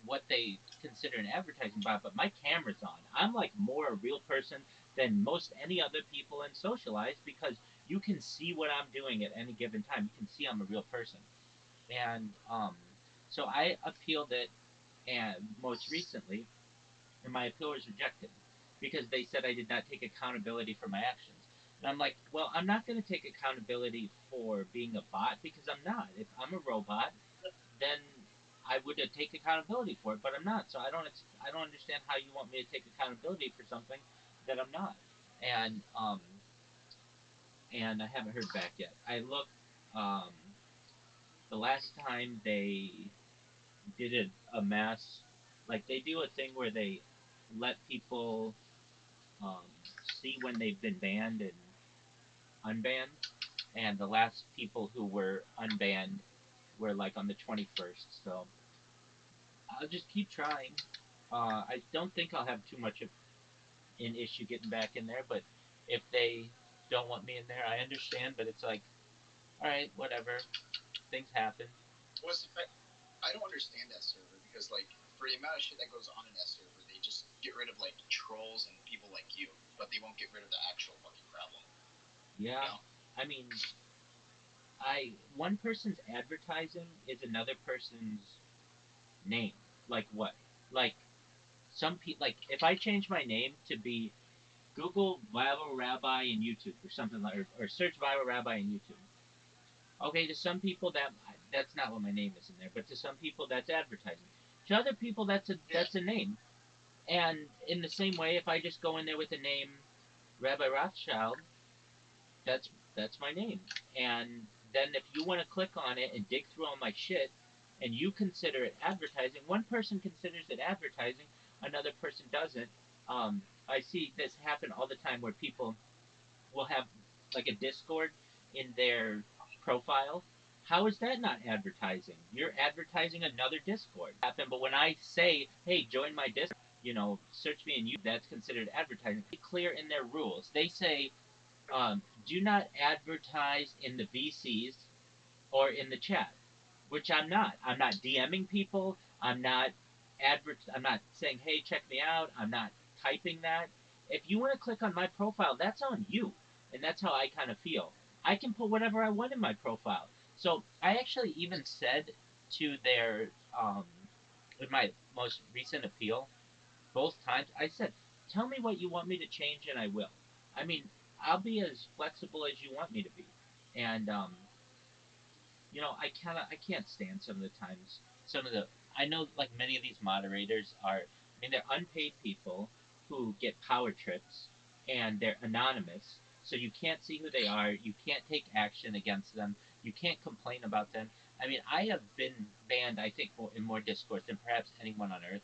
what they consider an advertising bot, but my camera's on. I'm like more a real person than most any other people in Socialize because you can see what I'm doing at any given time. You can see I'm a real person. And so I appealed it, and most recently, and my appeal was rejected because they said I did not take accountability for my actions. And I'm like, well, I'm not going to take accountability for being a bot because I'm not. If I'm a robot, then I would take accountability for it, but I'm not. So I don't understand how you want me to take accountability for something that I'm not. And and I haven't heard back yet. I looked the last time they did a mass, like they do a thing where they let people um, see when they've been banned and unbanned, and the last people who were unbanned were like on the 21st. So I'll just keep trying. I don't think I'll have too much of an issue getting back in there, but if they don't want me in there, I understand. But it's like, all right, whatever. Things happen. Well, I don't understand that server because like for the amount of shit that goes on in that server, they just get rid of like trolls and people like you, but they won't get rid of the actual fucking problem. Yeah, You know? I mean, one person's advertising is another person's name. Like what? Like some people, like if I change my name to be Google Bible Rabbi in YouTube or something like, or search Bible Rabbi in YouTube. Okay, to some people that's not what my name is in there, but to some people that's advertising. To other people that's a name. And in the same way, if I just go in there with the name Rabbi Rothschild, that's that's my name. And then if you want to click on it and dig through all my shit, and you consider it advertising, one person considers it advertising, another person doesn't. I see this happen all the time where people will have like a Discord in their profile. How is that not advertising? You're advertising another Discord. But when I say, hey, join my Discord, search me in YouTube, that's considered advertising. Be clear in their rules. They say, do not advertise in the VCs or in the chat, which I'm not. I'm not DMing people. I'm not I'm not saying, "Hey, check me out." I'm not typing that. If you want to click on my profile, that's on you. And that's how I kind of feel. I can put whatever I want in my profile. So I actually even said to their in my most recent appeal, both times I said, "Tell me what you want me to change, and I will." I mean, I'll be as flexible as you want me to be, and I can't stand some of the times some of the I know like many of these moderators are. I mean, they're unpaid people who get power trips, and they're anonymous, so you can't see who they are. You can't take action against them. You can't complain about them. I mean, I have been banned, I think, in more discourse than perhaps anyone on earth.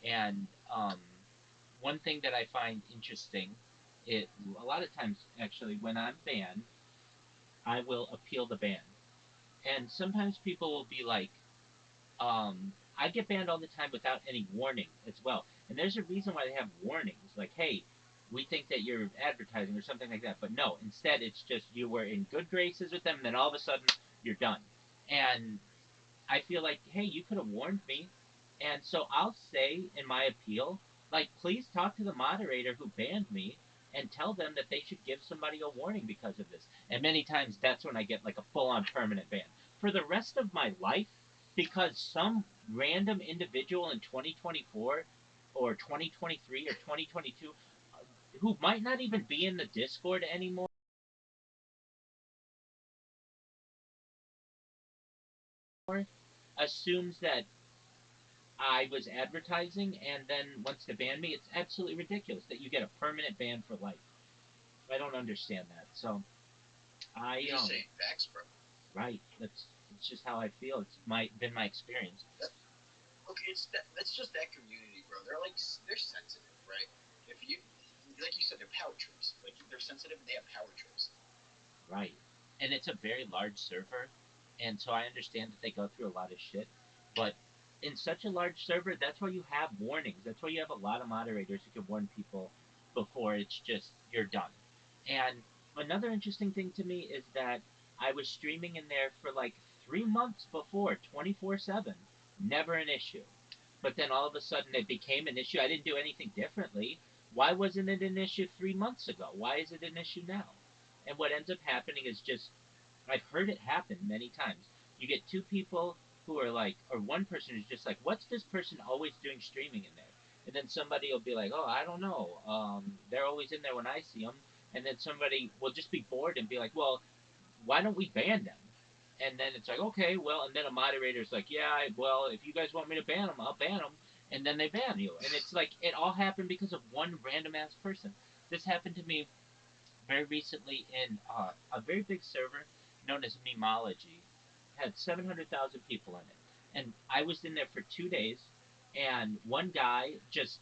And one thing that I find interesting, it a lot of times actually when I'm banned, I will appeal the ban, and sometimes people will be like, I get banned all the time without any warning as well. And there's a reason why they have warnings, like, hey, we think that you're advertising or something like that. But no, instead it's just you were in good graces with them, and then all of a sudden you're done. And I feel like, hey, you could have warned me. And so I'll say in my appeal, like, please talk to the moderator who banned me and tell them that they should give somebody a warning because of this. And many times that's when I get like a full on permanent ban. For the rest of my life, because some random individual in 2024 or 2023 or 2022 who might not even be in the Discord anymore assumes that I was advertising and then wants to ban me. It's absolutely ridiculous that you get a permanent ban for life. I don't understand that. So You're just saying facts, bro. right. It's just how I feel. It's been my experience. Okay, that's just that community, bro. They're sensitive, right? If you like you said, they're power trips. Like they're sensitive and they have power trips. Right. And it's a very large server, and so I understand that they go through a lot of shit. But in such a large server, that's why you have warnings. That's why you have a lot of moderators who can warn people before it's just you're done. And another interesting thing to me is that I was streaming in there for like 3 months before, 24/7, never an issue. But then all of a sudden it became an issue. I didn't do anything differently. Why wasn't it an issue 3 months ago? Why is it an issue now? And what ends up happening is just, I've heard it happen many times. You get two people who are like, or one person who's just like, what's this person always doing streaming in there? And then somebody will be like, oh, I don't know. They're always in there when I see them. And then somebody will just be bored and be like, well, why don't we ban them? And then it's like, okay, well, and then a moderator's like, yeah, well, if you guys want me to ban them, I'll ban them. And then they ban you. And it's like, it all happened because of one random ass person. This happened to me very recently in a very big server known as Memology. It had 700,000 people in it. And I was in there for 2 days, and one guy just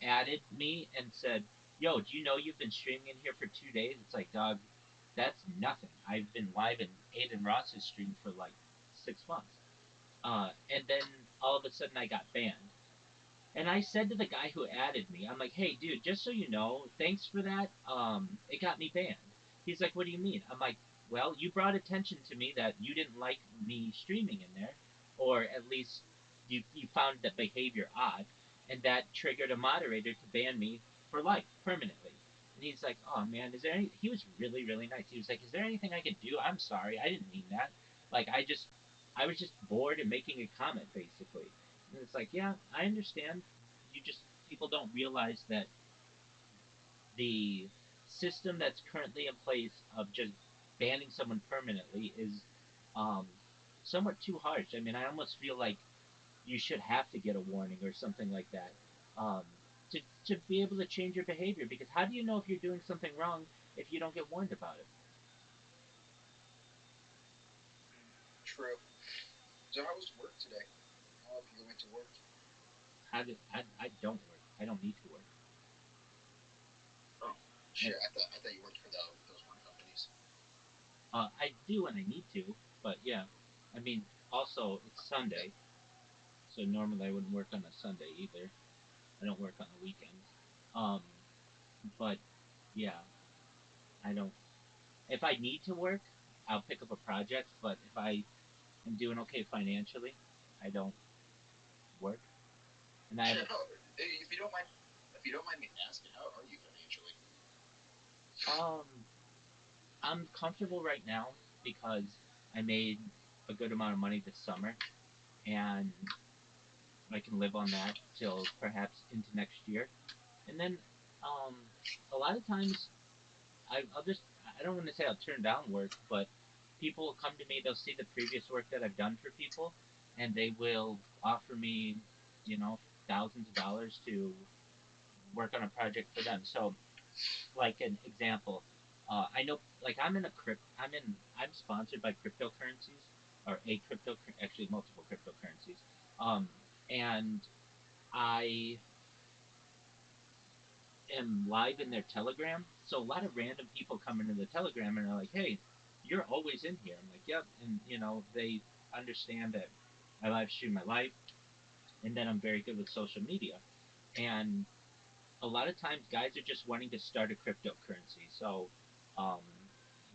added me and said, yo, do you know you've been streaming in here for 2 days? It's like, dog, that's nothing. I've been live in Aiden Ross's stream for like 6 months. And then all of a sudden I got banned. And I said to the guy who added me, I'm like, hey, dude, just so you know, thanks for that. It got me banned. He's like, what do you mean? I'm like, well, you brought attention to me that you didn't like me streaming in there, or at least you found the behavior odd, and that triggered a moderator to ban me for life, permanently. And he's like, oh man, is there any? He was really, really nice. He was like, is there anything I can do? I'm sorry, I didn't mean that. Like, I was just bored and making a comment, basically. And it's like, yeah, I understand. You just People don't realize that the system that's currently in place of just banning someone permanently is um, somewhat too harsh. I mean, I almost feel like you should have to get a warning or something like that um, to be able to change your behavior. Because how do you know if you're doing something wrong if you don't get warned about it? True. So how was work today? How have you went to work? I don't work. I don't need to work. Oh shit! I thought you worked for those one companies. I do when I need to, but yeah. I mean, also it's Sunday, so normally I wouldn't work on a Sunday either. I don't work on the weekends. Um, but yeah, I don't. If I need to work, I'll pick up a project. But if I am doing okay financially, I don't. work. And I Sure. How, if you don't mind me asking, how are you financially? um I'm comfortable right now because I made a good amount of money this summer, and I can live on that till perhaps into next year. And then um, a lot of times I'll just, I don't want to say I'll turn down work, but people will come to me, they'll see the previous work that I've done for people, and they will offer me, you know, thousands of dollars to work on a project for them. So, like an example, I know, like I'm sponsored by cryptocurrencies, or actually multiple cryptocurrencies, um, and I am live in their Telegram. So a lot of random people come into the Telegram and are like, "Hey, you're always in here." I'm like, "Yep," and they understand that I live stream my life, and that I'm very good with social media. And a lot of times, guys are just wanting to start a cryptocurrency. So um,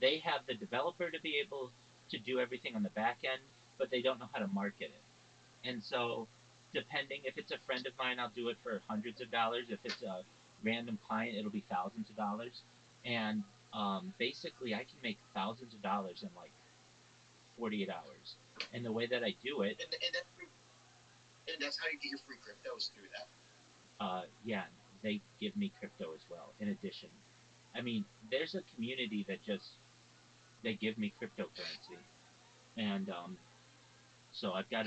they have the developer to be able to do everything on the back end, but they don't know how to market it. And so, depending if it's a friend of mine, I'll do it for hundreds of dollars. If it's a random client, it'll be thousands of dollars. And basically, I can make thousands of dollars in like 48 hours. And the way that I do it, And that's how you get your free cryptos through that. yeah, they give me crypto as well. In addition, I mean, there's a community that just they give me cryptocurrency, and so I've got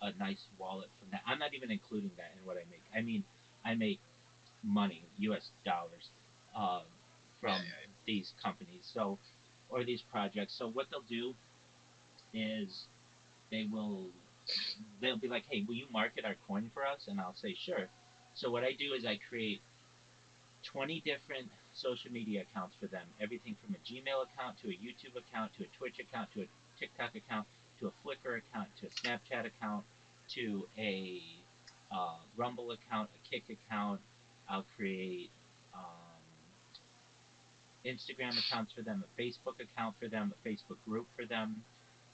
a nice wallet from that. I'm not even including that in what I make. I mean, I make money, U.S. dollars, um, from these companies. So, or these projects. So what they'll do is they will they'll be like, "Hey, will you market our coin for us?" And I'll say, "Sure." So what I do is I create 20 different social media accounts for them. Everything from a Gmail account to a YouTube account to a Twitch account to a TikTok account to a Flickr account to a Snapchat account to a Rumble account, a Kick account. I'll create Instagram accounts for them, a Facebook account for them, a Facebook group for them.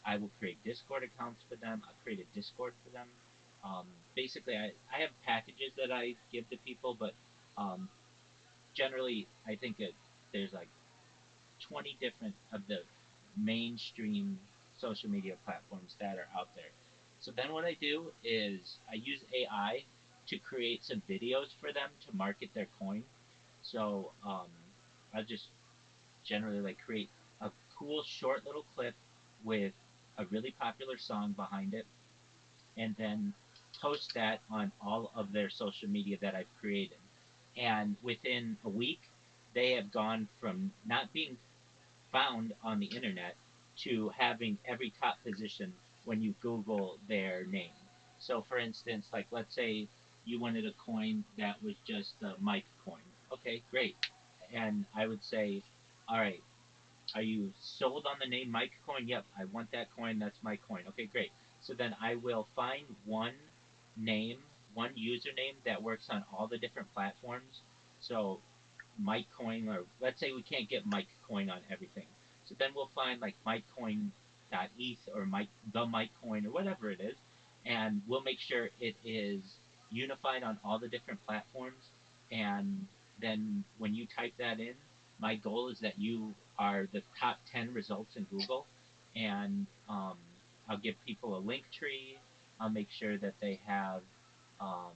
I will create Discord accounts for them. I'll create a Discord for them. Um, Basically, I have packages that I give to people, but um, generally, I think there's like 20 different of the mainstream social media platforms that are out there. So then what I do is I use AI to create some videos for them to market their coin. So I just generally like create a cool short little clip with a really popular song behind it, and then post that on all of their social media that I've created. And within a week, they have gone from not being found on the internet to having every top position when you Google their name. So, for instance, like let's say you wanted a coin that was just the Mike coin. Okay, great. And I would say, all right, are you sold on the name Mike coin? Yep, I want that coin. That's my coin. Okay, great. So then I will find one name, one username that works on all the different platforms. So Mike Coin, or let's say we can't get Mike Coin on everything. So then we'll find like MikeCoin.eth or the Mike Coin or whatever it is, and we'll make sure it is unified on all the different platforms. And then when you type that in, my goal is that you are the top 10 results in Google, and I'll give people a link tree. I'll make sure that they have um,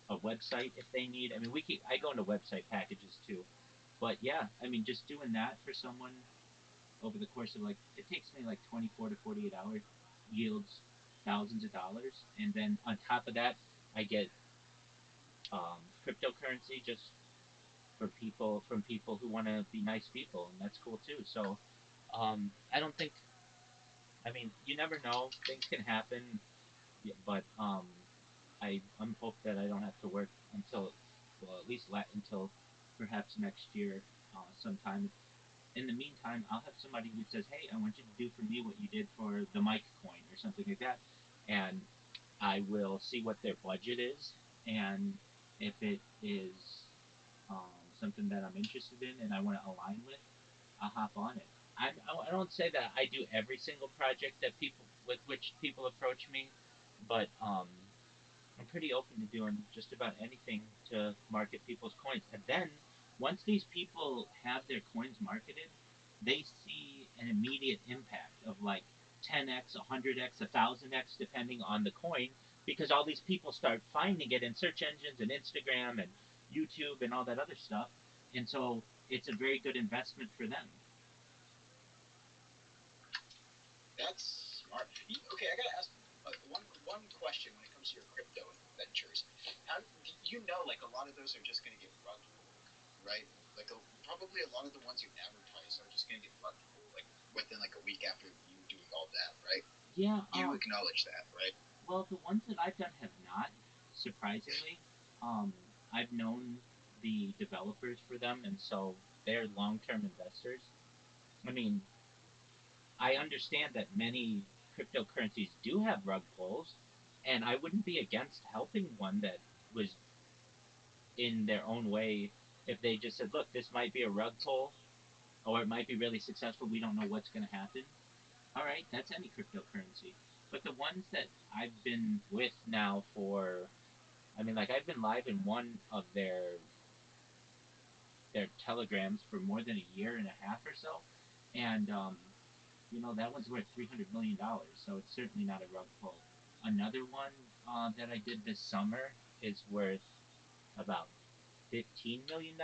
a website if they need. I mean, I go into website packages too, but yeah, I mean, just doing that for someone over the course of like it takes me like 24 to 48 hours yields thousands of dollars, and then on top of that, I get cryptocurrency just for people from people who want to be nice people, and that's cool too. So I don't think. I mean, you never know; things can happen, yeah, but I'm hope that I don't have to work until, well, at least until perhaps next year, sometime. In the meantime, I'll have somebody who says, "Hey, I want you to do for me what you did for the Mike coin or something like that," and I will see what their budget is, and if it is something that I'm interested in and I want to align with, I'll hop on it. I don't say that I do every single project that people with which people approach me, But I'm pretty open to doing just about anything to market people's coins. And then once these people have their coins marketed, they see an immediate impact of like 10x, 100x, 1000x, depending on the coin, because all these people start finding it in search engines and Instagram and YouTube and all that other stuff. And so it's a very good investment for them. That's smart. Okay, I gotta ask one question when it comes to your crypto ventures. How you know, like a lot of those are just gonna get rug pulled, right? Like probably a lot of the ones you advertise are just gonna get rug pulled, like within like a week after you doing all that, right? Yeah. You acknowledge that, right? Well, the ones that I've done have not, surprisingly. Um, I've known the developers for them, and so they're long-term investors. I mean, I understand that many cryptocurrencies do have rug pulls, and I wouldn't be against helping one that was in their own way if they just said, look, this might be a rug pull, or it might be really successful. We don't know what's going to happen. All right, that's any cryptocurrency. But the ones that I've been with now for, I mean, like I've been live in one of their telegrams for more than a year and a half or so, and that one's worth $300 million. So it's certainly not a rug pull. Another one that I did this summer is worth about $15 million,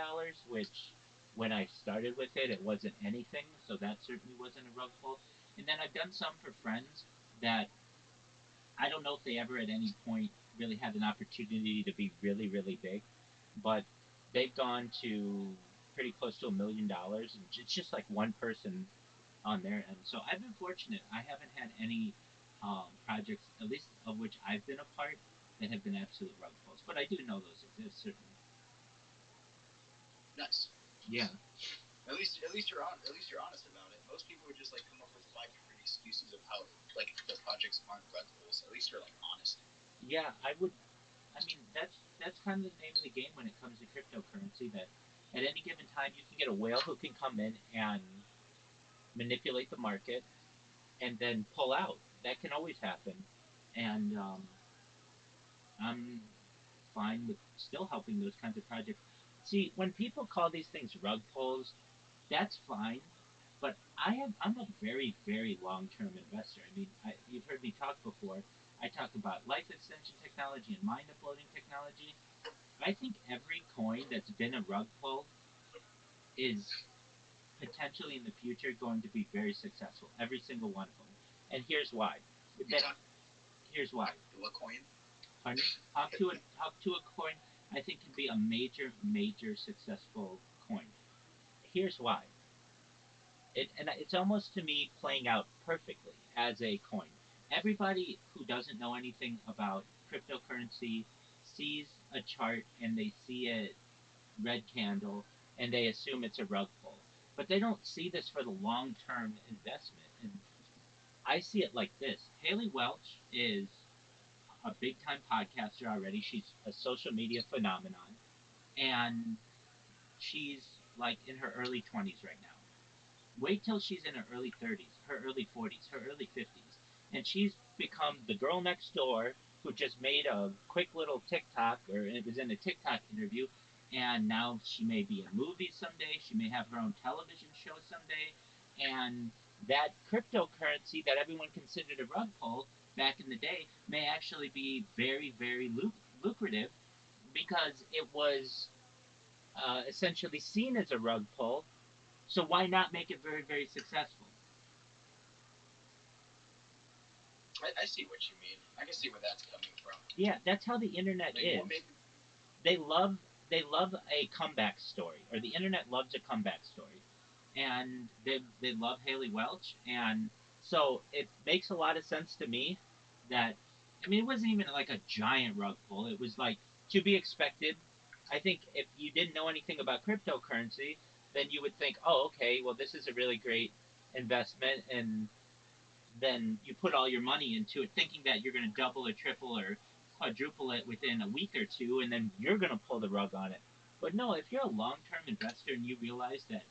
which when I started with it, it wasn't anything. So that certainly wasn't a rug pull. And then I've done some for friends that I don't know if they ever at any point really had an opportunity to be really, really big, but they've gone to pretty close to $1 million, and it's just like one person on their end. So I've been fortunate. I haven't had any projects, at least of which I've been a part, that have been absolute rug pulls. But I do know those exist, certainly. Nice. Yeah. At least you're honest about it. Most people would just like come up with 5 different excuses of how like the projects aren't rug pulls. At least you're like honest. Yeah, I would. I mean, that's kind of the name of the game when it comes to cryptocurrency. That at any given time you can get a whale who can come in and manipulate the market and then pull out. That can always happen, and I'm fine with still helping those kinds of projects. See, when people call these things rug pulls, that's fine. But I'm a very, very long-term investor. I mean, you've heard me talk before. I talk about life extension technology and mind uploading technology. I think every coin that's been a rug pull is potentially in the future going to be very successful. Every single one of them. And here's why. That, here's why. What coin? Pardon? How to a coin I think can be a major, major successful coin. Here's why. It's almost to me playing out perfectly as a coin. Everybody who doesn't know anything about cryptocurrency sees a chart and they see a red candle and they assume it's a rug pull. But they don't see this for the long term investment. And I see it like this. Haley Welch is a big time podcaster already. She's a social media phenomenon. And she's like in her early 20s right now. Wait till she's in her early 30s, her early 40s, her early 50s, and she's become the girl next door who just made a quick little TikTok, or it was in a TikTok interview, and now she may be in movies someday. She may have her own television show someday, and that cryptocurrency that everyone considered a rug pull back in the day may actually be very, very lucrative because it was essentially seen as a rug pull, so why not make it very, very successful? I see what you mean. I can see where that's coming from. Yeah, that's how the internet is. Well, they love a comeback story, or the internet loves a comeback story, and they love Haley Welch, and so it makes a lot of sense to me that I mean it wasn't even like a giant rug pull. It was like to be expected. I think if you didn't know anything about cryptocurrency, then you would think, oh, okay, well this is a really great investment, and then you put all your money into it thinking that you're going to double or triple or quadruple it within a week or two, and then you're going to pull the rug on it. But no, if you're a long-term investor and you realize that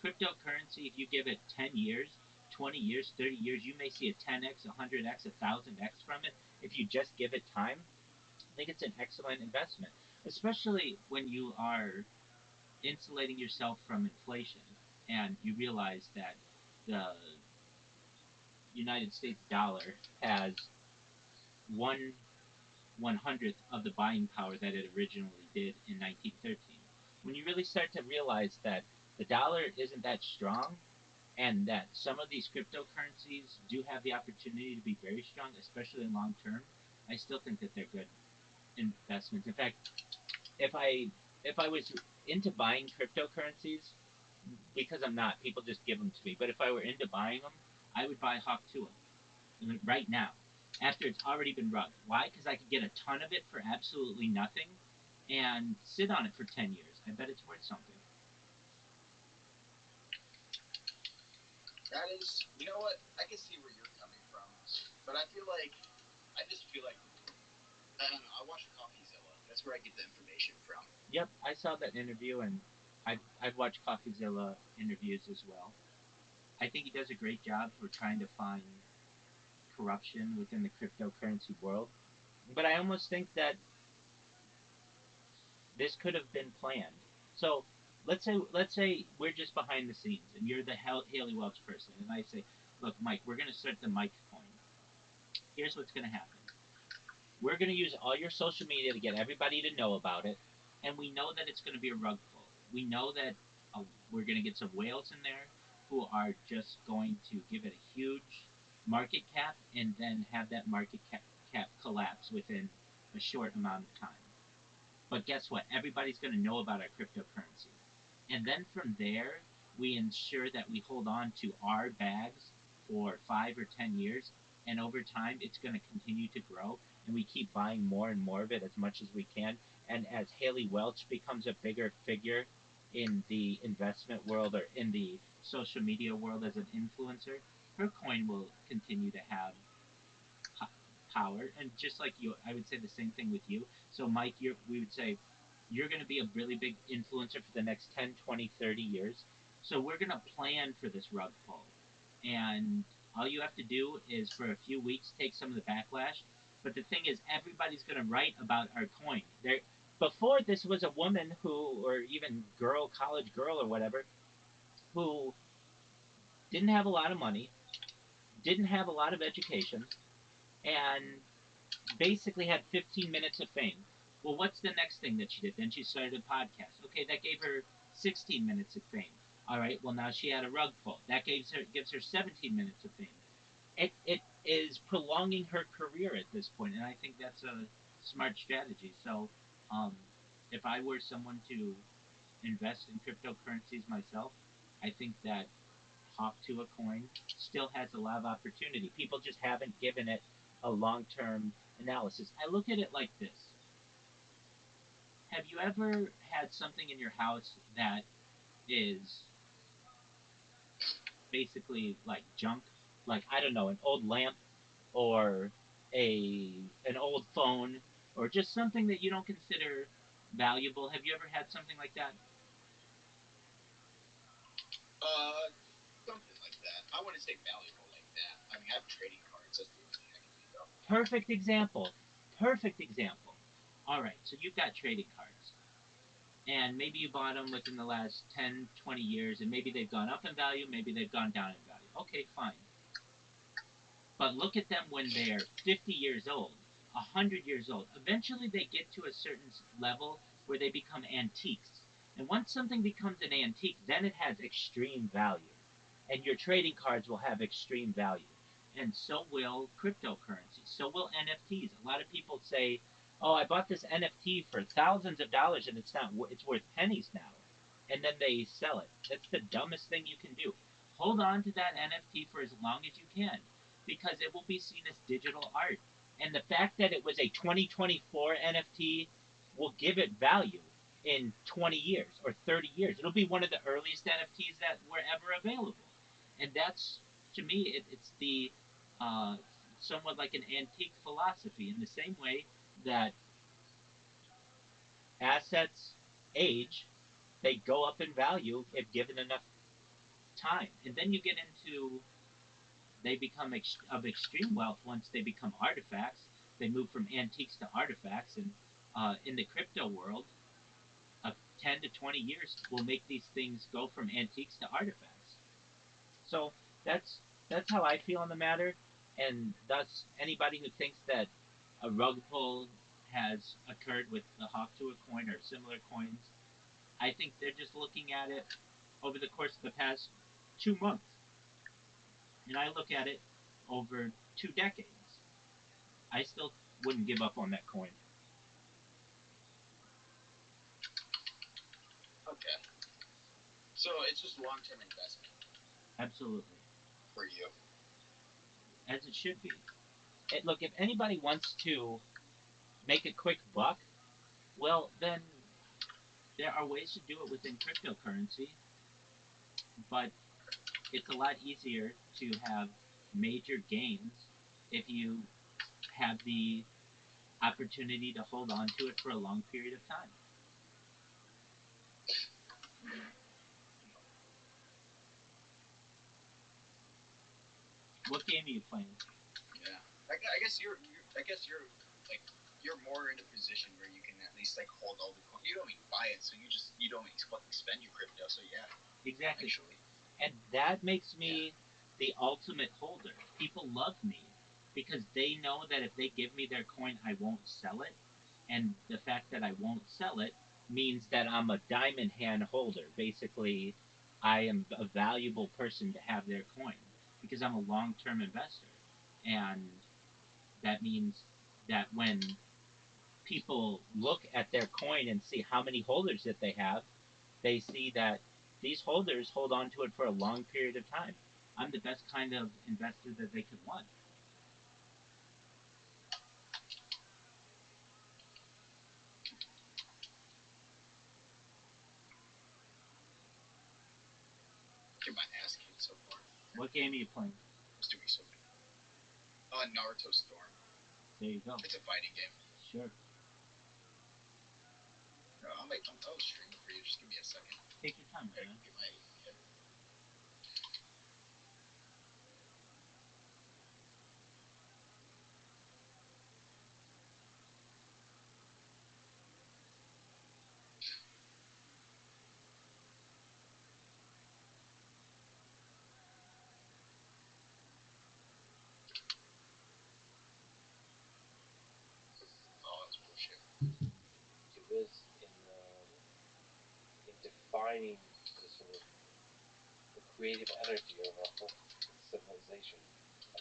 cryptocurrency, if you give it 10 years, 20 years, 30 years, you may see a 10x, a 100x, a 1000x from it. if you just give it time, I think it's an excellent investment, especially when you are insulating yourself from inflation and you realize that the United States dollar has 1/100th of the buying power that it originally did in 1913. When you really start to realize that the dollar isn't that strong and that some of these cryptocurrencies do have the opportunity to be very strong, especially in long term, I still think that they're good investments. In fact, if I was into buying cryptocurrencies, because I'm not, people just give them to me. But if I were into buying them, I would buy Hawk Tuah right now, after it's already been rugged. Why? Because I could get a ton of it for absolutely nothing, and sit on it for 10 years. I bet it's worth something. That is, you know what? I can see where you're coming from, but I just feel like, I don't know. I watch CoffeeZilla. That's where I get the information from. Yep, I saw that interview, and I've watched CoffeeZilla interviews as well. I think he does a great job for trying to find corruption within the cryptocurrency world. But I almost think that this could have been planned. So let's say we're just behind the scenes, and you're the Haley Welch person, and I say, look, Mike, we're going to start the Mike coin. Here's what's going to happen. We're going to use all your social media to get everybody to know about it, and we know that it's going to be a rug pull. We know that we're going to get some whales in there who are just going to give it a huge market cap and then have that market cap collapse within a short amount of time. But guess what? Everybody's going to know about our cryptocurrency. And then from there, we ensure that we hold on to our bags for 5 or 10 years. And over time, it's going to continue to grow. And we keep buying more and more of it as much as we can. And as Haley Welch becomes a bigger figure in the investment world or in the social media world as an influencer, her coin will continue to have power. And just like you, I would say the same thing with you. So, Mike, we would say you're going to be a really big influencer for the next 10, 20, 30 years. So, we're going to plan for this rug pull. And all you have to do is for a few weeks take some of the backlash. But the thing is, everybody's going to write about our coin. Before, this was a woman who, or even girl, college girl or whatever, who didn't have a lot of money, didn't have a lot of education, and basically had 15 minutes of fame. Well, what's the next thing that she did? Then she started a podcast. Okay, that gave her 16 minutes of fame. All right, well now she had a rug pull. That gives her 17 minutes of fame. It is prolonging her career at this point, and I think that's a smart strategy. So, um, if I were someone to invest in cryptocurrencies myself, I think that Hawk to a coin still has a lot of opportunity. People just haven't given it a long term analysis. I look at it like this. Have you ever had something in your house that is basically like junk? Like, I don't know, an old lamp or an old phone or just something that you don't consider valuable. Have you ever had something like that? Uh, Something like that. I wouldn't say valuable like that. I mean, I have trading cards. That's the only thing I can think of. Perfect example. Perfect example. All right, so you've got trading cards. And maybe you bought them within the last 10, 20 years, and maybe they've gone up in value, maybe they've gone down in value. Okay, fine. But look at them when they're 50 years old, 100 years old. Eventually, they get to a certain level where they become antiques. And once something becomes an antique, then it has extreme value. And your trading cards will have extreme value. And so will cryptocurrency. So will NFTs. A lot of people say, "Oh, I bought this NFT for thousands of dollars, and it's not. It's worth pennies now." And then they sell it. That's the dumbest thing you can do. Hold on to that NFT for as long as you can, because it will be seen as digital art. And the fact that it was a 2024 NFT will give it value in 20 years or 30 years. It'll be one of the earliest NFTs that were ever available. And that's, to me, it's the uh, somewhat like an antique philosophy in the same way that assets age, they go up in value if given enough time. And then you get into they become of extreme wealth once they become artifacts. They move from antiques to artifacts, and in the crypto world, 10 to 20 years will make these things go from antiques to artifacts. So that's that's how I feel on the matter, and thus anybody who thinks that a rug pull has occurred with the Hawktua coin or similar coins, I think they're just looking at it over the course of the past 2 months, and I look at it over 2 decades. I still wouldn't give up on that coin. Okay. So it's just long-term investment Absolutely, for you. as it should be. Look, if anybody wants to make a quick buck, well, then there are ways to do it within cryptocurrency, but it's a lot easier to have major gains if you have the opportunity to hold on to it for a long period of time. What game are you playing? Yeah. I guess you're like you're more in a position where you can at least like hold all the coin. You don't even buy it, so you don't fucking spend your crypto. So yeah. Exactly. Actually. And that makes me the ultimate holder. People love me because they know that if they give me their coin, I won't sell it. And the fact that I won't sell it means that I'm a diamond hand holder. Basically, I am a valuable person to have their coin because I'm a long term investor. And that means that when people look at their coin and see how many holders that they have, they see that these holders hold on to it for a long period of time. I'm the best kind of investor that they could want. Get my ass kicked so far. What game are you playing? I was doing so good. Naruto Storm. There you go. It's a fighting game. Sure. No, I'll stream it for you. Just give me a second. Take your time, man. Get my head. Oh, that's bullshit. It was in defining the sort of the creative energy of a whole civilization.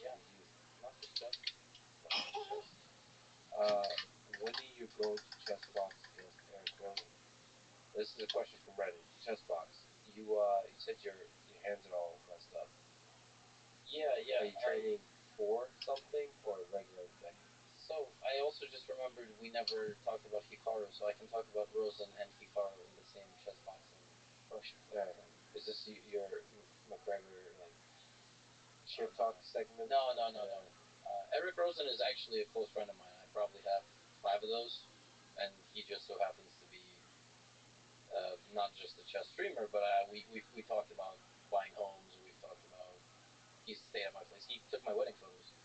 Yeah. You use not just chess, but chess. When are you going to chess box against Eric Rosen? This is a question from Reddit. Chess box. You said your hands are all messed up. Yeah, yeah. Are you training for something or a regular thing? So I also just remembered we never talked about Hikaru, so I can talk about Rosen and Hikaru in the same chess boxing question. Yeah. Is this your McGregor like shit Uh, talk segment? No, no, no, no. Eric Rosen is actually a close friend of mine. I probably have 5 of those, and he just so happens to be not just a chess streamer, but we talked about buying homes. We've talked about he stayed at my place. He took my wedding photos.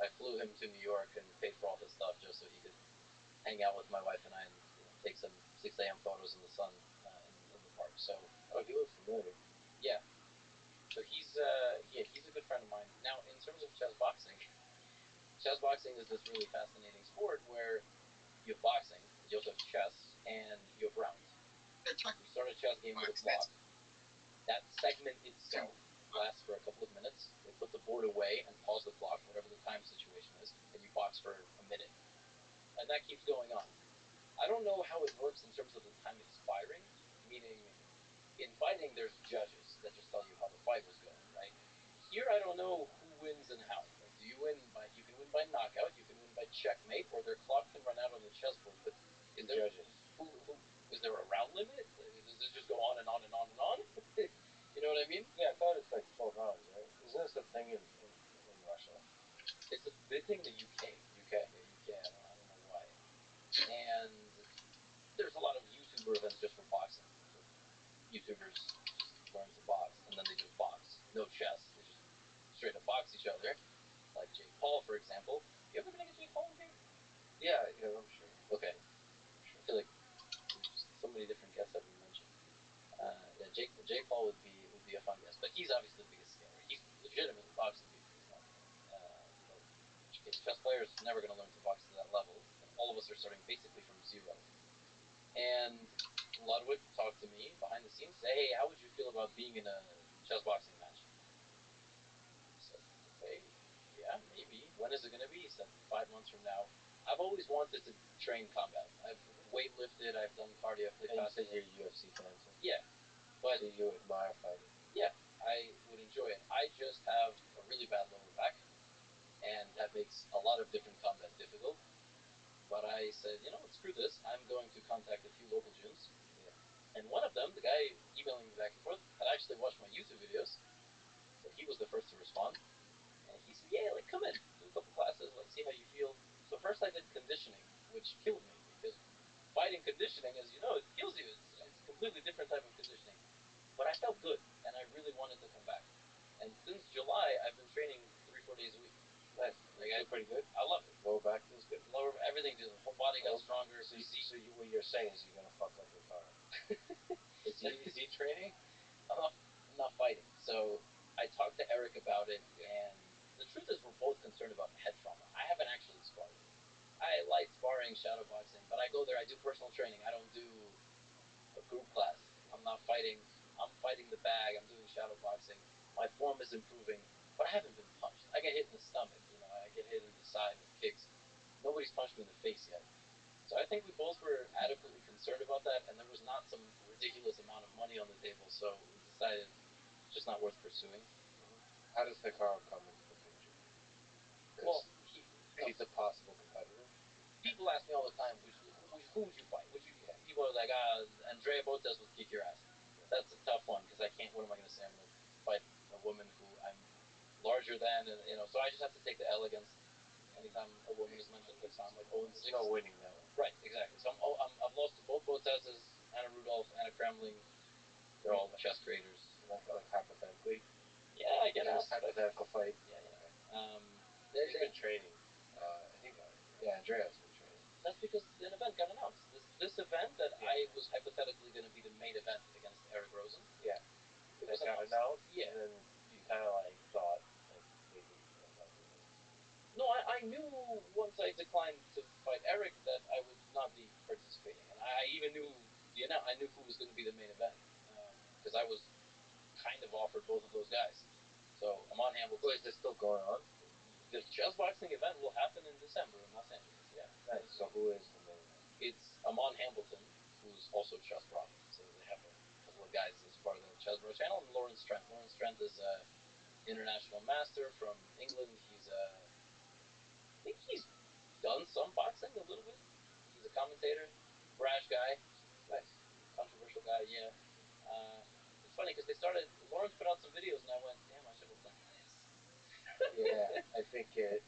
I flew him to New York and paid for all his stuff just so he could hang out with my wife and I and take some 6 a.m. photos in the sun in the park. So he looks familiar. yeah, so he's a good friend of mine. Now in terms of chess boxing is this really fascinating sport where you have boxing, you also have chess, and you have rounds. You start a chess game with a clock. That segment itself lasts for a couple of minutes. They put the board away and pause the clock, whatever the time situation is, and you box for a minute. And that keeps going on. I don't know how it works in terms of the time expiring, meaning in fighting there's judges that just tell you how the fight was going, right? Here I don't know who wins and how. Like, do you win by you can win by knockout, you can win by checkmate, or their clock can run out on the chessboard. But is there judges? Who is there a round limit? Does this just go on and on and on and on? You know what I mean? Yeah, I thought it's like 12 rounds, right? Isn't this a thing in Russia? It's a big thing in the UK. UK. Yeah, UK. I don't know why. And there's a lot of YouTuber events just for boxing. So YouTubers just learn to box, and then they just box. No chess. They just straight up box each other. Like Jake Paul, for example. You ever been to a Jake Paul game? Yeah, yeah, I'm sure. Okay, I'm sure. I feel like so many different guests have been mentioned. Yeah, Jake Paul would be a fun guest, but he's obviously the biggest scare. He's legitimately boxing people. He's not, chess players never going to learn to box to that level. All of us are starting basically from zero. And Ludwig talked to me behind the scenes, say, hey, how would you feel about being in a chess boxing match? I said, okay, yeah, maybe. When is it going to be? He said, 5 months from now. I've always wanted to train combat. I've weightlifted, I've done cardio, I've played basketball. You said you're a UFC fan, so yeah, but so you admire fighting. Yeah, I would enjoy it. I just have a really bad lower back, and that makes a lot of different combat difficult. But I said, screw this. I'm going to contact a few local gyms. Yeah. And one of them, the guy emailing me back and forth, had actually watched my YouTube videos. So he was the first to respond. And he said, yeah, like, come in, do a couple classes, like, see how you feel. So first I did conditioning, which killed me because fighting conditioning, as you know, it kills you. It's a completely different type of conditioning. But I felt good, and I really wanted to come back. And since July, I've been training 3-4 days a week. Nice. Like, I feel pretty good. I love it. Lower back feels good. Lower everything, the whole body got stronger. So what you're saying is you're gonna fuck up your car. Is he training? I'm not fighting. So I talked to Eric about it, and the truth is we're both concerned about head trauma. I haven't actually sparred. I like sparring, shadow boxing, but I go there. I do personal training. I don't do a group class. I'm not fighting. I'm fighting the bag. I'm doing shadow boxing. My form is improving, but I haven't been punched. I get hit in the stomach. I get hit in the side with kicks. Nobody's punched me in the face yet. So I think we both were adequately concerned about that, and there was not some ridiculous amount of money on the table, so we decided it's just not worth pursuing. How does Hikaru come into the picture? Well, he's a possible competitor. People ask me all the time, who would you fight? People are like, Andrea Botes would kick your ass. Yeah. That's a tough one because I can't. What am I going to say? I'm going to fight a woman who I'm larger than, and so I just have to take the L against anytime a woman is mentioned. That's I'm like 0-6. There's no winning that one. Right, exactly. So I've lost to both Boteses, Anna Rudolph, Anna Kremling. They're all chess creators. Like hypothetically. Yeah, I get asked. Hypothetical fight. Yeah, yeah. Okay. He's been training. I think. Yeah, Andrea's been training. That's because an event got announced. This event that I was hypothetically going to be the main event against Eric Rosen. Yeah. It was got announced. Yeah. And then you kind of like thought like maybe you might not do this. No, I knew once I declined to fight Eric that I would not be participating, and I even knew I knew who was going to be the main event because I was kind of offered both of those guys. So Amon Hamilton. Well, is this still going on? The chess boxing event will happen in December in Los Angeles. Yeah. Nice. So who is the main event? It's Amon Hamilton, who's also Chess Bro. So they have a couple of guys as part of the Chess Bro channel, and Lawrence Trent. Lawrence Trent is a international master from England. I think he's done some boxing a little bit. He's a commentator, brash guy, nice, controversial guy. Yeah. It's funny because Lawrence put out some videos, and I went, damn, I should have done this. Yeah, I think it.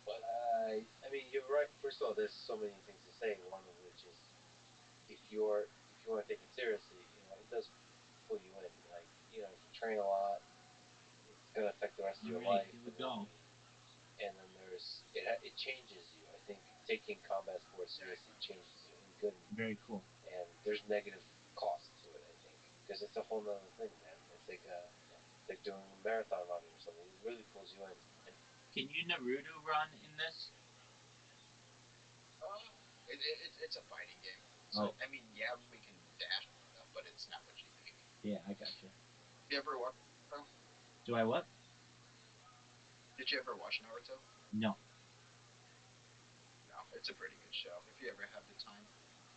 But I mean, you're right. First of all, there's so many things to say. One of which is if you want to take it seriously, it does pull you in. Like, if you train a lot, it's gonna affect the rest of your life. Here we go. And then it changes you. I think taking combat sports seriously changes you in good. Very cool. And there's negative costs to it. I think because it's a whole nother thing, man. It's like doing marathon running or something. It really pulls you in. And can you Naruto run in this? It's a fighting game. So I mean, yeah, we can dash and stuff, but it's not what you think. Yeah, I got you. You ever watch Naruto? Do I what? Did you ever watch Naruto? No. No, it's a pretty good show. If you ever have the time,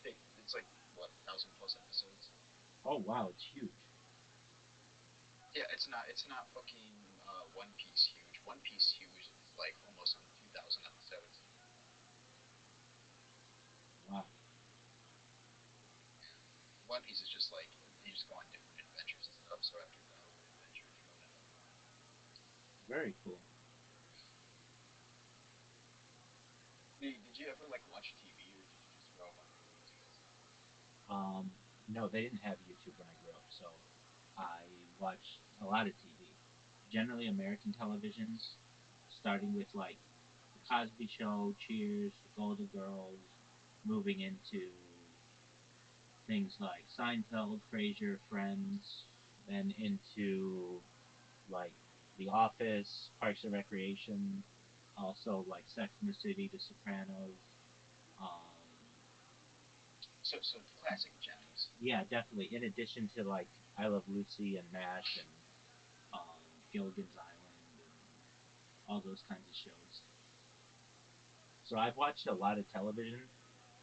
it's like what 1,000+ episodes. Oh wow, it's huge. Yeah, it's not. It's not fucking One Piece huge. One Piece huge is like almost 2,000 episodes. Wow. One Piece is just like you just go on different adventures and stuff. So after battle and adventures, you go to another one. Very cool. Did you ever like watch TV, or did you just grow up on YouTube and stuff? No, they didn't have YouTube when I grew up, so I watched a lot of TV. Generally American televisions, starting with like Cosby Show, Cheers, The Golden Girls, moving into things like Seinfeld, Frasier, Friends, then into like The Office, Parks and Recreation, also like Sex and the City, The Sopranos. Um, So classic gems. yeah, definitely. In addition to like I Love Lucy and MASH and Gilligan's Island and all those kinds of shows. So I've watched a lot of television.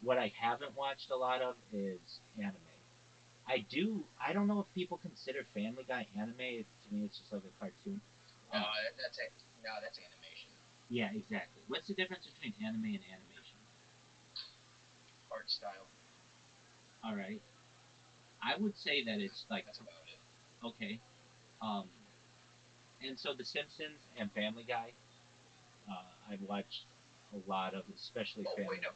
What I haven't watched a lot of is anime. I do. I don't know if people consider Family Guy anime. To me, it's just like a cartoon. No, Uh, that's it. No, that's animation. yeah, exactly. What's the difference between anime and animation? Art style. All right, I would say that it's like That's about it. okay. Um, and so The Simpsons and Family Guy, I've watched a lot of, especially Oh Family. wait, no.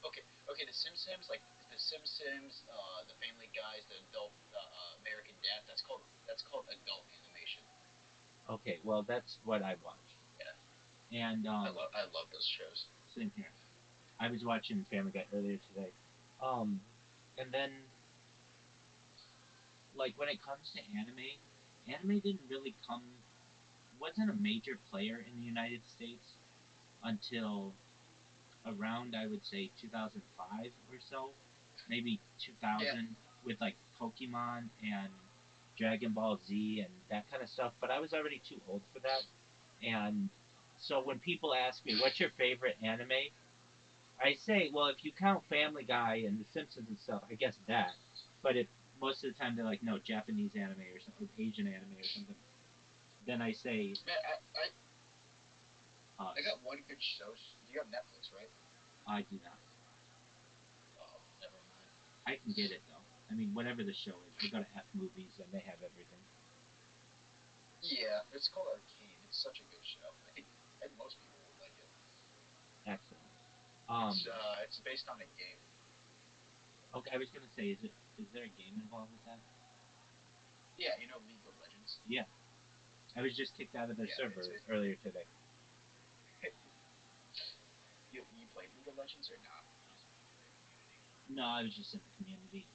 Okay. The Simpsons, like the Simpsons, the Family Guys, the adult American Dad. That's called adult animation. Okay, well that's what I watched, Yeah, and I love those shows. same here. I was watching Family Guy earlier today, um, and then like when it comes to anime didn't really come wasn't a major player in the United States until around I would say 2005 or so, maybe Yeah. 2000 with like Pokemon and Dragon Ball Z and that kind of stuff. But I was already too old for that, and so when people ask me what's your favorite anime, I say, well, if you count Family Guy and The Simpsons and stuff, I guess that. But if most of the time they're like, no, Japanese anime or something, Asian anime or something, then I say, Man, uh, I got one good show. You have Netflix, right? I do not. Oh, never mind. I can get it though. I mean, whatever the show is, I go to F movies and they have everything. Yeah, it's called Arcane. It's such a good show. I think most people would like it. Excellent. It's based on a game. Okay, I was gonna say, is there a game involved with that? Yeah, League of Legends. Yeah, I was just kicked out of their Yeah, server earlier today. you played League of Legends or not? No, I was just in the community.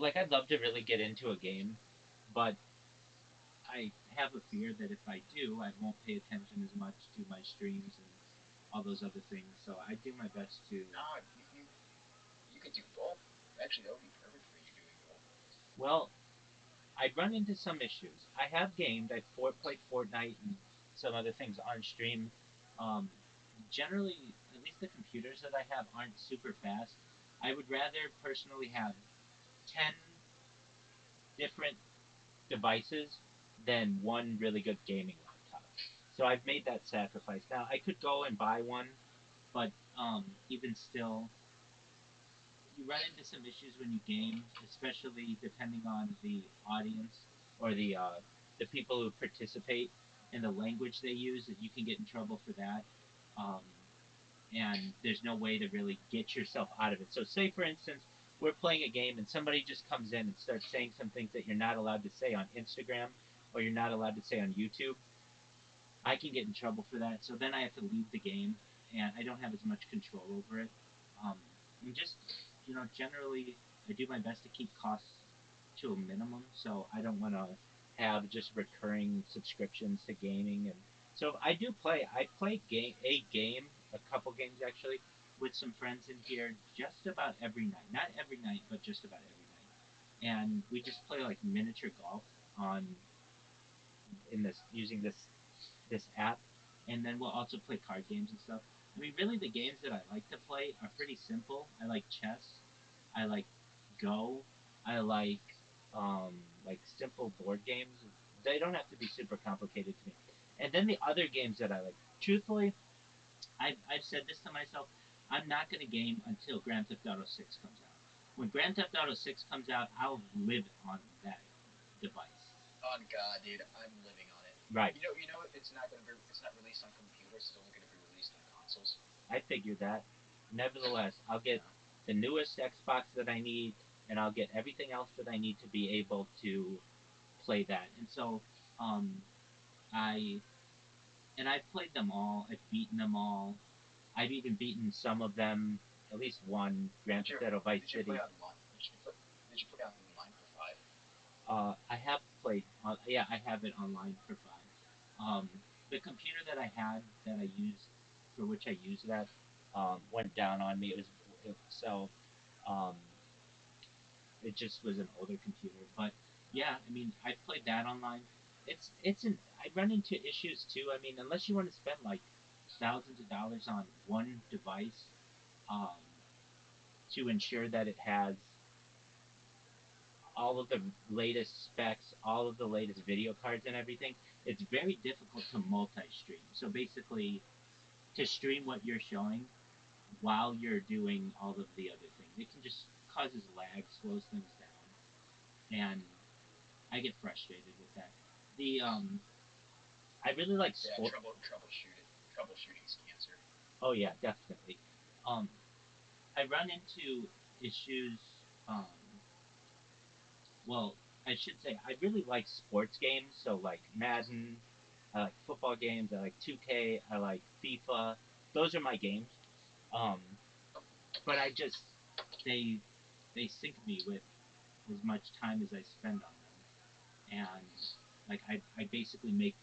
Like I'd love to really get into a game, but I have a fear that if I do, I won't pay attention as much to my streams and all those other things. So I do my best to. Nah, you could do both. Actually, that would be perfect for you doing both. Well, I run into some issues. I have gamed. I've played Fortnite and some other things on stream. Um, Generally, at least the computers that I have aren't super fast. I would rather personally have 10 different devices than one really good gaming laptop. So I've made that sacrifice. Now I could go and buy one, but even still, you run into some issues when you game, especially depending on the audience or the people who participate and the language they use. That you can get in trouble for that, um, and there's no way to really get yourself out of it. So, say for instance, we're playing a game and somebody just comes in and starts saying some things that you're not allowed to say on Instagram or you're not allowed to say on YouTube. I can get in trouble for that. So then I have to leave the game, and I don't have as much control over it. And just generally, I do my best to keep costs to a minimum. So I don't want to have just recurring subscriptions to gaming, and so I do play. I play a couple games actually, with some friends in here just about every night. Not every night, but just about every night. And we just play like miniature golf on in this using this app, and then we'll also play card games and stuff. I mean, really, the games that I like to play are pretty simple. I like chess. I like Go. I like simple board games. They don't have to be super complicated to me. And then the other games that I like, truthfully, I've said this to myself. I'm not going to game until Grand Theft Auto 6 comes out. When Grand Theft Auto 6 comes out, I'll live on that device. On God, dude, I'm living on it. Right. It's not released on computers. It's only going to be released on consoles. I figured that. Nevertheless, I'll get the newest Xbox that I need, and I'll get everything else that I need to be able to play that. And so, um, I and I've played them all. I've beaten them all. I've even beaten some of them. At least one Grand Theft Auto Vice Did you play City. online? Did you play online for five? I have played. Yeah, I have it online for five. The computer that I had that I used for which I used that went down on me. So um, it just was an older computer. But yeah, I mean, I played that online. I run into issues too. I mean, unless you want to spend like thousands of dollars on one device um, to ensure that it has all of the latest specs, all of the latest video cards and everything, it's very difficult to multi-stream. So basically, to stream what you're showing while you're doing all of the other things, it can just causes lag, slows things down, and I get frustrated with that. The I really like Yeah, sport. troubleshooting's cancer. Oh yeah, definitely. Um, I run into issues. Um, well, I should say I really like sports games. So like Madden, I like football games. I like 2K. I like FIFA. Those are my games. Um, but I just they they sink me with as much time as I spend on them, and like I basically make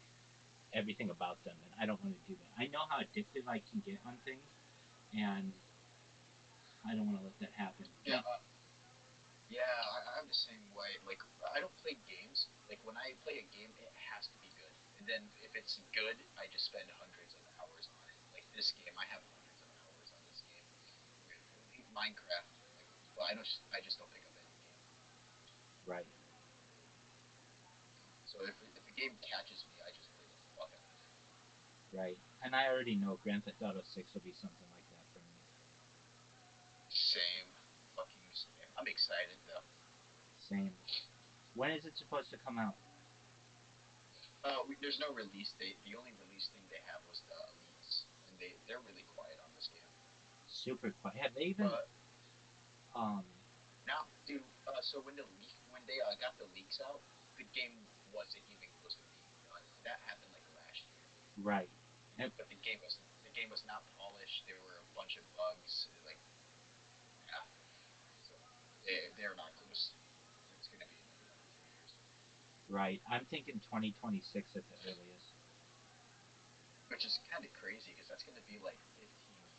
everything about them, and I don't want to do that. I know how addictive I can get on things, and I don't want to let that happen. Yeah, I'm the same way. Like, I don't play games. Like, when I play a game, it has to be good. And then if it's good, I just spend hundreds of hours on it. Like this game, I have hundreds of hours on this game. Minecraft. Like, well, I just don't pick up any game. Right, So if a game catches me, I just play the fuck out of it. right. And I already know Grand Theft Auto 6 will be something like that for me. Same, fucking same. I'm excited though. Same. When is it supposed to come out? There's no release date. The only release thing they have was the leaks, and they're really quiet on this game. Super quiet. Have they even? But Um, now, dude. So when they got the leaks out, the game wasn't even close to being done. That happened like last year. right. And, But the game was not polished. There were a bunch of bugs. Like, yeah. So they're not close. It's gonna be like another 2 years, right. I'm thinking 2026 at the earliest. which is kind of crazy because that's gonna be like 15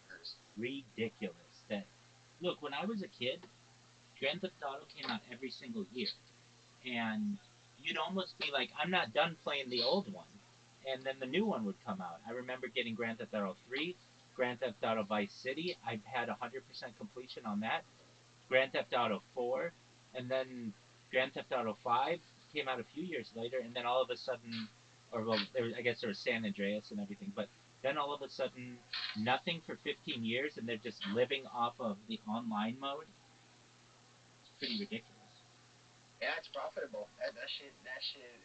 years. Ridiculous. That look, when I was a kid, Grand Theft Auto came out every single year, and you'd almost be like, I'm not done playing the old one, and then the new one would come out. I remember getting Grand Theft Auto 3, Grand Theft Auto Vice City. I had 100% completion on that. Grand Theft Auto 4, and then Grand Theft Auto 5 came out a few years later, and then all of a sudden, or well, I guess there was San Andreas and everything, but then all of a sudden, nothing for 15 years, and they're just living off of the online mode. It's pretty ridiculous. Yeah, it's profitable. That shit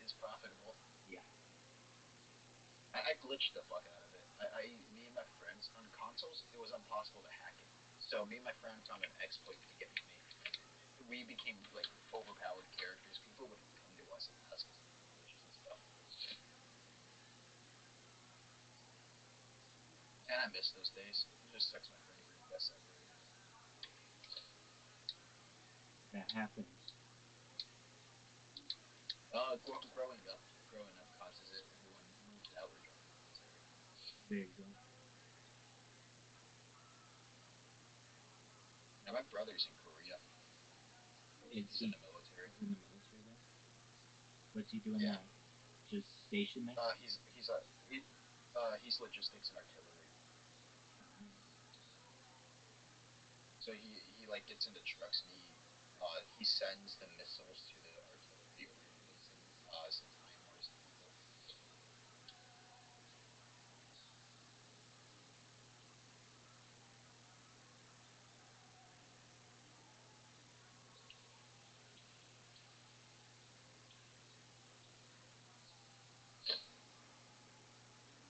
is profitable. Yeah. I glitched the fuck out of it. Me and my friends on consoles, it was impossible to hack it. So me and my friend found an exploit to get money, and we became like overpowered characters. People would come to us and ask us for glitches and stuff. And I miss those days. It just sucks. My friends got separated. That happens. Growing up causes it. Everyone moves out or joins the military. There you go. Now my brother's in Korea. He's in the military. He's in the military then? What's he doing Yeah. now? Just stationed there? He's logistics and artillery. So he like gets into trucks and he sends the missiles to the artillery, or he sends some HIMARS to people.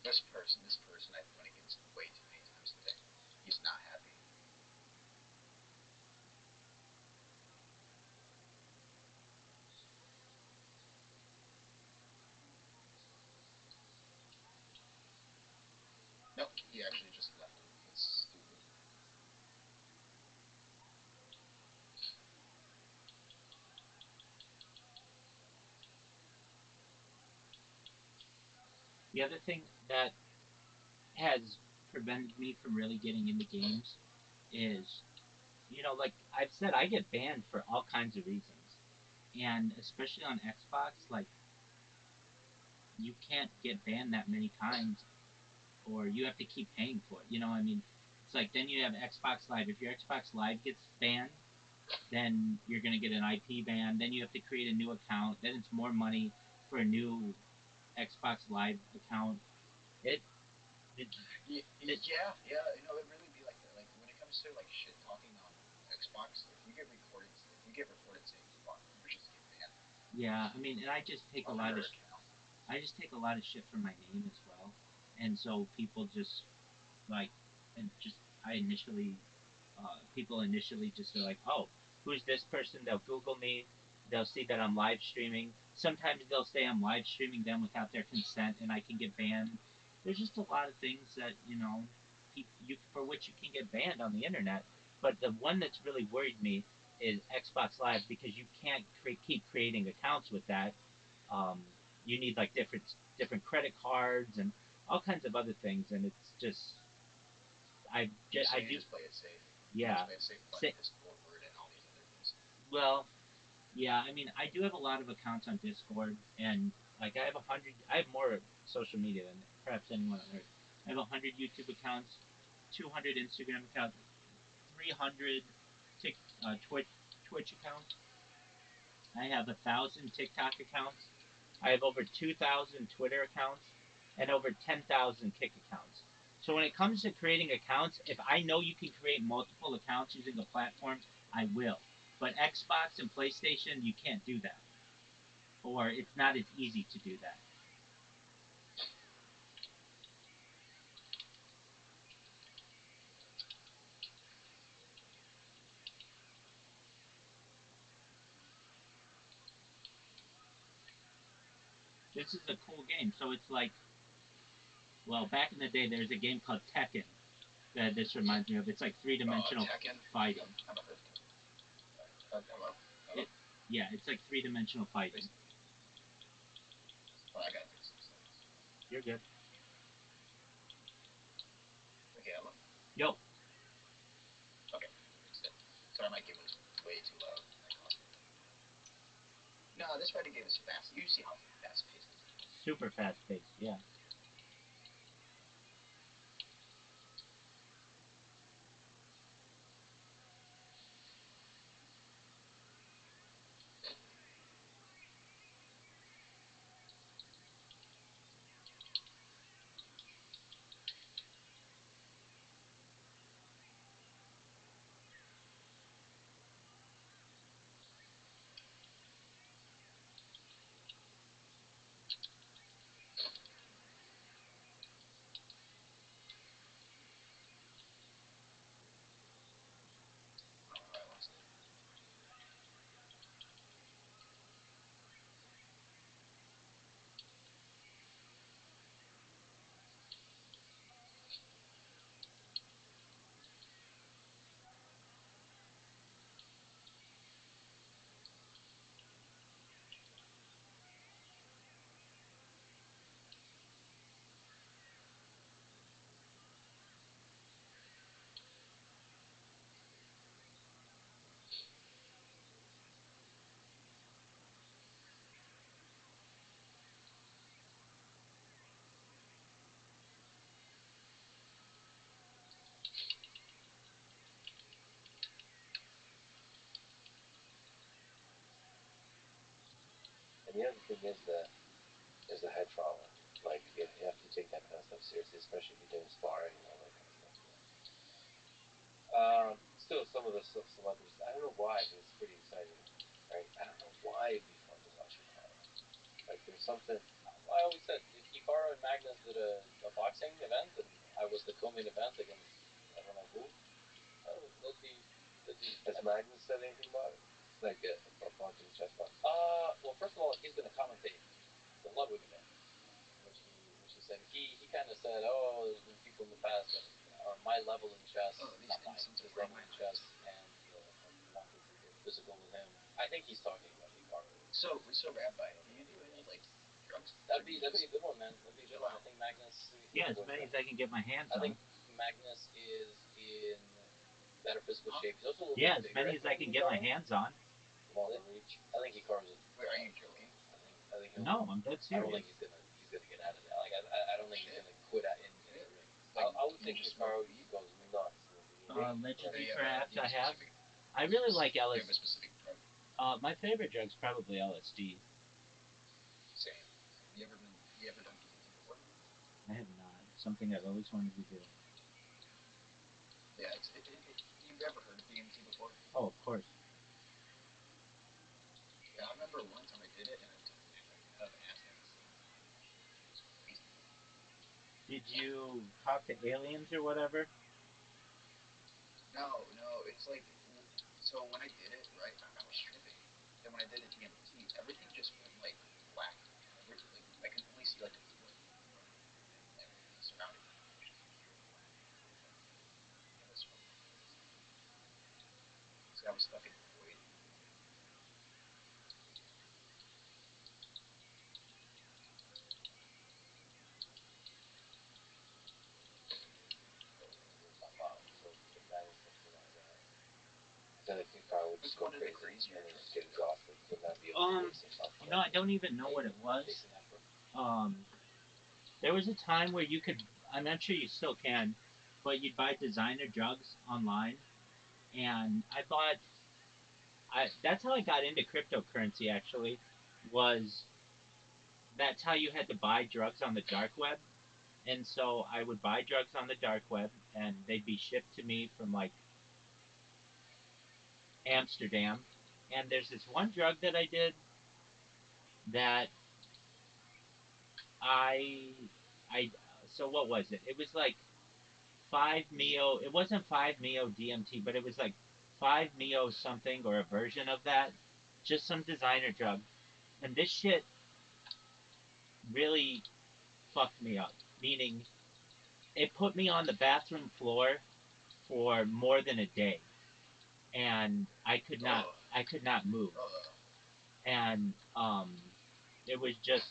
This person I've run against way too many times today. He's not happy. The other thing that has prevented me from really getting into games is, like I've said, I get banned for all kinds of reasons, and especially on Xbox, like you can't get banned that many times, or you have to keep paying for it. I mean, it's like then you have Xbox Live. If your Xbox Live gets banned, then you're gonna get an IP ban. Then you have to create a new account. Then it's more money for a new Xbox Live account. It, it, Yeah, yeah. It really be like that. Like when it comes to like shit talking on Xbox, if you get reported saying fuck, you just get banned. yeah. I mean, and I just take a lot of I just take a lot of shit from my name as well, and so people just like, and just I initially people initially just are like, oh, who's this person? They'll Google me. They'll see that I'm live streaming. Sometimes they'll say I'm live streaming them without their consent, and I can get banned. There's just a lot of things that for which you can get banned on the internet. But the one that's really worried me is Xbox Live because you can't keep creating accounts with that. Um, you need like different credit cards and all kinds of other things, and it's just I do. Just play it safe. Yeah. Play it safe. Play Discord and all these other things. Well, yeah. I mean, I do have a lot of accounts on Discord, and like I have 100. I have more social media than perhaps anyone on earth. I have 100 YouTube accounts, 200 Instagram accounts, 300 Tik, Twitch accounts. I have 1,000 TikTok accounts. I have over 2,000 Twitter accounts and over 10,000 Kick accounts. So when it comes to creating accounts, if I know you can create multiple accounts using a platform, I will. But Xbox and PlayStation, you can't do that, or it's not as easy to do that. This is a cool game. So it's like, well, back in the day, there's a game called Tekken that this reminds me of. It's like three-dimensional fighting. How about this? Hello. It, yeah, it's like three-dimensional fighting. Oh, I gotta fix some settings. You're good. Okay, hello. Yo. Okay, fixed it. Sorry, my game was way too loud. No, this fighting game is fast. You see how fast paced it is. Super fast paced, yeah. And the other thing is the head trauma. Like you have to take that kind of stuff seriously, especially if you're doing sparring and all that kind of stuff. Still, some of the celebrities, I don't know why, but it's pretty exciting, right? I don't know why it'd be fun to watch Hikaru. Like there's something. I always said Hikaru and Magnus did a boxing event, and I was the co-main event against I don't know who. That'd be. Has Magnus said anything about it? Like about boxing, chess boxing? Well, first of all, he's going to commentate the Ludwig event, which he said he kind of said, oh, there's been people in the past that are my level in chess, not mine, his level in chess, and have wanted to get physical with him. I think he's talking about Hikaru. So Rabbi, do you do any like drugs? That'd be a good one, man. That'd be a good one. Magnus Yeah, as was. many as I can get my hands I on. think Magnus is in better physical shape. He's also a little Yeah, bit as bigger, many I as I think, can than get my Darwin. hands on. Longer reach. I think he carves it. Wait, are you joking? I think he'll. No, I'm dead I don't serious. think he's gonna get out of that. Like I don't think he's Shit. gonna quit out in the ring. Like, I would you think just Hikaru smoke weed? goes nuts in the beginning. Allegedly, Do perhaps you I have a have. specific? I really like Do you have a LSD. specific drug? My favorite drug's probably LSD. Same. You ever been? You ever done DMT before? I have not. Something I've always wanted to do. Yeah. You've ever heard of DMT before? Oh, of course. Yeah, I remember one time I did it and I took like out of acid at the same time. It was crazy. Did you talk to aliens or whatever? No, no, it's like so when I did it, right, I was tripping. Then when I did the DMT, everything just went like black. Like I could only see like a foot in front of me, and everything surrounding me was just pure black. It was like it was fucking crazy. So I was stuck in a void. My mom. So if that is something like that, I feel like Hikaru would What's just go one of the crazy crazier and then just drugs get you've done? exhausted and not be able to waste himself. I don't even know what it was. Chasing after. Um, there was a time where you could. I'm not sure you still can, but you'd buy designer drugs online, and I bought. That's how I got into cryptocurrency. Actually, was that's how you had to buy drugs on the dark web. And so I would buy drugs on the dark web, and they'd be shipped to me from like Amsterdam. And there's this one drug that I did that I I so what was it? It was like 5-meo. It wasn't 5-meo DMT, but it was like 5-meo something or a version of that. Just some designer drug. And this shit really fucked me up. Meaning, it put me on the bathroom floor for more than a day, and Oh, I could not move. oh, And it was just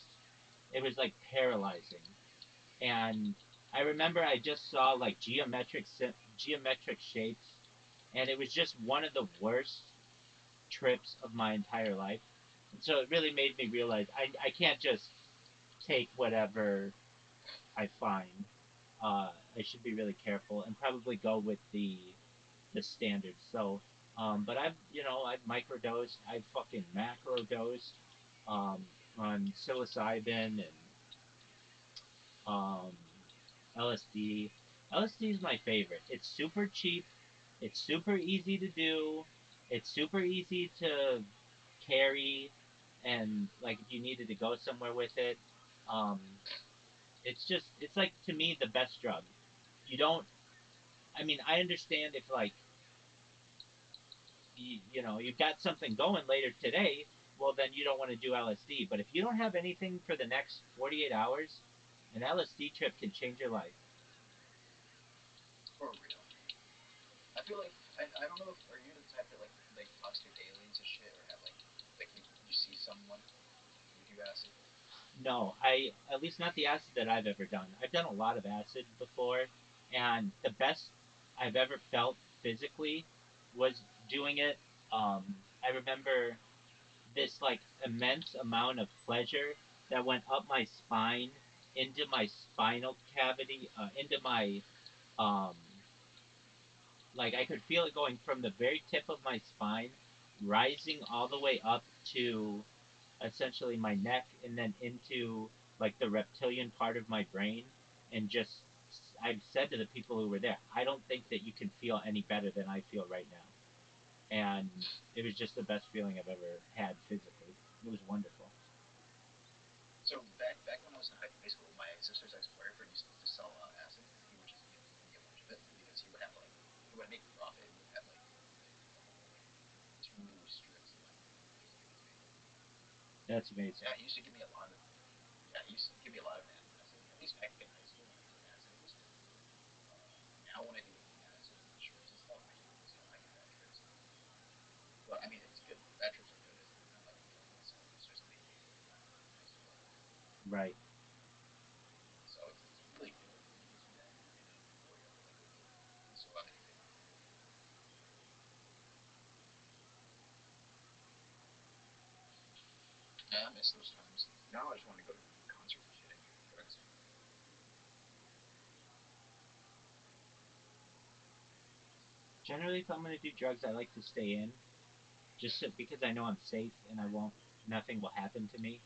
it was like paralyzing. And I remember I just saw like geometric shapes, and it was just one of the worst trips of my entire life. And so it really made me realize I can't just take whatever I find. I should be really careful and probably go with the standards. So, but I've microdosed, I've fucking macrodosed, um, on psilocybin and um, LSD. LSD is my favorite. It's super cheap. It's super easy to do. It's super easy to carry, and like if you needed to go somewhere with it, um, it's like to me the best drug. You don't. I mean, I understand if like you've got something going later today, well then you don't want to do LSD. But if you don't have anything for the next 48 hours, an LSD trip can change your life. for real. I feel like I don't know if are you the type that like talks to aliens and shit, or have like you see someone who do acid? No, I at least not the acid that I've ever done. I've done a lot of acid before, and the best I've ever felt physically was doing it. I remember this like immense amount of pleasure that went up my spine, into my spinal cavity, into my um, like I could feel it going from the very tip of my spine, rising all the way up to essentially my neck, and then into like the reptilian part of my brain. And just I've said to the people who were there, I don't think that you can feel any better than I feel right now. And it was just the best feeling I've ever had physically. It was wonderful. So back when I was in high school, my sister's ex boyfriend used to sell acid, and he would just give me a bunch of it because he would have like he would make profit. He would have like like 2 strips of like and just give it to me. That's amazing. Yeah, he used to give me a lot of yeah he used to give me a lot of acid. At least back in high school when I did acid, it was good. Now when I do acid and mushrooms and stuff, I get bad trips. But I mean, it's good. Bad trips are good. It's not like killing myself. It's just making me feel nice. Right. So Yeah, I miss those times. Now I just want to go to concerts and shit and do drugs. Generally, if I'm gonna do drugs, I like to stay in, just so, because I know I'm safe and I won't, nothing will happen to me.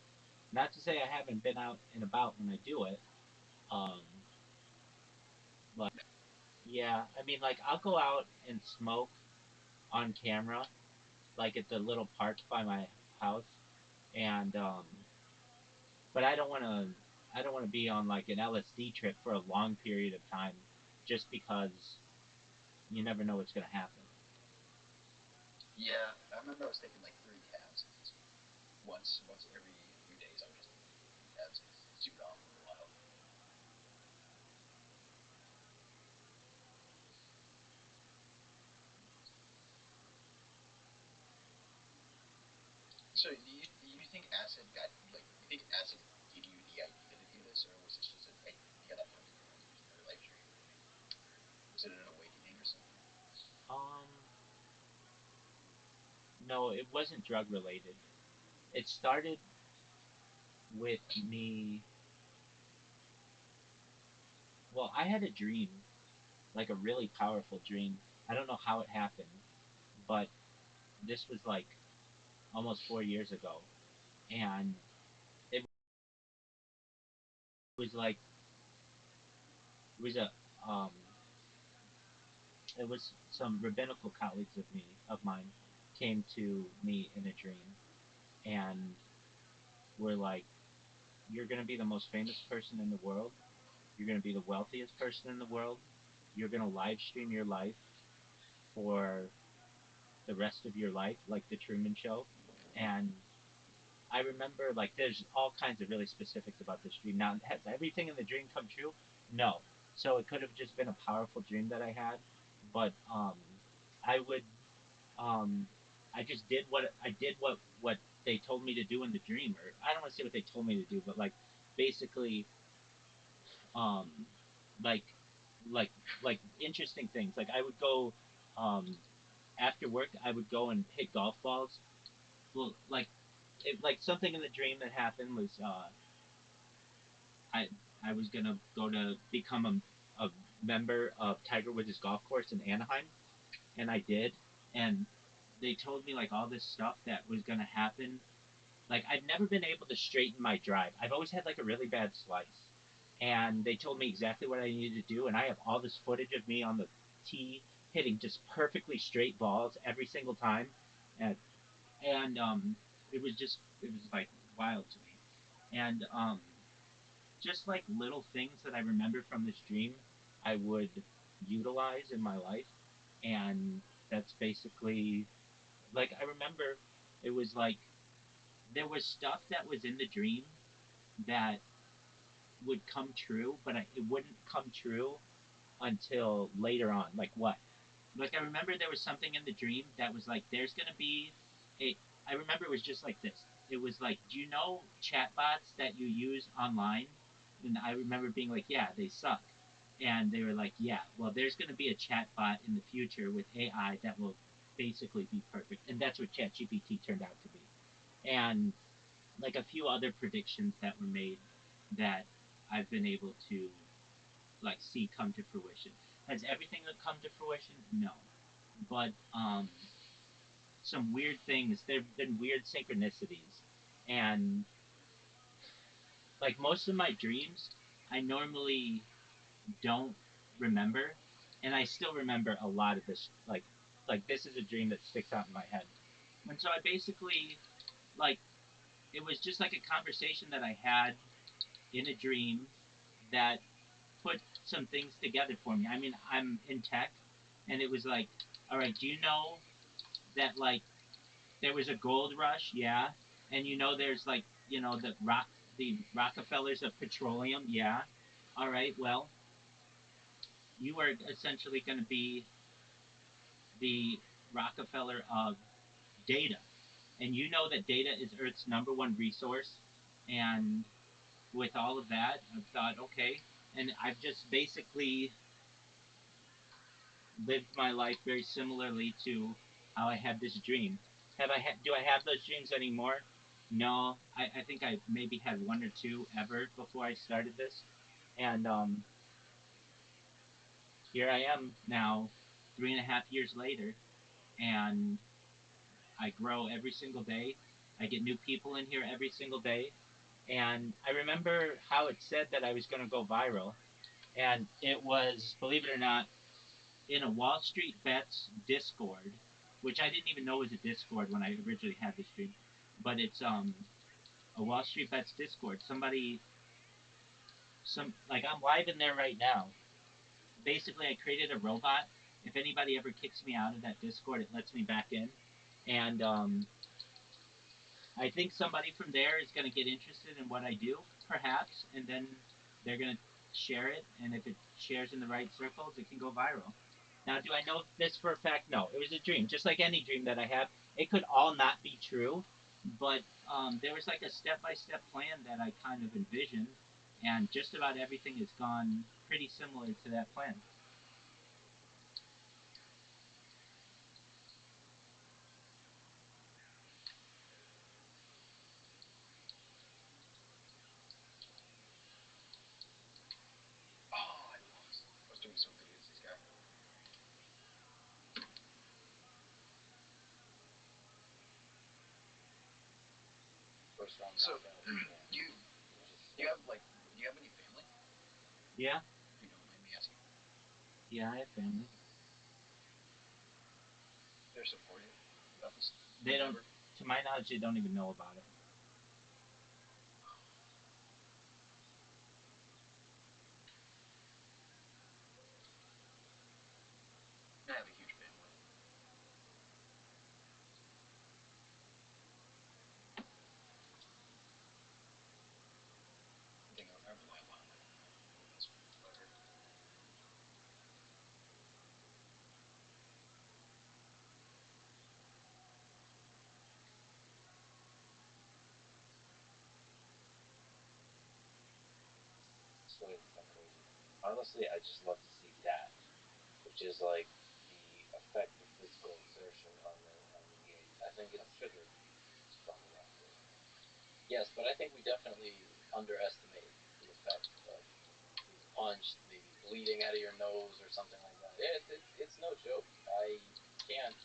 Not to say I haven't been out and about when I do it. Um, but yeah, I mean, like I'll go out and smoke on camera, like at the little park by my house, and but I don't want to. I don't want to be on like an LSD trip for a long period of time, just because you never know what's gonna happen. Yeah, I remember I was taking like 3 tabs once every few days. I would just take like 3 tabs and zoot off for a while. So do you think acid got like you think acid gave you the idea to do this, or was this just an idea that popped in your head when you were live streaming, or was it an awakening or something? Um, no, it wasn't drug related. It started with me. Well, I had a dream, like a really powerful dream. I don't know how it happened, but this was like almost 4 years ago, and it was like it was a um, it was some rabbinical colleagues of mine came to me in a dream and were like, "You're gonna be the most famous person in the world. You're gonna be the wealthiest person in the world. You're gonna live stream your life for the rest of your life, like the Truman Show." And I remember like there's all kinds of really specifics about this dream. Now, has everything in the dream come true? No. So it could have just been a powerful dream that I had, but I would um, I just did what they told me to do in the dream, or I don't want to say what they told me to do, but like basically um, like like like interesting things. Like I would go um, after work, I would go and hit golf balls. Well, like something in the dream that happened was I I was gonna go to become a member of Tiger Woods' golf course in Anaheim, and I did. And they told me like all this stuff that was gonna happen. Like I've never been able to straighten my drive. I've always had like a really bad slice, and they told me exactly what I needed to do. And I have all this footage of me on the tee hitting just perfectly straight balls every single time, and and it was like wild to me. And just like little things that I remember from this dream, I would utilize in my life, and that's basically like I remember it was like there was stuff that was in the dream that would come true, but it wouldn't come true until later on. Like what? Like I remember there was something in the dream that was like there's gonna be a. I remember it was just like this. It was like, do you know chatbots that you use online? And I remember being like, yeah, they suck. And they were like, yeah, well, there's going to be a chatbot in the future with AI that will basically be perfect, and that's what ChatGPT turned out to be. And like a few other predictions that were made that I've been able to like see come to fruition. Has everything that come to fruition? No, but some weird things. There've been weird synchronicities, and like most of my dreams, I normally don't remember, and I still remember a lot of this. Like this is a dream that sticks out in my head. And so I basically like it was just like a conversation that I had in a dream that put some things together for me. I mean, I'm in tech, and it was like, all right, do you know that like there was a gold rush? Yeah, and you know there's like the Rockefellers of petroleum. Yeah, all right. Well, you are essentially going to be the Rockefeller of data, and you know that data is Earth's number one resource, and with all of that, I've thought, okay, and I've just basically lived my life very similarly to how I had this dream. Do I have those dreams anymore? No, I think I maybe had one or two ever before I started this, and here I am now, 3.5 years later, and I grow every single day. I get new people in here every single day, and I remember how it said that I was going to go viral, and it was, believe it or not, in a Wall Street Bets Discord, which I didn't even know was a Discord when I originally had this stream, but it's a Wall Street Bets Discord. Like I'm live in there right now. Basically, I created a robot. If anybody ever kicks me out of that Discord, it lets me back in, and I think somebody from there is going to get interested in what I do, perhaps, and then they're going to share it. And if it shares in the right circles, it can go viral. Now, do I know this for a fact? No, it was a dream, just like any dream that I have. It could all not be true, but there was like a step-by-step plan that I kind of envisioned, and just about everything has gone pretty similar to that plan. Oh, I lost. I was doing something against this guy. First round So, knockout. you you have like do you have any family? Yeah, If you don't mind me asking. yeah, I have family. They're supportive about this. They don't, endeavor? to my knowledge, they don't even know about it. I have a huge family. I think I rely a lot on my woman's pleasure. So it's not crazy. Honestly, I just love to see that, which is like the effect of physical exertion on the gaze. I think it's sugar strong enough to. Yes, but I think we definitely underestimate the effect of being punched, maybe bleeding out of your nose or something like that. It's no joke. Can't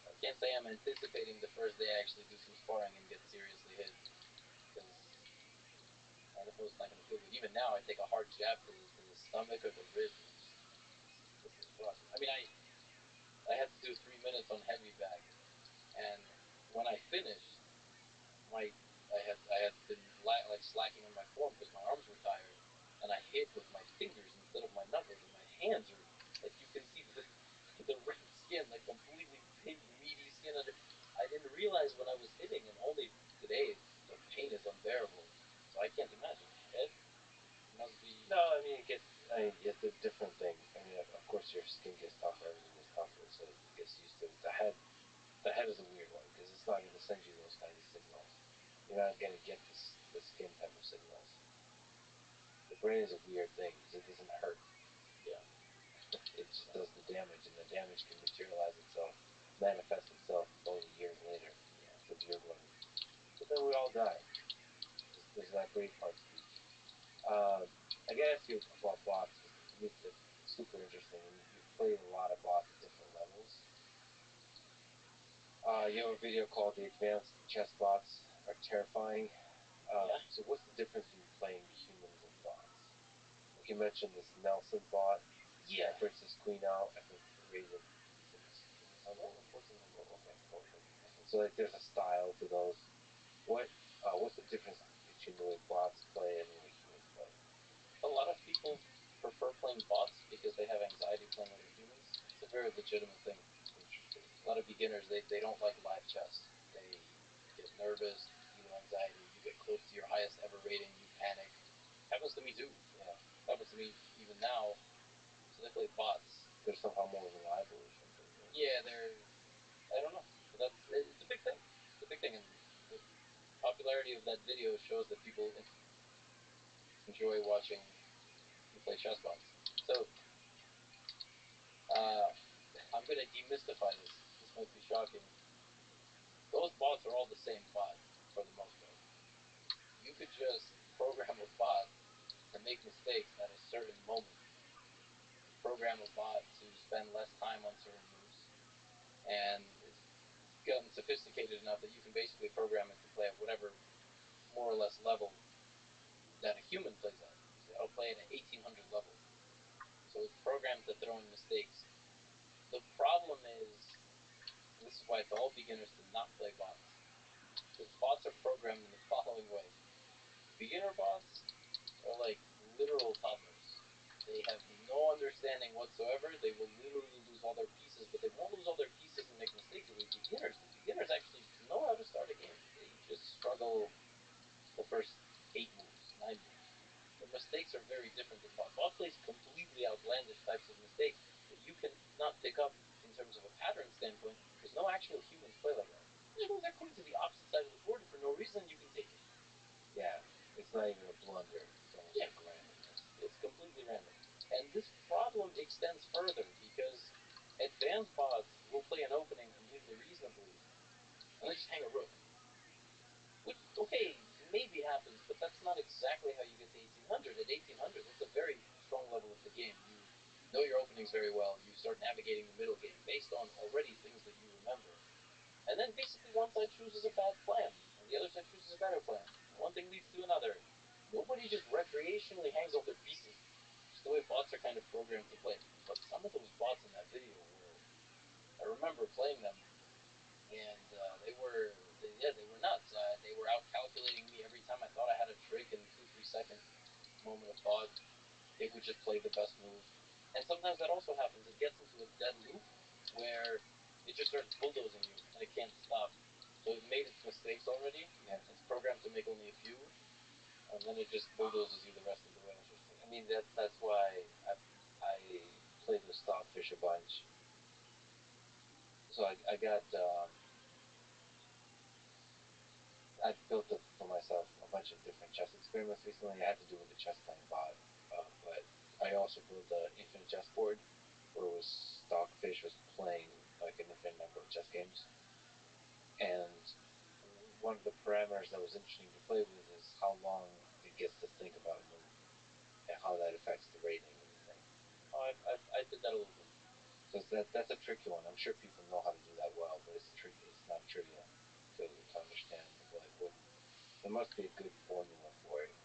I can't say I'm anticipating the first day I actually do some sparring and get seriously hit because I know it's not going to feel good. Even now, I take a hard jab to the stomach or the ribs, and this is rough. I mean, I had to do 3 minutes on heavy bag, and when I finished, my I had been like slacking on my form because my arms were tired, and I hit with my fingers instead of my knuckles, and my hands are like you can see the red skin, like completely pinned, meaty skin under. I didn't realize what I was hitting, and only today the pain is unbearable. So I can't imagine. Ed, it must be. No, I mean it gets. I mean it's a different thing. I mean, of course your skin gets tougher, everything gets tougher, so it gets used to it. The head is a weird one because it's not going to send you those kinds of signals. You're not going to get the skin type of signals. The brain is a weird thing because it doesn't hurt. Yeah. It just does the damage, and the damage can materialize itself, manifest itself only years later. Yeah. So you're going, but then we all die. There's that Braveheart speech. I gotta ask you about bots because to me it's like super interesting, and you've played a lot of bots at different levels. You have a video called "The Advanced Chess Bots Are Terrifying." Yeah. So what's the difference between playing humans and bots? Like you mentioned this Nelson bot. Yeah. That breaks his queen out. I think raised a queen is on 14 number. Okay. So like there's a style to those. What's the difference between the way bots play and the way humans play? A lot of people prefer playing bots because they have anxiety playing other humans. It's a very legitimate thing. Interesting. A lot of beginners they don't like live chess. They get nervous, you know, anxiety. You get close to your highest ever rating, you panic. Happens to me too. Yeah. Happens to me even now. So they play bots. They're somehow more reliable or something. Right? Yeah, they're. I don't know. But it's a big thing. It's a big thing, and the popularity of that video shows that people enjoy watching you play chess bots. So uh, I'm going to demystify this. This might be shocking. Those bots are all the same bot. for the most part. You could just program a bot to make mistakes at a certain moment. Program a bot to spend less time on certain moves, and it's gotten sophisticated enough that you can basically program it to play at whatever more or less level that a human plays at. I'll play at an 1800 level. So it's programmed to throw in mistakes. The problem is, and this is why I tell all beginners to not play bots, because bots are programmed in the following way. Beginner bots are like literal toddlers. They have no understanding whatsoever. They will literally lose all their pieces, but they won't lose all their pieces and make mistakes the way beginners do. Beginners actually know how to start a game. They just struggle the first 8 moves, 9 moves. The mistakes are very different than bot. Bot plays completely outlandish types of mistakes that you can not pick up in terms of a pattern standpoint, because no actual humans play like that. They're coming to the opposite side of the board, and for no reason you can take it. Yeah, it's not even a blunder. It's almost like random. It's completely random. And this problem extends further because advanced bots will play an opening completely reasonably and then just hang a rook. Which, okay, maybe happens, but that's not exactly how you get to 1800. At 1800, that's a very strong level of the game. You know your openings very well. You start navigating the middle game based on already things that you remember. And then basically one side chooses a bad plan, and the other side chooses a better plan. One thing leads to another. Nobody just recreationally hangs all their pieces. Just the way bots are kind of programmed to play. But some of those bots in that video were, I remember playing them, and they were nuts. They were out calculating me every time I thought I had a trick in 2 3 second moment of thought. It would just play the best move, and sometimes that also happens. It gets into a dead loop where it just starts bulldozing you and it can't stop. So it made its mistakes already. Yeah. It's programmed to make only a few, and then it just bulldozes you the rest of the way. Interesting. I mean that's why I played with Stockfish a bunch. So I got I built up for myself a bunch of different chess experiments recently. I had to do with a chess playing bot, but I also built an infinite chessboard where it was Stockfish was playing like an infinite number of chess games, and one of the parameters that was interesting to play with is how long it gets to think about a move and how that affects the rating of the thing. Oh, I did that a little bit. So that's a tricky one. I'm sure people know how to do that well, but it's tricky. It's not trivial to understand. Like what there must be a good formula for it.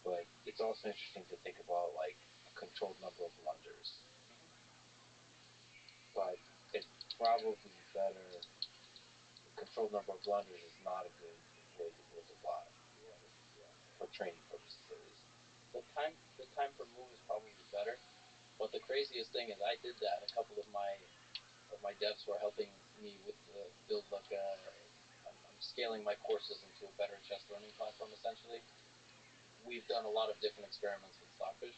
But it's also interesting to think about like a controlled number of blunders. Mm-hmm. But it's probably better. A controlled number of blunders is not a good way to build a bot. Right. Yeah. For training purposes, at least. The time per move is probably better. But the craziest thing is I did that. A couple of my devs who are helping me with the build like I'm scaling my courses into a better chess learning platform essentially. We've done a lot of different experiments with Stockfish,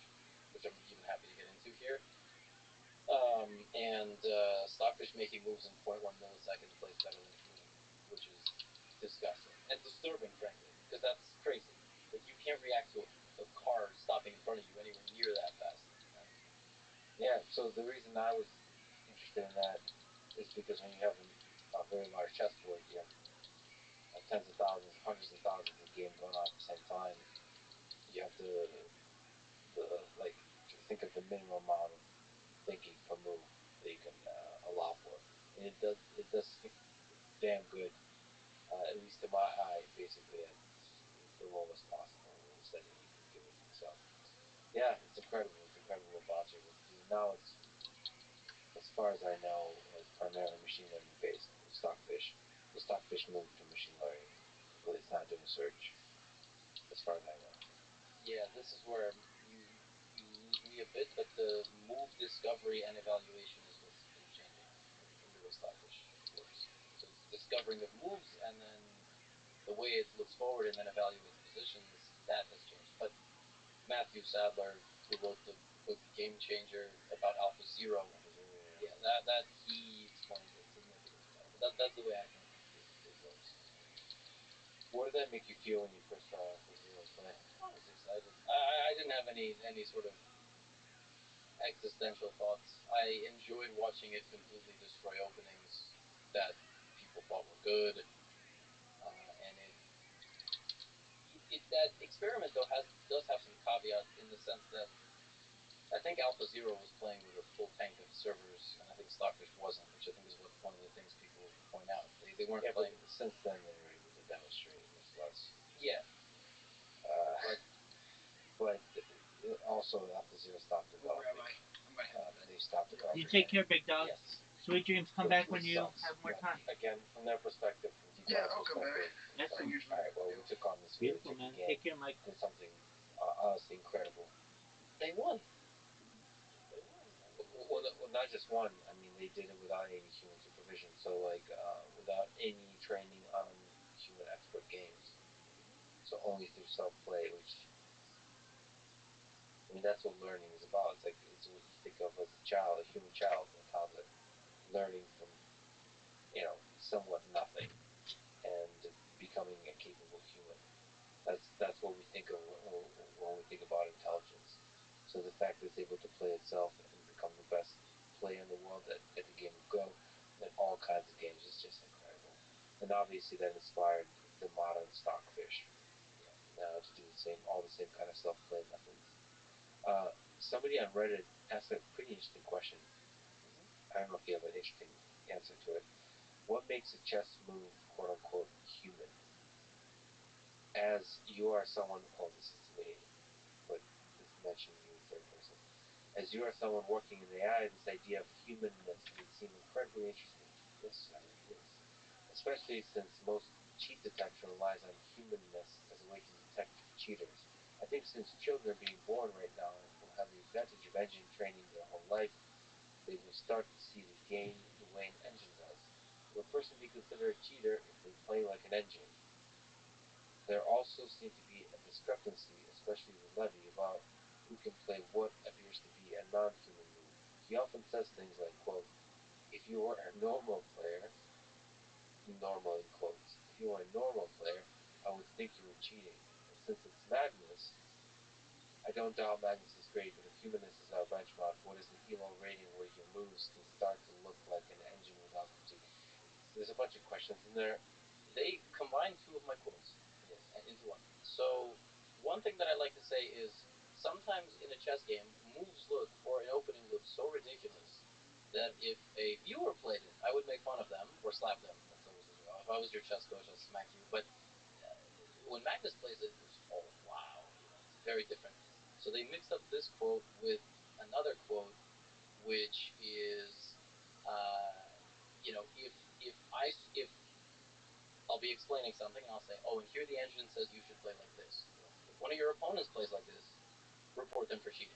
which I'm even happy to get into here. And Stockfish making moves in 0.1 milliseconds plays better than a human, which is disgusting and disturbing, frankly, because that's crazy. Like you can't react to a car stopping in front of you anywhere near that fast. Yeah. So the reason I was interested in that is because when you have a very large chessboard, you have tens of thousands, hundreds of thousands of games going on at the same time. You have to like think of the minimum amount of thinking per move that you can allow for, and it does damn good, at least to my eye, basically at the lowest possible setting you can give it. So yeah, it's incredible. It's incredible what bots are able to do. Now it's, as far as I know, it's primarily machine learning based. Stockfish, the Stockfish moved to machine learning, but it's not doing search, as far as I know. Yeah, this is where you lose me a bit, but the move discovery and evaluation is what's been changing in the way Stockfish works. So it's discovering of moves, and then the way it looks forward and then evaluates positions, that has changed. But Matthew Sadler, who wrote the book Game Changer about Alpha Zero, yeah, that he explains it significantly better. But that's the way I think it works. What did that make you feel when you first saw Alpha Zero play? I was excited. I didn't have any sort of existential thoughts. I enjoyed watching it completely destroy openings that people thought were good, and that experiment though does have some caveat in the sense that I think Alpha Zero was playing with a full tank of servers, and I think Stockfish wasn't, which I think is what one of the things people point out. They weren't playing. But since then, they were able to demonstrate much less. Yeah. But also, Alpha Zero stopped developing. Rabbi, I'm gonna have that. They stopped developing. You take care, big dog. Yes. Sweet dreams. Come back when you have more time. Again, from their perspective, from Deep Yeah, Down's I'll come perspective, back. That's I fine. usually all right, well, we do. took on this really Beautiful, tricky man. game. Take care, Mike. Did something honestly incredible. They won. Well, not just one. I mean, they did it without any human supervision. So, like, without any training on human expert games. So only through self-play, which, I mean, that's what learning is about. It's what you think of as a child, a human child, a toddler, learning from, somewhat nothing and becoming a capable human. That's what we think of when we think about intelligence. So the fact that it's able to play itself and become the best player in the world at the game of Go and all kinds of games is just incredible. And obviously that inspired the modern stockfish to do all the same kind of self-play methods. Somebody on Reddit asked a pretty interesting question. I don't know if you have an interesting answer to it. What makes a chess move, quote unquote, human? As you are someone, this is to me, but this mentioned you in third person. As you are someone working in AI, this idea of humanness would seem incredibly interesting. Yes, sir, it is. Especially since most cheat detection relies on humanness as a way to detect cheaters. I think since children being born right now will have the advantage of engine training their whole life, they will start to see the game the way an engine does. Will a person be considered a cheater if they play like an engine? There also seems to be a discrepancy, especially with Levy, about who can play what appears to be a non-human move. He often says things like, quote, if you were a normal player, normal in quotes, if you were a normal player, I would think you were cheating. And since it's Magnus, I don't doubt Magnus is great, but if humanness is our benchmark, what is the ELO rating where your moves can start to look like an engine without fatigue? There's a bunch of questions in there. They combined two of my quotes into one. So one thing that I like to say is sometimes in a chess game, moves look or an opening looks so ridiculous that if a viewer played it, I would make fun of them or slap them. That's always the joke. If I was your chess coach, I'd smack you. But when Magnus plays it, it's oh wow, it's very different. So they mixed up this quote with another quote, which is, if I'll be explaining something and I'll say, oh, and here the engine says you should play like this. If one of your opponents plays like this, report them for cheating.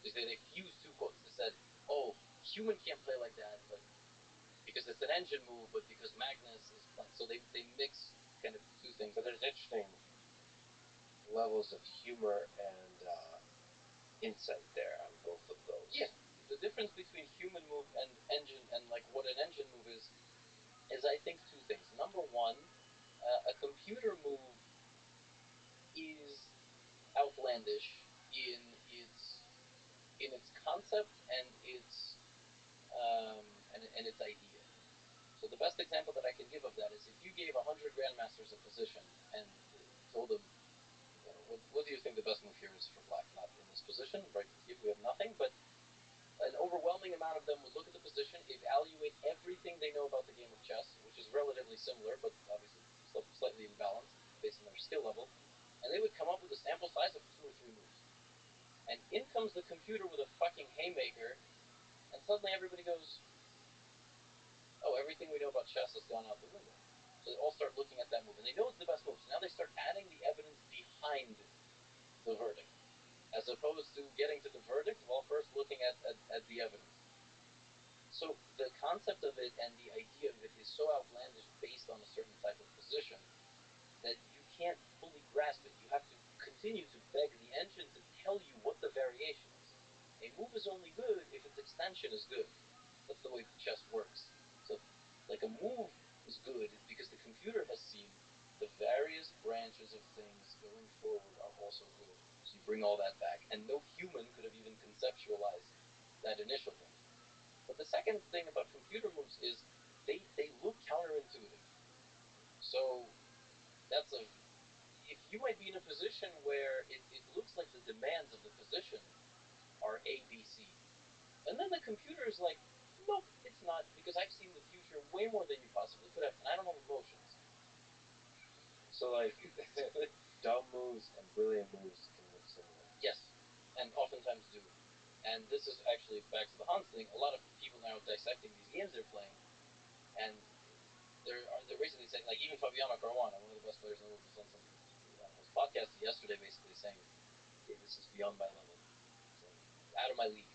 Because they fused two quotes. They said, oh, human can't play like that, but because it's an engine move, but because Magnus is playing. So they mix kind of two things. But there's interesting levels of humor and insight there on both of those. Yeah. The difference between human move and engine and like what an engine move is I think two things. Number one, a computer move is outlandish in its concept and its idea. So the best example that I can give of that is if you gave 100 grandmasters a position and told them, what do you think the best move here is for black? Not in this position, right? Here we have nothing, but an overwhelming amount of them would look at the position, evaluate everything they know about the game of chess, which is relatively similar, but obviously slightly imbalanced based on their skill level, and they would come up with a sample size of 2 or 3 moves. And in comes the computer with a fucking haymaker, and suddenly everybody goes, oh, everything we know about chess has gone out the window. So they all start looking at that move, and they know it's the best move. So now they start adding the evidence behind the verdict, as opposed to getting to the verdict while first looking at the evidence. So the concept of it and the idea of it is so outlandish based on a certain type of position that you can't fully grasp it. You have to continue to beg the engine to tell you what the variation is. A move is only good if its extension is good. That's the way chess works. So, like a move is good because the computer has seen the various branches of things going forward are also good. So you bring all that back. And no human could have even conceptualized that initial thing. But the second thing about computer moves is they look counterintuitive. So that's if you might be in a position where it looks like the demands of the position are A, B, C. And then the computer is like, nope, it's not, because I've seen the future way more than you possibly could have, and I don't have emotions. So, like, dumb moves and brilliant moves can look similar. Yes, and oftentimes do. And this is actually back to the Hans thing. A lot of people now are dissecting these games they're playing, and they're basically saying, like, even Fabiano Caruana, one of the best players in the world, was on some on his podcast yesterday, basically saying, okay, this is beyond my level, saying, out of my league.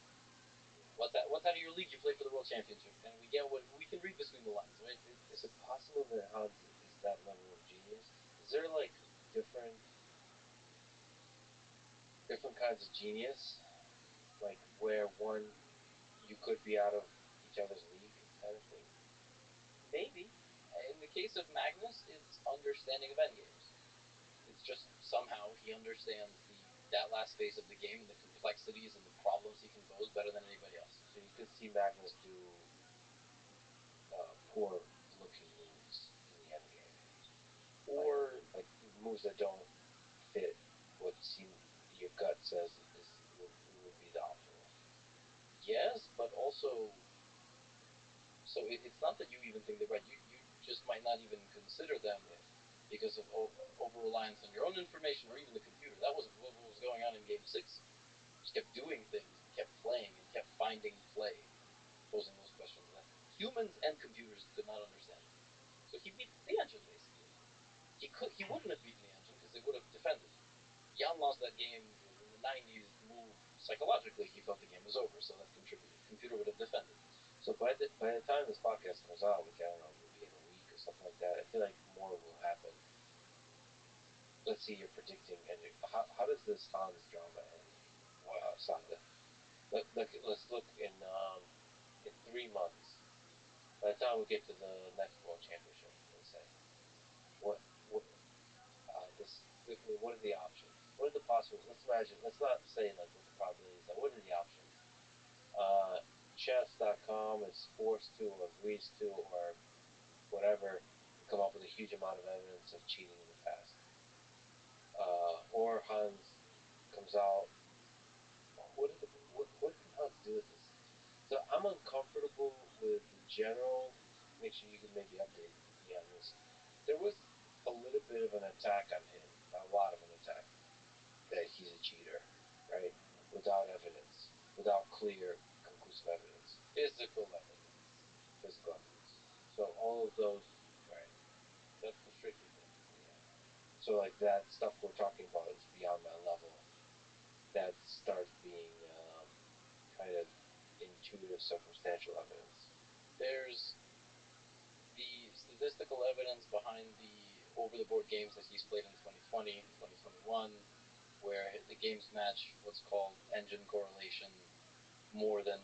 What's that? What's out of your league? You play for the world championship, and we get what we can read between the lines, right? Is it possible that Hans is that level of genius? Is there like different kinds of genius, like where one you could be out of each other's league kind of thing? Maybe. In the case of Magnus, it's understanding of endgames. It's just somehow he understands that last phase of the game and the complexities and the problems he can pose better than anybody else. So you could see Magnus do poor looking moves in the end game, or like moves that don't fit what seem your gut says would be the optimal. Yes, but also, so it's not that you even think they're right. You just might not even consider them because of over reliance on your own information or even the computer. That was what was going on in Game 6. Just kept doing things and kept playing and kept finding play, posing those questions that humans and computers could not understand. So he beat the engine basically. He wouldn't have beaten the engine because they would have defended. Jan lost that game in the 90s. Move psychologically, he felt the game was over, so that contributed. Computer would have defended. So by the time this podcast comes out, which I don't know, maybe in a week or something like that, I feel like more will happen. Let's see, you're predicting, and how does this Hans drama end? Wow, Sanda. Let's look in 3 months. By the time we get to the next world championship, let's say, what what this what are the options? What are the possible? Let's imagine. Let's not say like what the probabilities are. What are the options? Chess.com is forced to or agrees to or whatever come up with a huge amount of evidence of cheating in the past. Or Hans comes out. What can Hans do with this? So I'm uncomfortable with the general. Make sure you can maybe update me on this. There was a little bit of an attack on him, a lot of an attack, that he's a cheater, right? Without evidence, without clear, conclusive evidence. Physical evidence. Physical evidence. So all of those, right? That's the strictly physical, yeah. So like that stuff we're talking about is beyond my level. That starts being kind of intuitive, circumstantial evidence. There's the statistical evidence behind the over-the-board games that he's played in 2020, 2021, where the games match what's called engine correlation more than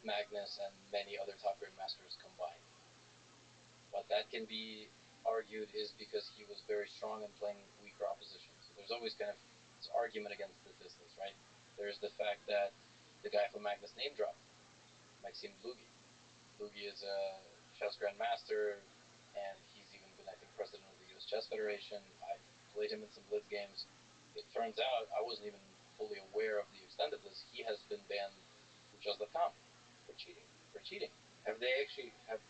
Magnus and many other top grandmasters combined. But that can be argued is because he was very strong in playing weaker opposition. So there's always kind of this argument against statistics, right? There's the fact that the guy from Magnus name dropped, Maxime Dlugy. Dlugy is a chess grandmaster, and he's even been, I think, president of the U.S. Chess Federation. I played him in some Blitz games. It turns out I wasn't even fully aware of the extent of this. He has been banned from chess.com for cheating. Have they actually has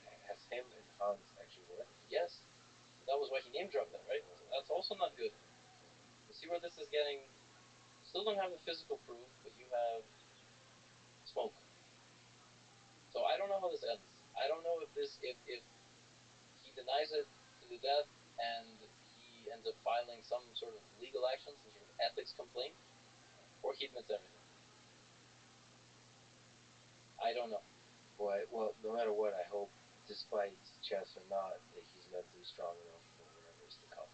him and Hans actually worked? Yes. That was why he name dropped that, right? So that's also not good. You see where this is getting. You still don't have the physical proof, but you have smoke. So I don't know how this ends. I don't know if he denies it to the death and he ends up filing some sort of legal action, some sort of ethics complaint, or he admits everything. I don't know. Boy, well, no matter what, I hope, despite chess or not, that he's mentally strong enough for whatever is to come.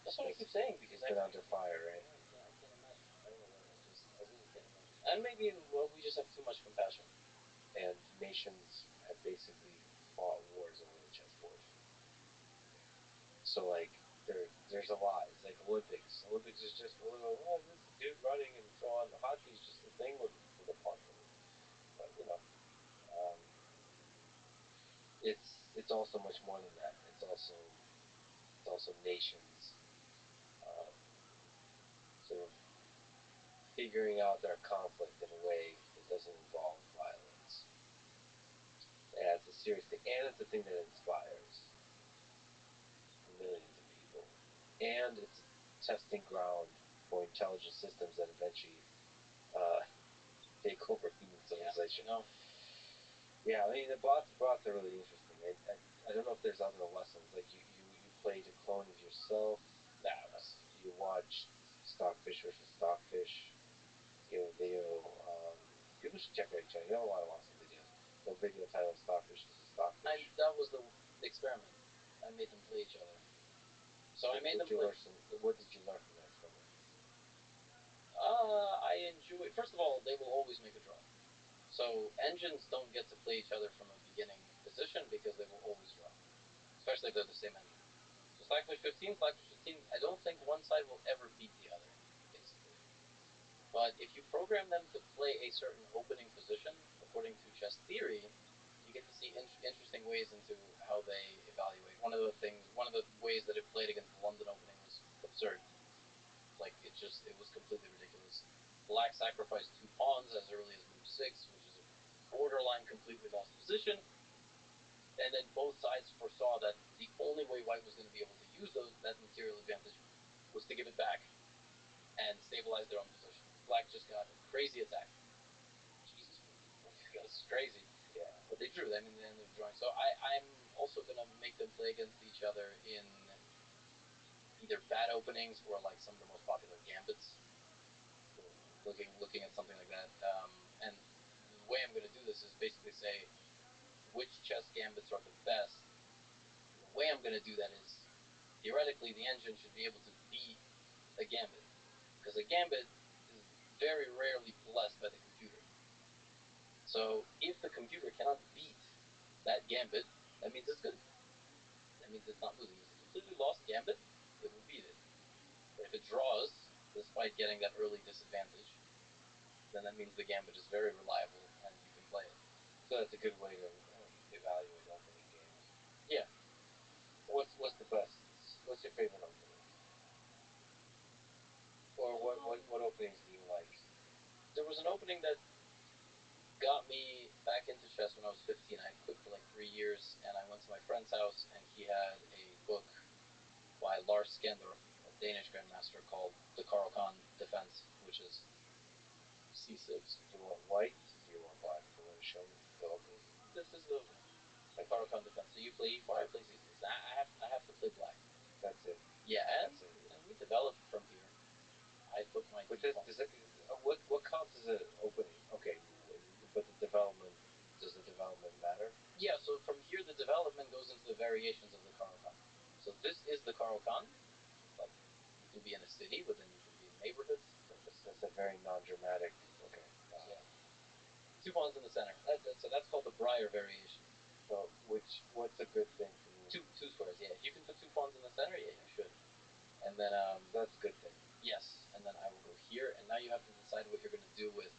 That's what I keep saying, because he's been under fire, right? Yeah, I can't imagine. I don't know what. I really can't imagine. And maybe we just have too much compassion. And nations have basically fought wars over the chessboard. So like there's a lot. It's like Olympics. Olympics is just oh, this dude running and so on. The hockey is just a thing with a puck. But it's also much more than that. It's also nations figuring out their conflict in a way that doesn't involve violence. Yeah, it's a serious thing, and it's a thing that inspires millions of people, and it's a testing ground for intelligent systems that eventually uh, take over human civilization. Yeah, no. Yeah, I mean the bots are really interesting. I don't know if there's other lessons like you played a clone of yourself. You watched Stockfish versus Stockfish. You have a video. People should check out your channel. You have a lot of awesome videos. You have a video titled Stockfish versus Stockfish. That was the experiment. I made them play each other. So I made them play. What did you learn from that experiment? I enjoy. First of all, they will always make a draw. So engines don't get to play each other from a beginning position because they will always draw, especially if they're the same engine. So Slackfish 15, I don't think one side will ever beat the other, basically. But if you program them to play a certain opening position according to chess theory, you get to see interesting ways into how they evaluate. One of the ways that it played against the London opening was absurd. Like it was completely ridiculous. Black sacrificed 2 pawns as early as move 6, which is a borderline completely lost position. And then both sides foresaw that the only way White was going to be able to use that material advantage was to give it back and stabilize their own position. Black just got a crazy attack. Jesus, that's crazy. Yeah. But they drew. I mean, they ended up drawing. So I'm also going to make them play against each other in either bad openings or like some of the most popular gambits. Looking at something like that. And the way I'm going to do this is basically say which chess gambits are the best. And the way I'm going to do that is theoretically the engine should be able to beat a gambit because a gambit is very rarely blessed by the computer. So if the computer cannot beat that gambit, that means it's good. That means it's not losing. If it's a completely lost gambit, it will beat it. But if it draws, despite getting that early disadvantage, then that means the gambit is very reliable and you can play it. So that's a good way to evaluate opening games. Yeah. What's the best? What's your favorite opening? Or what openings do you like? There was an opening that got me back into chess when I was 15. I had quit for like 3 years, and I went to my friend's house, and he had a book by Lars Skendorf, a Danish grandmaster, called The Caro-Kann Defense, which is C6. Do you want white? Do you want black? Do you want to show me the opening? This is the opening. The Caro-Kann Defense. So you play E4, I play C6. I have to play black. That's it. Yeah, and we developed from here. I put my. But what counts as an opening? Okay, but the development, does the development matter? Yeah, so from here the development goes into the variations of the Caro-Kann. So this is the Caro-Kann. Like you can be in a city, but then you can be in neighborhoods. That's a very non-dramatic. Okay. Yeah. 2 pawns in the center. So that's called the Breyer variation. So what's a good thing for me? Two squares. Yeah, if you can put 2 pawns in the center, yeah, you should. And then that's a good thing. Yes, and then I will go here, and now you have to decide what you're going to do with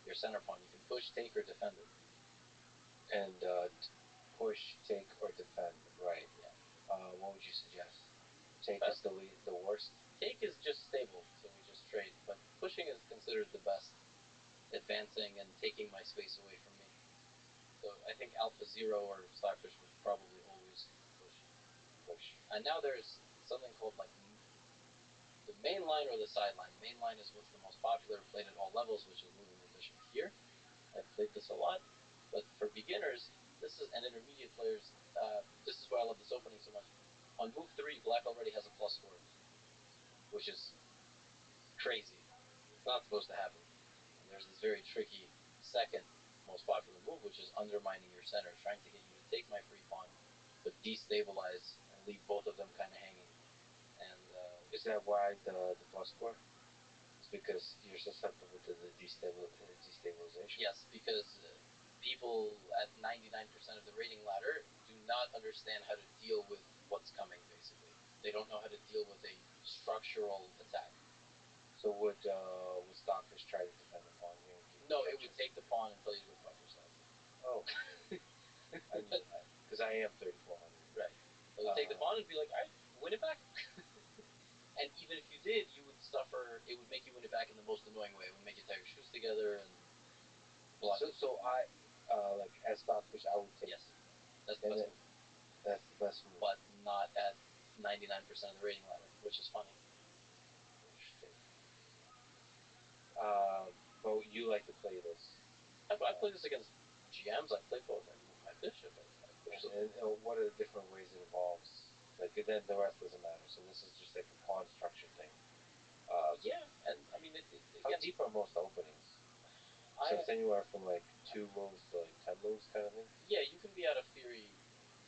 your center pawn. You can push, take, or defend it. And push, take, or defend. Right. Yeah. What would you suggest? Take is the worst. Take is just stable, so we just trade. But pushing is considered the best, advancing and taking my space away from me. So I think Alpha Zero or Starfish would probably always push. And now there's something called like the main line or the sideline. Main line is what's the most popular, played at all levels, which is moving the bishop here. I've played this a lot, but for beginners, this is and intermediate players. This is why I love this opening so much. On move 3, Black already has a +4, which is crazy. It's not supposed to happen. And there's this very tricky second most popular move, which is undermining your center, trying to get you to take my free pawn, but destabilize and leave both of them kind of hanging. And is that why the +4? It's because you're susceptible to the destabilization. Yes, because people at 99% of the rating ladder do not understand how to deal with what's coming. Basically, they don't know how to deal with a structural attack. So would Stockfish try to defend the pawn here? No, it would take the pawn and tell you to go fuck yourself. Oh. Because I am 3,400. Right. It would take the pawn and be like, all right, win it back. And even if you did, you would suffer. It would make you win it back in the most annoying way. together and block. So I, like as stockfish, I would take. Yes, that's the best move. That's the best move. But not at 99% of the rating ladder, which is funny. Interesting. But you like to play this? I play this against GMs. I play both. I move my bishop. I push and what are the different ways it evolves? Like then the rest doesn't matter. So this is just like a pawn structure thing. Yeah, and I mean, how deep are most openings? So it's anywhere from like 2 moves to like 10 moves, kind of thing. Yeah, you can be out of theory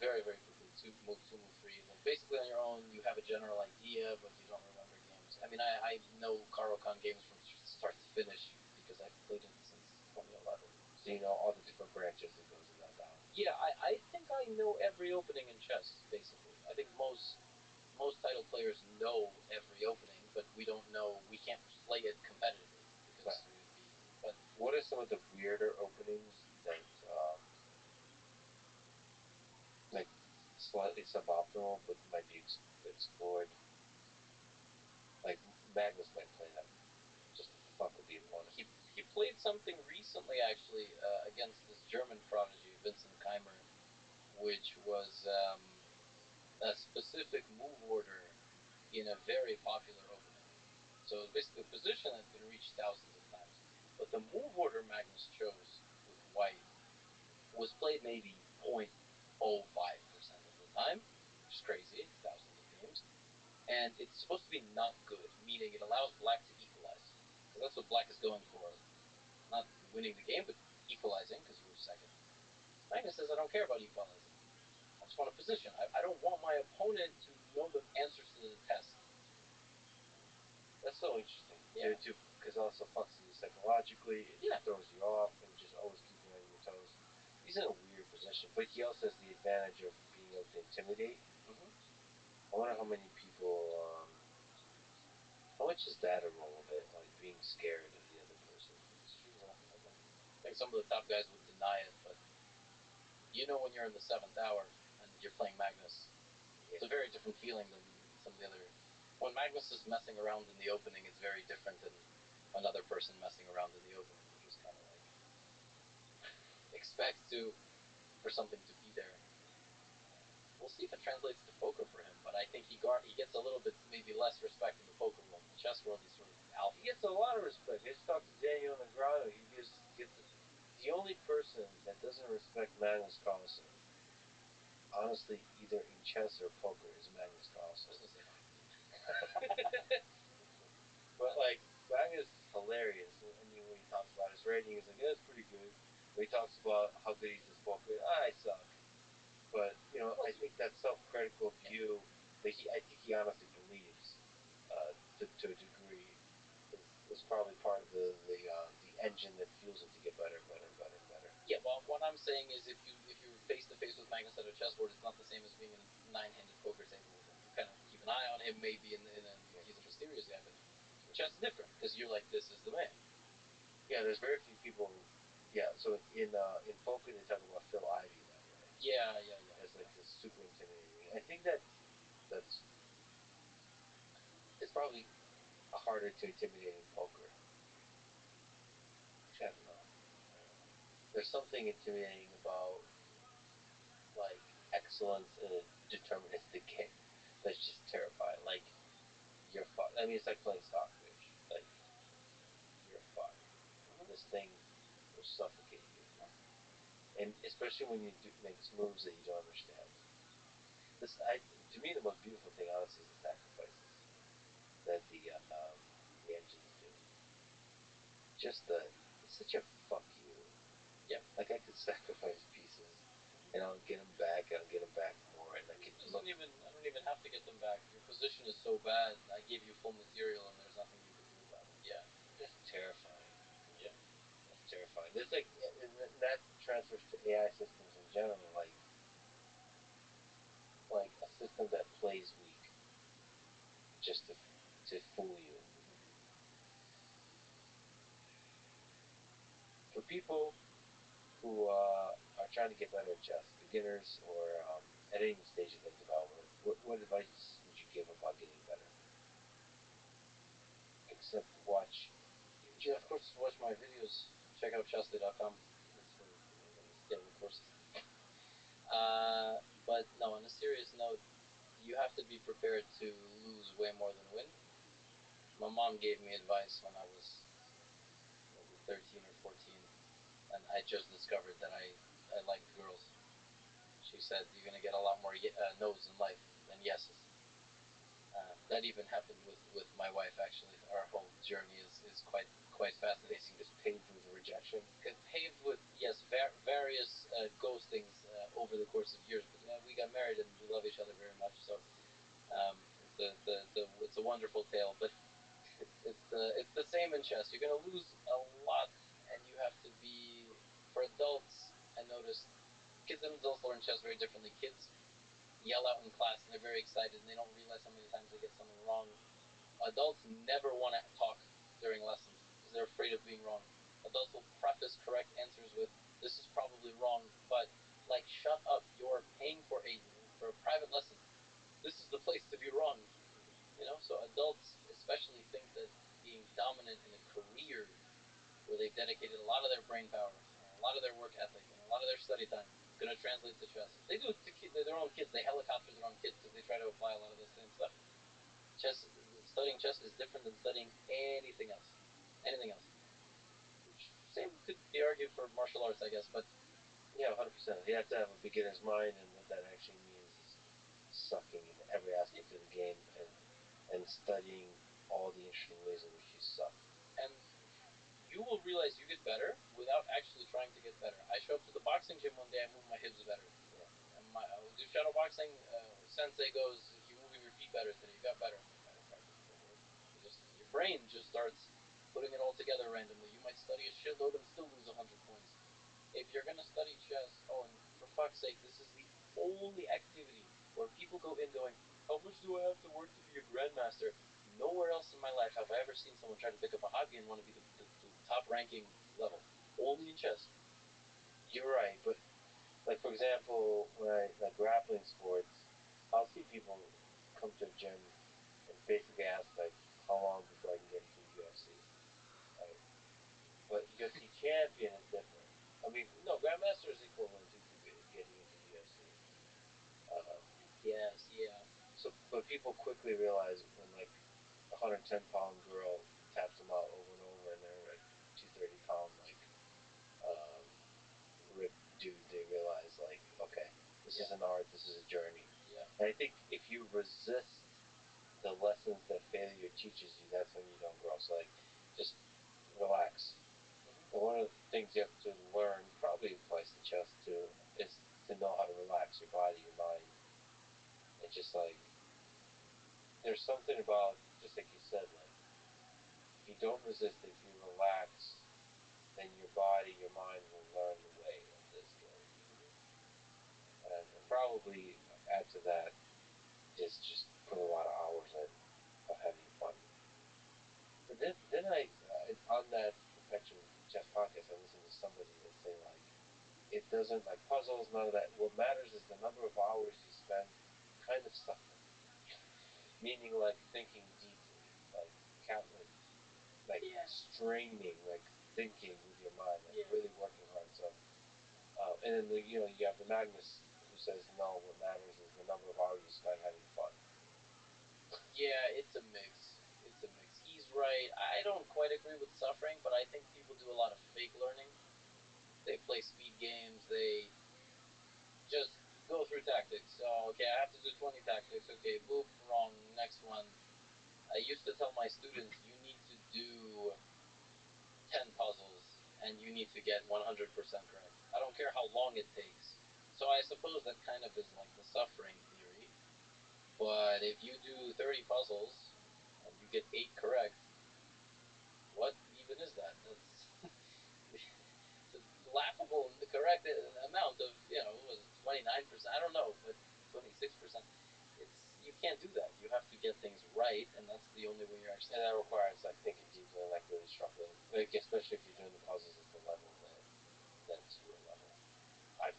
very, very quickly. Two move three. Like basically on your own, you have a general idea, but you don't remember games. I mean, I know Karokan games from start to finish because I've played it since 2011. So you know all the different branches that goes in that down. Yeah, I think I know every opening in chess. Basically, I think most title players know every opening, but we don't know. We can't play it competitively because we would be. But what are some of the weirder openings that like slightly suboptimal, but might be explored? Like Magnus might play that just to fuck with the opponent. He played something recently actually against this German prodigy Vincent Keimer, which was a specific move order in a very popular opening. So it's basically a position that's been reached thousands of times. But the move order Magnus chose with white was played maybe 0.05% of the time, which is crazy. It's thousands of games. And it's supposed to be not good, meaning it allows black to equalize. So that's what black is going for. Not winning the game, but equalizing, because you were second. Magnus says, I don't care about equalizing. I just want a position. I don't want my opponent to know the answers to the test. That's so interesting. Yeah. Because also fucks you psychologically. It throws you off and just always keeps you on your toes. He's in a weird position, but he also has the advantage of being able to intimidate. Mm-hmm. I wonder how many people. How much is that a role of it? Like being scared of the other person? It's true though. I think some of the top guys would deny it, but you know when you're in the seventh hour and you're playing Magnus, it's a very different feeling than some of the other. When Magnus is messing around in the opening, it's very different than another person messing around in the opening. You just kind of like expect for something to be there. We'll see if it translates to poker for him, but I think he gets a little bit maybe less respect in the poker world. In the chess world, he's sort of alpha. He gets a lot of respect. I just talked to Daniel Negreanu. He gets the only person that doesn't respect Magnus Carlsen, honestly, either in chess or poker, is Magnus Carlsen. But like Magnus is hilarious. I mean, when he talks about his rating, he's like, "Yeah, it's pretty good." When he talks about how good he is at poker, I suck. But you know, I think that self-critical view that I think he honestly believes, to a degree, is probably part of the engine that fuels it to get better and better and better and better. Yeah, well, what I'm saying is, if you're face to face with Magnus at a chessboard, it's not the same as being in a nine-handed poker table with him. You kind of keep an eye on him, maybe he's a mysterious guy, but chess is different because you're like, this is the man. Yeah, there's very few people. Yeah, so in poker they talk about Phil Ivey that way. Yeah. As like this super intimidating. I think that's it's probably harder to intimidate in poker. Actually, I don't know. There's something intimidating about like excellence in a deterministic game that's just terrifying. Like you're fucked. I mean, it's like playing stockfish. Like you're fucked. Mm-hmm. This thing will suffocate you. And especially when you make moves that you don't understand. To me, the most beautiful thing, honestly, is the sacrifices that the engines do. Just it's such a fuck you. Yeah. Like I could sacrifice pieces, and I'll get them back, and I'll get them back more, and I could look. I don't even have to get them back. Your position is so bad. I gave you full material, and there's nothing you can do about it. Yeah. That's terrifying. Yeah. That's terrifying. There's like, and that transfers to AI systems in general, like a system that plays weak just to fool you. For people who are trying to get better at chess, beginners or at any stage of their development, what advice would you give about getting better? Except watch Yeah, of course, watch my videos. Check out chastity.com. That's where get the courses. But no, on a serious note, you have to be prepared to lose way more than win. My mom gave me advice when I was maybe 13 or 14, and I just discovered that I liked girls. She said, "You're gonna get a lot more no's in life than yeses." That even happened with my wife. Actually, our whole journey is quite fascinating. It's paved with rejection. Paved with yes, various ghostings over the course of years. But we got married and we love each other very much. So it's a wonderful tale. But it's the same in chess. You're gonna lose a lot, and you have to be for adults. I noticed kids and adults learn chess very differently. Kids yell out in class and they're very excited and they don't realize how many times they get something wrong. Adults never want to talk during lessons because they're afraid of being wrong. Adults will preface correct answers with, "This is probably wrong," but like, shut up! You're paying for a private lesson. This is the place to be wrong. So adults especially think that being dominant in a career where they've dedicated a lot of their brain power, a lot of their work ethic, and a lot of their study time is going to translate to chess. They do it to their own kids. They helicopter their own kids because they try to apply a lot of the same stuff. Chess, studying chess is different than studying anything else. Anything else. Which same could be argued for martial arts, I guess, but yeah, 100%. You have to have a beginner's mind, and what that actually means is sucking in every aspect of the game and studying all the interesting ways in which you suck. And you will realize you get better without actually trying to get better. I show up to the boxing gym one day, I move my hips better. Yeah. And I will do shadow boxing. Sensei goes, "You're moving your feet better today. You got better." I'm like, "I didn't practice before." Your brain just starts putting it all together randomly. You might study a shitload and still lose 100 points. If you're gonna study chess, oh, and for fuck's sake, this is the only activity where people go in going, "How much do I have to work to be a grandmaster?" Nowhere else in my life have I ever seen someone try to pick up a hobby and want to be the top ranking level. Only in chess. You're right, but like for example, when I like grappling sports, I'll see people come to a gym and basically ask like, "How long before I can get into the UFC?" Right? But UFC champion is different. I mean, no, grandmaster is equivalent to getting into the UFC. Yes, yeah. So, but people quickly realize when like a 110-pound girl taps them out over and over, and they're like 230-pound like um, ripped dude, they realize like, okay, this is an art, this is a journey. Yeah. And I think if you resist the lessons that failure teaches you, that's when you don't grow. So like, just relax. And one of the things you have to learn, probably applies to chess too, is to know how to relax your body, your mind. And just like, there's something about, just like you said, like, if you don't resist it, if you relax, then your body, your mind will learn the way of this game. And probably add to that is just put a lot of hours in of having fun. But then I on that Perpetual Chess podcast, I listened to somebody that say like, it doesn't like puzzles, none of that. What matters is the number of hours you spend kind of suffering, meaning like thinking deeply, like like straining, like thinking with your mind, like really working hard. So, and then you have the Magnus who says no, what matters is the number of hours you spend having fun. Yeah, it's a mix. It's a mix. He's right. I don't quite agree with suffering, but I think people do a lot of fake learning. They play speed games. They just go through tactics. Oh, okay, I have to do 20 tactics. Okay, boop, wrong. Next one. I used to tell my students, you need to do 10 puzzles and you need to get 100% correct. I don't care how long it takes. So I suppose that kind of is like the suffering theory. But if you do 30 puzzles and you get 8 correct, what even is that? That's it's a laughable and the correct amount of, was it 29%? I don't know, but 26%. You can't do that. You have to get things right, and that's the only way you're actually. And that requires like thinking deeply and like really struggling, like especially if you're doing the puzzles at the level that's your level. I've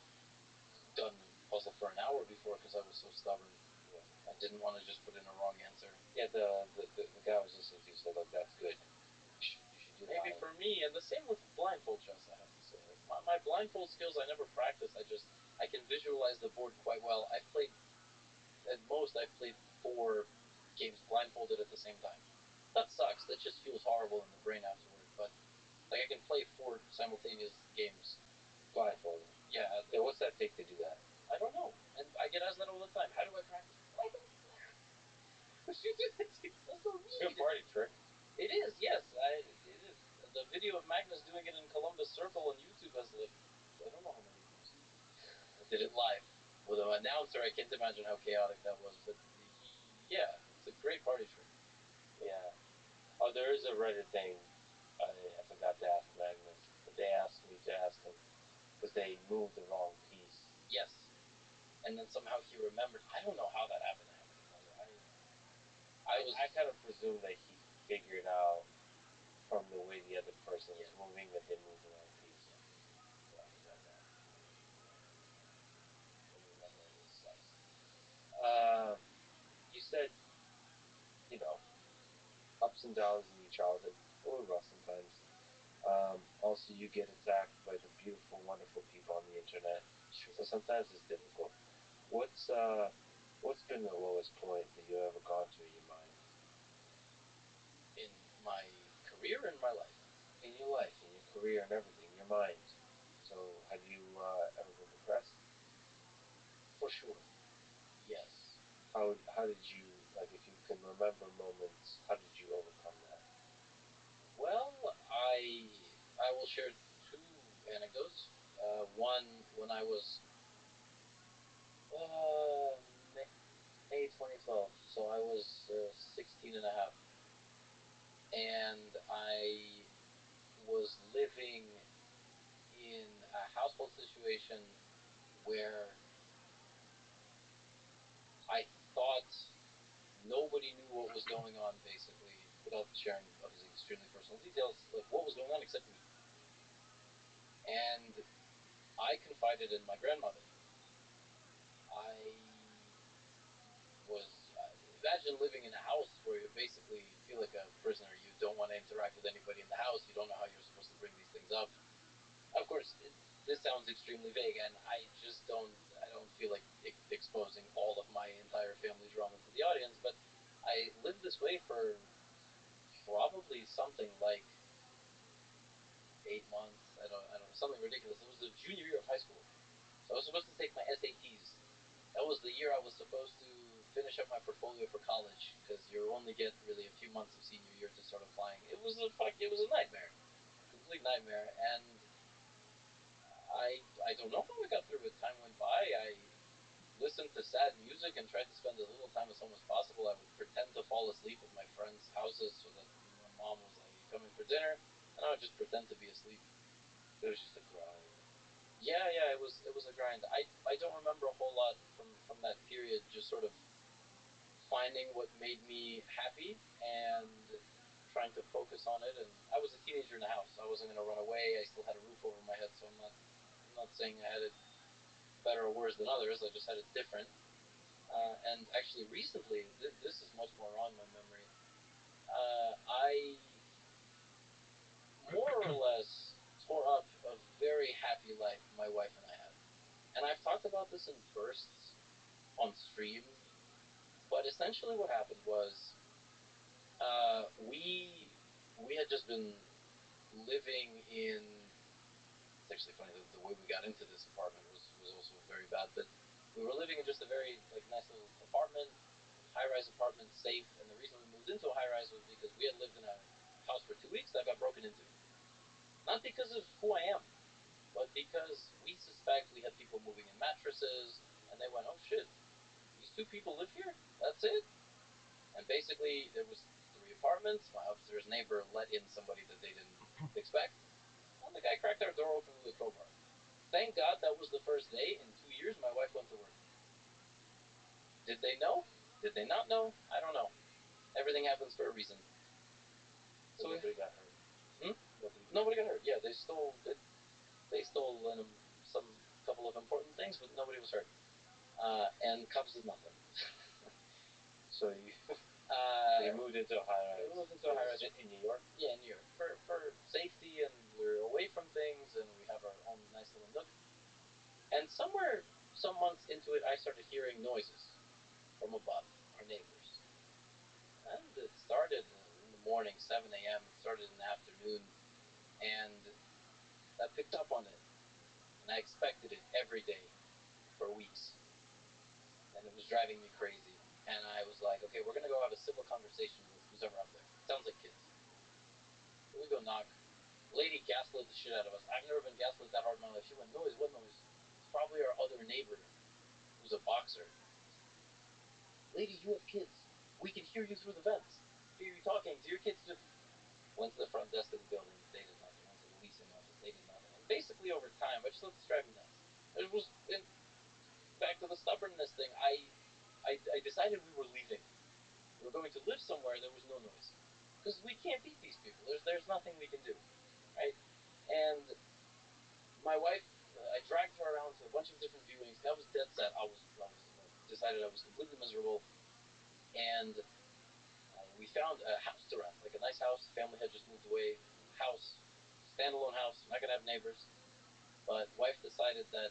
done a puzzle for an hour before because I was so stubborn. Yeah. I didn't want to just put in a wrong answer. Yeah, the guy I was listening to said, look, that's good. You should do Maybe that. for me, and the same with blindfold chess, I have to say. Like my blindfold skills, I never practice. I can visualize the board quite well. I've played at most I've played 4 games blindfolded at the same time. That sucks. That just feels horrible in the brain afterward. But like I can play 4 simultaneous games blindfolded. Yeah. What's that take to do that? I don't know, and I get asked that all the time. How do I practice? I don't know. That's a good party trick. It is, yes. It is. The video of Magnus doing it in Columbus Circle on YouTube has like I don't know how many views. I did it live with an announcer. I can't imagine how chaotic that was, but yeah, it's a great party trick. Yeah. Oh, there is a Reddit thing. I forgot to ask Magnus, but they asked me to ask him because they moved the wrong piece. Yes. And then somehow he remembered. I don't know how that happened to him anymore. I kind of presume that he figured out from the way the other person was moving that they moved the wrong piece. Yeah, he does that. Memory sucks. You said, you know, ups and downs in your childhood, a little rough sometimes. Also, you get attacked by the beautiful, wonderful people on the internet. Sure. So sometimes it's difficult. What's been the lowest point that you've ever gone to in your mind? In my career, in my life. In your life, in your career, and everything, your mind. So, have you ever been depressed? For sure. Yes. How did you like? If you can remember moments, how did you overcome that? Well, I will share 2 anecdotes. One when I was uh, May 2012, so I was 16 and a half, and I was living in a household situation where I thought nobody knew what was going on, basically, without sharing obviously extremely personal details, like what was going on except me. And I confided in my grandmother. I was imagine living in a house where you basically feel like a prisoner. You don't want to interact with anybody in the house. You don't know how you're supposed to bring these things up. Of course, this sounds extremely vague, and I just don't. I don't feel like exposing all of my entire family drama to the audience. But I lived this way for probably something like 8 months. I don't know, something ridiculous. It was the junior year of high school. So I was supposed to take my SATs. That was the year I was supposed to finish up my portfolio for college because you only get really a few months of senior year to start applying. It was a nightmare, complete nightmare. And I don't know how I got through it. Time went by. I listened to sad music and tried to spend as little time as home as possible. I would pretend to fall asleep at my friends' houses so that my mom was like, "You coming for dinner?" And I would just pretend to be asleep. It was just a grind. Yeah, it was a grind. I don't remember a whole lot from that period. Just sort of finding what made me happy and trying to focus on it. And I was a teenager in the house. I wasn't gonna run away. I still had a roof over my head, so I'm not saying I had it better or worse than others. I just had it different. And actually, recently, this is much more on my memory. I more or less tore up a very happy life my wife and I had. And I've talked about this in bursts on stream, but essentially what happened was we had just been living in. It's actually funny the way we got into this apartment was also very bad, but we were living in just a very like nice little apartment, high-rise apartment, safe. And the reason we moved into a high-rise was because we had lived in a house for 2 weeks that got broken into. Not because of who I am, but because we suspect we had people moving in mattresses, and they went, "Oh shit, these 2 people live here? That's it?" And basically, there was 3 apartments. My upstairs neighbor let in somebody that they didn't expect, and the guy cracked our door open with a crowbar. Thank God that was the first day. In 2 years, my wife went to work. Did they know? Did they not know? I don't know. Everything happens for a reason. So nobody got hurt. Nobody got hurt. Yeah, they stole some couple of important things, but nobody was hurt. And cops did nothing. So you moved into a high rise. We moved into a high rise in New York. Yeah, in New York for safety started in the afternoon, and I picked up on it, and I expected it every day for weeks, and it was driving me crazy. And I was like, okay, we're gonna go have a civil conversation with who's ever up there. Sounds like kids. So we go knock. Lady gaslit the shit out of us. I've never been gaslit that hard in my life. She went, noise, what noise? It's probably our other neighbor, who's a boxer. Lady, you have kids. We can hear you through the vents. Hear you talking to your kids. Went to the front desk of the building. They did nothing. Went to the leasing office. They did nothing. And basically, over time, I just let this drive me nuts. It was back to the stubbornness thing. I decided we were leaving. We were going to live somewhere there was no noise, because we can't beat these people. There's nothing we can do, right? And my wife, I dragged her around to a bunch of different viewings. I was dead set. I was decided I was completely miserable, and we found a house to rent, like a nice house. The family had just moved away. House, standalone house. Not gonna have neighbors. But wife decided that,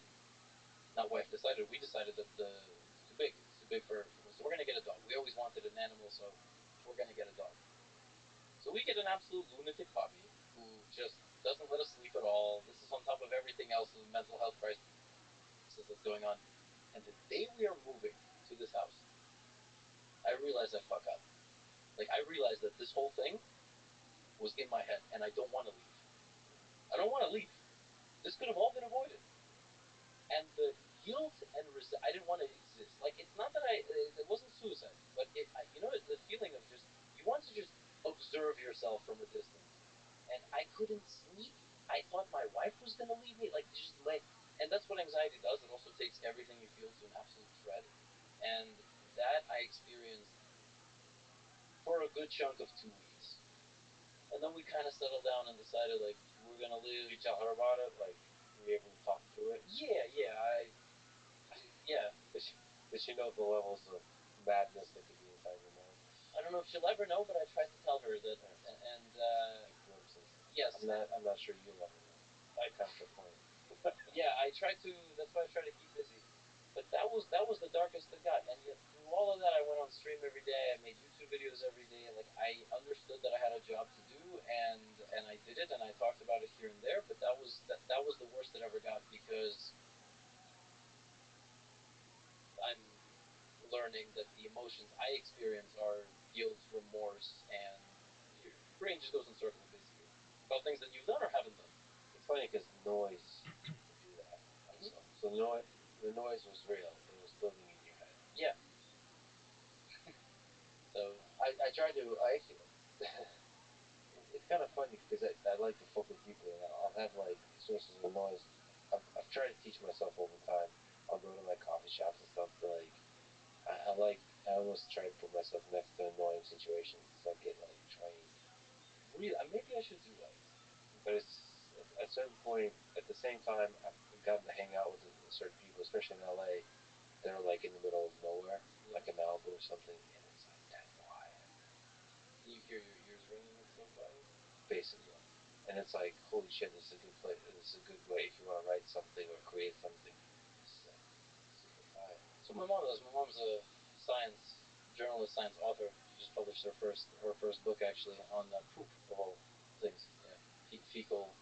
not wife decided. We decided that it's too big. It's too big for me. So we're gonna get a dog. We always wanted an animal, so we're gonna get a dog. So we get an absolute lunatic puppy who just doesn't let us sleep at all. This is on top of everything else, the mental health crisis that's going on. And the day we are moving to this house, I realized I fuck up. Like, I realized that this whole thing was in my head, and I don't want to leave. I don't want to leave. This could have all been avoided. And the guilt and I didn't want to exist. Like, it's not that it wasn't suicide, but the feeling of just, you want to just observe yourself from a distance. And I couldn't sleep. I thought my wife was going to leave me. Like, just and that's what anxiety does. It also takes everything you feel to an absolute shred. And that I experienced for a good chunk of 2 weeks. And then we kind of settled down and decided, like, we're going to live. Did you tell her about it? Like, were you able to talk through it? Yeah. Does she know the levels of madness that could be inside your mind? I don't know if she'll ever know, but I tried to tell her that, and like glimpses. yes, I'm not sure you'll ever know. I kind of the point. Yeah, I try to. That's why I try to keep busy. But that was the darkest it got, and yet through all of that, I went on stream every day. I made YouTube videos every day. Like, I understood that I had a job to do, and I did it, and I talked about it here and there. But that was the worst it ever got, because I'm learning that the emotions I experience are guilt, remorse, and your brain just goes in circles basically about things that you've done or haven't done. It's funny because noise can do that also. So the noise was real. It was living in your head. Yeah. So I tried to. I actually. It's kind of funny because I like to focus deeply, and I'll have like sources of noise. I've tried to teach myself over time. I'll go to like coffee shops and stuff to like. I almost try to put myself next to annoying situations so I get like trained. really, maybe I should do that. But it's at a certain point. At the same time, I've gotten to hang out with certain people, especially in LA. They're like in the middle of nowhere, like in Malibu or something, and it's like dead quiet. You hear your ears ringing. It's so quiet. Basically. And it's like, holy shit, this is a good place. This is a good way if you want to write something or create something. It's like super quiet. So my mom does. My mom's a science journalist, science author. She just published her first book actually on poop of all things. Yeah, fecal,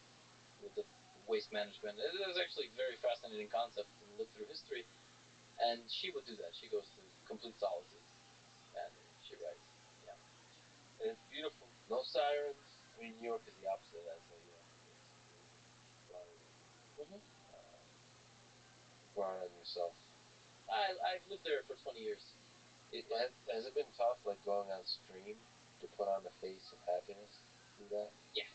the waste management. It is actually a very fascinating concept to look through history. And she would do that. She goes to complete solitude, and she writes. Yeah, and it's beautiful. No sirens. I mean, New York is the opposite of that, so it's a lot of burn on yourself. I've lived there for 20 years. Has it been tough, like going on stream to put on the face of happiness through that? Yeah.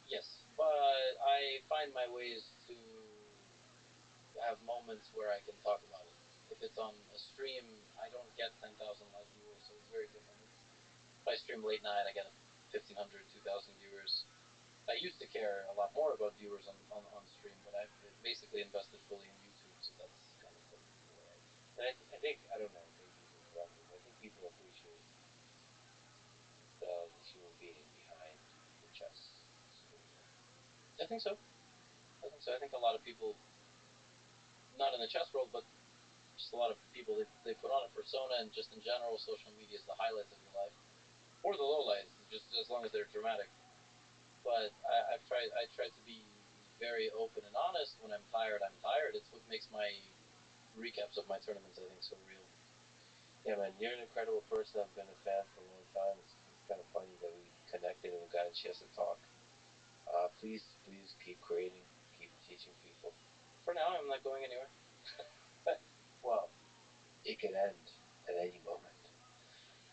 Yes, but I find my ways to have moments where I can talk about it. If it's on a stream, I don't get 10,000 live viewers, so it's very different. If I stream late night, I get 1,500, 2,000 viewers. I used to care a lot more about viewers on stream, but I've basically invested fully in YouTube, so that's kind of the way I do it. And I think, I don't know, maybe you can correct me, but I think people appreciate the human being behind the chess screen. I think so. I think a lot of people, not in the chess world, but just a lot of people, they put on a persona, and just in general, social media is the highlights of your life, or the lowlights, just as long as they're dramatic. but I try to be very open and honest. When I'm tired, I'm tired. It's what makes my recaps of my tournaments, I think, so real. Yeah, man, you're an incredible person. I've been a fan for a long time. It's kind of funny that we connected and we got a chance to talk. Please keep creating, keep teaching people. For now, I'm not going anywhere. Well, it could end at any moment,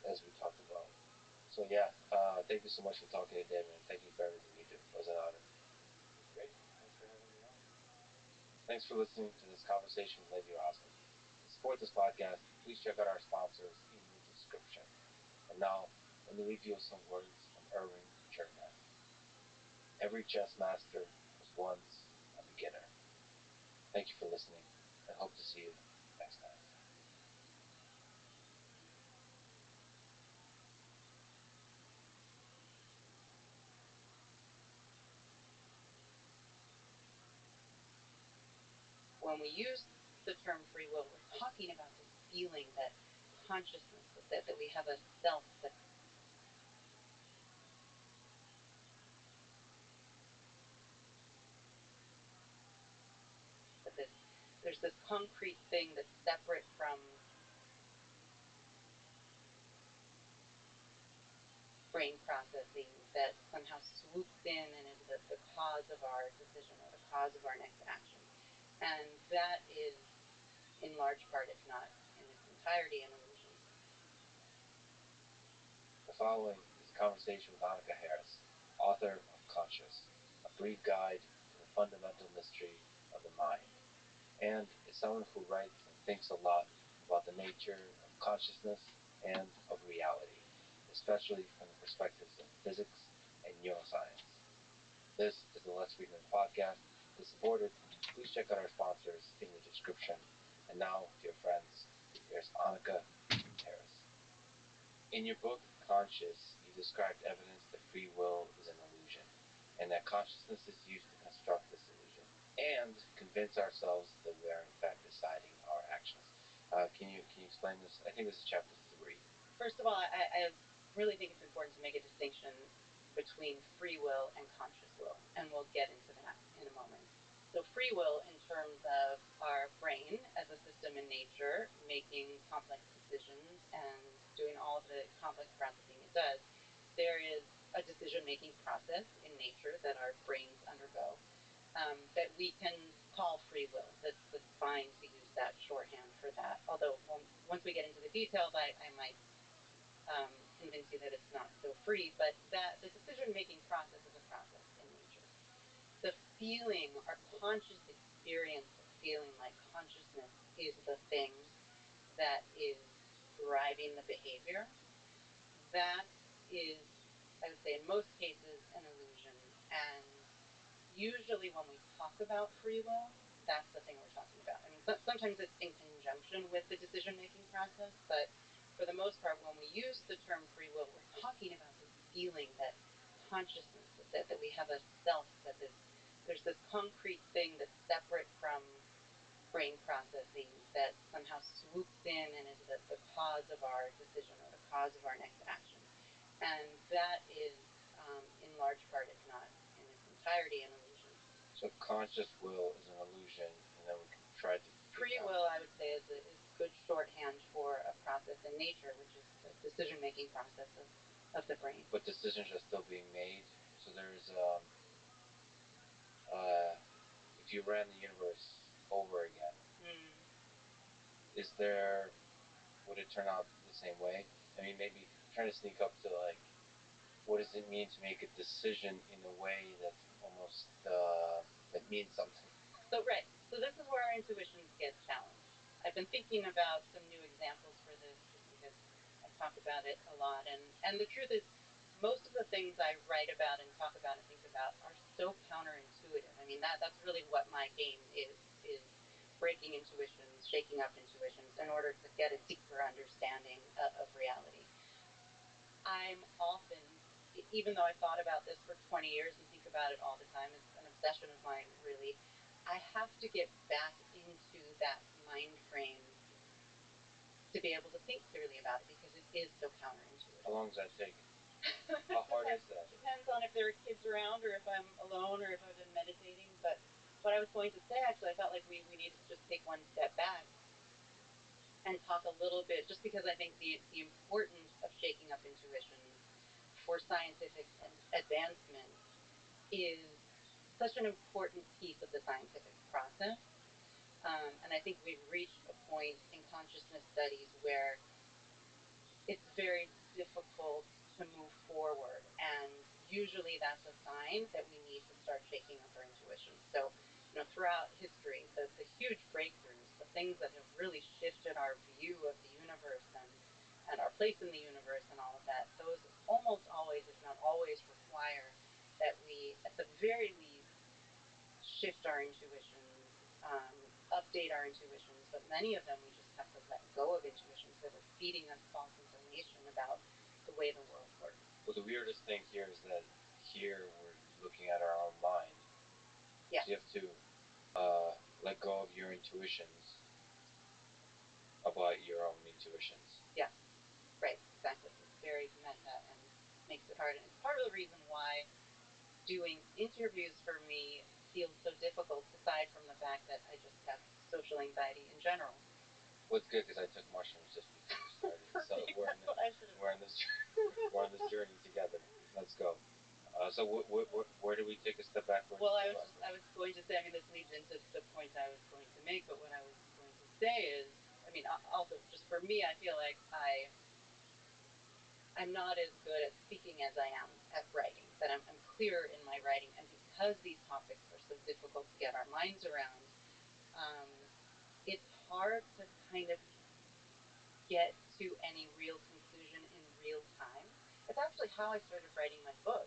as we talked about. So yeah, thank you so much for talking today, man. Thank you for everything you do. It was an honor. Great. Thanks for having me on. Thanks for listening to this conversation with Levi Rothschild. To support this podcast, please check out our sponsors in the description. And now, let me leave you with some words from Irving Chernak. Every chess master was once a beginner. Thank you for listening, and hope to see you next time. When we use the term free will, we're talking about this feeling that consciousness, that we have a self that there's this concrete thing that's separate from brain processing that somehow swoops in and is the cause of our decision or the cause of our next action. And that is, in large part, if not in its entirety, an illusion. The following is a conversation with Annika Harris, author of Conscious, a brief guide to the fundamental mystery of the mind, and is someone who writes and thinks a lot about the nature of consciousness and of reality, especially from the perspectives of physics and neuroscience. This is the Let's Read Learn podcast. To support it, please check out our sponsors in the description. And now, dear friends, here's Annika Harris. In your book, Conscious, you described evidence that free will is an illusion, and that consciousness is used to construct this illusion and convince ourselves that we are in fact deciding our actions. Can you explain this? I think this is chapter 3. First of all, I really think it's important to make a distinction between free will and conscious will, and we'll get into that in a moment. So free will in terms of our brain as a system in nature, making complex decisions and doing all of the complex processing it does, there is a decision-making process in nature that our brains undergo that we can call free will. That's fine to use that shorthand for that. Although once we get into the details, I might convince you that it's not so free, but that the decision-making process is a process in nature. The feeling, our conscious experience of feeling like consciousness is the thing that is driving the behavior, that is, I would say in most cases, an illusion. And usually when we talk about free will, that's the thing we're talking about. I mean, sometimes it's in conjunction with the decision-making process, but for the most part, when we use the term free will, we're talking about this feeling that consciousness, that we have a self, that there's this concrete thing that's separate from brain processing that somehow swoops in and is the cause of our decision or the cause of our next action. And that is, in large part, if not in its entirety, an illusion. So conscious will is an illusion, and then we can try to... Free will, I would say, is good shorthand for a process in nature, which is the decision-making process of the brain. But decisions are still being made. So there's, if you ran the universe over again, is there, would it turn out the same way? I mean, maybe trying to sneak up to like, what does it mean to make a decision in a way that's almost, that means something? So, right. So this is where our intuitions get challenged. I've been thinking about some new examples for this just because I talk about it a lot. And the truth is, most of the things I write about and talk about and think about are so counterintuitive. I mean, that's really what my game is breaking intuitions, shaking up intuitions in order to get a deeper understanding of reality. I'm often, even though I've thought about this for 20 years and think about it all the time, it's an obsession of mine, really. I have to get back into that mind frame to be able to think clearly about it because it is so counterintuitive. How long does that take? How hard is that? Depends on if there are kids around or if I'm alone or if I've been meditating. But what I was going to say, actually, I felt like we needed to just take one step back and talk a little bit, just because I think the importance of shaking up intuitions for scientific advancement is such an important piece of the scientific process. And I think we've reached a point in consciousness studies where it's very difficult to move forward. And usually that's a sign that we need to start shaking up our intuition. So, throughout history, the huge breakthroughs, the things that have really shifted our view of the universe and our place in the universe and all of that, those almost always, if not always, require that we, at the very least, shift our intuitions, update our intuitions, but many of them we just have to let go of intuitions that were feeding us false information about the way the world works. Well, the weirdest thing here is that here we're looking at our own mind. Yeah. So you have to let go of your intuitions about your own intuitions. Yes, right, exactly. It's very meta and makes it hard. And it's part of the reason why doing interviews for me feels so difficult, aside from the fact that I just have social anxiety in general. Well, it's good because I took mushrooms just before we started. So we're on this journey together. Let's go. So where do we take a step backwards? Well, I was going to say, I mean, this leads into the point I was going to make, but what I was going to say is, I mean, also just for me, I feel like I'm not as good at speaking as I am at writing, that I'm clear in my writing. And because these topics are so difficult to get our minds around, it's hard to kind of get to any real conclusion in real time. It's actually how I started writing my book.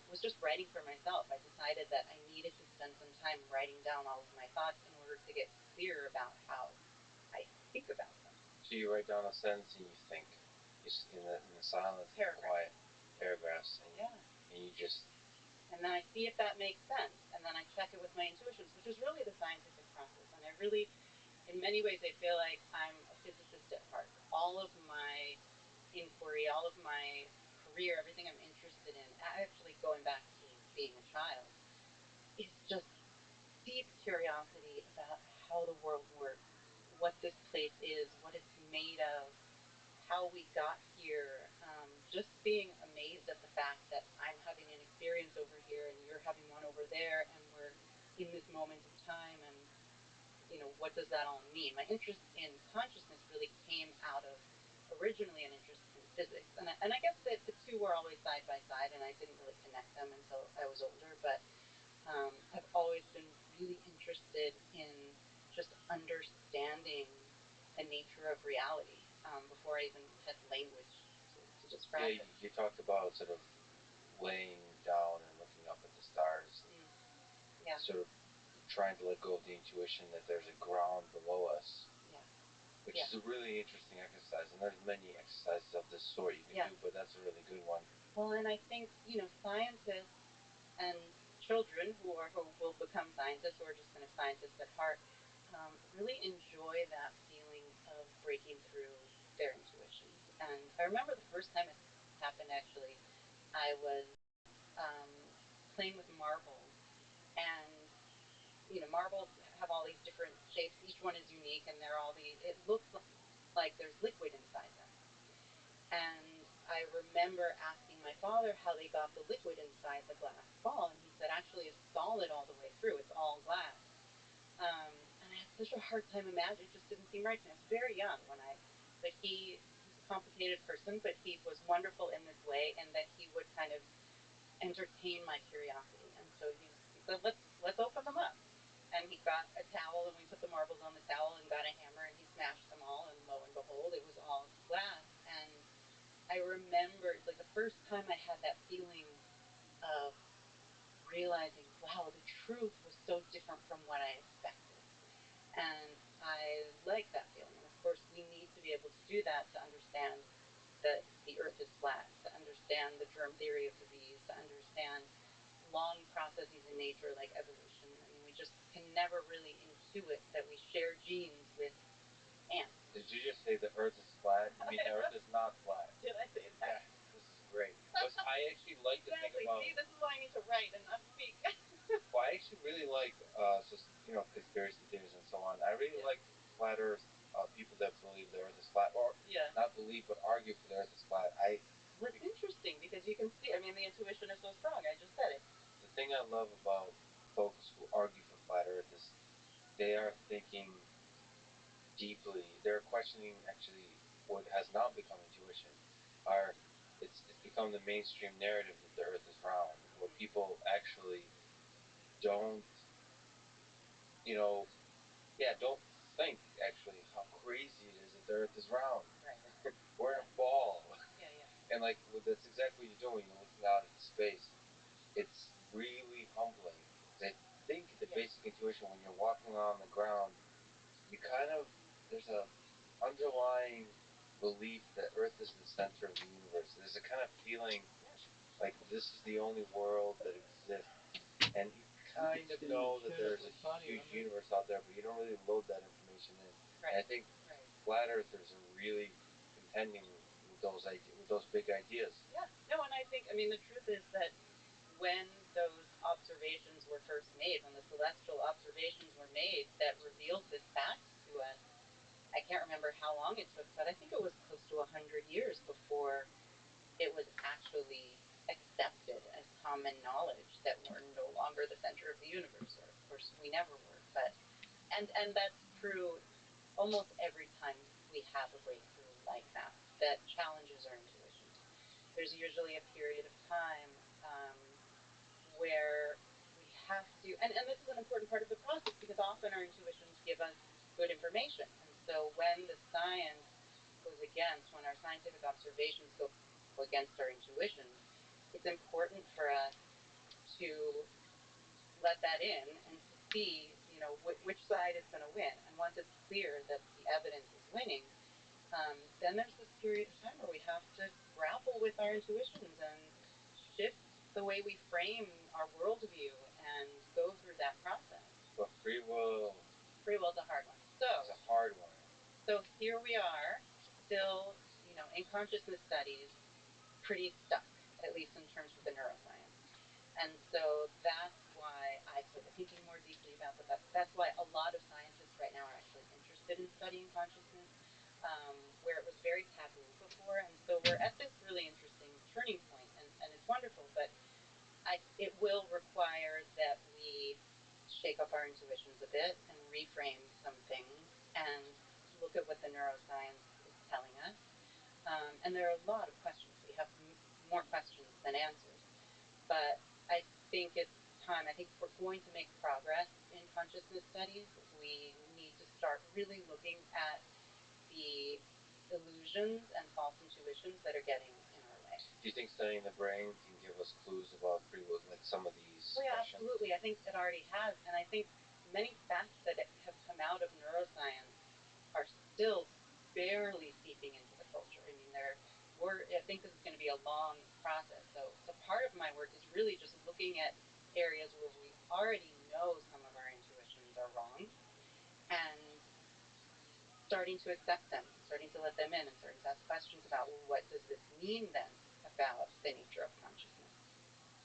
Was just writing for myself. I decided that I needed to spend some time writing down all of my thoughts in order to get clear about how I think about them. So you write down a sentence and you think, in the silence, quiet paragraphs, and you just. And then I see if that makes sense, and then I check it with my intuitions, which is really the scientific process. And I really, in many ways, I feel like I'm a physicist at heart. All of my inquiry, all of my career, everything I'm interested in, actually going back to being a child, is just deep curiosity about how the world works, what this place is, what it's made of, how we got here. Just being amazed at the fact that I'm having an experience over here and you're having one over there, and we're in this moment of time, and what does that all mean? My interest in consciousness really came out of originally an interest in physics, and I guess that the two were always side by side, and I didn't really connect them until I was older. But I've always been really interested in just understanding the nature of reality before I even had language to describe it. You talked about sort of laying down and looking up at the stars. Yeah. Sort of trying to let go of the intuition that there's a ground below us. Yeah. Which is a really interesting exercise, and there's many exercises of this sort you can do, but that's a really good one. Well, and I think, scientists and children who will become scientists, who are just kind of scientists at heart, really enjoy that feeling of breaking through their intuitions. And I remember the first time it happened, actually, I was playing with marbles, and marbles have all these different shapes. Each one is unique, and it looks like there's liquid inside them. And I remember asking my father how they got the liquid inside the glass ball, and he said, actually, it's solid all the way through. It's all glass. And I had such a hard time imagining. It just didn't seem right to me. I was very young but he's a complicated person, but he was wonderful in this way, and that he would kind of entertain my curiosity. And so he said, let's open them up. And he got a towel, and we put the marbles on the towel, and got a hammer, and he smashed them all, and lo and behold, it was all glass. And I remember it's like the first time I had that feeling of realizing, wow, the truth was so different from what I expected. And I like that feeling. And of course, we need to be able to do that to understand that the earth is flat, to understand the germ theory of disease, to understand long processes in nature like evolution. I mean, we just can never really intuit that we share genes with ants. Did you just say the earth is flat? You mean the earth is not flat? Did I say that? Yeah, this is great. Right. But I actually like to think Exactly. about. See, this is why I need to write and not speak. Well, I actually really like conspiracy theories and so on. I really Yeah. like flat Earth people that believe the Earth is flat, or Yeah. not believe but argue for the Earth is flat. Well, it's interesting because you can see. I mean, the intuition is so strong. I just said it. The thing I love about folks who argue for flat Earth is they are thinking deeply. They're questioning actually what has now become intuition. Are it's become the mainstream narrative that the Earth is round, where people actually don't, you know, don't think actually how crazy it is that the Earth is round. Right. We're in a ball, Yeah, yeah. and like that's exactly what you're doing. You're looking out into space. It's really humbling. I think the basic intuition when you're walking on the ground, you kind of there's a underlying belief that Earth is the center of the universe. There's a kind of feeling like this is the only world that exists, and you kind of know that there's a huge universe out there, but you don't really load that information in. Right. And I think flat earthers are really contending with those big ideas. Yeah. No, and I think, I mean, the truth is that when those observations were first made, when the celestial observations were made that revealed this fact to us, I can't remember how long it took, but I think it was close to 100 years before it was actually accepted as common knowledge that we're no longer the center of the universe, or of course we never were. But and that's true almost every time we have a breakthrough like that challenges our intuition. There's usually a period of time where we have to, and this is an important part of the process because often our intuitions give us good information. And so when the science goes against, when our scientific observations go against our intuitions, it's important for us to let that in and to see, which side is going to win. And once it's clear that the evidence is winning, then there's this period of time where we have to grapple with our intuitions and shift the way we frame our worldview and go through that process. But free will. Free will's a hard one. It's a hard one. So here we are, still, in consciousness studies, pretty stuck, at least in terms of the neuroscience. And so that's why I started thinking more deeply about that. That's why a lot of scientists right now are actually interested in studying consciousness, where it was very taboo before. And so we're at this really interesting turning point, and it's wonderful. But it will require that we shake up our intuitions a bit and reframe some things and look at what the neuroscience is telling us. And there are a lot of questions. We have more questions than answers. But I think it's time. I think if we're going to make progress in consciousness studies, we need to start really looking at the illusions and false intuitions that are getting in our way. Do you think studying the brain can give us clues about free will, like some of these? Oh, yeah, absolutely. I think it already has. And I think many facts that have come out of neuroscience are still barely seeping into the culture. I mean, I think this is going to be a long process. So part of my work is really just looking at areas where we already know some of our intuitions are wrong and starting to accept them and starting to let them in and starting to ask questions about, well, what does this mean then about the nature of consciousness?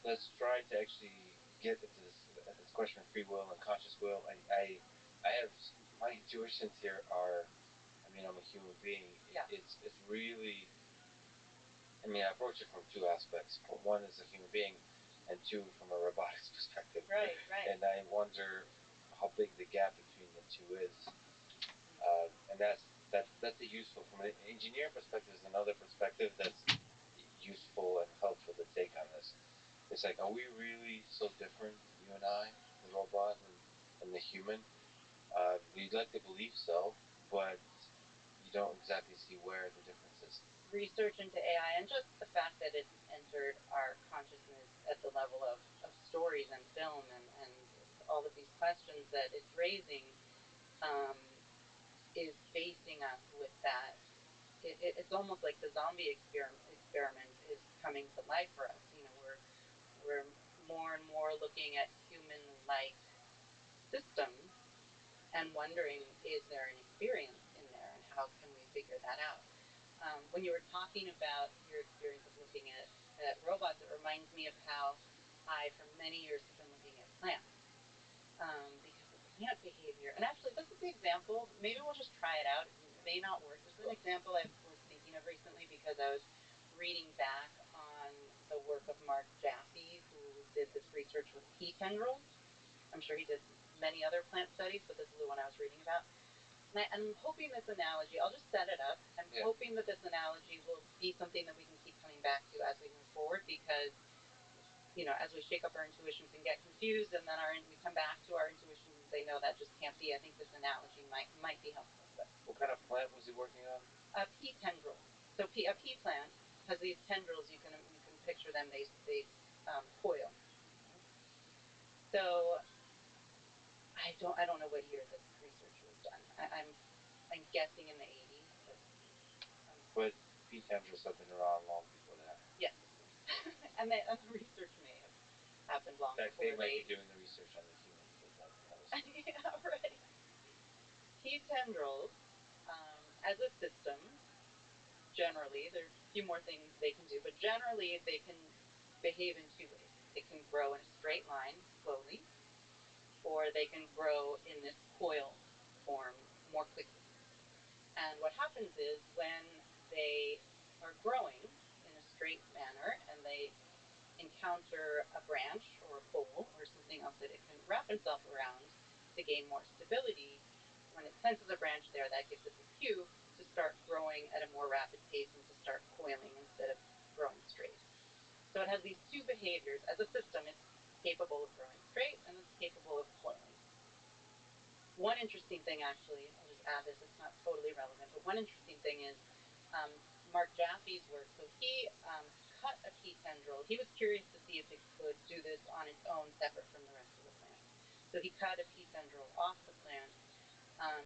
Let's try to actually get at this question of free will and conscious will. I have my intuitions here are. I mean, I'm a human being. Yeah. It's really. I mean, I approach it from two aspects. One is a human being, and two from a robotics perspective. Right, right. And I wonder how big the gap between the two is. And that's a useful from an engineer perspective. Is another perspective that's useful and helpful to take on this. It's like, are we really so different, you and I, the robot and the human? We'd like to believe so, but you don't exactly see where the difference is. Research into AI and just the fact that it's entered our consciousness at the level of stories and film and all of these questions that it's raising um, is facing us with that. It's almost like the zombie experiment is coming to life for us. We're more and more looking at human-like systems and wondering, is there an experience in there, and how can we figure that out? When you were talking about your experience of looking at at robots, it reminds me of how I, for many years, have been looking at plants. Because the plant behavior, and actually, this is the example. Maybe we'll just try it out. It may not work. This is an example I was thinking of recently because I was reading back on the work of Mark Jaffe, who did this research with pea tendrils. I'm sure he did many other plant studies, but this is the one I was reading about. And I'm hoping this analogy, I'll just set it up. I'm hoping that this analogy will be something that we can keep coming back to as we move forward because, as we shake up our intuitions and get confused and then we come back to our intuitions and say, no, that just can't be. I think this analogy might be helpful. But what kind of plant was he working on? Pea tendrils. So a pea plant has these tendrils. You can picture them. They coil. So I don't know what year this research was done. I'm guessing in the 80s, but pea tendrils have been around long before that. Yes, of course. and the research may have happened long before. They might be doing the research on the humans, but that was. Yeah, right. Pea tendrils, as a system, generally, there's a few more things they can do, but generally they can behave in two ways. They can grow in a straight line slowly, or they can grow in this coil form more quickly. And what happens is when they are growing in a straight manner and they encounter a branch or a pole or something else that it can wrap itself around to gain more stability, when it senses a branch there, that gives it the cue to start growing at a more rapid pace and to start coiling instead of growing straight. So it has these two behaviors. As a system, it's capable of growing straight and it's capable of coiling. One interesting thing, actually, I'll just add this, it's not totally relevant, but one interesting thing is Mark Jaffe's work. So he cut a pea tendril. He was curious to see if it could do this on its own, separate from the rest of the plant. So he cut a pea tendril off the plant